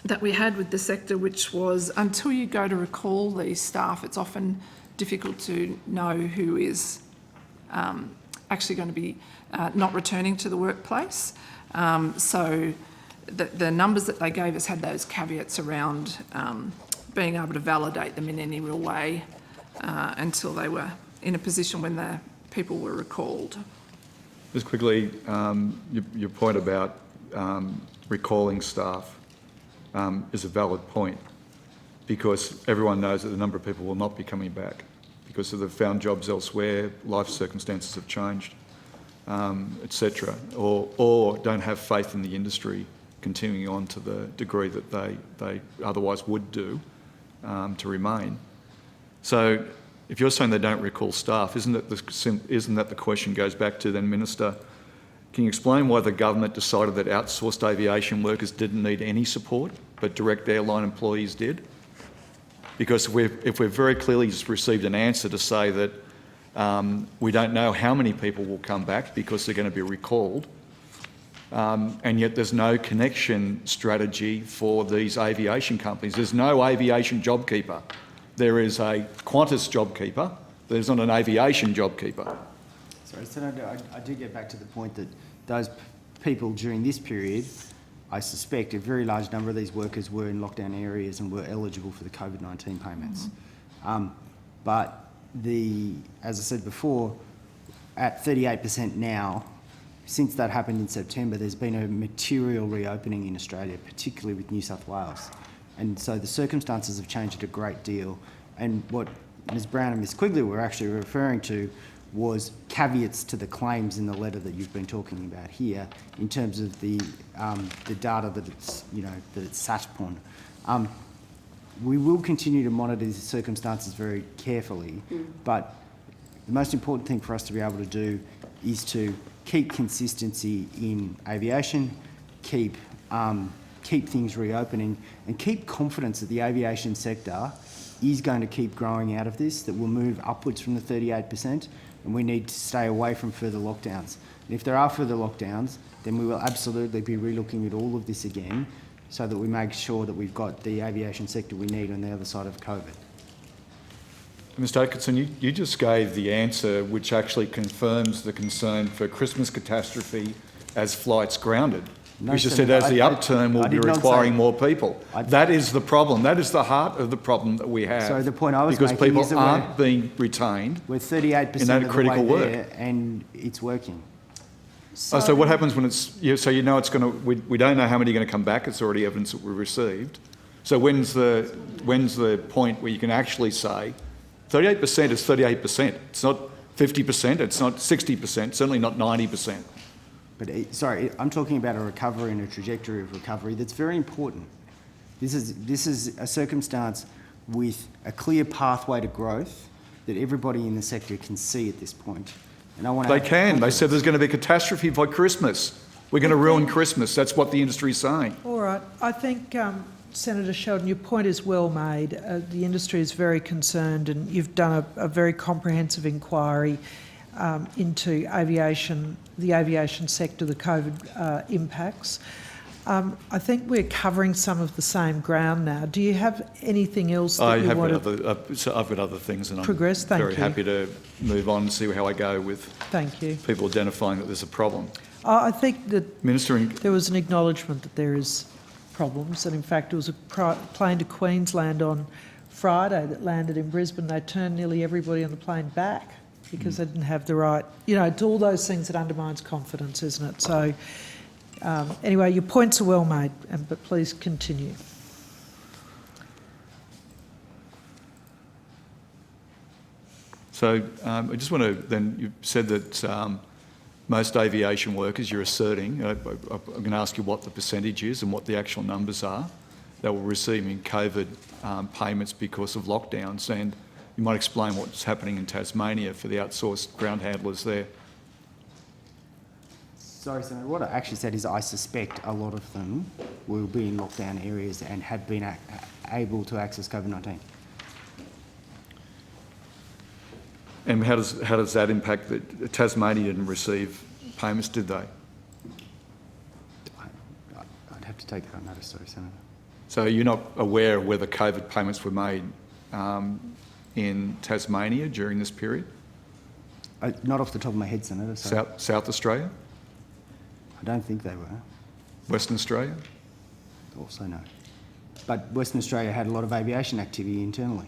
that we had with the sector, which was, until you go to recall these staff, it's often difficult to know who is actually going to be not returning to the workplace. So the numbers that they gave us had those caveats around being able to validate them in any real way until they were in a position when the people were recalled. Just quickly, your point about recalling staff is a valid point, because everyone knows that the number of people will not be coming back because they've found jobs elsewhere, life circumstances have changed, etc., or don't have faith in the industry continuing on to the degree that they otherwise would do to remain. So if you're saying they don't recall staff, isn't that the question goes back to then, Minister, can you explain why the government decided that outsourced aviation workers didn't need any support, but direct airline employees did? Because if we've very clearly just received an answer to say that we don't know how many people will come back because they're going to be recalled, and yet there's no connection strategy for these aviation companies. There's no aviation JobKeeper. There is a Qantas JobKeeper. There's not an aviation JobKeeper. Sorry, Senator, I do get back to the point that those people during this period, I suspect a very large number of these workers were in lockdown areas and were eligible for the COVID-19 payments. But as I said before, at 38% now, since that happened in September, there's been a material reopening in Australia, particularly with New South Wales. And so the circumstances have changed a great deal. And what Ms Brown and Ms Quigley were actually referring to was caveats to the claims in the letter that you've been talking about here, in terms of the data that it's sat upon. we will continue to monitor these circumstances very carefully, but the most important thing for us to be able to do is to keep consistency in aviation, keep things reopening, and keep confidence that the aviation sector is going to keep growing out of this, that we'll move upwards from the 38%, and we need to stay away from further lockdowns. And if there are further lockdowns, then we will absolutely be relooking at all of this again, so that we make sure that we've got the aviation sector we need on the other side of COVID. Mr Atkinson, you just gave the answer which actually confirms the concern for Christmas catastrophe as flights grounded. No, you just Senator, said as the upturn will be requiring more people. That is the problem. That is the heart of the problem that we have. So the point I was because making people is that aren't being retained. We're 38% in that of the critical way work. there, and it's working. So what happens when it's, so you know it's going to, we don't know how many are going to come back, it's already evidence that we've received. So when's the point where you can actually say 38% is 38%, it's not 50%, it's not 60%, certainly not 90%. But sorry, I'm talking about a recovery and a trajectory of recovery that's very important. This is a circumstance with a clear pathway to growth that everybody in the sector can see at this point. And I want to. They said there's going to be a catastrophe by Christmas. We're going to ruin Christmas. That's what the industry is saying. All right. I think, Senator Sheldon, your point is well made. The industry is very concerned, and you've done a very comprehensive inquiry into aviation, the aviation sector, the COVID impacts. I think we're covering some of the same ground now. Do you have anything else that you want to I've got other things, and progress? I'm very happy to move on and see how I go with Thank you. people identifying that there's a problem. I think that Minister, there was an acknowledgement that there is problems, and in fact there was a plane to Queensland on Friday that landed in Brisbane. They turned nearly everybody on the plane back because they didn't have the right, it's all those things that undermines confidence, isn't it? So anyway, your points are well made, but please continue. So I just want to then, you said that most aviation workers, you're asserting, I'm going to ask you what the percentage is and what the actual numbers are that were receiving COVID payments because of lockdowns, and you might explain what's happening in Tasmania for the outsourced ground handlers there. Sorry, Senator, what I actually said is I suspect a lot of them will be in lockdown areas and have been able to access COVID-19. And how does that impact that Tasmania didn't receive payments, did they? I'd have to take that on notice, sorry, Senator. So you're not aware of whether COVID payments were made in Tasmania during this period? Not off the top of my head, Senator. Sorry. South Australia? I don't think they were. Western Australia? Also no. But Western Australia had a lot of aviation activity internally.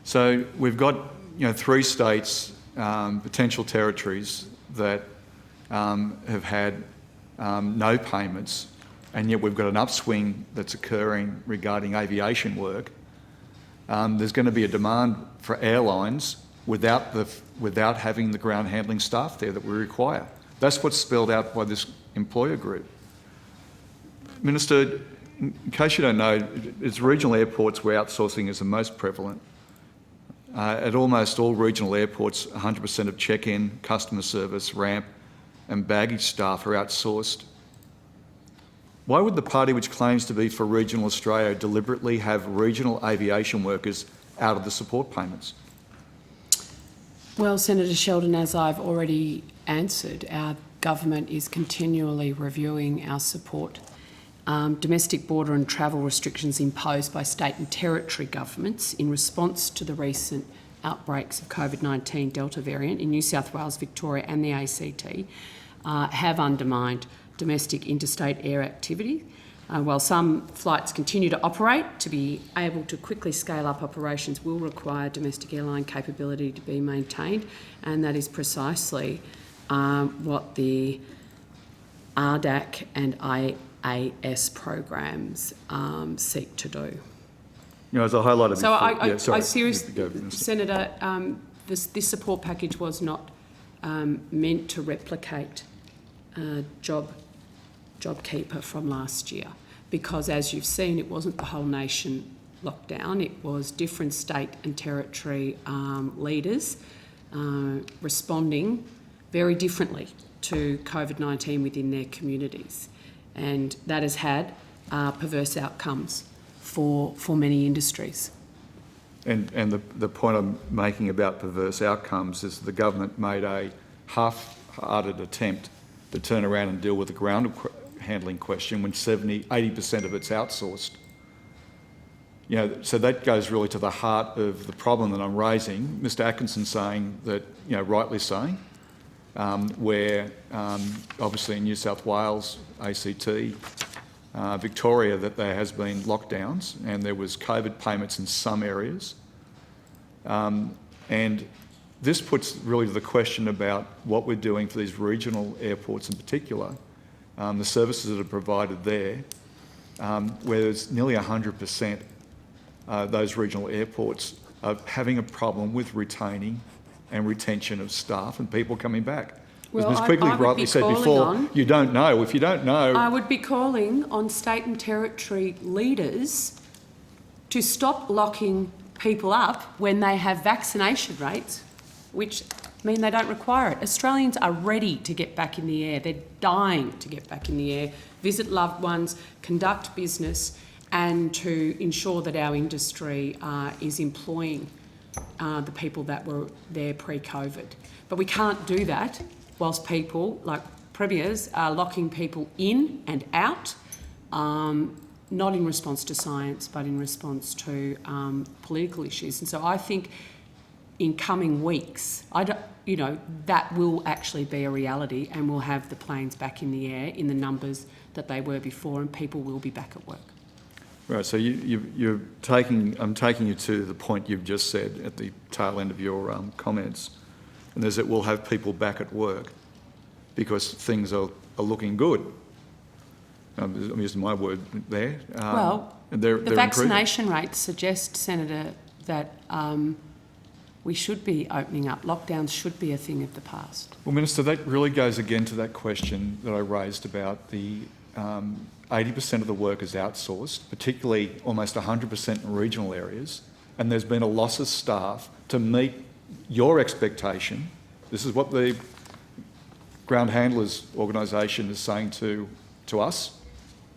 So we've got 3 states, potential territories that have had no payments, and yet we've got an upswing that's occurring regarding aviation work. There's going to be a demand for airlines without having the ground handling staff there that we require. That's what's spelled out by this employer group. Minister, in case you don't know, it's regional airports where outsourcing is the most prevalent. At almost all regional airports, 100% of check-in, customer service, ramp and baggage staff are outsourced. Why would the party which claims to be for regional Australia deliberately have regional aviation workers out of the support payments? Well, Senator Sheldon, as I've already answered, our government is continually reviewing our support. Domestic border and travel restrictions imposed by state and territory governments in response to the recent outbreaks of COVID-19 Delta variant in New South Wales, Victoria and the ACT have undermined domestic interstate air activity. While some flights continue to operate, to be able to quickly scale up operations will require domestic airline capability to be maintained, and that is precisely what the RDAC and IAS programs seek to do. As I highlighted So before... I seriously, Senator, this support package was not meant to replicate JobKeeper from last year, because as you've seen, it wasn't the whole nation lockdown. It was different state and territory leaders responding very differently to COVID-19 within their communities. And that has had perverse outcomes for many industries. And the point I'm making about perverse outcomes is the government made a half-hearted attempt to turn around and deal with the ground handling question when 80% of it's outsourced. You know, so that goes really to the heart of the problem that I'm raising. Mr. Atkinson saying that, you know, rightly saying, where obviously in New South Wales, ACT, Victoria, that there has been lockdowns and there was COVID payments in some areas. And this puts really to the question about what we're doing for these regional airports in particular, the services that are provided there, where there's nearly 100% those regional airports are having a problem with retaining and retention of staff and people coming back. Well, As Ms Quigley rightly said before, you don't know. If you don't know... I would be calling on state and territory leaders to stop locking people up when they have vaccination rates, which mean they don't require it. Australians are ready to get back in the air. They're dying to get back in the air, visit loved ones, conduct business, and to ensure that our industry is employing the people that were there pre-COVID. But we can't do that whilst people, like premiers, are locking people in and out, not in response to science, but in response to political issues. And so I think in coming weeks, that will actually be a reality, and we'll have the planes back in the air in the numbers that they were before, and people will be back at work. Right, so I'm taking you to the point you've just said at the tail end of your comments, and there's that we'll have people back at work because things are looking good. I'm using my word there. The vaccination rates suggest, Senator, that we should be opening up. Lockdowns should be a thing of the past. Well, Minister, that really goes again to that question that I raised about the 80% of the work is outsourced, particularly almost 100% in regional areas, and there's been a loss of staff to meet your expectation. This is what the Ground Handlers Organisation is saying to us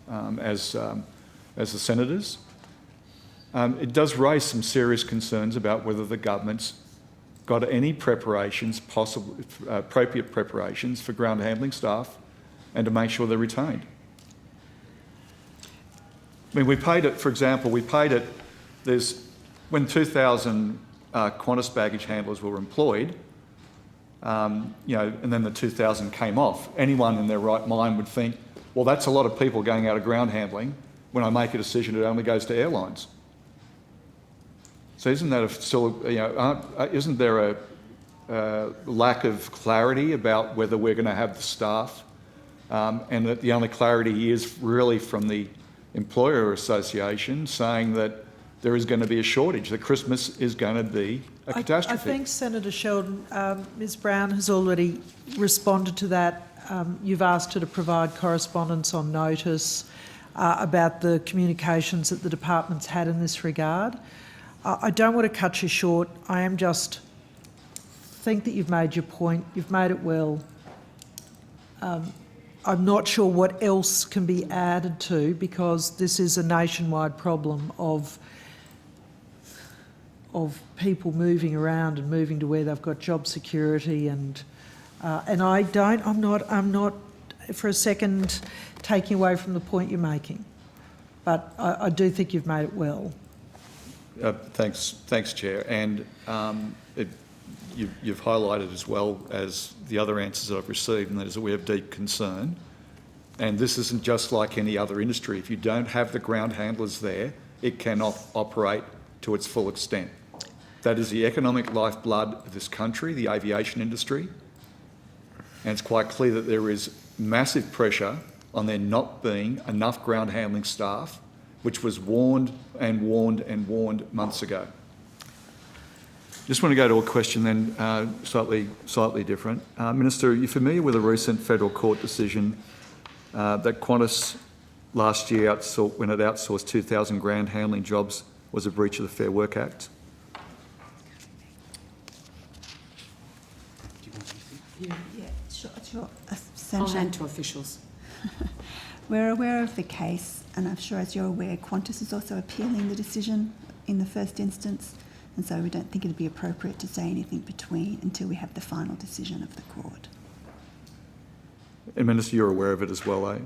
as the senators. It does raise some serious concerns about whether the government's got any preparations, appropriate preparations for ground handling staff and to make sure they're retained. I mean, we paid it, for example, when 2,000 Qantas baggage handlers were employed, and then the 2,000 came off, anyone in their right mind would think, well, that's a lot of people going out of ground handling. When I make a decision, it only goes to airlines. So isn't that isn't there a lack of clarity about whether we're going to have the staff, and that the only clarity is really from the Employer Association saying that there is going to be a shortage, that Christmas is going to be a catastrophe? I think Senator Sheldon, Ms Brown has already responded to that. You've asked her to provide correspondence on notice about the communications that the department's had in this regard. I don't want to cut you short. I am just think that you've made your point. You've made it well. I'm not sure what else can be added to, because this is a nationwide problem of people moving around and moving to where they've got job security, and I'm not for a second taking away from the point you're making, but I do think you've made it well. Thanks, Chair. And you've highlighted as well as the other answers that I've received, and that is that we have deep concern. And this isn't just like any other industry. If you don't have the ground handlers there, it cannot operate to its full extent. That is the economic lifeblood of this country, the aviation industry. And it's quite clear that there is massive pressure on there not being enough ground handling staff, which was warned and warned and warned months ago. Just want to go to a question then, slightly different. Minister, are you familiar with a recent federal court decision that Qantas last year, when it outsourced 2,000 ground handling jobs, was a breach of the Fair Work Act. Yeah, sure. I'll Senator, hand to officials. we're aware of the case, and I'm sure, as you're aware, Qantas is also appealing the decision in the first instance, and so we don't think it'd be appropriate to say anything until we have the final decision of the court. And Minister, you're aware of it as well, eh?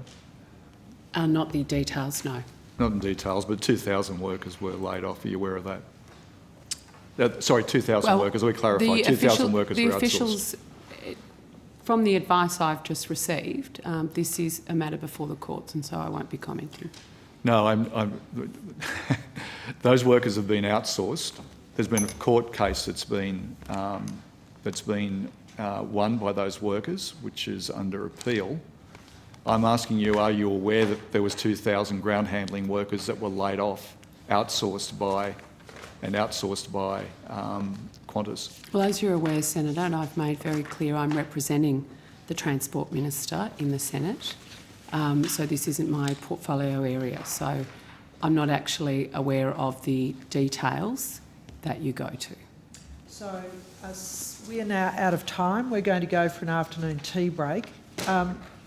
Not the details, no. Not in details, but 2,000 workers were laid off. Are you aware of that? 2,000 workers. We clarify. 2,000 workers were outsourced. The officials, from the advice I've just received, this is a matter before the courts, and so I won't be commenting. No, those workers have been outsourced. There's been a court case that's been won by those workers, which is under appeal. I'm asking you, are you aware that there was 2,000 ground handling workers that were laid off, outsourced by Qantas? Well, as you're aware, Senator, and I've made very clear, I'm representing the Transport Minister in the Senate, so this isn't my portfolio area, so I'm not actually aware of the details that you go to. So, as we are now out of time, we're going to go for an afternoon tea break.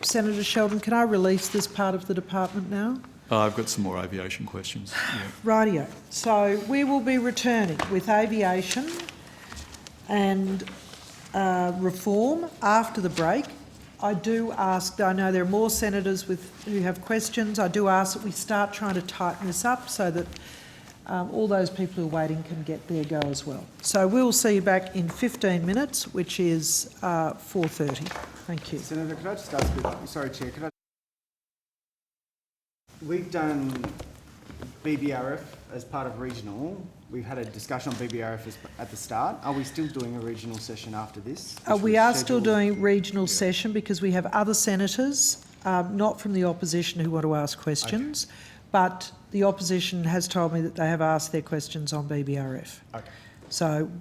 Senator Sheldon, can I release this part of the department now? I've got some more aviation questions. Yeah. Rightio. So we will be returning with aviation and reform after the break. I do ask, I know there are more senators who have questions, I do ask that we start trying to tighten this up so that all those people who are waiting can get their go as well. So we'll see you back in 15 minutes, which is 4:30. Thank you. Senator, could I just ask you, sorry Chair, we've done BBRF as part of regional. We've had a discussion on BBRF at the start. Are we still doing a regional session after this? We are still doing regional session because we have other senators, not from the opposition, who want to ask questions, but the opposition has told me that they have asked their questions on BBRF. Okay. So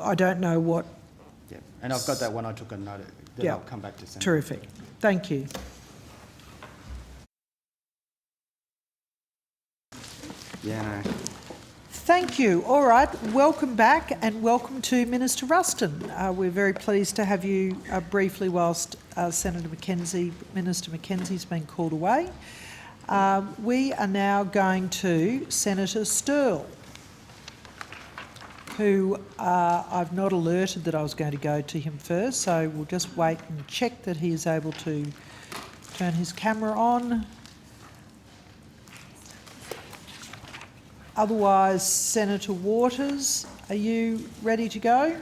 I don't know what... Yeah, and I've got that one. I took a note. Then I'll come back to Senator. Terrific. Thank you. Yeah, no. Thank you. All right, welcome back and welcome to Minister Ruston. We're very pleased to have you briefly whilst Minister Mackenzie's been called away. We are now going to Senator Sterle, who I've not alerted that I was going to go to him first, so we'll just wait and check that he is able to turn his camera on. Otherwise, Senator Waters, are you ready to go?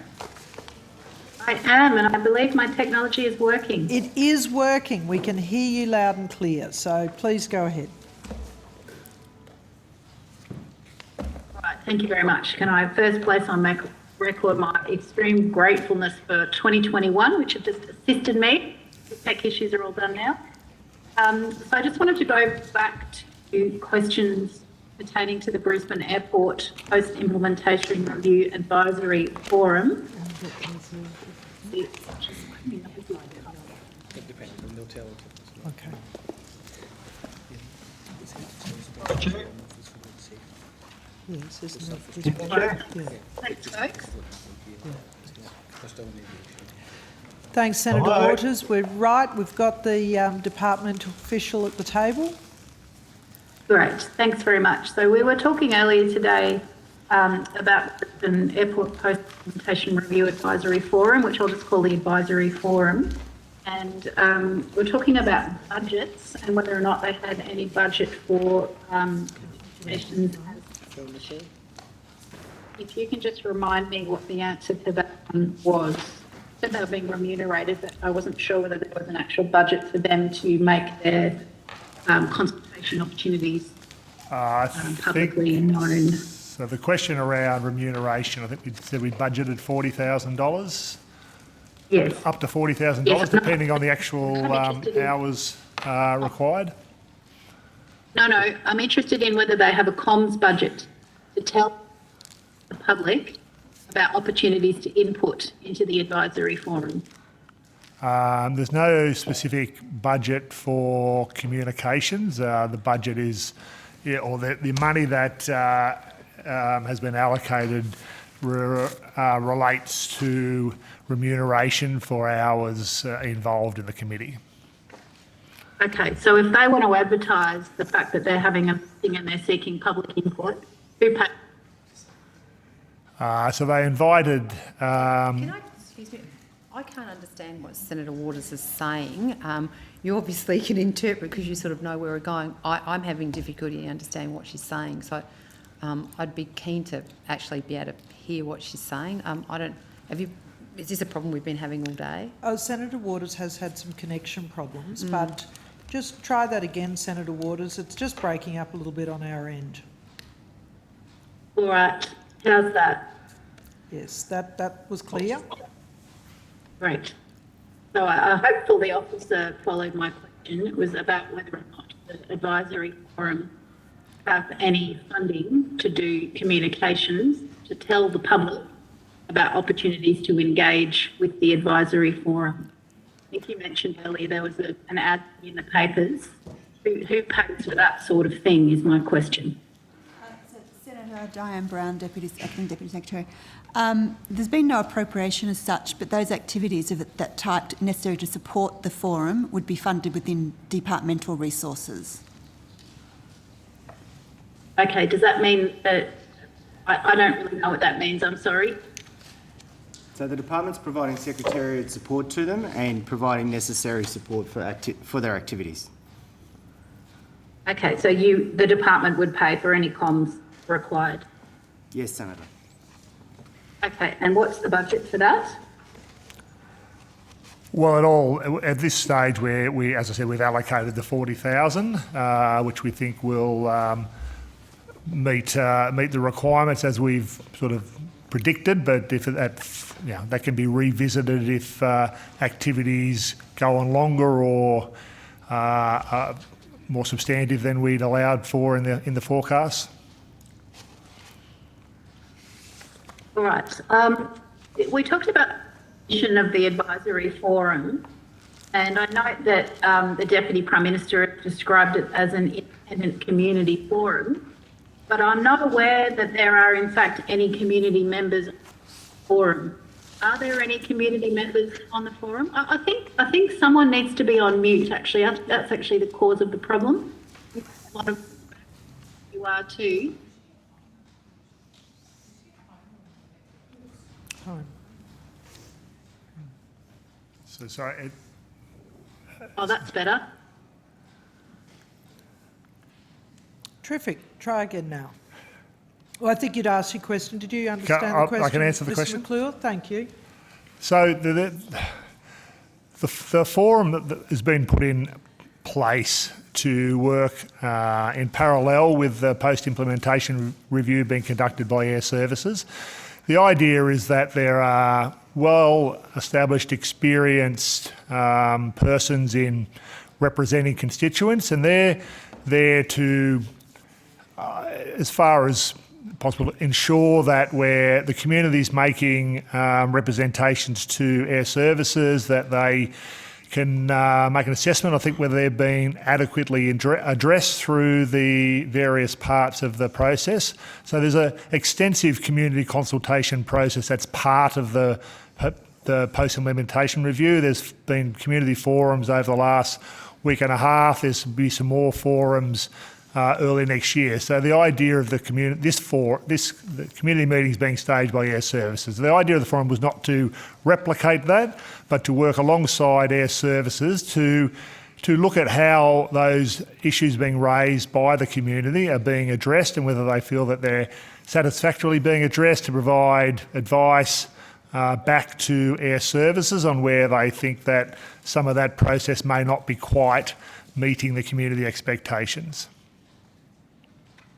I am, and I believe my technology is working. It is working. We can hear you loud and clear, so please go ahead. Right, thank you very much. Can I first place on record my extreme gratefulness for 2021, which have just assisted me. The tech issues are all done now. So I just wanted to go back to questions pertaining to the Brisbane Airport Post-Implementation Review Advisory Forum. Okay. Yes, isn't it? Thanks, folks. Thanks, Senator Waters. We're right. We've got the departmental official at the table. Great, thanks very much. So we were talking earlier today about an Airport Post-Implementation Review Advisory Forum, which I'll just call the Advisory Forum. And we're talking about budgets and whether or not they had any budget for commissions. If you can just remind me what the answer to that one was. Said they were being remunerated, but I wasn't sure whether there was an actual budget for them to make their consultation opportunities publicly known. So the question around remuneration, I think we said we budgeted $40,000. Yes. Up to $40,000, yes, depending on the actual hours required. No, I'm interested in whether they have a comms budget to tell the public about opportunities to input into the advisory forum. There's no specific budget for communications. The budget is, or the money that has been allocated relates to remuneration for hours involved in the committee. Okay, so if they want to advertise the fact that they're having a meeting and they're seeking public input, who pays? So they invited. Excuse me, I can't understand what Senator Waters is saying. You obviously can interpret because you sort of know where we're going. I'm having difficulty understanding what she's saying, so I'd be keen to actually be able to hear what she's saying. Is this a problem we've been having all day? Oh, Senator Waters has had some connection problems, but just try that again, Senator Waters. It's just breaking up a little bit on our end. All right, how's that? Yes, that was clear. Great. So I hopeful the officer followed my question. It was about whether or not the advisory forum have any funding to do communications to tell the public about opportunities to engage with the advisory forum. I think you mentioned earlier there was an ad in the papers. Who pays for that sort of thing is my question. Senator Diane Brown, Acting Deputy Secretary. There's been no appropriation as such, but those activities of that type necessary to support the forum would be funded within departmental resources. Okay, does that mean that, I don't really know what that means, I'm sorry. So the department's providing secretariat support to them and providing necessary support for their activities. Okay, so the department would pay for any comms required? Yes, Senator. Okay, and what's the budget for that? Well, at this stage, we, as I said, we've allocated the 40,000, which we think will meet the requirements as we've sort of predicted. But if that can be revisited if activities go on longer or more substantive than we'd allowed for in the forecast. All right. We talked about the mission of the advisory forum, and I note that the Deputy Prime Minister described it as an independent community forum, but I'm not aware that there are in fact any community members on the forum. Are there any community members on the forum? I think someone needs to be on mute, actually. That's actually the cause of the problem. A lot of you are too. So sorry. Oh, that's better. Terrific. Try again now. Well, I think you'd asked your question. Did you understand the question? I can answer the Mr. question. McClure? Thank you. So the forum that has been put in place to work in parallel with the post-implementation review being conducted by Air Services. The idea is that there are well-established, experienced persons in representing constituents, and they're there to, as far as possible, ensure that where the community is making representations to Air Services, that they can make an assessment, I think, whether they're being adequately addressed through the various parts of the process. So there's an extensive community consultation process that's part of the post-implementation review. There's been community forums over the last week and a half. There's be some more forums early next year. So the idea of the community, the community meetings being staged by Air Services. The idea of the forum was not to replicate that, but to work alongside Air Services to look at how those issues being raised by the community are being addressed and whether they feel that they're satisfactorily being addressed, to provide advice back to Air Services on where they think that some of that process may not be quite meeting the community expectations.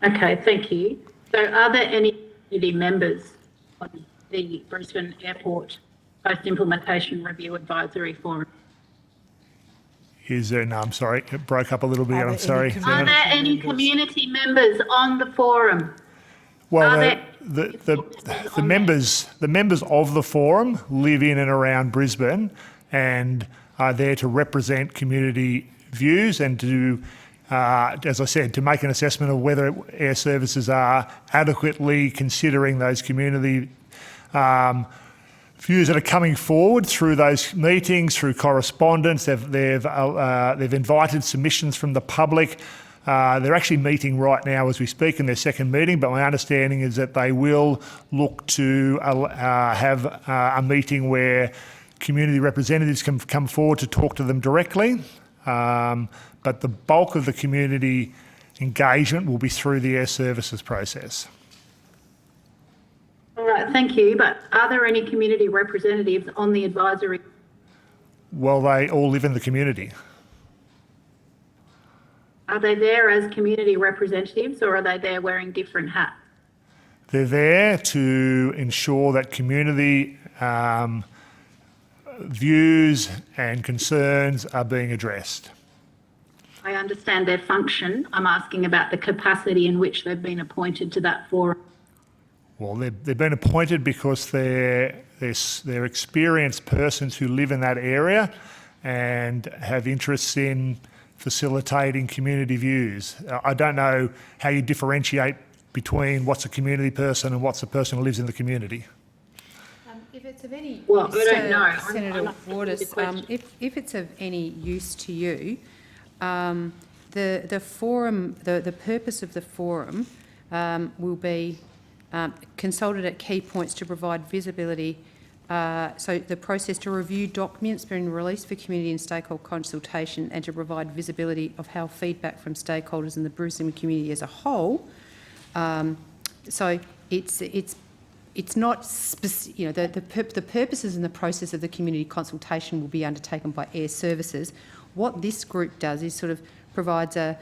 Okay, thank you. So are there any community members on the Brisbane Airport Post-Implementation Review Advisory Forum? Is there, no, I'm sorry, it broke up a little bit, I'm sorry. Are there any community members on the forum? Well, the members of the forum live in and around Brisbane and are there to represent community views and to as I said, to make an assessment of whether Air Services are adequately considering those community views that are coming forward through those meetings, through correspondence. They've invited submissions from the public. They're actually meeting right now as we speak in their second meeting, but my understanding is that they will look to have a meeting where community representatives can come forward to talk to them directly. But the bulk of the community engagement will be through the Air Services process. All right, thank you. But are there any community representatives on the advisory? Well, they all live in the community. Are they there as community representatives, or are they there wearing different hats? They're there to ensure that community views and concerns are being addressed. I understand their function. I'm asking about the capacity in which they've been appointed to that forum. Well, they've been appointed because they're experienced persons who live in that area and have interests in facilitating community views. I don't know how you differentiate between what's a community person and what's a person who lives in the community. If it's of any Well, use, I don't know. Senator Waters, if it's of any use to you, the forum, the purpose of the forum will be consulted at key points to provide visibility. So the process to review documents being released for community and stakeholder consultation and to provide visibility of how feedback from stakeholders in the Brisbane community as a whole. So it's not the purposes and the process of the community consultation will be undertaken by Air Services. What this group does is sort of provides an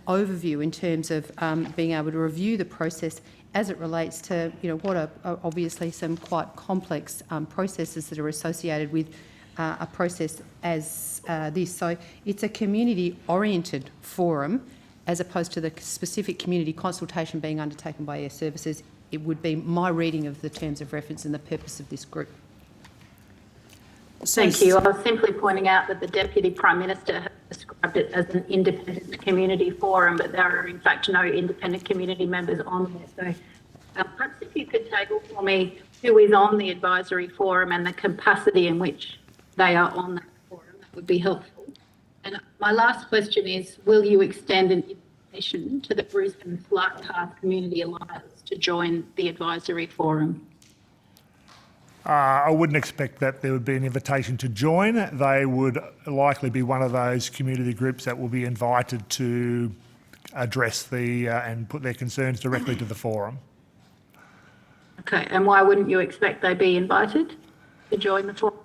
overview in terms of being able to review the process as it relates to what are obviously some quite complex processes that are associated with a process as this. So it's a community-oriented forum as opposed to the specific community consultation being undertaken by Air Services. It would be my reading of the terms of reference and the purpose of this group. Thank you. I was simply pointing out that the Deputy Prime Minister has described it as an independent community forum, but there are in fact no independent community members on there. So perhaps if you could table for me who is on the advisory forum and the capacity in which they are on that forum, that would be helpful. And my last question is, will you extend an invitation to the Brisbane Flight Path Community Alliance to join the advisory forum? I wouldn't expect that there would be an invitation to join. They would likely be one of those community groups that will be invited to address and put their concerns directly to the forum. Okay, and why wouldn't you expect they be invited to join the forum?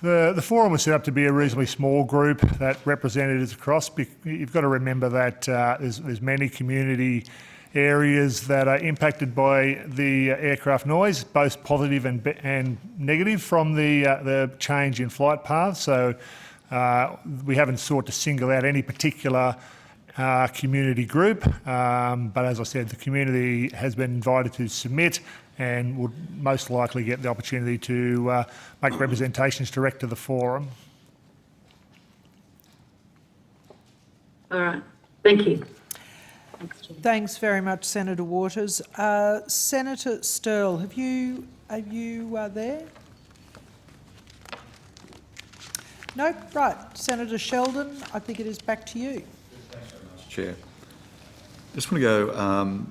The forum was set up to be a reasonably small group that representatives across. You've got to remember that there's many community areas that are impacted by the aircraft noise, both positive and negative from the change in flight paths. So we haven't sought to single out any particular community group, but as I said, the community has been invited to submit and would most likely get the opportunity to make representations direct to the forum. All right, thank you. Thanks very much, Senator Waters. Senator Sterle, are you there? No? Right. Senator Sheldon, I think it is back to you. Thanks very much, Chair. Just want to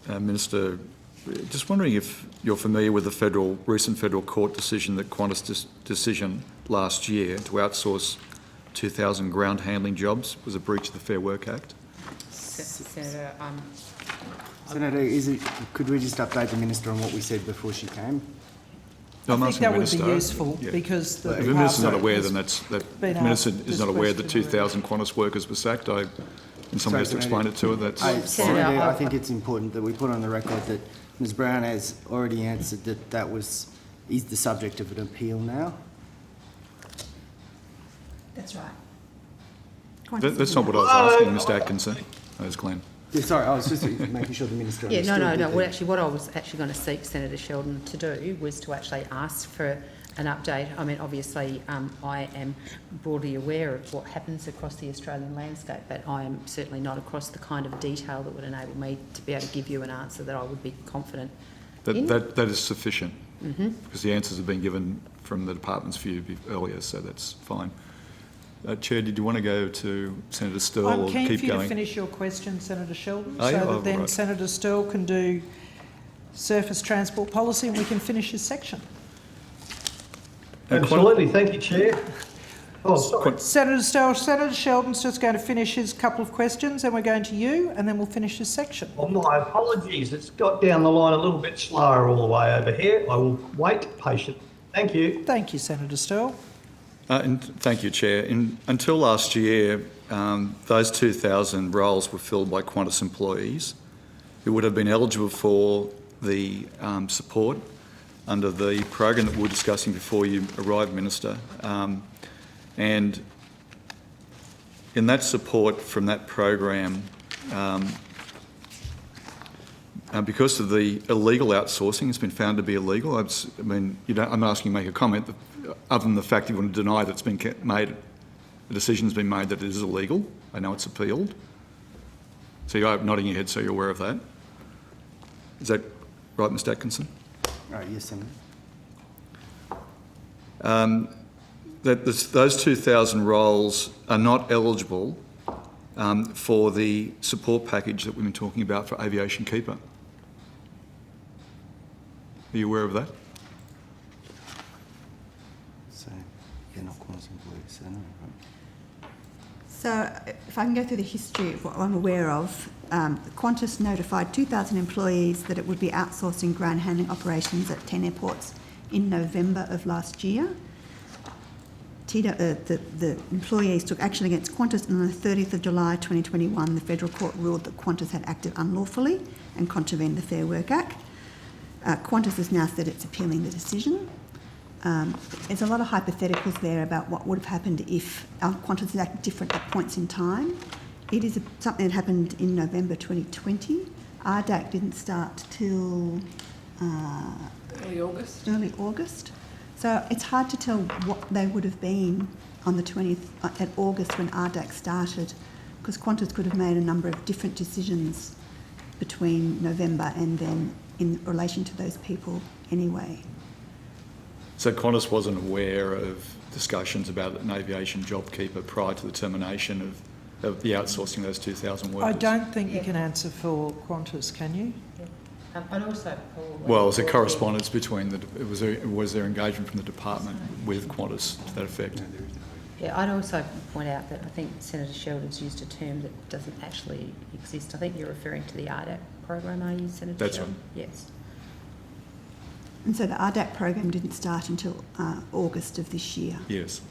go, Minister, just wondering if you're familiar with the recent federal court decision, the Qantas decision last year to outsource 2,000 ground handling jobs was a breach of the Fair Work Act. Senator, could we just update the Minister on what we said before she came? No, I think that would be useful because the if the Minister's not aware, then the Minister is not aware that 2,000 Qantas workers were sacked. And someone has to explain it to her. Senator, I think it's important that we put on the record that Ms Brown has already answered that is the subject of an appeal now. That's right. That's not what I was asking, Mr Atkinson. That was Glenn. Yeah, sorry, I was just making sure the Minister understood. No. Well, actually, what I was actually going to seek Senator Sheldon to do was to actually ask for an update. I mean, obviously, I am broadly aware of what happens across the Australian landscape, but I am certainly not across the kind of detail that would enable me to be able to give you an answer that I would be confident in. That is sufficient, because the answers have been given from the department's view earlier, so that's fine. Chair, did you want to go to Senator Sterle I'm or keen keep for you going? to finish your question, Senator Sheldon, Oh, yeah? so Oh, that then right. Senator Sterle can do surface transport policy and we can finish his section. Absolutely, thank you, Chair. Oh, sorry. Senator Sterle, Senator Sheldon's just going to finish his couple of questions, and we're going to you, and then we'll finish his section. Well, my apologies. It's got down the line a little bit slower all the way over here. I will wait patiently. Thank you. Thank you, Senator Sterle. And thank you, Chair. Until last year, those 2,000 roles were filled by Qantas employees who would have been eligible for the support under the program that we were discussing before you arrived, Minister. And in that support from that program, because of the illegal outsourcing, it's been found to be illegal. I'm not asking you to make a comment, other than the fact you want to deny that it's been made, the decision's been made that it is illegal. I know it's appealed. So you're nodding your head, so you're aware of that. Is that right, Mr. Atkinson? Yes, Senator. Those 2,000 roles are not eligible for the support package that we've been talking about for Aviation Keeper. Are you aware of that? So, they're not Qantas employees, so no, right? So if I can go through the history of what I'm aware of, Qantas notified 2,000 employees that it would be outsourcing ground handling operations at 10 airports in November of last year. The employees took action against Qantas, and on the 30th of July 2021, the Federal Court ruled that Qantas had acted unlawfully and contravened the Fair Work Act. Qantas has now said it's appealing the decision. There's a lot of hypotheticals there about what would have happened if Qantas had acted different at points in time. It is something that happened in November 2020. RDAC didn't start till early August. So it's hard to tell what they would have been on the 20th at August when RDAC started, because Qantas could have made a number of different decisions between November and then in relation to those people anyway. So Qantas wasn't aware of discussions about an aviation job keeper prior to the termination of the outsourcing of those 2,000 workers? I don't think you can answer for Qantas, can you? And also, Paul... Well, it was a correspondence between was there engagement from the department with Qantas to that effect? Yeah, I'd also point out that I think Senator Sheldon's used a term that doesn't actually exist. I think you're referring to the RDAC program, are you, Senator That's Sheldon? right. Yes. And so the RDAC program didn't start until August of this year. Yes.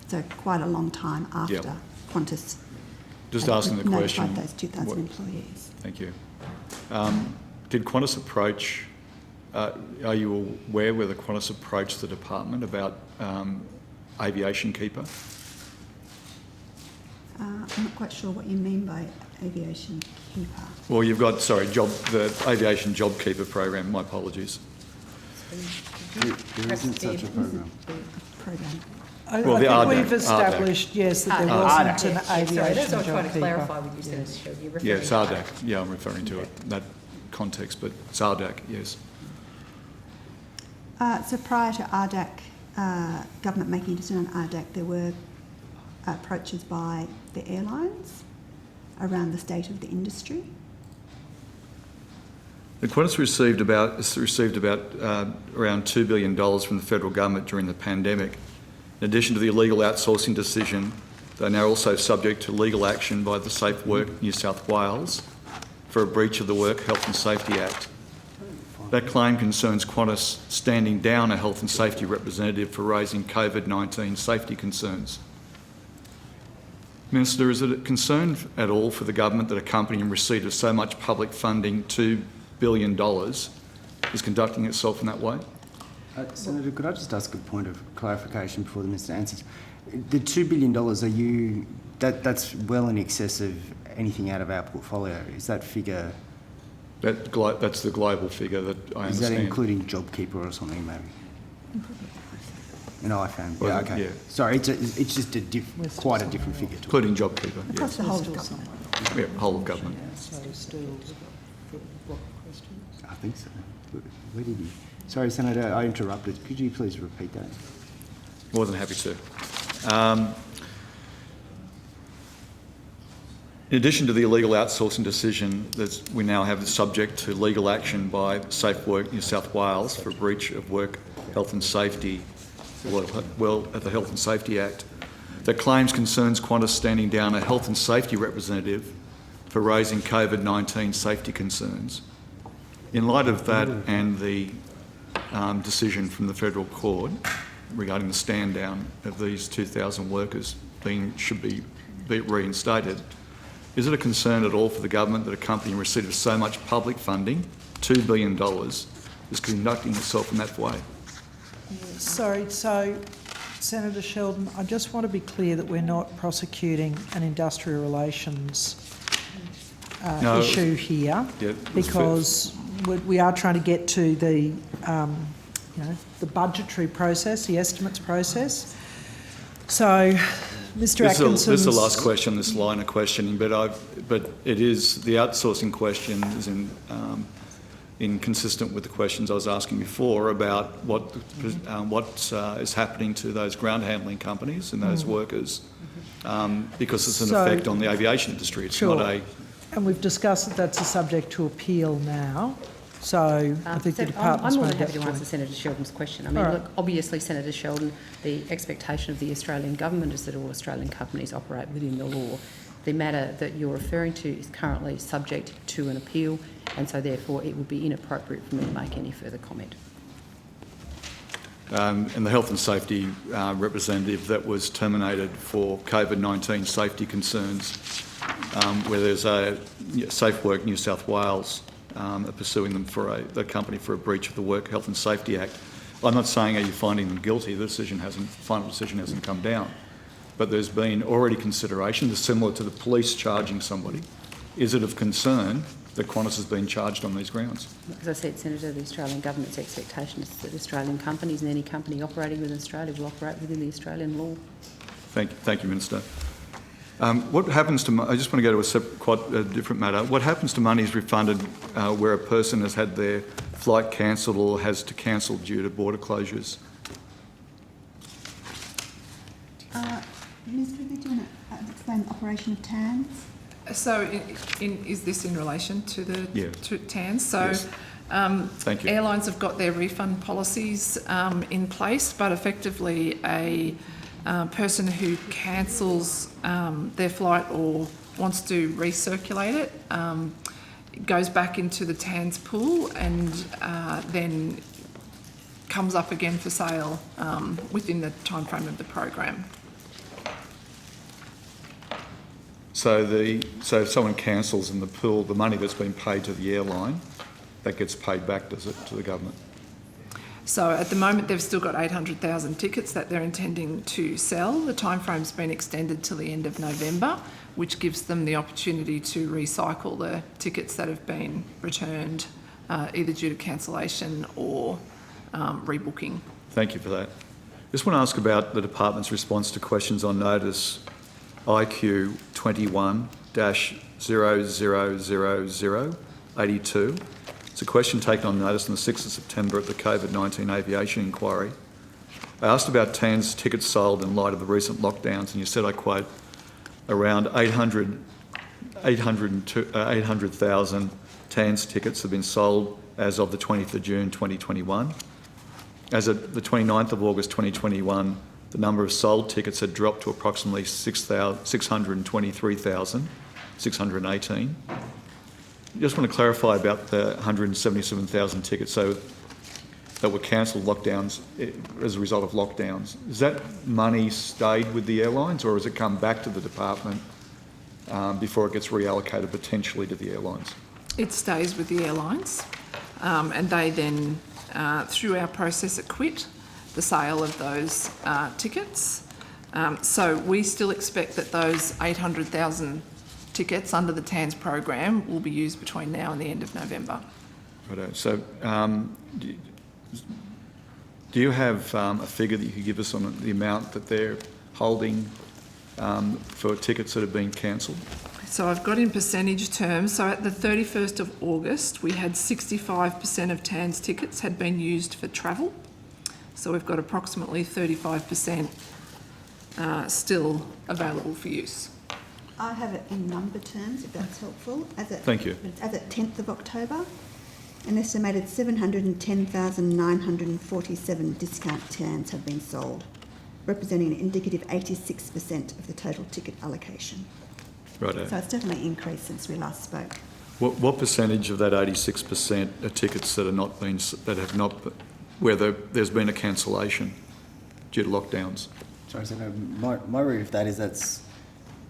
So quite a long time after Qantas Just had asking the question. notified those 2,000 employees. Thank you. Did Qantas approach, are you aware whether Qantas approached the department about Aviation Keeper? I'm not quite sure what you mean by Aviation Keeper. Well, you've got, the Aviation Job Keeper program, my apologies. There isn't such a program. I Well, the think RDAC, we've established, yes, that there wasn't an aviation Sorry, that's what I was job trying to keeper. clarify with you, Senator Sheldon. You're referring Yeah, it's to RDAC. Yeah, I'm referring to it, that context, but it's RDAC, yes. So prior to RDAC, government making a decision on RDAC, there were approaches by the airlines around the state of the industry. The Qantas received about around $2 billion from the federal government during the pandemic. In addition to the illegal outsourcing decision, they're now also subject to legal action by the Safe Work New South Wales for a breach of the Work Health and Safety Act. That claim concerns Qantas standing down a health and safety representative for raising COVID-19 safety concerns. Minister, is it a concern at all for the government that a company in receipt of so much public funding, $2 billion, is conducting itself in that way? Senator, could I just ask a point of clarification before the Minister answers? The $2 billion, that's well in excess of anything out of our portfolio. Is that figure... That's the global figure that I understand. Is that including JobKeeper or something, maybe? An IFAM. Well, Yeah, okay. yeah. Sorry, it's just quite a different figure. Including JobKeeper, yeah. Across the whole of government. Yeah, whole of government. I think so. Where did you? Sorry, Senator, I interrupted. Could you please repeat that? More than happy to. In addition to the illegal outsourcing decision that we now have is subject to legal action by Safe Work New South Wales for breach of work health and safety, at the Health and Safety Act, that claims concerns Qantas standing down a health and safety representative for raising COVID-19 safety concerns. In light of that and the decision from the Federal Court regarding the stand down of these 2,000 workers should be reinstated, is it a concern at all for the government that a company in receipt of so much public funding, $2 billion, is conducting itself in that way? Sorry, so Senator Sheldon, I just want to be clear that we're not prosecuting an industrial relations issue here, because we are trying to get to the, the budgetary process, the estimates process. So, Mr. Atkinson, this is the last question, this line of questioning, but it is the outsourcing question is inconsistent with the questions I was asking before about what is happening to those ground handling companies and those workers, because it's an effect on the aviation industry. It's not a. And we've discussed that that's a subject to appeal now. So I think the department's I'm more made than happy that to answer point. Senator Sheldon's question. I mean, look, obviously, Senator Sheldon, the expectation of the Australian government is that all Australian companies operate within the law. The matter that you're referring to is currently subject to an appeal, and so therefore it would be inappropriate for me to make any further comment. And the health and safety representative that was terminated for COVID-19 safety concerns, where there's a Safe Work New South Wales are pursuing them for the company for a breach of the Work Health and Safety Act. I'm not saying are you finding them guilty. The final decision hasn't come down, but there's been already consideration, similar to the police charging somebody. Is it of concern that Qantas has been charged on these grounds? As I said, Senator, the Australian government's expectation is that Australian companies and any company operating within Australia will operate within the Australian law. Thank you, Minister. What happens to? I just want to go to quite a different matter. What happens to monies refunded where a person has had their flight cancelled or has to cancel due to border closures? Minister, do you want to explain the operation of TANS? So, is this in relation to the to TANS? So, yes. Thank you. Airlines have got their refund policies in place, but effectively a person who cancels their flight or wants to recirculate it goes back into the TANS pool and then comes up again for sale within the timeframe of the program. So if someone cancels in the pool, the money that's been paid to the airline, that gets paid back, does it, to the government? So at the moment, they've still got 800,000 tickets that they're intending to sell. The timeframe's been extended till the end of November, which gives them the opportunity to recycle the tickets that have been returned, either due to cancellation or rebooking. Thank you for that. Just want to ask about the department's response to questions on notice IQ 21-0000082. It's a question taken on notice on the 6th of September at the COVID-19 aviation inquiry. I asked about TANS tickets sold in light of the recent lockdowns, and you said, I quote, around 800,000 TANS tickets have been sold as of the 20th of June 2021. As of the 29th of August 2021, the number of sold tickets had dropped to approximately 623,618. Just want to clarify about the 177,000 tickets that were cancelled lockdowns as a result of lockdowns. Has that money stayed with the airlines, or has it come back to the department before it gets reallocated potentially to the airlines? It stays with the airlines, and they then, through our process, acquit the sale of those tickets. So we still expect that those 800,000 tickets under the TANS program will be used between now and the end of November. Right. So Do you have a figure that you could give us on the amount that they're holding for tickets that have been cancelled? So I've got in percentage terms. So at the 31st of August, we had 65% of TAN's tickets had been used for travel. So we've got approximately 35% still available for use. I have it in number terms, if that's helpful. Thank you. As at 10th of October, an estimated 710,947 discount TANs have been sold, representing an indicative 86% of the total ticket allocation. Righto. So it's definitely increased since we last spoke. What percentage of that 86% are tickets that where there's been a cancellation due to lockdowns? Sorry, so my read of that is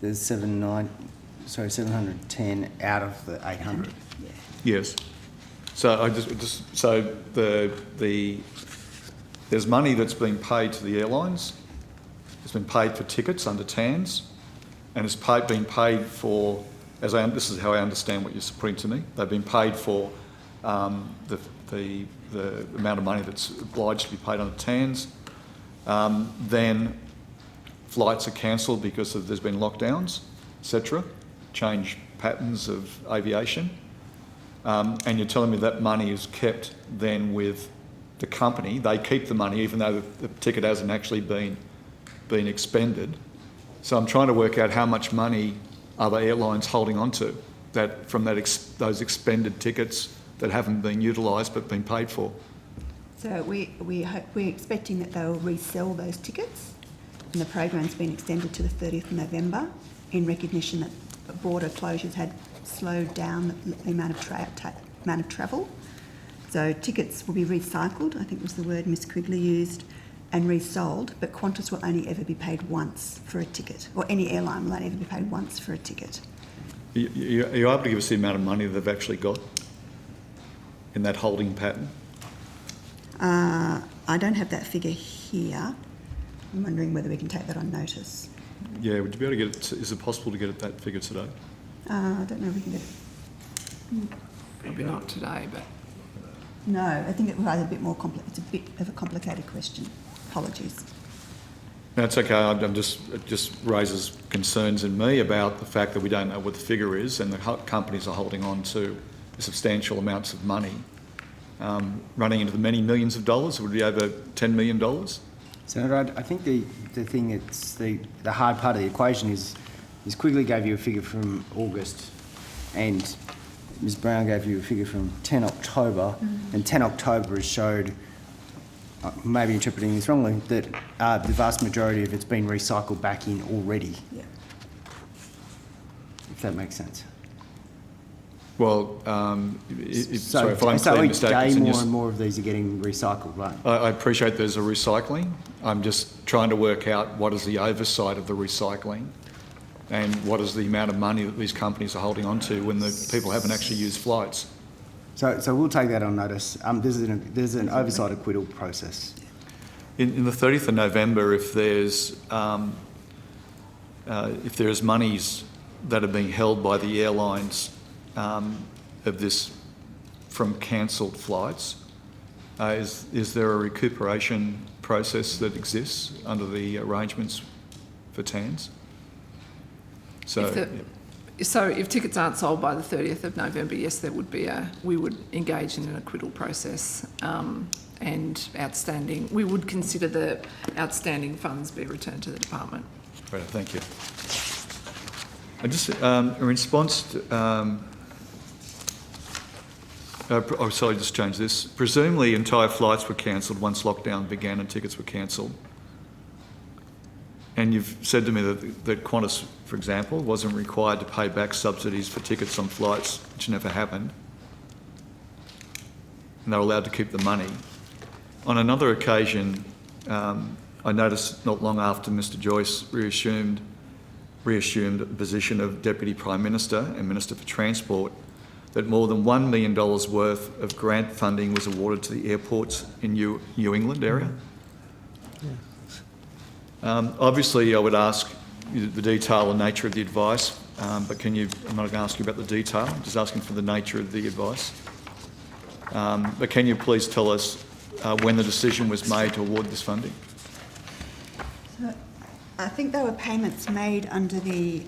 there's 710 out of the 800. Yes. So there's money that's been paid to the airlines. It's been paid for tickets under TANs, and it's been paid for. This is how I understand what you're putting to me. They've been paid for the amount of money that's obliged to be paid under TANs. Then flights are cancelled because there's been lockdowns, etc. Change patterns of aviation. And you're telling me that money is kept then with the company. They keep the money even though the ticket hasn't actually been expended. So I'm trying to work out how much money are the airlines holding on to those expended tickets that haven't been utilised but been paid for. So we're expecting that they'll resell those tickets, and the program's been extended to the 30th of November in recognition that border closures had slowed down the amount of travel. So tickets will be recycled, I think was the word Ms Quigley used, and resold, but Qantas will only ever be paid once for a ticket, or any airline will only ever be paid once for a ticket. Are you able to give us the amount of money they've actually got in that holding pattern? I don't have that figure here. I'm wondering whether we can take that on notice. Yeah, would you be able to get it? Is it possible to get that figure today? I don't know if we can get it. Maybe not today, but... No, I think it was a bit more it's a bit of a complicated question. Apologies. That's okay. It just raises concerns in me about the fact that we don't know what the figure is, and the companies are holding on to substantial amounts of money, running into the many millions of dollars. It would be over $10 million. Senator, I think the thing that's the hard part of the equation is Quigley gave you a figure from August, and Ms Brown gave you a figure from 10 October, and 10 October has showed, maybe interpreting this wrongly, that the vast majority of it's been recycled back in already. Yeah. If that makes sense. Well, sorry if I'm so clear each day mistakes. more and more of these are getting recycled, right? I appreciate there's a recycling. I'm just trying to work out what is the oversight of the recycling and what is the amount of money that these companies are holding on to when the people haven't actually used flights. So we'll take that on notice. There's an oversight acquittal process. In the 30th of November, if there's monies that are being held by the airlines of this from cancelled flights, is there a recuperation process that exists under the arrangements for TANs? So if tickets aren't sold by the 30th of November, yes, there would be we would engage in an acquittal process, and we would consider the outstanding funds be returned to the department. Right, thank you. I just, in response to, just change this. Presumably entire flights were cancelled once lockdown began and tickets were cancelled. And you've said to me that Qantas, for example, wasn't required to pay back subsidies for tickets on flights, which never happened. And they were allowed to keep the money. On another occasion, I noticed not long after Mr Joyce reassumed the position of Deputy Prime Minister and Minister for Transport, that more than $1 million worth of grant funding was awarded to the airports in New England area. Obviously, I would ask the detail and nature of the advice, but I'm not going to ask you about the detail, I'm just asking for the nature of the advice. But can you please tell us when the decision was made to award this funding? So I think there were payments made under the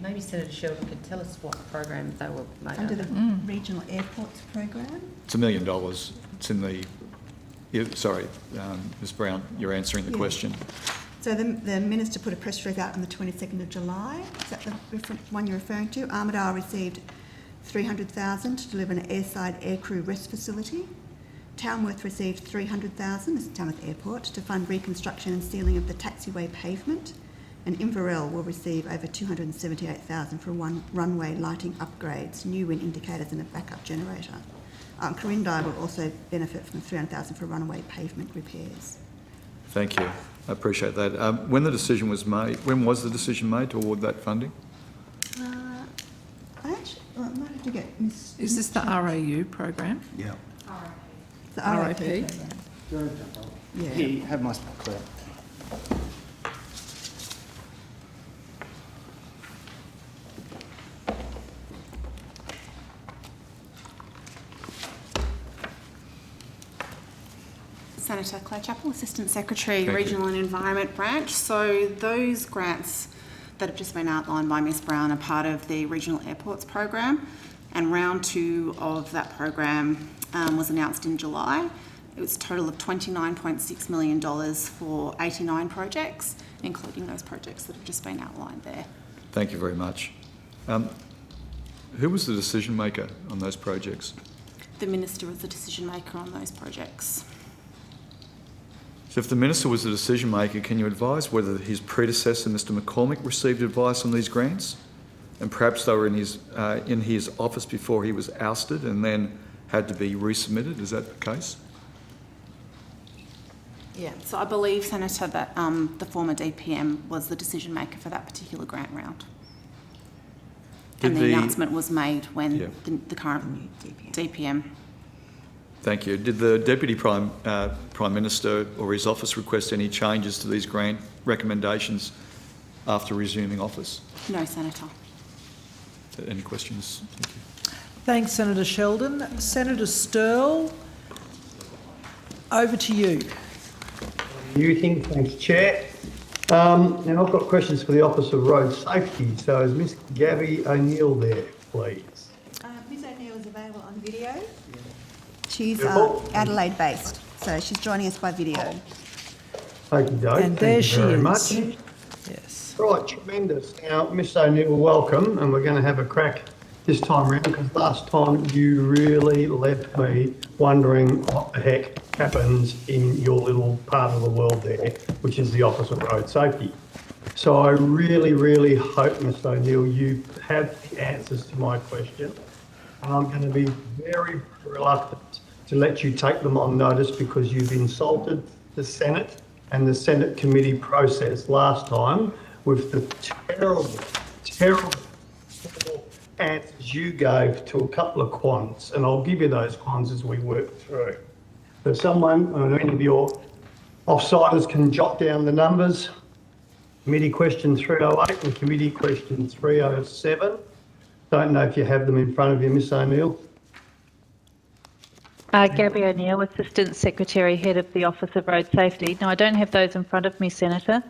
Maybe Senator Sheldon could tell us what programs they were made under the Regional Airports Program. It's $1 million. It's in the... Sorry, Ms Brown, you're answering the question. So the Minister put a press release out on the 22nd of July. Is that the one you're referring to? Armidale received $300,000 to deliver an airside aircrew rest facility. Tamworth received $300,000, this is Tamworth Airport, to fund reconstruction and sealing of the taxiway pavement. And Inverell will receive over $278,000 for runway lighting upgrades, new wind indicators and a backup generator. Corindai will also benefit from $300,000 for runway pavement repairs. Thank you. I appreciate that. When the decision was made, when was the decision made to award that funding? I might have to get Miss... Is this the RAU program? Yeah. The RIP? Yeah. Here, have my clear. Senator Claire Chappell, Assistant Secretary, Thank Regional and Environment Branch. So those grants that have just been outlined by Ms Brown are part of the Regional Airports Program, and round 2 of that program was announced in July. It was a total of $29.6 million for 89 projects, including those projects that have just been outlined there. Thank you very much. Who was the decision maker on those projects? The Minister was the decision maker on those projects. So if the Minister was the decision maker, can you advise whether his predecessor, Mr McCormick, received advice on these grants? And perhaps they were in his office before he was ousted and then had to be resubmitted. Is that the case? Yeah, so I believe, Senator, that the former DPM was the decision maker for that particular grant round. And the announcement was made when the current DPM. Thank you. Did the Deputy Prime Minister or his office request any changes to these grant recommendations after resuming office? No, Senator. Any questions? Thank you. Thanks, Senator Sheldon. Senator Sterle, over to you. Muting, thanks, Chair. Now I've got questions for the Office of Road Safety. So is Miss Gabby O'Neill there, please? Ms O'Neill is available on video. She's Adelaide-based, so she's joining us by video. Okie doke. And there she is. Much. Yes. Right, tremendous. Now, Miss O'Neill, welcome, and we're going to have a crack this time round because last time you really left me wondering what the heck happens in your little part of the world there, which is the Office of Road Safety. So I really, really hope, Miss O'Neill, you have the answers to my question. And I'm going to be very reluctant to let you take them on notice because you've insulted the Senate and the Senate committee process last time with the terrible answers you gave to a couple of quants, and I'll give you those quants as we work through. So someone, or any of your offsiders can jot down the numbers. Committee question 308 and committee question 307. Don't know if you have them in front of you, Miss O'Neill. Gabby O'Neill, Assistant Secretary, Head of the Office of Road Safety. No, I don't have those in front of me, Senator.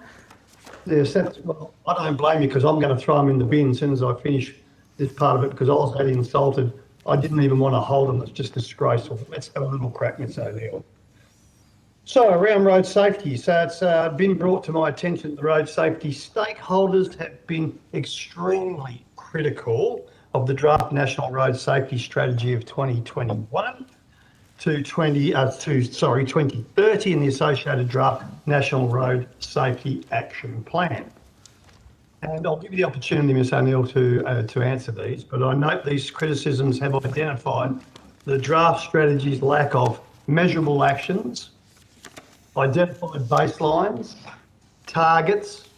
Yes, well, I don't blame you because I'm going to throw them in the bin as soon as I finish this part of it because I was that insulted. I didn't even want to hold them. It's just disgraceful. Let's have a little crack, Miss O'Neill. So around road safety, so it's been brought to my attention that the road safety stakeholders have been extremely critical of the draft National Road Safety Strategy of 2021 to 2030 and the associated draft National Road Safety Action Plan. And I'll give you the opportunity, Ms O'Neill, to answer these, but I note these criticisms have identified the draft strategy's lack of measurable actions, identified baselines, targets,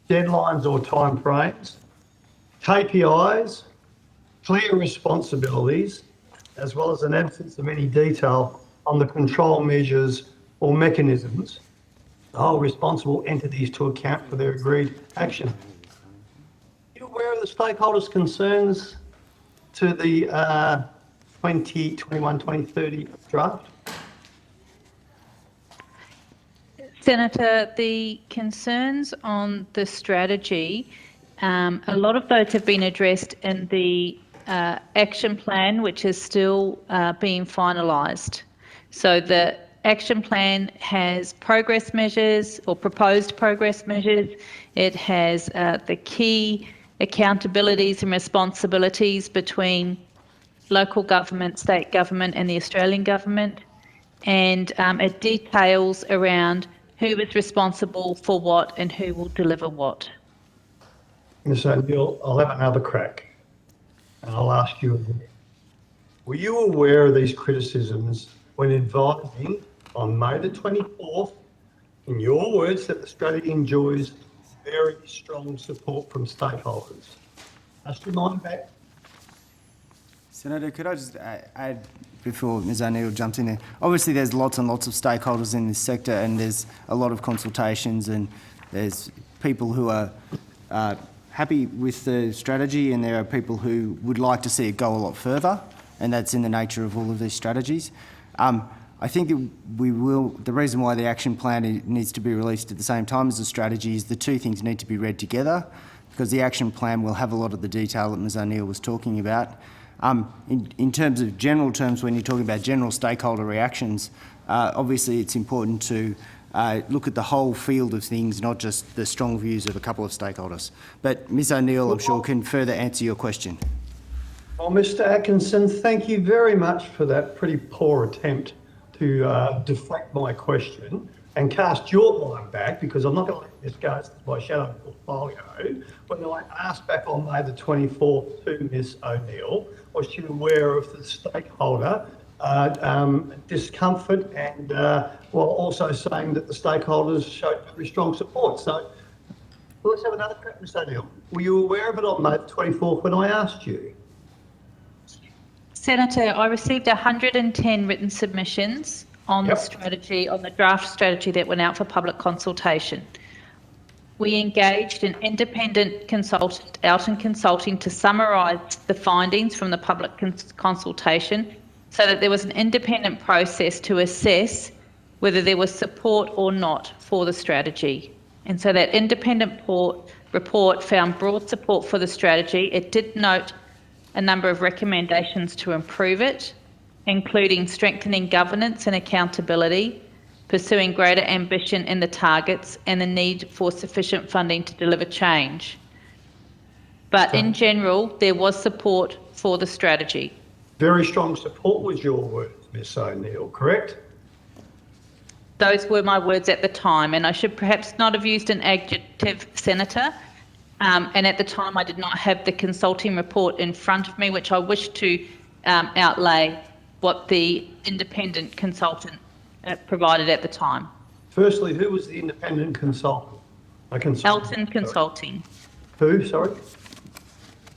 deadlines or timeframes, KPIs, clear responsibilities, as well as an absence of any detail on the control measures or mechanisms to hold responsible entities to account for their agreed action. Are you aware of the stakeholders' concerns to the 2021-2030 draft? Senator, the concerns on the strategy, a lot of those have been addressed in the action plan, which is still being finalised. So the action plan has progress measures or proposed progress measures. It has the key accountabilities and responsibilities between local government, state government and the Australian government. And it details around who is responsible for what and who will deliver what. Ms O'Neill, I'll have another crack and I'll ask you again. Were you aware of these criticisms when advising on May the 24th, in your words, that the strategy enjoys very strong support from stakeholders? Just your mind back. Senator, could I just add before Ms O'Neill jumps in there? Obviously, there's lots and lots of stakeholders in this sector, and there's a lot of consultations, and there's people who are happy with the strategy, and there are people who would like to see it go a lot further, and that's in the nature of all of these strategies. I think that the reason why the action plan needs to be released at the same time as the strategy is the two things need to be read together, because the action plan will have a lot of the detail that Ms O'Neill was talking about. In terms of general terms, when you're talking about general stakeholder reactions, obviously it's important to look at the whole field of things, not just the strong views of a couple of stakeholders. But Ms O'Neill, I'm sure, can further answer your question. Well, Mr Atkinson, thank you very much for that pretty poor attempt to deflect my question and cast your mind back, because I'm not going to let this go to my shadow portfolio. When I asked back on May the 24th to Ms O'Neill, was she aware of the stakeholder discomfort and while also saying that the stakeholders showed very strong support? So let's have another crack, Ms O'Neill. Were you aware of it on May the 24th when I asked you? Senator, I received 110 written submissions on the strategy, on the draft strategy that went out for public consultation. We engaged an independent consultant, Elton Consulting, to summarise the findings from the public consultation so that there was an independent process to assess whether there was support or not for the strategy. And so that independent report found broad support for the strategy. It did note a number of recommendations to improve it, including strengthening governance and accountability, pursuing greater ambition in the targets, and the need for sufficient funding to deliver change. But in general, there was support for the strategy. Very strong support was your words, Ms O'Neill, correct? Those were my words at the time, and I should perhaps not have used an adjective, Senator. And at the time, I did not have the consulting report in front of me, which I wish to outlay what the independent consultant provided at the time. Firstly, who was the independent consultant? Elton Consulting. Who, sorry?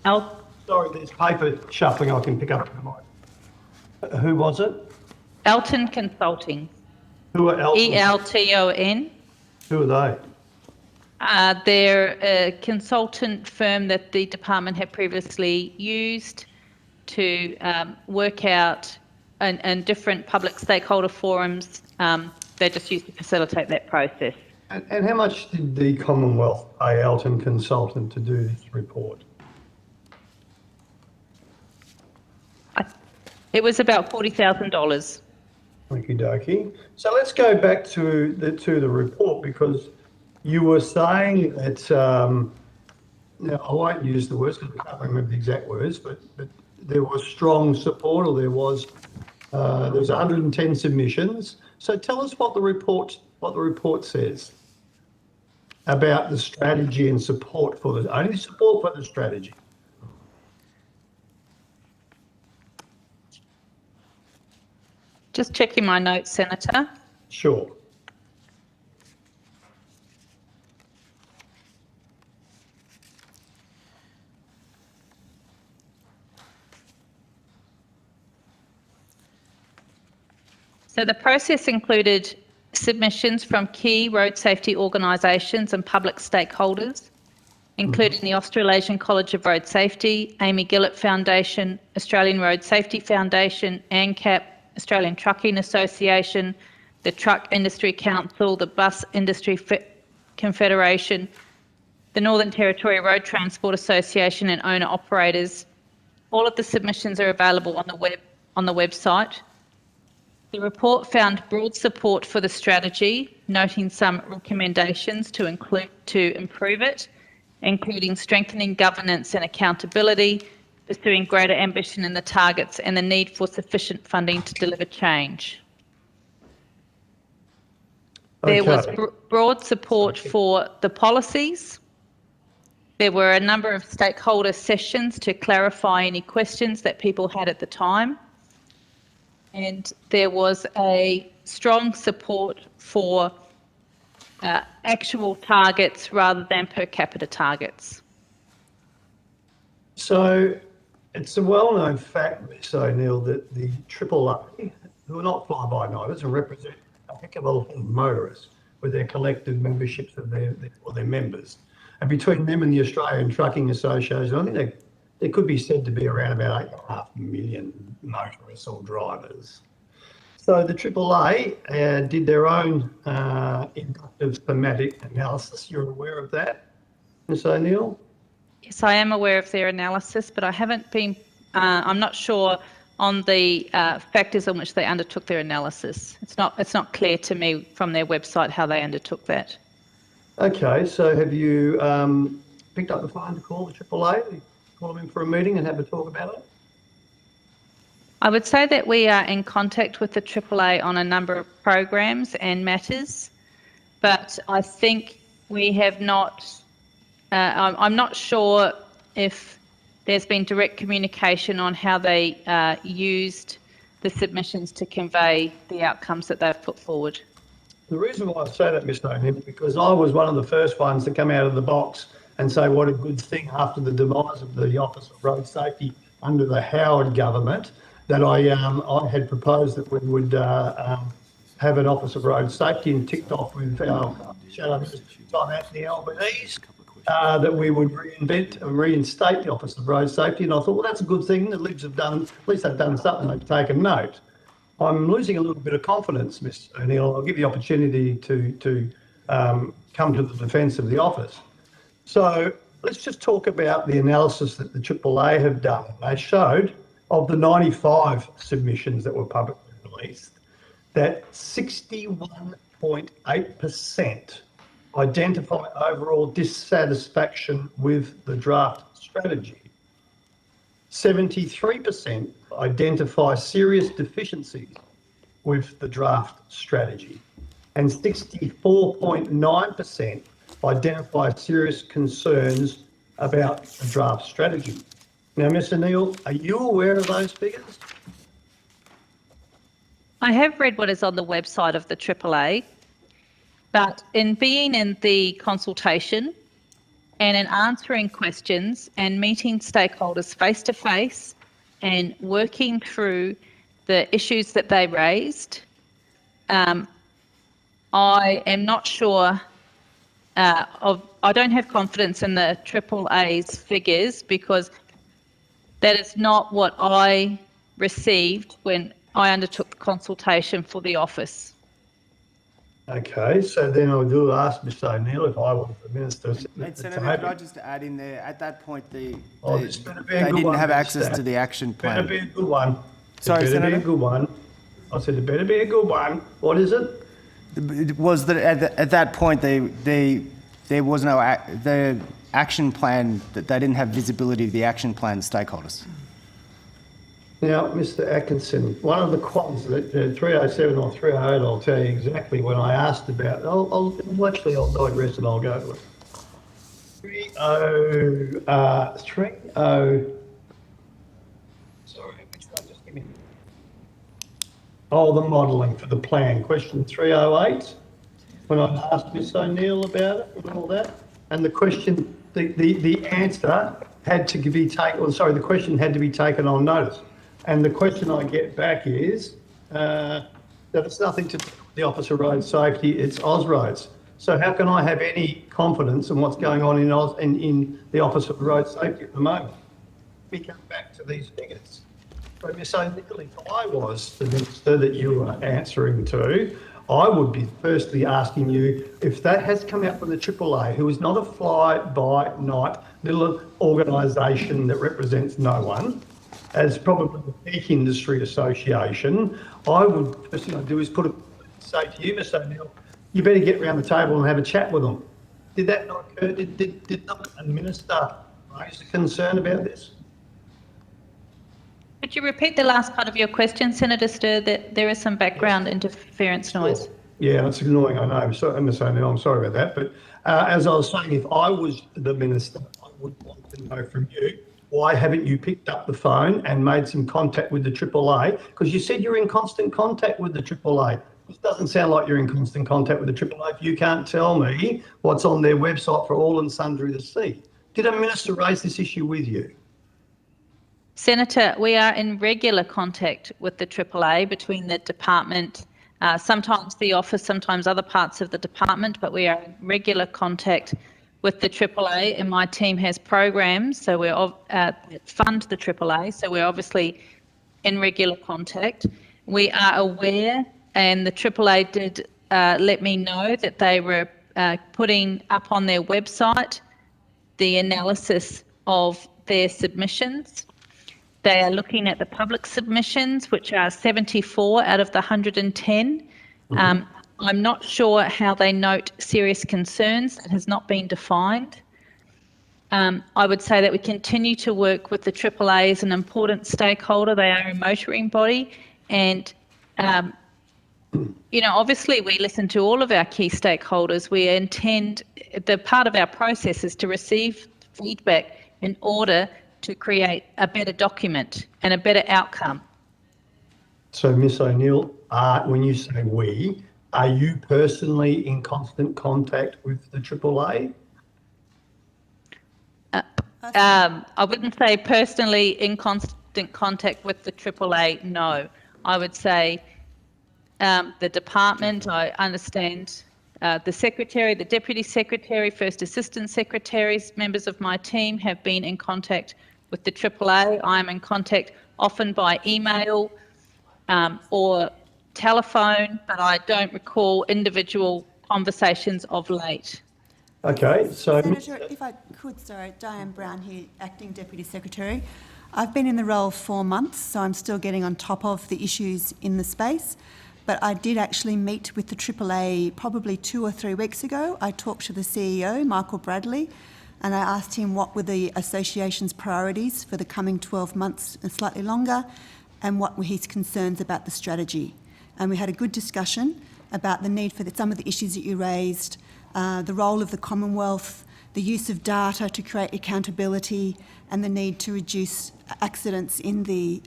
Sorry, there's paper shuffling I can pick up in the mic. Who was it? Elton Consulting. Who are Elton? ELTON. Who are they? They're a consultant firm that the department had previously used to work out and different public stakeholder forums. They're just used to facilitate that process. And how much did the Commonwealth pay Elton Consultant to do this report? It was about $40,000. Okie dokie. So let's go back to the report, because you were saying that, now I won't use the words because I can't remember the exact words, but there was strong support, or there was 110 submissions. So tell us what the report says about the strategy and support for the, only support for the strategy. Just checking my notes, Senator. Sure. So the process included submissions from key road safety organisations and public stakeholders, including the Australasian College of Road Safety, Amy Gillett Foundation, Australian Road Safety Foundation, ANCAP, Australian Trucking Association, the Truck Industry Council, the Bus Industry Confederation, the Northern Territory Road Transport Association and owner-operators. All of the submissions are available on the website. The report found broad support for the strategy, noting some recommendations to improve it, including strengthening governance and accountability, pursuing greater ambition in the targets, and the need for sufficient funding to deliver change. There was broad support for the policies. There were a number of stakeholder sessions to clarify any questions that people had at the time. And there was a strong support for actual targets rather than per capita targets. So it's a well-known fact, Ms O'Neill, that the AAA, who are not fly-by-nighters and represent a heck of a lot of motorists with their collective memberships of their members, and between them and the Australian Trucking Association, I think there could be said to be around about 8.5 million motorists or drivers. So the AAA did their own inductive thematic analysis. You're aware of that, Ms O'Neill? Yes, I am aware of their analysis, but I haven't been, I'm not sure on the factors on which they undertook their analysis. It's not clear to me from their website how they undertook that. Okay, so have you picked up the phone to call the AAA, call them in for a meeting and have a talk about it? I would say that we are in contact with the AAA on a number of programs and matters, but I think we have not, I'm not sure if there's been direct communication on how they used the submissions to convey the outcomes that they've put forward. The reason why I say that, Ms O'Neill, is because I was one of the first ones to come out of the box and say what a good thing after the demise of the Office of Road Safety under the Howard government, that I had proposed that we would have an Office of Road Safety and ticked off with our Shadow Minister Tom Anthony Albanese, that we would reinvent and reinstate the Office of Road Safety. And I thought, well, that's a good thing. The Libs have done, at least they've done something, they've taken note. I'm losing a little bit of confidence, Ms O'Neill. I'll give you the opportunity to come to the defence of the office. So let's just talk about the analysis that the AAA have done. They showed, of the 95 submissions that were publicly released, that 61.8% identify overall dissatisfaction with the draft strategy. 73% identify serious deficiencies with the draft strategy, and 64.9% identify serious concerns about the draft strategy. Now, Ms O'Neill, are you aware of those figures? I have read what is on the website of the AAA, but in being in the consultation and in answering questions and meeting stakeholders face to face and working through the issues that they raised, I am not sure I don't have confidence in the AAA's figures, because that is not what I received when I undertook the consultation for the office. Okay, so then I do ask Ms O'Neill if I was the Minister. Senator, could I just add in there, at that point, they didn't have access to the action plan. Better be a good one. Sorry, Senator? Senator? Be a good one. I said it better be a good one. What is it? It was that at that point, there was no the action plan, that they didn't have visibility of the action plan to stakeholders. Now, Mr Atkinson, one of the quants that 307 or 308, I'll tell you exactly when I asked about, I'll digress and I'll go to it. 30, sorry, which one, just give me. Oh, the modelling for the plan, question 308, when I asked Ms O'Neill about it and all that, and the question, the answer had to be taken, or sorry, the question had to be taken on notice. And the question I get back is that it's nothing to do with the Office of Road Safety, it's Ausroads. So how can I have any confidence in what's going on in the Office of Road Safety at the moment? We come back to these figures. So Ms O'Neill, if I was the minister that you were answering to, I would be firstly asking you if that has come out from the AAA, who is not a fly-by-night little organisation that represents no one, as probably the peak industry association. I would, first thing I'd do is say to you, Ms O'Neill, you better get round the table and have a chat with them. Did that not occur? Did not a minister raise a concern about this? Could you repeat the last part of your question, Senator Sturr? That there is some background interference noise. Yeah, that's annoying, I know. So, Ms O'Neill, I'm sorry about that. But as I was saying, if I was the minister, I would want to know from you, why haven't you picked up the phone and made some contact with the AAA? Because you said you're in constant contact with the AAA. It doesn't sound like you're in constant contact with the AAA if you can't tell me what's on their website for all and sundry to see. Did a minister raise this issue with you? Senator, we are in regular contact with the AAA between the department, sometimes the office, sometimes other parts of the department, but we are in regular contact with the AAA, and my team has programs so we fund the AAA, so we're obviously in regular contact. We are aware, and the AAA did let me know that they were putting up on their website the analysis of their submissions. They are looking at the public submissions, which are 74 out of the 110. I'm not sure how they note serious concerns. That has not been defined. I would say that we continue to work with the AAA as an important stakeholder. They are a motoring body, and obviously we listen to all of our key stakeholders. We intend, the part of our process is to receive feedback in order to create a better document and a better outcome. So, Ms O'Neill, when you say we, are you personally in constant contact with the AAA? I wouldn't say personally in constant contact with the AAA, no. I would say the department, I understand the Secretary, the Deputy Secretary, First Assistant Secretaries, members of my team have been in contact with the AAA. I'm in contact often by email or telephone, but I don't recall individual conversations of late. Okay, so... Senator, if I could, sorry, Diane Brown here, Acting Deputy Secretary. I've been in the role 4 months, so I'm still getting on top of the issues in the space. But I did actually meet with the AAA probably 2 or 3 weeks ago. I talked to the CEO, Michael Bradley, and I asked him what were the association's priorities for the coming 12 months and slightly longer, and what were his concerns about the strategy. And we had a good discussion about the need for some of the issues that you raised, the role of the Commonwealth, the use of data to create accountability, and the need to reduce accidents in the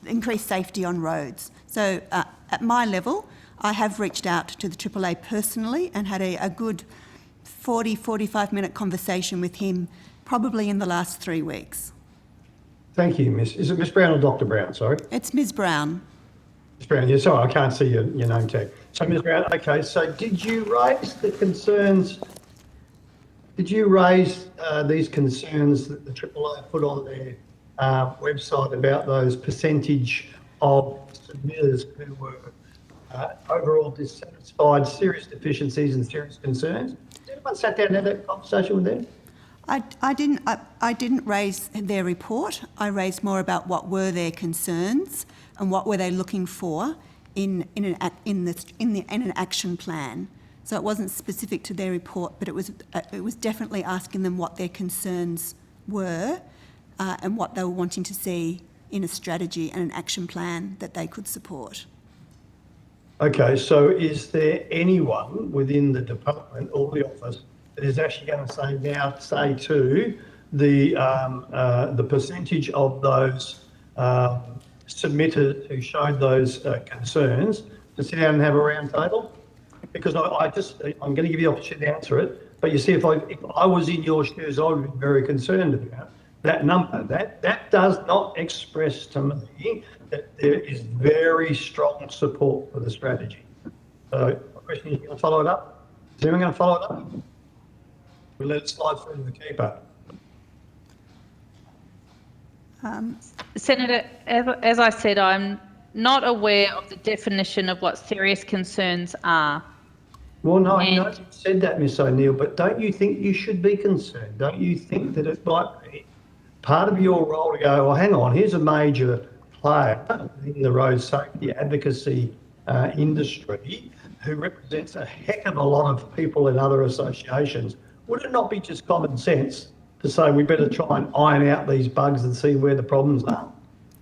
increase safety on roads. So at my level, I have reached out to the AAA personally and had a good 45-minute conversation with him probably in the last 3 weeks. Thank you, Miss. Is it Miss Brown or Dr. Brown? Sorry. It's Ms. Brown. Ms. Brown, yeah, sorry, I can't see your name tag. So, Ms. Brown, okay, so did you raise the concerns? Did you raise these concerns that the AAA put on their website about those percentage of submitters who were overall dissatisfied, serious deficiencies and serious concerns? Did anyone sat down and have that conversation with them? I didn't raise their report. I raised more about what were their concerns and what were they looking for in an action plan. So it wasn't specific to their report, but it was definitely asking them what their concerns were and what they were wanting to see in a strategy and an action plan that they could support. Okay, so is there anyone within the department or the office that is actually going to say to the percentage of those submitters who showed those concerns to sit down and have a round table? Because I'm going to give you the opportunity to answer it, but you see, if I was in your shoes, I would be very concerned about that number. That does not express to me that there is very strong support for the strategy. So my question is, you going to follow it up? Is anyone going to follow it up? We let it slide through to the keeper. Senator, as I said, I'm not aware of the definition of what serious concerns are. Well, no, I know you said that, Miss O'Neill, but don't you think you should be concerned? Don't you think that it might be part of your role to go, well, hang on, here's a major player in the road safety advocacy industry who represents a heck of a lot of people in other associations. Would it not be just common sense to say we better try and iron out these bugs and see where the problems are?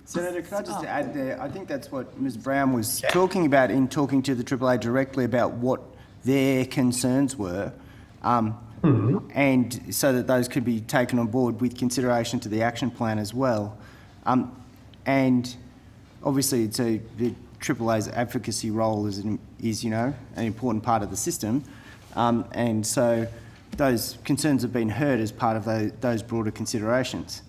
Senator, can I just add there, I think that's what Ms Brown was talking about in talking to the AAA directly about what their concerns were, and so that those could be taken on board with consideration to the action plan as well. And obviously the AAA's advocacy role is you know, an important part of the system, and so those concerns have been heard as part of those broader considerations.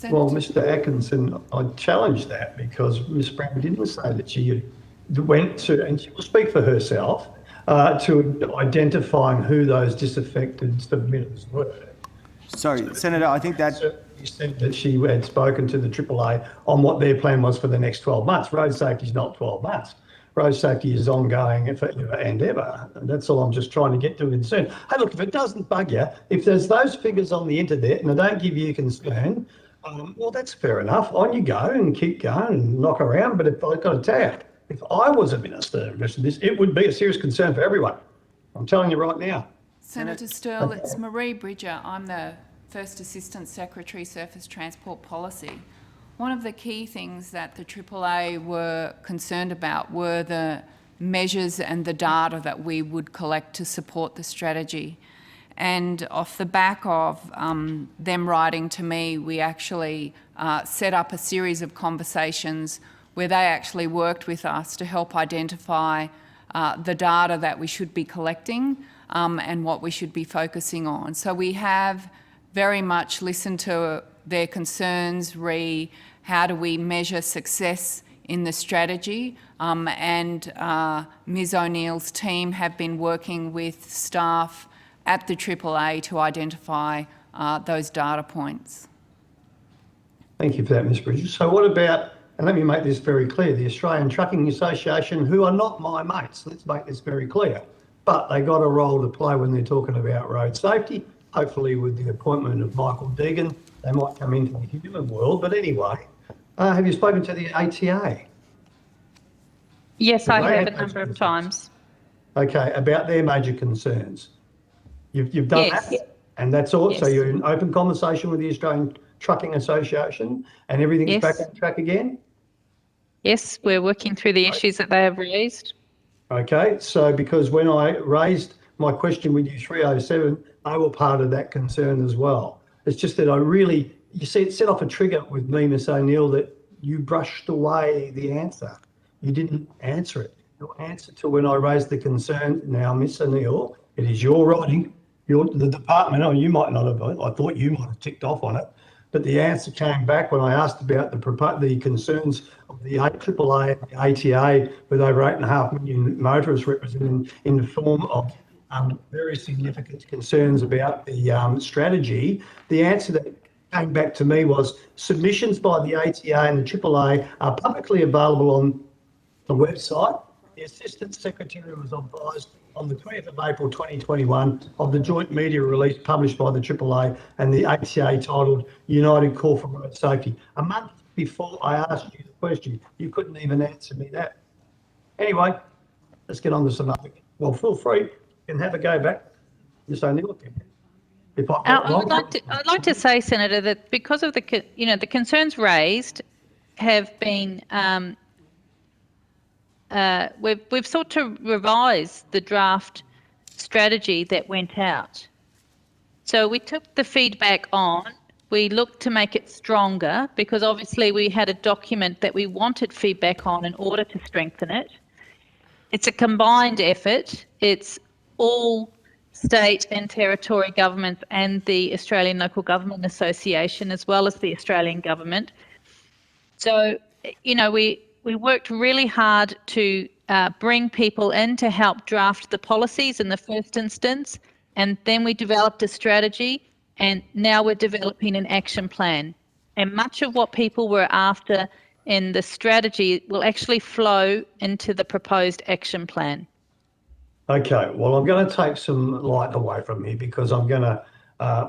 Well, Mr Atkinson, I challenge that because Ms Brown didn't say that she went to, and she will speak for herself, to identifying who those disaffected submitters were. Sorry, Senator, I think that... You said that she had spoken to the AAA on what their plan was for the next 12 months. Road safety is not 12 months. Road safety is ongoing forever and ever. And that's all I'm just trying to get to concern. Hey, look, if it doesn't bug you, if there's those figures on the internet and they don't give you concern, well, that's fair enough. On you go and keep going and knock around. But if I've got to tell you, if I was a minister invested in this, it would be a serious concern for everyone. I'm telling you right now. Senator Sterle, it's Marie Bridger. I'm the First Assistant Secretary, Surface Transport Policy. One of the key things that the AAA were concerned about were the measures and the data that we would collect to support the strategy. And off the back of them writing to me, we actually set up a series of conversations where they actually worked with us to help identify the data that we should be collecting and what we should be focusing on. So we have very much listened to their concerns, how do we measure success in the strategy, and Ms O'Neill's team have been working with staff at the AAA to identify those data points. Thank you for that, Ms Bridges. So what about, and let me make this very clear, the Australian Trucking Association, who are not my mates, let's make this very clear, but they got a role to play when they're talking about road safety. Hopefully with the appointment of Michael Deegan, they might come into the human world. But anyway, have you spoken to the ATA? Yes, I have a number of times. Okay, about their major concerns. You've done that, and that's all. Yes. So you're in open conversation with the Australian Trucking Association, and everything's back on track again? Yes, we're working through the issues that they have raised. Okay, so because when I raised my question with you 307, they were part of that concern as well. It's just that you see, it set off a trigger with me, Ms O'Neill, that you brushed away the answer. You didn't answer it. Your answer to when I raised the concern, now, Ms O'Neill, it is your writing, the department, you might not have, I thought you might have ticked off on it, but the answer came back when I asked about the concerns of the AAA and the ATA with over 8.5 million motorists represented in the form of very significant concerns about the strategy. The answer that came back to me was submissions by the ATA and the AAA are publicly available on the website. The Assistant Secretary was advised on the 20th of April 2021 of the joint media release published by the AAA and the ATA titled United Call for Road Safety. A month before I asked you the question, you couldn't even answer me that. Anyway, let's get on to some other. Well, feel free and have a go back. Ms O'Neill. I'd like to say, Senator, that because of the concerns raised have been, we've sought to revise the draft strategy that went out. So we took the feedback on. We looked to make it stronger because obviously we had a document that we wanted feedback on in order to strengthen it. It's a combined effort. It's all state and territory governments and the Australian Local Government Association, as well as the Australian government. So, we worked really hard to bring people in to help draft the policies in the first instance, and then we developed a strategy, and now we're developing an action plan. And much of what people were after in the strategy will actually flow into the proposed action plan. Okay, well, I'm going to take some light away from here because I'm going to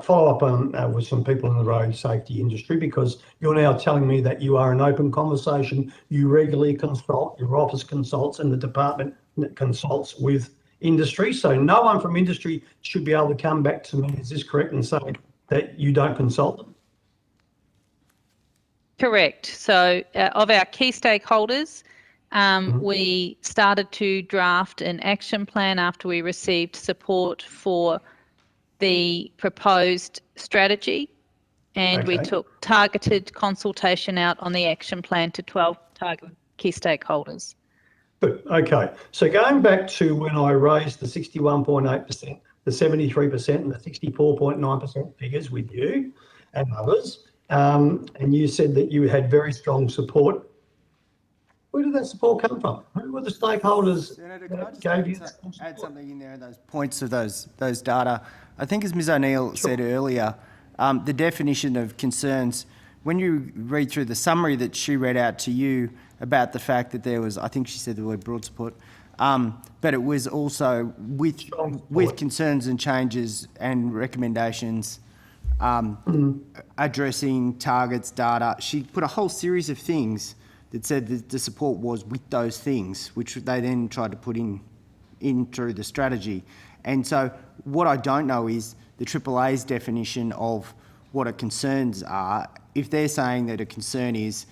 follow up on with some people in the road safety industry, because you're now telling me that you are in open conversation. You regularly consult, your office consults and the department consults with industry. So no one from industry should be able to come back to me, is this correct, and say that you don't consult them? Correct. So of our key stakeholders, we started to draft an action plan after we received support for the proposed strategy, and we took targeted consultation out on the action plan to 12 target key stakeholders. Good. Okay. So going back to when I raised the 61.8%, the 73% and the 64.9% figures with you and others, and you said that you had very strong support. Where did that support come from? Who were the stakeholders that gave you that support? Add something in there, those points of those data. I think as Ms O'Neill said earlier, the definition of concerns, when you read through the summary that she read out to you about the fact that there was, I think she said the word broad support, but it was also with concerns and changes and recommendations, addressing targets, data. She put a whole series of things that said that the support was with those things, which they then tried to put in through the strategy. And so what I don't know is the AAA's definition of what a concerns are. If they're saying that a concern is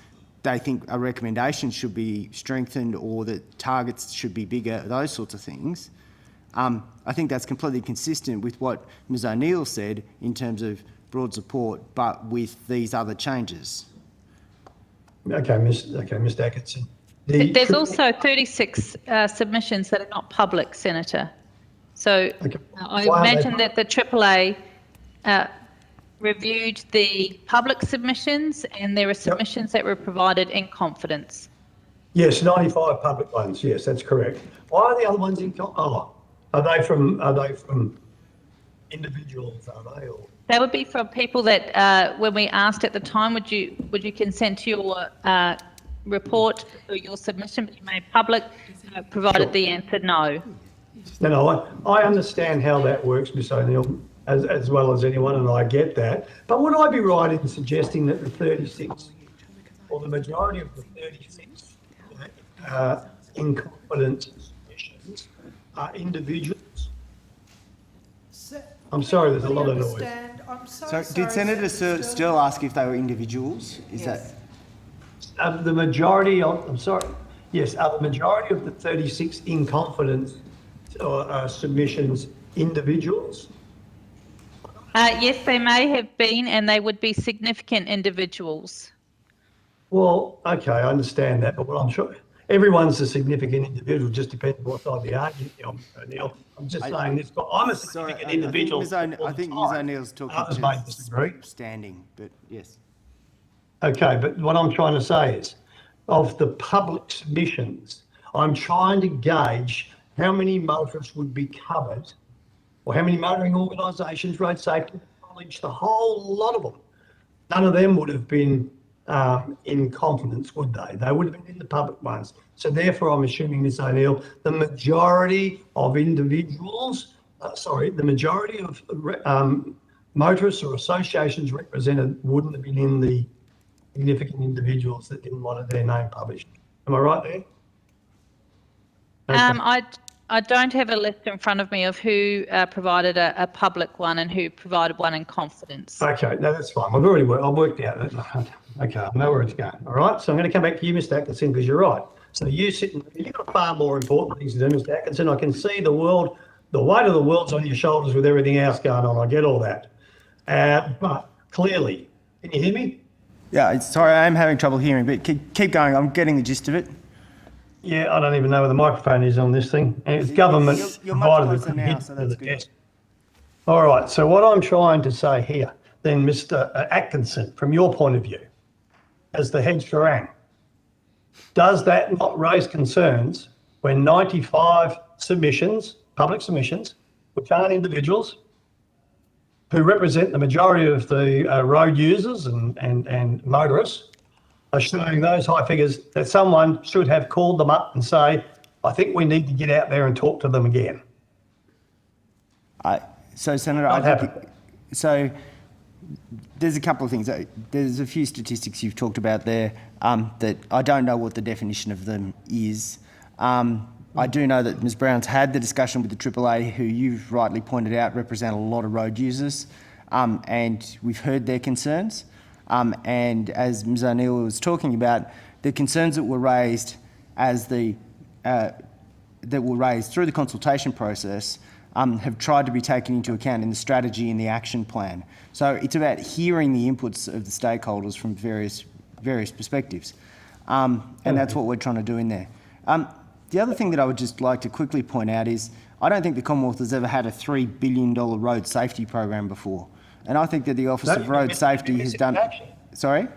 they think a recommendation should be strengthened or that targets should be bigger, those sorts of things, I think that's completely consistent with what Ms O'Neill said in terms of broad support, but with these other changes. Okay, Mr Atkinson. There's also 36 submissions that are not public, Senator. So I imagine that the AAA reviewed the public submissions, and there are submissions that were provided in confidence. Yes, 95 public ones. Yes, that's correct. Why are the other ones in? Are they from individuals? Are they? Or? That would be from people that, when we asked at the time, would you consent to your report or your submission be made public, provided the answer no. No, I understand how that works, Ms O'Neill, as well as anyone, and I get that. But would I be right in suggesting that the 36, or the majority of the 36 in confidence submissions are individuals? I'm sorry, there's a lot of noise. So did Senator Still ask if they were individuals? Is that? The majority of, I'm sorry, yes, are the majority of the 36 in confidence submissions individuals? Yes, they may have been, and they would be significant individuals. Well, okay, I understand that, but I'm sure everyone's a significant individual, just depends what side of the argument you're on, O'Neill. I'm just saying this. I'm a significant individual. I think Ms O'Neill's talking to standing, but yes. Okay, but what I'm trying to say is, of the public submissions, I'm trying to gauge how many motorists would be covered, or how many motoring organisations, road safety college, the whole lot of them. None of them would have been in confidence, would they? They would have been in the public ones. So therefore, I'm assuming, Ms O'Neill, the majority of individuals, the majority of motorists or associations represented wouldn't have been in the significant individuals that didn't want their name published. Am I right there? Okay. I don't have a list in front of me of who provided a public one and who provided one in confidence. Okay, no, that's fine. I've worked out that. Okay, I know where it's going. All right, so I'm going to come back to you, Mr Atkinson, because you're right. So you've got far more important things to do, Mr Atkinson. I can see the weight of the world's on your shoulders with everything else going on. I get all that. But clearly, can you hear me? Yeah, sorry, I am having trouble hearing, but keep going. I'm getting the gist of it. Yeah, I don't even know where the microphone is on this thing. And it's government you're much provided closer now, so that's good. desk. All right, so what I'm trying to say here, then, Mr Atkinson, from your point of view, as the head Sharang, does that not raise concerns when 95 submissions, public submissions, which aren't individuals, who represent the majority of the road users and motorists, are showing those high figures, that someone should have called them up and say, I think we need to get out there and talk to them again. So, Senator, so there's a couple of things. There's a few statistics you've talked about there that I don't know what the definition of them is. I do know that Ms Brown's had the discussion with the AAA, who you've rightly pointed out represent a lot of road users, and we've heard their concerns. And as Ms O'Neill was talking about, the concerns that were raised through the consultation process have tried to be taken into account in the strategy and the action plan. So it's about hearing the inputs of the stakeholders from various perspectives, and that's what we're trying to do in there. The other thing that I would just like to quickly point out is I don't think the Commonwealth has ever had a $3 billion road safety program before. And I think that the Office of Road Safety has done... Sorry?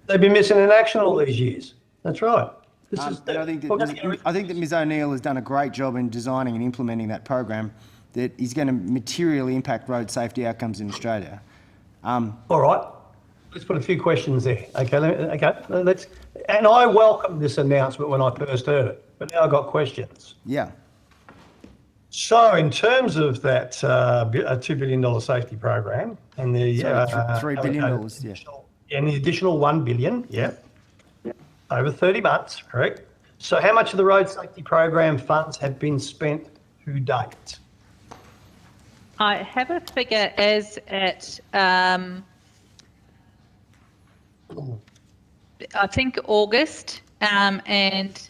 They've been missing in action all these years. That's right. I think that Ms O'Neill has done a great job in designing and implementing that program that is going to materially impact road safety outcomes in Australia. All right. Let's put a few questions there. Let's. And I welcomed this announcement when I first heard it, but now I've got questions. Yeah. So in terms of that $2 billion safety program and the $3 billion, and the additional $1 billion, over 30 months, correct? So how much of the road safety program funds have been spent to date? I have a figure as at I think August, and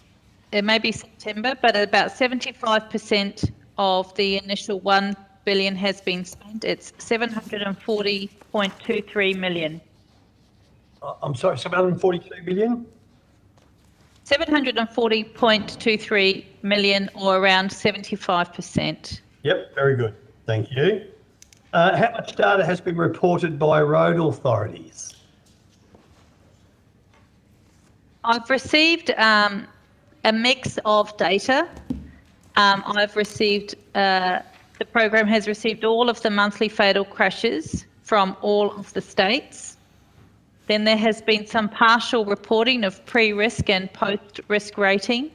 it may be September, but about 75% of the initial $1 billion has been spent. It's 740.23 million. I'm sorry, 742 billion? 740.23 million, or around 75%. Yep, very good. Thank you. How much data has been reported by road authorities? I've received a mix of data. I've received, the program has received all of the monthly fatal crashes from all of the states. Then there has been some partial reporting of pre-risk and post-risk rating.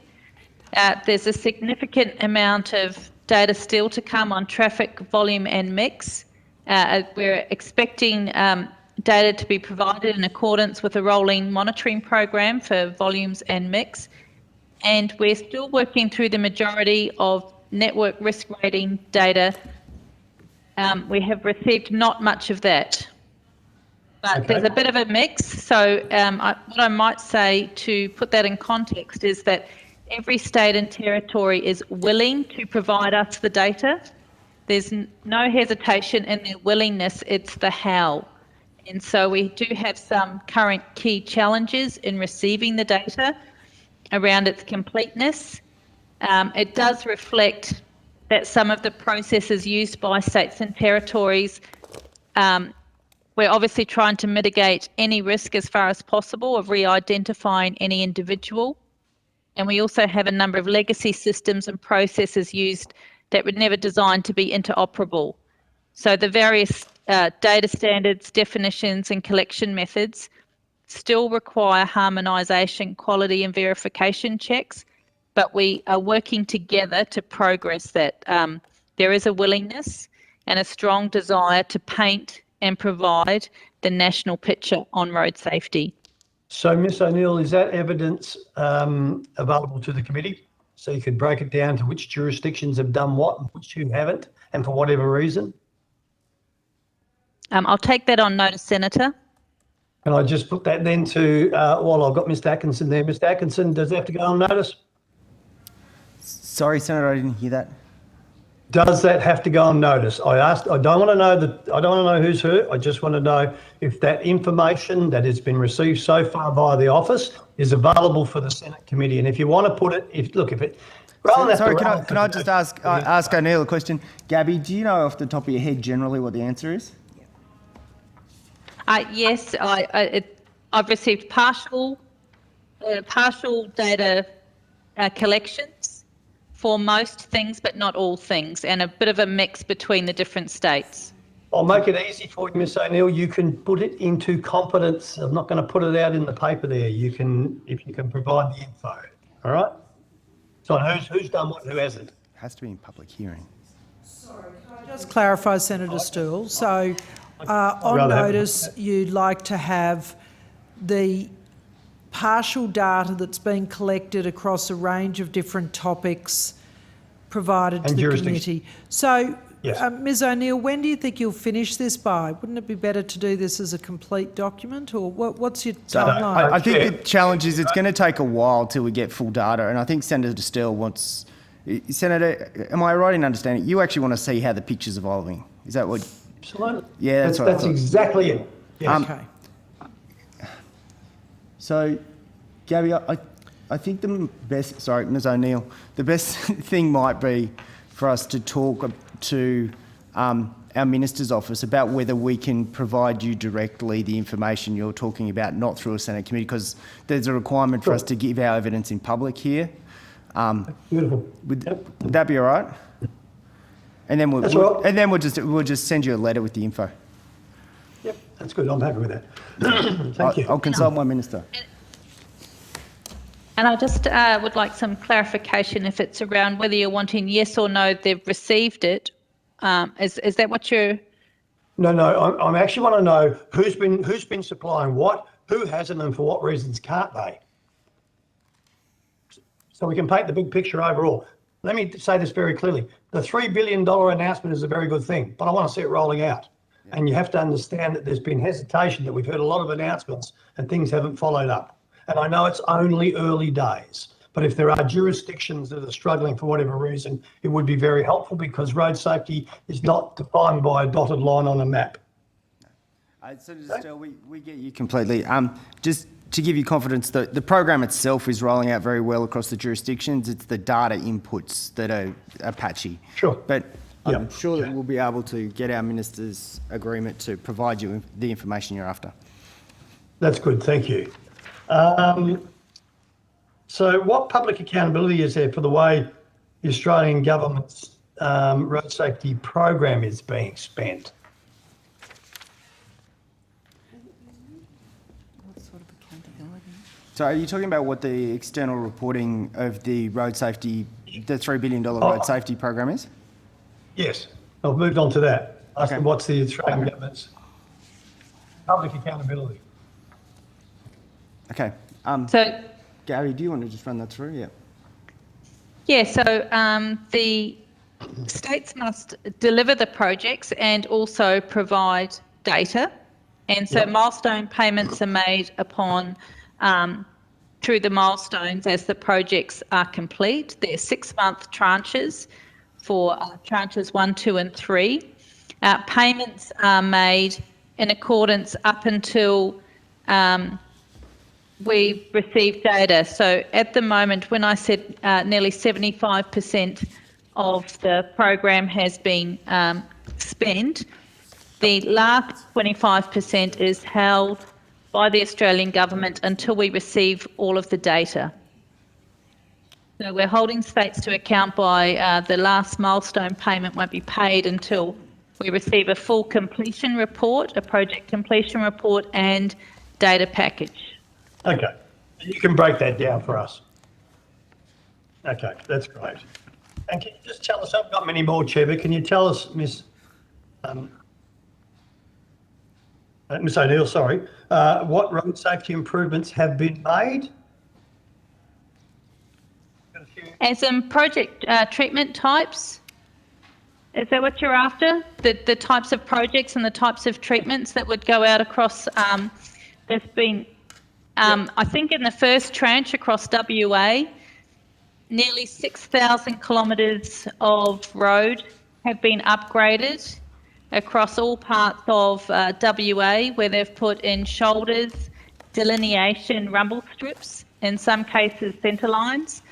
There's a significant amount of data still to come on traffic volume and mix. We're expecting data to be provided in accordance with a rolling monitoring program for volumes and mix. And we're still working through the majority of network risk rating data. We have received not much of that, but there's a bit of a mix. So what I might say to put that in context is that every state and territory is willing to provide us the data. There's no hesitation in their willingness, it's the how. And so we do have some current key challenges in receiving the data around its completeness. It does reflect that some of the processes used by states and territories, we're obviously trying to mitigate any risk as far as possible of re-identifying any individual. And we also have a number of legacy systems and processes used that were never designed to be interoperable. So the various data standards, definitions and collection methods still require harmonisation, quality and verification checks, but we are working together to progress that. There is a willingness and a strong desire to paint and provide the national picture on road safety. So, Ms O'Neill, is that evidence available to the committee? So you could break it down to which jurisdictions have done what and which who haven't, and for whatever reason? I'll take that on notice, Senator. Can I just put that then to, while I've got Mr Atkinson there. Mr Atkinson, does it have to go on notice? Sorry, Senator, I didn't hear that. Does that have to go on notice? I don't want to know who's who. I just want to know if that information that has been received so far via the office is available for the Senate committee. And if you want to put it, can I just ask O'Neill a question? Gabby, do you know off the top of your head generally what the answer is? Yes, I've received partial data collections for most things, but not all things, and a bit of a mix between the different states. I'll make it easy for you, Miss O'Neill. You can put it into confidence. I'm not going to put it out in the paper there. You can, if you can provide the info. All right? So who's done what, who hasn't? It has to be in public hearing. Just clarify, Senator Stool. So on notice, you'd like to have the partial data that's been collected across a range of different topics provided to the committee. So, Ms O'Neill, when do you think you'll finish this by? Wouldn't it be better to do this as a complete document, or what's your timeline? I think the challenge is it's going to take a while till we get full data, and I think Senator Steele wants... Senator, am I right in understanding you actually want to see how the picture's evolving? Is that what... Absolutely. Yeah, that's exactly it. Yes. Okay. So, Gabby, I think the best... Sorry, Ms O'Neill. The best thing might be for us to talk to our Minister's office about whether we can provide you directly the information you're talking about, not through a Senate committee, because there's a requirement for us to give our evidence in public here. Beautiful. Would that be all right? And then we'll just send you a letter with the info. Yep, that's good. I'm happy with that. Thank you. I'll consult my minister. And I just would like some clarification if it's around whether you're wanting yes or no they've received it. Is that what you're... No, I actually want to know who's been supplying what, who hasn't, and for what reasons can't they? So we can paint the big picture overall. Let me say this very clearly. The $3 billion announcement is a very good thing, but I want to see it rolling out. Yeah. And you have to understand that there's been hesitation, that we've heard a lot of announcements and things haven't followed up. And I know it's only early days, but if there are jurisdictions that are struggling for whatever reason, it would be very helpful, because road safety is not defined by a dotted line on a map. Senator Steele, we get you completely. Just to give you confidence, the program itself is rolling out very well across the jurisdictions. It's the data inputs that are patchy. Sure. But I'm sure that we'll be able to get our minister's agreement to provide you the information you're after. That's good, thank you. So what public accountability is there for the way the Australian government's road safety program is being spent? So are you talking about what the external reporting of the road safety, the $3 billion road safety program is? Yes, I've moved on to that. Asking what's the Australian government's public accountability? Okay. So, Gary, do you want to just run that through? Yeah. Yeah, so the states must deliver the projects and also provide data. And so milestone payments are made upon through the milestones as the projects are complete. They're 6-month tranches for tranches 1, 2 and 3. Payments are made in accordance up until we receive data. So at the moment, when I said nearly 75% of the program has been spent, the last 25% is held by the Australian government until we receive all of the data. So we're holding states to account by the last milestone payment won't be paid until we receive a full completion report, a project completion report and data package. Okay, you can break that down for us. Okay, that's great. And can you just tell us, I've got many more, Chair, but can you tell us, Miss O'Neill, sorry, what road safety improvements have been made? As in project treatment types? Is that what you're after? The types of projects and the types of treatments that would go out across, there's been, I think in the first tranche across WA, nearly 6,000 kilometres of road have been upgraded across all parts of WA, where they've put in shoulders, delineation, rumble strips, in some cases centre lines.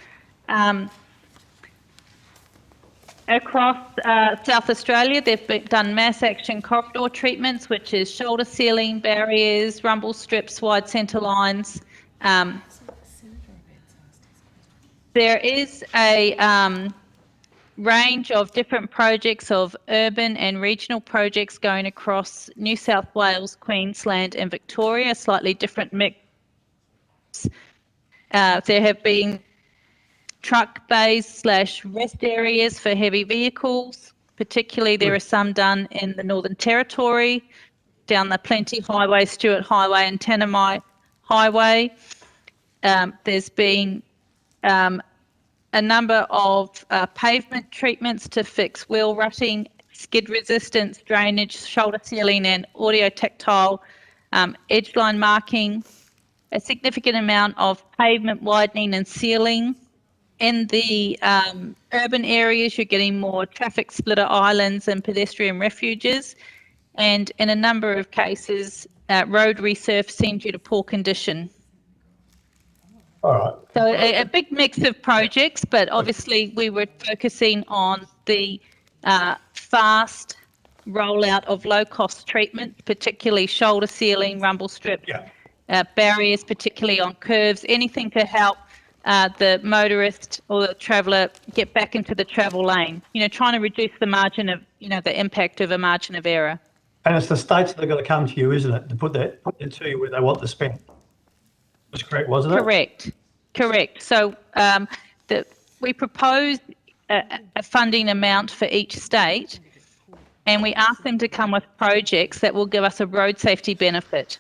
Across South Australia, they've done mass action corridor treatments, which is shoulder sealing, barriers, rumble strips, wide centre lines. there is a range of different projects of urban and regional projects going across New South Wales, Queensland and Victoria, slightly different mix. There have been truck bays / rest areas for heavy vehicles. Particularly, there are some done in the Northern Territory, down the Plenty Highway, Stewart Highway and Tanami Highway. There's been a number of pavement treatments to fix wheel rutting, skid resistance, drainage, shoulder sealing and audio tactile edge line marking, a significant amount of pavement widening and sealing. In the urban areas, you're getting more traffic splitter islands and pedestrian refuges, and in a number of cases, road resurfacing due to poor condition. All right. So a big mix of projects, but obviously we were focusing on the fast rollout of low-cost treatment, particularly shoulder sealing, rumble strips, barriers, particularly on curves, anything to help the motorist or the traveller get back into the travel lane, trying to reduce the margin of, the impact of a margin of error. And it's the states that are going to come to you, isn't it, to put that to you where they want to spend? That's correct, wasn't it? Correct. So we proposed a funding amount for each state, and we asked them to come with projects that will give us a road safety benefit.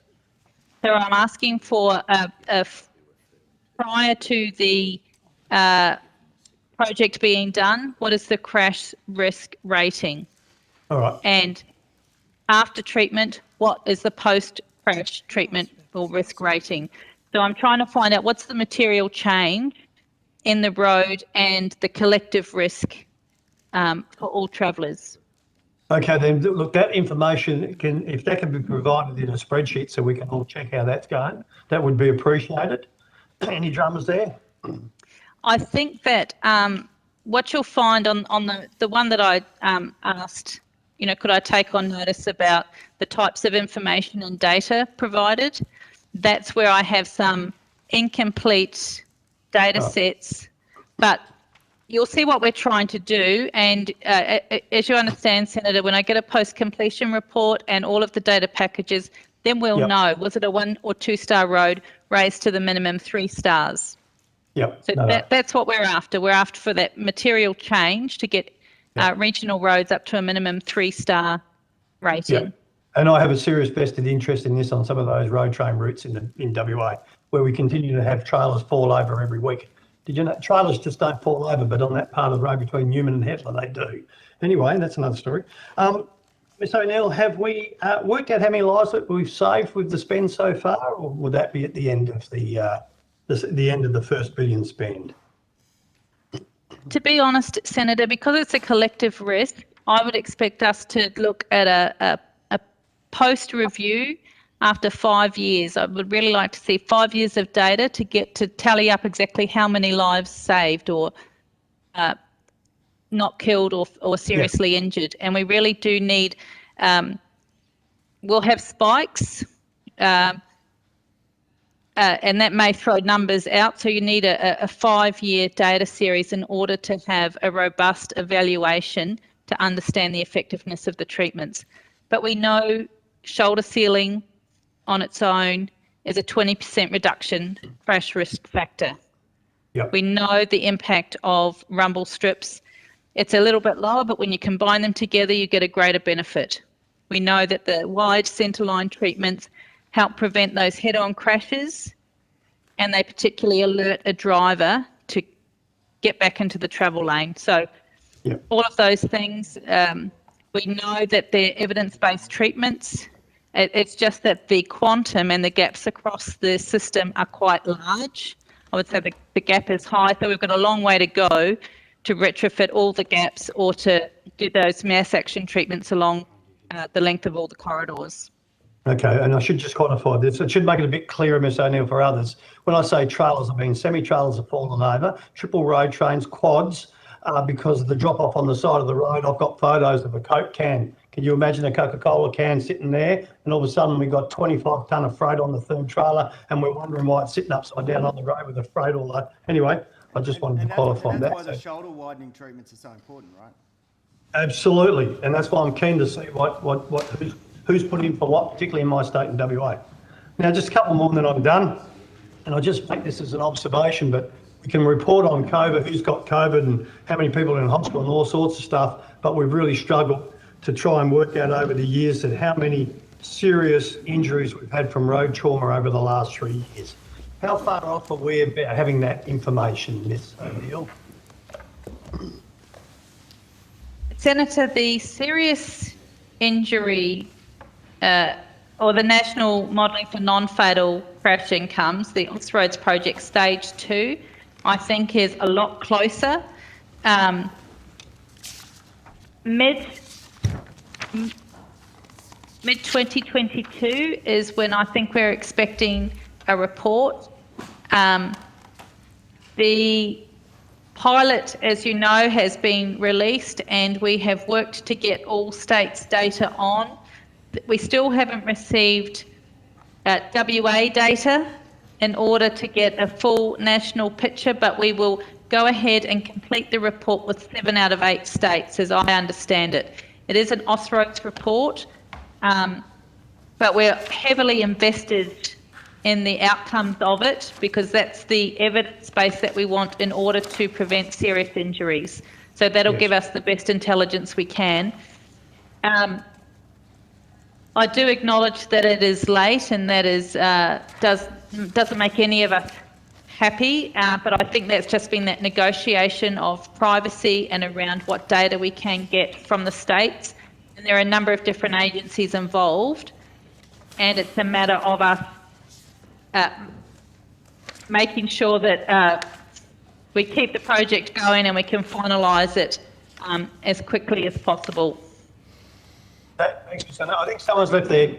So I'm asking for prior to the project being done, what is the crash risk rating? All right. And after treatment, what is the post-crash treatment or risk rating? So I'm trying to find out what's the material change in the road and the collective risk for all travellers. Okay, then look, that information if that can be provided in a spreadsheet so we can all check how that's going, that would be appreciated. Any drummers there? I think that what you'll find on the one that I asked, could I take on notice about the types of information and data provided? That's where I have some incomplete data sets, but you'll see what we're trying to do. And as you understand, Senator, when I get a post-completion report and all of the data packages, then we'll know, was it a 1 or 2 star road raised to the minimum 3 stars? Yep. So that's what we're after. We're after for that material change to get regional roads up to a minimum 3 star rating. Yep. And I have a serious vested interest in this on some of those road train routes in WA, where we continue to have trailers fall over every week. Did you know trailers just don't fall over, but on that part of the road between Newman and Hetler, they do. Anyway, that's another story. Ms O'Neill, have we worked out how many lives that we've saved with the spend so far, or would that be at the end of the end of the first billion spend? To be honest, Senator, because it's a collective risk, I would expect us to look at a post-review after 5 years. I would really like to see 5 years of data to get to tally up exactly how many lives saved or not killed or seriously injured. And we really do need, we'll have spikes, and that may throw numbers out. So you need a 5-year data series in order to have a robust evaluation to understand the effectiveness of the treatments. But we know shoulder sealing on its own is a 20% reduction crash risk factor. Yep. We know the impact of rumble strips. It's a little bit lower, but when you combine them together, you get a greater benefit. We know that the wide centerline treatments help prevent those head-on crashes, and they particularly alert a driver to get back into the travel lane. So all of those things, we know that they're evidence-based treatments. It's just that the quantum and the gaps across the system are quite large. I would say the gap is high, so we've got a long way to go to retrofit all the gaps or to do those mass action treatments along the length of all the corridors. Okay, and I should just quantify this. It should make it a bit clearer, Ms O'Neill, for others. When I say trailers, I mean semi-trailers have fallen over, triple road trains, quads, because of the drop-off on the side of the road. I've got photos of a Coke can. Can you imagine a Coca-Cola can sitting there, and all of a sudden we've got 25 tonne of freight on the third trailer, and we're wondering why it's sitting upside down on the road with the freight all over. Anyway, I just wanted And to qualify that's why that. the shoulder widening treatments are so important, right? Absolutely, and that's why I'm keen to see who's put in for what, particularly in my state in WA. Now, just a couple more, and then I'm done. And I just make this as an observation, but we can report on COVID, who's got COVID and how many people are in hospital and all sorts of stuff, but we've really struggled to try and work out over the years that how many serious injuries we've had from road trauma over the last 3 years. How far off are we about having that information, Ms O'Neill? Senator, the serious injury or the National Modelling for Non-Fatal Crash Incomes, the Austroads Project Stage 2, I think is a lot closer. Mid-2022 is when I think we're expecting a report. The pilot, as you know, has been released and we have worked to get all states' data on. We still haven't received WA data in order to get a full national picture, but we will go ahead and complete the report with 7 out of 8 states, as I understand it. It is an Austroads report, but we're heavily invested in the outcomes of it because that's the evidence base that we want in order to prevent serious injuries. So that'll give us the best intelligence we can. I do acknowledge that it is late and that is doesn't make any of us happy, but I think that's just been that negotiation of privacy and around what data we can get from the states. And there are a number of different agencies involved, and it's a matter of us making sure that we keep the project going and we can finalise it as quickly as possible. Thanks, Mr. Senator. I think someone's left their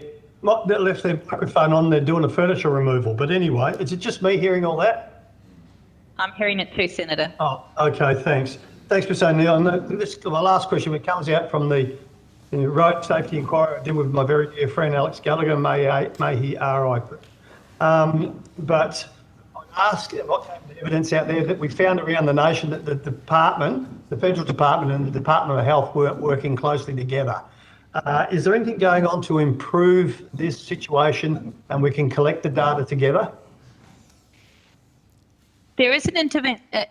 microphone on. They're doing a furniture removal. But anyway, is it just me hearing all that? I'm hearing it too, Senator. Oh, okay. Thanks. Thanks, Mr. O'Neill. And this my last question. It comes out from the road safety inquiry I did with my very dear friend Alex Gallagher. May he RIP. But I asked what kind of evidence out there that we found around the nation that the department, the federal department and the Department of Health weren't working closely together. Is there anything going on to improve this situation and we can collect the data together? There is an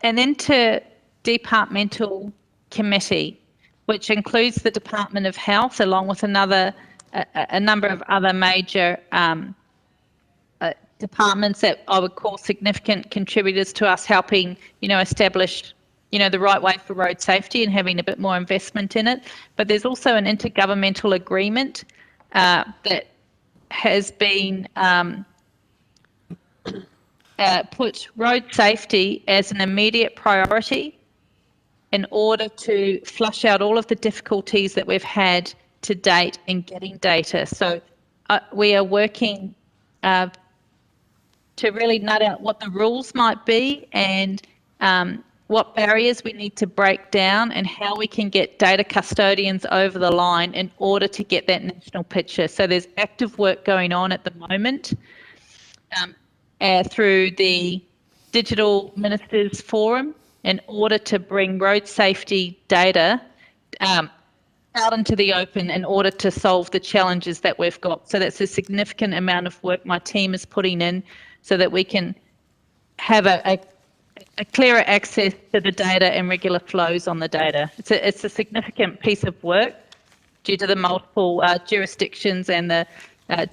interdepartmental committee which includes the Department of Health along with a number of other major departments that I would call significant contributors to us helping, establish the right way for road safety and having a bit more investment in it. But there's also an intergovernmental agreement that has been put road safety as an immediate priority in order to flush out all of the difficulties that we've had to date in getting data. So we are working to really nut out what the rules might be and what barriers we need to break down and how we can get data custodians over the line in order to get that national picture. So there's active work going on at the moment through the Digital Ministers Forum in order to bring road safety data out into the open in order to solve the challenges that we've got. So that's a significant amount of work my team is putting in so that we can have a clearer access to the data and regular flows on the data. It's a significant piece of work due to the multiple jurisdictions and the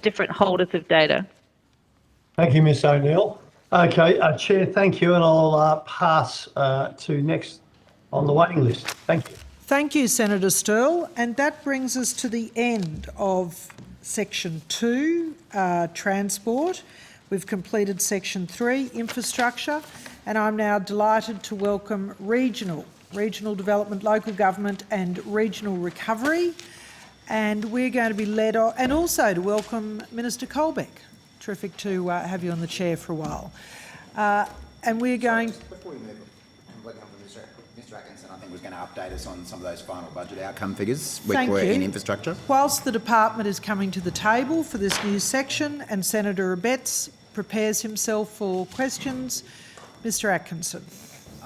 different holders of data. Thank you, Ms. O'Neill. Okay, Chair, thank you, and I'll pass to next on the waiting list. Thank you. Thank you, Senator Sterle. And that brings us to the end of Section 2, Transport. We've completed Section 3, Infrastructure, and I'm now delighted to welcome Regional Development, Local Government and Regional Recovery. And we're going to be led on, and also to welcome Minister Colbeck. Terrific to have you on the chair for a while. And we're going... Before we move completely on to Mr Atkinson, I think was going to update us on some of those final budget outcome figures in infrastructure. Whilst the department is coming to the table for this new section and Senator Abetz prepares himself for questions, Mr Atkinson.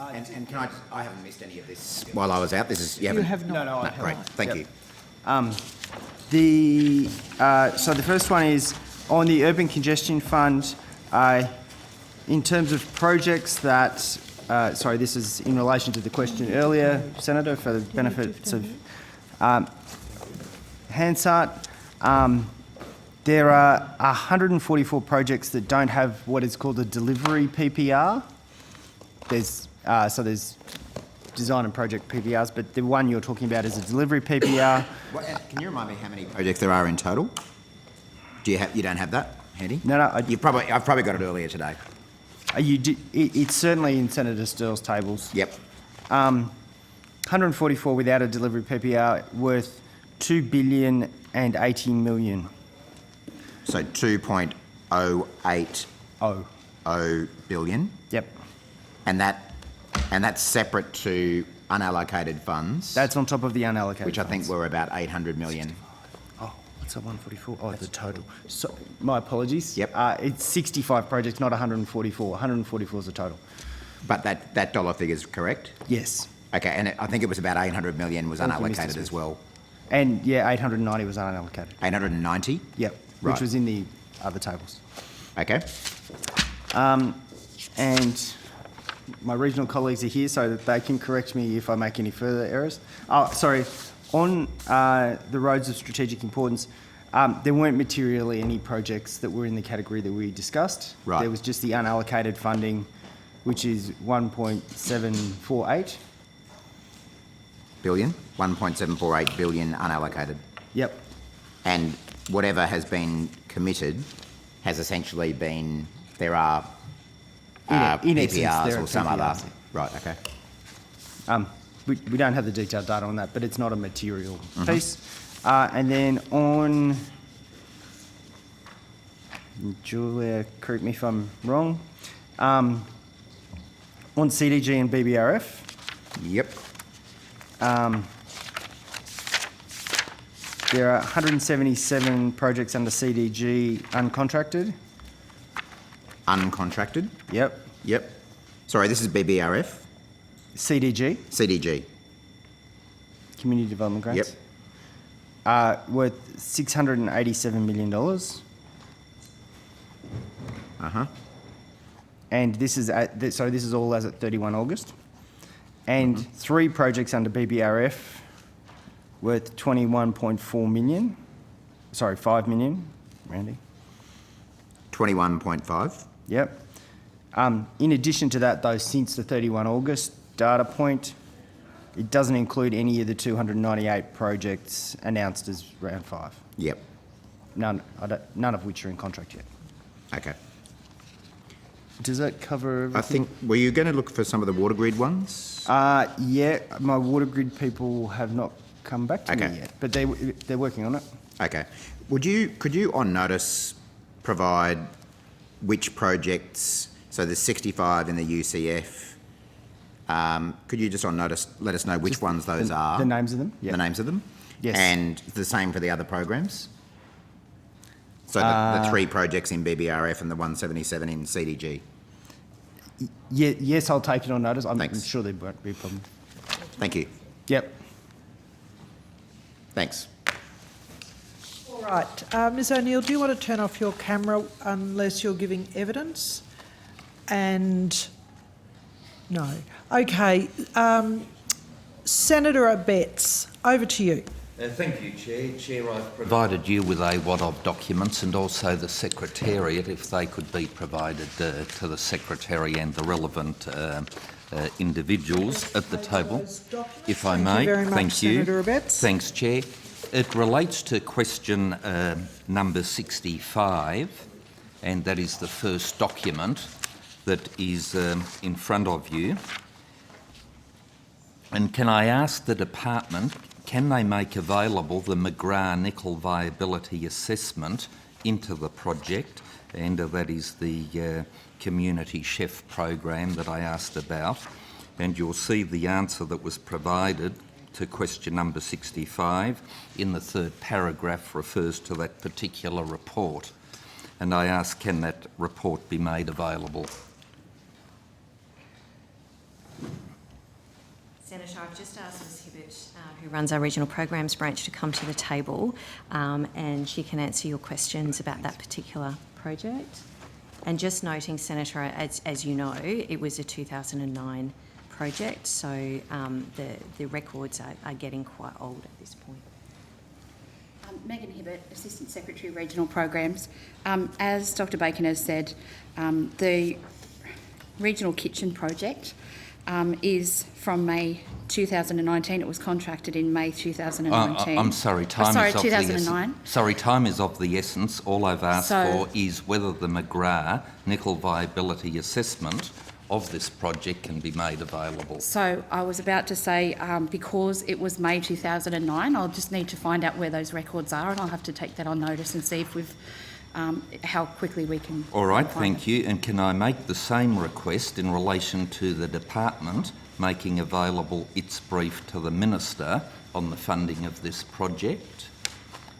And can I haven't missed any of this while I was out. This is, you have not. No, I No, great, thank you. So the first one is on the Urban Congestion Fund. In terms of projects that, sorry, this is in relation to the question earlier, Senator, for the benefits of Hansard. There are 144 projects that don't have what is called a delivery PPR. There's design and project PPRs, but the one you're talking about is a delivery PPR. Can you remind me how many projects there are in total? You don't have that handy? No. I've probably got it earlier today. It's certainly in Senator Sterle's tables. Yep. 144 without a delivery PPR worth $2.080 billion. So 2.080 billion. Yep. And that's separate to unallocated funds. That's on top of the unallocated which I funds. think were about 800 million. Oh, what's that 144? Oh, the total. So, my apologies. Yep. It's 65 projects, not 144. 144 is the total. But that dollar figure is correct? Yes. Okay, and I think it was about 800 million was Thank you, Mr. unallocated Smith. as well. And yeah, 890 was unallocated. 890? Yep. Right. Which was in the other tables. Okay. And my regional colleagues are here so that they can correct me if I make any further errors. Oh, sorry. On the roads of strategic importance, there weren't materially any projects that were in the category that we discussed. Right. There was just the unallocated funding, which is 1.748 billion, 1.748 billion unallocated. Yep. And whatever has been committed has essentially been, there are In essence, PPRs there are or some other. PPRs. Right, okay. We don't have the detailed data on that, but it's not a material piece. And then on, Julia, correct me if I'm wrong, on CDG and BBRF. Yep. There are 177 projects under CDG uncontracted. Uncontracted? Yep. Yep. Sorry, this is BBRF? CDG. CDG. Community Development Grants. Yep. Worth $687 million. Uh-huh. And this is this is all as at 31 August. And 3 projects under BBRF worth 21.4 million. Sorry, 5 million, Randy. 21.5? Yep. In addition to that, though, since the 31 August data point, it doesn't include any of the 298 projects announced as round 5. Yep. None of which are in contract yet. Okay. Does that cover everything? I think, were you going to look for some of the water grid ones? Yeah, my water grid people have not come back to me yet, but they're working on it. Okay. Could you on notice provide which projects, so there's 65 in the UCF, could you just on notice let us know which ones those are? The names of them? The names of them? Yes. And the same for the other programs? So the 3 projects in BBRF and the 177 in CDG? Yes, I'll take it on notice. I'm sure there won't be a problem. Thank you. Yep. Thanks. All right. Ms O'Neill, do you want to turn off your camera unless you're giving evidence? And no. Okay. Senator Abetz, over to you. Thank you, Chair. Chair, I've provided you with a wad of documents and also the Secretariat, if they could be provided to the Secretary and the relevant individuals at the table. If I may. Thank you very much, Senator Abetz. Thanks, Chair. It relates to question number 65, and that is the first document that is in front of you. And can I ask the Department, can they make available the McGrath Nickel Viability Assessment into the project? And that is the Community Chef program that I asked about. And you'll see the answer that was provided to question number 65 in the 3rd paragraph refers to that particular report. And I ask, can that report be made available? Senator, I've just asked Ms Hibbert, who runs our regional programs branch, to come to the table and she can answer your questions about that particular project. And just noting, Senator, as you know, it was a 2009 project, so the records are getting quite old at this point. Megan Hibbert, Assistant Secretary, Regional Programs. As Dr Bacon has said, the Regional Kitchen project is from May 2019. It was contracted in May 2019. I'm sorry, time is of 2009. time is of the essence. All I've asked for is whether the McGrath nickel viability assessment of this project can be made available. So I was about to say, because it was May 2009, I'll just need to find out where those records are, and I'll have to take that on notice and see if we've, how quickly we can. All right, thank you. And can I make the same request in relation to the department making available its brief to the Minister on the funding of this project?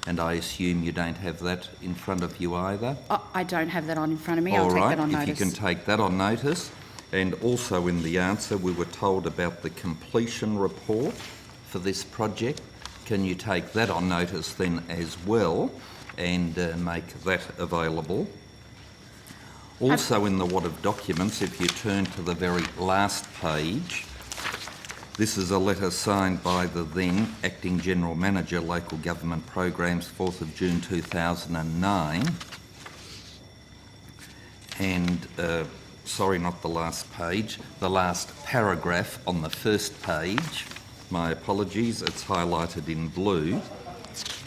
And I assume you don't have that in front of you either? I don't have that on in front of me. I'll take that on notice. If you can take that on notice. And also in the answer, we were told about the completion report for this project. Can you take that on notice then as well and make that available? Also in the wad of documents, if you turn to the very last page, this is a letter signed by the then Acting General Manager, Local Government Programs, 4th of June 2009. And sorry, not the last page, the last paragraph on the first page, my apologies, it's highlighted in blue,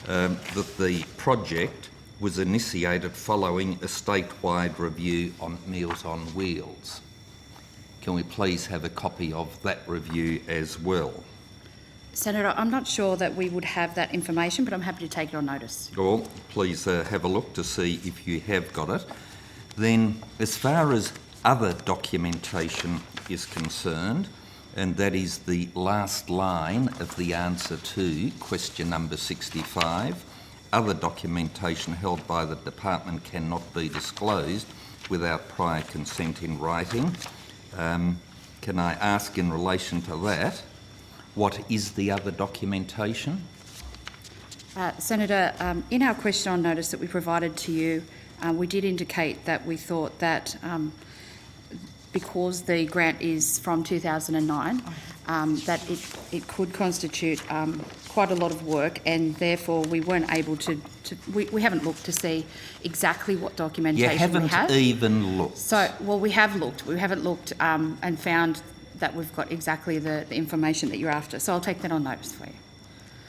that the project was initiated following a statewide review on Meals on Wheels. Can we please have a copy of that review as well? Senator, I'm not sure that we would have that information, but I'm happy to take it on notice. Well, please have a look to see if you have got it. Then, as far as other documentation is concerned, and that is the last line of the answer to question number 65, other documentation held by the department cannot be disclosed without prior consent in writing. Can I ask in relation to that, what is the other documentation? Senator, in our question on notice that we provided to you, we did indicate that we thought that because the grant is from 2009, that it could constitute quite a lot of work, and therefore we weren't able to we haven't looked to see exactly what documentation we have. You haven't even looked. So, well, we have looked. We haven't looked and found that we've got exactly the information that you're after. So I'll take that on notice for you.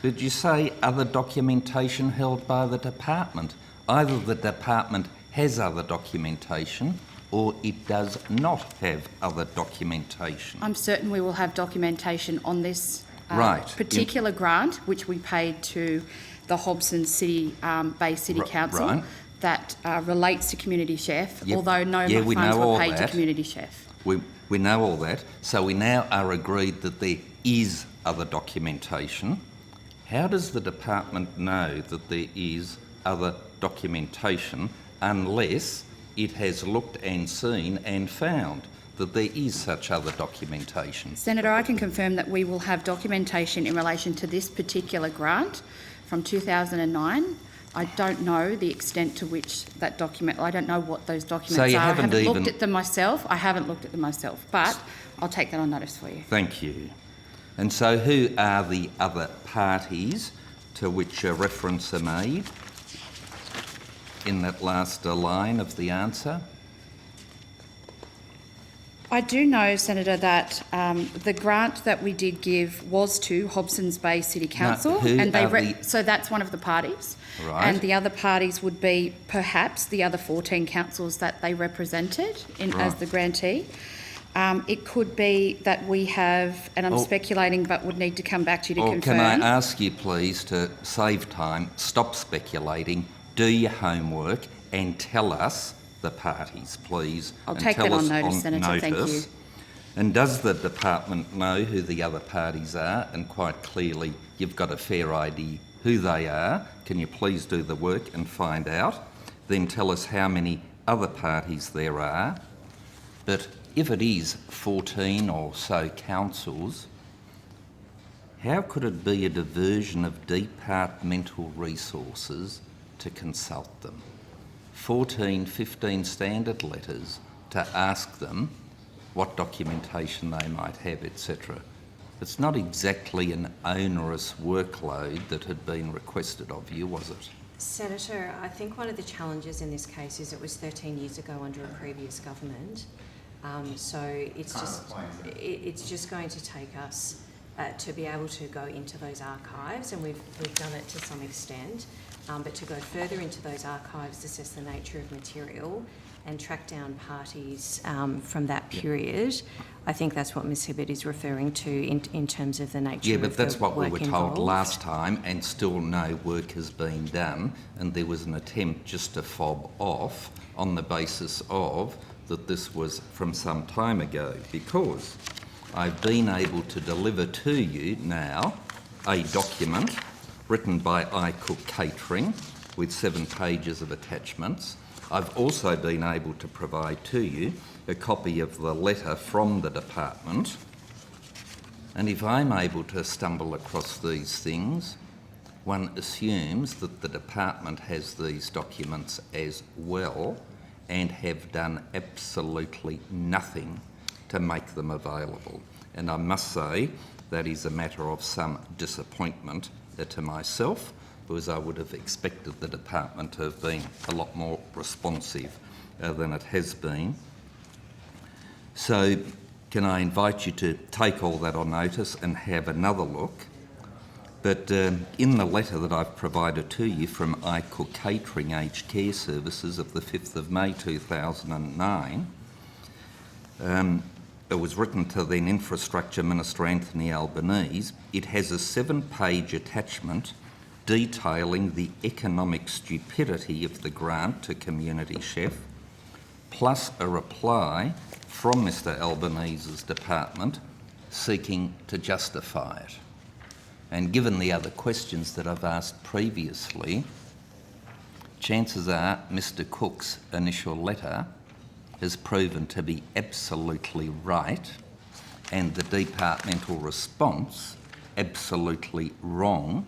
Did you say other documentation held by the department? Either the department has other documentation or it does not have other documentation. I'm certain we will have documentation on this particular grant, which we paid to the Hobson City Bay City Council, that relates to Community Chef, although no funds were paid to Community Chef. We know all that. So we now are agreed that there is other documentation. How does the department know that there is other documentation unless it has looked and seen and found that there is such other documentation? Senator, I can confirm that we will have documentation in relation to this particular grant from 2009. I don't know the extent to which that document, I don't know what those documents are. I haven't looked at them myself. But I'll take that on notice for you. Thank you. And so who are the other parties to which a reference are made in that last line of the answer? I do know, Senator, that the grant that we did give was to Hobsons Bay City Council, so that's one of the parties. Right. And the other parties would be perhaps the other 14 councils that they represented as the grantee. It could be that we have, and I'm speculating, but would need to come back to you to confirm. Can I ask you, please, to save time, stop speculating, do your homework and tell us the parties, please. I'll take that on notice, Senator. Thank you. And does the department know who the other parties are? And quite clearly, you've got a fair idea who they are. Can you please do the work and find out? Then tell us how many other parties there are. But if it is 14 or so councils, how could it be a diversion of departmental resources to consult them? 14, 15 standard letters to ask them what documentation they might have, etc. It's not exactly an onerous workload that had been requested of you, was it? Senator, I think one of the challenges in this case is it was 13 years ago under a previous government. So it's just going to take us to be able to go into those archives, and we've done it to some extent, but to go further into those archives, assess the nature of material and track down parties from that period. I think that's what Ms Hibbert is referring to in terms of the nature of the work Yeah, but that's what we were told involved. last time, and still no work has been done, and there was an attempt just to fob off on the basis of that this was from some time ago, because I've been able to deliver to you now a document written by iCook Catering with 7 pages of attachments. I've also been able to provide to you a copy of the letter from the department, and if I'm able to stumble across these things, one assumes that the department has these documents as well and have done absolutely nothing to make them available. And I must say that is a matter of some disappointment to myself, because I would have expected the department to have been a lot more responsive than it has been. So can I invite you to take all that on notice and have another look? But in the letter that I've provided to you from iCook Catering Aged Care Services of the 5th of May 2009, it was written to then Infrastructure Minister Anthony Albanese. It has a 7-page attachment detailing the economic stupidity of the grant to Community Chef, plus a reply from Mr Albanese's department seeking to justify it. And given the other questions that I've asked previously, chances are Mr Cook's initial letter has proven to be absolutely right, and the departmental response absolutely wrong,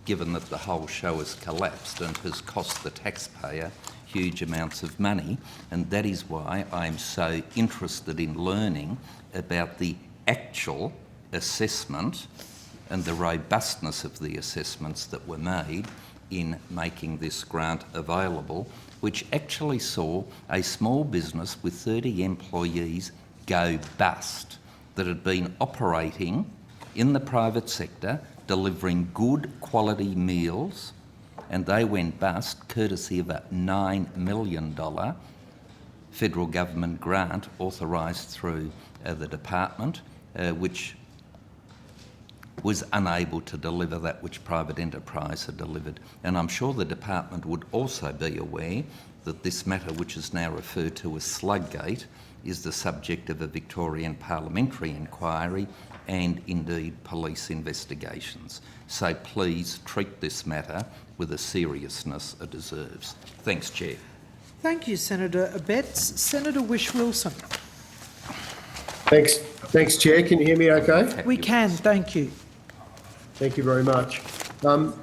given that the whole show has collapsed and has cost the taxpayer huge amounts of money. And that is why I'm so interested in learning about the actual assessment and the robustness of the assessments that were made in making this grant available, which actually saw a small business with 30 employees go bust, that had been operating in the private sector, delivering good quality meals, and they went bust courtesy of a $9 million federal government grant authorised through the department, which was unable to deliver that which private enterprise had delivered. And I'm sure the department would also be aware that this matter, which is now referred to as Sluggate, is the subject of a Victorian parliamentary inquiry and indeed police investigations. So please treat this matter with the seriousness it deserves. Thanks, Chair. Thank you, Senator Abetz. Senator Whish-Wilson. Thanks, Chair. Can you hear me okay? We can, thank you. Thank you very much. I'd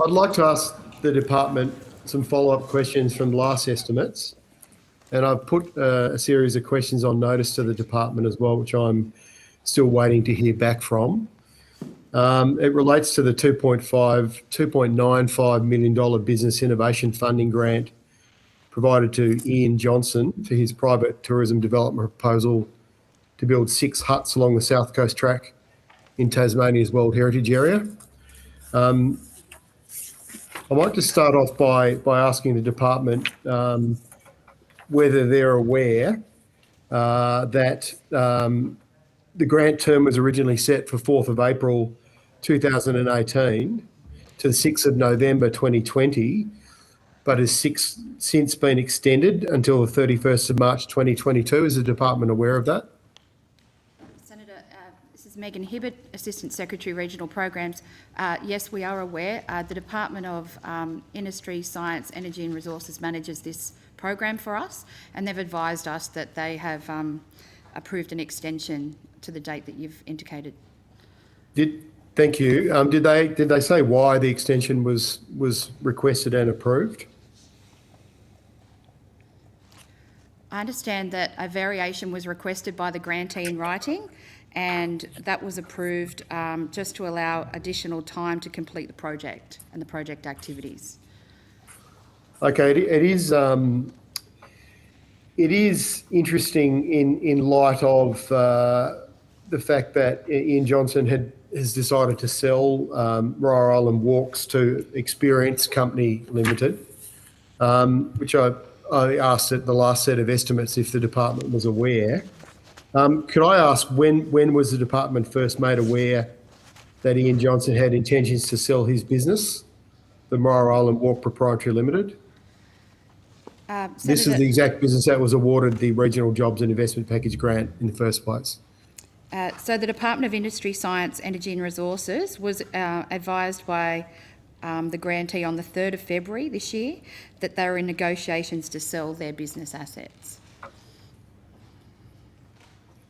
like to ask the department some follow-up questions from last estimates, and I've put a series of questions on notice to the department as well, which I'm still waiting to hear back from. It relates to the $2.95 million business innovation funding grant provided to Ian Johnson for his private tourism development proposal to build 6 huts along the South Coast Track in Tasmania's World Heritage Area. I'd like to start off by asking the department whether they're aware that the grant term was originally set for 4th of April 2018 to the 6th of November 2020, but has since been extended until the 31st of March 2022. Is the department aware of that? Senator, this is Megan Hibbert, Assistant Secretary, Regional Programs. Yes, we are aware. The Department of Industry, Science, Energy and Resources manages this program for us, and they've advised us that they have approved an extension to the date that you've indicated. Did Thank you. Did they say why the extension was requested and approved? I understand that a variation was requested by the grantee in writing, and that was approved just to allow additional time to complete the project and the project activities. Okay, it is interesting in light of the fact that Ian Johnson has decided to sell Royal Island Walks to Experience Company Limited, which I asked at the last set of estimates if the department was aware. Could I ask when was the department first made aware that Ian Johnson had intentions to sell his business, the Royal Island Walk Proprietary Limited? This is the exact business that was awarded the Regional Jobs and Investment Package grant in the first place. So the Department of Industry, Science, Energy and Resources was advised by the grantee on the 3rd of February this year that they were in negotiations to sell their business assets.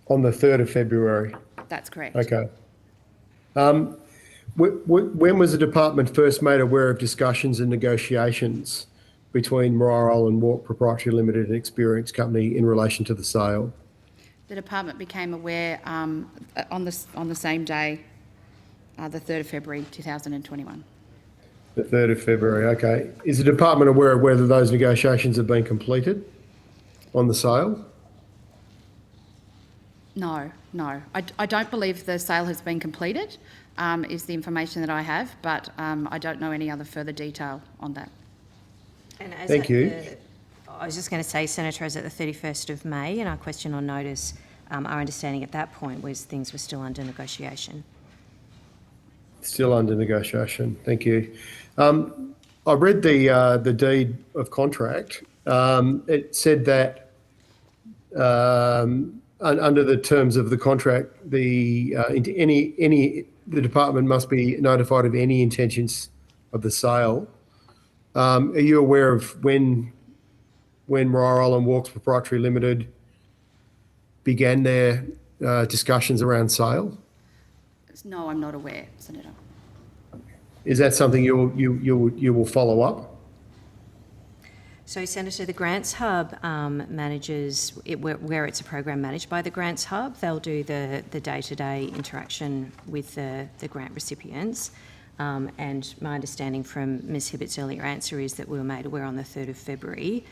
On the 3rd of February? That's correct. Okay. When was the department first made aware of discussions and negotiations between Royal Island Walk Proprietary Limited and Experience Company in relation to the sale? The department became aware on the same day, the 3rd of February 2021. The 3rd of February, okay. Is the department aware of whether those negotiations have been completed on the sale? No. I don't believe the sale has been completed, is the information that I have, but I don't know any other further detail on that. And as Thank you. I was just going to say, Senator, as at the 31st of May, in our question on notice, our understanding at that point was things were still under negotiation. Still under negotiation. Thank you. I read the deed of contract. It said that under the terms of the contract, the department must be notified of any intentions of the sale. Are you aware of when Royal Island Walks Proprietary Limited began their discussions around sale? No, I'm not aware, Senator. Is that something you will follow up? So, Senator, the Grants Hub manages, where it's a program managed by the Grants Hub, they'll do the day-to-day interaction with the grant recipients. And my understanding from Ms Hibbert's earlier answer is that we were made aware on the 3rd of February.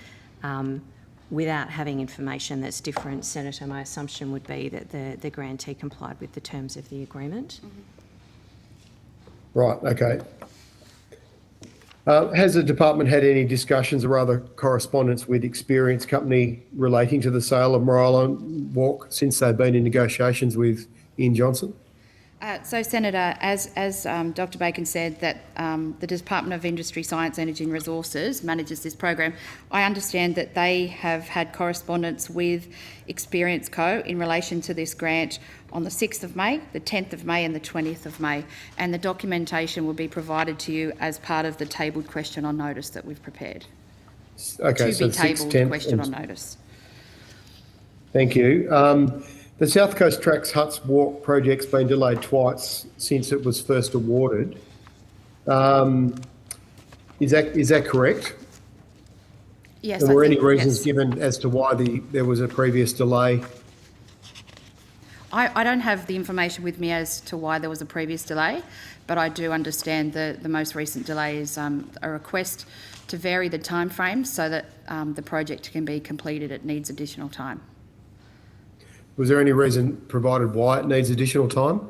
Without having information that's different, Senator, my assumption would be that the grantee complied with the terms of the agreement. Right, okay. Has the department had any discussions or rather correspondence with Experience Company relating to the sale of Royal Island Walk since they've been in negotiations with Ian Johnson? So, Senator, as Dr Bacon said, that the Department of Industry, Science, Energy and Resources manages this program, I understand that they have had correspondence with Experience Co in relation to this grant on the 6th of May, the 10th of May and the 20th of May, and the documentation will be provided to you as part of the tabled question on notice that we've prepared. Okay, to be tabled question on notice. Thank you. The South Coast Tracks Huts Walk project's been delayed twice since it was first awarded. Is that correct? Yes. And were any reasons given as to why there was a previous delay? I don't have the information with me as to why there was a previous delay, but I do understand the most recent delay is a request to vary the timeframe so that the project can be completed. It needs additional time. Was there any reason provided why it needs additional time?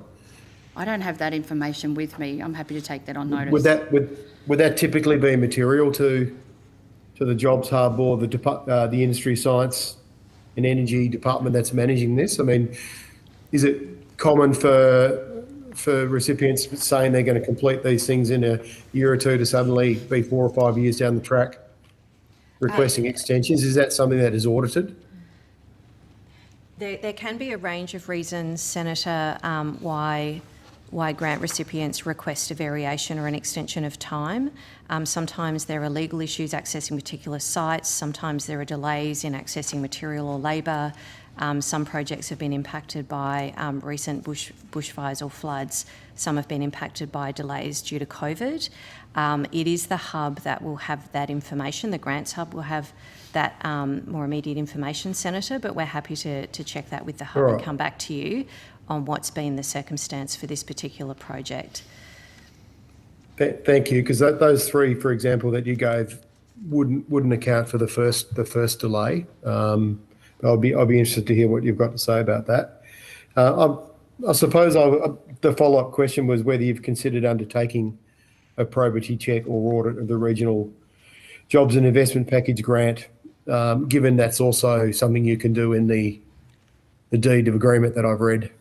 I don't have that information with me. I'm happy to take that on notice. Would that typically be material to the Jobs Hub or the Industry, Science and Energy department that's managing this? I mean, is it common for recipients saying they're going to complete these things in a year or two to suddenly be 4 or 5 years down the track requesting extensions? Is that something that is audited? There can be a range of reasons, Senator, why grant recipients request a variation or an extension of time. Sometimes there are legal issues accessing particular sites. Sometimes there are delays in accessing material or labour. Some projects have been impacted by recent bushfires or floods. Some have been impacted by delays due to COVID. It is the hub that will have that information. The grants hub will have that more immediate information, Senator, but we're happy to check that with the hub and come back to you on what's been the circumstance for this particular project. Thank you, because those three, for example, that you gave wouldn't account for the first delay. I'll be interested to hear what you've got to say about that. I suppose the follow-up question was whether you've considered undertaking a probity check or audit of the regional jobs and investment package grant, given that's also something you can do in the deed of agreement that I've read.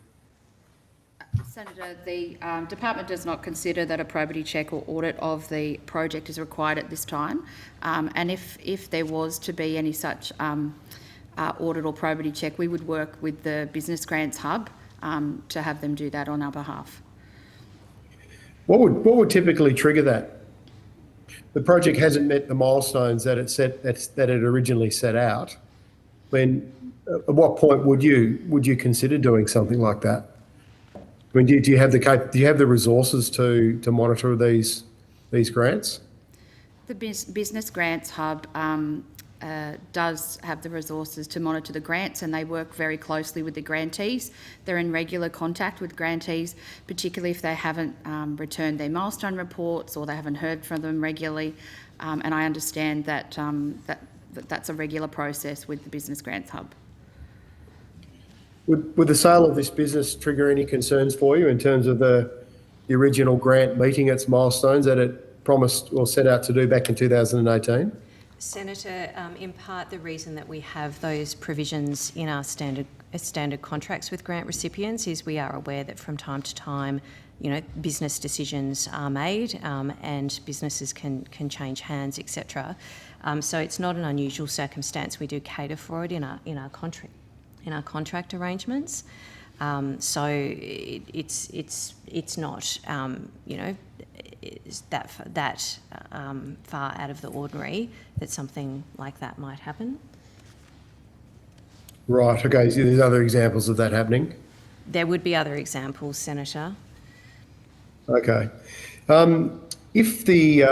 Senator, the department does not consider that a probity check or audit of the project is required at this time. And if there was to be any such audit or probity check, we would work with the Business Grants Hub to have them do that on our behalf. What would typically trigger that? The project hasn't met the milestones that it originally set out. At what point would you consider doing something like that? I mean, do you have the resources to monitor these grants? The Business Grants Hub does have the resources to monitor the grants, and they work very closely with the grantees. They're in regular contact with grantees, particularly if they haven't returned their milestone reports or they haven't heard from them regularly. And I understand that that's a regular process with the Business Grants Hub. Would the sale of this business trigger any concerns for you in terms of the original grant meeting its milestones that it promised or set out to do back in 2018? Senator, in part the reason that we have those provisions in our standard contracts with grant recipients is we are aware that from time to time, business decisions are made and businesses can change hands, etc. So it's not an unusual circumstance. We do cater for it in our contract arrangements. So it's not that far out of the ordinary that something like that might happen. Right. Okay. So there's other examples of that happening. There would be other examples, Senator. Okay. If the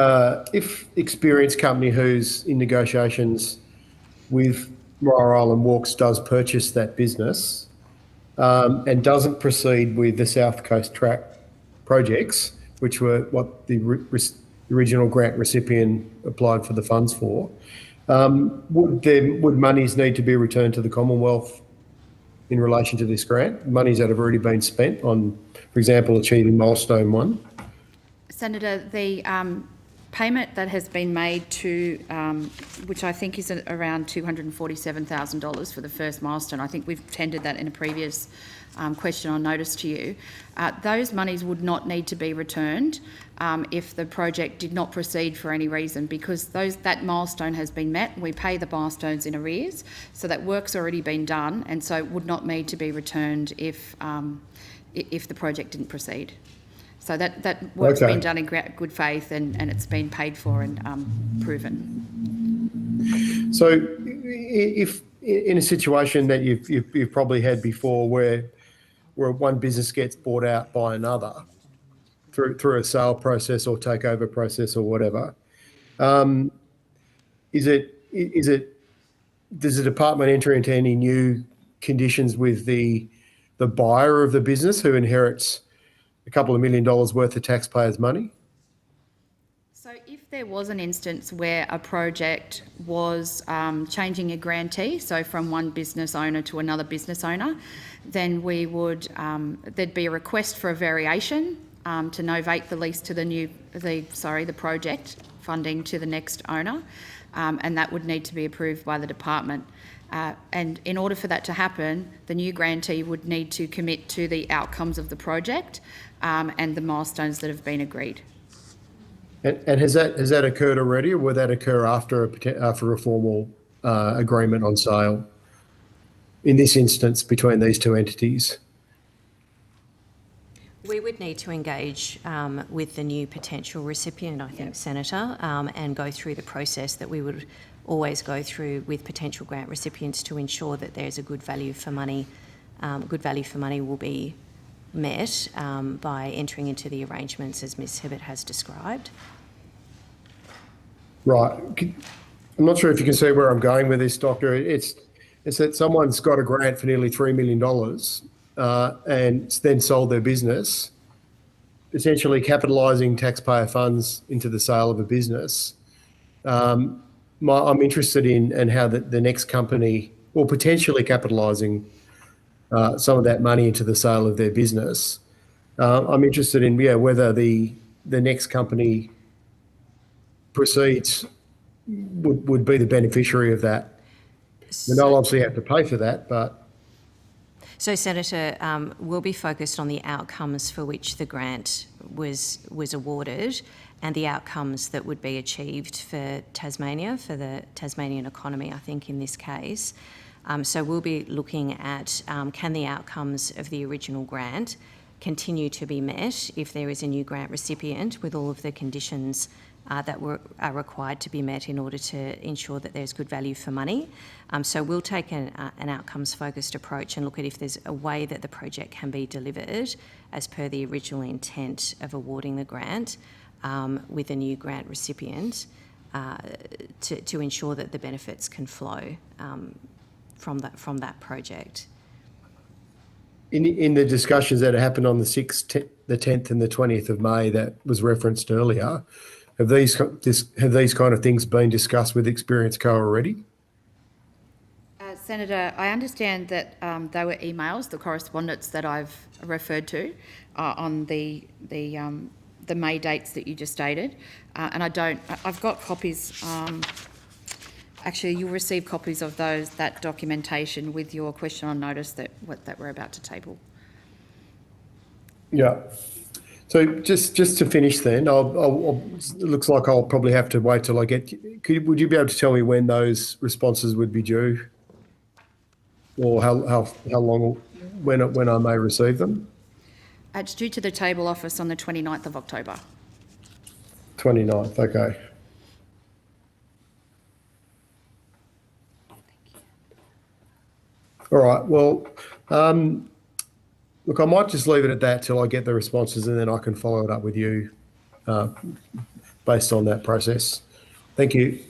Experience Company, who's in negotiations with Maria Island Walks, does purchase that business and doesn't proceed with the South Coast Track projects, which were what the original grant recipient applied for the funds for, would monies need to be returned to the Commonwealth in relation to this grant? Monies that have already been spent on, for example, achieving milestone 1? Senator, the payment that has been made to, which I think is around $247,000 for the first milestone, I think we've tendered that in a previous question on notice to you. Those monies would not need to be returned if the project did not proceed for any reason, because that milestone has been met. We pay the milestones in arrears, so that work's already been done, and so it would not need to be returned if the project didn't proceed. So that work's been done in good faith, and it's been paid for and proven. So if in a situation that you've probably had before where one business gets bought out by another through a sale process or takeover process or whatever, does the department enter into any new conditions with the buyer of the business who inherits a couple of $1 million worth of taxpayers' money? So if there was an instance where a project was changing a grantee, so from one business owner to another business owner, then we would there'd be a request for a variation to novate the lease to the project funding to the next owner, and that would need to be approved by the department. And in order for that to happen, the new grantee would need to commit to the outcomes of the project and the milestones that have been agreed. And has that occurred already, or will that occur after a formal agreement on sale? In this instance, between these two entities. We would need to engage with the new potential recipient, I think, Senator, and go through the process that we would always go through with potential grant recipients to ensure that there's a good value for money. Good value for money will be met by entering into the arrangements as Ms Hibbert has described. Right. I'm not sure if you can see where I'm going with this, Doctor. It's that someone's got a grant for nearly $3 million and then sold their business, essentially capitalising taxpayer funds into the sale of a business. I'm interested in how the next company, or potentially capitalising some of that money into the sale of their business. I'm interested in whether the next company proceeds would be the beneficiary of that. And they'll obviously have to pay for that, but... So, Senator, we'll be focused on the outcomes for which the grant was awarded and the outcomes that would be achieved for Tasmania, for the Tasmanian economy, I think, in this case. So we'll be looking at can the outcomes of the original grant continue to be met if there is a new grant recipient with all of the conditions that are required to be met in order to ensure that there's good value for money. So we'll take an outcomes-focused approach and look at if there's a way that the project can be delivered as per the original intent of awarding the grant with a new grant recipient to ensure that the benefits can flow from that project. In the discussions that happened on the 6th, the 10th and the 20th of May that was referenced earlier, have these kind of things been discussed with Experience Co already? Senator, I understand that they were emails, the correspondence that I've referred to on the May dates that you just stated, and I've got copies. Actually, you'll receive copies of that documentation with your question on notice that we're about to table. Yeah. So just to finish then, it looks like I'll probably have to wait till I get... Would you be able to tell me when those responses would be due? Or how long, when I may receive them? It's due to the table office on the 29th of October. 29th, okay. All right, well, look, I might just leave it at that till I get the responses and then I can follow it up with you based on that process. Thank you.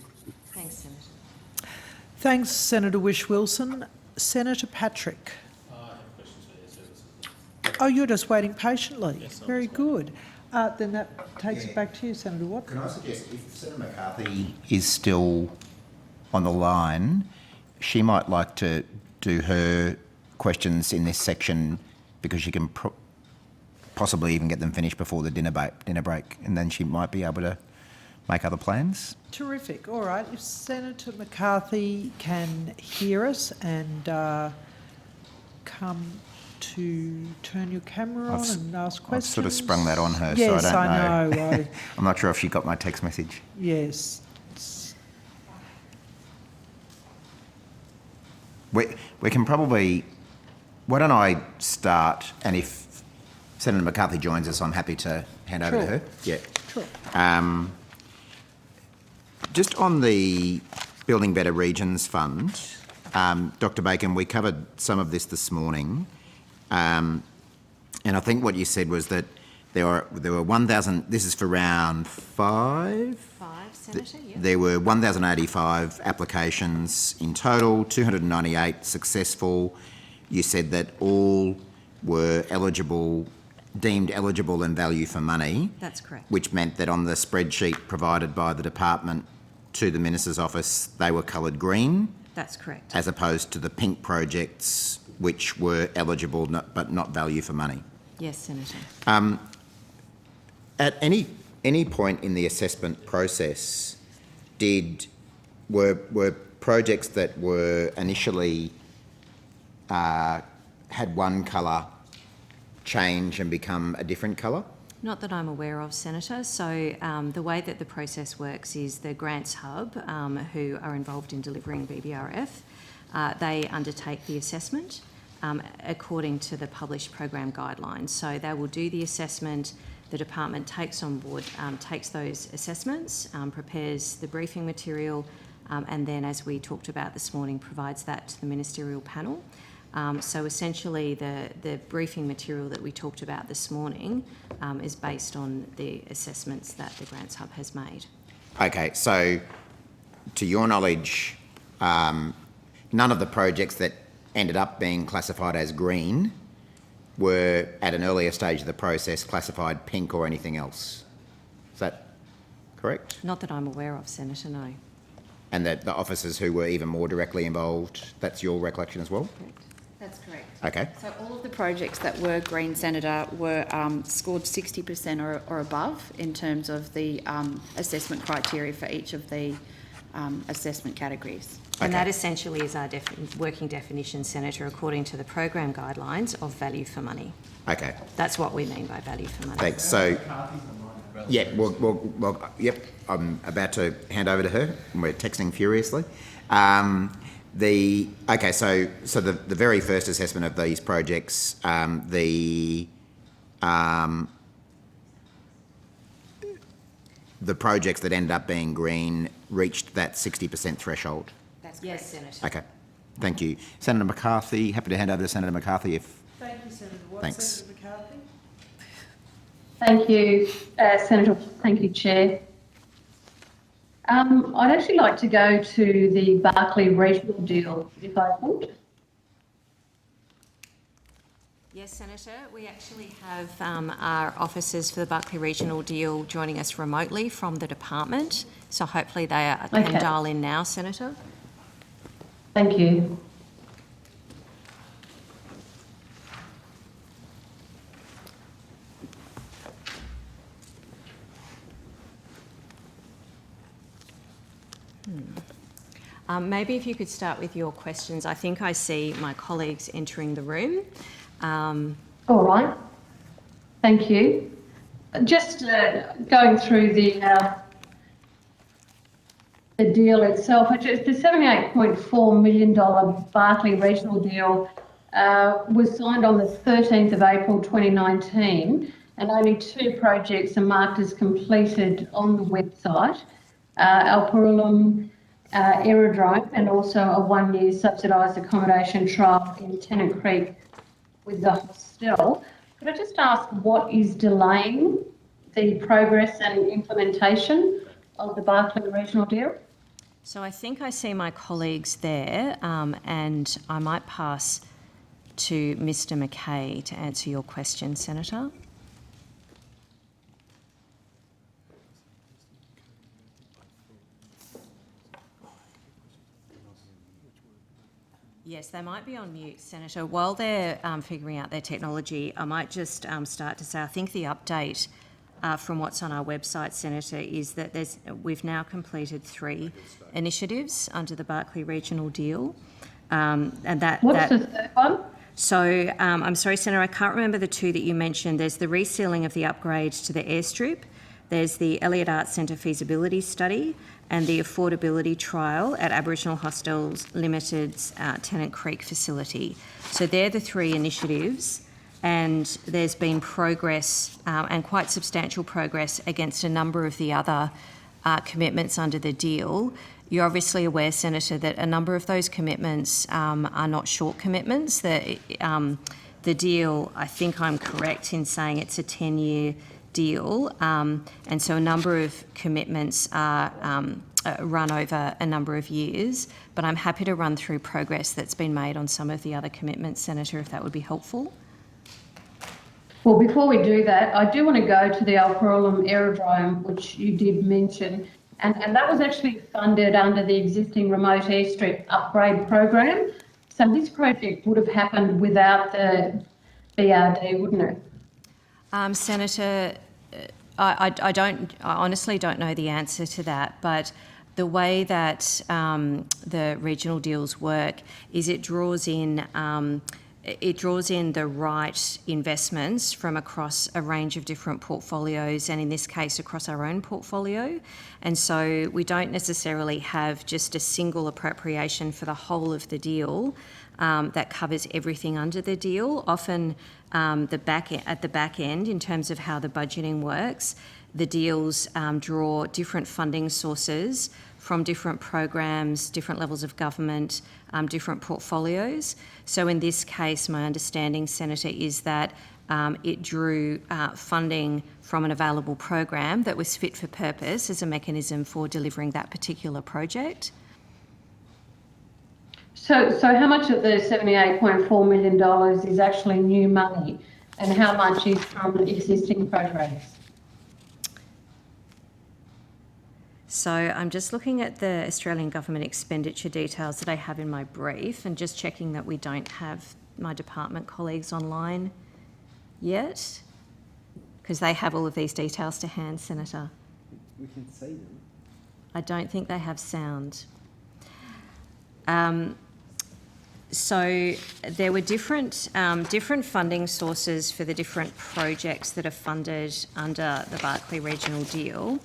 Thanks, Senator. Thanks, Senator Whish-Wilson. Senator Patrick. Oh, you're just waiting patiently. Yes, very good. Then that takes it back to you, Senator Watt. Can I suggest if Senator McCarthy is still on the line, she might like to do her questions in this section because she can possibly even get them finished before the dinner break, and then she might be able to make other plans. Terrific. All right. If Senator McCarthy can hear us and come to turn your camera on and ask questions. I've sort of sprung that on her, yes, so I don't know. I know. I'm not sure if she got my text message. Yes. We can probably... Why don't I start, and if Senator McCarthy joins us, I'm happy to hand over to her. Yeah. Sure. Just on the Building Better Regions Fund, Dr Bacon, we covered some of this morning, and I think what you said was that there were 1,000. This is for round 5. 5, Senator. Yeah. There were 1,085 applications in total, 298 successful. You said that all were eligible, deemed eligible and value for money. That's correct. Which meant that on the spreadsheet provided by the department to the Minister's office, they were coloured green. That's correct. As opposed to the pink projects, which were eligible but not value for money. Yes, Senator. At any point in the assessment process, were projects that were initially had one colour change and become a different colour? Not that I'm aware of, Senator. So the way that the process works is the Grants Hub, who are involved in delivering BBRF, they undertake the assessment according to the published program guidelines. So they will do the assessment. The department takes on board, takes those assessments, prepares the briefing material, and then, as we talked about this morning, provides that to the ministerial panel. So essentially the briefing material that we talked about this morning is based on the assessments that the Grants Hub has made. Okay, so to your knowledge, none of the projects that ended up being classified as green were at an earlier stage of the process classified pink or anything else. Is that correct? Not that I'm aware of, Senator, no. And that the officers who were even more directly involved, that's your recollection as well? That's correct. Okay. So all of the projects that were green, Senator, were scored 60% or above in terms of the assessment criteria for each of the assessment categories. And that essentially is our working definition, Senator, according to the program guidelines of value for money. Okay. That's what we mean by value for money. Thanks. So, yeah, well, yep, I'm about to hand over to her, and we're texting furiously. Okay, so the very first assessment of these projects, the projects that ended up being green reached that 60% threshold. Yes, Senator. Okay, thank you. Senator McCarthy, happy to hand over to Senator McCarthy if... Thank you, Senator Watt. Thanks. Senator McCarthy. Thank you, Senator. Thank you, Chair. I'd actually like to go to the Barkly regional deal, if I could. Yes, Senator. We actually have our officers for the Barkly regional deal joining us remotely from the department. So hopefully they can dial in now, Senator. Thank you. Maybe if you could start with your questions. I think I see my colleagues entering the room. All right. Thank you. Just going through the deal itself, the $78.4 million Barkly regional deal was signed on the 13th of April 2019, and only 2 projects are marked as completed on the website. Alpurulum Aerodrome and also a 1-year subsidised accommodation trial in Tennant Creek with the hostel. Could I just ask what is delaying the progress and implementation of the Barkly regional deal? So I think I see my colleagues there, and I might pass to Mr. McKay to answer your question, Senator. Yes, they might be on mute, Senator. While they're figuring out their technology, I might just start to say I think the update from what's on our website, Senator, is that we've now completed 3 initiatives under the Barkly regional deal. What's the third one? So I'm sorry, Senator, I can't remember the 2 that you mentioned. There's the resealing of the upgrade to the airstrip. There's the Elliott Arts Centre feasibility study and the affordability trial at Aboriginal Hostels Limited's Tennant Creek facility. So they're the 3 initiatives, and there's been progress and quite substantial progress against a number of the other commitments under the deal. You're obviously aware, Senator, that a number of those commitments are not short commitments. The deal, I think I'm correct in saying it's a 10-year deal, and so a number of commitments are run over a number of years, but I'm happy to run through progress that's been made on some of the other commitments, Senator, if that would be helpful. Well, before we do that, I do want to go to the Alpurulum Aerodrome, which you did mention, and that was actually funded under the existing remote airstrip upgrade program. So this project would have happened without the BRD, wouldn't it? Senator, I honestly don't know the answer to that, but the way that the regional deals work is it draws in the right investments from across a range of different portfolios, and in this case across our own portfolio. And so we don't necessarily have just a single appropriation for the whole of the deal. that covers everything under the deal. Often at the back end, in terms of how the budgeting works, the deals draw different funding sources from different programs, different levels of government, different portfolios. So in this case, my understanding, Senator, is that it drew funding from an available program that was fit for purpose as a mechanism for delivering that particular project. So how much of the $78.4 million is actually new money, and how much is from existing programs? So I'm just looking at the Australian government expenditure details that I have in my brief and just checking that we don't have my department colleagues online yet, because they have all of these details to hand, Senator. We can see them. I don't think they have sound. So there were different funding sources for the different projects that are funded under the Barkly Regional Deal.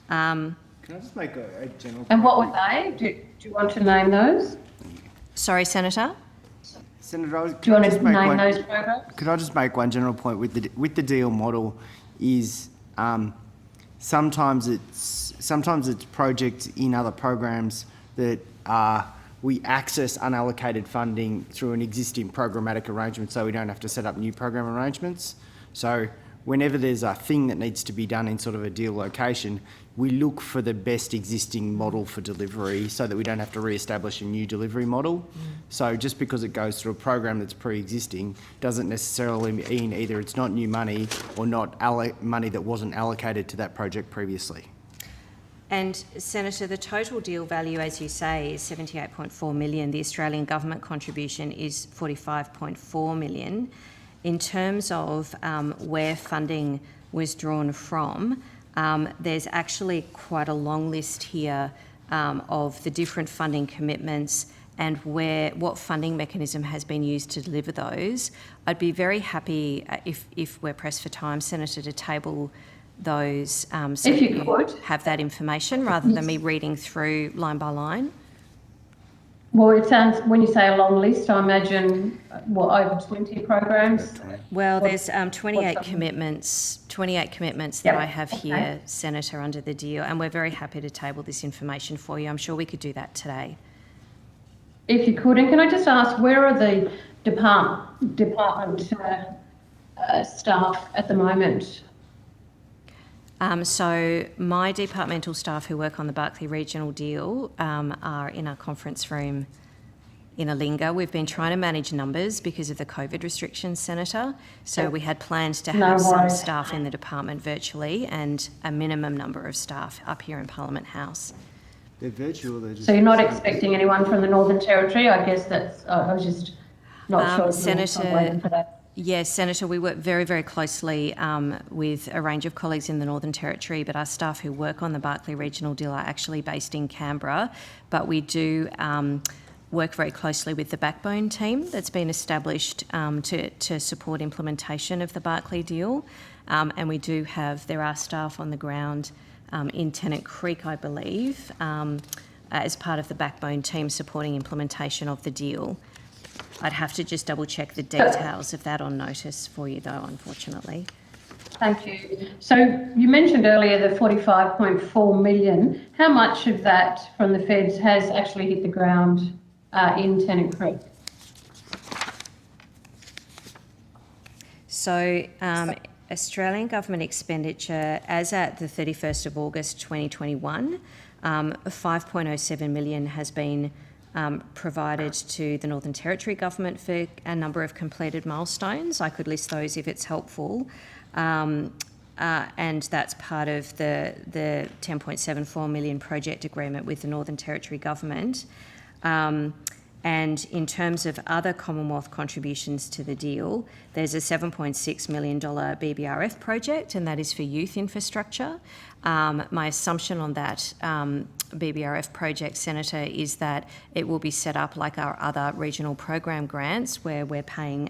Can I just make a general... And what were they? Do you want to name those? Sorry, Senator? Senator, do you want to name those programs? Could I just make one general point with the deal model is sometimes it's projects in other programs that we access unallocated funding through an existing programmatic arrangement, so we don't have to set up new program arrangements. So whenever there's a thing that needs to be done in sort of a deal location, we look for the best existing model for delivery so that we don't have to re-establish a new delivery model. So just because it goes through a program that's pre-existing doesn't necessarily mean either it's not new money or not money that wasn't allocated to that project previously. And Senator, the total deal value, as you say, is $78.4 million. The Australian government contribution is $45.4 million. In terms of where funding was drawn from, there's actually quite a long list here of the different funding commitments and what funding mechanism has been used to deliver those. I'd be very happy, if we're pressed for time, Senator, to table those so if you could have that information rather than me reading through line by line. Well, it sounds, when you say a long list, I imagine, over 20 programs? Well, there's 28 commitments that I have here, Senator, under the deal, and we're very happy to table this information for you. I'm sure we could do that today. If you could, and can I just ask, where are the department staff at the moment? So my departmental staff who work on the Barkly Regional Deal are in our conference room in Alinga. We've been trying to manage numbers because of the COVID restrictions, Senator. So we had plans to have some staff in the department virtually and a minimum number of staff up here in Parliament House. They're virtual. They're just... So you're not expecting anyone from the Northern Territory? I guess that's, I was just not sure. Senator, yes, Senator, we work very, very closely with a range of colleagues in the Northern Territory, but our staff who work on the Barkly Regional Deal are actually based in Canberra. But we do work very closely with the backbone team that's been established to support implementation of the Barkly Deal. And we do have, there are staff on the ground in Tennant Creek, I believe, as part of the backbone team supporting implementation of the deal. I'd have to just double check the details of that on notice for you though, unfortunately. Thank you. So you mentioned earlier the $45.4 million. How much of that from the feds has actually hit the ground in Tennant Creek? So Australian government expenditure as at the 31st of August 2021, $5.07 million has been provided to the Northern Territory government for a number of completed milestones. I could list those if it's helpful. And that's part of the $10.74 million project agreement with the Northern Territory government. And in terms of other Commonwealth contributions to the deal, there's a $7.6 million BBRF project, and that is for youth infrastructure. My assumption on that BBRF project, Senator, is that it will be set up like our other regional program grants where we're paying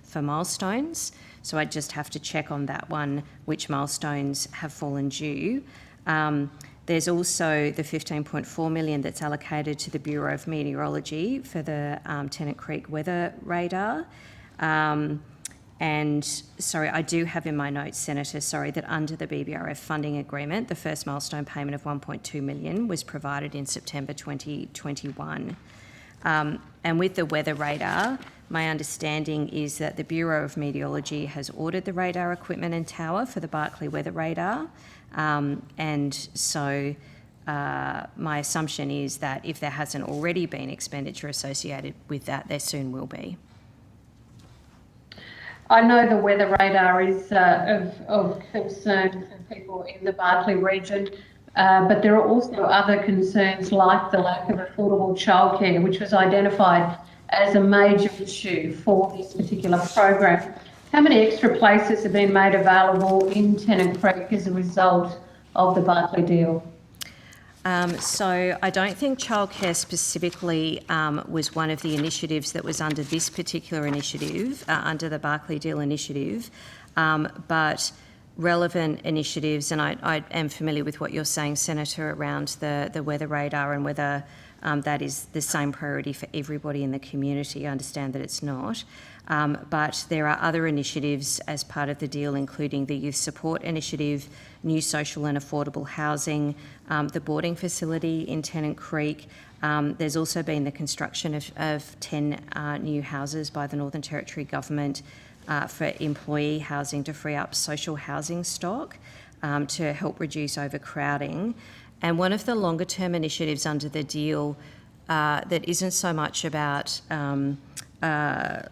for milestones. So I just have to check on that one, which milestones have fallen due. There's also the $15.4 million that's allocated to the Bureau of Meteorology for the Tennant Creek weather radar. And sorry, I do have in my notes, Senator, that under the BBRF funding agreement, the first milestone payment of $1.2 million was provided in September 2021. And with the weather radar, my understanding is that the Bureau of Meteorology has ordered the radar equipment and tower for the Barkly weather radar. And so my assumption is that if there hasn't already been expenditure associated with that, there soon will be. I know the weather radar is of concern for people in the Barkly region, but there are also other concerns like the lack of affordable childcare, which was identified as a major issue for this particular program. How many extra places have been made available in Tennant Creek as a result of the Barkly deal? So I don't think childcare specifically was one of the initiatives that was under this particular initiative, under the Barkly Deal initiative, but relevant initiatives, and I am familiar with what you're saying, Senator, around the weather radar and whether that is the same priority for everybody in the community. I understand that it's not. But there are other initiatives as part of the deal, including the Youth Support Initiative, new social and affordable housing, the boarding facility in Tennant Creek. There's also been the construction of 10 new houses by the Northern Territory Government for employee housing to free up social housing stock to help reduce overcrowding. And one of the longer term initiatives under the deal that isn't so much about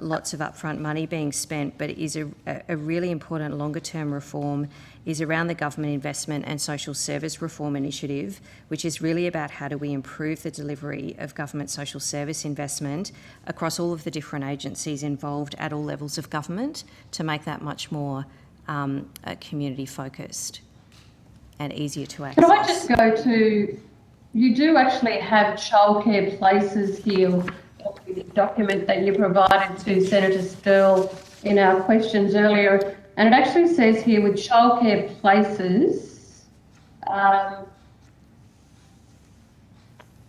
lots of upfront money being spent, but is a really important longer term reform, is around the Government Investment and Social Service Reform Initiative, which is really about how do we improve the delivery of government social service investment across all of the different agencies involved at all levels of government to make that much more community focused and easier to access. Can I just go to, you do actually have childcare places here, the document that you provided to Senator Sterle in our questions earlier, and it actually says here with childcare places that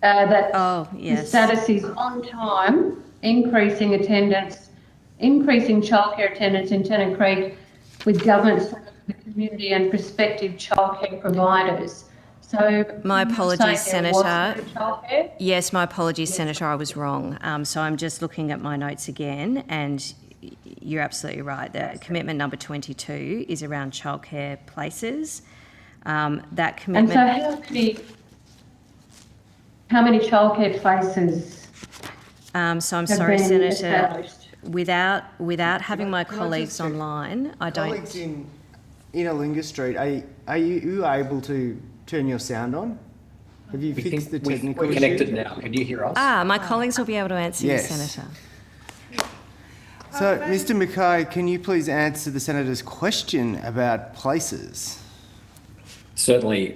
the status is on time, increasing attendance, increasing childcare attendance in Tennant Creek with government, the community and prospective childcare providers. So my apologies, Senator. Yes, my apologies, Senator. I was wrong. So I'm just looking at my notes again, and you're absolutely right. The commitment number 22 is around childcare places. That commitment. And so how many childcare places? So I'm sorry, Senator. Without having my colleagues online, I don't. Colleagues in Allinga Street, are you able to turn your sound on? Have you fixed the technical issue? We're connected now. Can you hear us? My colleagues will be able to answer you, Senator. So, Mr Mackay, can you please answer the Senator's question about places? Certainly.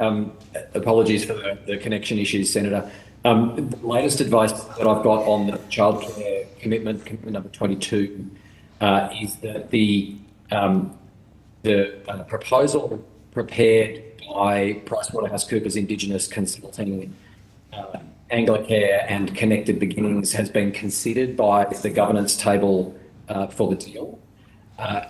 Apologies for the connection issues, Senator. The latest advice that I've got on the childcare commitment number 22, is that the proposal prepared by PricewaterhouseCoopers Indigenous Consulting, Anglicare and Connected Beginnings has been considered by the governance table for the deal,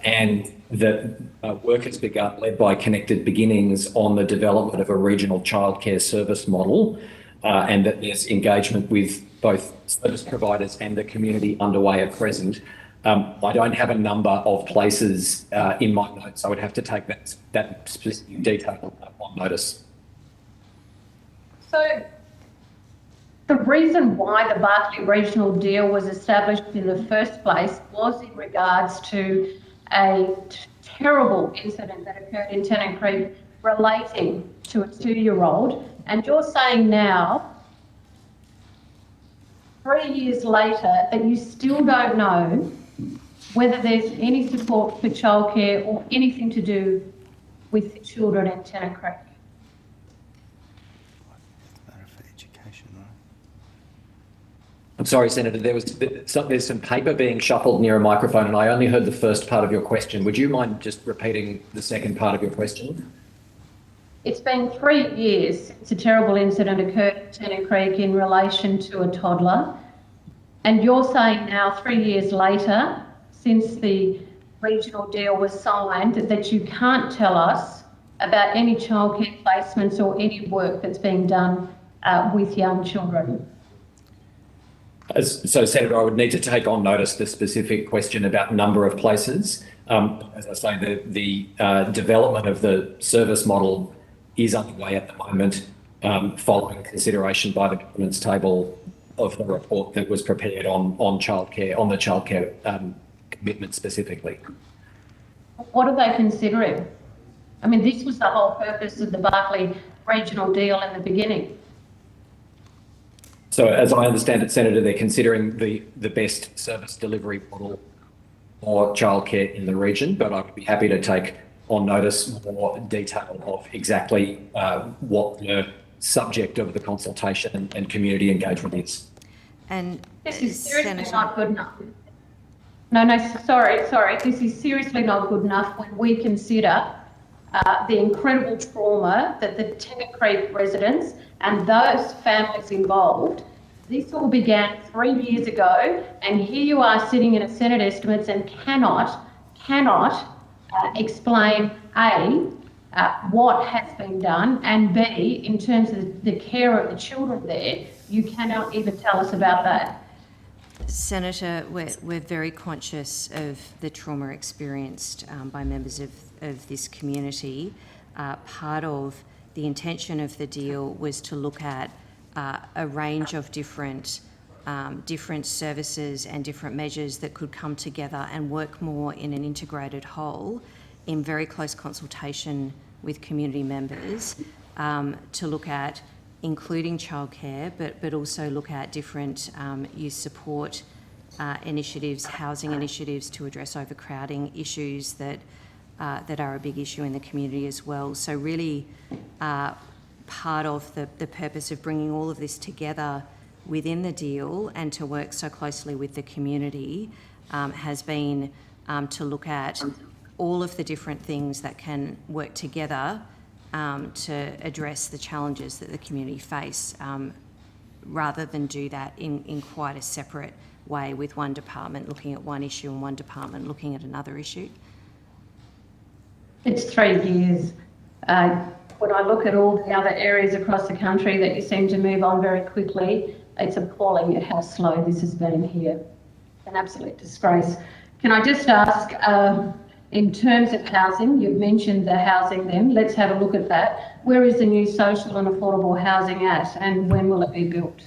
and that work has begun, led by Connected Beginnings, on the development of a regional childcare service model, and that there's engagement with both service providers and the community underway at present. I don't have a number of places in my notes. I would have to take that specific detail on notice. So the reason why the Barkly Regional Deal was established in the first place was in regards to a terrible incident that occurred in Tennant Creek relating to a 2-year-old. And you're saying now, 3 years later, that you still don't know whether there's any support for childcare or anything to do with the children in Tennant Creek. I'm sorry, Senator, there's some paper being shuffled near a microphone and I only heard the first part of your question. Would you mind just repeating the second part of your question? It's been 3 years since a terrible incident occurred at Tennant Creek in relation to a toddler. And you're saying now, 3 years later, since the regional deal was signed, that you can't tell us about any childcare placements or any work that's being done with young children. So, Senator, I would need to take on notice the specific question about number of places. As I say, the development of the service model is underway at the moment, following consideration by the government's table of the report that was prepared on childcare, on the childcare commitment specifically. What are they considering? I mean, this was the whole purpose of the Barkly regional deal in the beginning. So, as I understand it, Senator, they're considering the best service delivery model for childcare in the region, but I would be happy to take on notice more detail of exactly what the subject of the consultation and community engagement is. And this is seriously not good enough. No, sorry. This is seriously not good enough when we consider the incredible trauma that the Tennant Creek residents and those families involved. This all began 3 years ago, and here you are sitting in a Senate estimates and cannot explain A, what has been done, and B, in terms of the care of the children there, you cannot even tell us about that. Senator, we're very conscious of the trauma experienced by members of this community. Part of the intention of the deal was to look at a range of different services and different measures that could come together and work more in an integrated whole, in very close consultation with community members, to look at including childcare, but also look at different youth support initiatives, housing initiatives to address overcrowding issues that are a big issue in the community as well. So really, part of the purpose of bringing all of this together within the deal and to work so closely with the community has been to look at all of the different things that can work together to address the challenges that the community face, rather than do that in quite a separate way, with one department looking at one issue and one department looking at another issue. It's 3 years. When I look at all the other areas across the country that you seem to move on very quickly, it's appalling at how slow this has been here. An absolute disgrace. Can I just ask, in terms of housing, you've mentioned the housing then, let's have a look at that. Where is the new social and affordable housing at, and when will it be built?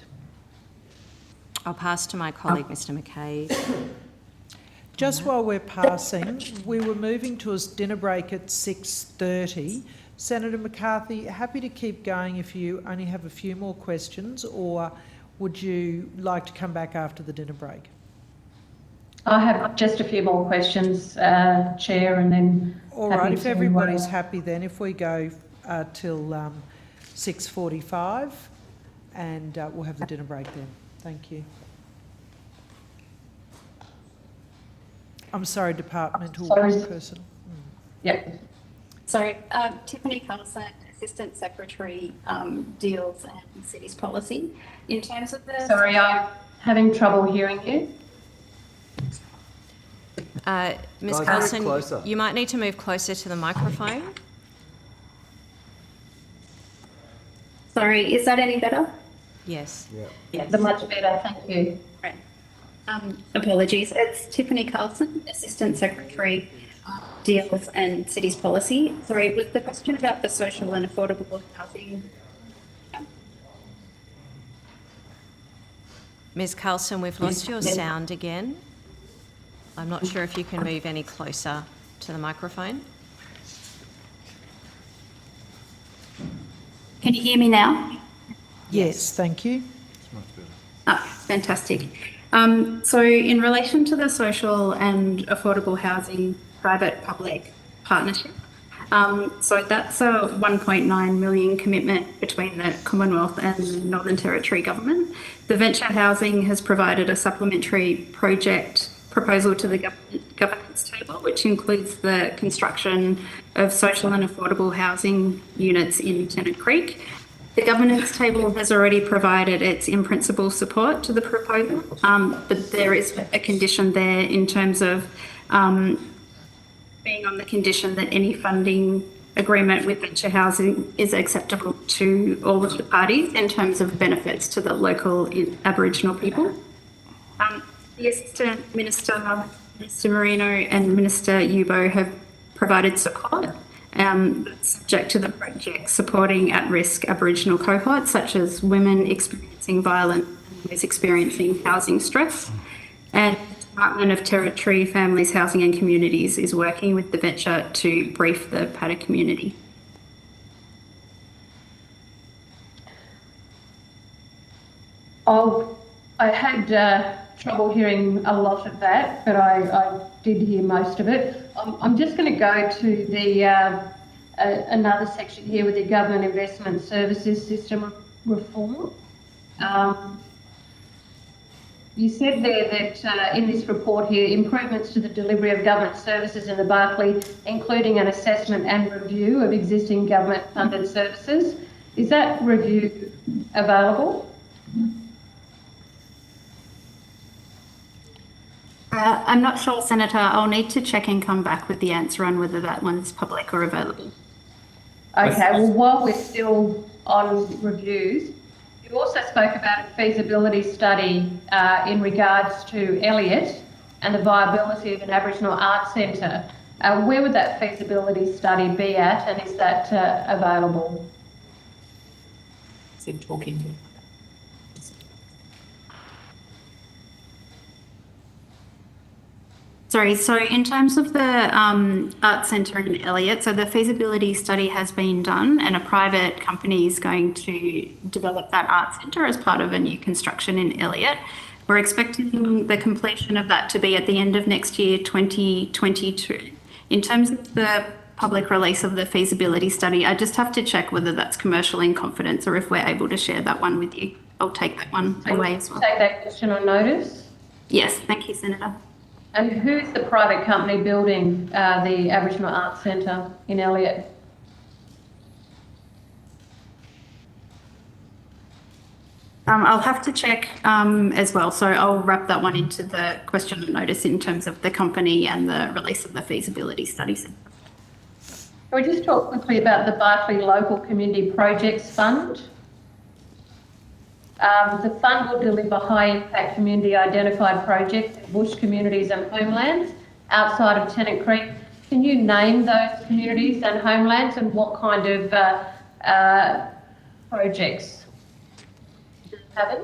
I'll pass to my colleague, Mr McKay. Just while we're passing, we were moving to a dinner break at 6:30. Senator McCarthy, happy to keep going if you only have a few more questions, or would you like to come back after the dinner break? I have just a few more questions, Chair, and then... All right, if everybody's happy then, if we go till 6:45, and we'll have the dinner break then. Thank you. I'm sorry, departmental person. Yep. So, Tiffany Carlson, Assistant Secretary, Deals and Cities Policy. In terms of the... Sorry, I'm having trouble hearing you. Ms Carlson, you might need to move closer to the microphone. Sorry, is that any better? Yes. Yeah, much better, thank you. Right. Apologies. It's Tiffany Carlson, Assistant Secretary, Deals and Cities Policy. Sorry, was the question about the social and affordable housing? Ms Carlson, we've lost your sound again. I'm not sure if you can move any closer to the microphone. Can you hear me now? Yes, thank you. Fantastic. So in relation to the social and affordable housing private-public partnership, so that's a 1.9 million commitment between the Commonwealth and the Northern Territory government. The Venture Housing has provided a supplementary project proposal to the governance table, which includes the construction of social and affordable housing units in Tennant Creek. The governance table has already provided its in-principle support to the proposal, but there is a condition there in terms of being on the condition that any funding agreement with venture housing is acceptable to all of the parties in terms of benefits to the local Aboriginal people. The Assistant Minister, Minister Marino and Minister Yubo have provided support subject to the project supporting at-risk Aboriginal cohorts such as women experiencing violence and those experiencing housing stress. And the Department of Territory, Families, Housing and Communities is working with the venture to brief the Padda community. I had trouble hearing a lot of that, but I did hear most of it. I'm just going to go to the another section here with the Government Investment Services System reform. You said there that in this report here, improvements to the delivery of government services in the Barkly, including an assessment and review of existing government-funded services. Is that review available? I'm not sure, Senator. I'll need to check and come back with the answer on whether that one's public or available. Okay, well, while we're still on reviews, you also spoke about a feasibility study in regards to Elliott and the viability of an Aboriginal Arts Centre. Where would that feasibility study be at, and is that available? Talking to. Sorry, so in terms of the Arts Centre in Elliott, so the feasibility study has been done and a private company is going to develop that Arts Centre as part of a new construction in Elliott. We're expecting the completion of that to be at the end of next year, 2022. In terms of the public release of the feasibility study, I just have to check whether that's commercial in confidence or if we're able to share that one with you. I'll take that one away as well. Take that question on notice? Yes, thank you, Senator. And who's the private company building the Aboriginal Arts Centre in Elliott? I'll have to check as well, so I'll wrap that one into the question and notice in terms of the company and the release of the feasibility studies. Can we just talk quickly about the Barkly Local Community Projects Fund? The fund will deliver high-impact community identified projects in bush communities and homelands outside of Tennant Creek. Can you name those communities and homelands and what kind of projects do you have it?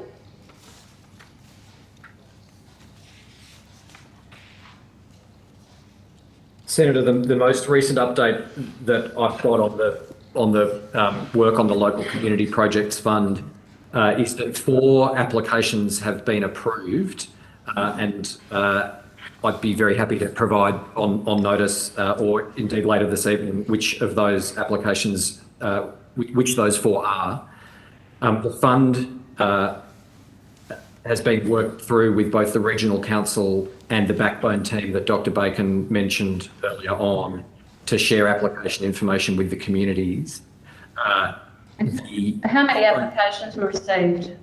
Senator, the most recent update that I've got on the work on the Local Community Projects Fund is that 4 applications have been approved, and I'd be very happy to provide on notice or indeed later this evening which of those applications, which those 4 are. The fund has been worked through with both the Regional Council and the Backbone team that Dr. Bacon mentioned earlier on to share application information with the communities. How many applications were received?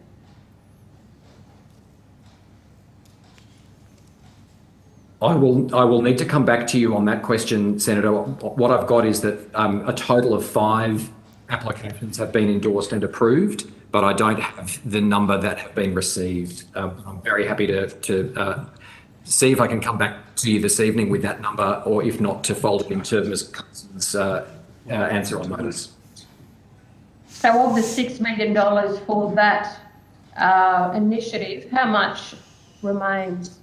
I will need to come back to you on that question, Senator. What I've got is that a total of 5 applications have been endorsed and approved, but I don't have the number that have been received. I'm very happy to see if I can come back to you this evening with that number, or if not, to fold it into Ms. Coulson's answer on notice. So of the $6 million for that initiative, how much remains?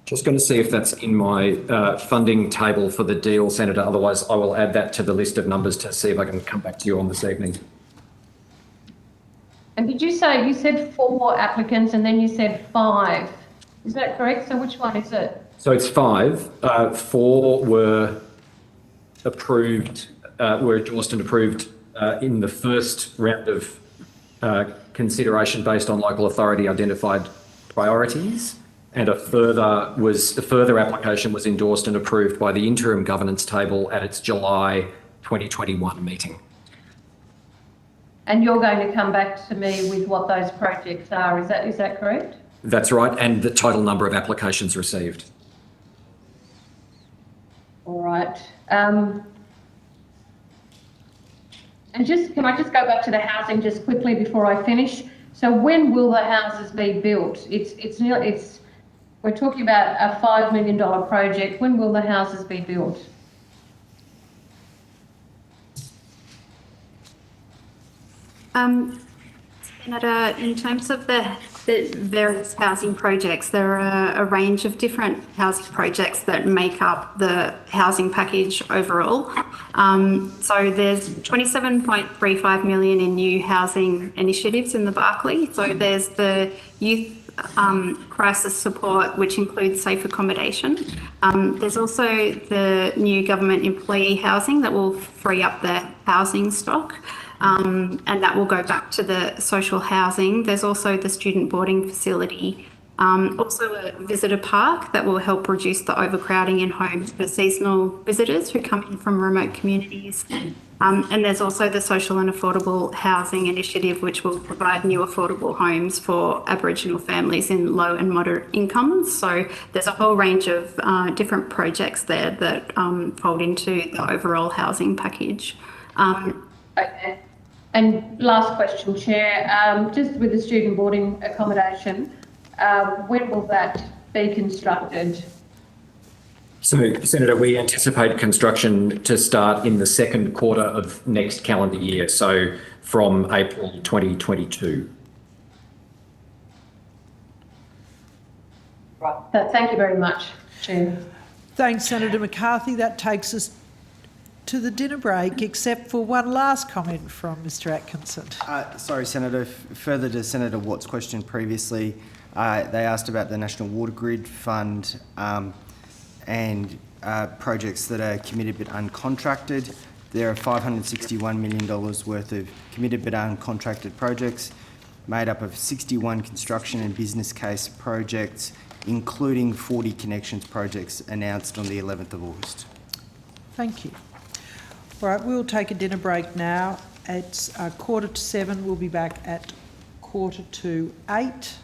Just going to see if that's in my funding table for the deal, Senator. Otherwise, I will add that to the list of numbers to see if I can come back to you on this evening. And did you say, you said 4 applicants and then you said 5? Is that correct? So which one is it? So it's 5. 4 were approved, were endorsed and approved in the first round of consideration based on local authority identified priorities, and a further application was endorsed and approved by the interim governance table at its July 2021 meeting. And you're going to come back to me with what those projects are, is that correct? That's right, and the total number of applications received. All right. And can I just go back to the housing just quickly before I finish? So when will the houses be built? We're talking about a $5 million project. When will the houses be built? Senator, in terms of the various housing projects, there are a range of different housing projects that make up the housing package overall. So there's 27.35 million in new housing initiatives in the Barkly. So there's the youth crisis support, which includes safe accommodation. There's also the new government employee housing that will free up the housing stock. And that will go back to the social housing. There's also the student boarding facility, also a visitor park that will help reduce the overcrowding in homes for seasonal visitors who come in from remote communities. And there's also the social and affordable housing initiative, which will provide new affordable homes for Aboriginal families in low and moderate incomes. So there's a whole range of different projects there that fold into the overall housing package. Okay. And last question, Chair, just with the student boarding accommodation, when will that be constructed? So, Senator, we anticipate construction to start in the second quarter of next calendar year, so from April 2022. Right. Thank you very much, Chair. Thanks, Senator McCarthy. That takes us to the dinner break, except for one last comment from Mr Atkinson. Sorry, Senator. Further to Senator Watt's question previously, they asked about the National Water Grid Fund and projects that are committed but uncontracted. There are $561 million worth of committed but uncontracted projects made up of 61 construction and business case projects, including 40 connections projects announced on the 11th of August. Thank you. All right, we'll take a dinner break now. It's 7:15. We'll be back at 7:45,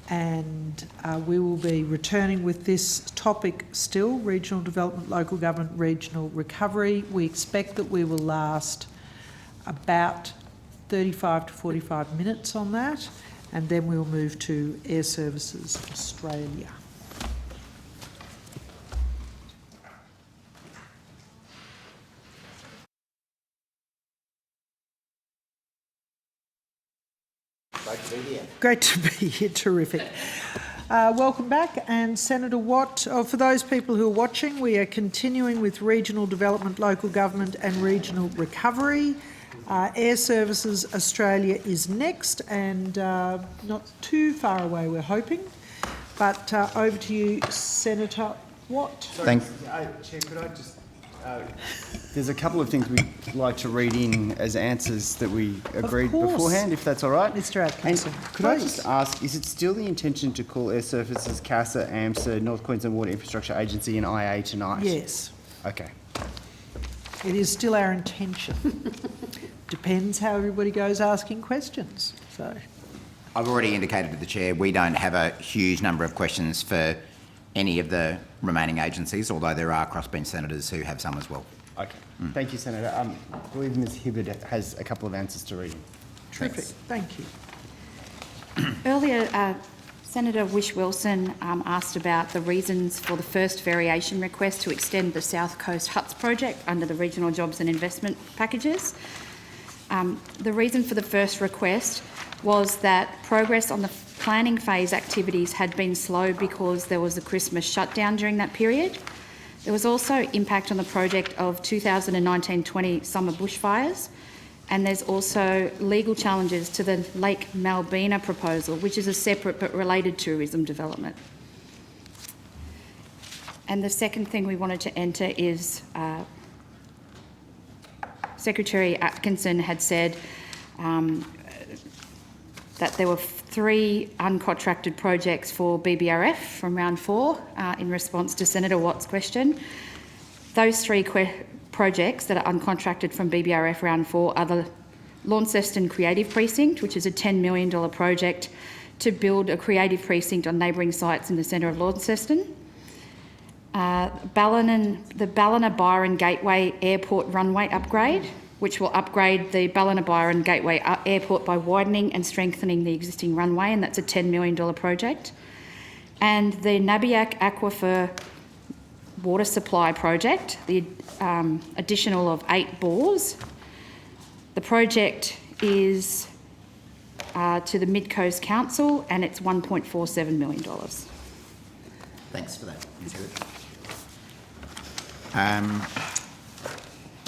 and we will be returning with this topic still, regional development, local government, regional recovery. We expect that we will last about 35 to 45 minutes on that, and then we'll move to Air Services Australia. Great to be here, terrific. Welcome back. And Senator Watt, for those people who are watching, we are continuing with regional development, local government and regional recovery. Air Services Australia is next, and not too far away, we're hoping. But over to you, Senator Watt. Thanks. Chair, could I just... there's a couple of things we'd like to read in as answers that we agreed beforehand, if that's all right. Mr Atkinson, could I just ask, is it still the intention to call Air Services CASA, AMSA, North Queensland Water Infrastructure Agency and IA tonight? Yes. Okay. It is still our intention. Depends how everybody goes asking questions. So, I've already indicated to the Chair we don't have a huge number of questions for any of the remaining agencies, although there are crossbench senators who have some as well. Okay. Thank you, Senator. I believe Ms Hibberd has a couple of answers to read. terrific. Thank you. Earlier, Senator Whish-Wilson asked about the reasons for the first variation request to extend the South Coast Huts project under the Regional Jobs and Investment Packages. The reason for the first request was that progress on the planning phase activities had been slow because there was a Christmas shutdown during that period. There was also impact on the project of 2019-20 summer bushfires, and there's also legal challenges to the Lake Malbina proposal, which is a separate but related tourism development. And the second thing we wanted to enter is Secretary Atkinson had said that there were 3 uncontracted projects for BBRF from round 4 in response to Senator Watt's question. Those 3 projects that are uncontracted from BBRF round 4 are the Launceston Creative Precinct, which is a $10 million project to build a creative precinct on neighbouring sites in the centre of Launceston. The Ballina-Byron Gateway Airport runway upgrade, which will upgrade the Ballina-Byron Gateway Airport by widening and strengthening the existing runway, and that's a $10 million project. And the Nabiac Aquifer water supply project, the additional of 8 bores. The project is to the Mid-Coast Council, and it's $1.47 million. Thanks for that, Ms. Hewitt.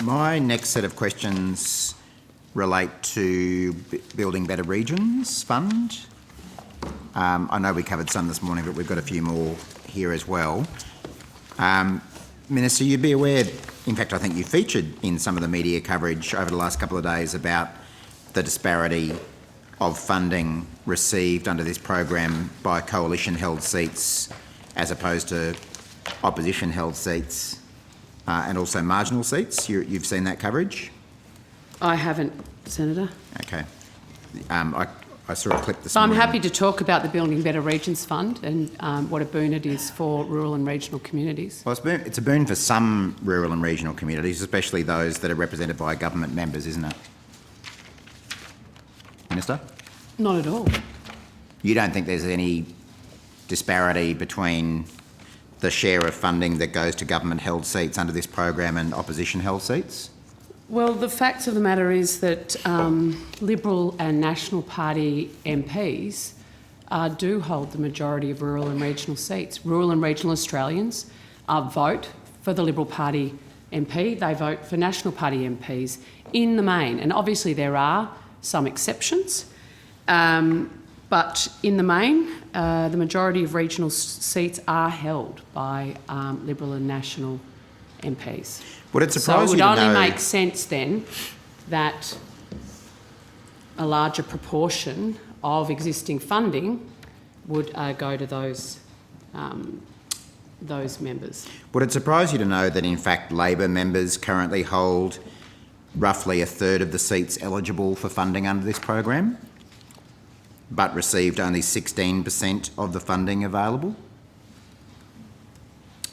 My next set of questions relate to Building Better Regions Fund. I know we covered some this morning, but we've got a few more here as well. Minister, you'd be aware, in fact, I think you featured in some of the media coverage over the last couple of days about the disparity of funding received under this program by coalition-held seats as opposed to opposition-held seats and also marginal seats. You've seen that coverage? I haven't, Senator. Okay. I saw a clip this So I'm morning. happy to talk about the Building Better Regions Fund and what a boon it is for rural and regional communities. Well, it's a boon for some rural and regional communities, especially those that are represented by government members, isn't it? Minister? Not at all. You don't think there's any disparity between the share of funding that goes to government-held seats under this program and opposition-held seats? Well, the facts of the matter is that Liberal and National Party MPs do hold the majority of rural and regional seats. Rural and regional Australians vote for the Liberal Party MP. They vote for National Party MPs in the main. And obviously there are some exceptions. But in the main, the majority of regional seats are held by Liberal and National MPs. Would it surprise so you it would to only know... make sense then that a larger proportion of existing funding would go to those members. Would it surprise you to know that in fact Labor members currently hold roughly a third of the seats eligible for funding under this program, but received only 16% of the funding available?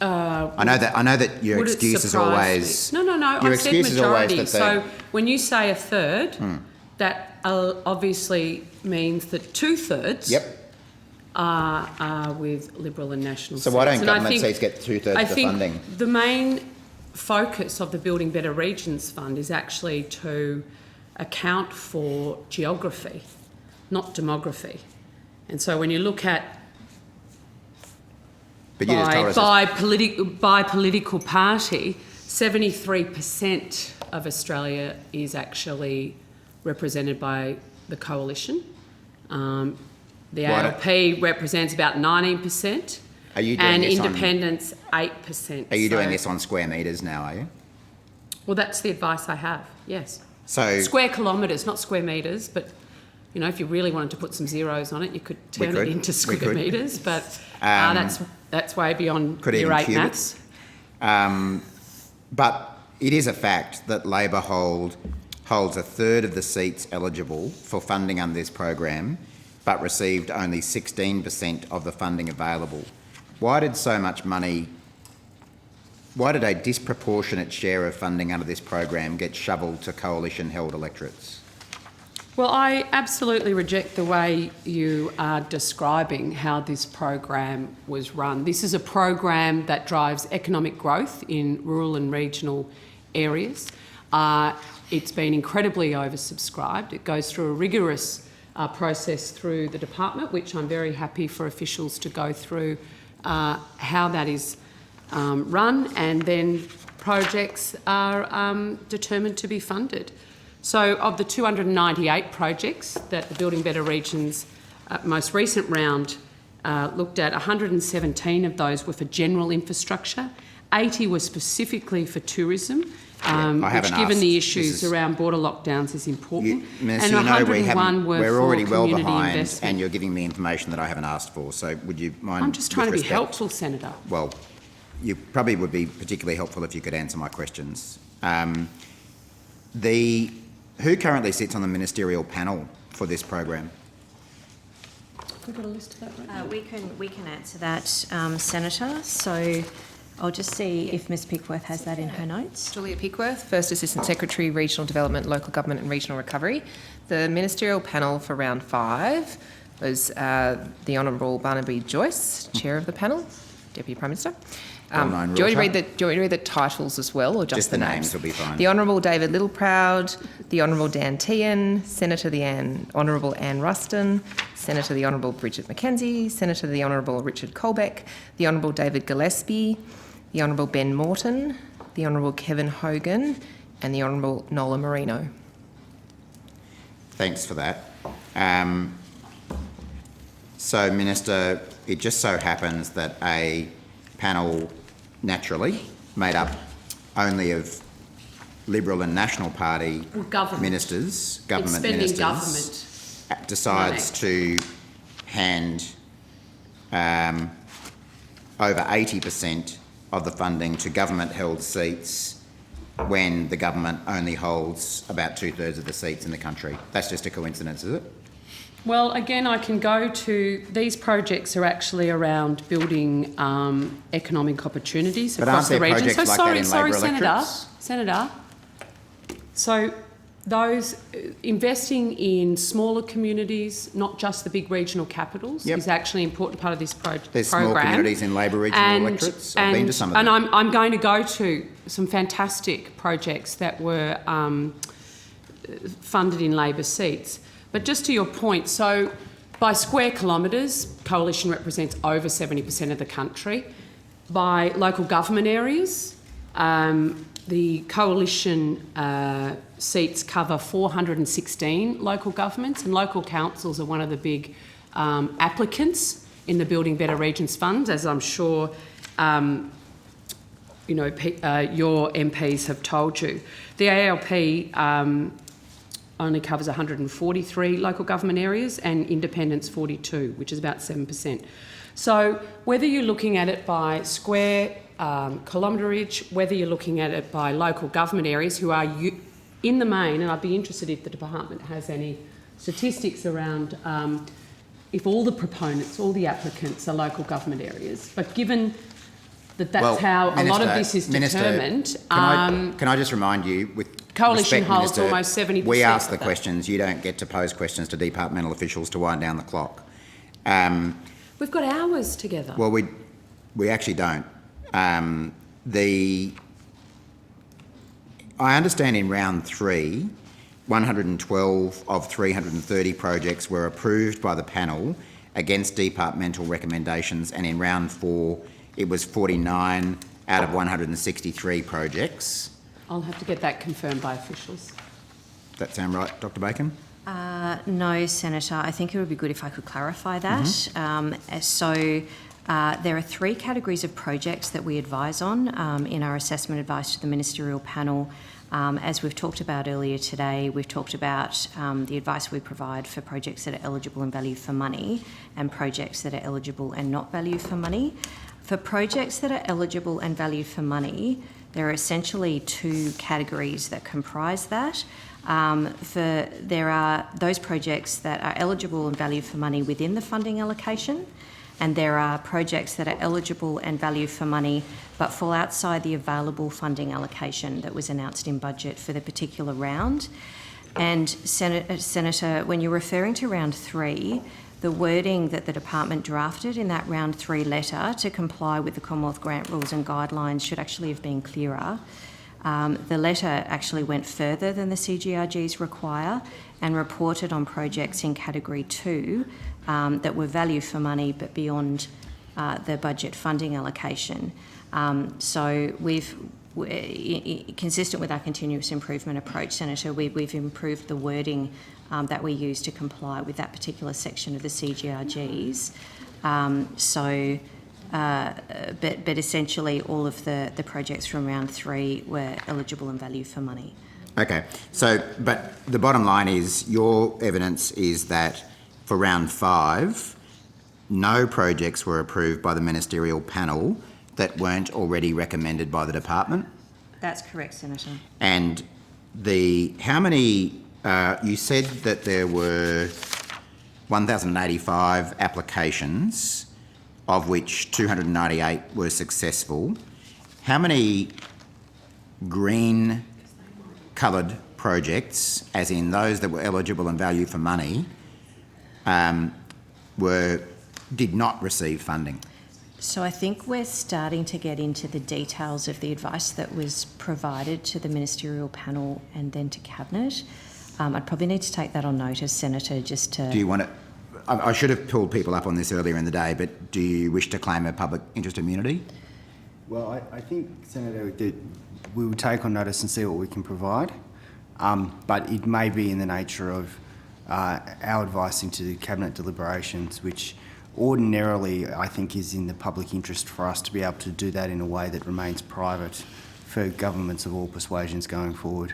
I know that your excuse is always... No. Your I said excuse is always majority. that So when you say a third, that obviously means that 2/3 are with Liberal and National So seats. why don't And government seats get 2/3 of the funding? I think the main focus of the Building Better Regions Fund is actually to account for geography, not demography. And so when you look at by political party, 73% of Australia is actually represented by the coalition. The ALP represents about 19%. Are you doing and this independents 8%. Are you doing this on square metres now, are you? Well, that's the advice I have, yes. So square kilometres, not square metres, but you know, if you really wanted to put some zeros on it, you could turn it into square metres, but that's way beyond your 8 maths. But it is a fact that Labor holds a third of the seats eligible for funding under this program, but received only 16% of the funding available. Why did a disproportionate share of funding under this program get shoveled to coalition-held electorates? Well, I absolutely reject the way you are describing how this program was run. This is a program that drives economic growth in rural and regional areas. It's been incredibly oversubscribed. It goes through a rigorous process through the department, which I'm very happy for officials to go through how that is run, and then projects are determined to be funded. So of the 298 projects that the Building Better Regions most recent round looked at, 117 of those were for general infrastructure, 80 was specifically for tourism, I which, haven't given asked. the This issues is- around border lockdowns, is important. Minister, and you know 101 were we're for already well community behind, investment. and you're giving me information that I haven't asked for. So would you mind? I'm just trying to with be respect- helpful, Senator. Well, you probably would be particularly helpful if you could answer my questions. Who currently sits on the ministerial panel for this program? We've got a list of that right now. We can answer that, Senator. So I'll just see if Ms Pickworth has that in her notes. Julia Pickworth, First Assistant Secretary, Regional Development, Local Government and Regional Recovery. The ministerial panel for round 5 was the Honourable Barnaby Joyce, Chair of the panel, Deputy Prime Minister. Do you want me to read the titles as well, or just the names? Will be fine. The Honourable David Littleproud, the Honourable Dan Tehan, Senator the Honourable Anne Ruston, Senator the Honourable Bridget McKenzie, Senator the Honourable Richard Colbeck, the Honourable David Gillespie, the Honourable Ben Morton, the Honourable Kevin Hogan, and the Honourable Nola Marino. Thanks for that. So, Minister, it just so happens that a panel, naturally, made up only of Liberal and National Party ministers, government ministers, decides to hand over 80% of the funding to government-held seats when the government only holds about 2/3 of the seats in the country. That's just a coincidence, is it? Well, again, I can go to, these projects are actually around building economic opportunities But across the aren't there region. projects like that in Labor electorates? Senator. So those investing in smaller communities, not just the big regional capitals, is actually an important part of this program. There's small communities in Labor regional electorates. I've been to some of them. And I'm going to go to some fantastic projects that were funded in Labor seats. But just to your point, so by square kilometres, Coalition represents over 70% of the country. By local government areas, the Coalition seats cover 416 local governments, and local councils are one of the big applicants in the Building Better Regions Fund, as I'm sure your MPs have told you. The ALP only covers 143 local government areas and independents 42, which is about 7%. So whether you're looking at it by square kilometrage, whether you're looking at it by local government areas who are in the main, and I'd be interested if the department has any statistics around if all the proponents, all the applicants are local government areas. But given that that's how a lot of this is determined. Can I just remind you, with Coalition respect, holds Minister, almost 70%. we ask the of that. questions. You don't get to pose questions to departmental officials to wind down the clock. We've got hours together. Well, we actually don't. I understand in round 3, 112 of 330 projects were approved by the panel against departmental recommendations, and in round 4, it was 49 out of 163 projects. I'll have to get that confirmed by officials. That sound right, Dr. Bacon? No, Senator. I think it would be good if I could clarify that. There are 3 categories of projects that we advise on in our assessment advice to the ministerial panel. As we've talked about earlier today, we've talked about the advice we provide for projects that are eligible and value for money and projects that are eligible and not value for money. For projects that are eligible and value for money, there are essentially 2 categories that comprise that. There are those projects that are eligible and value for money within the funding allocation, and there are projects that are eligible and value for money but fall outside the available funding allocation that was announced in budget for the particular round. And Senator, when you're referring to round 3, the wording that the department drafted in that round 3 letter to comply with the Commonwealth Grant Rules and Guidelines should actually have been clearer. The letter actually went further than the CGRGs require and reported on projects in Category 2 that were value for money but beyond the budget funding allocation. So consistent with our continuous improvement approach, Senator, we've improved the wording that we use to comply with that particular section of the CGRGs. but essentially all of the projects from round 3 were eligible and value for money. Okay, so, but the bottom line is, your evidence is that for round 5, no projects were approved by the ministerial panel that weren't already recommended by the department? That's correct, Senator. And how many, you said that there were 1,085 applications, of which 298 were successful. How many green coloured projects, as in those that were eligible and value for money, did not receive funding? So I think we're starting to get into the details of the advice that was provided to the ministerial panel and then to Cabinet. I'd probably need to take that on notice, Senator, just to... Do you want to... I should have pulled people up on this earlier in the day, but do you wish to claim a public interest immunity? Well, I think, Senator, that we will take on notice and see what we can provide, but it may be in the nature of our advice into Cabinet deliberations, which ordinarily I think is in the public interest for us to be able to do that in a way that remains private for governments of all persuasions going forward.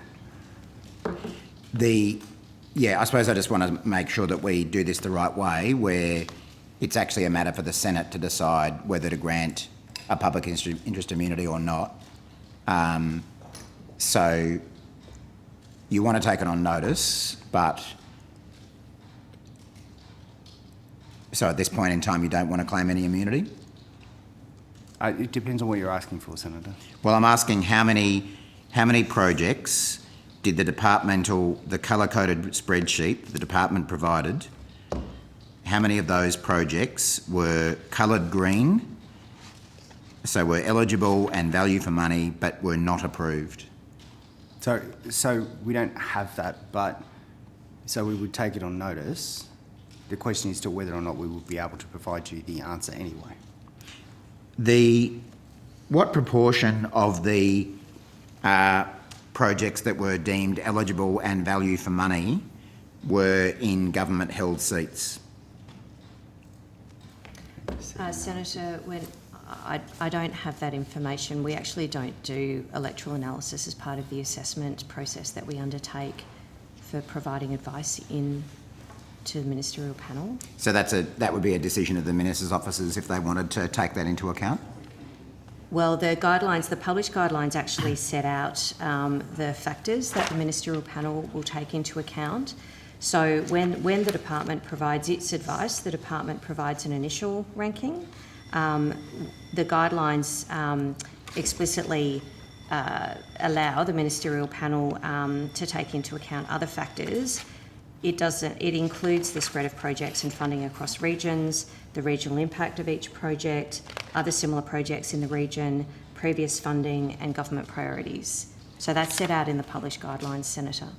Yeah, I suppose I just want to make sure that we do this the right way, where it's actually a matter for the Senate to decide whether to grant a public interest immunity or not. So you want to take it on notice, but so at this point in time you don't want to claim any immunity? It depends on what you're asking for, Senator. Well, I'm asking how many projects did the colour-coded spreadsheet the department provided, how many of those projects were coloured green, so were eligible and value for money, but were not approved? So we don't have that, but so we would take it on notice. The question is to whether or not we will be able to provide you the answer anyway. What proportion of the projects that were deemed eligible and value for money were in government-held seats? Senator, I don't have that information. We actually don't do electoral analysis as part of the assessment process that we undertake for providing advice to the ministerial panel. So that would be a decision of the Minister's offices if they wanted to take that into account? Well, the published guidelines actually set out the factors that the ministerial panel will take into account. So when the department provides its advice, the department provides an initial ranking. The guidelines explicitly allow the ministerial panel to take into account other factors. It includes the spread of projects and funding across regions, the regional impact of each project, other similar projects in the region, previous funding and government priorities. So that's set out in the published guidelines, Senator.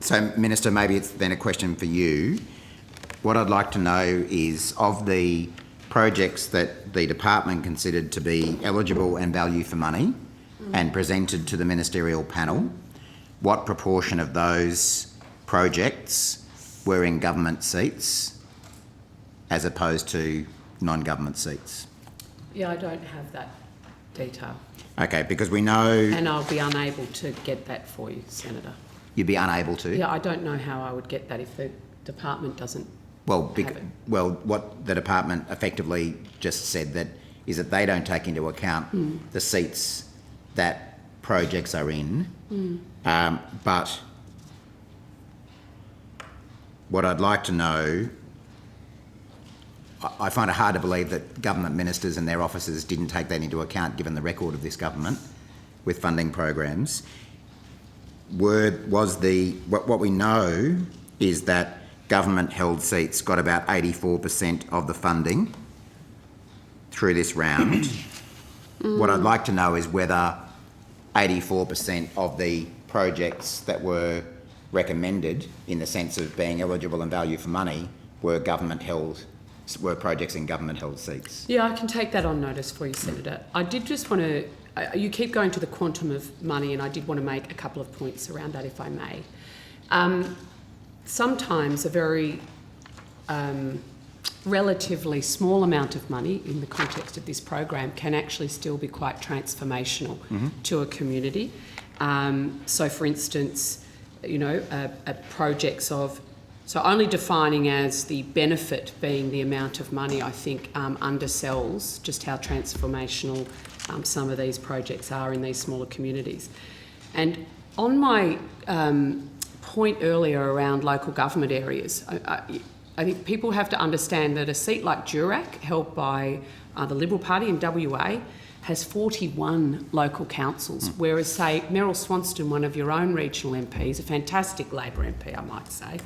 So, Minister, maybe it's then a question for you. What I'd like to know is, of the projects that the department considered to be eligible and value for money and presented to the ministerial panel, what proportion of those projects were in government seats as opposed to non-government seats? Yeah, I don't have that detail. Okay, because we know... And I'll be unable to get that for you, Senator. You'd be unable to? Yeah, I don't know how I would get that if the department doesn't have it. Well, what the department effectively just said is that they don't take into account the seats that projects are in, but what I'd like to know, I find it hard to believe that government ministers and their officers didn't take that into account given the record of this government with funding programs. What we know is that government-held seats got about 84% of the funding through this round. What I'd like to know is whether 84% of the projects that were recommended in the sense of being eligible and value for money were projects in government-held seats. Yeah, I can take that on notice for you, Senator. I did just want to... you keep going to the quantum of money, and I did want to make a couple of points around that, if I may. Sometimes a very relatively small amount of money in the context of this program can actually still be quite transformational to a community. So, for instance, you know, projects of, so only defining as the benefit being the amount of money, I think undersells just how transformational some of these projects are in these smaller communities. And on my point earlier around local government areas, I think people have to understand that a seat like Durack, held by the Liberal Party in WA, has 41 local councils, whereas, say, Meryl Swanston, one of your own regional MPs, a fantastic Labor MP, I might say,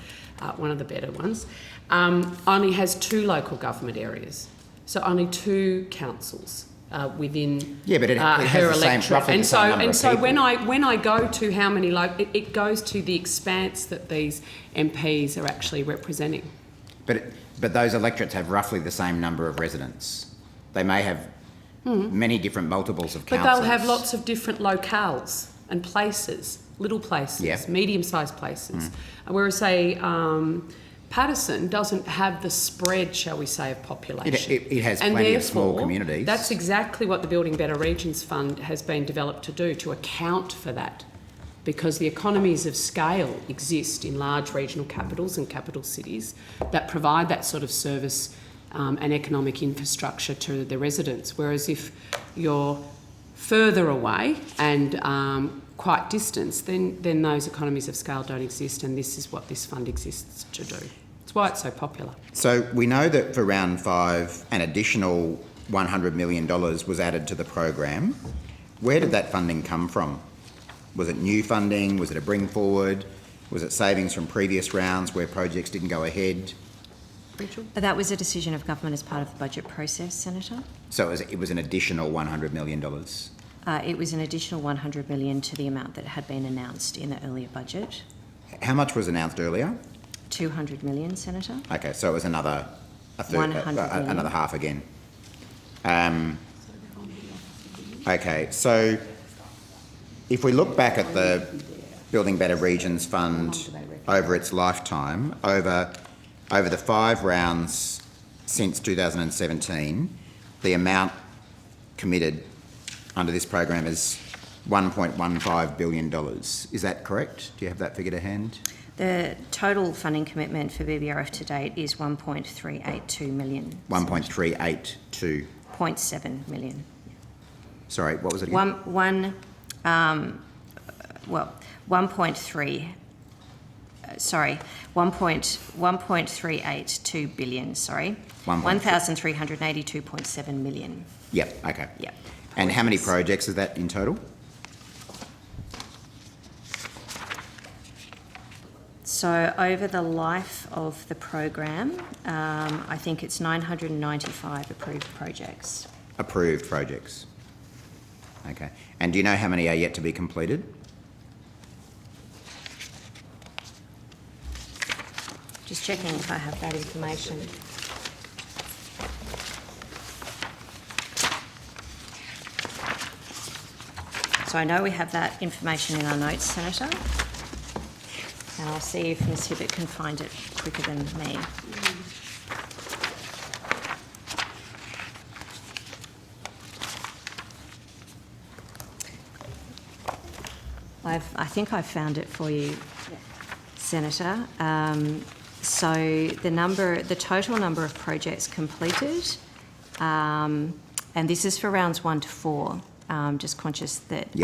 one of the better ones, only has 2 local government areas. So only 2 councils within but it has her the same, electorate. roughly And the same number of so people. when I go to how many it goes to the expanse that these MPs are actually representing. But those electorates have roughly the same number of residents. They may have many different multiples of But councils. they'll have lots of different locales and places, little places, medium-sized places. Whereas, say, Paterson doesn't have the spread, shall we say, of population. It has And plenty of small therefore, communities. That's exactly what the Building Better Regions Fund has been developed to do, to account for that. Because the economies of scale exist in large regional capitals and capital cities that provide that sort of service and economic infrastructure to the residents. Whereas if you're further away and quite distant, then those economies of scale don't exist, and this is what this fund exists to do. It's why it's so popular. So we know that for round 5, an additional $100 million was added to the program. Where did that funding come from? Was it new funding? Was it a bring forward? Was it savings from previous rounds where projects didn't go ahead? That was a decision of government as part of the budget process, Senator. So it was an additional $100 million? It was an additional $100 million to the amount that had been announced in the earlier budget. How much was announced earlier? $200 million, Senator. Okay, so it was another another half again. Okay, so if we look back at the Building Better Regions Fund over its lifetime, over the 5 rounds since 2017, the amount committed under this program is $1.15 billion. Is that correct? Do you have that figure to hand? The total funding commitment for BBRF to date is $1.382 million. 1.382. 0.7 million. Sorry, what was it again? 1.382 billion, sorry. 1,382.7 million. Yep, okay. Yep. And how many projects is that in total? So over the life of the program, I think it's 995 approved projects. Approved projects. Okay. And do you know how many are yet to be completed? Just checking if I have that information. So I know we have that information in our notes, Senator. And I'll see if Ms Hibbert can find it quicker than me. I think I've found it for you, Senator. So the total number of projects completed, and this is for rounds 1 to 4. Just conscious that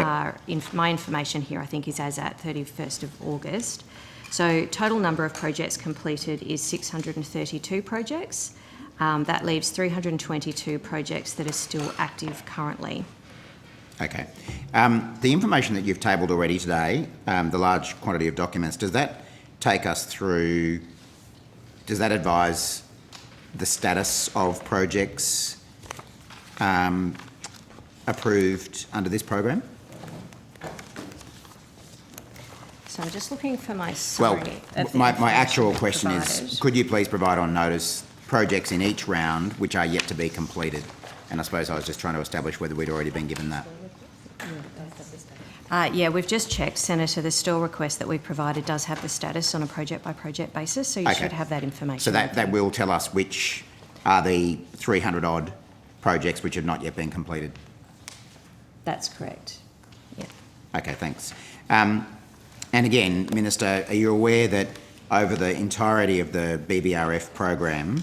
my information here, I think, is as at 31st of August. So total number of projects completed is 632 projects. That leaves 322 projects that are still active currently. Okay. The information that you've tabled already today, the large quantity of documents, does that take us through, does that advise the status of projects approved under this program? So I'm just looking for my summary. Well, my actual question is, could you please provide on notice projects in each round which are yet to be completed? And I suppose I was just trying to establish whether we'd already been given that. Yeah, we've just checked, Senator. The STIL request that we've provided does have the status on a project-by-project basis, so you should have that information. So that will tell us which are the 300 odd projects which have not yet been completed. That's correct. Yeah. Okay, thanks. And again, Minister, are you aware that over the entirety of the BBRF program,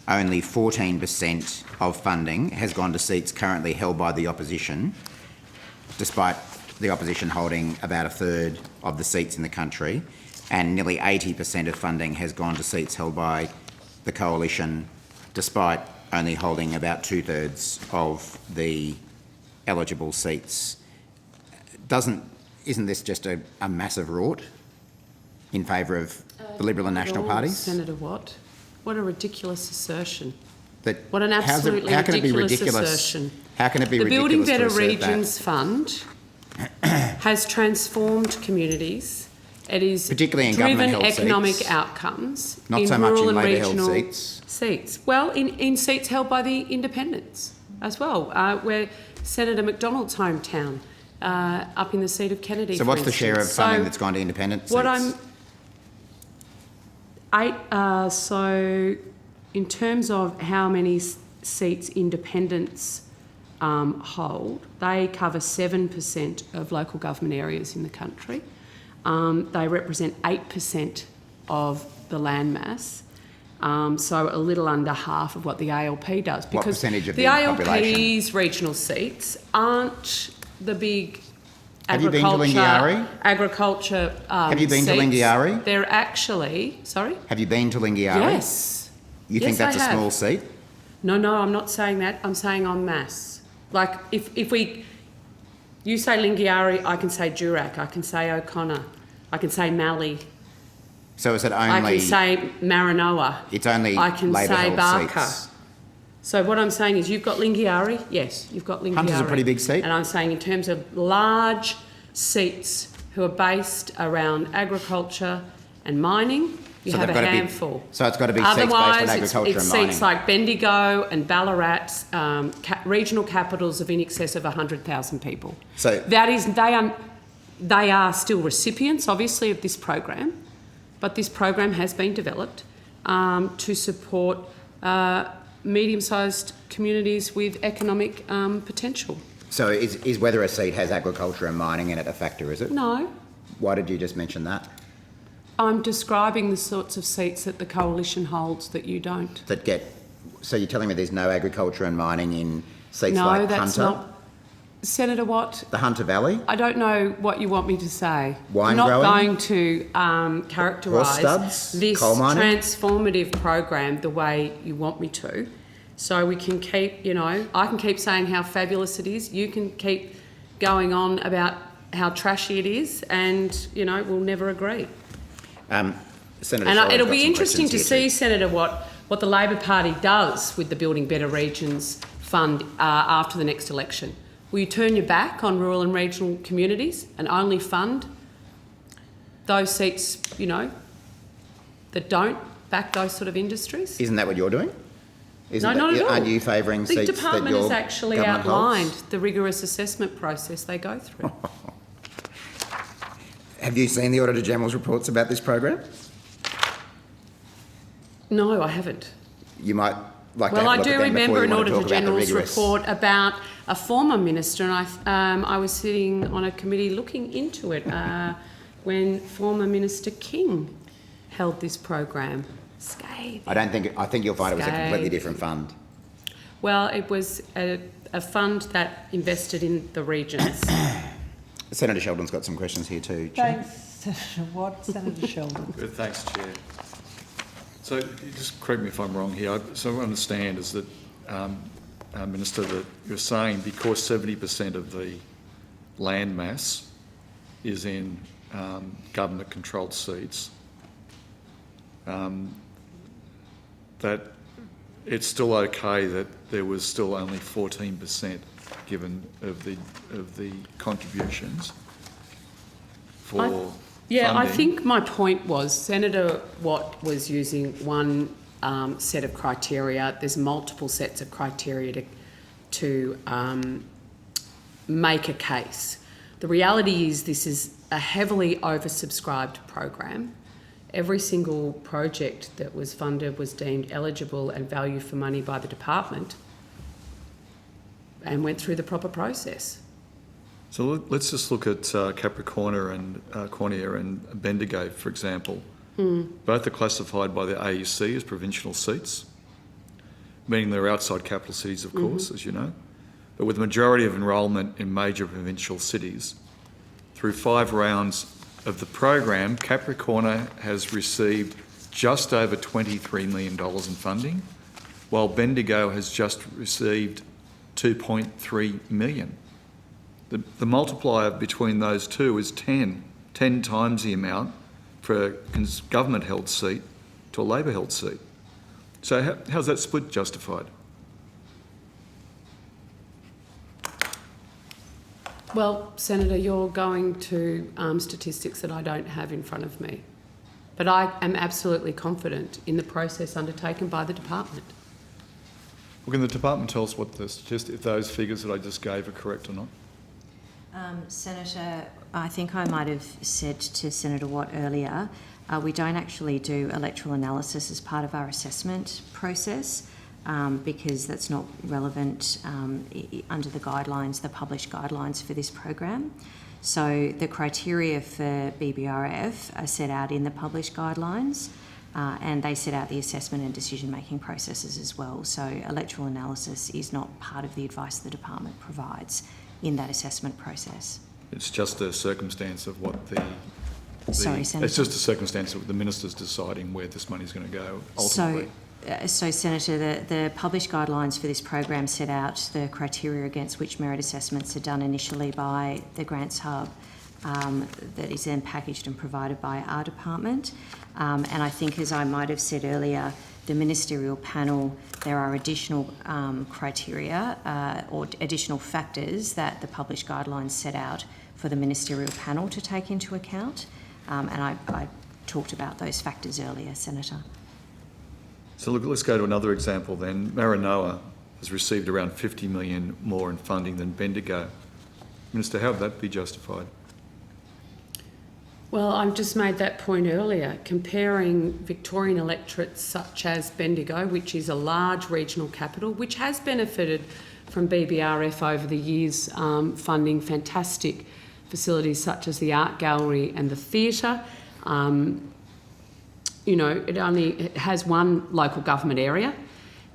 only 14% of funding has gone to seats currently held by the opposition, despite the opposition holding about a third of the seats in the country, and nearly 80% of funding has gone to seats held by the coalition, despite only holding about 2/3 of the eligible seats. Isn't this just a massive rort in favour of the Liberal and National parties? Senator Watt, what a ridiculous assertion. What an how can it be ridiculous? Assertion. How can it be the ridiculous? Building Better to assert Regions that? Fund has transformed communities. It is Particularly in driven government-held economic seats. outcomes Not in so much rural in and Labor-held regional seats. Well, in seats held by the independents as well, where Senator McDonald's hometown, up in the seat of Kennedy. So for what's the share of instance. funding So that's gone to independent seats? what so in terms of how many seats independents hold, they cover 7% of local government areas in the country. They represent 8% of the landmass, so a little under half of what the ALP does. What Because percentage of the the ALP's population? regional seats aren't the big Have you been to Lingiari? agriculture Have you been to seats. Lingiari? They're actually, sorry? Have you been to Lingiari? Yes. You think Yes, I that's a have. small seat? No, I'm not saying that. I'm saying en masse. Like, if you say Lingiari, I can say Durack, I can say O'Connor, I can say Mallee, So is it only... I can say Maranoa, It's only I can say Labor-held Barker. seats. So what I'm saying is you've got Lingiari, yes, you've got Lingiari. Hunter's a pretty big seat. And I'm saying in terms of large seats who are based around agriculture and mining, you So have they've a gotta be- handful. so it's gotta be seats based on Otherwise, agriculture it's and seats mining. like Bendigo and Ballarat, regional capitals of in excess of 100,000 people. So That is, they are still recipients, obviously, of this program, but this program has been developed to support medium-sized communities with economic potential. So is whether a seat has agriculture and mining in it a factor, is it? No, Why did you just mention that? I'm describing the sorts of seats that the coalition holds that you don't. That get... So you're telling me there's no agriculture and mining in seats No, like that's Hunter? not. Senator Watt, The Hunter Valley? I don't know what you want me to say. Wine I'm not growing? going to Horse characterise studs? this Coal mining? transformative program the way you want me to. So we can keep, I can keep saying how fabulous it is. You can keep going on about how trashy it is, and we'll never agree. Senator And Short's it'll got be some interesting to questions here see, Senator Watt, what the Labor Party does with the Building Better Regions Fund after the next election. Will you turn your back on rural and regional communities and only fund those seats, that don't back those sort of industries? Isn't that what you're doing? No, not at all. Aren't you favouring The seats that department your has actually government outlined holds? the rigorous assessment process they go through. Have you seen the Auditor General's reports about this program? No, I haven't. You might like to Well, have a I look do at them remember before an you want to Auditor talk about the General's rigorous... report about a former minister, and I was sitting on a committee looking into it when former Minister King held this program. Scathing. I think you'll find it was a completely Scathing. different fund. Well, it was a fund that invested in the regions. Senator Sheldon's got some questions here too, Chair. Thanks, Senator Watt. Senator Sheldon. Thanks, Chair. So you just correct me if I'm wrong here. So what I understand is that, Minister, that you're saying because 70% of the land mass is in government-controlled seats, that it's still okay that there was still only 14% given of the contributions for funding. I think my point was Senator Watt was using one set of criteria. There's multiple sets of criteria to make a case. The reality is this is a heavily oversubscribed program. every single project that was funded was deemed eligible and value for money by the department and went through the proper process. So let's just look at Capricornia and Bendigo, for example. Both are classified by the AEC as provincial seats, meaning they're outside capital cities, of course, as you know. But with the majority of enrolment in major provincial cities, through 5 rounds of the program, Capricornia has received just over $23 million in funding, while Bendigo has just received $2.3 million. The multiplier between those two is 10 times the amount for a government-held seat to a Labor-held seat. So how's that split justified? Well, Senator, you're going to statistics that I don't have in front of me. But I am absolutely confident in the process undertaken by the department. Well, can the department tell us what if those figures that I just gave are correct or not? Senator, I think I might have said to Senator Watt earlier, we don't actually do electoral analysis as part of our assessment process because that's not relevant under the guidelines, the published guidelines for this program. So the criteria for BBRF are set out in the published guidelines and they set out the assessment and decision-making processes as well. So electoral analysis is not part of the advice the department provides in that assessment process. It's just a circumstance of what Sorry, Senator. It's just a circumstance of the minister's deciding where this money's going to go ultimately. So Senator, the published guidelines for this program set out the criteria against which merit assessments are done initially by the Grants Hub that is then packaged and provided by our department. And I think, as I might have said earlier, the ministerial panel, there are additional criteria or additional factors that the published guidelines set out for the ministerial panel to take into account. And I talked about those factors earlier, Senator. So look, let's go to another example then. Maranoa has received around $50 million more in funding than Bendigo. Minister, how would that be justified? Well, I've just made that point earlier, comparing Victorian electorates such as Bendigo, which is a large regional capital, which has benefited from BBRF over the years, funding fantastic facilities such as the Art Gallery and the theatre. You know, it has one local government area,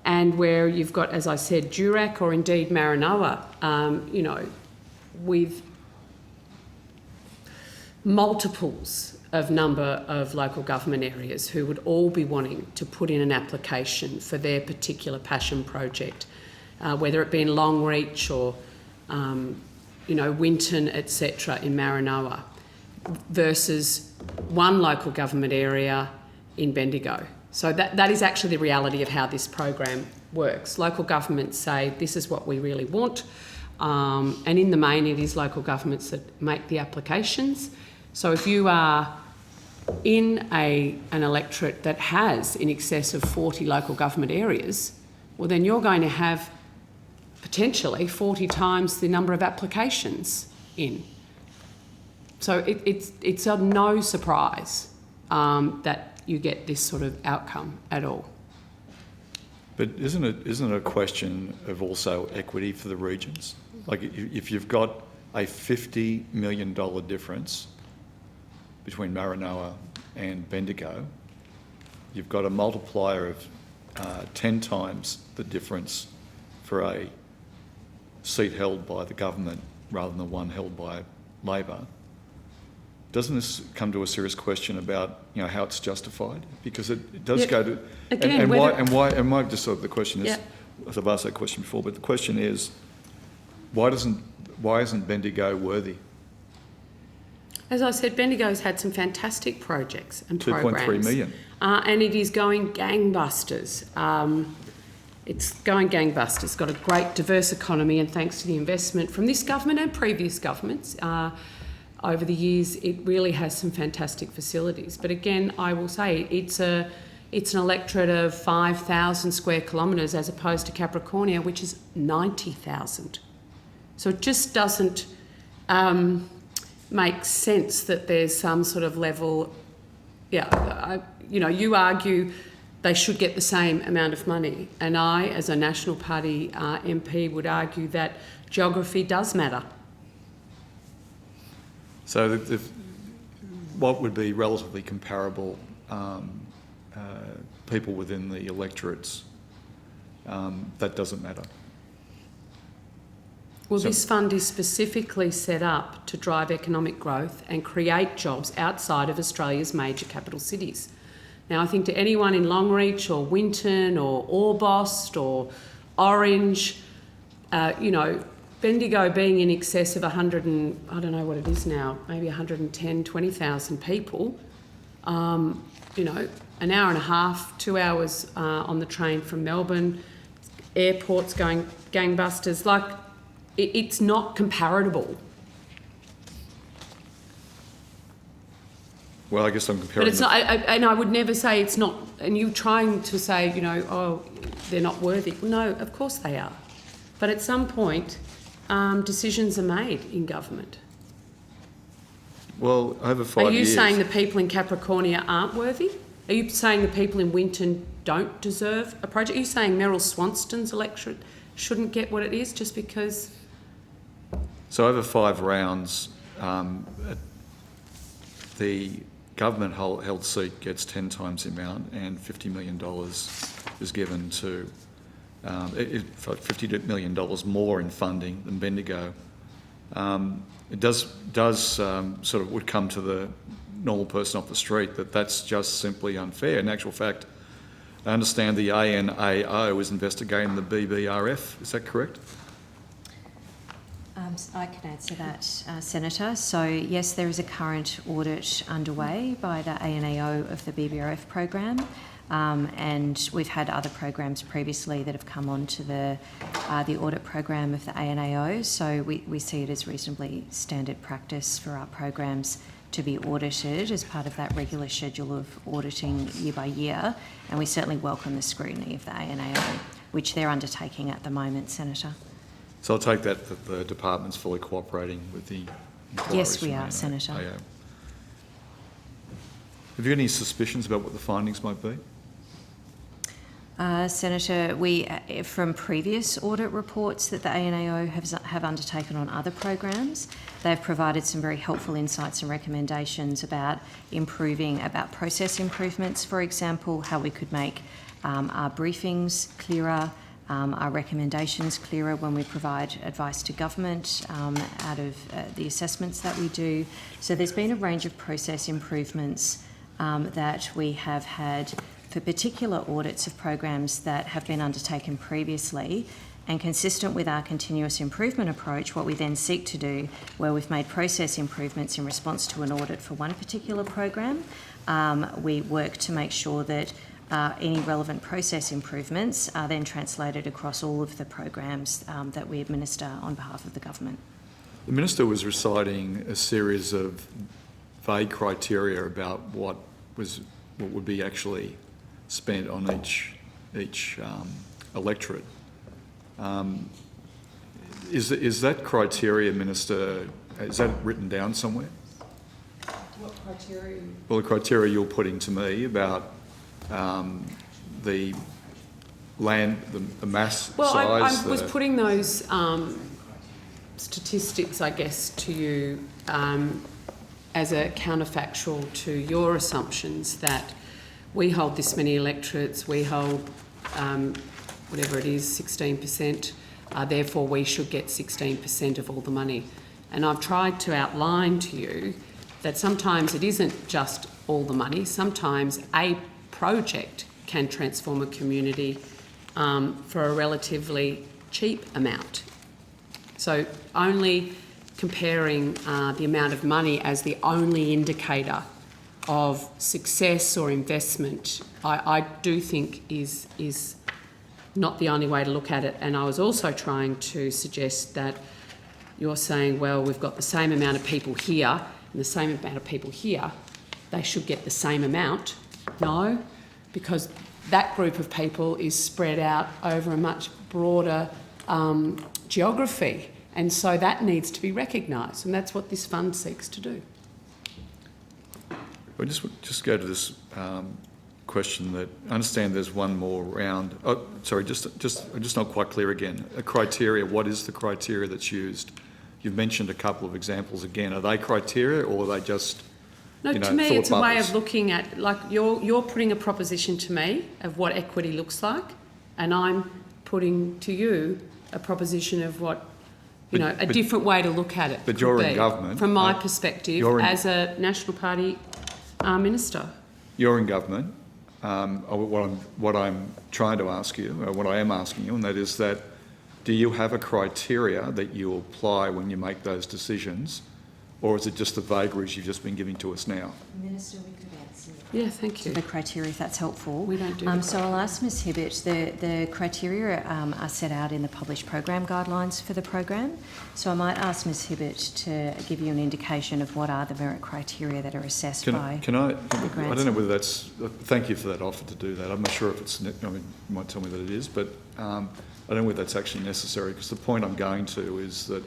and where you've got, as I said, Durack or indeed Maranoa, you know, with multiples of number of local government areas who would all be wanting to put in an application for their particular passion project, whether it be in Longreach or, you know, Winton, etc. in Maranoa, versus one local government area in Bendigo. So that is actually the reality of how this program works. Local governments say, this is what we really want, and in the main it is local governments that make the applications. So if you are in an electorate that has in excess of 40 local government areas, well then you're going to have potentially 40 times the number of applications in. So it's a no surprise that you get this sort of outcome at all. But isn't it a question of also equity for the regions? Like if you've got a $50 million difference between Maranoa and Bendigo, you've got a multiplier of 10 times the difference for a seat held by the government rather than the one held by Labor. Doesn't this come to a serious question about, you know, how it's justified? Because it does go to again, and why just sort of the question is, I've asked that question before, but the question is, why isn't Bendigo worthy? As I said, Bendigo's had some fantastic projects and programs. 2.3 million. And it is going gangbusters. It's going gangbusters. It's got a great diverse economy, and thanks to the investment from this government and previous governments over the years, it really has some fantastic facilities. But again, I will say it's an electorate of 5,000 square kilometres as opposed to Capricornia, which is 90,000. So it just doesn't make sense that there's some sort of level you argue they should get the same amount of money, and I, as a National Party MP, would argue that geography does matter. So what would be relatively comparable people within the electorates, that doesn't matter? Well, this fund is specifically set up to drive economic growth and create jobs outside of Australia's major capital cities. Now, I think to anyone in Longreach or Winton or Orbost or Orange, Bendigo being in excess of 100 and, I don't know what it is now, maybe 110, 20,000 people, an hour and a half, 2 hours on the train from Melbourne, airports going gangbusters, it's not comparable. Well, I guess I'm comparing... But it's not, and I would never say it's not, and you're trying to say, they're not worthy. No, of course they are. But at some point, decisions are made in government. Well, over 5 years... Are you saying the people in Capricornia aren't worthy? Are you saying the people in Winton don't deserve a project? Are you saying Meryl Swanston's electorate shouldn't get what it is just because... So over 5 rounds, the government-held seat gets 10 times the amount, and $50 million is given to... $50 million more in funding than Bendigo. It does sort of would come to the normal person off the street that that's just simply unfair. In actual fact, I understand the ANAO is investigating the BBRF. Is that correct? I can answer that, Senator. So yes, there is a current audit underway by the ANAO of the BBRF program. And we've had other programs previously that have come onto the audit program of the ANAO, so we see it as reasonably standard practice for our programs to be audited as part of that regular schedule of auditing year by year, and we certainly welcome the scrutiny of the ANAO, which they're undertaking at the moment, Senator. So I'll take that the department's fully cooperating with the inquiries. Yes, we from are, ANAO. Senator. Have you got any suspicions about what the findings might be? Senator, from previous audit reports that the ANAO have undertaken on other programs, they've provided some very helpful insights and recommendations about process improvements, for example, how we could make our briefings clearer, our recommendations clearer when we provide advice to government out of the assessments that we do. So there's been a range of process improvements that we have had for particular audits of programs that have been undertaken previously, and consistent with our continuous improvement approach, what we then seek to do, where we've made process improvements in response to an audit for one particular program, we work to make sure that any relevant process improvements are then translated across all of the programs that we administer on behalf of the government. The Minister was reciting a series of vague criteria about what would be actually spent on each electorate. Is that criteria, Minister, is that written down somewhere? What criteria? Well, the criteria you're putting to me about the land, the mass size. Well, I was putting those statistics, I guess, to you as a counterfactual to your assumptions that we hold this many electorates, we hold whatever it is, 16%, therefore we should get 16% of all the money. And I've tried to outline to you that sometimes it isn't just all the money, sometimes a project can transform a community for a relatively cheap amount. So only comparing the amount of money as the only indicator of success or investment, I do think is not the only way to look at it. And I was also trying to suggest that you're saying, well, we've got the same amount of people here and the same amount of people here, they should get the same amount. No, because that group of people is spread out over a much broader geography, and so that needs to be recognised, and that's what this fund seeks to do. I just go to this question that I understand there's one more round. Oh, sorry, I'm just not quite clear again. A criteria, what is the criteria that's used? You've mentioned a couple of examples again. Are they criteria or are they just, No, you know, to me, thought it's a way bubbles? of looking at, like, you're putting a proposition to me of what equity looks like, and I'm putting to you a proposition of what, a different way to look at it. But could you're be, in government. From my perspective, you're in- as a National Party minister. You're in government. What I'm trying to ask you, or what I am asking you, and that is that, do you have a criteria that you apply when you make those decisions, or is it just the vagaries you've just been giving to us now? Minister, we could answer. Yeah, thank you. The criteria, if that's helpful. We don't do that. So I'll ask Ms Hibbert. The criteria are set out in the published program guidelines for the program. So I might ask Ms Hibbert to give you an indication of what are the merit criteria that are assessed by Can I the grants. don't know whether that's, thank you for that offer to do that. I'm not sure if it's, you might tell me that it is, but I don't know whether that's actually necessary, because the point I'm going to is that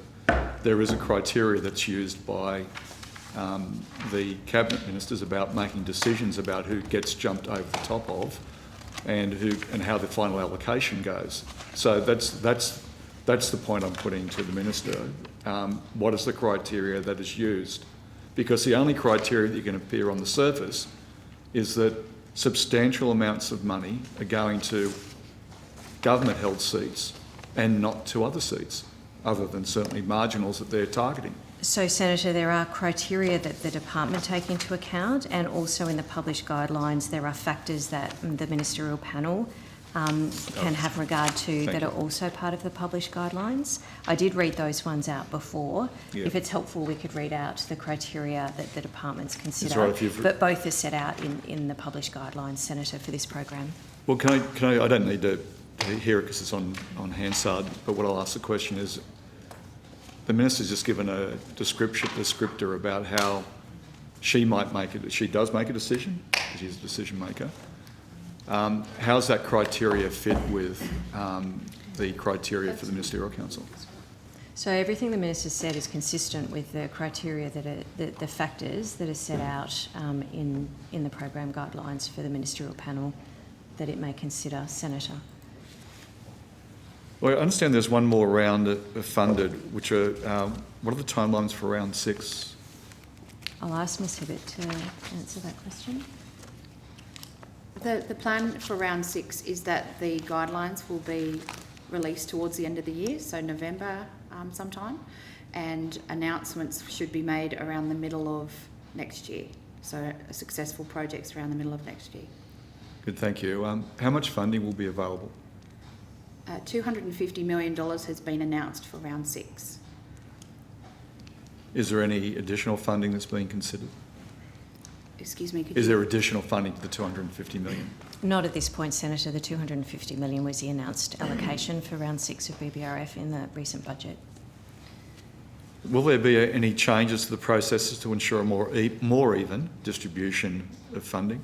there is a criteria that's used by the cabinet ministers about making decisions about who gets jumped over the top of and how the final allocation goes. So that's the point I'm putting to the minister. What is the criteria that is used? Because the only criteria that can appear on the surface is that substantial amounts of money are going to government-held seats and not to other seats, other than certainly marginals that they're targeting. So, Senator, there are criteria that the department take into account, and also in the published guidelines there are factors that the ministerial panel can have regard to that are also part of the published guidelines. I did read those ones out before. Yeah. If it's helpful, we could read out the criteria that the departments consider. That's right, if you've- but both are set out in the published guidelines, Senator, for this program. Well, can I don't need to hear it because it's on Hansard, but what I'll ask the question is, the minister's just given a descriptor about how she does make a decision, because she's a decision maker. How's that criteria fit with the criteria for the Ministerial Council? So everything the minister said is consistent with the criteria the factors that are set out in the program guidelines for the ministerial panel that it may consider, Senator. Well, I understand there's one more round funded, which are, what are the timelines for round 6? I'll ask Ms Hibbert to answer that question. The plan for round 6 is that the guidelines will be released towards the end of the year, so November sometime, and announcements should be made around the middle of next year. So successful projects around the middle of next year. Good, thank you. How much funding will be available? $250 million has been announced for round 6. Is there any additional funding that's being considered? Excuse me, Is there additional funding to the $250 million? Not at this point, Senator. The $250 million was the announced allocation for round 6 of BBRF in the recent budget. Will there be any changes to the processes to ensure a more even distribution of funding?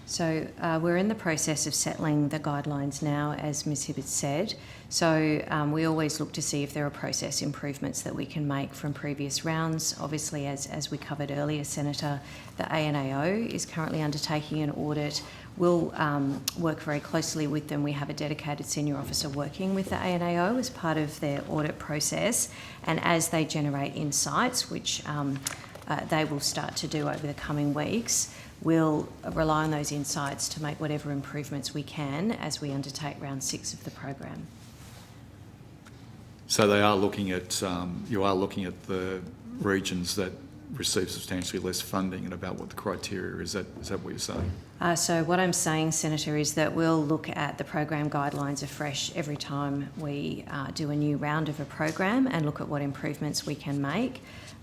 So we're in the process of settling the guidelines now, as Ms Hibbert said. So we always look to see if there are process improvements that we can make from previous rounds. Obviously, as we covered earlier, Senator, the ANAO is currently undertaking an audit. We'll work very closely with them. We have a dedicated senior officer working with the ANAO as part of their audit process. And as they generate insights, which they will start to do over the coming weeks, we'll rely on those insights to make whatever improvements we can as we undertake round 6 of the program. So they are looking at, you are looking at the regions that receive substantially less funding and about what the criteria is. Is that what you're saying? So what I'm saying, Senator, is that we'll look at the program guidelines afresh every time we do a new round of a program and look at what improvements we can make.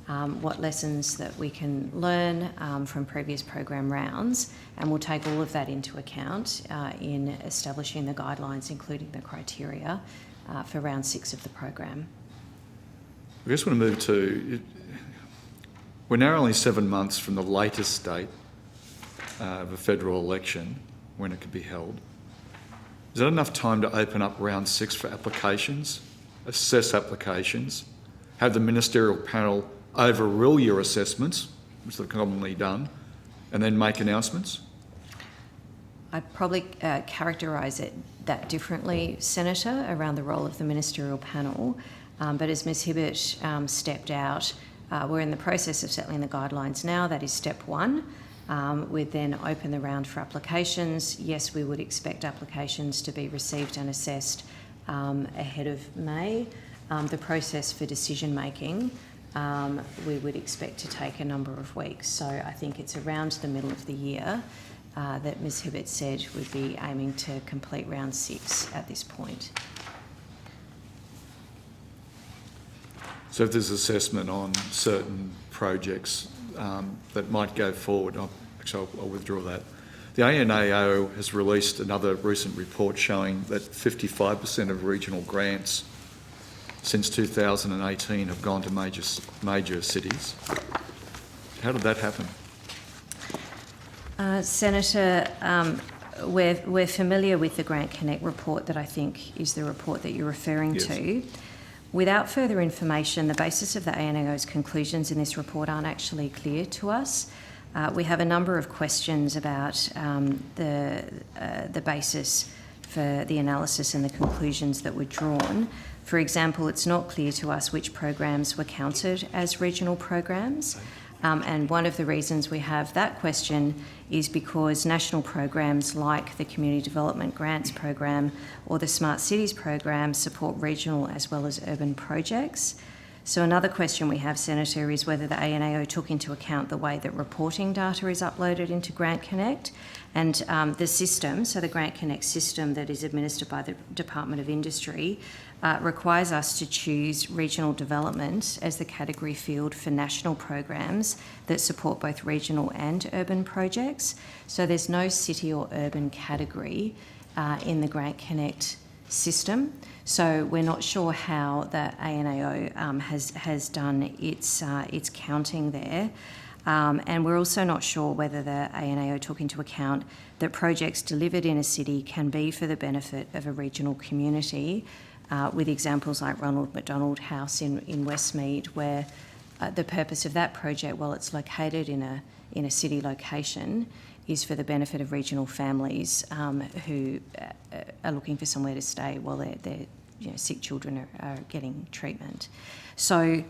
What lessons that we can learn from previous program rounds, and we'll take all of that into account in establishing the guidelines, including the criteria for round 6 of the program. I just want to move to, we're now only 7 months from the latest date of a federal election when it could be held. Is that enough time to open up round 6 for applications, assess applications, have the ministerial panel overrule your assessments which they've commonly done, and then make announcements? I'd probably characterise it that differently, Senator, around the role of the ministerial panel. But as Ms Hibbert stepped out, we're in the process of settling the guidelines now. That is step one. We'd then open the round for applications. Yes, we would expect applications to be received and assessed ahead of May. The process for decision making we would expect to take a number of weeks. So I think it's around the middle of the year that Ms Hibbert said we'd be aiming to complete round 6 at this point. So if there's assessment on certain projects that might go forward, I'll withdraw that. The ANAO has released another recent report showing that 55% of regional grants since 2018 have gone to major cities. How did that happen? Senator, we're familiar with the Grant Connect report that I think is the report that you're referring to. Without further information, the basis of the ANAO's conclusions in this report aren't actually clear to us. We have a number of questions about the basis for the analysis and the conclusions that were drawn. For example, it's not clear to us which programs were counted as regional programs. And one of the reasons we have that question is because national programs like the Community Development Grants Program or the Smart Cities Program support regional as well as urban projects. So another question we have, Senator, is whether the ANAO took into account the way that reporting data is uploaded into Grant Connect and the system, so the Grant Connect system that is administered by the Department of Industry, requires us to choose regional development as the category field for national programs that support both regional and urban projects. So there's no city or urban category in the Grant Connect system. So we're not sure how the ANAO has done its counting there. And we're also not sure whether the ANAO took into account that projects delivered in a city can be for the benefit of a regional community, with examples like Ronald McDonald House in Westmead, where the purpose of that project, while it's located in a city location, is for the benefit of regional families who are looking for somewhere to stay while their sick children are getting treatment. So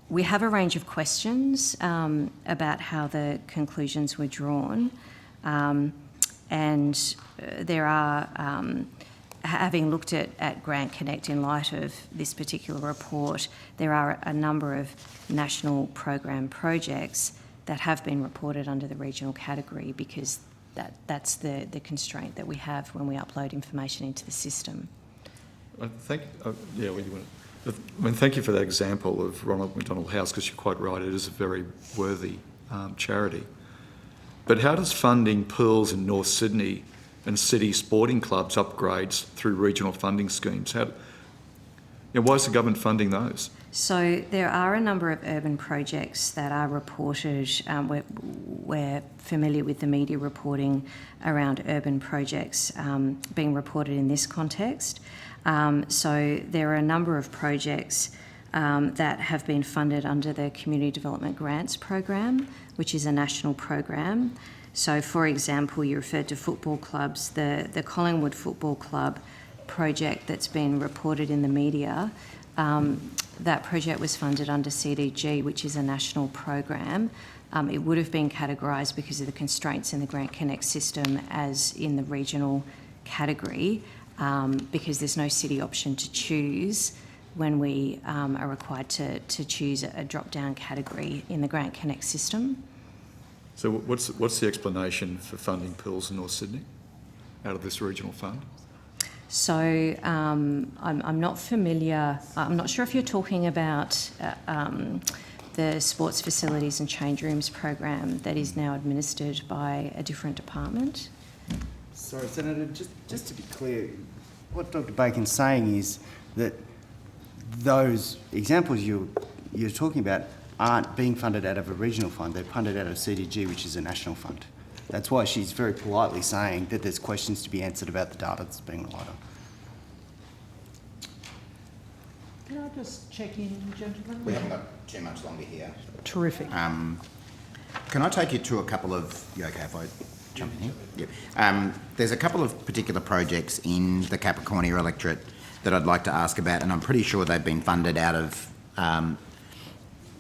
we have a range of questions about how the conclusions were drawn, and there are, having looked at Grant Connect in light of this particular report, there are a number of national program projects that have been reported under the regional category because that's the constraint that we have when we upload information into the system. Thank you for that example of Ronald McDonald House, because you're quite right, it is a very worthy charity. But how does funding pools in North Sydney and city sporting clubs upgrades through regional funding schemes? Why is the government funding those? So there are a number of urban projects that are reported. We're familiar with the media reporting around urban projects being reported in this context. So there are a number of projects that have been funded under the Community Development Grants Program, which is a national program. So, for example, you referred to football clubs. The Collingwood Football Club project that's been reported in the media, that project was funded under CDG, which is a national program. It would have been categorised because of the constraints in the Grant Connect system as in the regional category, because there's no city option to choose when we are required to choose a drop-down category in the Grant Connect system. So what's the explanation for funding pools in North Sydney out of this regional fund? So I'm not familiar. I'm not sure if you're talking about the sports facilities and change rooms program that is now administered by a different department. Sorry, Senator, just to be clear, what Dr. Bacon's saying is that those examples you're talking about aren't being funded out of a regional fund, they're funded out of CDG, which is a national fund. That's why she's very politely saying that there's questions to be answered about the data that's being relied on. Can I just check in, gentlemen? We haven't got too much longer here. Terrific. Can I take you to a couple of... You okay if I jump in here? Yep. There's a couple of particular projects in the Capricornia electorate that I'd like to ask about, and I'm pretty sure they've been funded out of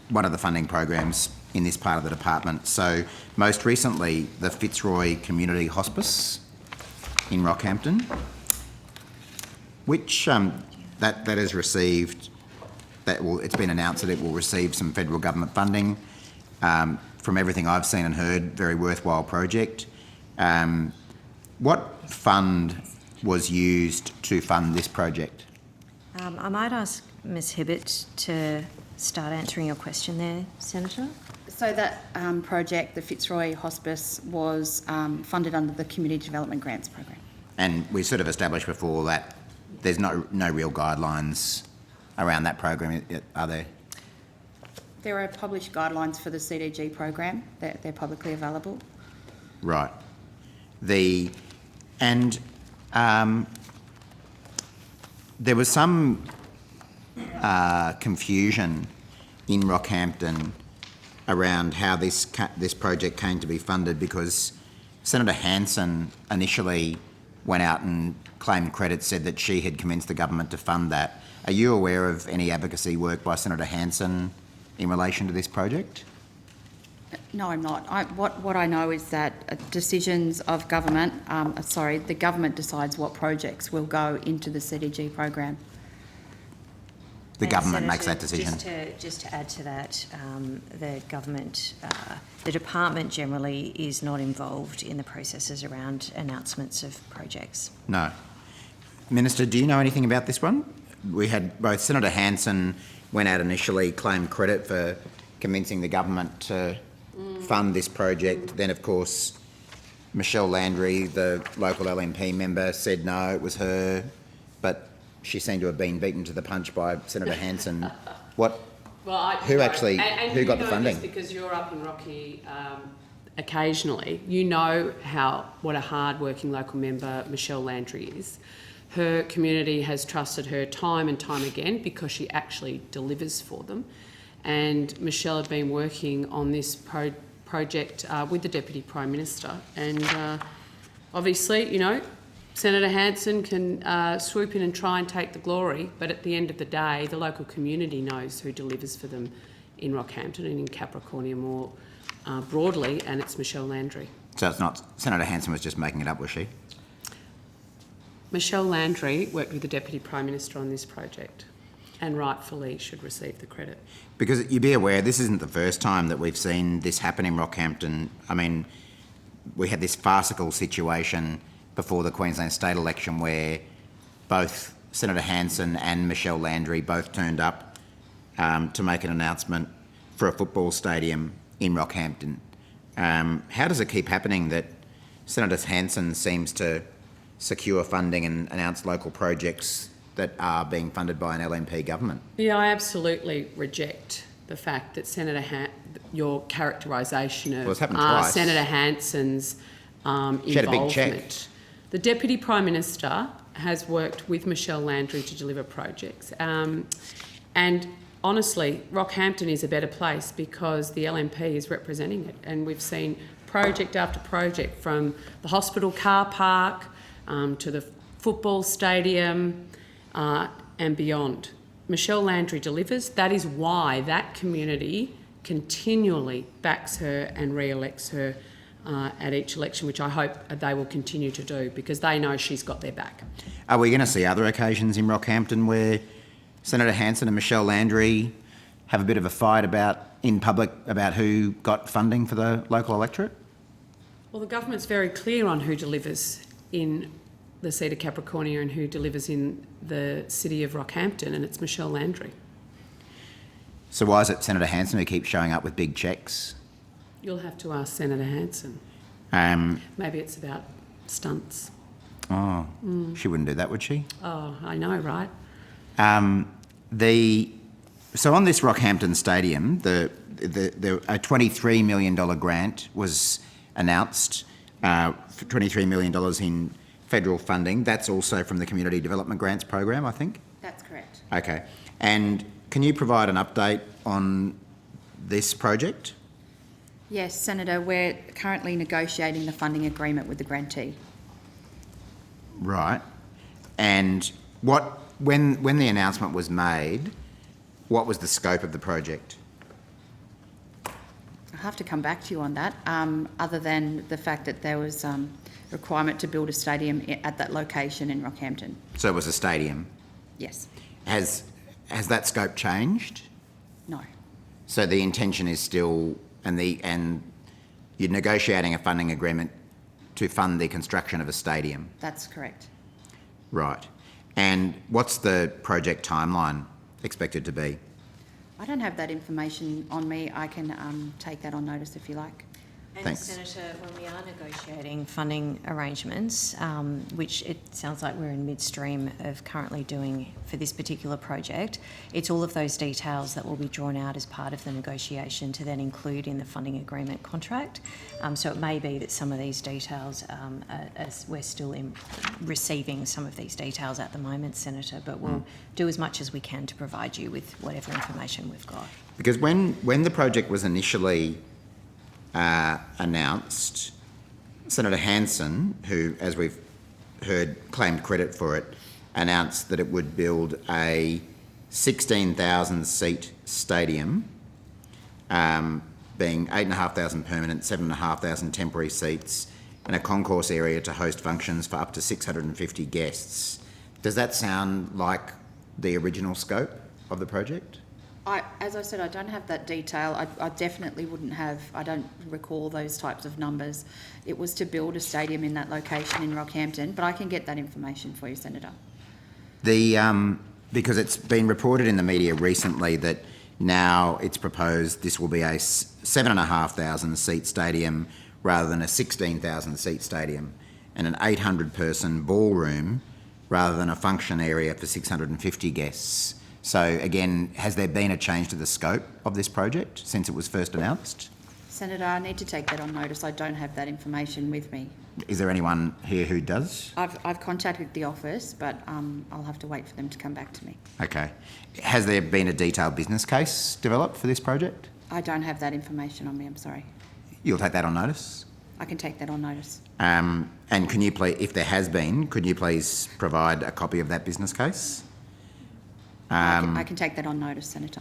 one of the funding programs in this part of the department. So most recently, the Fitzroy Community Hospice in Rockhampton, which that has received, it's been announced that it will receive some federal government funding. From everything I've seen and heard, very worthwhile project. What fund was used to fund this project? I might ask Ms Hibbert to start answering your question there, Senator. So that project, the Fitzroy Hospice, was funded under the Community Development Grants Program. And we sort of established before that there's no real guidelines around that program, are there? There are published guidelines for the CDG program. They're publicly available. Right. There was some confusion in Rockhampton around how this project came to be funded, because Senator Hanson initially went out and claimed credit, said that she had convinced the government to fund that. Are you aware of any advocacy work by Senator Hanson in relation to this project? No, I'm not. What I know is that decisions of government, the government decides what projects will go into the CDG program. The government makes that decision? Just to add to that, the government, the department generally is not involved in the processes around announcements of projects. No. Minister, do you know anything about this one? We had both Senator Hanson went out initially, claimed credit for convincing the government to fund this project. Then, of course, Michelle Landry, the local LNP member, said no, it was her, but she seemed to have been beaten to the punch by Senator Hanson. Who got the funding? Because you're up in Rocky occasionally, you know what a hard-working local member Michelle Landry is. Her community has trusted her time and time again because she actually delivers for them. And Michelle had been working on this project with the Deputy Prime Minister. And obviously, you know, Senator Hanson can swoop in and try and take the glory, but at the end of the day, the local community knows who delivers for them in Rockhampton and in Capricornia more broadly, and it's Michelle Landry. So it's not, Senator Hanson was just making it up, was she? Michelle Landry worked with the Deputy Prime Minister on this project and rightfully should receive the credit. Because you'd be aware, this isn't the first time that we've seen this happen in Rockhampton. I mean, we had this farcical situation before the Queensland state election where both Senator Hanson and Michelle Landry both turned up to make an announcement for a football stadium in Rockhampton. How does it keep happening that Senator Hanson seems to secure funding and announce local projects that are being funded by an LNP government? Yeah, I absolutely reject the fact that your characterisation of Senator Hanson's involvement. She had a big check. The Deputy Prime Minister has worked with Michelle Landry to deliver projects. And honestly, Rockhampton is a better place because the LNP is representing it. And we've seen project after project, from the hospital car park to the football stadium and beyond. Michelle Landry delivers. That is why that community continually backs her and re-elects her at each election, which I hope they will continue to do because they know she's got their back. Are we going to see other occasions in Rockhampton where Senator Hanson and Michelle Landry have a bit of a fight in public about who got funding for the local electorate? Well, the government's very clear on who delivers in the seat of Capricornia and who delivers in the city of Rockhampton, and it's Michelle Landry. So why is it Senator Hanson who keeps showing up with big cheques? You'll have to ask Senator Hanson. Maybe it's about stunts. Oh, she wouldn't do that, would she? Oh, I know, right? So on this Rockhampton Stadium, a $23 million grant was announced, for $23 million in federal funding. That's also from the Community Development Grants Program, I think? That's correct. Okay. And can you provide an update on this project? Yes, Senator, we're currently negotiating the funding agreement with the grantee. Right. And when the announcement was made, what was the scope of the project? I'll have to come back to you on that, other than the fact that there was requirement to build a stadium at that location in Rockhampton. So it was a stadium. Yes. Has that scope changed? No. So the intention is still, and you're negotiating a funding agreement to fund the construction of a stadium. That's correct. Right. And what's the project timeline expected to be? I don't have that information on me. I can take that on notice if you like. And Thanks. Senator, when we are negotiating funding arrangements, which it sounds like we're in midstream of currently doing for this particular project, it's all of those details that will be drawn out as part of the negotiation to then include in the funding agreement contract. So it may be that some of these details, as we're still receiving some of these details at the moment, Senator, but we'll do as much as we can to provide you with whatever information we've got. Because when the project was initially announced, Senator Hanson, who, as we've heard, claimed credit for it, announced that it would build a 16,000-seat stadium, being 8,500 permanent, 7,500 temporary seats, and a concourse area to host functions for up to 650 guests. Does that sound like the original scope of the project? As I said, I don't have that detail. I definitely wouldn't have, I don't recall those types of numbers. It was to build a stadium in that location in Rockhampton, but I can get that information for you, Senator. Because it's been reported in the media recently that now it's proposed this will be a 7,500 seat stadium rather than a 16,000 seat stadium, and an 800-person ballroom rather than a function area for 650 guests. So again, has there been a change to the scope of this project since it was first announced? Senator, I need to take that on notice. I don't have that information with me. Is there anyone here who does? I've contacted the office, but I'll have to wait for them to come back to me. Okay. Has there been a detailed business case developed for this project? I don't have that information on me, I'm sorry. You'll take that on notice? I can take that on notice. And can you please, if there has been, could you please provide a copy of that business case? I can take that on notice, Senator.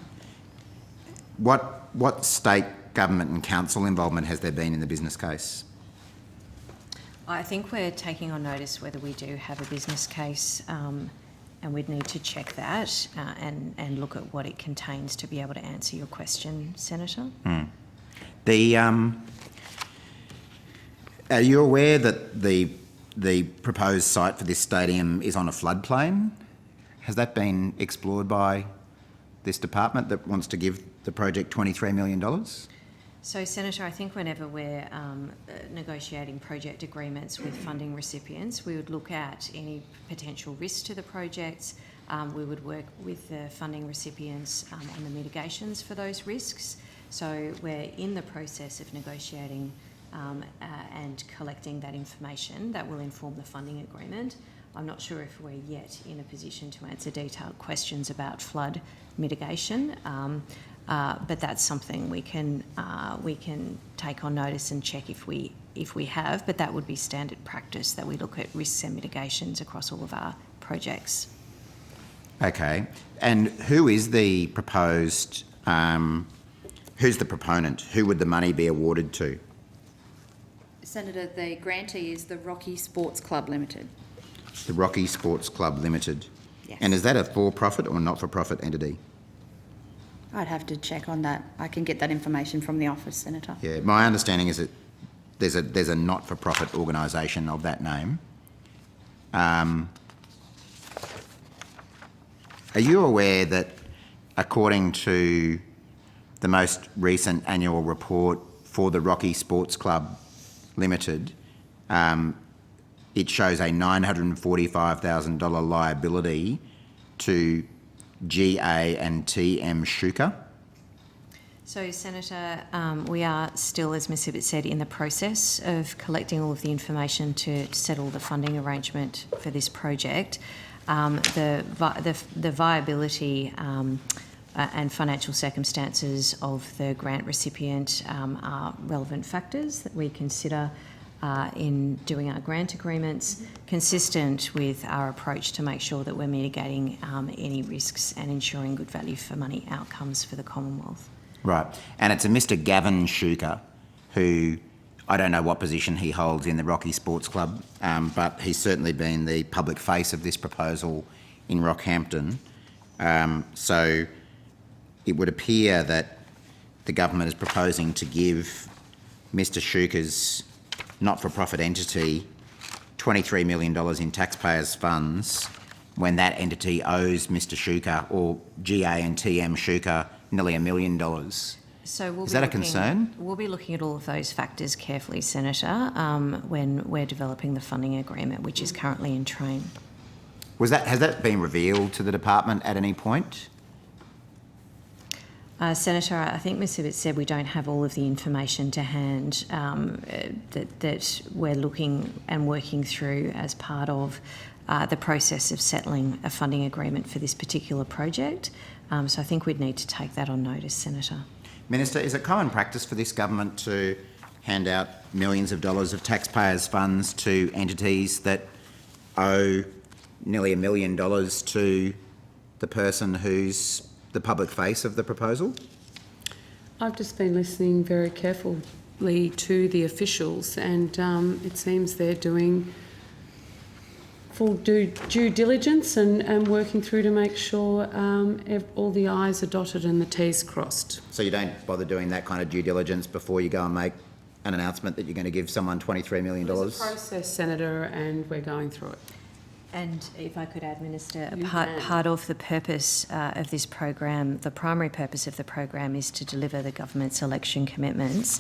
What state government and council involvement has there been in the business case? I think we're taking on notice whether we do have a business case, and we'd need to check that and look at what it contains to be able to answer your question, Senator. Are you aware that the proposed site for this stadium is on a floodplain? Has that been explored by this department that wants to give the project $23 million? So, Senator, I think whenever we're negotiating project agreements with funding recipients, we would look at any potential risks to the projects. We would work with the funding recipients on the mitigations for those risks. So we're in the process of negotiating and collecting that information that will inform the funding agreement. I'm not sure if we're yet in a position to answer detailed questions about flood mitigation, but that's something we can take on notice and check if we have. But that would be standard practice, that we look at risks and mitigations across all of our projects. Okay, and who is the proposed? Who's the proponent? Who would the money be awarded to? Senator, the grantee is the Rocky Sports Club Limited. The Rocky Sports Club Limited. Yes. And is that a for-profit or not-for-profit entity? I'd have to check on that. I can get that information from the office, Senator. Yeah, my understanding is that there's a not-for-profit organisation of that name. Are you aware that, according to the most recent annual report for the Rocky Sports Club Limited, it shows a $945,000 liability to GA and TM Schuker? So, Senator, we are still, as Ms Hibbert said, in the process of collecting all of the information to settle the funding arrangement for this project. The viability and financial circumstances of the grant recipient are relevant factors that we consider in doing our grant agreements, consistent with our approach to make sure that we're mitigating any risks and ensuring good value for money outcomes for the Commonwealth. Right. And it's a Mr. Gavin Shuker, who I don't know what position he holds in the Rocky Sports Club, but he's certainly been the public face of this proposal in Rockhampton. So it would appear that the government is proposing to give Mr. Shuker's not-for-profit entity $23 million in taxpayers' funds when that entity owes Mr. Shuker or GANTM Shuker nearly $1 million. So Is that a concern? We'll be looking at all of those factors carefully, Senator, when we're developing the funding agreement, which is currently in train. Has that been revealed to the department at any point? Senator, I think Ms Hibbert said we don't have all of the information to hand that we're looking and working through as part of the process of settling a funding agreement for this particular project. So I think we'd need to take that on notice, Senator. Minister, is it common practice for this government to hand out millions of dollars of taxpayers' funds to entities that owe nearly $1 million to the person who's the public face of the proposal? I've just been listening very carefully to the officials, and it seems they're doing full due diligence and working through to make sure all the I's are dotted and the T's crossed. So you don't bother doing that kind of due diligence before you go and make an announcement that you're going to give someone $23 million? It's a process, Senator, and we're going through it. And if I could add, Minister, part of the purpose of this program, the primary purpose of the program is to deliver the government's election commitments.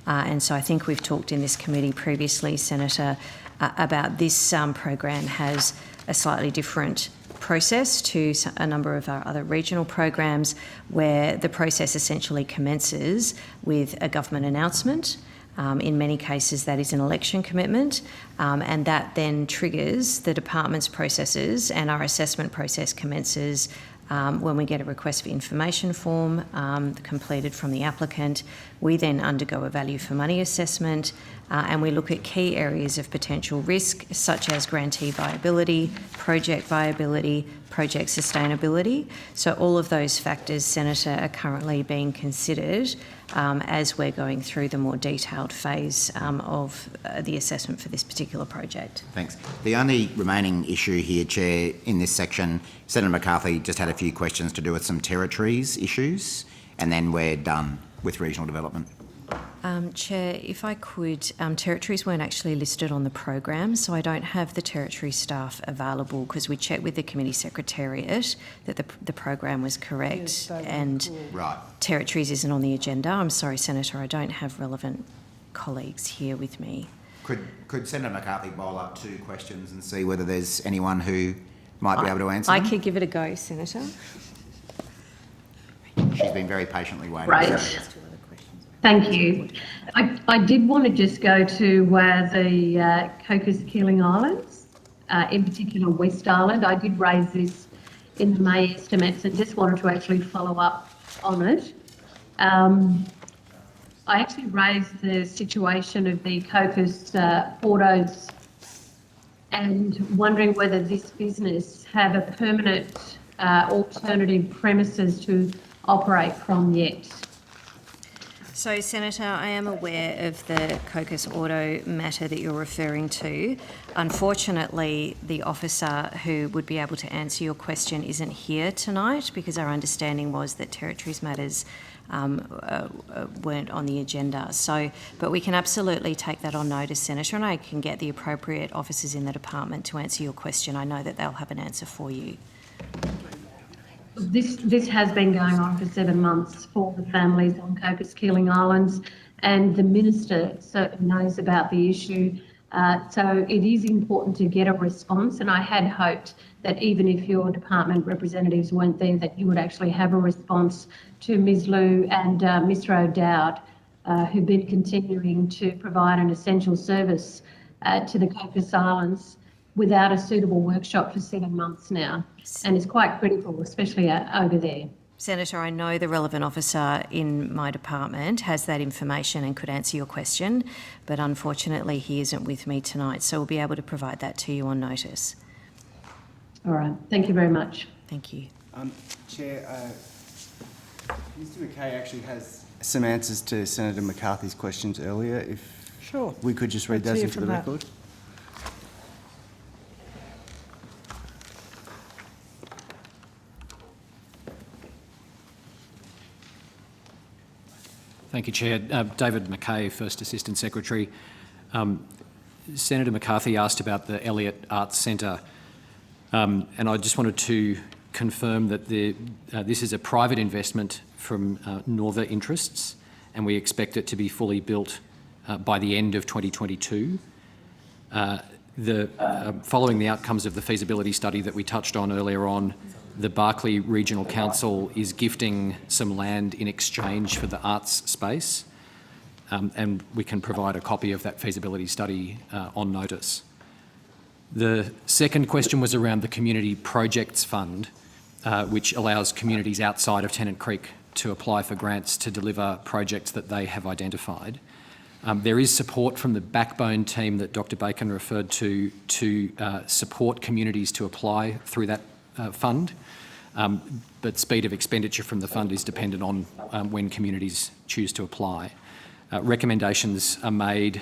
And so I think we've talked in this committee previously, Senator, about this program has a slightly different process to a number of our other regional programs, where the process essentially commences with a government announcement. In many cases, that is an election commitment, and that then triggers the department's processes, and our assessment process commences when we get a request for information form completed from the applicant. We then undergo a value for money assessment, and we look at key areas of potential risk, such as grantee viability, project sustainability. So all of those factors, Senator, are currently being considered as we're going through the more detailed phase of the assessment for this particular project. Thanks. The only remaining issue here, Chair, in this section, Senator McCarthy just had a few questions to do with some territories issues, and then we're done with regional development. Chair, if I could, territories weren't actually listed on the program, so I don't have the territory staff available, because we checked with the committee secretariat that the program was correct, and territories isn't on the agenda. I'm sorry, Senator, I don't have relevant colleagues here with me. Could Senator McCarthy bowl up 2 questions and see whether there's anyone who might be able to answer them? I could give it a go, Senator. She's been very patiently waiting. Right. Thank you. I did want to just go to the Cocos Keeling Islands, in particular West Island. I did raise this in the May estimates and just wanted to actually follow up on it. I actually raised the situation of the Cocos autos and wondering whether this business have a permanent alternative premises to operate from yet. So, Senator, I am aware of the Cocos Auto matter that you're referring to. Unfortunately, the officer who would be able to answer your question isn't here tonight, because our understanding was that territories matters weren't on the agenda. So, but we can absolutely take that on notice, Senator, and I can get the appropriate officers in the department to answer your question. I know that they'll have an answer for you. This has been going on for 7 months for the families on Cocos Keeling Islands, and the Minister certainly knows about the issue. So it is important to get a response, and I had hoped that even if your department representatives weren't there, that you would actually have a response to Ms Liu and Mr O'Dowd, who've been continuing to provide an essential service to the Cocos Islands without a suitable workshop for 7 months now, and it's quite critical, especially over there. Senator, I know the relevant officer in my department has that information and could answer your question, but unfortunately he isn't with me tonight, so we'll be able to provide that to you on notice. All right. Thank you very much. Thank you. Chair, Mr McKay actually has some answers to Senator McCarthy's questions earlier. If Sure. we could just read Let's those hear into from the that. record. Thank you, Chair. David McKay, First Assistant Secretary. Senator McCarthy asked about the Elliott Arts Centre, and I just wanted to confirm that this is a private investment from Northern Interests, and we expect it to be fully built by the end of 2022. Following the outcomes of the feasibility study that we touched on earlier on, the Barkly Regional Council is gifting some land in exchange for the arts space, and we can provide a copy of that feasibility study on notice. The second question was around the Community Projects Fund, which allows communities outside of Tennant Creek to apply for grants to deliver projects that they have identified. There is support from the Backbone team that Dr Bacon referred to support communities to apply through that fund, but speed of expenditure from the fund is dependent on when communities choose to apply. Recommendations are made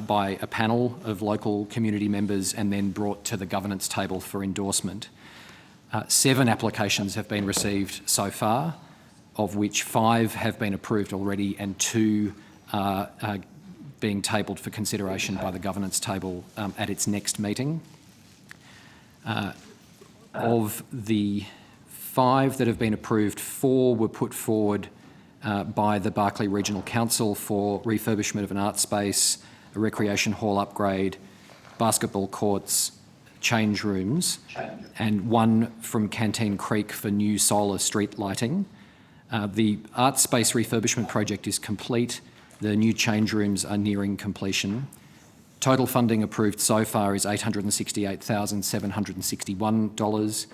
by a panel of local community members and then brought to the governance table for endorsement. 7 applications have been received so far, of which 5 have been approved already and 2 are being tabled for consideration by the governance table at its next meeting. Of the 5 that have been approved, 4 were put forward by the Barkly Regional Council for refurbishment of an art space, a recreation hall upgrade, basketball courts, change rooms, and 1 from Canteen Creek for new solar street lighting. The art space refurbishment project is complete. The new change rooms are nearing completion. Total funding approved so far is $868,761,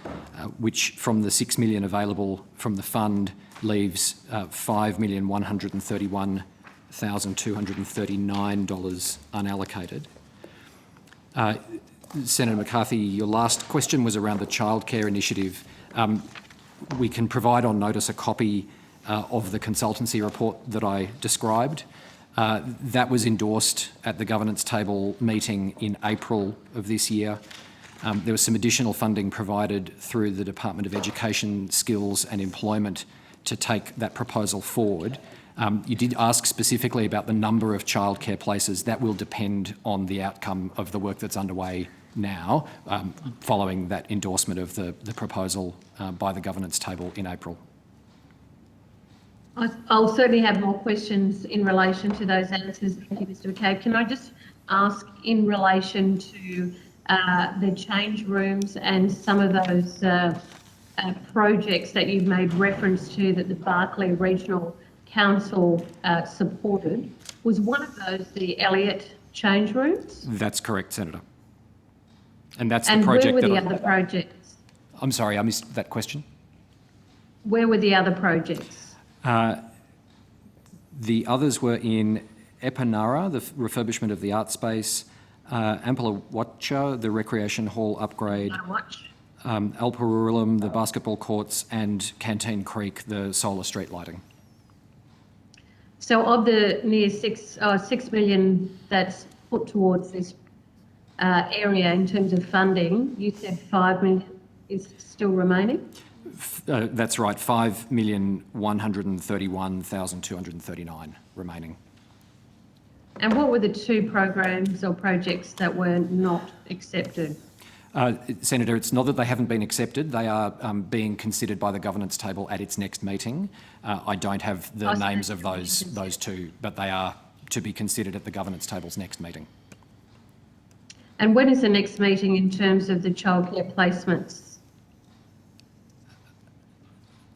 which from the $6 million available from the fund leaves $5,131,239 unallocated. Senator McCarthy, your last question was around the childcare initiative. We can provide on notice a copy of the consultancy report that I described. That was endorsed at the governance table meeting in April of this year. There was some additional funding provided through the Department of Education, Skills and Employment to take that proposal forward. You did ask specifically about the number of childcare places. That will depend on the outcome of the work that's underway now, following that endorsement of the proposal by the governance table in April. I'll certainly have more questions in relation to those answers. Thank you, Mr McCabe. Can I just ask in relation to the change rooms and some of those projects that you've made reference to that the Barkly Regional Council supported, was one of those the Elliott change rooms? That's correct, Senator. And that's the project. And where were the other projects? I'm sorry, I missed that question. Where were the other projects? The others were in Epinara, the refurbishment of the art space, Ampalawacha, the recreation hall upgrade, Alparurum, the basketball courts, and Canteen Creek, the solar street lighting. So of the near 6 million that's put towards this area in terms of funding, you said 5 million is still remaining? That's right, 5,131,239 remaining. And what were the 2 programs or projects that were not accepted? Senator, it's not that they haven't been accepted. They are being considered by the governance table at its next meeting. I don't have the names of those 2, but they are to be considered at the governance table's next meeting. And when is the next meeting in terms of the childcare placements?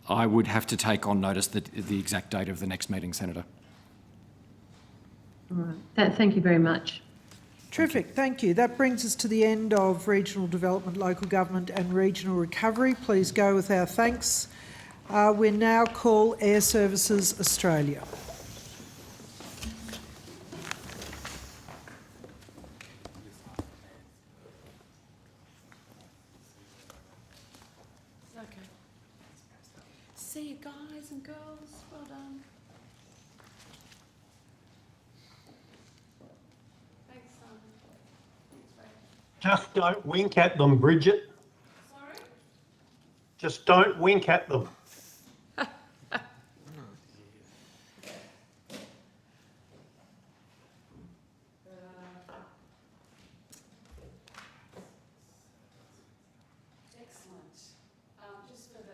I would have to take on notice the exact date of the next meeting, Senator. All right. Thank you very much. Terrific, thank you. That brings us to the end of Regional Development, Local Government and Regional Recovery. Please go with our thanks We now call Air Services Australia. See you guys and girls. Well done. Thanks, Simon. Just don't wink at them, Bridget. Sorry? Just don't wink at them. Just for the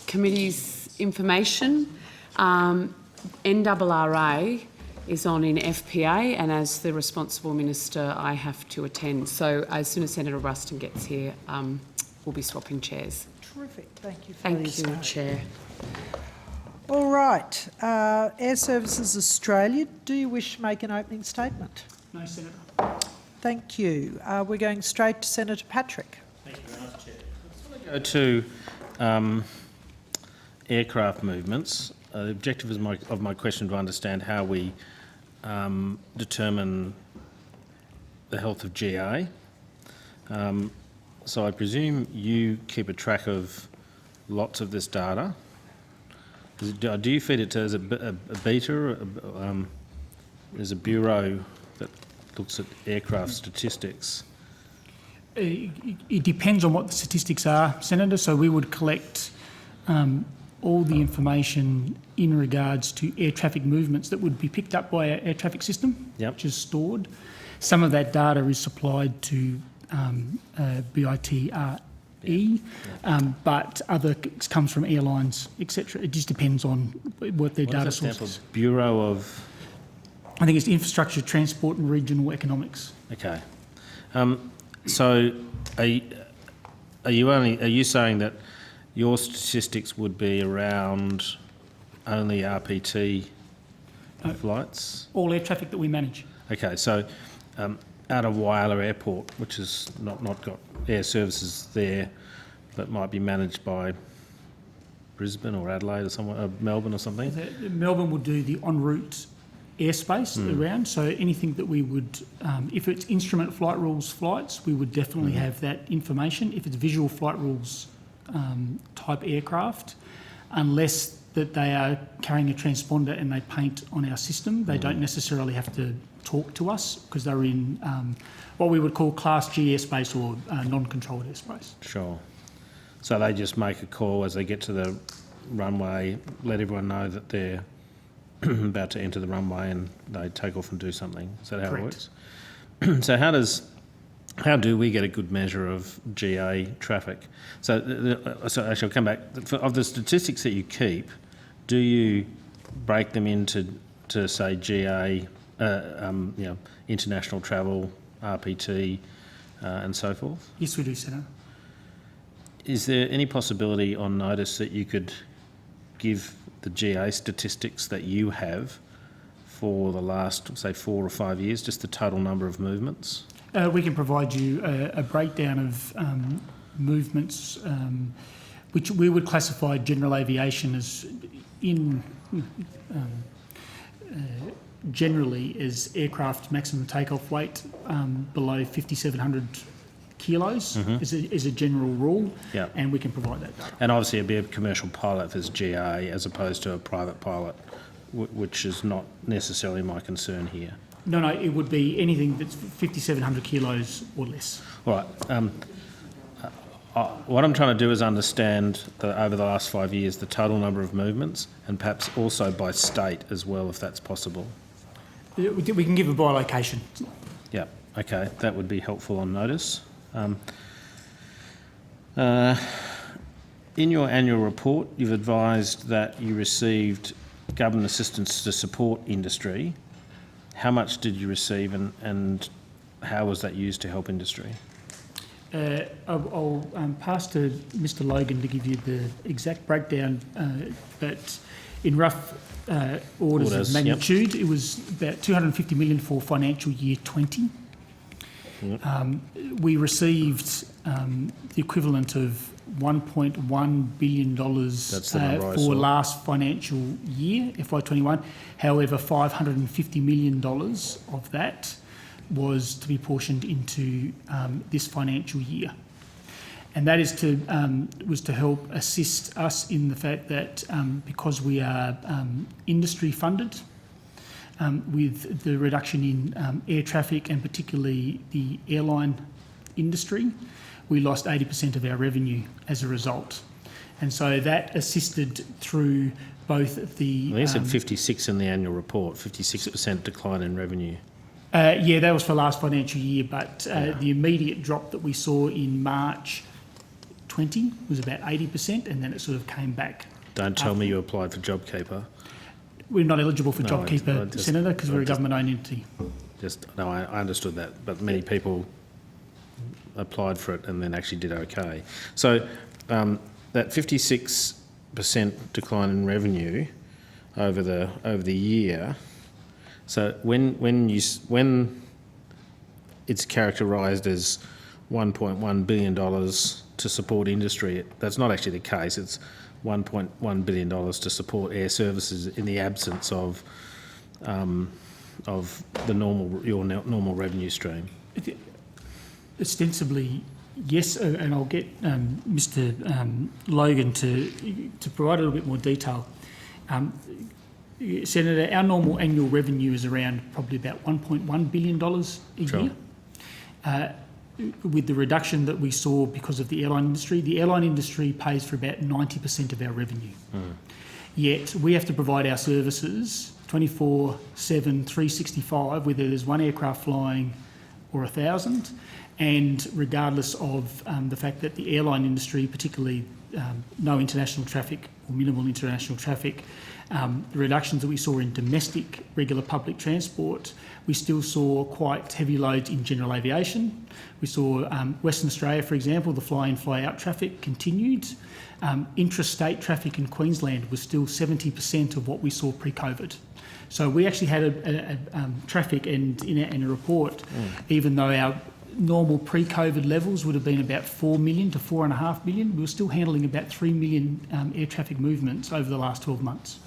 committee's information, NRRA is on in FPA, and as the responsible minister, I have to attend. So as soon as Senator Ruston gets here, we'll be swapping chairs. Terrific. Thank you for Thank these you, notes. Chair. All right. Air Services Australia, do you wish to make an opening statement? No, Senator. Thank you. We're going straight to Senator Patrick. Thank you very much, Chair. I just want to go to aircraft movements. The objective of my question to understand how we determine the health of GA. So I presume you keep a track of lots of this data. Do you feed it to as a beta? There's a bureau that looks at aircraft statistics. It depends on what the statistics are, Senator. So we would collect all the information in regards to air traffic movements that would be picked up by our air traffic system, which is stored. Some of that data is supplied to BITRE, but other comes from airlines, etc. It just depends on what their data source is. Bureau of? I think it's Infrastructure, Transport and Regional Economics. Okay. So are you saying that your statistics would be around only RPT flights? All air traffic that we manage. Okay, so out of Whyalla Airport, which has not got air services there, but might be managed by Brisbane or Adelaide or somewhere, Melbourne or something? Melbourne would do the en route airspace around, so anything that we would, if it's instrument flight rules flights, we would definitely have that information. If it's visual flight rules type aircraft, unless that they are carrying a transponder and they paint on our system, they don't necessarily have to talk to us because they're in what we would call Class G airspace or non-controlled airspace. Sure. So they just make a call as they get to the runway, let everyone know that they're about to enter the runway, and they take off and do something. Is that how Correct. It works? So how do we get a good measure of GA traffic? So actually I'll come back. Of the statistics that you keep, do you break them into say GA, international travel, RPT, and so forth? Yes, we do, Senator. Is there any possibility on notice that you could give the GA statistics that you have for the last, say, 4 or 5 years, just the total number of movements? We can provide you a breakdown of movements, which we would classify general aviation as generally as aircraft maximum takeoff weight below 5,700 kilos is a general rule, and we can provide that data. And obviously it'd be a commercial pilot if it's GA as opposed to a private pilot, which is not necessarily my concern here. No, it would be anything that's 5,700 kilos or less. All right. What I'm trying to do is understand, over the last 5 years, the total number of movements, and perhaps also by state as well, if that's possible. We can give a by location. Yeah, okay, that would be helpful on notice. In your annual report, you've advised that you received government assistance to support industry. How much did you receive, and how was that used to help industry? I'll pass to Mr. Logan to give you the exact breakdown, but in rough orders of magnitude, it was about 250 million for financial year 20. We received the equivalent of $1.1 billion That's the number I for saw. last financial year, FY21. However, $550 million of that was to be portioned into this financial year. And that is was to help assist us in the fact that because we are industry funded, with the reduction in air traffic and particularly the airline industry, we lost 80% of our revenue as a result. And so that assisted through both the... I think it said 56 in the annual report, 56% decline in revenue. Yeah, that was for last financial year, but the immediate drop that we saw in March 20 was about 80%, and then it sort of came back. Don't tell me you applied for JobKeeper. We're not eligible for No, JobKeeper, Senator, because we're a government-owned entity. No, I understood that, but many people applied for it and then actually did okay. So that 56% decline in revenue over the year. So when it's characterised as $1.1 billion to support industry, that's not actually the case. It's $1.1 billion to support air services in the absence of your normal revenue stream. Ostensibly, yes, and I'll get Mr. Logan to provide a little bit more detail. Senator, our normal annual revenue is around probably about $1.1 billion a year. With the reduction that we saw because of the airline industry pays for about 90% of our revenue. Yet we have to provide our services 24/7, 365, whether there's one aircraft flying or 1,000, and regardless of the fact that the airline industry, particularly no international traffic or minimal international traffic, the reductions that we saw in domestic regular public transport, we still saw quite heavy loads in general aviation. We saw Western Australia, for example, the fly-in, fly-out traffic continued. Intrastate traffic in Queensland was still 70% of what we saw pre-COVID. So we actually had a traffic, and in a report, even though our normal pre-COVID levels would have been about 4 million to 4.5 million, we were still handling about 3 million air traffic movements over the last 12 months.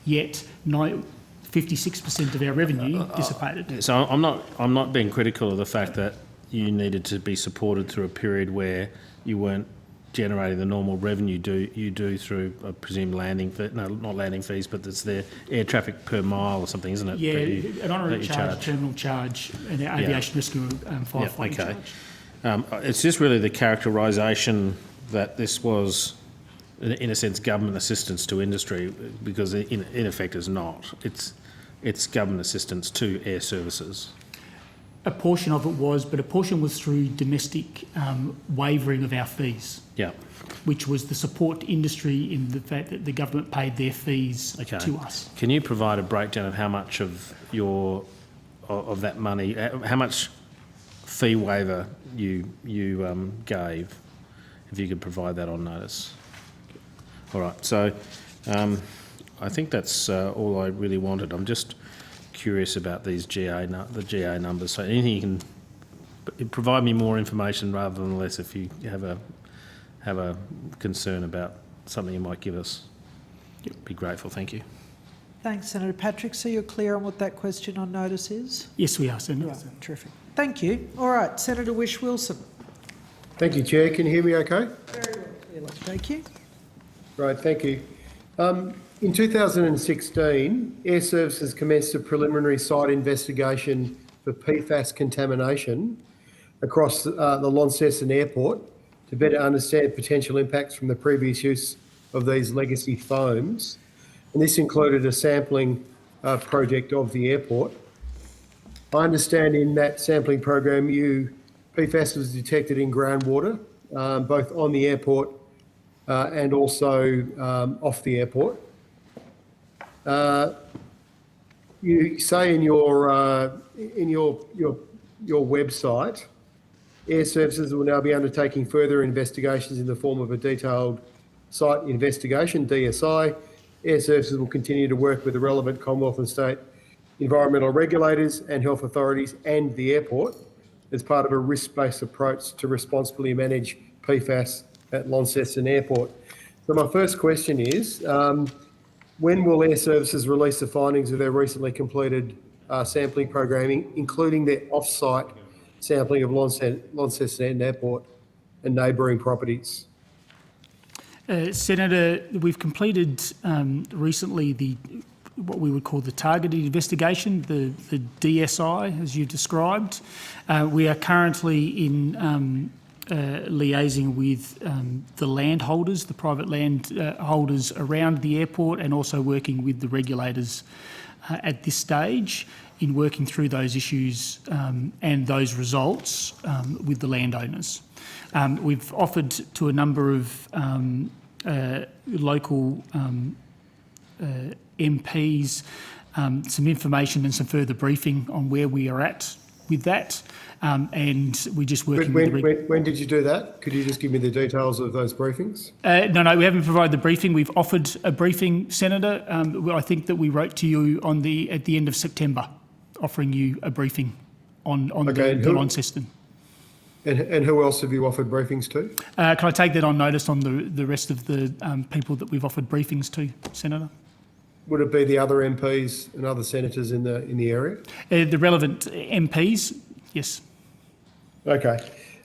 Yet 56% of our revenue dissipated. So I'm not being critical of the fact that you needed to be supported through a period where you weren't generating the normal revenue you do through, I presume, not landing fees, but it's their air traffic per mile or something, isn't it? Yeah, an honorary charge, terminal charge, and our aviation rescue firefighting charge. It's just really the characterisation that this was, in a sense, government assistance to industry, because in effect it's not. It's government assistance to air services. A portion of it was, but a portion was through domestic wavering of our fees. Yeah. Which was the support to industry in the fact that the government paid their fees to us. Can you provide a breakdown of how much of that money, how much fee waiver you gave, if you could provide that on notice? All right. So I think that's all I really wanted. I'm just curious about these the GA numbers. So anything you can provide me more information rather than less, if you have a concern about something you might give us. Be grateful. Thank you. Thanks, Senator Patrick. So you're clear on what that question on notice is? Yes, we are, Senator. Right. Terrific. Thank you. All right, Senator Whish-Wilson. Thank you, Chair. Can you hear me okay? Very well, clearly. Thank you. Right, thank you. In 2016, Air Services commenced a preliminary site investigation for PFAS contamination across the Launceston Airport to better understand potential impacts from the previous use of these legacy foams. And this included a sampling project of the airport. I understand in that sampling program, PFAS was detected in groundwater, both on the airport and also off the airport. You say in your website, Air Services will now be undertaking further investigations in the form of a detailed site investigation, DSI. Air Services will continue to work with the relevant Commonwealth and state environmental regulators and health authorities and the airport as part of a risk-based approach to responsibly manage PFAS at Launceston Airport. So my first question is, when will Air Services release the findings of their recently completed sampling programming, including their off-site sampling of Launceston Airport and neighbouring properties? Senator, we've completed recently what we would call the targeted investigation, the DSI, as you described. We are currently in liaising with the landholders, the private landholders around the airport, and also working with the regulators at this stage in working through those issues and those results with the landowners. We've offered to a number of local MPs some information and some further briefing on where we are at with that, and we're just working When did you do that? Could you just give me the details of those briefings? No, we haven't provided the briefing. We've offered a briefing, Senator. I think that we wrote to you at the end of September, offering you a briefing on the Launceston. And who else have you offered briefings to? Can I take that on notice on the rest of the people that we've offered briefings to, Senator? Would it be the other MPs and other senators in the area? The relevant MPs, yes. Okay.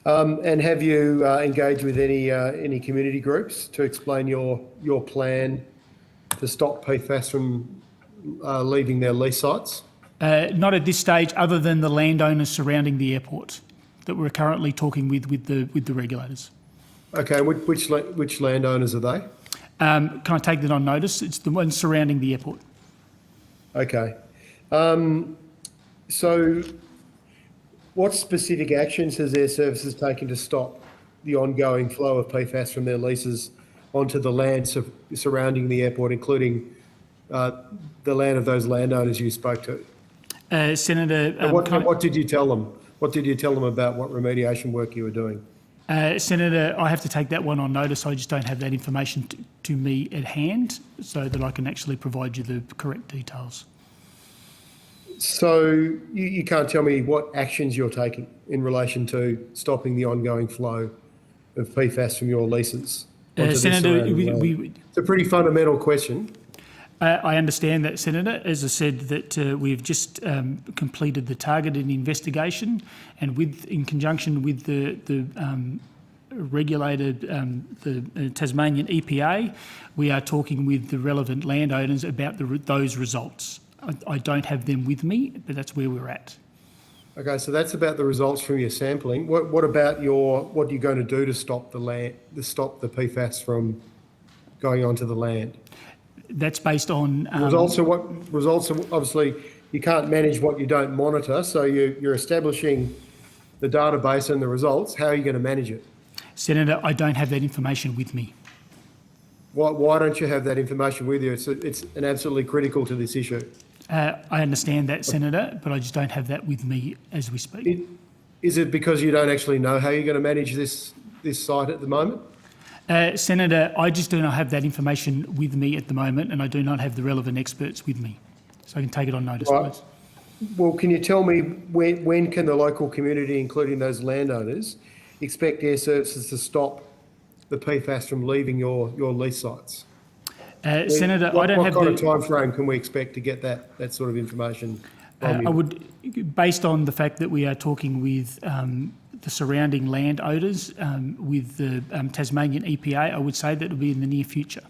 And have you engaged with any community groups to explain your plan to stop PFAS from leaving their lease sites? Not at this stage, other than the landowners surrounding the airport that we're currently talking with the regulators. Okay, which landowners are they? Can I take that on notice? It's the ones surrounding the airport. Okay. So what specific actions has Air Services taken to stop the ongoing flow of PFAS from their leases onto the land surrounding the airport, including the land of those landowners you spoke to? Senator... what did you tell them? What did you tell them about what remediation work you were doing? Senator, I have to take that one on notice. I just don't have that information to me at hand so that I can actually provide you the correct details. So you can't tell me what actions you're taking in relation to stopping the ongoing flow of PFAS from your leases? Senator, it's a pretty fundamental question. I understand that, Senator. As I said, that we've just completed the targeted investigation, and in conjunction with the regulator, the Tasmanian EPA, we are talking with the relevant landowners about those results. I don't have them with me, but that's where we're at. Okay, so that's about the results from your sampling. What about what are you going to do to stop the PFAS from going onto the land? That's based on results are obviously you can't manage what you don't monitor. So you're establishing the database and the results. How are you going to manage it? Senator, I don't have that information with me. Why don't you have that information with you? It's an absolutely critical to this issue. I understand that, Senator, but I just don't have that with me as we speak. Is it because you don't actually know how you're going to manage this site at the moment? Senator, I just do not have that information with me at the moment, and I do not have the relevant experts with me. So I can take it on notice, right. Please. Well, can you tell me when can the local community, including those landowners, expect Air Services to stop the PFAS from leaving your lease sites? Senator, what I don't have kind of time frame can we expect to get that sort of information from you? I would, based on the fact that we are talking with the surrounding landowners, with the Tasmanian EPA, I would say that it will be in the near future.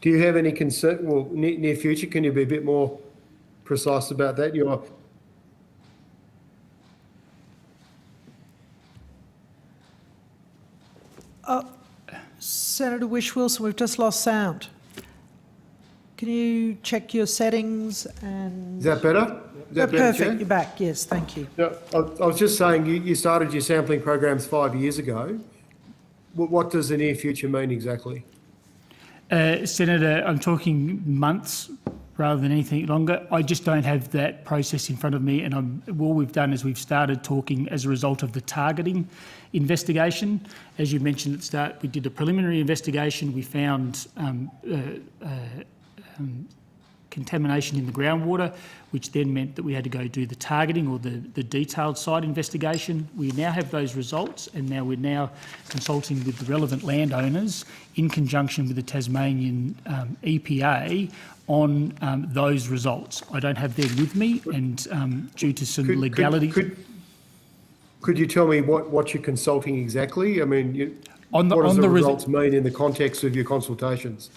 Do you have any concern? Well, near future, can you be a bit more precise about that? Senator Whish-Wilson, we've just lost sound. Can you check your settings and... Is that better? Perfect, Chair? You're back, yes, thank you. No, I was just saying, you started your sampling programs 5 years ago. What does the near future mean exactly? Senator, I'm talking months rather than anything longer. I just don't have that process in front of me, and all we've done is we've started talking as a result of the targeting investigation. As you mentioned at the start, we did a preliminary investigation. We found contamination in the groundwater, which then meant that we had to go do the targeting or the detailed site investigation. We now have those results, and now we're now consulting with the relevant landowners in conjunction with the Tasmanian EPA on those results. I don't have them with me, and due to some legality... Could you tell me what you're consulting exactly? I mean, what does the results mean in the context of your consultations?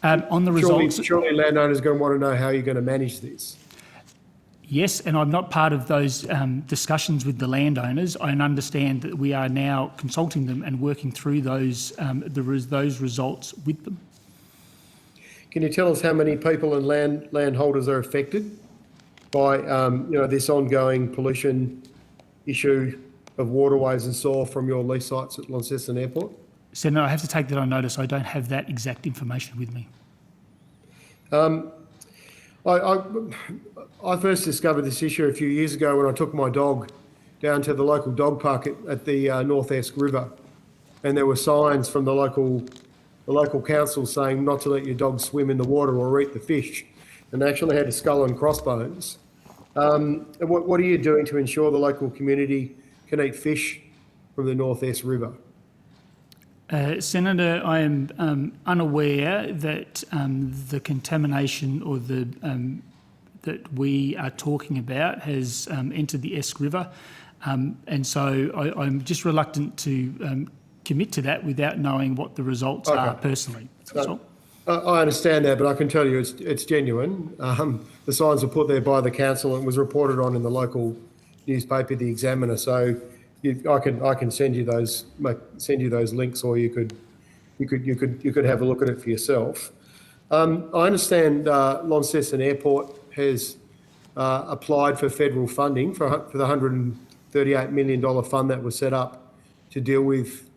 On the results... Surely landowners are going to want to know how you're going to manage this. Yes, and I'm not part of those discussions with the landowners. I understand that we are now consulting them and working through those results with them. Can you tell us how many people and landholders are affected by this ongoing pollution issue of waterways and soil from your lease sites at Launceston Airport? Senator, I have to take that on notice. I don't have that exact information with me. I first discovered this issue a few years ago when I took my dog down to the local dog park at the North Esk River, and there were signs from the local council saying not to let your dog swim in the water or eat the fish, and they actually had a skull and crossbones. What are you doing to ensure the local community can eat fish from the North Esk River? Senator, I am unaware that the contamination or that we are talking about has entered the Esk River, and so I'm just reluctant to commit to that without knowing what the results are personally. I understand that, but I can tell you it's genuine. The signs were put there by the council and was reported on in the local newspaper, The Examiner. So I can send you those links, or you could have a look at it for yourself. I understand Launceston Airport has applied for federal funding for the $138 million fund that was set up to deal with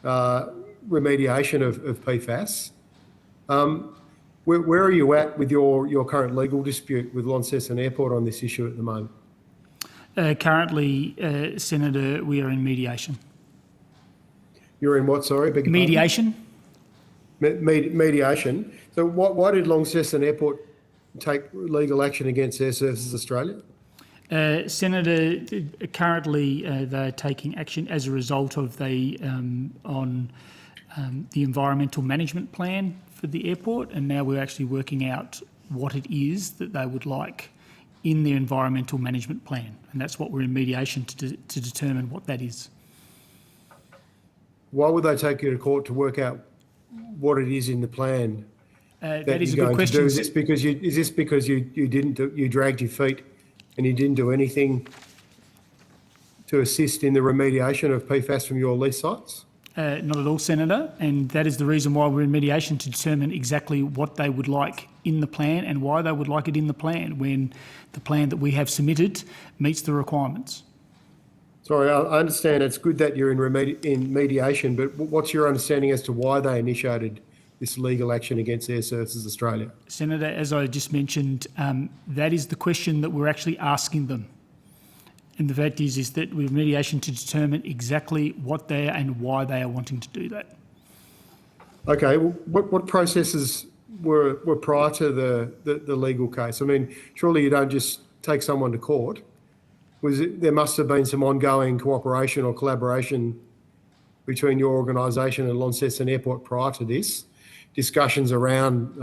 remediation of PFAS. Where are you at with your current legal dispute with Launceston Airport on this issue at the moment? Currently, Senator, we are in mediation. You're in what, sorry? Mediation. Mediation. So why did Launceston Airport take legal action against Air Services Australia? Senator, currently they're taking action as a result of the environmental management plan for the airport, and now we're actually working out what it is that they would like in the environmental management plan, and that's what we're in mediation to determine what that is. Why would they take you to court to work out what it is in the plan that is a good question. Is this because you dragged your feet and you didn't do anything to assist in the remediation of PFAS from your lease sites? Not at all, Senator, and that is the reason why we're in mediation, to determine exactly what they would like in the plan and why they would like it in the plan when the plan that we have submitted meets the requirements. Sorry, I understand it's good that you're in mediation, but what's your understanding as to why they initiated this legal action against Air Services Australia? Senator, as I just mentioned, that is the question that we're actually asking them. And the fact is that we're in mediation to determine exactly what they are and why they are wanting to do that. Okay, well, What processes were prior to the legal case? I mean, surely you don't just take someone to court. There must have been some ongoing cooperation or collaboration between your organisation and Launceston Airport prior to this, discussions around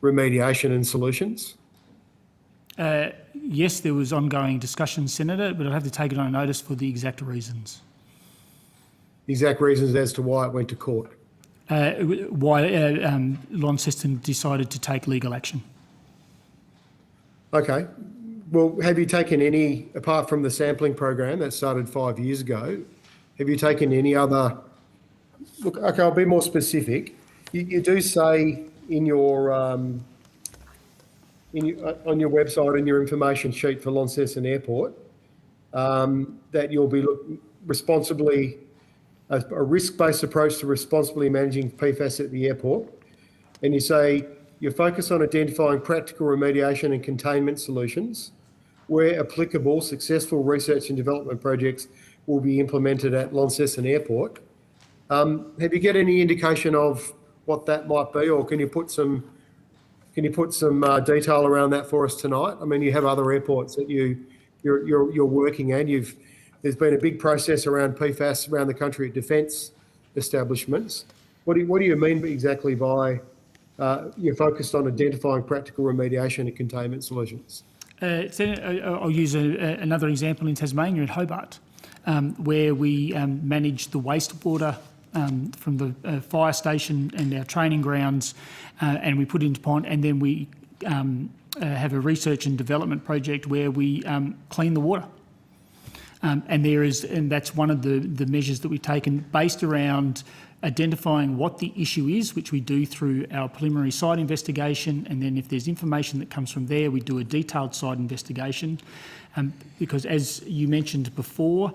remediation and solutions? Yes, there was ongoing discussion, Senator, but I'll have to take it on notice for the exact reasons. Exact reasons as to why it went to court? Why Launceston decided to take legal action. Okay. Well, have you taken any, apart from the sampling program that started 5 years ago, have you taken any other... Look, okay, I'll be more specific. You do say in your... on your website and your information sheet for Launceston Airport that you'll be responsibly, a risk-based approach to responsibly managing PFAS at the airport. And you say you focus on identifying practical remediation and containment solutions. Where applicable, successful research and development projects will be implemented at Launceston Airport. Have you got any indication of what that might be, or can you Can you put some detail around that for us tonight? I mean, you have other airports that you're working at. There's been a big process around PFAS around the country at defence establishments. What do you mean exactly by you're focused on identifying practical remediation and containment solutions? I'll use another example in Tasmania at Hobart, where we manage the wastewater from the fire station and our training grounds, and we put it into pond, and then we have a research and development project where we clean the water. And that's one of the measures that we've taken based around identifying what the issue is, which we do through our preliminary site investigation, and then if there's information that comes from there, we do a detailed site investigation. Because as you mentioned before,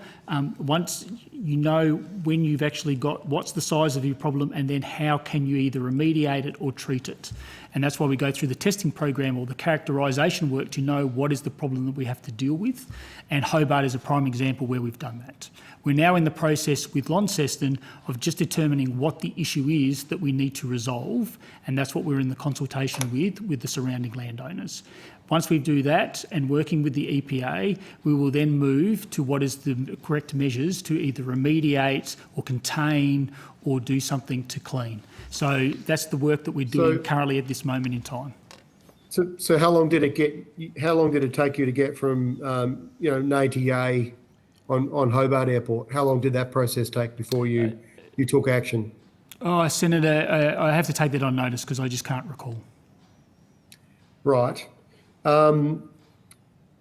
once you know when you've actually got what's the size of your problem and then how can you either remediate it or treat it. And that's why we go through the testing program or the characterisation work to know what is the problem that we have to deal with. And Hobart is a prime example where we've done that. We're now in the process with Launceston of just determining what the issue is that we need to resolve, and that's what we're in the consultation with the surrounding landowners. Once we do that and working with the EPA, we will then move to what is the correct measures to either remediate or contain or do something to clean. So that's the work that we're doing currently at this moment in time. So how long did it take you to get from nay to yay on Hobart Airport? How long did that process take before you took action? Oh, Senator, I have to take that on notice because I just can't recall. Right.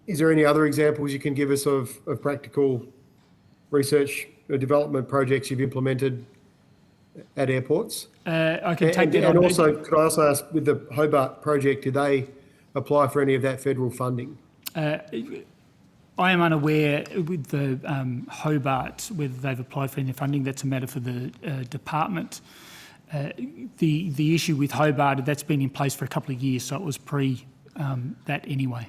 Is there any other examples you can give us of practical research or development projects you've implemented at airports? I can take that on. And also, could I also ask, with the Hobart project, did they apply for any of that federal funding? I am unaware with the Hobart whether they've applied for any funding. That's a matter for the department. The issue with Hobart, that's been in place for a couple of years, so it was pre that anyway.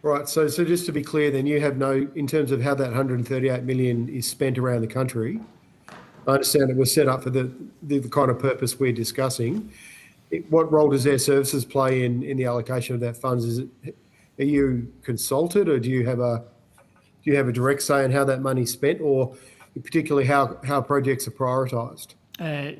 Right. So just to be clear, then you have no, in terms of how that 138 million is spent around the country. I understand it was set up for the kind of purpose we're discussing. What role does Air Services play in the allocation of that funds? Are you consulted, or do you have a direct say in how that money's spent, or particularly how projects are prioritised?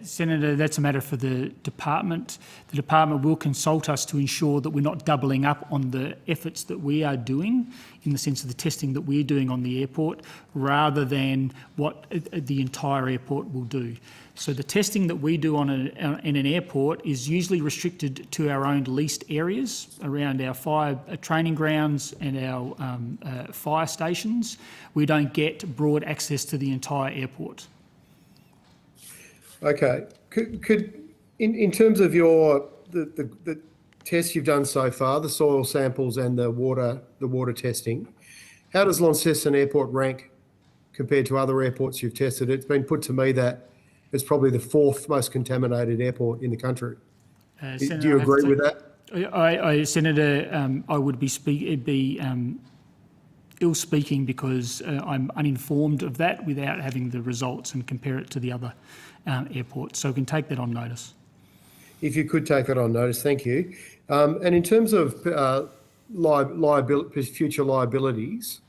Senator, that's a matter for the department. The department will consult us to ensure that we're not doubling up on the efforts that we are doing in the sense of the testing that we're doing on the airport rather than what the entire airport will do. So the testing that we do in an airport is usually restricted to our own leased areas around our fire training grounds and our fire stations. We don't get broad access to the entire airport. Okay. Could in terms of the tests you've done so far, the soil samples and the water testing, how does Launceston Airport rank compared to other airports you've tested? It's been put to me that it's probably the fourth most contaminated airport in the country. Senator, do you agree with that? Senator, I would be ill-speaking because I'm uninformed of that without having the results and compare it to the other airports. So we can take that on notice. If you could take that on notice, thank you. And in terms of future liabilities,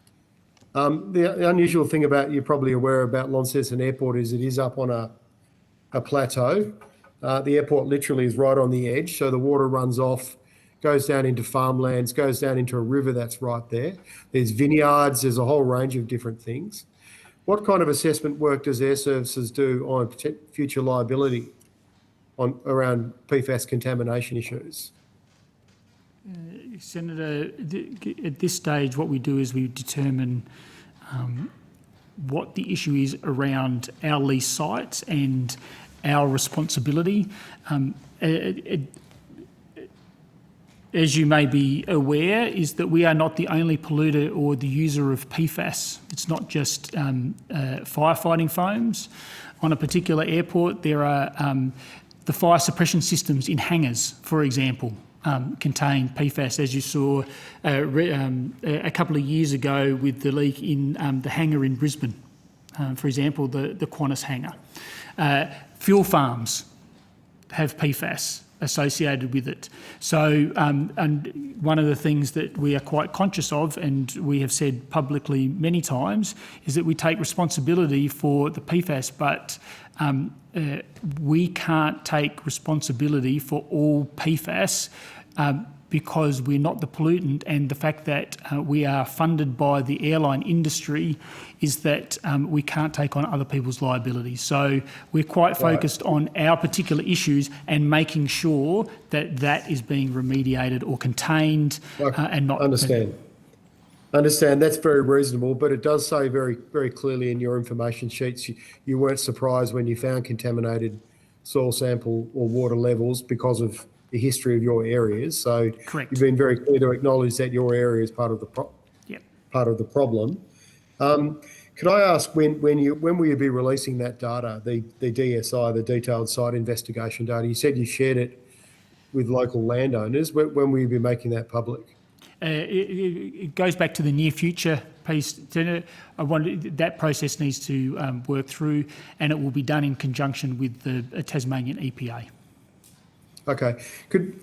the unusual thing about, you're probably aware about Launceston Airport, is it is up on a plateau. The airport literally is right on the edge, so the water runs off, goes down into farmlands, goes down into a river that's right there. There's vineyards, there's a whole range of different things. What kind of assessment work does Air Services do on future liability around PFAS contamination issues? Senator, at this stage, what we do is we determine what the issue is around our lease sites and our responsibility. As you may be aware, is that we are not the only polluter or the user of PFAS. It's not just firefighting foams. On a particular airport, there are the fire suppression systems in hangars, for example, contain PFAS, as you saw a couple of years ago with the leak in the hangar in Brisbane, for example, the Qantas hangar. Fuel farms have PFAS. associated with it. So, and one of the things that we are quite conscious of, and we have said publicly many times, is that we take responsibility for the PFAS, but we can't take responsibility for all PFAS because we're not the pollutant, and the fact that we are funded by the airline industry is that we can't take on other people's liabilities. So we're quite focused on our particular issues and making sure that that is being remediated or contained and not... Understand. That's very reasonable, but it does say very, very clearly in your information sheets you weren't surprised when you found contaminated soil sample or water levels because of the history of your areas. So Correct. You've been very clear to acknowledge that your area is part of the problem. Could I ask when will you be releasing that data, the DSI, the detailed site investigation data? You said you shared it with local landowners. When will you be making that public? It goes back to the near future piece. That process needs to work through, and it will be done in conjunction with the Tasmanian EPA. Okay.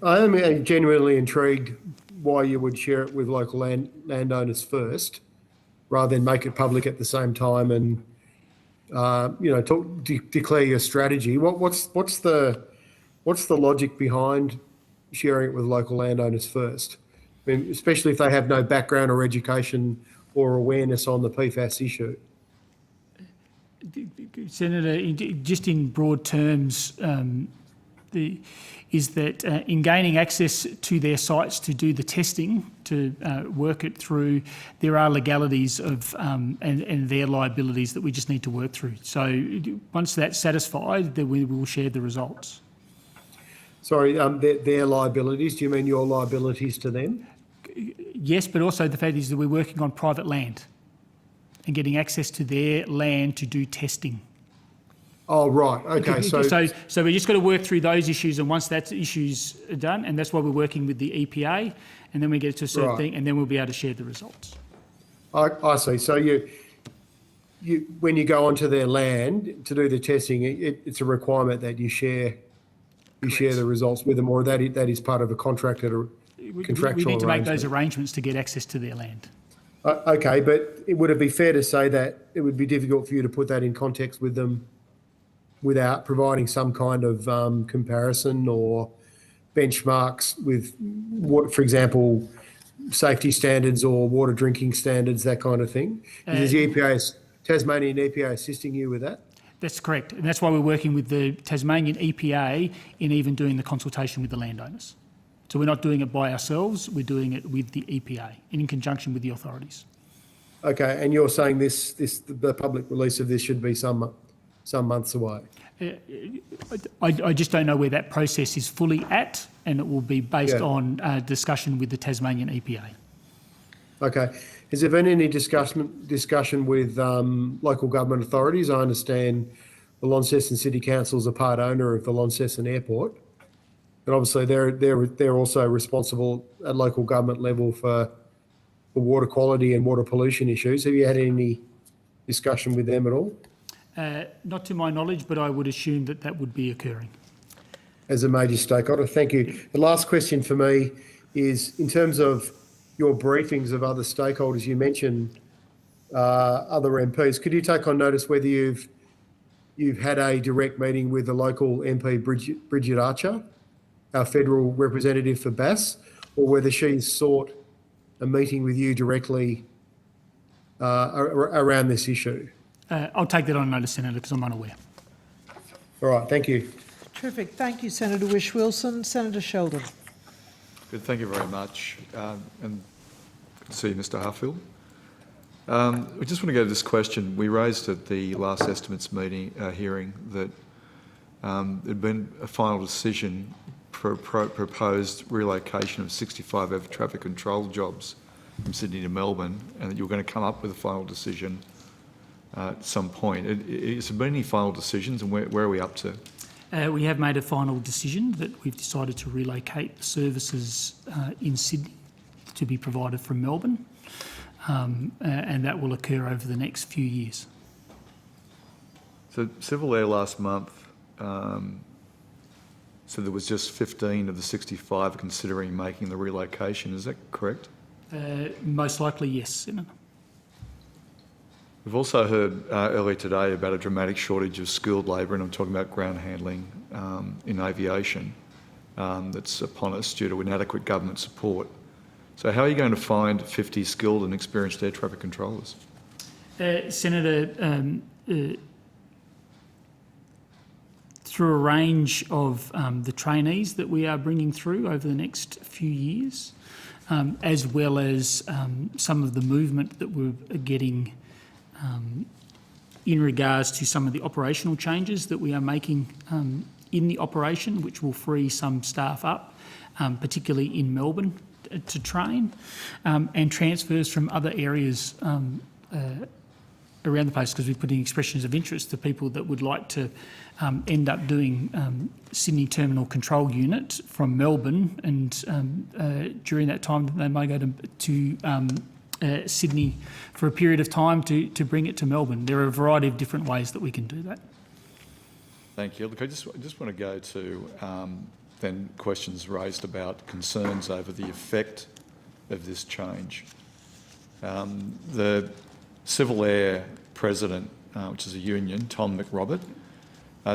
I am genuinely intrigued why you would share it with local landowners first, rather than make it public at the same time and declare your strategy. What's the logic behind sharing it with local landowners first? I mean, especially if they have no background or education or awareness on the PFAS issue. Senator, just in broad terms, is that in gaining access to their sites to do the testing, to work it through, there are legalities of and their liabilities that we just need to work through. So once that's satisfied, then we will share the results. Sorry, their liabilities, do you mean your liabilities to them? Yes, but also the fact is that we're working on private land and getting access to their land to do testing. Oh, right. Okay. So we just got to work through those issues, and once that issue's are done, and that's why we're working with the EPA, and then we get to a certain thing, and then we'll be able to share the results. I see. So you when you go onto their land to do the testing, it's a requirement that you share the results with them, or that is part of a contract that are contractual. We need to make those arrangement. arrangements to get access to their land. Okay, but would it be fair to say that it would be difficult for you to put that in context with them without providing some kind of comparison or benchmarks with, for example, safety standards or water drinking standards, that kind of thing? Is the Tasmanian EPA assisting you with that? That's correct, and that's why we're working with the Tasmanian EPA in even doing the consultation with the landowners. So we're not doing it by ourselves, we're doing it with the EPA in conjunction with the authorities. Okay, and you're saying the public release of this should be some months away? I just don't know where that process is fully at, and it will be based on discussion with the Tasmanian EPA. Okay. Has there been any discussion with local government authorities? I understand the Launceston City Council is a part owner of the Launceston Airport, and obviously they're also responsible at local government level for water quality and water pollution issues. Have you had any discussion with them at all? Not to my knowledge, but I would assume that would be occurring. As a major stakeholder, thank you. The last question for me is, in terms of your briefings of other stakeholders, you mentioned other MPs. Could you take on notice whether you've had a direct meeting with the local MP, Bridget Archer, our federal representative for Bass, or whether she's sought a meeting with you directly around this issue? I'll take that on notice, Senator, because I'm unaware. All right, thank you. Terrific. Thank you, Senator Whish-Wilson. Senator Sheldon. Good, thank you very much. And good to see you, Mr Harfield. We just want to go to this question. We raised at the last estimates meeting hearing that there'd been a final decision for proposed relocation of 65 air traffic control jobs from Sydney to Melbourne, and that you were going to come up with a final decision at some point. Has there been any final decisions, and where are we up to? We have made a final decision that we've decided to relocate the services in Sydney to be provided from Melbourne, and that will occur over the next few years. So Civil Air last month So there was just 15 of the 65 considering making the relocation. Is that correct? Most likely, yes, Senator. We've also heard earlier today about a dramatic shortage of skilled labour, and I'm talking about ground handling in aviation, that's upon us due to inadequate government support. So how are you going to find 50 skilled and experienced air traffic controllers? Senator, through a range of the trainees that we are bringing through over the next few years, as well as some of the movement that we're getting in regards to some of the operational changes that we are making in the operation, which will free some staff up, particularly in Melbourne, to train, and transfers from other areas around the place, because we're putting expressions of interest to people that would like to end up doing Sydney Terminal Control Unit from Melbourne, and during that time they may go to Sydney for a period of time to bring it to Melbourne. There are a variety of different ways that we can do that. Thank you. Look, I just want to go to then questions raised about concerns over the effect of this change. The Civil Air President, which is a union, Tom McRobert,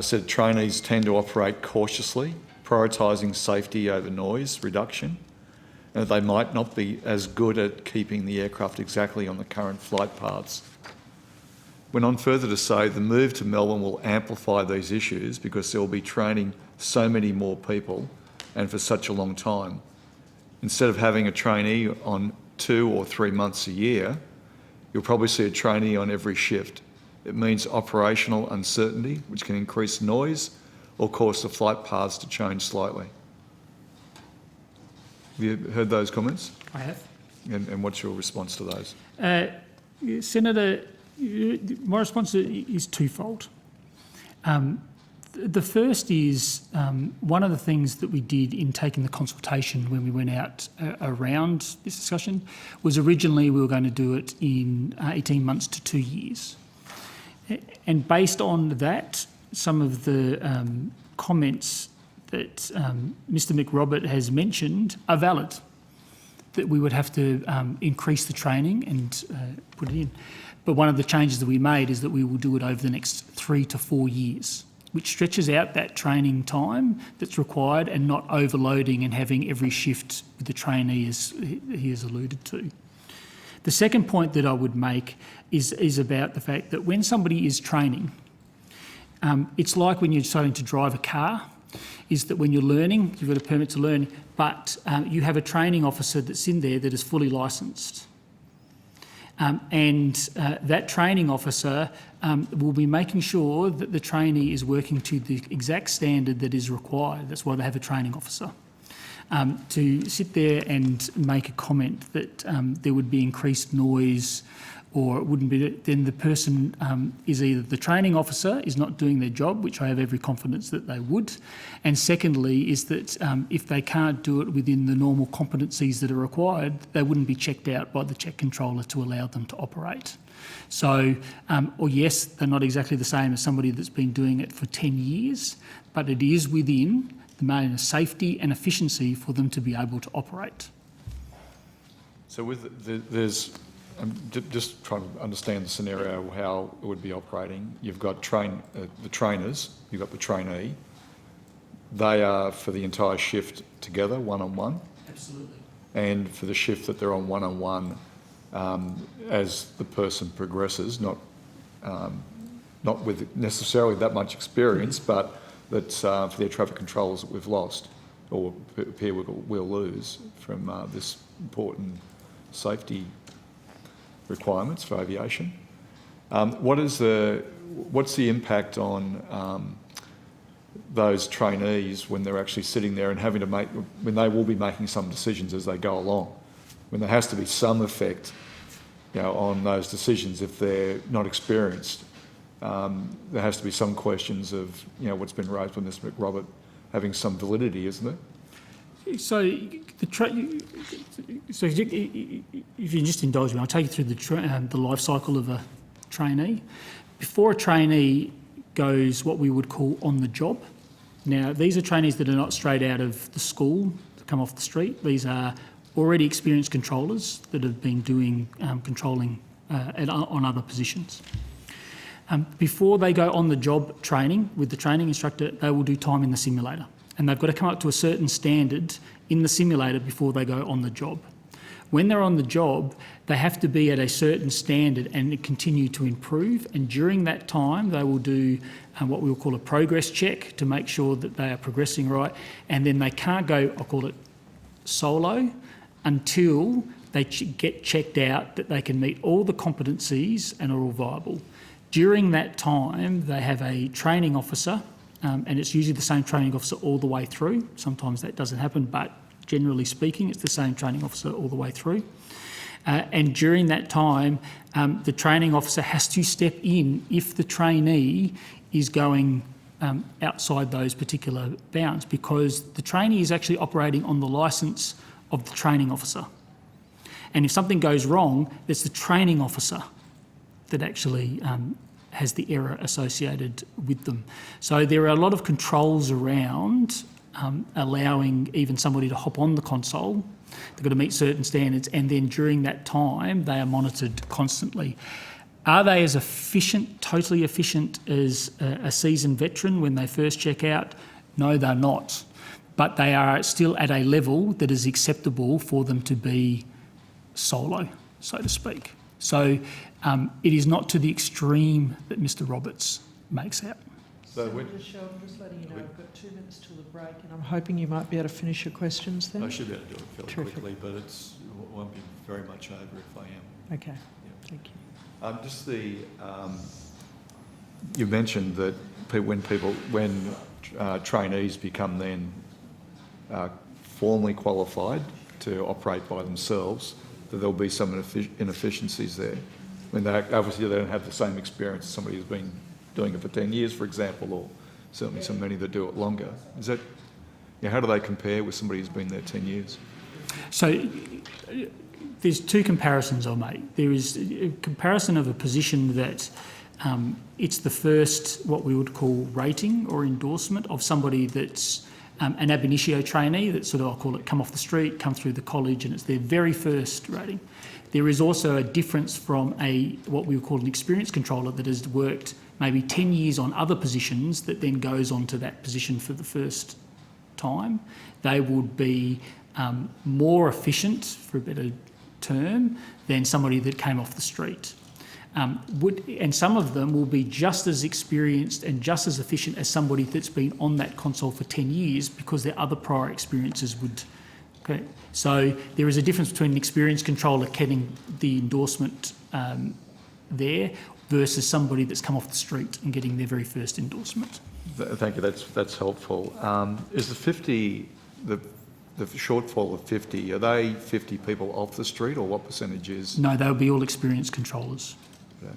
said trainees tend to operate cautiously, prioritising safety over noise reduction, and they might not be as good at keeping the aircraft exactly on the current flight paths. Went on further to say the move to Melbourne will amplify these issues because there will be training so many more people and for such a long time. Instead of having a trainee on 2 or 3 months a year, you'll probably see a trainee on every shift. It means operational uncertainty, which can increase noise or cause the flight paths to change slightly. Have you heard those comments? I have. And what's your response to those? Senator, my response is twofold. The first is one of the things that we did in taking the consultation when we went out around this discussion was originally we were going to do it in 18 months to 2 years. And based on that, some of the comments that Mr McRobert has mentioned are valid, that we would have to increase the training and put it in. But one of the changes that we made is that we will do it over the next 3 to 4 years, which stretches out that training time that's required and not overloading and having every shift with the trainee, as he has alluded to. The second point that I would make is about the fact that when somebody is training, it's like when you're starting to drive a car, is that when you're learning, you've got a permit to learn, but you have a training officer that's in there that is fully licensed. And that training officer will be making sure that the trainee is working to the exact standard that is required. That's why they have a training officer. To sit there and make a comment that there would be increased noise or it wouldn't be, then the person is either the training officer is not doing their job, which I have every confidence that they would, and secondly is that if they can't do it within the normal competencies that are required, they wouldn't be checked out by the check controller to allow them to operate. So, or yes, they're not exactly the same as somebody that's been doing it for 10 years, but it is within the main safety and efficiency for them to be able to operate. So with there's, just trying to understand the scenario, how it would be operating. You've got the trainers, you've got the trainee. They are for the entire shift together, one-on-one. Absolutely. And for the shift that they're on one-on-one, as the person progresses, not with necessarily that much experience, but that for the air traffic controllers that we've lost or appear we'll lose from this important safety requirements for aviation. What's the impact on those trainees when they're actually sitting there and having to when they will be making some decisions as they go along, when there has to be some effect, on those decisions if they're not experienced? There has to be some questions of, what's been raised by Mr McRobert having some validity, isn't there? So, if you just indulge me, I'll take you through the life cycle of a trainee. Before a trainee goes what we would call on the job, Now, these are trainees that are not straight out of the school, come off the street. These are already experienced controllers that have been doing controlling on other positions. Before they go on the job training with the training instructor, they will do time in the simulator. And they've got to come up to a certain standard in the simulator before they go on the job. When they're on the job, they have to be at a certain standard and continue to improve. And during that time, they will do what we will call a progress check to make sure that they are progressing right. And then they can't go, I call it solo, until they get checked out that they can meet all the competencies and are all viable. During that time, they have a training officer, and it's usually the same training officer all the way through. Sometimes that doesn't happen, but generally speaking, it's the same training officer all the way through. And during that time, the training officer has to step in if the trainee is going outside those particular bounds, because the trainee is actually operating on the licence of the training officer. And if something goes wrong, it's the training officer that actually has the error associated with them. So there are a lot of controls around allowing even somebody to hop on the console. They've got to meet certain standards, and then during that time, they are monitored constantly. Are they as efficient, totally efficient as a seasoned veteran when they first check out? No, they're not. But they are still at a level that is acceptable for them to be solo, so to speak. So it is not to the extreme that Mr. Roberts makes out. So Senator Sheldon, just letting you know, I've got 2 minutes till the break, and I'm hoping you might be able to finish your questions then. I should be able to do it fairly Terrific. quickly, but it won't be very much over if I am. Okay, thank you. Just the, you mentioned that when trainees become then formally qualified to operate by themselves, that there'll be some inefficiencies there. When they obviously they don't have the same experience as somebody who's been doing it for 10 years, for example, or certainly so many that do it longer. Is that, how do they compare with somebody who's been there 10 years? So there's 2 comparisons I'll make. There is a comparison of a position that it's the first, what we would call rating or endorsement of somebody that's an ab initio trainee, that sort of, I'll call it, come off the street, come through the college, and it's their very first rating. There is also a difference from what we would call an experienced controller that has worked maybe 10 years on other positions that then goes on to that position for the first time. They would be more efficient, for a better term, than somebody that came off the street. And some of them will be just as experienced and just as efficient as somebody that's been on that console for 10 years because their other prior experiences would. Okay. So there is a difference between an experienced controller getting the endorsement there versus somebody that's come off the street and getting their very first endorsement. Thank you, that's helpful. Is the 50, the shortfall of 50, are they 50 people off the street, or what percentage is? No, they'll be all experienced controllers. Okay.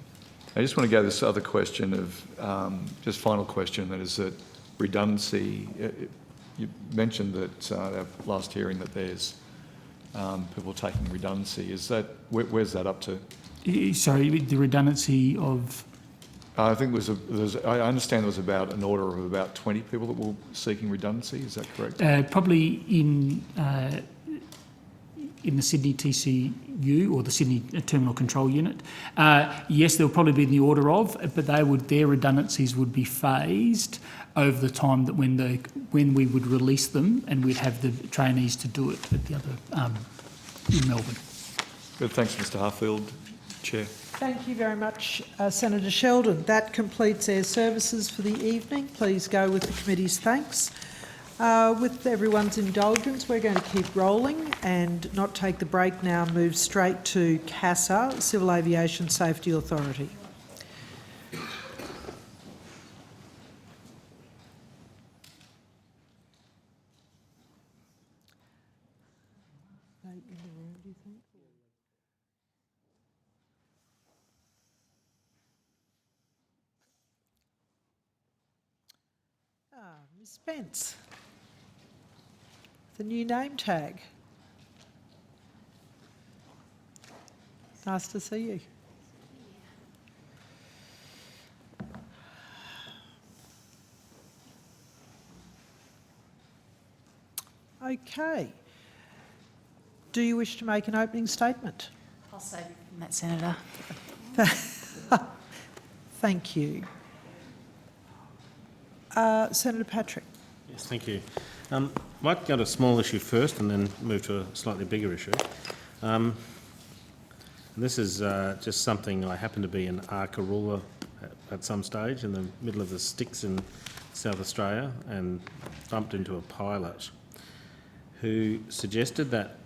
I just want to go to this other question of, just final question, that is that redundancy. You mentioned that our last hearing that there's people taking redundancy. Is that, where's that up to? Sorry, the redundancy of? I think I understand there was about an order of about 20 people that were seeking redundancy. Is that correct? Probably in the Sydney TCU or the Sydney Terminal Control Unit. Yes, there will probably be in the order of, but their redundancies would be phased over the time that when we would release them, and we'd have the trainees to do it at the other in Melbourne. Good, thanks, Mr. Harfield. Chair. Thank you very much, Senator Sheldon. That completes our services for the evening. Please go with the committee's thanks. With everyone's indulgence, we're going to keep rolling and not take the break now, move straight to CASA, Civil Aviation Safety Authority. Ms. Spence, the new name tag. Nice to see you. Okay. Do you wish to make an opening statement? I'll save you from that, Senator. Thank you. Senator Patrick. Yes, thank you. Might go to a small issue first and then move to a slightly bigger issue. This is just something. I happen to be in Arkaroola at some stage in the middle of the sticks in South Australia and bumped into a pilot who suggested that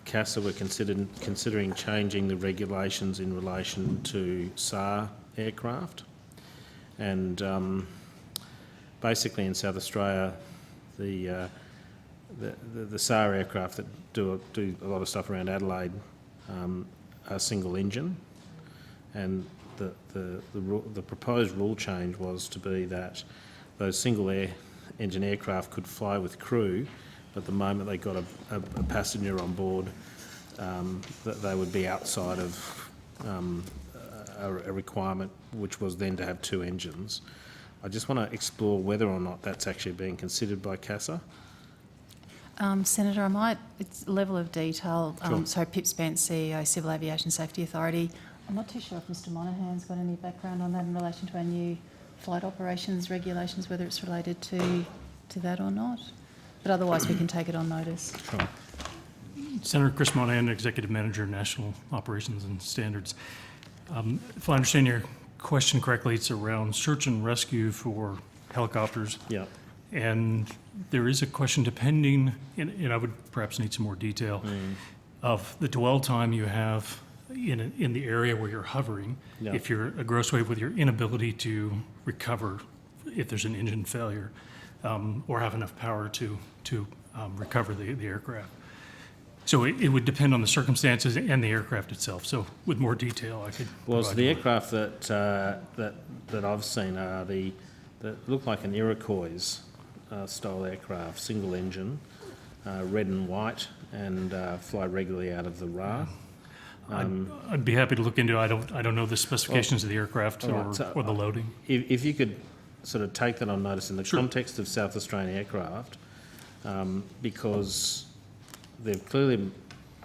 CASA were considering changing the regulations in relation to SAR aircraft. And basically in South Australia, the SAR aircraft that do a lot of stuff around Adelaide are single engine, and the proposed rule change was to be that those single engine aircraft could fly with crew, but the moment they got a passenger on board, that they would be outside of a requirement, which was then to have two engines. I just want to explore whether or not that's actually being considered by CASA. Senator, it's a level of detail. Sure. So Pip Spence, CEO, Civil Aviation Safety Authority. I'm not too sure if Mr Monahan's got any background on that in relation to our new flight operations regulations, whether it's related to that or not. But otherwise, we can take it on notice. Sure. Senator Chris Monahan, Executive Manager, National Operations and Standards. If I understand your question correctly, it's around search and rescue for helicopters. Yeah. And there is a question depending, and I would perhaps need some more detail, of the dwell time you have in the area where you're hovering. Yeah. If you're a gross wave with your inability to recover if there's an engine failure, or have enough power to recover the aircraft. So it would depend on the circumstances and the aircraft itself. So with more detail, I could. Well, so provide the more. aircraft that I've seen are that look like an Iroquois style aircraft, single engine, red and white, and fly regularly out of the RA. I'd be happy to look into it. I don't know the specifications of the aircraft or the loading. If you could sort of take that on notice in the context of South Australian aircraft, because they've clearly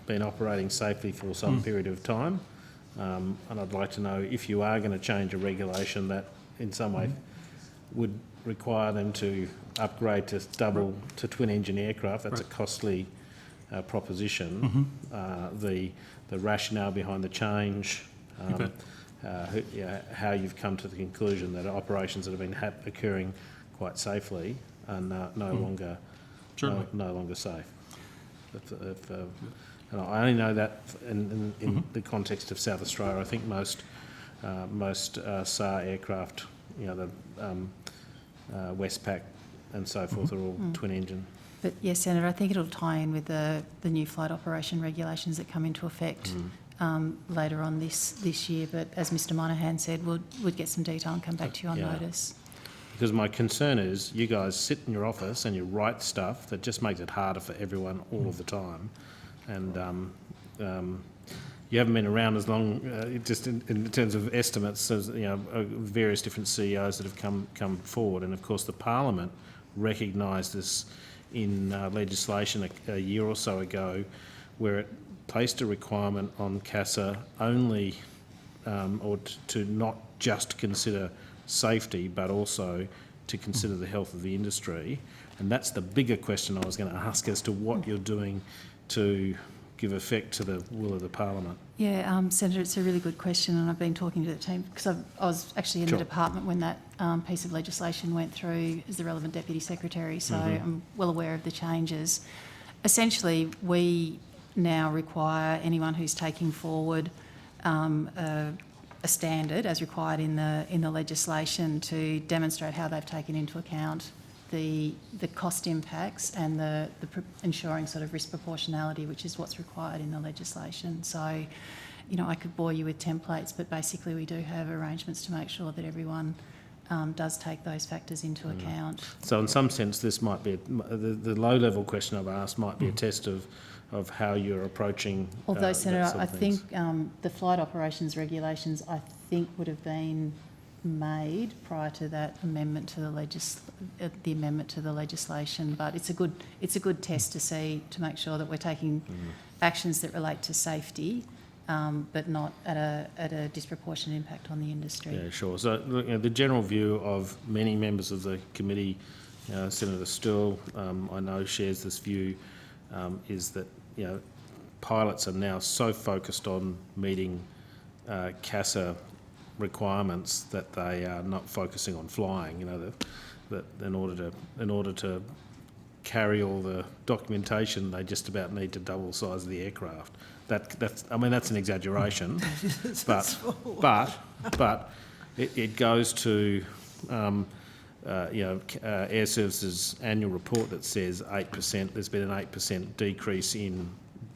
been operating safely for some period of time, and I'd like to know if you are going to change a regulation that in some way would require them to upgrade to to twin engine aircraft. That's a costly proposition. The rationale behind the change, how you've come to the conclusion that operations that have been occurring quite safely are no longer safe. And I only know that in the context of South Australia. I think most SAR aircraft, the Westpac and so forth, are all twin engine. But yes, Senator, I think it'll tie in with the new flight operation regulations that come into effect later on this year. But as Mr Monahan said, we'd get some detail and come back to you on notice. Because my concern is you guys sit in your office and you write stuff that just makes it harder for everyone all of the time. And you haven't been around as long, just in terms of estimates, as various different CEOs that have come forward. And of course the Parliament recognised this in legislation a year or so ago, where it placed a requirement on CASA only, or to not just consider safety, but also to consider the health of the industry. And that's the bigger question I was going to ask, as to what you're doing to give effect to the will of the Parliament. Yeah, Senator, it's a really good question, and I've been talking to the team because I was actually in the department when that piece of legislation went through as the relevant Deputy Secretary, so I'm well aware of the changes. Essentially, we now require anyone who's taking forward a standard as required in the legislation to demonstrate how they've taken into account the cost impacts and the ensuring sort of risk proportionality, which is what's required in the legislation. So, I could bore you with templates, but basically we do have arrangements to make sure that everyone does take those factors into account. So in some sense, this might be the low-level question I've asked might be a test of how you're approaching. Although, Senator, I think the flight operations regulations, I think, would have been made prior to that amendment to the legislation. But it's a good test to see, to make sure that we're taking actions that relate to safety, but not at a disproportionate impact on the industry. Yeah, sure. So the general view of many members of the committee, Senator Sterle, I know shares this view, is that pilots are now so focused on meeting CASA requirements that they are not focusing on flying. That in order to carry all the documentation, they just about need to double the size of the aircraft. That's an exaggeration, but it goes to Air Services annual report that says 8%. There's been an 8% decrease in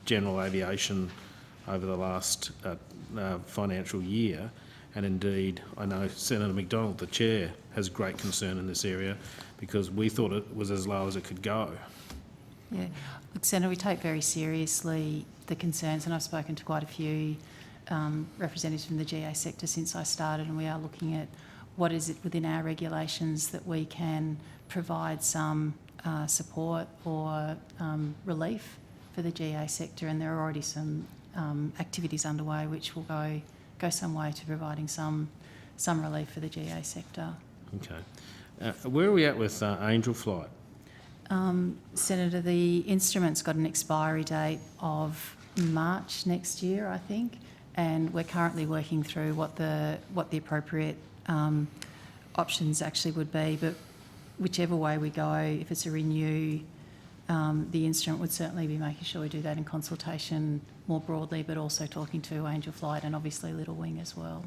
general aviation over the last financial year, and indeed I know Senator McDonald, the chair, has great concern in this area because we thought it was as low as it could go. Yeah, look, Senator, we take very seriously the concerns, and I've spoken to quite a few representatives from the GA sector since I started, and we are looking at what is it within our regulations that we can provide some support or relief for the GA sector, and there are already some activities underway which will go some way to providing some relief for the GA sector. Okay. Where are we at with Angel Flight? Senator, the instrument's got an expiry date of March next year, I think, and we're currently working through what the appropriate options actually would be. But whichever way we go, if it's a renew, the instrument would certainly be making sure we do that in consultation more broadly, but also talking to Angel Flight and obviously Little Wing as well.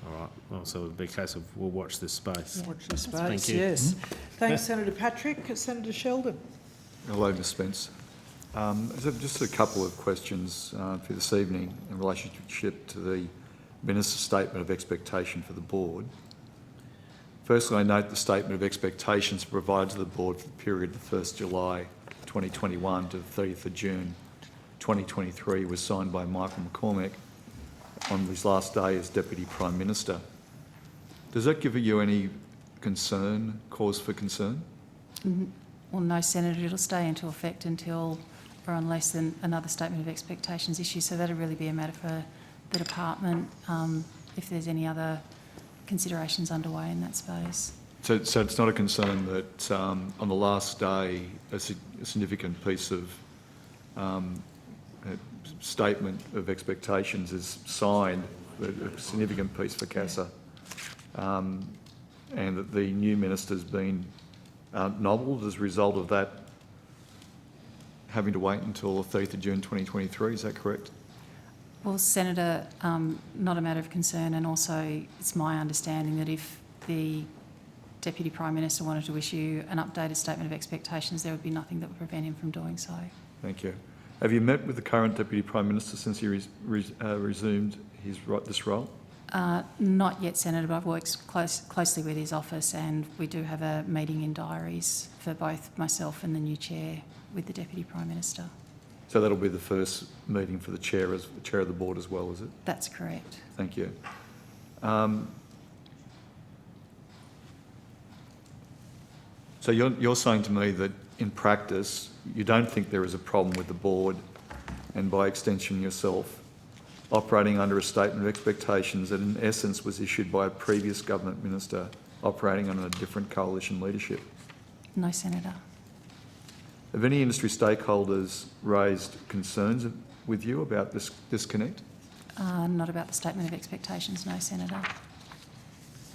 All right. Well, so it would be a case of we'll watch this space. Yeah. Watch this space, Thank you. yes. Thanks, Senator Patrick. Senator Sheldon. Hello, Ms Spence. Just a couple of questions for this evening in relationship to the Minister's statement of expectation for the board. Firstly, I note the statement of expectations provided to the board for the period of 1st July 2021 to the 30th of June 2023 was signed by Michael McCormack on his last day as Deputy Prime Minister. Does that give you any concern, cause for concern? Well, no, Senator, it'll stay into effect until or unless another statement of expectations issued. So that'll really be a matter for the department if there's any other considerations underway in that space. So it's not a concern that on the last day a significant piece of statement of expectations is signed, a significant piece for CASA, and that the new minister's been nobbled as a result of that having to wait until the 30th of June 2023, is that correct? Well, Senator, not a matter of concern, and also it's my understanding that if the Deputy Prime Minister wanted to issue an updated statement of expectations, there would be nothing that would prevent him from doing so. Thank you. Have you met with the current Deputy Prime Minister since he resumed this role? Not yet, Senator, but I've worked closely with his office, and we do have a meeting in diaries for both myself and the new chair with the Deputy Prime Minister. So that'll be the first meeting for the chair of the board as well, is it? That's correct. Thank you. So you're saying to me that in practice you don't think there is a problem with the board, and by extension yourself, operating under a statement of expectations that in essence was issued by a previous government minister operating under a different coalition leadership? No, Senator. Have any industry stakeholders raised concerns with you about this disconnect? Not about the statement of expectations, no, Senator.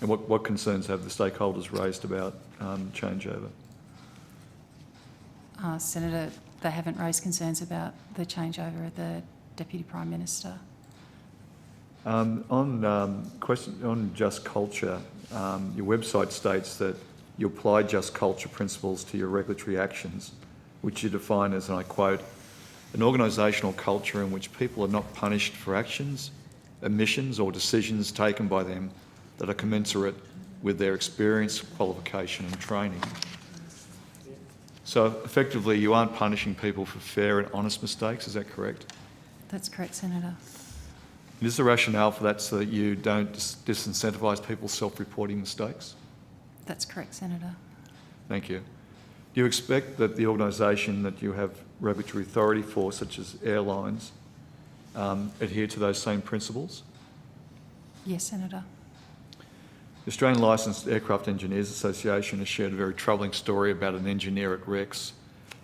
And what concerns have the stakeholders raised about changeover? Senator, they haven't raised concerns about the changeover of the Deputy Prime Minister. On Just Culture, your website states that you apply Just Culture principles to your regulatory actions, which you define as, and I quote, an organisational culture in which people are not punished for actions, omissions or decisions taken by them that are commensurate with their experience, qualification and training. So effectively you aren't punishing people for fair and honest mistakes, is that correct? That's correct, Senator. Is the rationale for that so that you don't disincentivise people self-reporting mistakes? That's correct, Senator. Thank you. Do you expect that the organisation that you have regulatory authority for, such as airlines, adhere to those same principles? Yes, Senator. The Australian Licensed Aircraft Engineers Association has shared a very troubling story about an engineer at Rex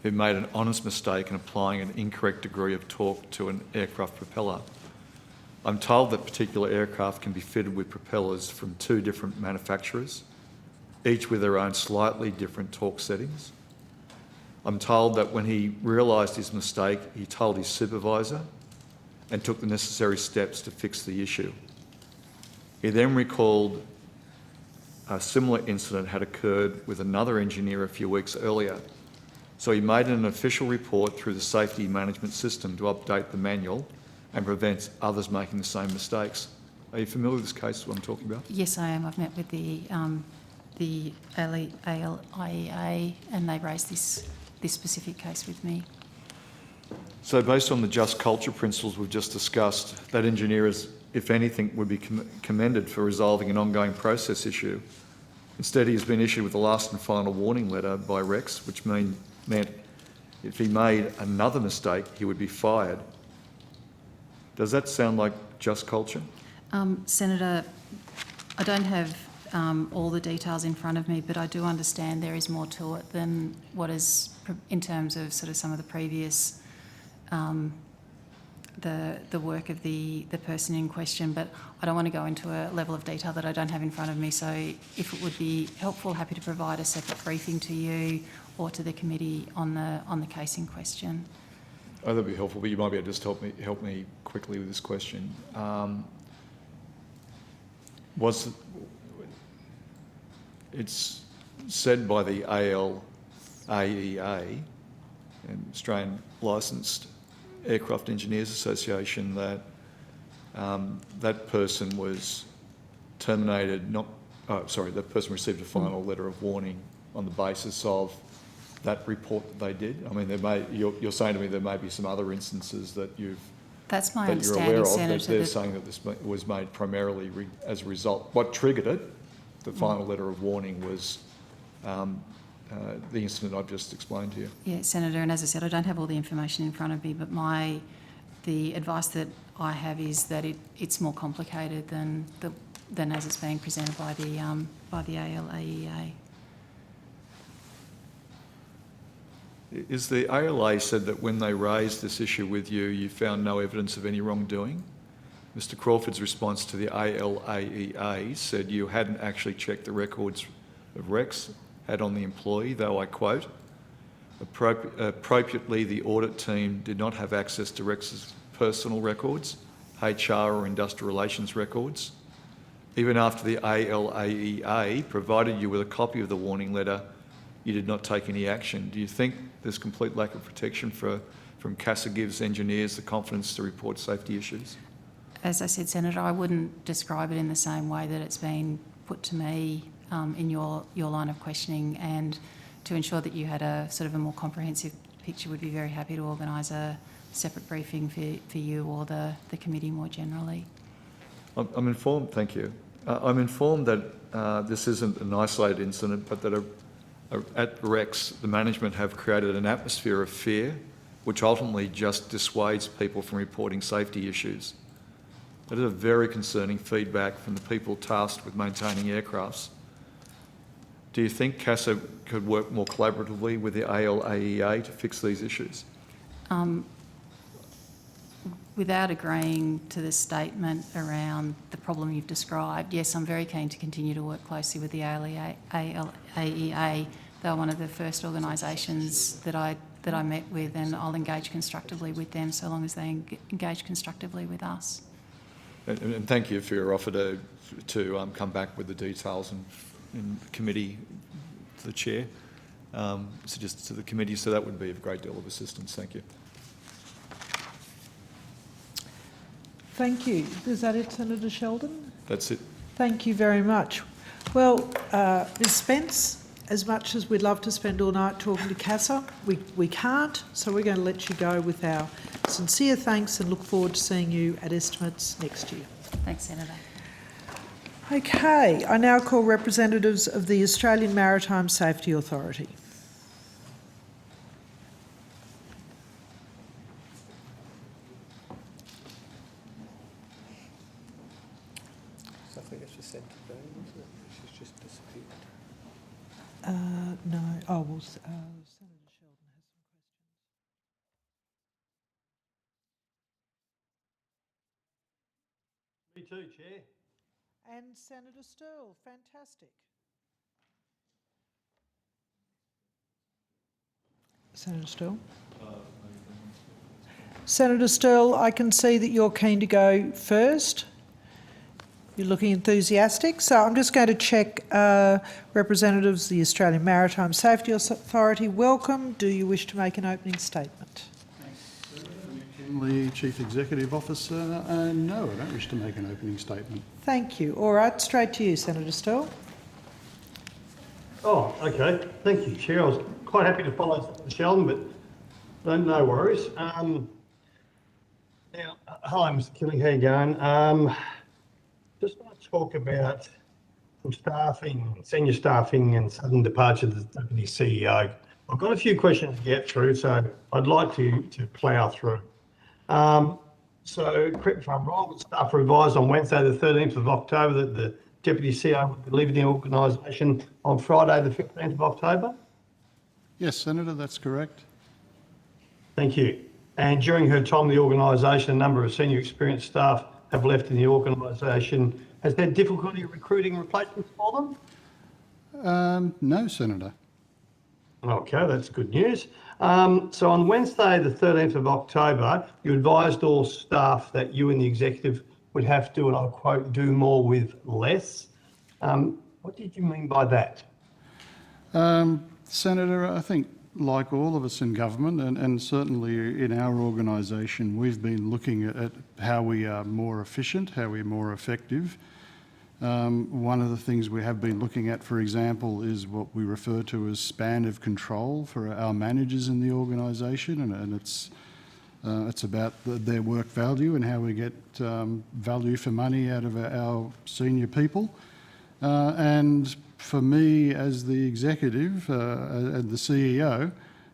who made an honest mistake in applying an incorrect degree of torque to an aircraft propeller. I'm told that particular aircraft can be fitted with propellers from 2 different manufacturers, each with their own slightly different torque settings. I'm told that when he realised his mistake, he told his supervisor and took the necessary steps to fix the issue. He then recalled a similar incident had occurred with another engineer a few weeks earlier. So he made an official report through the safety management system to update the manual and prevent others making the same mistakes. Are you familiar with this case, what I'm talking about? Yes, I am. I've met with the ALIEA and they raised this specific case with me. So based on the just culture principles we've just discussed, that engineer is, if anything, would be commended for resolving an ongoing process issue. Instead, he has been issued with a last and final warning letter by Rex, which meant if he made another mistake, he would be fired. Does that sound like just culture? Senator, I don't have all the details in front of me, but I do understand there is more to it than what is in terms of sort of some of the previous the work of the person in question, but I don't want to go into a level of detail that I don't have in front of me. So if it would be helpful, happy to provide a separate briefing to you or to the committee on the case in question. Oh, that'd be helpful, but you might be able to just help me quickly with this question. It's said by the ALAEA, and Australian Licensed Aircraft Engineers Association, that that person was terminated, that person received a final letter of warning on the basis of that report that they did. I mean, you're saying to me there may be some other instances that That's my you're understanding, aware of, Senator. but they're saying that this was made primarily as a result. What triggered it, the final letter of warning, was the incident I've just explained to you. Yeah, Senator, and as I said, I don't have all the information in front of me, but the advice that I have is that it's more complicated than as it's being presented by the ALAEA. Is the ALA said that when they raised this issue with you, you found no evidence of any wrongdoing? Mr Crawford's response to the ALAEA said you hadn't actually checked the records of Rex, had on the employee, though I quote, appropriately the audit team did not have access to Rex's personal records, HR or industrial relations records. Even after the ALAEA provided you with a copy of the warning letter, you did not take any action. Do you think there's complete lack of protection from CASA gives engineers the confidence to report safety issues? As I said, Senator, I wouldn't describe it in the same way that it's been put to me in your line of questioning, and to ensure that you had a sort of a more comprehensive picture, would be very happy to organise a separate briefing for you or the committee more generally. I'm informed, thank you. I'm informed that this isn't an isolated incident, but that at Rex, the management have created an atmosphere of fear, which ultimately just dissuades people from reporting safety issues. That is a very concerning feedback from the people tasked with maintaining aircrafts. Do you think CASA could work more collaboratively with the ALAEA to fix these issues? Without agreeing to the statement around the problem you've described, yes, I'm very keen to continue to work closely with the ALAEA. They're one of the first organisations that I met with, and I'll engage constructively with them so long as they engage constructively with us. And thank you for your offer to come back with the details in committee to the chair, just to the committee, so that would be of a great deal of assistance. Thank you. Thank you. Is that it, Senator Sheldon? That's it. Thank you very much. Well, Ms Spence, as much as we'd love to spend all night talking to CASA, we can't, so we're going to let you go with our sincere thanks and look forward to seeing you at estimates next year. Thanks, Senator. Okay, I now call representatives of the Australian Maritime Safety Authority. I think it's just sent to Dean, isn't it? She's just disappeared. No. Oh, well, Senator Sheldon has some questions. Me too, Chair. And Senator Sterle, fantastic. Senator Sterle? Senator Sterle, I can see that you're keen to go first. You're looking enthusiastic. So I'm just going to check representatives of the Australian Maritime Safety Authority. Welcome. Do you wish to make an opening statement? The Chief Executive Officer, no, I don't wish to make an opening statement. Thank you. All right, straight to you, Senator Sterle. Oh, okay. Thank you, Chair. I was quite happy to follow Senator Sheldon, but no worries. Now, hi, Mr. Killing, how you going? Just want to talk about some staffing, senior staffing and sudden departure of the Deputy CEO. I've got a few questions to get through, so I'd like to plough through. So, correct me if I'm wrong, but staff were advised on Wednesday the 13th of October that the Deputy CEO would be leaving the organisation on Friday the 15th of October? Yes, Senator, that's correct. Thank you. And during her time in the organisation, a number of senior experienced staff have left in the organisation. Has there difficulty recruiting replacements for them? No, Senator. Okay, that's good news. So on Wednesday, the 13th of October, you advised all staff that you and the executive would have to, and I'll quote, do more with less. What did you mean by that? Senator, I think like all of us in government and certainly in our organisation, we've been looking at how we are more efficient, how we're more effective. One of the things we have been looking at, for example, is what we refer to as span of control for our managers in the organisation, and it's about their work value and how we get value for money out of our senior people. And for me, as the executive and the CEO,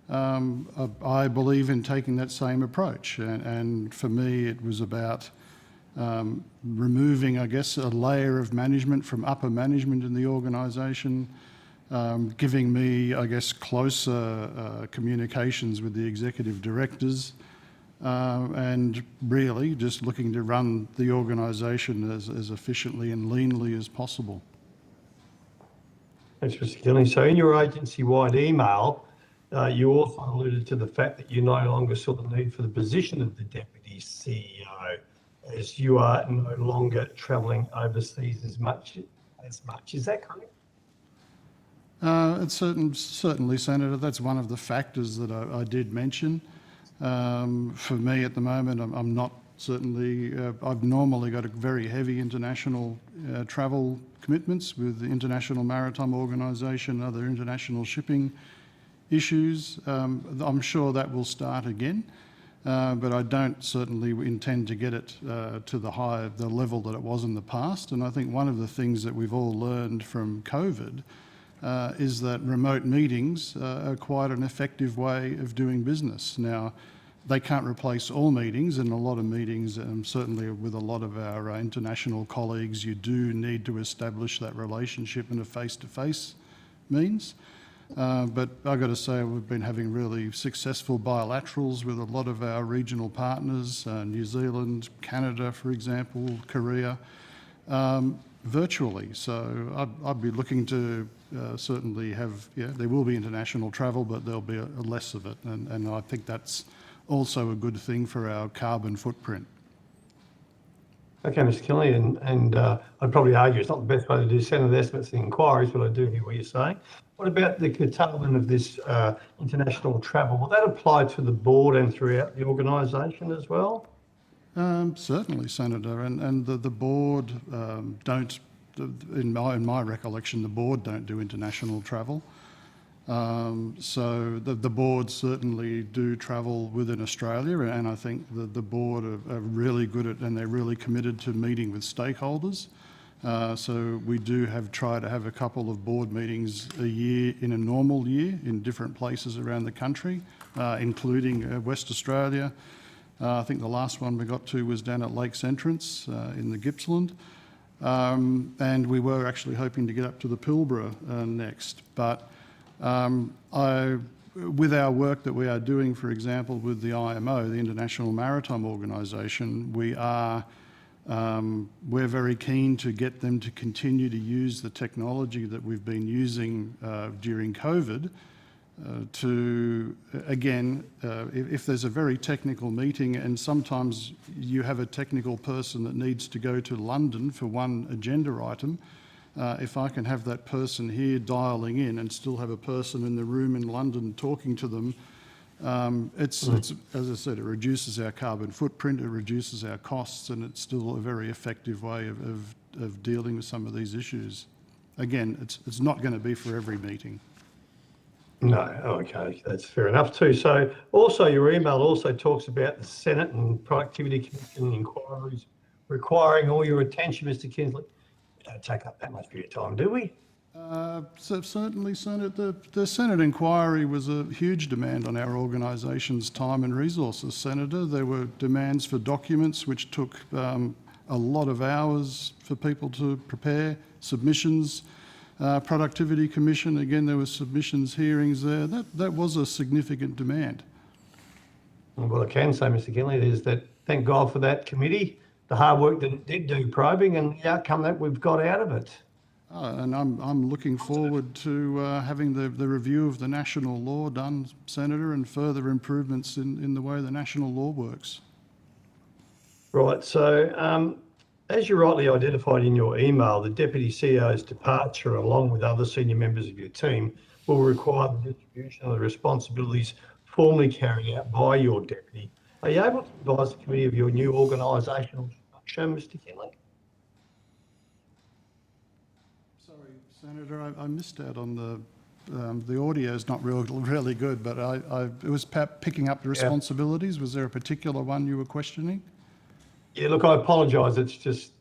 I believe in taking that same approach. And for me, it was about removing, I guess, a layer of management from upper management in the organisation, giving me, I guess, closer communications with the executive directors, and really just looking to run the organisation as efficiently and leanly as possible. Thanks, Mr. Killing. So in your agency-wide email, you also alluded to the fact that you no longer saw the need for the position of the Deputy CEO, as you are no longer travelling overseas as much. Is that correct? It's certainly, Senator, that's one of the factors that I did mention. For me at the moment, I'm not certainly, I've normally got a very heavy international travel commitments with the International Maritime Organisation, other international shipping issues. I'm sure that will start again, but I don't certainly intend to get it to the level that it was in the past. And I think one of the things that we've all learned from COVID is that remote meetings are quite an effective way of doing business. Now, they can't replace all meetings, and a lot of meetings, certainly with a lot of our international colleagues, you do need to establish that relationship in a face-to-face means. But I've got to say, we've been having really successful bilaterals with a lot of our regional partners, New Zealand, Canada, for example, Korea, virtually. So I'd be looking to certainly have, there will be international travel, but there'll be less of it. And I think that's also a good thing for our carbon footprint. Okay, Mr. Kelly, and I'd probably argue it's not the best way to do Senate estimates and inquiries, but I do hear what you're saying. What about the curtailment of this international travel? Will that apply to the board and throughout the organisation as well? Certainly, Senator, and the board don't, in my recollection, the board don't do international travel. So the board certainly do travel within Australia, and I think the board are really good at, and they're really committed to meeting with stakeholders. So we do try to have a couple of board meetings a year in a normal year in different places around the country, including West Australia. I think the last one we got to was down at Lakes Entrance in the Gippsland. And we were actually hoping to get up to the Pilbara next. But with our work that we are doing, for example, with the IMO, the International Maritime Organisation, we're very keen to get them to continue to use the technology that we've been using during COVID to, again, if there's a very technical meeting and sometimes you have a technical person that needs to go to London for one agenda item, if I can have that person here dialing in and still have a person in the room in London talking to them, it's, as I said, it reduces our carbon footprint, it reduces our costs, and it's still a very effective way of dealing with some of these issues. Again, it's not going to be for every meeting. No, okay, that's fair enough too. So also your email also talks about the Senate and Productivity Commission inquiries requiring all your attention, Mr. Kinsley. We don't take up that much of your time, do we? So certainly, Senator, the Senate inquiry was a huge demand on our organisation's time and resources, Senator. There were demands for documents which took a lot of hours for people to prepare, submissions. Productivity Commission, again, there were submissions, hearings there. That was a significant demand. Well, I can say, Mr. Kinley, is that thank God for that committee, the hard work that it did do probing and the outcome that we've got out of it. And I'm looking forward to having the review of the national law done, Senator, and further improvements in the way the national law works. Right, so as you rightly identified in your email, the Deputy CEO's departure, along with other senior members of your team, will require the distribution of the responsibilities formally carried out by your Deputy. Are you able to advise the committee of your new organisational structure, Mr. Kinley? Sorry, Senator, I missed out on the audio is not really good, but it was picking up the responsibilities. Was there a particular one you were questioning? Yeah, look, I apologise. It's just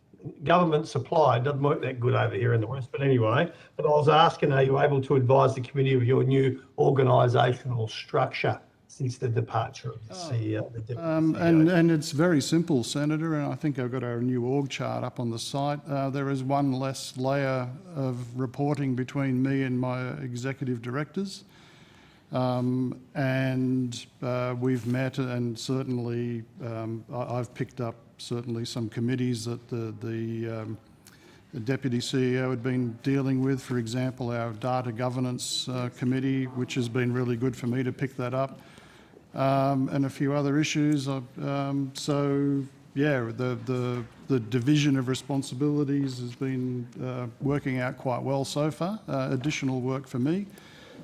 government supply. It doesn't work that good over here in the West. But anyway, but I was asking, are you able to advise the committee of your new organisational structure since the departure of the CEO? The Deputy CEO? And it's very simple, Senator, and I think I've got our new org chart up on the site. There is one less layer of reporting between me and my executive directors. And we've met, and certainly I've picked up certainly some committees that the Deputy CEO had been dealing with. For example, our Data Governance Committee, which has been really good for me to pick that up, and a few other issues. So yeah, the division of responsibilities has been working out quite well so far. Additional work for me.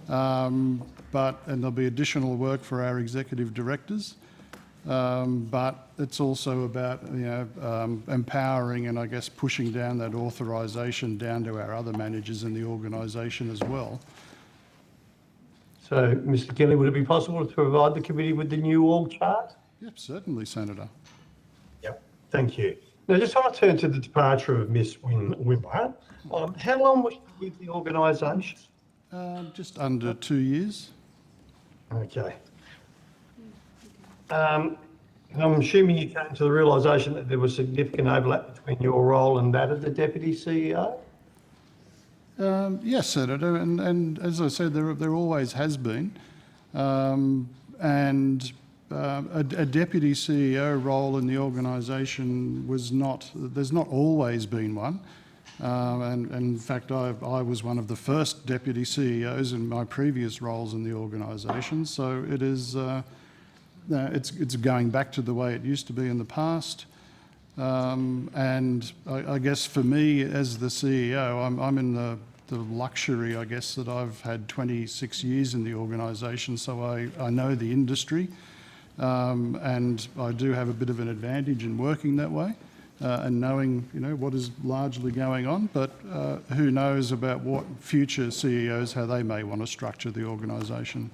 And there'll be additional work for our executive directors. But it's also about empowering and I guess pushing down that authorisation down to our other managers in the organisation as well. So, Mr. Kinley, would it be possible to provide the committee with the new org chart? Yep, certainly, Senator. Yep, thank you. Now, just want to turn to the departure of Miss Wimber. How long was she with the organisation? Just under 2 years. Okay. I'm assuming you came to the realisation that there was significant overlap between your role and that of the Deputy CEO? Yes, Senator, and as I said, there always has been. And a Deputy CEO role in the organisation there's not always been one. And in fact, I was one of the first Deputy CEOs in my previous roles in the organisation. So it is, it's going back to the way it used to be in the past. And I guess for me as the CEO, I'm in the luxury, I guess, that I've had 26 years in the organisation, so I know the industry, and I do have a bit of an advantage in working that way. and knowing, what is largely going on, but who knows about what future CEOs, how they may want to structure the organisation.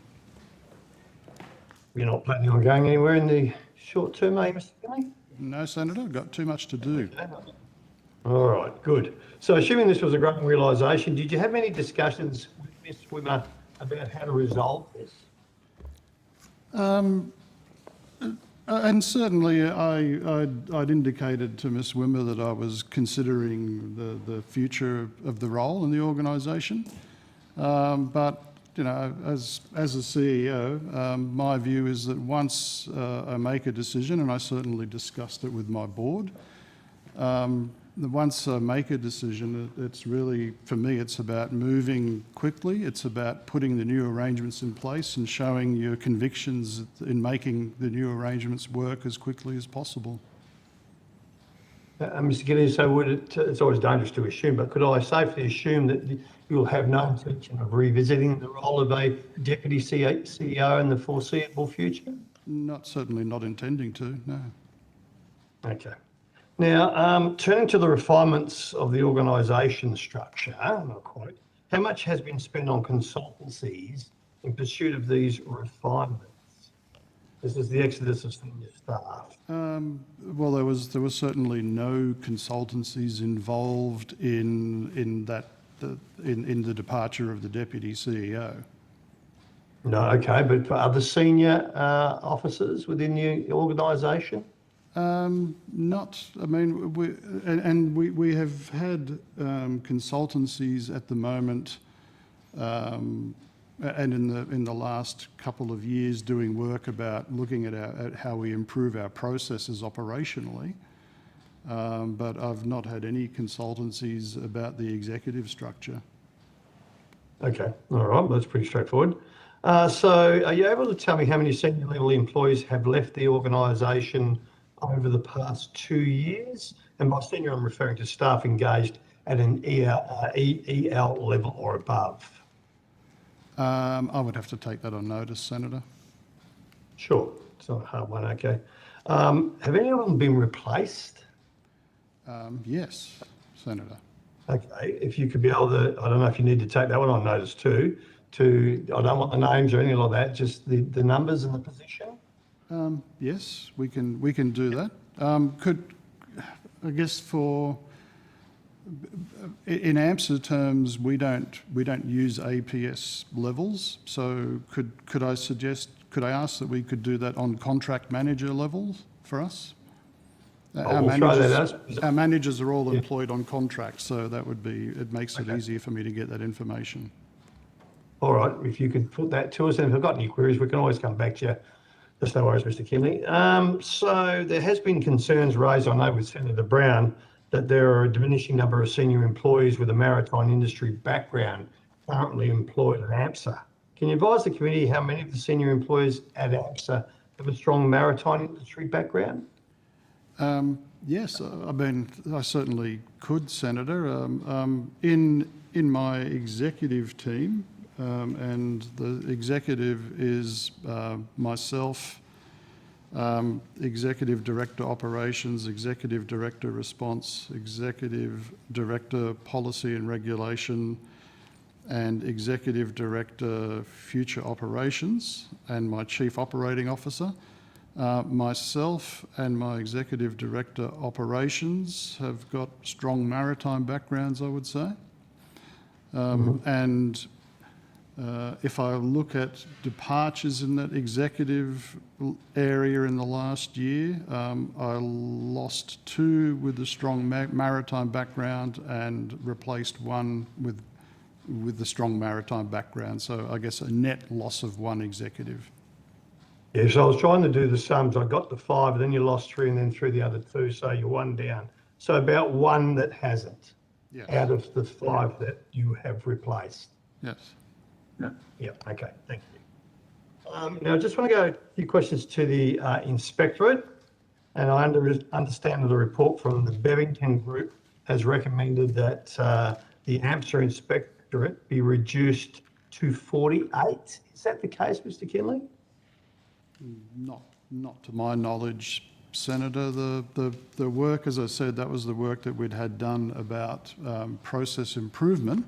You're not planning on going anywhere in the short term, eh, Mr. Kelly? No, Senator, I've got too much to do. All right, good. So assuming this was a growing realisation, did you have any discussions with Ms Swimmer about how to resolve this? And certainly I'd indicated to Ms Wimmer that I was considering the future of the role in the organisation. But, as a CEO, my view is that once I make a decision, and I certainly discussed it with my board, once I make a decision, it's really, for me, it's about moving quickly. It's about putting the new arrangements in place and showing your convictions in making the new arrangements work as quickly as possible. Mr. Gillies, so it's always dangerous to assume, but could I safely assume that you'll have no intention of revisiting the role of a deputy CEO in the foreseeable future? Certainly not intending to, no. Okay. Now, turning to the refinements of the organisation structure, how much has been spent on consultancies in pursuit of these refinements? This is the exodus of senior staff. Well, there was certainly no consultancies involved in the departure of the deputy CEO. No, okay, but for other senior officers within the organisation? We have had consultancies at the moment, and in the last couple of years doing work about looking at how we improve our processes operationally. But I've not had any consultancies about the executive structure. Okay, all right, that's pretty straightforward. So are you able to tell me how many senior level employees have left the organisation over the past 2 years? And by senior, I'm referring to staff engaged at an EL level or above. I would have to take that on notice, Senator. Sure, it's not a hard one, okay. Have any of them been replaced? Yes, Senator. Okay, if you could be able to, I don't know if you need to take that one on notice too, I don't want the names or anything like that, just the numbers and the position? Yes, we can do that. In AMSA terms, we don't use APS levels. So could I ask that we could do that on contract manager levels for us? Our managers are all employed on contracts, so it makes it easier for me to get that information. All right, if you could put that to us, and if we've got any queries, we can always come back to you. Just no worries, Mr. Kinley. So there has been concerns raised, I know, with Senator Brown, that there are a diminishing number of senior employees with a maritime industry background currently employed at AMSA. Can you advise the committee how many of the senior employees at AMSA have a strong maritime industry background? Yes, I certainly could, Senator. In my executive team, and the executive is myself, Executive Director Operations, Executive Director Response, Executive Director Policy and Regulation, and Executive Director Future Operations, and my Chief Operating Officer. Myself and my Executive Director Operations have got strong maritime backgrounds, I would say. And if I look at departures in that executive area in the last year, I lost 2 with a strong maritime background and replaced 1 with the strong maritime background. So I guess a net loss of 1 executive. Yeah, so I was trying to do the sums. I got the 5, then you lost 3 and then threw the other 2, so you're 1 down. So about 1 that hasn't, out of the 5 that you have replaced. Yes. Yeah, okay, thank you. Now, I just want to go a few questions to the Inspectorate, and I understand that the report from the Bevington Group has recommended that the AMSA Inspectorate be reduced to 48. Is that the case, Mr. Kinley? Not to my knowledge, Senator. The work, as I said, that was the work that we'd had done about process improvement.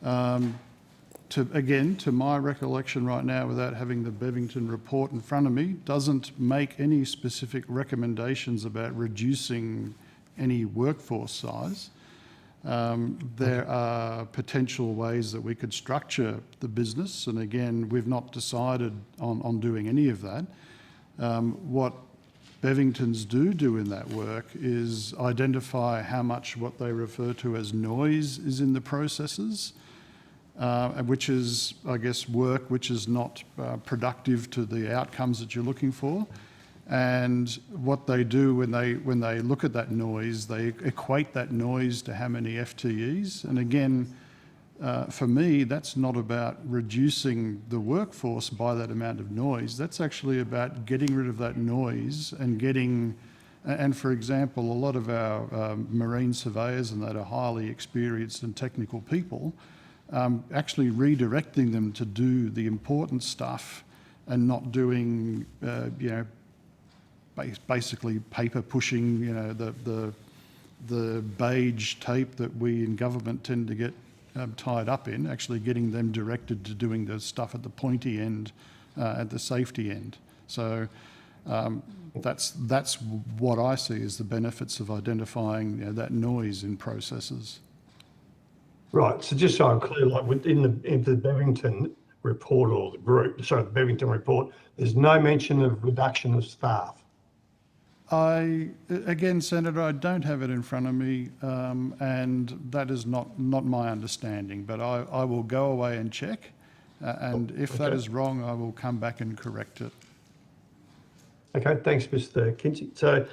To my recollection right now, without having the Bevington report in front of me, doesn't make any specific recommendations about reducing any workforce size. There are potential ways that we could structure the business, and again, we've not decided on doing any of that. What Bevingtons do in that work is identify how much what they refer to as noise is in the processes, which is, I guess, work which is not productive to the outcomes that you're looking for. And what they do when they look at that noise, they equate that noise to how many FTEs. And again, for me, that's not about reducing the workforce by that amount of noise. That's actually about getting rid of that noise and getting, and for example, a lot of our marine surveyors and that are highly experienced and technical people, actually redirecting them to do the important stuff and not doing, basically paper pushing, the beige tape that we in government tend to get tied up in, actually getting them directed to doing the stuff at the pointy end, at the safety end. So that's what I see as the benefits of identifying that noise in processes. Right, so just so I'm clear, like within the Bevington report or the Bevington report, there's no mention of reduction of staff. Again, Senator, I don't have it in front of me, and that is not my understanding, but I will go away and check, and if that is wrong, I will come back and correct it. Okay, thanks, Mr. Kinsey. So,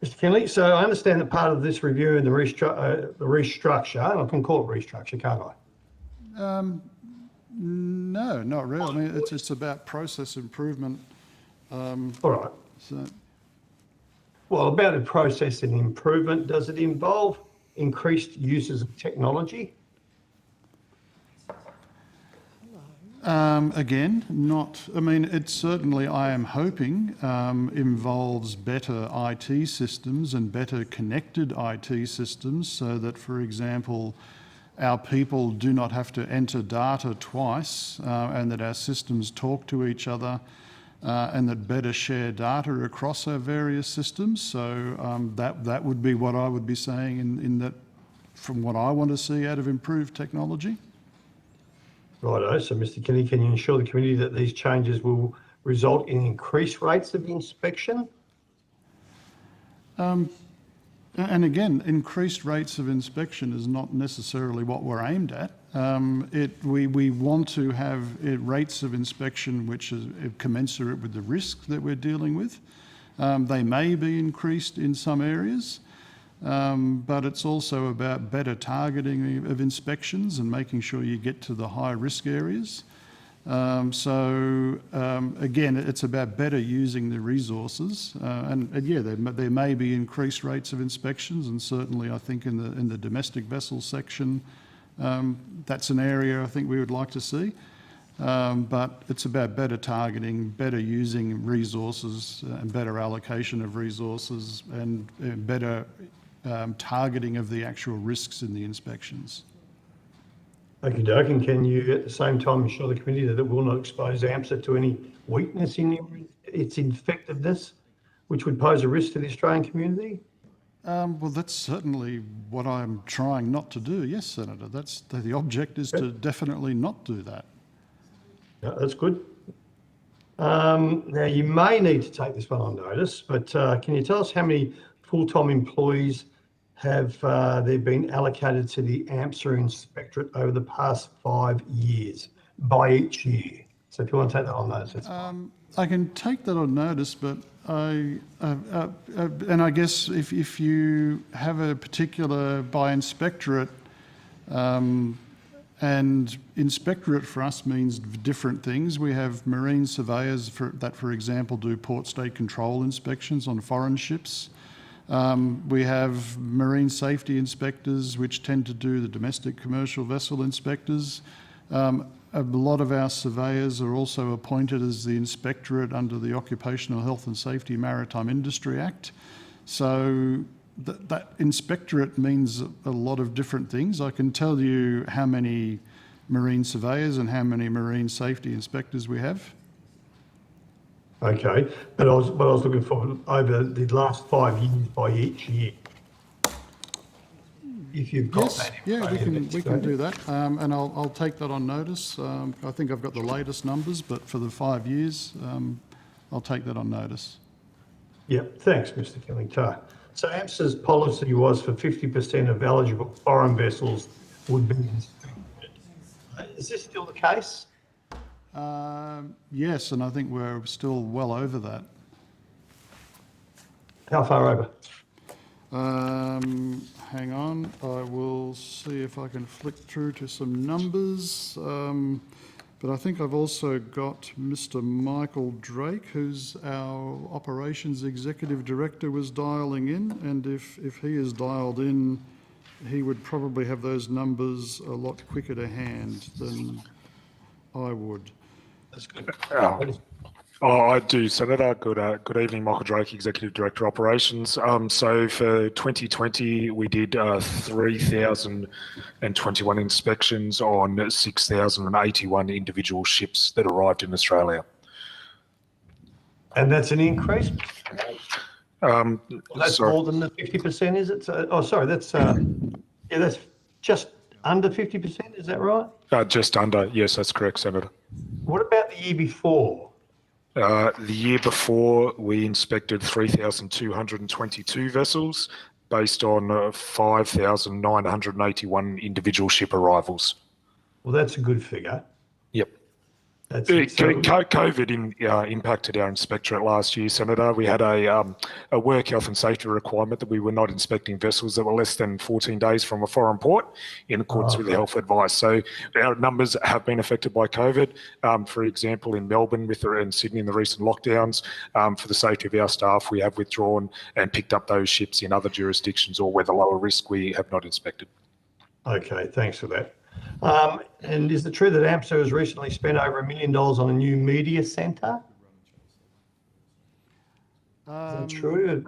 Mr. Kinley, so I understand that part of this review and the restructure, and I can call it restructure, can't I? No, not really. I mean, it's about process improvement. All right. So. Well, about the process and improvement, does it involve increased uses of technology? Again, not. I mean, it certainly, I am hoping, involves better IT systems and better connected IT systems so that, for example, our people do not have to enter data twice and that our systems talk to each other. And that better share data across our various systems. So that would be what I would be saying in that, from what I want to see out of improved technology. Righto. So, Mr. Kinney, can you ensure the committee that these changes will result in increased rates of inspection? And again, increased rates of inspection is not necessarily what we're aimed at. We want to have rates of inspection which is commensurate with the risk that we're dealing with. They may be increased in some areas, but it's also about better targeting of inspections and making sure you get to the high risk areas. Again, it's about better using the resources, and yeah, there may be increased rates of inspections, and certainly I think in the domestic vessel section, that's an area I think we would like to see. But it's about better targeting, better using resources, and better allocation of resources, and better targeting of the actual risks in the inspections. Okie doke, and can you at the same time assure the committee that it will not expose AMSA to any weakness in its effectiveness, which would pose a risk to the Australian community? Well, that's certainly what I'm trying not to do. Yes, Senator. That's the object is to definitely not do that. Yeah, that's good. Now, you may need to take this one on notice, but can you tell us how many full-time employees have there been allocated to the AMSA inspectorate over the past 5 years by each year? So if you want to take that on notice, that's fine. I can take that on notice, but and I guess if you have a particular by inspectorate, and inspectorate for us means different things. We have marine surveyors that, for example, do port state control inspections on foreign ships. We have marine safety inspectors, which tend to do the domestic commercial vessel inspectors. A lot of our surveyors are also appointed as the inspectorate under the Occupational Health and Safety Maritime Industry Act. So that inspectorate means a lot of different things. I can tell you how many marine surveyors and how many marine safety inspectors we have. Okay, but I was looking for over the last 5 years by each year. If you've got Yes, that. yeah, we can do that, and I'll take that on notice. I think I've got the latest numbers, but for the 5 years, I'll take that on notice. Yeah, thanks, Mr. Killing-Tar. So AMSA's policy was for 50% of eligible foreign vessels would be inspected. Is this still the case? Yes, and I think we're still well over that. How far over? Hang on, I will see if I can flick through to some numbers. But I think I've also got Mr. Michael Drake, who's our Operations Executive Director, was dialing in, and if he is dialed in, he would probably have those numbers a lot quicker to hand than I would. That's good. I do, Senator. Good evening, Michael Drake, Executive Director Operations. So for 2020, we did 3,021 inspections on 6,081 individual ships that arrived in Australia. And that's an increase? That's sorry. more than the 50%, is it? That's just under 50%, is that right? Just under, yes, that's correct, Senator. What about the year before? The year before, we inspected 3,222 vessels based on 5,981 individual ship arrivals. Well, that's a good figure. Yep. That's COVID impacted our inspectorate last year, Senator. We had a work health and safety requirement that we were not inspecting vessels that were less than 14 days from a foreign port in accordance with the health advice. So our numbers have been affected by COVID. For example, in Melbourne and Sydney in the recent lockdowns, for the safety of our staff, we have withdrawn and picked up those ships in other jurisdictions or where the lower risk we have not inspected. Okay, thanks for that. And is it true that AMSA has recently spent over $1 million on a new media centre? Is that true?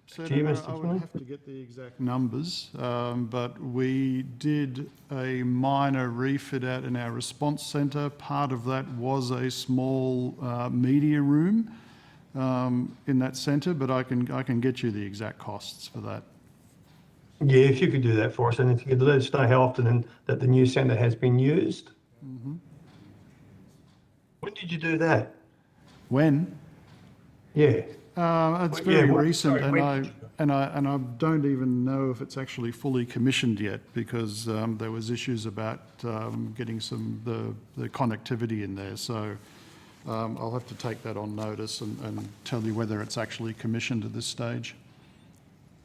Senator, I would have to get the exact numbers, but we did a minor refit out in our response centre. Part of that was a small media room in that centre, but I can get you the exact costs for that. Yeah, if you could do that for us, and if you could let us know how often that the new centre has been used. Mm-hmm. When did you do that? When? Yeah. It's very recent, and I don't even know if it's actually fully commissioned yet because there was issues about getting the connectivity in there. So I'll have to take that on notice and tell you whether it's actually commissioned at this stage.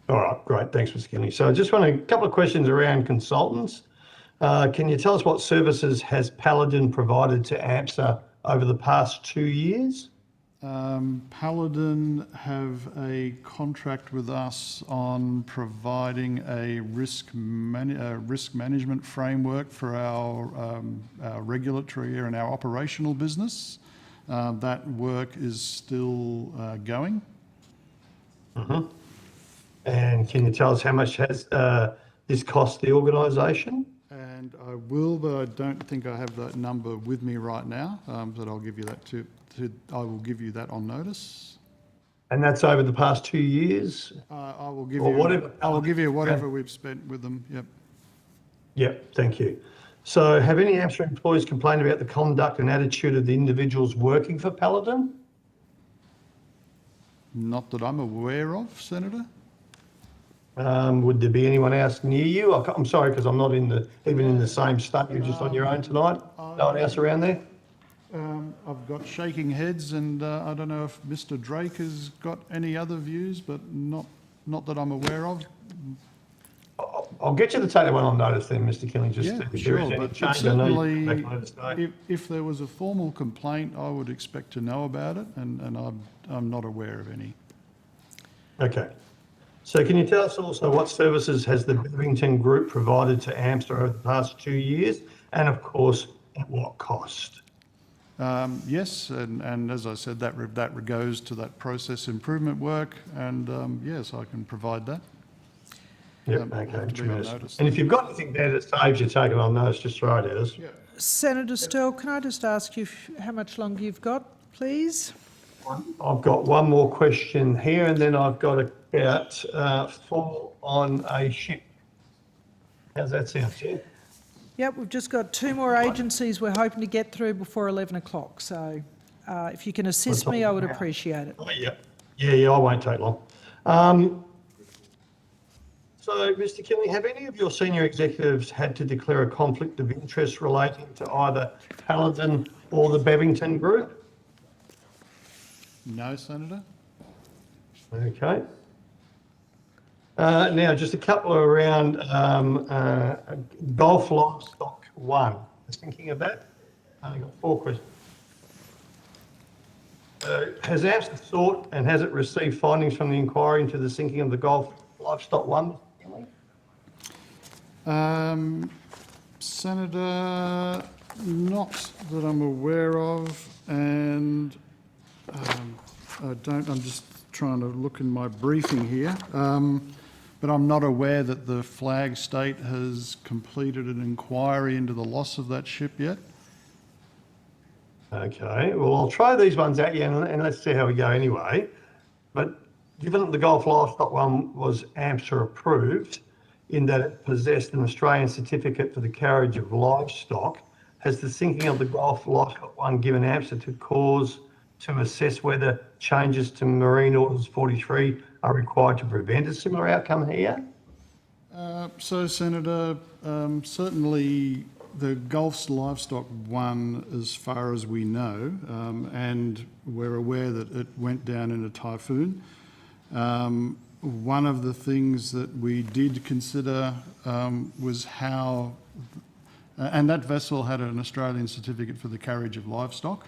All right, great. Thanks, Mr. Kenny. So I just want a couple of questions around consultants. Can you tell us what services has Paladin provided to AMSA over the past 2 years? Paladin have a contract with us on providing a risk management framework for our regulatory and our operational business. That work is still going. Mm-hmm. And can you tell us how much has this cost the organisation? And I will, but I don't think I have that number with me right now. But I'll give you that I will give you that on notice. And that's over the past 2 years. I will give you. I will give you whatever we've spent with them. Yep. Yep. Thank you. So, have any AMSA employees complained about the conduct and attitude of the individuals working for Paladin? Not that I'm aware of, Senator. Would there be anyone else near you? I'm sorry, because I'm not even in the same state. You're just on your own tonight. No one else around there? I've got shaking heads, and I don't know if Mr. Drake has got any other views, but not that I'm aware of. I'll get you to take that one on notice then, Mr. Killing. Sure, but certainly, if there was a formal complaint, I would expect to know about it, and I'm not aware of any. Okay. So can you tell us also what services has the Bevington Group provided to AMSA over the past 2 years? And of course, at what cost? Yes, and as I said, that goes to that process improvement work, and yes, I can provide that. Yep, have okay, to be on tremendous. notice. And if you've got anything there that saves you taking on notice, just throw it at us. Senator Sterle, can I just ask you how much longer you've got, please? I've got one more question here, and then I've got about 4 on a ship. How's that sound, Chair? Yep, we've just got 2 more agencies we're hoping to get through before 11 o'clock. So if you can assist me, I would appreciate it. Oh, yeah, I won't take long. So, Mr. Kinley, have any of your senior executives had to declare a conflict of interest relating to either Paladin or the Bevington Group? No, Senator. Okay. Now, just a couple around Gulf Livestock 1. Just thinking of that. I've got 4 questions. Has AMSA sought and has it received findings from the inquiry into the sinking of the Gulf Livestock 1? Senator, not that I'm aware of, and I don't. I'm just trying to look in my briefing here, but I'm not aware that the flag state has completed an inquiry into the loss of that ship yet. Okay, well, I'll try these ones at you and let's see how we go anyway. But given that the Gulf Livestock 1 was AMSA approved, in that it possessed an Australian certificate for the carriage of livestock, has the sinking of the Gulf Livestock 1 given AMSA to cause to assess whether changes to Marine Orders 43 are required to prevent a similar outcome here? So, Senator, certainly the Gulf's Livestock 1, as far as we know, and we're aware that it went down in a typhoon. One of the things that we did consider was how, and that vessel had an Australian certificate for the carriage of livestock.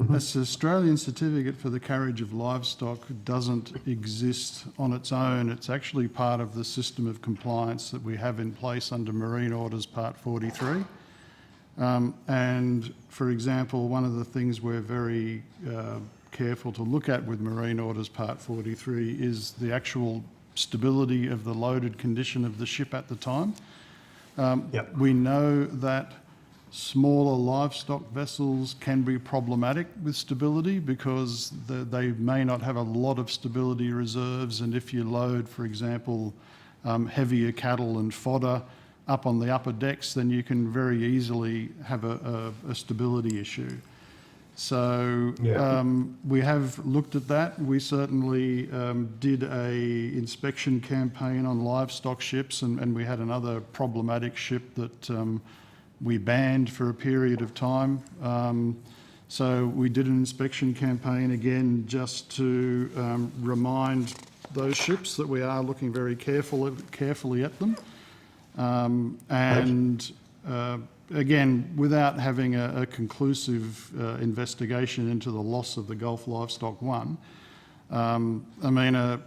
This Australian certificate for the carriage of livestock doesn't exist on its own. It's actually part of the system of compliance that we have in place under Marine Orders Part 43. And for example, one of the things we're very careful to look at with Marine Orders Part 43 is the actual stability of the loaded condition of the ship at the time. We know that smaller livestock vessels can be problematic with stability because they may not have a lot of stability reserves, and if you load, for example, heavier cattle and fodder up on the upper decks, then you can very easily have a stability issue. So we have looked at that. We certainly did a inspection campaign on livestock ships, and we had another problematic ship that we banned for a period of time. So we did an inspection campaign again just to remind those ships that we are looking very carefully at them. Again, without having a conclusive investigation into the loss of the Gulf Livestock 1, I mean,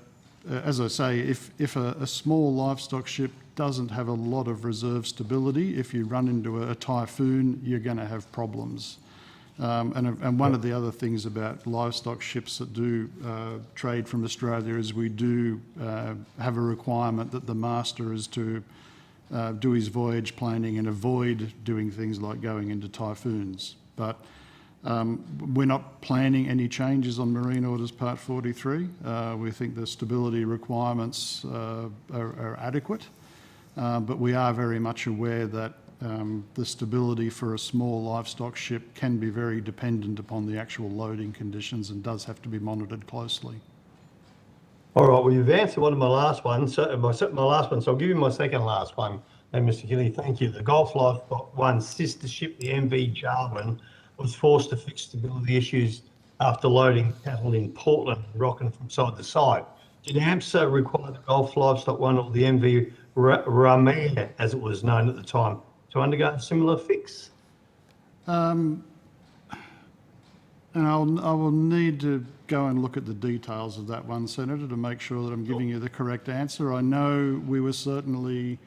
as I say, if a small livestock ship doesn't have a lot of reserve stability, if you run into a typhoon, you're going to have problems. And one of the other things about livestock ships that do trade from Australia is we do have a requirement that the master is to do his voyage planning and avoid doing things like going into typhoons. But we're not planning any changes on Marine Orders Part 43. We think the stability requirements are adequate, but we are very much aware that the stability for a small livestock ship can be very dependent upon the actual loading conditions and does have to be monitored closely. All right, well, you've answered one of my last ones, so I'll give you my second last one. And Mr. Kinley, thank you. The Gulf Livestock 1 sister ship, the MV Jarwin, was forced to fix stability issues after loading cattle in Portland and rocking from side to side. Did AMSA require the Gulf Livestock 1 or the MV Ramare, as it was known at the time, to undergo a similar fix? And I will need to go and look at the details of that one, Senator, to make sure that I'm giving you the correct answer. I know we were certainly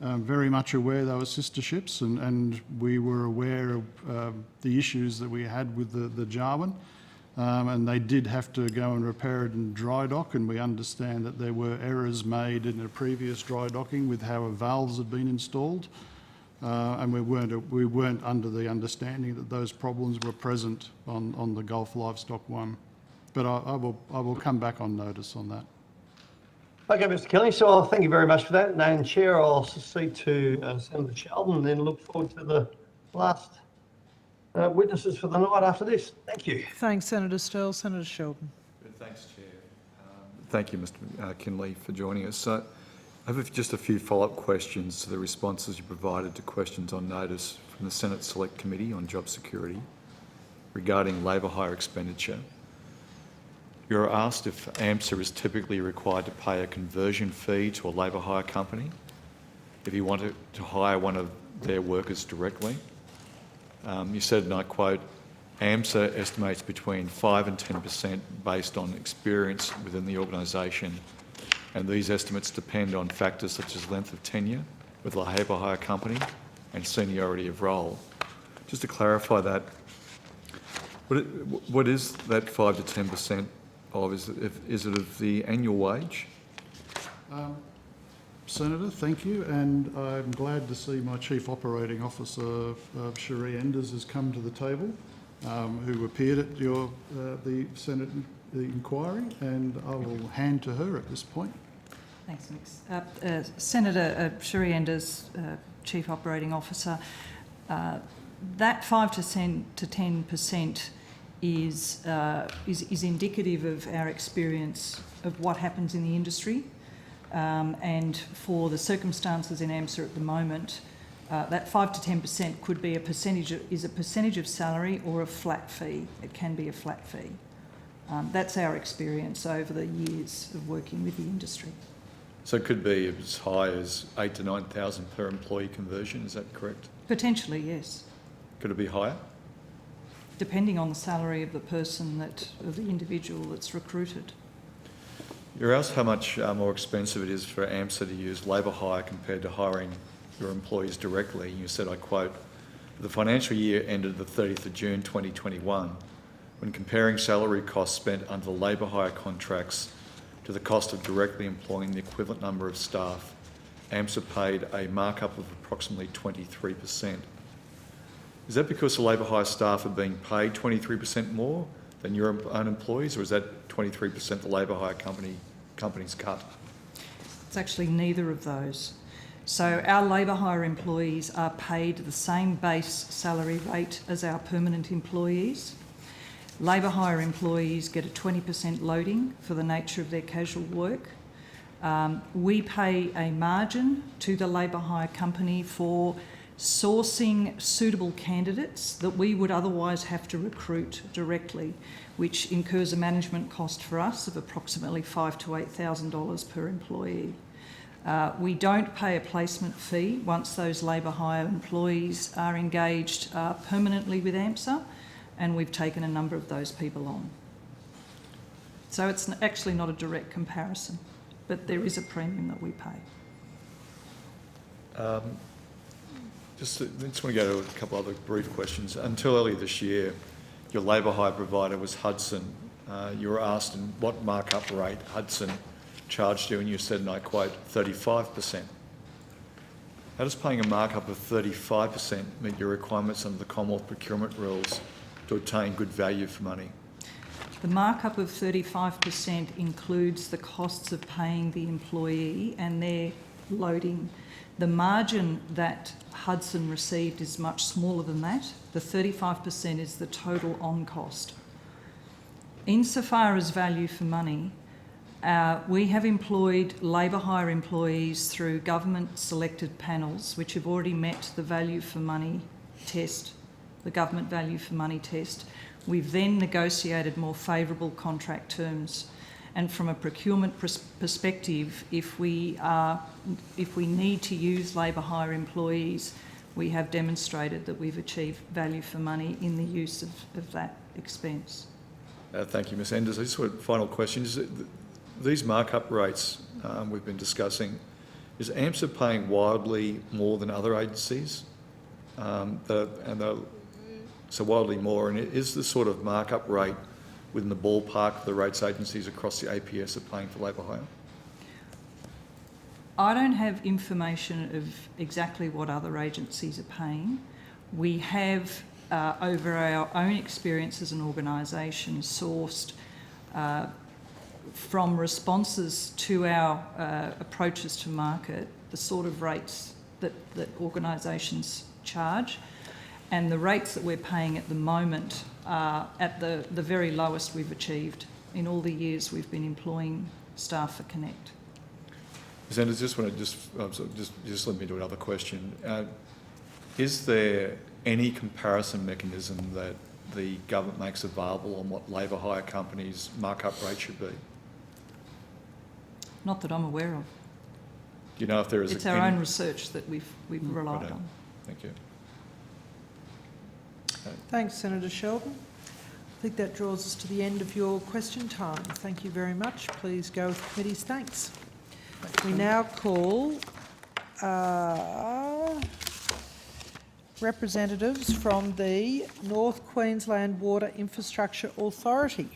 very much aware they were sister ships, and we were aware of the issues that we had with the Jarwin. And they did have to go and repair it in dry dock, and we understand that there were errors made in a previous dry docking with how valves had been installed, and we weren't under the understanding that those problems were present on the Gulf Livestock One. But I will come back on notice on that. Okay, Mr. Kelly, so thank you very much for that. And Chair, I'll succeed to Senator Sheldon and then look forward to the last witnesses for the night after this. Thank you. Thanks, Senator Sterle. Senator Sheldon. Thanks, Chair. Thank you, Mr. Kinley, for joining us. So I have just a few follow-up questions to the responses you provided to questions on notice from the Senate Select Committee on Job Security regarding labour hire expenditure. You're asked if AMSA is typically required to pay a conversion fee to a labour hire company if you want to hire one of their workers directly. You said, and I quote, AMSA estimates between 5 and 10% based on experience within the organisation, and these estimates depend on factors such as length of tenure with the labour hire company and seniority of role. Just to clarify that, what is that 5 to 10% of? Is it of the annual wage? Senator, thank you, and I'm glad to see my Chief Operating Officer, Cherie Enders, has come to the table, who appeared at the Senate inquiry, and I will hand to her at this point. Thanks, Nick. Senator Cherie Enders, Chief Operating Officer, that 5 to 10% is indicative of our experience of what happens in the industry. And for the circumstances in AMSA at the moment, that 5 to 10% could be a percentage of salary or a flat fee. It can be a flat fee. That's our experience over the years of working with the industry. So it could be as high as 8,000 to 9,000 per employee conversion, is that correct? Potentially, yes. Could it be higher? Depending on the salary of the person of the individual that's recruited. You're asked how much more expensive it is for AMSA to use labour hire compared to hiring your employees directly. You said, I quote, the financial year ended the 30th of June 2021, when comparing salary costs spent under the labour hire contracts to the cost of directly employing the equivalent number of staff, AMSA paid a markup of approximately 23%. Is that because the labour hire staff are being paid 23% more than your own employees, or is that 23% the labour hire company's cut? It's actually neither of those. So our labour hire employees are paid the same base salary rate as our permanent employees. Labour hire employees get a 20% loading for the nature of their casual work. We pay a margin to the labour hire company for sourcing suitable candidates that we would otherwise have to recruit directly, which incurs a management cost for us of approximately $5,000 to $8,000 per employee. We don't pay a placement fee once those labour hire employees are engaged permanently with AMSA, and we've taken a number of those people on. So it's actually not a direct comparison, but there is a premium that we pay. Just want to go to a couple other brief questions. Until earlier this year, your labour hire provider was Hudson. You were asked in what markup rate Hudson charged you, and you said, and I quote, 35%. How does paying a markup of 35% meet your requirements under the Commonwealth procurement rules to obtain good value for money? The markup of 35% includes the costs of paying the employee and their loading. The margin that Hudson received is much smaller than that. The 35% is the total on cost. Insofar as value for money, we have employed labour hire employees through government selected panels which have already met the value for money test, the government value for money test. We've then negotiated more favourable contract terms. And from a procurement perspective, if we need to use labour hire employees, we have demonstrated that we've achieved value for money in the use of that expense. Thank you, Ms Enders. I just want final question. These markup rates we've been discussing, Is AMSA paying wildly more than other agencies? So wildly more, and is the sort of markup rate within the ballpark of the rates agencies across the APS are paying for labour hire? I don't have information of exactly what other agencies are paying. We have, over our own experience as an organisation, sourced from responses to our approaches to market the sort of rates that organisations charge. And the rates that we're paying at the moment are at the very lowest we've achieved in all the years we've been employing staff for Connect. Sanders, just want to just let me do another question. Is there any comparison mechanism that the government makes available on what labour hire companies' markup rate should be? Not that I'm aware of. Do you know if there is? It's our own research that we've relied on. Thank you. Thanks, Senator Sheldon. I think that draws us to the end of your question time. Thank you very much. Please go with the committee's thanks. We now call representatives from the North Queensland Water Infrastructure Authority.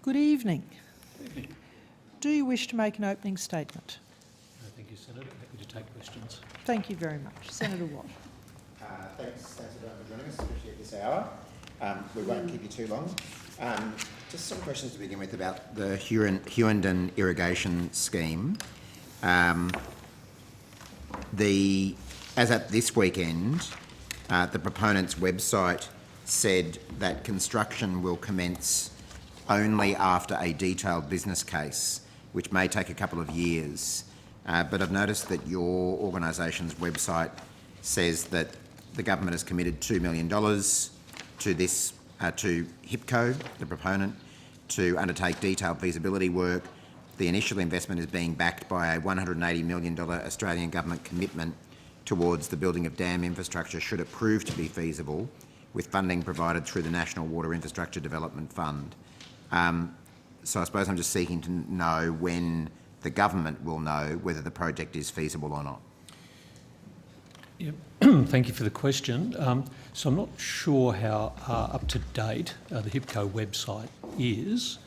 Good evening. Do you wish to make an opening statement? Thank you, Senator. Happy to take questions. Thank you very much. Senator Watt. Thanks, Senator, for joining us, especially at this hour. We won't keep you too long. Just some questions to begin with about the Hughenden irrigation scheme. As at this weekend, the proponent's website said that construction will commence only after a detailed business case, which may take a couple of years. But I've noticed that your organisation's website says that the government has committed $2 million to this, to HIPCO, the proponent, to undertake detailed feasibility work. The initial investment is being backed by a $180 million Australian government commitment towards the building of dam infrastructure should it prove to be feasible, with funding provided through the National Water Infrastructure Development Fund. So I suppose I'm just seeking to know when the government will know whether the project is feasible or not. Yep. Thank you for the question. So I'm not sure how up to date the HIPCO website is.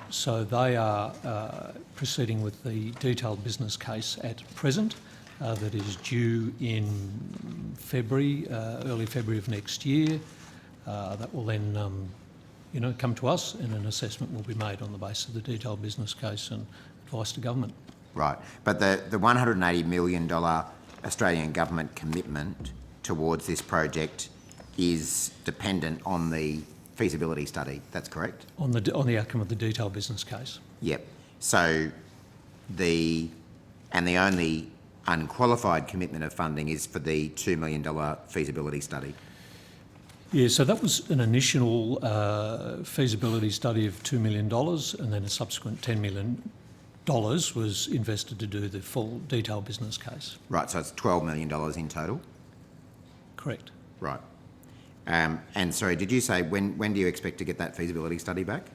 So they are proceeding with the detailed business case at present that is due in February, early February of next year. That will then come to us and an assessment will be made on the basis of the detailed business case and advice to government. Right, but the $180 million Australian government commitment towards this project is dependent on the feasibility study, that's correct? On the outcome of the detailed business case. Yep. So the only unqualified commitment of funding is for the $2 million feasibility study. Yeah, so that was an initial feasibility study of $2 million and then a subsequent $10 million was invested to do the full detailed business case. Right, so it's $12 million in total? Correct. Right. And sorry, did you say when do you expect to get that feasibility study back?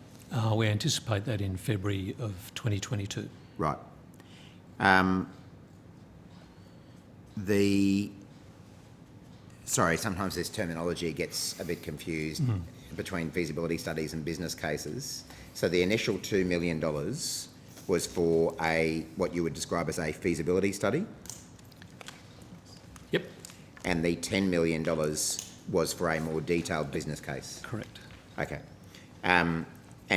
We anticipate that in February of 2022. Right. Sorry, sometimes this terminology gets a bit confused between feasibility studies and business cases. So the initial $2 million was for what you would describe as a feasibility study? Yep. And the $10 million was for a more detailed business case? Correct. Okay. And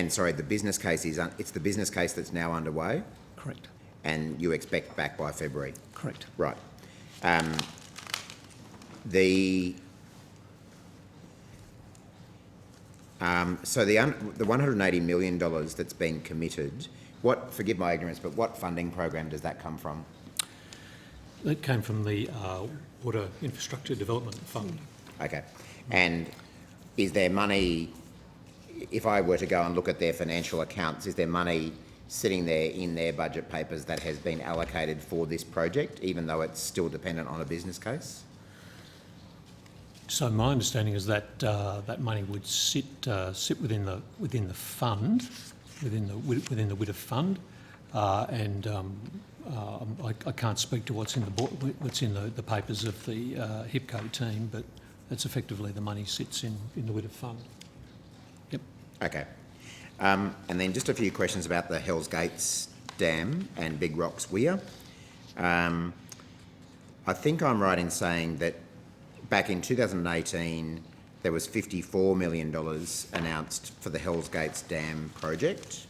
sorry, the business case it's the business case that's now underway? So the $180 million that's been committed, forgive my ignorance, but what funding program does that come from? That came from the Water Infrastructure Development Fund. Okay. And is there money, if I were to go and look at their financial accounts, is there money sitting there in their budget papers that has been allocated for this project, even though it's still dependent on a business case? So my understanding is that that money would sit within the fund, within the WITF fund, and I can't speak to what's in the papers of the HIPCO team, but that's effectively the money sits in the WITF fund. Yep. Okay. And then just a few questions about the Hells Gates Dam and Big Rocks Weir. I think I'm right in saying that back in 2018, there was $54 million announced for the Hells Gates Dam project.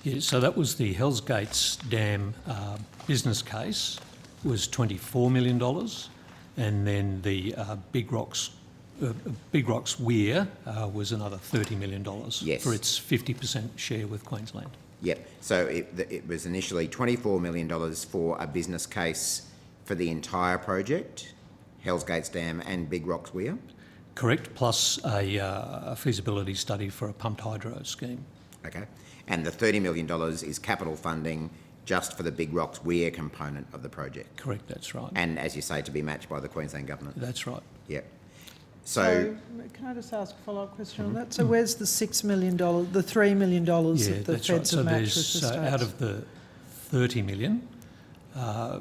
Yeah, so that was the Hells Gates Dam business case was $24 million, and then the Big Rocks Weir was another $30 million Yes. for its 50% share with Queensland. Yep. So it was initially $24 million for a business case for the entire project, Hells Gates Dam and Big Rocks Weir? Correct, plus a feasibility study for a pumped hydro scheme. Okay. And the $30 million is capital funding just for the Big Rocks Weir component of the project? Correct, that's right. And as you say, to be matched by the Queensland Government? That's right. Yep. So can I just ask a follow-up question on that? So where's the $6 million, the $3 million that the feds have matched with the states? Out of the $30 million,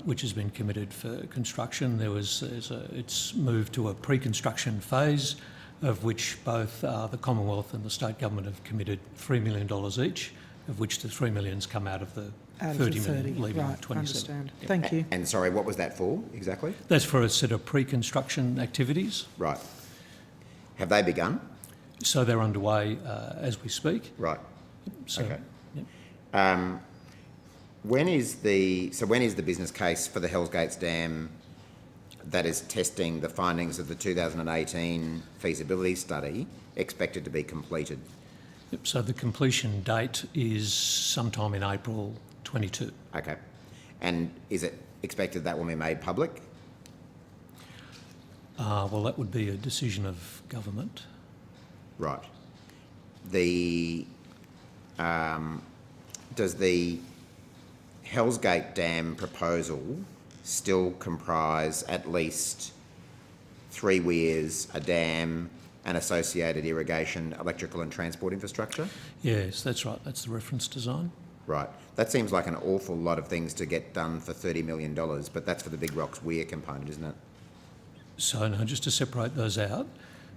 which has been committed for construction, it's moved to a pre-construction phase, of which both the Commonwealth and the state government have committed $3 million each, of which the $3 million's come out of the Out of 30 the 30, million, leaving right, 27. understand. Yep. Thank you. And sorry, what was that for exactly? That's for a set of pre-construction activities. Right. Have they begun? So they're underway as we speak. Right. So, okay. Yep. When is the business case for the Hells Gates Dam that is testing the findings of the 2018 feasibility study expected to be completed? Yep. So the completion date is sometime in April 22. Okay. And is it expected that will be made public? Well, that would be a decision of government. Right. Does the Hells Gate Dam proposal still comprise at least 3 weirs, a dam, and associated irrigation, electrical and transport infrastructure? Yes, that's right. That's the reference design. Right. That seems like an awful lot of things to get done for $30 million, but that's for the Big Rocks Weir component, isn't it? So now, just to separate those out,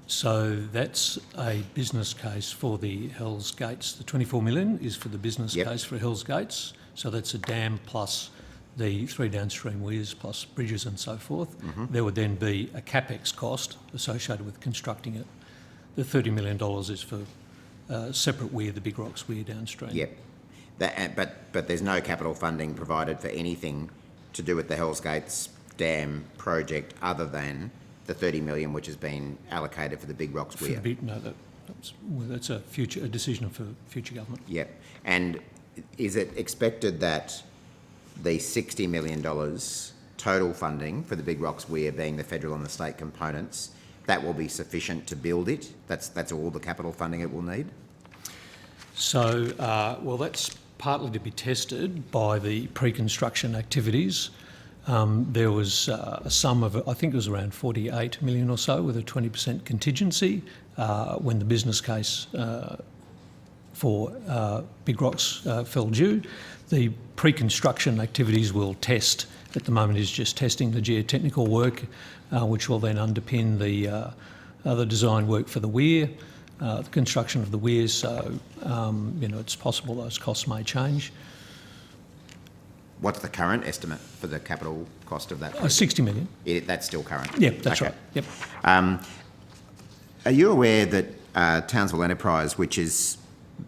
so that's a business case for the Hells Gates. The 24 million is for the business case for Hells Gates. So that's a dam plus the 3 downstream weirs plus bridges and so forth. Mm-hmm. There would then be a capex cost associated with constructing it. The $30 million is for separate weir, the Big Rocks Weir downstream. Yep. But there's no capital funding provided for anything to do with the Hells Gates Dam project other than the 30 million which has been allocated for the Big Rocks Weir. That's a decision for future government. Yep. And is it expected that the $60 million total funding for the Big Rocks Weir, being the federal and the state components, that will be sufficient to build it? That's all the capital funding it will need? So, well, that's partly to be tested by the pre-construction activities. There was a sum of, I think it was around 48 million or so, with a 20% contingency when the business case for Big Rocks fell due. The pre-construction activities will test, at the moment is just testing the geotechnical work, which will then underpin the design work for the weir, the construction of the weir, so it's possible those costs may change. What's the current estimate for the capital cost of that project? 60 million. That's still current? Yep, that's right. Yep. Are you aware that Townsville Enterprise, which is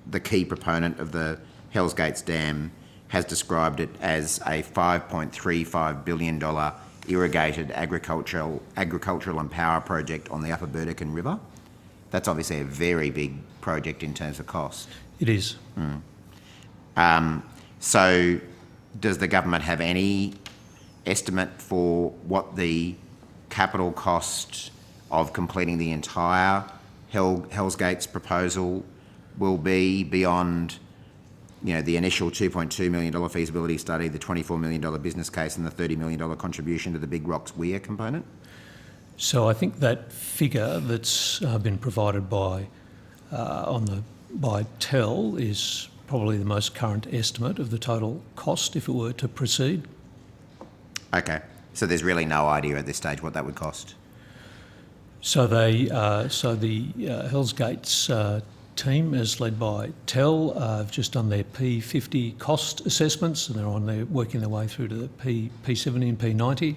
the key proponent of the Hells Gates Dam, has described it as a $5.35 billion irrigated agricultural and power project on the Upper Burdekin River. That's obviously a very big project in terms of cost. It is. So does the government have any estimate for what the capital cost of completing the entire Hells Gates proposal will be beyond, the initial $2.2 million feasibility study, the $24 million business case and the $30 million contribution to the Big Rocks Weir component? So I think that figure that's been provided by TEL is probably the most current estimate of the total cost if it were to proceed. Okay, so there's really no idea at this stage what that would cost? So the Hells Gates team, as led by TEL, have just done their P50 cost assessments, and they're working their way through to the P70 and P90.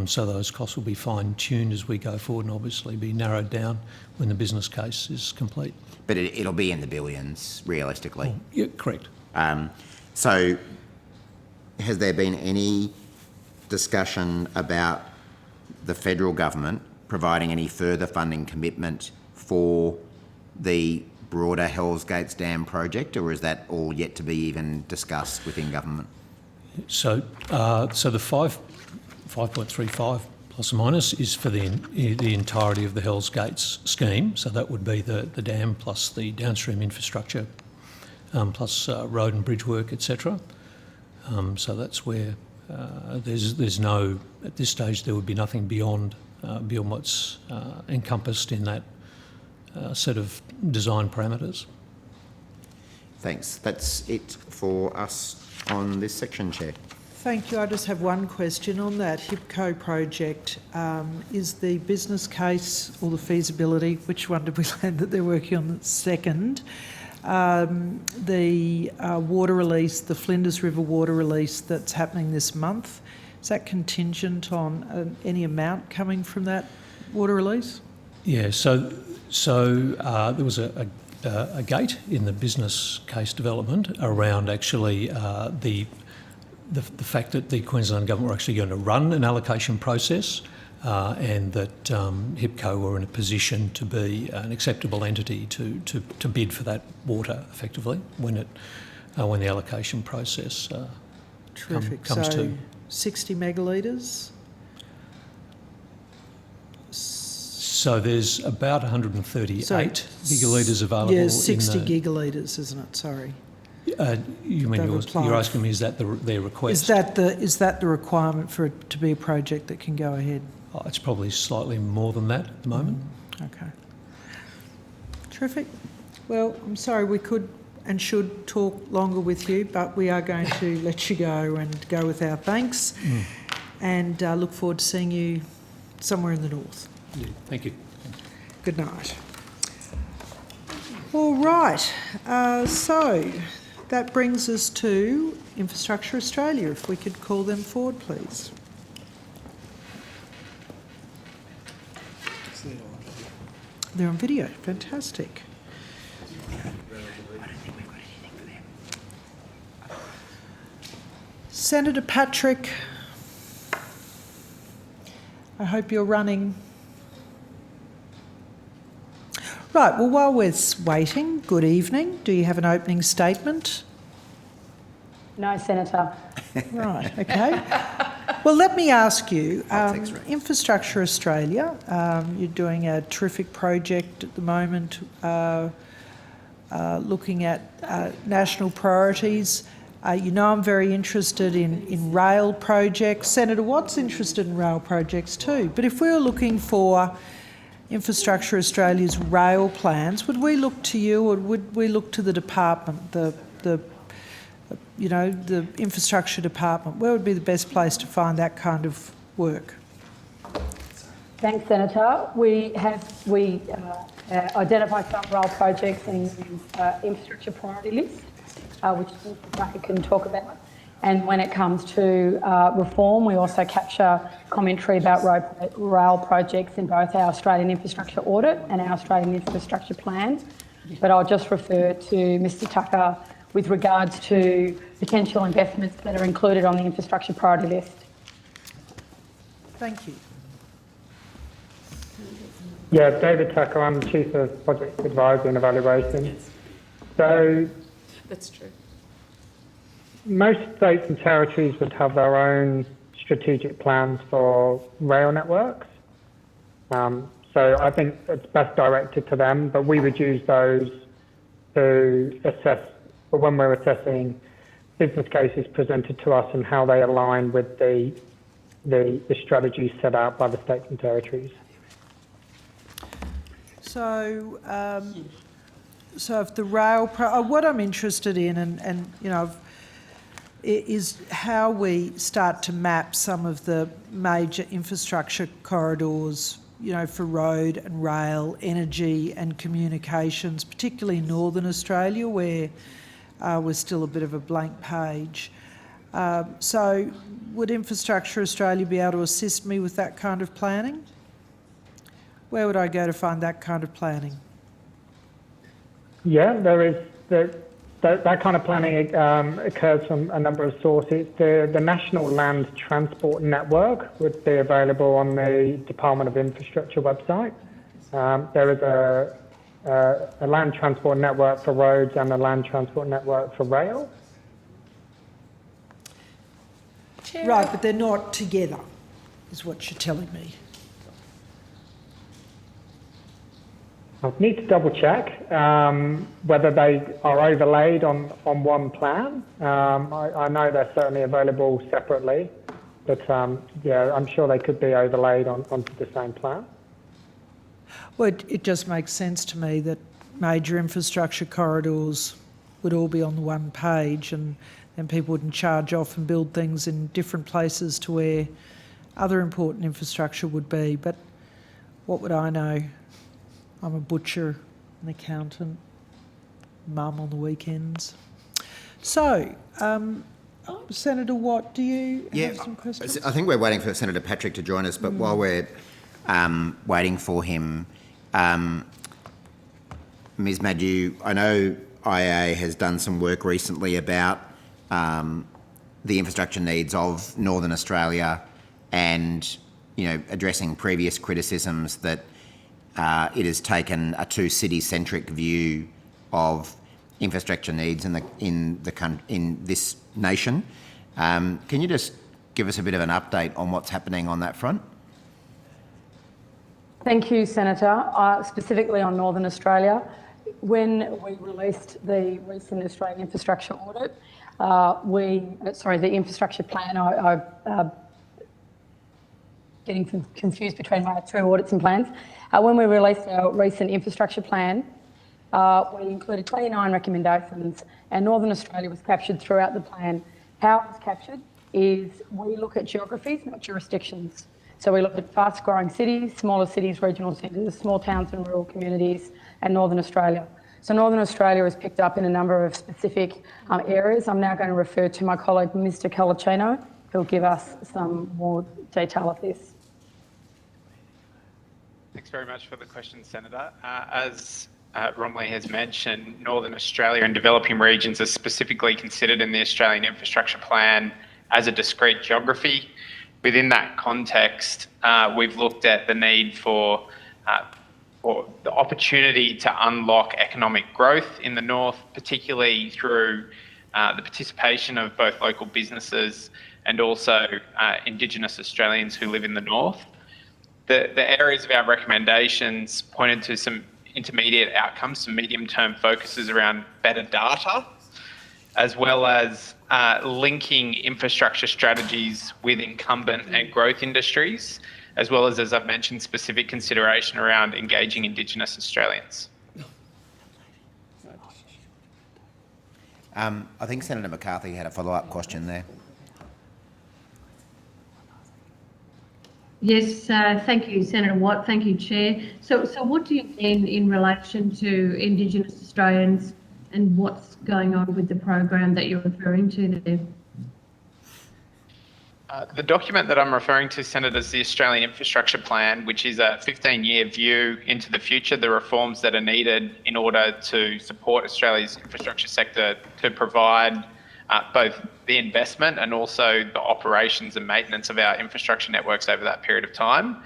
So those costs will be fine-tuned as we go forward and obviously be narrowed down when the business case is complete. But it'll be in the billions, realistically? Oh, yeah, correct. So has there been any discussion about the federal government providing any further funding commitment for the broader Hells Gates Dam project, or is that all yet to be even discussed within government? So the 5.35 plus or minus is for the entirety of the Hells Gates scheme. So that would be the dam plus the downstream infrastructure, plus road and bridge work, etc. So that's where there's no, at this stage, there would be nothing beyond what's encompassed in that set of design parameters. Thanks. That's it for us on this section, Chair. Thank you. I just have one question on that HIPCO project. Is the business case or the feasibility, which one did we land that they're working on the second? The water release, the Flinders River water release that's happening this month, is that contingent on any amount coming from that water release? Yeah, so there was a gate in the business case development around actually the fact that the Queensland Government were actually going to run an allocation process and that HIPCO were in a position to be an acceptable entity to bid for that water effectively when the allocation process comes to. 60 megalitres? So there's about 138 gigalitres available. Yeah, 60 gigalitres, isn't it? Sorry. You mean you're asking me, is that their request? Is that the requirement for it to be a project that can go ahead? Oh, it's probably slightly more than that at the moment. Okay. Terrific. Well, I'm sorry we could and should talk longer with you, but we are going to let you go and go with our thanks and look forward to seeing you somewhere in the north. Yeah, thank you. Good night. All right, so that brings us to Infrastructure Australia. If we could call them forward, please. They're on video. Fantastic. Senator Patrick, I hope you're running. Right, well, while we're waiting, good evening. Do you have an opening statement? No, Senator. Right, okay. Well, let me ask you, Infrastructure Australia, you're doing a terrific project at the moment, looking at national priorities. You know I'm very interested in rail projects. Senator Watt's interested in rail projects too. But if we were looking for Infrastructure Australia's rail plans, would we look to you or would we look to the department, the infrastructure department? Where would be the best place to find that kind of work? Thanks, Senator. We identified some rail projects in infrastructure priority list, which I can talk about. And when it comes to reform, we also capture commentary about rail projects in both our Australian Infrastructure Audit and our Australian Infrastructure Plan. But I'll just refer to Mr Tucker with regards to potential investments that are included on the infrastructure priority list. Thank you. Yeah, David Tucker, I'm Chief of Project Advisory and Evaluation. So That's true. most states and territories would have their own strategic plans for rail networks. So I think it's best directed to them, but we would use those to assess, or when we're assessing business cases presented to us and how they align with the strategies set out by the states and territories. So, so if the rail, what I'm interested in, and you know, is how we start to map some of the major infrastructure corridors, you know, for road and rail, energy and communications, particularly in Northern Australia, where we're still a bit of a blank page. So would Infrastructure Australia be able to assist me with that kind of planning? Where would I go to find that kind of planning? Yeah, there is that kind of planning occurs from a number of sources. The National Land Transport Network would be available on the Department of Infrastructure website. There is a land transport network for roads and a land transport network for rail. Right, but they're not together, is what you're telling me. I need to double check whether they are overlaid on one plan. I know they're certainly available separately, but yeah, I'm sure they could be overlaid onto the same plan. Well, it just makes sense to me that major infrastructure corridors would all be on the one page, and then people wouldn't charge off and build things in different places to where other important infrastructure would be. But what would I know? I'm a butcher, an accountant, mum on the weekends. So, Senator Watt, do you have some questions? I think we're waiting for Senator Patrick to join us, but while we're waiting for him, Ms Madhu, I know IAA has done some work recently about the infrastructure needs of Northern Australia and, you know, addressing previous criticisms that it has taken a too city-centric view of infrastructure needs in this nation. Can you just give us a bit of an update on what's happening on that front? Thank you, Senator. Specifically on Northern Australia, when we released the recent Australian infrastructure audit, the infrastructure plan, getting confused between my two audits and plans. When we released our recent infrastructure plan, we included 29 recommendations, and Northern Australia was captured throughout the plan. How it was captured is we look at geographies, not jurisdictions. So we look at fast-growing cities, smaller cities, regional centres, small towns and rural communities, and Northern Australia. So Northern Australia is picked up in a number of specific areas. I'm now going to refer to my colleague, Mr. Colaccino, who'll give us some more detail of this. Thanks very much for the question, Senator. As Romilly has mentioned, Northern Australia and developing regions are specifically considered in the Australian Infrastructure Plan as a discrete geography. Within that context, we've looked at the need for the opportunity to unlock economic growth in the north, particularly through the participation of both local businesses and also Indigenous Australians who live in the north. The areas of our recommendations pointed to some intermediate outcomes, some medium-term focuses around better data, as well as linking infrastructure strategies with incumbent and growth industries, as well as I've mentioned, specific consideration around engaging Indigenous Australians. I think Senator McCarthy had a follow-up question there. Yes, thank you, Senator Watt. Thank you, Chair. So what do you mean in relation to Indigenous Australians and what's going on with the program that you're referring to there? The document that I'm referring to, Senator, is the Australian Infrastructure Plan, which is a 15-year view into the future, the reforms that are needed in order to support Australia's infrastructure sector to provide both the investment and also the operations and maintenance of our infrastructure networks over that period of time.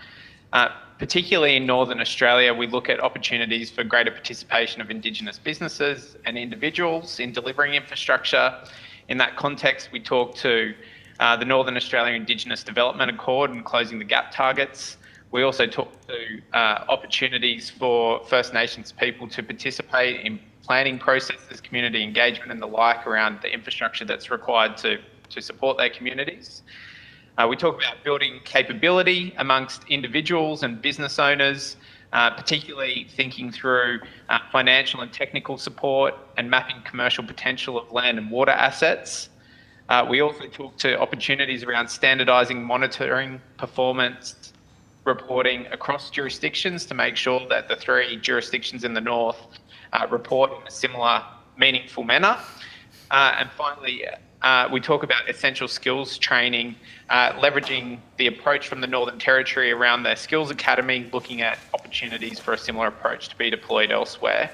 Particularly in Northern Australia, we look at opportunities for greater participation of Indigenous businesses and individuals in delivering infrastructure. In that context, we talk to the Northern Australia Indigenous Development Accord and closing the gap targets. We also talk to opportunities for First Nations people to participate in planning processes, community engagement and the like around the infrastructure that's required to support their communities. We talk about building capability amongst individuals and business owners, particularly thinking through financial and technical support and mapping commercial potential of land and water assets. We also talk to opportunities around standardising monitoring, performance, reporting across jurisdictions to make sure that the 3 jurisdictions in the north report in a similar, meaningful manner. And finally, we talk about essential skills training, leveraging the approach from the Northern Territory around their skills academy, looking at opportunities for a similar approach to be deployed elsewhere.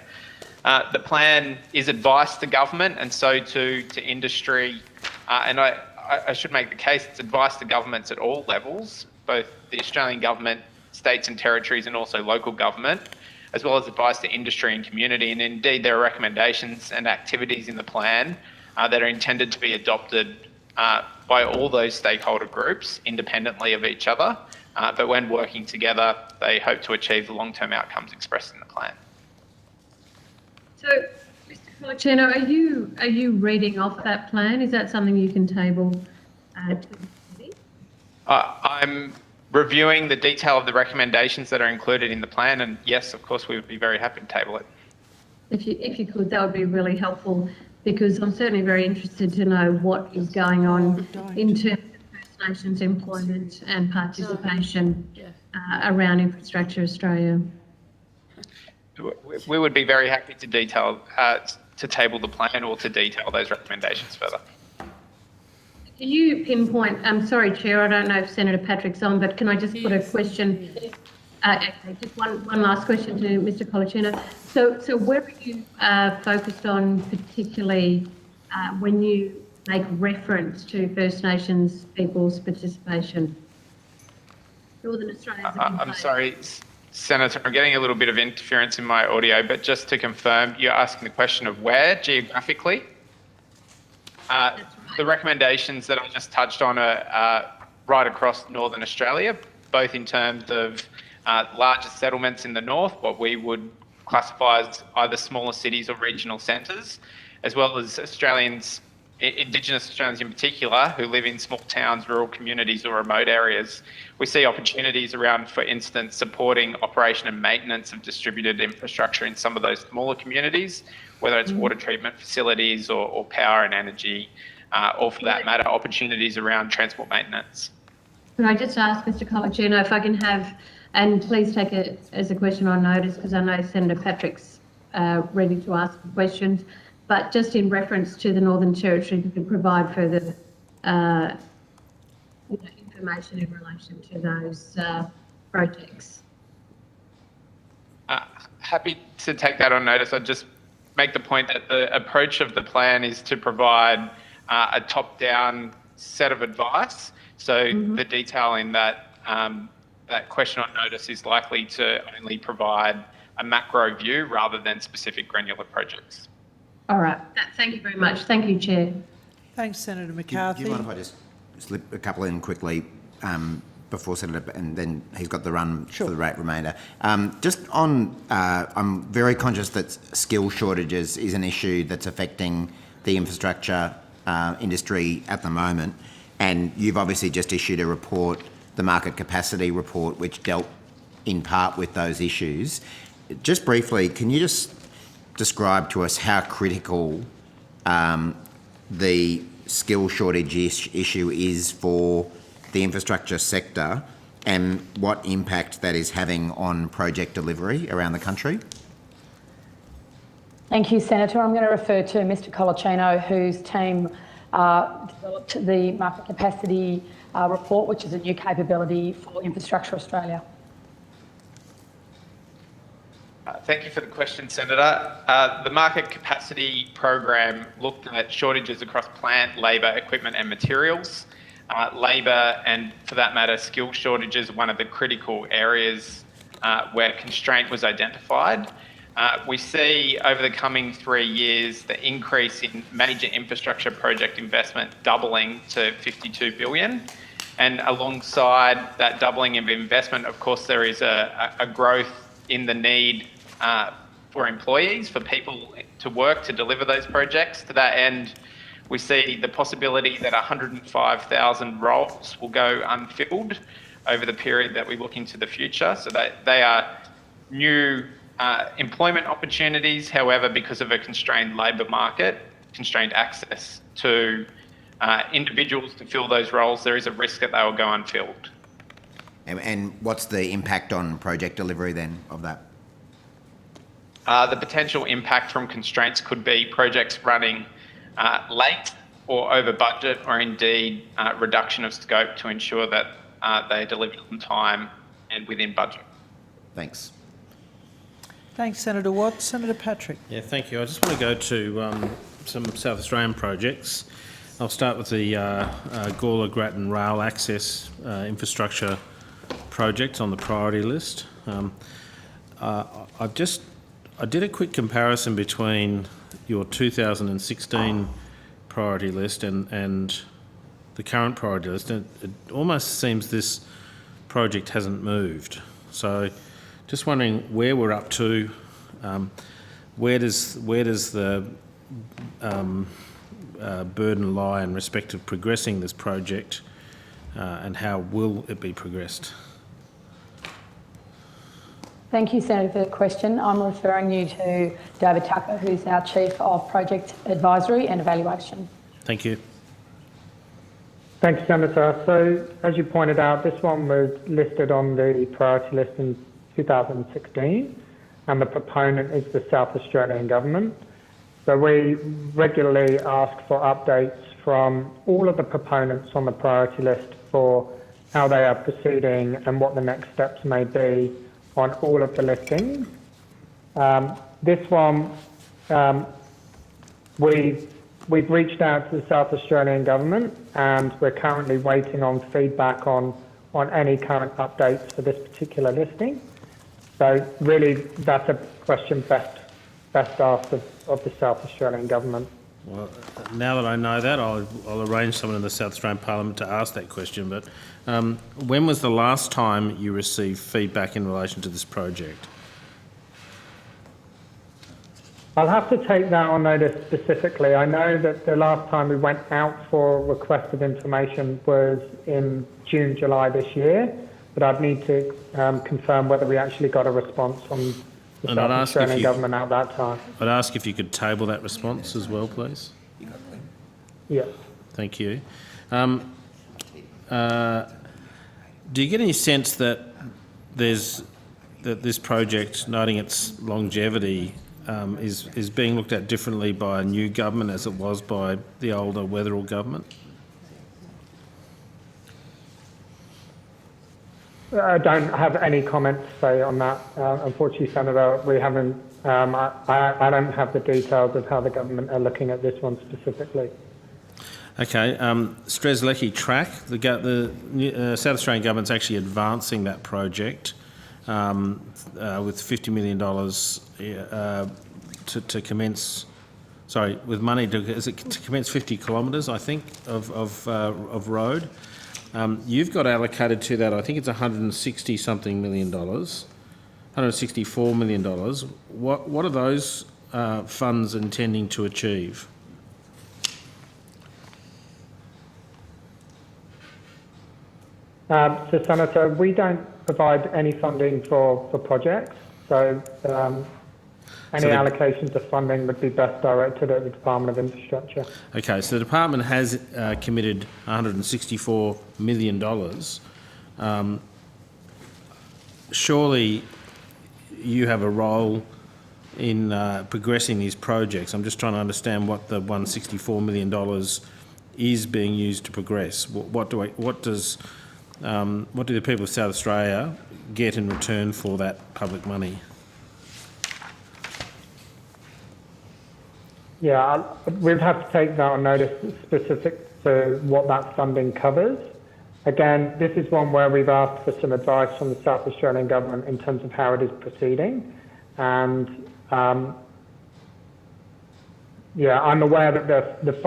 The plan is advice to government and so to industry. And I should make the case it's advice to governments at all levels, both the Australian government, states and territories, and also local government, as well as advice to industry and community. And indeed, there are recommendations and activities in the plan that are intended to be adopted by all those stakeholder groups independently of each other. But when working together, they hope to achieve the long-term outcomes expressed in the plan. So, Mr. Colaccino, are you reading off that plan? Is that something you can table to the committee? I'm reviewing the detail of the recommendations that are included in the plan, and yes, of course, we would be very happy to table it. If you could, that would be really helpful, because I'm certainly very interested to know what is going on in terms of First Nations employment and participation around Infrastructure Australia. We would be very happy to detail, to table the plan or to detail those recommendations further. Can you pinpoint, I'm sorry, Chair, I don't know if Senator Patrick's on, but can I just put a question, okay, just one last question to Mr. Colaccino. So where are you focused on particularly when you make reference to First Nations people's participation? Northern Australians have been I'm sorry, Senator, I'm getting a little bit of interference in my audio, but just to confirm, you're asking the question of where geographically? The recommendations that I just touched on are right across Northern Australia, both in terms of larger settlements in the north, what we would classify as either smaller cities or regional centres, as well as Australians, Indigenous Australians in particular, who live in small towns, rural communities or remote areas. We see opportunities around, for instance, supporting operation and maintenance of distributed infrastructure in some of those smaller communities, whether it's water treatment facilities or power and energy, or for that matter, opportunities around transport maintenance. Can I just ask Mr. Colaccino if I can have, and please take it as a question on notice, because I know Senator Patrick's ready to ask questions, but just in reference to the Northern Territory, you can provide further information in relation to those projects. Happy to take that on notice. I'd just make the point that the approach of the plan is to provide a top-down set of advice. So the detail in that that question on notice is likely to only provide a macro view rather than specific granular projects. All right. Thank you very much. Thank you, Chair. Thanks, Senator McCarthy. Do you mind if I just slip a couple in quickly before Senator, and then he's got the run for the remainder. Just on, I'm very conscious that skill shortages is an issue that's affecting the infrastructure industry at the moment, and you've obviously just issued a report, the market capacity report, which dealt in part with those issues. Just briefly, can you just describe to us how critical the skill shortage issue is for the infrastructure sector and what impact that is having on project delivery around the country? Thank you, Senator. I'm going to refer to Mr. Colaccino, whose team developed the market capacity report, which is a new capability for Infrastructure Australia. Thank you for the question, Senator. The market capacity program looked at shortages across plant, labour, equipment and materials. Labour and, for that matter, skill shortages are one of the critical areas where constraint was identified. We see over the coming 3 years the increase in major infrastructure project investment doubling to $52 billion. And alongside that doubling of investment, of course, there is a growth in the need for employees, for people to work to deliver those projects. To that end, we see the possibility that 105,000 roles will go unfilled over the period that we look into the future. So they are new employment opportunities. However, because of a constrained labour market, constrained access to individuals to fill those roles, there is a risk that they will go unfilled. And what's the impact on project delivery then of that? The potential impact from constraints could be projects running late or over budget, or indeed reduction of scope to ensure that they are delivered on time and within budget. Thanks. Thanks, Senator Watt. Senator Patrick. Yeah, thank you. I just want to go to some South Australian projects. I'll start with the Gawler Grattan Rail Access Infrastructure project on the priority list. I did a quick comparison between your 2016 priority list and the current priority list, and it almost seems this project hasn't moved. So just wondering where we're up to, where does the burden lie in respect of progressing this project, and how will it be progressed? Thank you, Senator, for the question. I'm referring you to David Tucker, who's our Chief of Project Advisory and Evaluation. Thank you. Thanks, Senator. So, as you pointed out, this one was listed on the priority list in 2016, and the proponent is the South Australian Government. So we regularly ask for updates from all of the proponents on the priority list for how they are proceeding and what the next steps may be on all of the listings. This one, we've reached out to the South Australian Government, and we're currently waiting on feedback on any current updates for this particular listing. So really, that's a question best asked of the South Australian Government. Well, now that I know that, I'll arrange someone in the South Australian Parliament to ask that question. But when was the last time you received feedback in relation to this project? I'll have to take that on notice specifically. I know that the last time we went out for requested information was in June, July this year, but I'd need to confirm whether we actually got a response from the South Australian Government at that time. I'd ask if you could table that response as well, please. Yeah. Thank you. Do you get any sense that this project, noting its longevity, is being looked at differently by a new government as it was by the older Weatherill government? I don't have any comments to say on that. Unfortunately, Senator, we haven't. I don't have the details of how the government are looking at this one specifically. Okay, Strzelecki Track, the South Australian government's actually advancing that project with $50 million to commence. Sorry, with money to commence 50 kilometres, I think, of road. You've got allocated to that, I think it's $160-something million, $164 million. What are those funds intending to achieve? So, Senator, we don't provide any funding for projects, so any allocations of funding would be best directed at the Department of Infrastructure. Okay, so the department has committed $164 million. Surely you have a role in progressing these projects. I'm just trying to understand what the $164 million is being used to progress. What do the people of South Australia get in return for that public money? Yeah, we'd have to take that on notice specific to what that funding covers. Again, this is one where we've asked for some advice from the South Australian Government in terms of how it is proceeding. And yeah, I'm aware that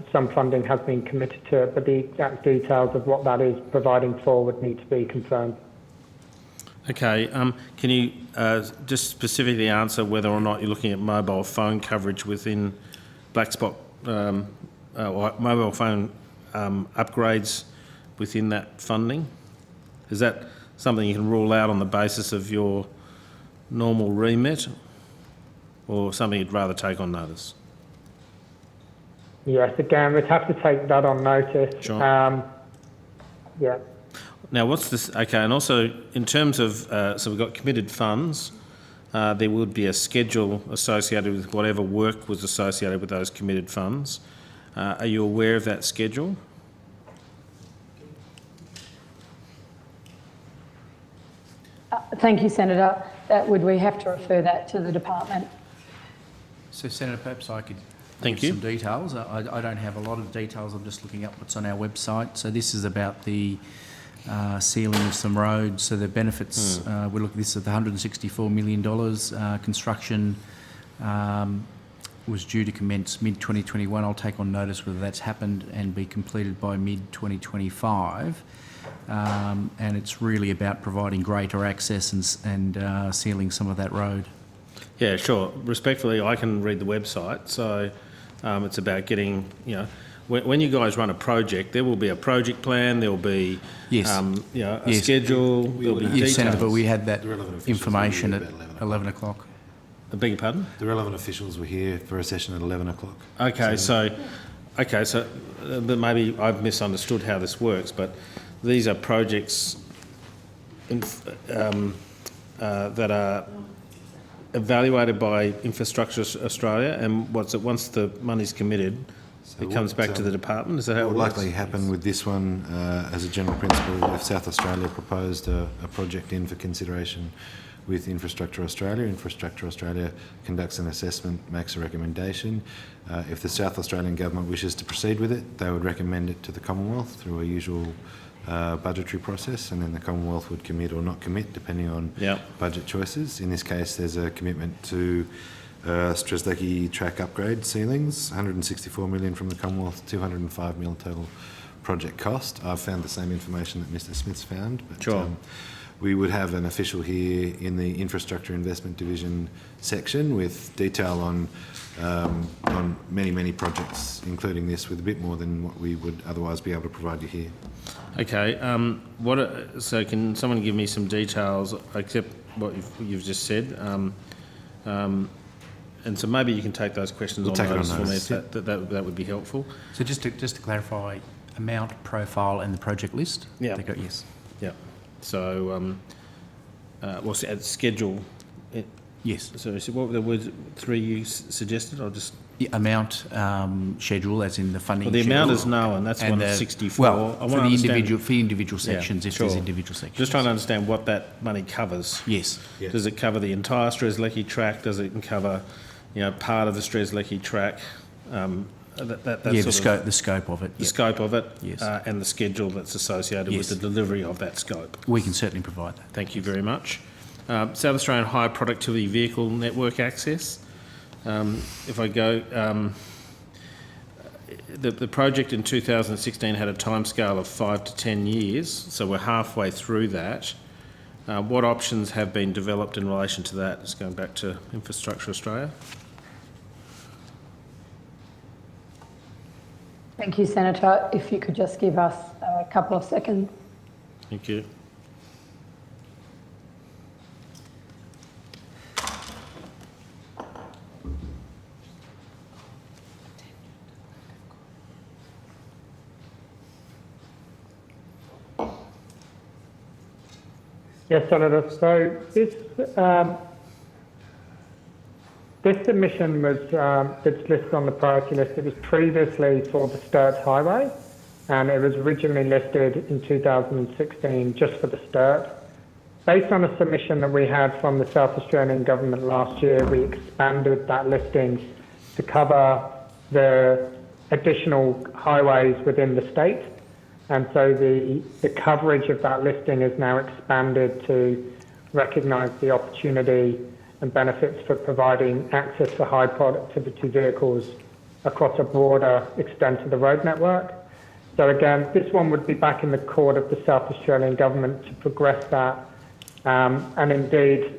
some funding has been committed to it, but the exact details of what that is providing for would need to be confirmed. Okay, can you just specifically answer whether or not you're looking at mobile phone coverage within Black Spot, or mobile phone upgrades within that funding? Is that something you can rule out on the basis of your normal remit, or something you'd rather take on notice? Yes, again, we'd have to take that on notice. Sure. Yeah. Now, what's this? Okay, and also in terms of, so we've got committed funds, there would be a schedule associated with whatever work was associated with those committed funds. Are you aware of that schedule? Thank you, Senator. We have to refer that to the department. So, Senator, perhaps I could Thank give you. some details. I don't have a lot of details. I'm just looking up what's on our website. So this is about the sealing of some roads. So the benefits, we look at this at the $164 million. Construction was due to commence mid-2021. I'll take on notice whether that's happened and be completed by mid-2025. And it's really about providing greater access and sealing some of that road. Yeah, sure. Respectfully, I can read the website. So it's about getting, when you guys run a project, there will be a project plan, there will be yes. A schedule, there will be details. Senator, but we had that information at 11 o'clock. I beg your pardon? The relevant officials were here for a session at 11 o'clock. Okay, so but maybe I've misunderstood how this works, but these are projects that are evaluated by Infrastructure Australia, and once the money's committed, it comes back to the department. Is that how it works? What will likely happen with this one, as a general principle, if South Australia proposed a project in for consideration with Infrastructure Australia conducts an assessment, makes a recommendation. If the South Australian Government wishes to proceed with it, they would recommend it to the Commonwealth through a usual budgetary process, and then the Commonwealth would commit or not commit depending on budget choices. In this case, there's a commitment to Strzelecki track upgrade ceilings, 164 million from the Commonwealth, 205 million total project cost. I've found the same information that Mr. Smith's found, but sure. We would have an official here in the Infrastructure Investment Division section with detail on many projects, including this, with a bit more than what we would otherwise be able to provide you here. Okay. So can someone give me some details, except what you've just said? And so maybe you can take those questions on notice for me. If that would be helpful. So just to clarify, amount, profile, and the project list. Yeah. Yes. Yeah. So, what's the schedule? Yes. So what were the words, three you suggested? I'll just... amount, schedule, as in the funding. Well, the schedule. amount is known. That's 164. Well, for the individual sections, if there's individual sections. Just trying to understand what that money covers. Yes. Does it cover the entire Strzelecki track? Does it cover, part of the Strzelecki track? The scope of it. The scope of it. Yes. And the schedule that's associated with the delivery of that scope. We can certainly provide that. Thank you very much. South Australian High Productivity Vehicle Network Access. If I go, the project in 2016 had a timescale of 5 to 10 years, so we're halfway through that. What options have been developed in relation to that? Just going back to Infrastructure Australia. Thank you, Senator. If you could just give us a couple of seconds. Thank you. Yes, Senator. So this submission was, it's listed on the priority list. It was previously for the Sturt Highway, and it was originally listed in 2016 just for the Sturt. Based on a submission that we had from the South Australian Government last year, we expanded that listing to cover the additional highways within the state. And so the coverage of that listing is now expanded to recognise the opportunity and benefits for providing access for high productivity vehicles across a broader extent of the road network. So again, this one would be back in the court of the South Australian Government to progress that. And indeed,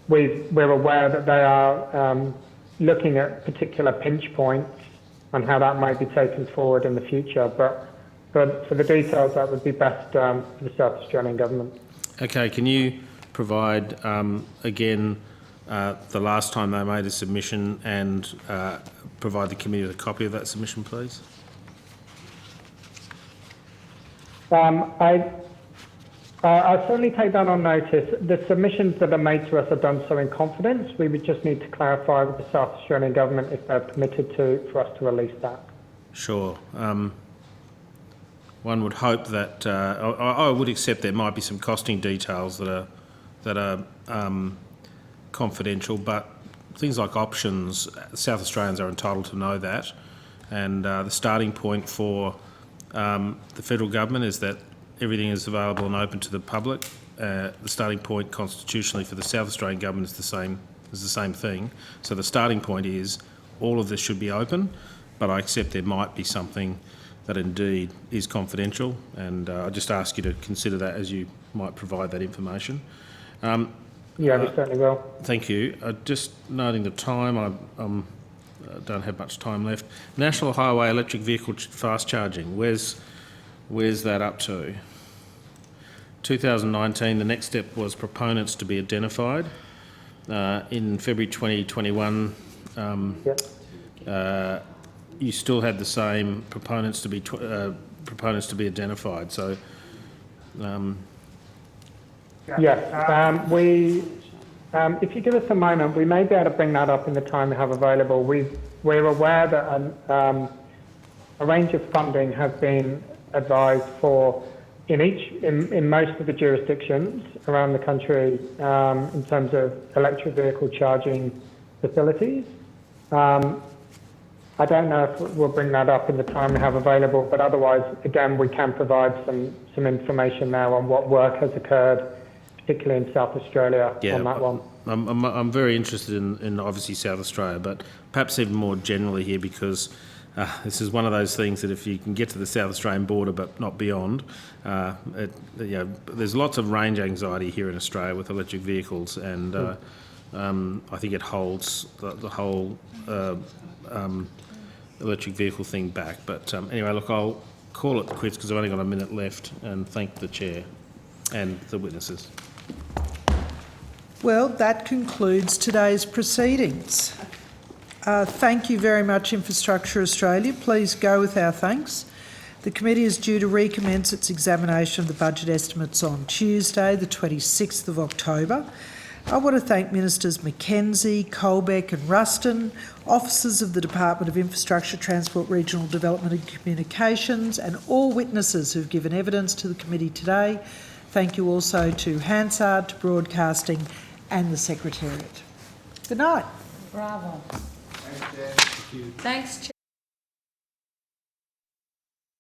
we're aware that they are looking at particular pinch points and how that might be taken forward in the future. But for the details, that would be best for the South Australian Government. Okay, can you provide, again, the last time they made a submission and provide the committee with a copy of that submission, please? I'll certainly take that on notice. The submissions that are made to us are done so in confidence. We would just need to clarify with the South Australian Government if they're permitted for us to release that. Sure. One would hope that I would accept there might be some costing details that are confidential, but things like options, South Australians are entitled to know that, and the starting point for the federal government is that everything is available and open to the public. The starting point constitutionally for the South Australian government is the same thing. So the starting point is all of this should be open, but I accept there might be something that indeed is confidential, and I just ask you to consider that as you might provide that information. Yeah, we certainly will. Thank you. Just noting the time, I don't have much time left. National Highway electric vehicle fast charging, where's that up to? 2019, the next step was proponents to be identified. In February 2021, you still had the same proponents to be identified. So, yes, if you give us a moment, we may be able to bring that up in the time we have available. We're aware that a range of funding has been advised for in most of the jurisdictions around the country in terms of electric vehicle charging facilities. I don't know if we'll bring that up in the time we have available, but otherwise, again, we can provide some information now on what work has occurred, particularly in South Australia on that one. I'm very interested in obviously South Australia, but perhaps even more generally here, because this is one of those things that if you can get to the South Australian border but not beyond, there's lots of range anxiety here in Australia with electric vehicles, and I think it holds the whole electric vehicle thing back. But anyway, look, I'll call it quits because I've only got a minute left, and thank the Chair and the witnesses. Well, that concludes today's proceedings. Thank you very much, Infrastructure Australia. Please go with our thanks. The committee is due to recommence its examination of the budget estimates on Tuesday, the 26th of October. I want to thank Ministers McKenzie, Colbeck and Ruston, officers of the Department of Infrastructure, Transport, Regional Development and Communications, and all witnesses who've given evidence to the committee today. Thank you also to Hansard, to Broadcasting and the Secretariat. Good night. Bravo. Thanks, Chair. Thanks, Chair.